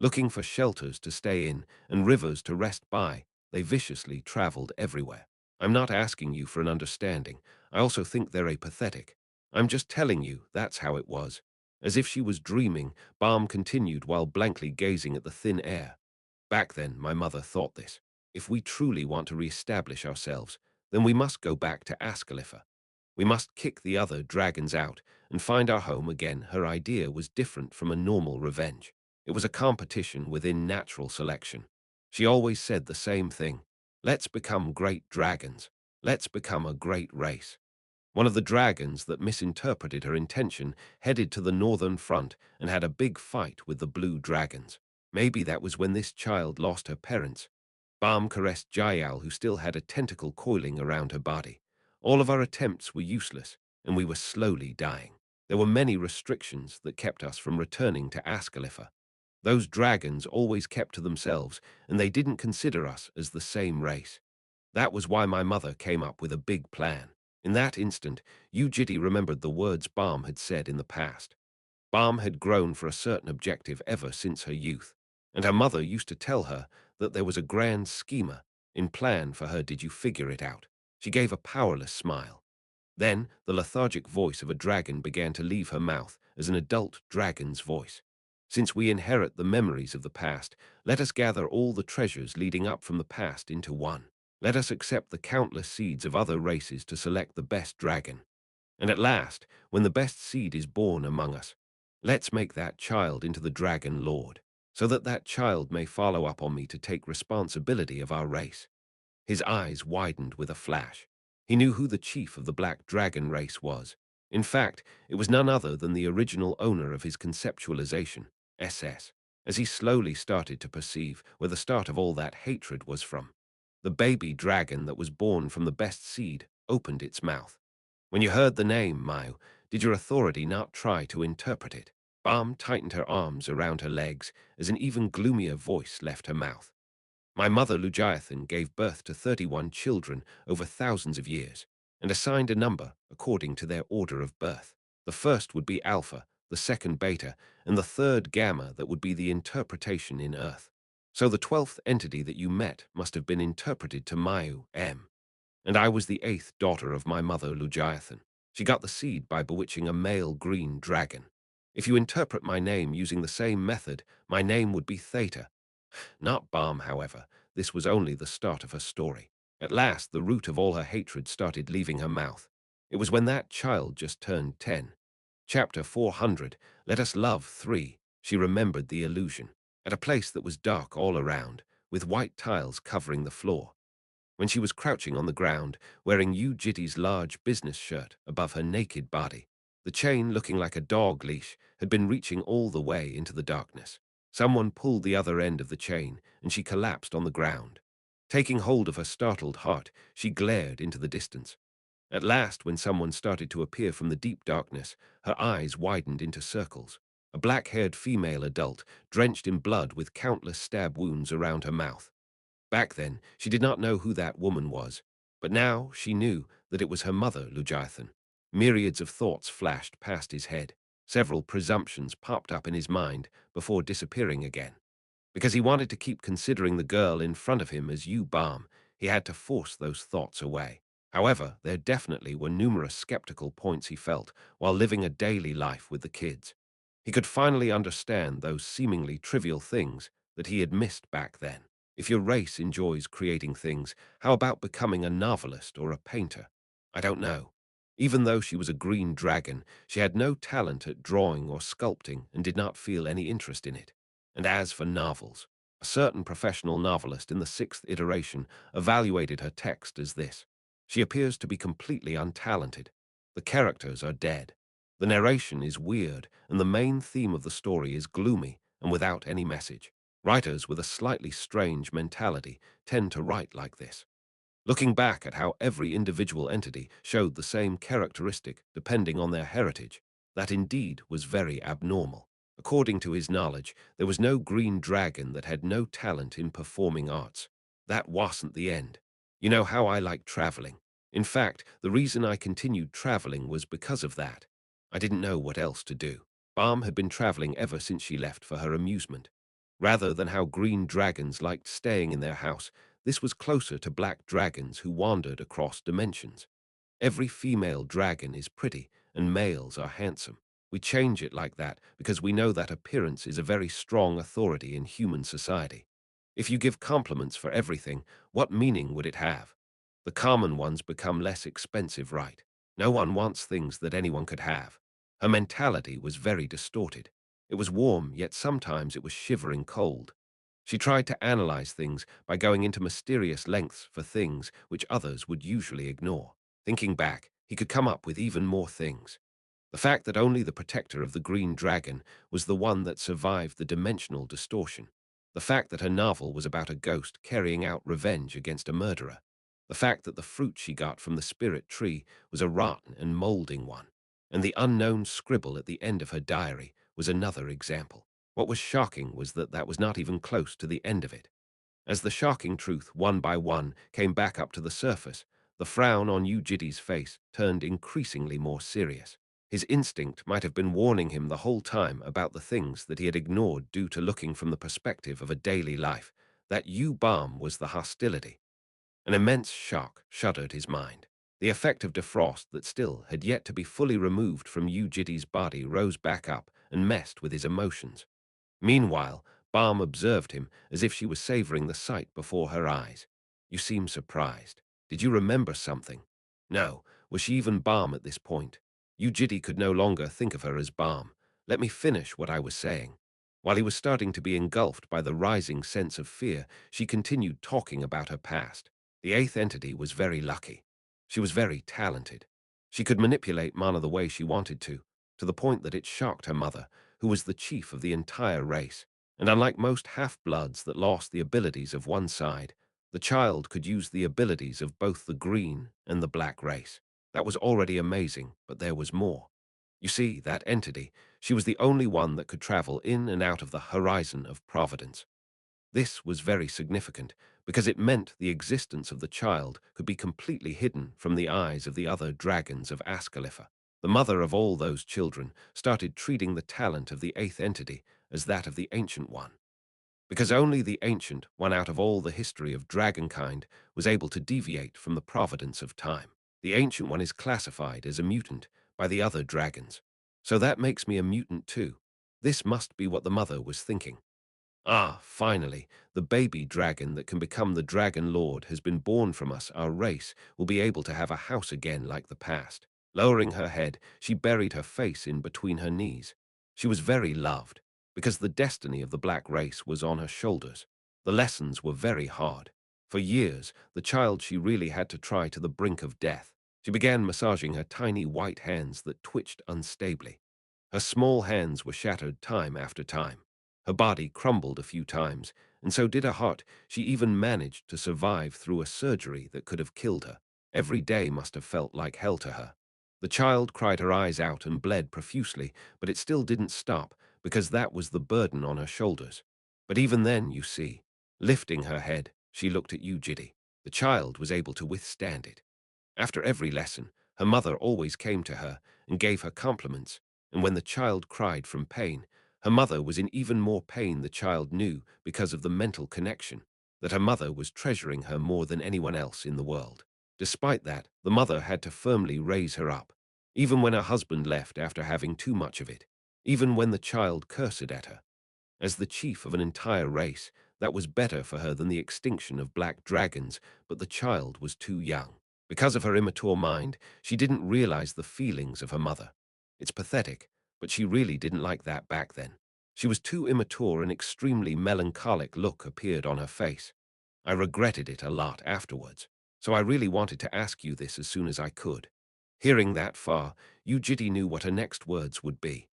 Looking for shelters to stay in and rivers to rest by, they viciously traveled everywhere. I'm not asking you for an understanding. I also think they're apathetic. I'm just telling you that's how it was. As if she was dreaming, Balm continued while blankly gazing at the thin air. Back then, my mother thought this. If we truly want to re-establish ourselves, then we must go back to Ascalipha. We must kick the other dragons out and find our home again. Her idea was different from a normal revenge. It was a competition within natural selection. She always said the same thing. Let's become great dragons. Let's become a great race. One of the dragons that misinterpreted her intention headed to the northern front and had a big fight with the blue dragons. Maybe that was when this child lost her parents. Balm caressed Jael, who still had a tentacle coiling around her body. All of our attempts were useless, and we were slowly dying. There were many restrictions that kept us from returning to Ascalipha. Those dragons always kept to themselves, and they didn't consider us as the same race. That was why my mother came up with a big plan. In that instant, Yu Jitae remembered the words Balm had said in the past. Balm had grown for a certain objective ever since her youth, and her mother used to tell her that there was a grand schema in plan for her. Did you figure it out? She gave a powerless smile. Then the lethargic voice of a dragon began to leave her mouth as an adult dragon's voice. Since we inherit the memories of the past, let us gather all the treasures leading up from the past into one. Let us accept the countless seeds of other races to select the best dragon. And at last, when the best seed is born among us, Let's make that child into the Dragon Lord, so that that child may follow up on me to take responsibility of our race." His eyes widened with a flash. He knew who the chief of the Black Dragon race was. In fact, it was none other than the original owner of his conceptualization, SS, as he slowly started to perceive where the start of all that hatred was from. The baby dragon that was born from the best seed opened its mouth. When you heard the name, Mayu, did your authority not try to interpret it? Balm tightened her arms around her legs as an even gloomier voice left her mouth. "My mother, Lugiathan, gave birth to 31 children over thousands of years, and assigned a number according to their order of birth. The first would be Alpha, the second Beta, and the third Gamma that would be the interpretation in Earth. So the 12th entity that you met must have been interpreted to Mayu M. And I was the 8th daughter of my mother, Lugiathan. She got the seed by bewitching a male green dragon. If you interpret my name using the same method, my name would be Theta. Not Balm, however. This was only the start of her story. At last, the root of all her hatred started leaving her mouth. It was when that child just turned 10. Chapter 400, Let Us Love 3. She remembered the illusion. At a place that was dark all around, with white tiles covering the floor. When she was crouching on the ground, wearing Yu Jitae's large business shirt above her naked body. The chain, looking like a dog leash, had been reaching all the way into the darkness. Someone pulled the other end of the chain, and she collapsed on the ground. Taking hold of her startled heart, she glared into the distance. At last, when someone started to appear from the deep darkness, her eyes widened into circles. A black-haired female adult, drenched in blood with countless stab wounds around her mouth. Back then, she did not know who that woman was, but now she knew that it was her mother, Lugiathan. Myriads of thoughts flashed past his head. Several presumptions popped up in his mind before disappearing again. Because he wanted to keep considering the girl in front of him as Yu Balm, he had to force those thoughts away. However, there definitely were numerous skeptical points he felt while living a daily life with the kids. He could finally understand those seemingly trivial things that he had missed back then. If your race enjoys creating things, how about becoming a novelist or a painter? I don't know. Even though she was a green dragon, she had no talent at drawing or sculpting and did not feel any interest in it. And as for novels, a certain professional novelist in the 6th iteration evaluated her text as this: "She appears to be completely untalented. The characters are dead. The narration is weird, and the main theme of the story is gloomy and without any message. Writers with a slightly strange mentality tend to write like this." Looking back at how every individual entity showed the same characteristic depending on their heritage, that indeed was very abnormal. According to his knowledge, there was no green dragon that had no talent in performing arts. That wasn't the end. You know how I like traveling. In fact, the reason I continued traveling was because of that. I didn't know what else to do. Balm had been traveling ever since she left for her amusement. Rather than how green dragons liked staying in their house, this was closer to black dragons who wandered across dimensions. Every female dragon is pretty, and males are handsome. We change it like that because we know that appearance is a very strong authority in human society. If you give compliments for everything, what meaning would it have? The common ones become less expensive, right? No one wants things that anyone could have. Her mentality was very distorted. It was warm, yet sometimes it was shivering cold. She tried to analyze things by going into mysterious lengths for things which others would usually ignore. Thinking back, he could come up with even more things. The fact that only the protector of the green dragon was the one that survived the dimensional distortion. The fact that her novel was about a ghost carrying out revenge against a murderer. The fact that the fruit she got from the spirit tree was a rotten and molding one. And the unknown scribble at the end of her diary was another example. What was shocking was that that was not even close to the end of it. As the shocking truth, one by one, came back up to the surface, the frown on Yu Jitae's face turned increasingly more serious. His instinct might have been warning him the whole time about the things that he had ignored due to looking from the perspective of a daily life. That Yu Balm was the hostility. An immense shock shuddered his mind. The effect of defrost that still had yet to be fully removed from Yu Jitae's body rose back up and messed with his emotions. Meanwhile, Balm observed him as if she was savoring the sight before her eyes. "You seem surprised. Did you remember something?" No. Was she even Balm at this point? Yu Jitae could no longer think of her as Balm. Let me finish what I was saying. While he was starting to be engulfed by the rising sense of fear, she continued talking about her past. The eighth entity was very lucky. She was very talented. She could manipulate mana the way she wanted to the point that it shocked her mother, who was the chief of the entire race. And unlike most half-bloods that lost the abilities of one side, the child could use the abilities of both the green and the black race. That was already amazing, but there was more. You see, that entity, she was the only one that could travel in and out of the horizon of Providence. This was very significant because it meant the existence of the child could be completely hidden from the eyes of the other dragons of Ascalipha. The mother of all those children started treating the talent of the eighth entity as that of the Ancient One, because only the Ancient One out of all the history of dragonkind was able to deviate from the providence of time. The Ancient One is classified as a mutant by the other dragons, so that makes me a mutant too. This must be what the mother was thinking. Ah, finally, the baby dragon that can become the Dragon Lord has been born from us. Our race will be able to have a house again like the past. Lowering her head, she buried her face in between her knees. She was very loved, because the destiny of the black race was on her shoulders. The lessons were very hard. For years, the child she really had to try to the brink of death. She began massaging her tiny white hands that twitched unstably. Her small hands were shattered time after time. Her body crumbled a few times, and so did her heart. She even managed to survive through a surgery that could have killed her. Every day must have felt like hell to her. The child cried her eyes out and bled profusely, but it still didn't stop, because that was the burden on her shoulders. But even then, you see, lifting her head, she looked at Yu Jitae. The child was able to withstand it. After every lesson, her mother always came to her and gave her compliments, and when the child cried from pain, her mother was in even more pain. The child knew, because of the mental connection, that her mother was treasuring her more than anyone else in the world. Despite that, the mother had to firmly raise her up, even when her husband left after having too much of it, even when the child cursed at her. As the chief of an entire race, that was better for her than the extinction of black dragons, but the child was too young. Because of her immature mind, she didn't realize the feelings of her mother. It's pathetic, but she really didn't like that back then. She was too immature. An extremely melancholic look appeared on her face. I regretted it a lot afterwards, so I really wanted to ask you this as soon as I could. Hearing that far, Yu Jitae knew what her next words would be.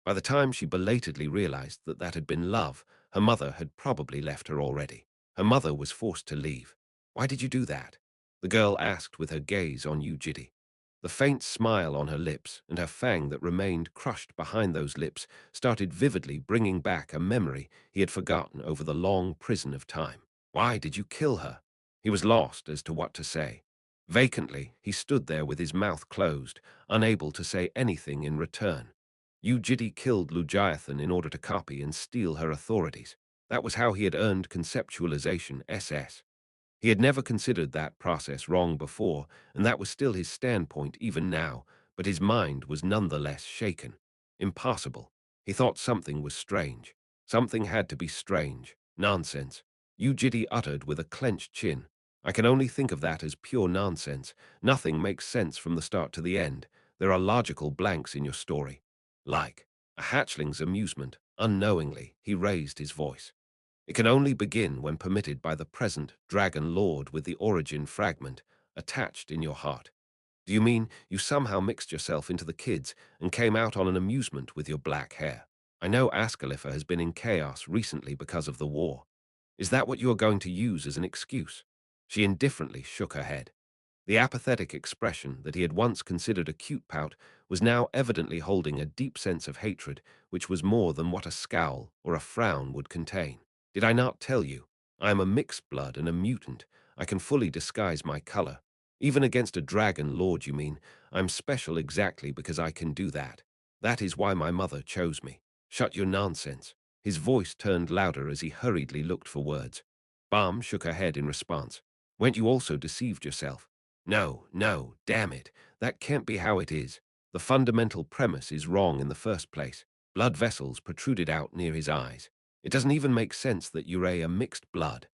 By the time she belatedly realized that that had been love, her mother had probably left her already. Her mother was forced to leave. Why did you do that? The girl asked with her gaze on Yu Jitae. The faint smile on her lips and her fang that remained crushed behind those lips started vividly bringing back a memory he had forgotten over the long prison of time. Why did you kill her? He was lost as to what to say. Vacantly, he stood there with his mouth closed, unable to say anything in return. Yu Jitae killed Lugiathan in order to copy and steal her authorities. That was how he had earned conceptualization SS. He had never considered that process wrong before, and that was still his standpoint even now, but his mind was nonetheless shaken. Impossible. He thought something was strange. Something had to be strange. Nonsense. Yu Jitae uttered with a clenched chin. I can only think of that as pure nonsense. Nothing makes sense from the start to the end. There are logical blanks in your story. Like a hatchling's amusement, unknowingly, he raised his voice. It can only begin when permitted by the present Dragon Lord with the origin fragment attached in your heart. Do you mean you somehow mixed yourself into the kids and came out on an amusement with your black hair? I know Ascalipha has been in chaos recently because of the war. Is that what you are going to use as an excuse? She indifferently shook her head. The apathetic expression that he had once considered a cute pout was now evidently holding a deep sense of hatred, which was more than what a scowl or a frown would contain. Did I not tell you? I am a mixed blood and a mutant. I can fully disguise my color. Even against a dragon lord, you mean? I'm special exactly because I can do that. That is why my mother chose me. Shut your nonsense. His voice turned louder as he hurriedly looked for words. Balm shook her head in response. Weren't you also deceived yourself? No, no, damn it. That can't be how it is. The fundamental premise is wrong in the first place. Blood vessels protruded out near his eyes. It doesn't even make sense that Urea mixed blood.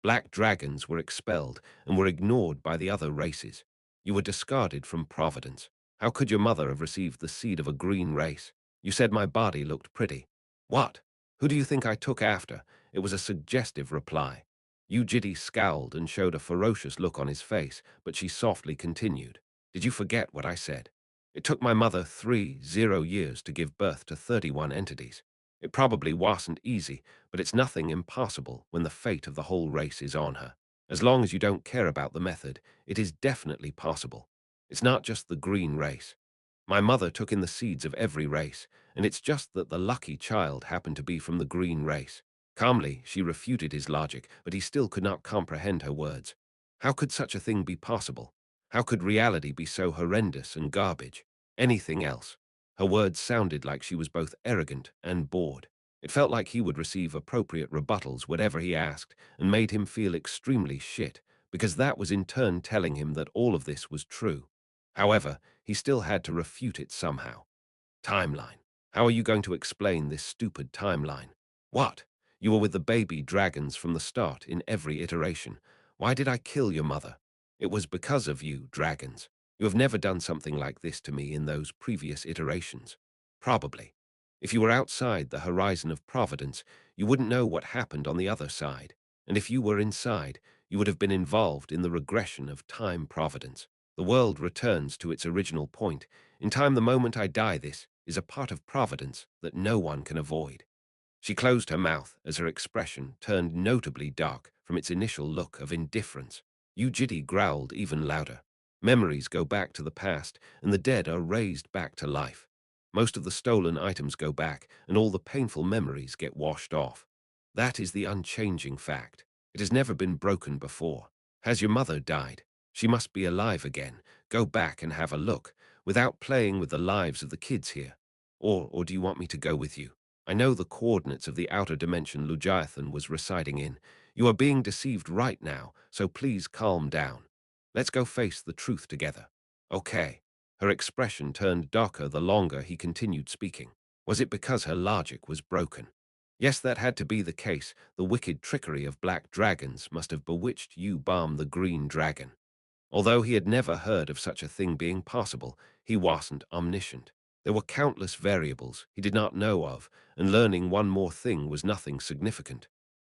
Black dragons were expelled and were ignored by the other races. You were discarded from Providence. How could your mother have received the seed of a green race? You said my body looked pretty. What? Who do you think I took after? It was a suggestive reply. Yu Jitae scowled and showed a ferocious look on his face, but she softly continued. Did you forget what I said? It took my mother 30 years to give birth to 31 entities. It probably wasn't easy, but it's nothing impossible when the fate of the whole race is on her. As long as you don't care about the method, it is definitely possible. It's not just the green race. My mother took in the seeds of every race, and it's just that the lucky child happened to be from the green race. Calmly, she refuted his logic, but he still could not comprehend her words. How could such a thing be possible? How could reality be so horrendous and garbage? Anything else? Her words sounded like she was both arrogant and bored. It felt like he would receive appropriate rebuttals whatever he asked, and made him feel extremely shit, because that was in turn telling him that all of this was true. However, he still had to refute it somehow. Timeline. How are you going to explain this stupid timeline? What? You were with the baby dragons from the start in every iteration. Why did I kill your mother? It was because of you, dragons. You have never done something like this to me in those previous iterations. Probably. If you were outside the horizon of Providence, you wouldn't know what happened on the other side. And if you were inside, you would have been involved in the regression of time Providence. The world returns to its original point. In time, the moment I die, this is a part of Providence that no one can avoid. She closed her mouth as her expression turned notably dark from its initial look of indifference. Yu Jitae growled even louder. Memories go back to the past, and the dead are raised back to life. Most of the stolen items go back, and all the painful memories get washed off. That is the unchanging fact. It has never been broken before. Has your mother died? She must be alive again. Go back and have a look, without playing with the lives of the kids here. Or do you want me to go with you? I know the coordinates of the outer dimension Yu Jitae was residing in. You are being deceived right now, so please calm down. Let's go face the truth together. Okay. Her expression turned darker the longer he continued speaking. Was it because her logic was broken? Yes, that had to be the case. The wicked trickery of black dragons must have bewitched Yu Balm the green dragon. Although he had never heard of such a thing being possible, he wasn't omniscient. There were countless variables he did not know of, and learning one more thing was nothing significant.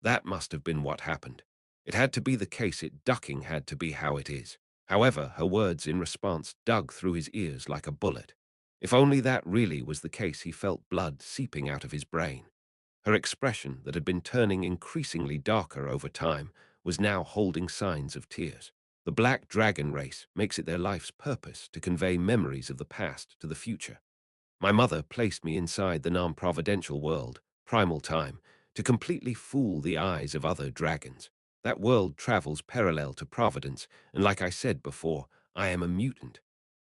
That must have been what happened. It had to be the case, it ducking had to be how it is. However, her words in response dug through his ears like a bullet. If only that really was the case, he felt blood seeping out of his brain. Her expression, that had been turning increasingly darker over time, was now holding signs of tears. The black dragon race makes it their life's purpose to convey memories of the past to the future. My mother placed me inside the non-providential world, primal time, to completely fool the eyes of other dragons. That world travels parallel to Providence, and like I said before, I am a mutant.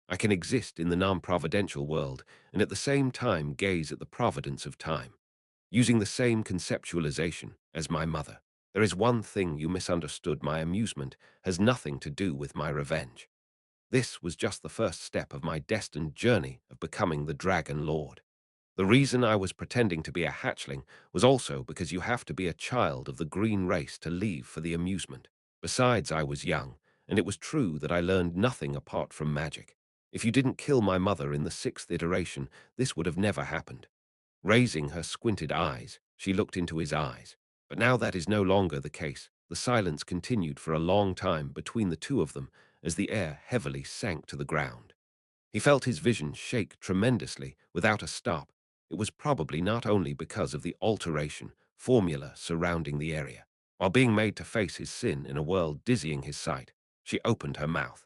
I can exist in the non-providential world and at the same time gaze at the providence of time, using the same conceptualization as my mother. There is one thing you misunderstood. My amusement has nothing to do with my revenge. This was just the first step of my destined journey of becoming the Dragon Lord. The reason I was pretending to be a hatchling was also because you have to be a child of the green race to leave for the amusement. Besides, I was young, and it was true that I learned nothing apart from magic. If you didn't kill my mother in the 6th iteration, this would have never happened. Raising her squinted eyes, she looked into his eyes. But now that is no longer the case. The silence continued for a long time between the two of them as the air heavily sank to the ground. He felt his vision shake tremendously without a stop. It was probably not only because of the alteration formula surrounding the area. While being made to face his sin in a world dizzying his sight, she opened her mouth.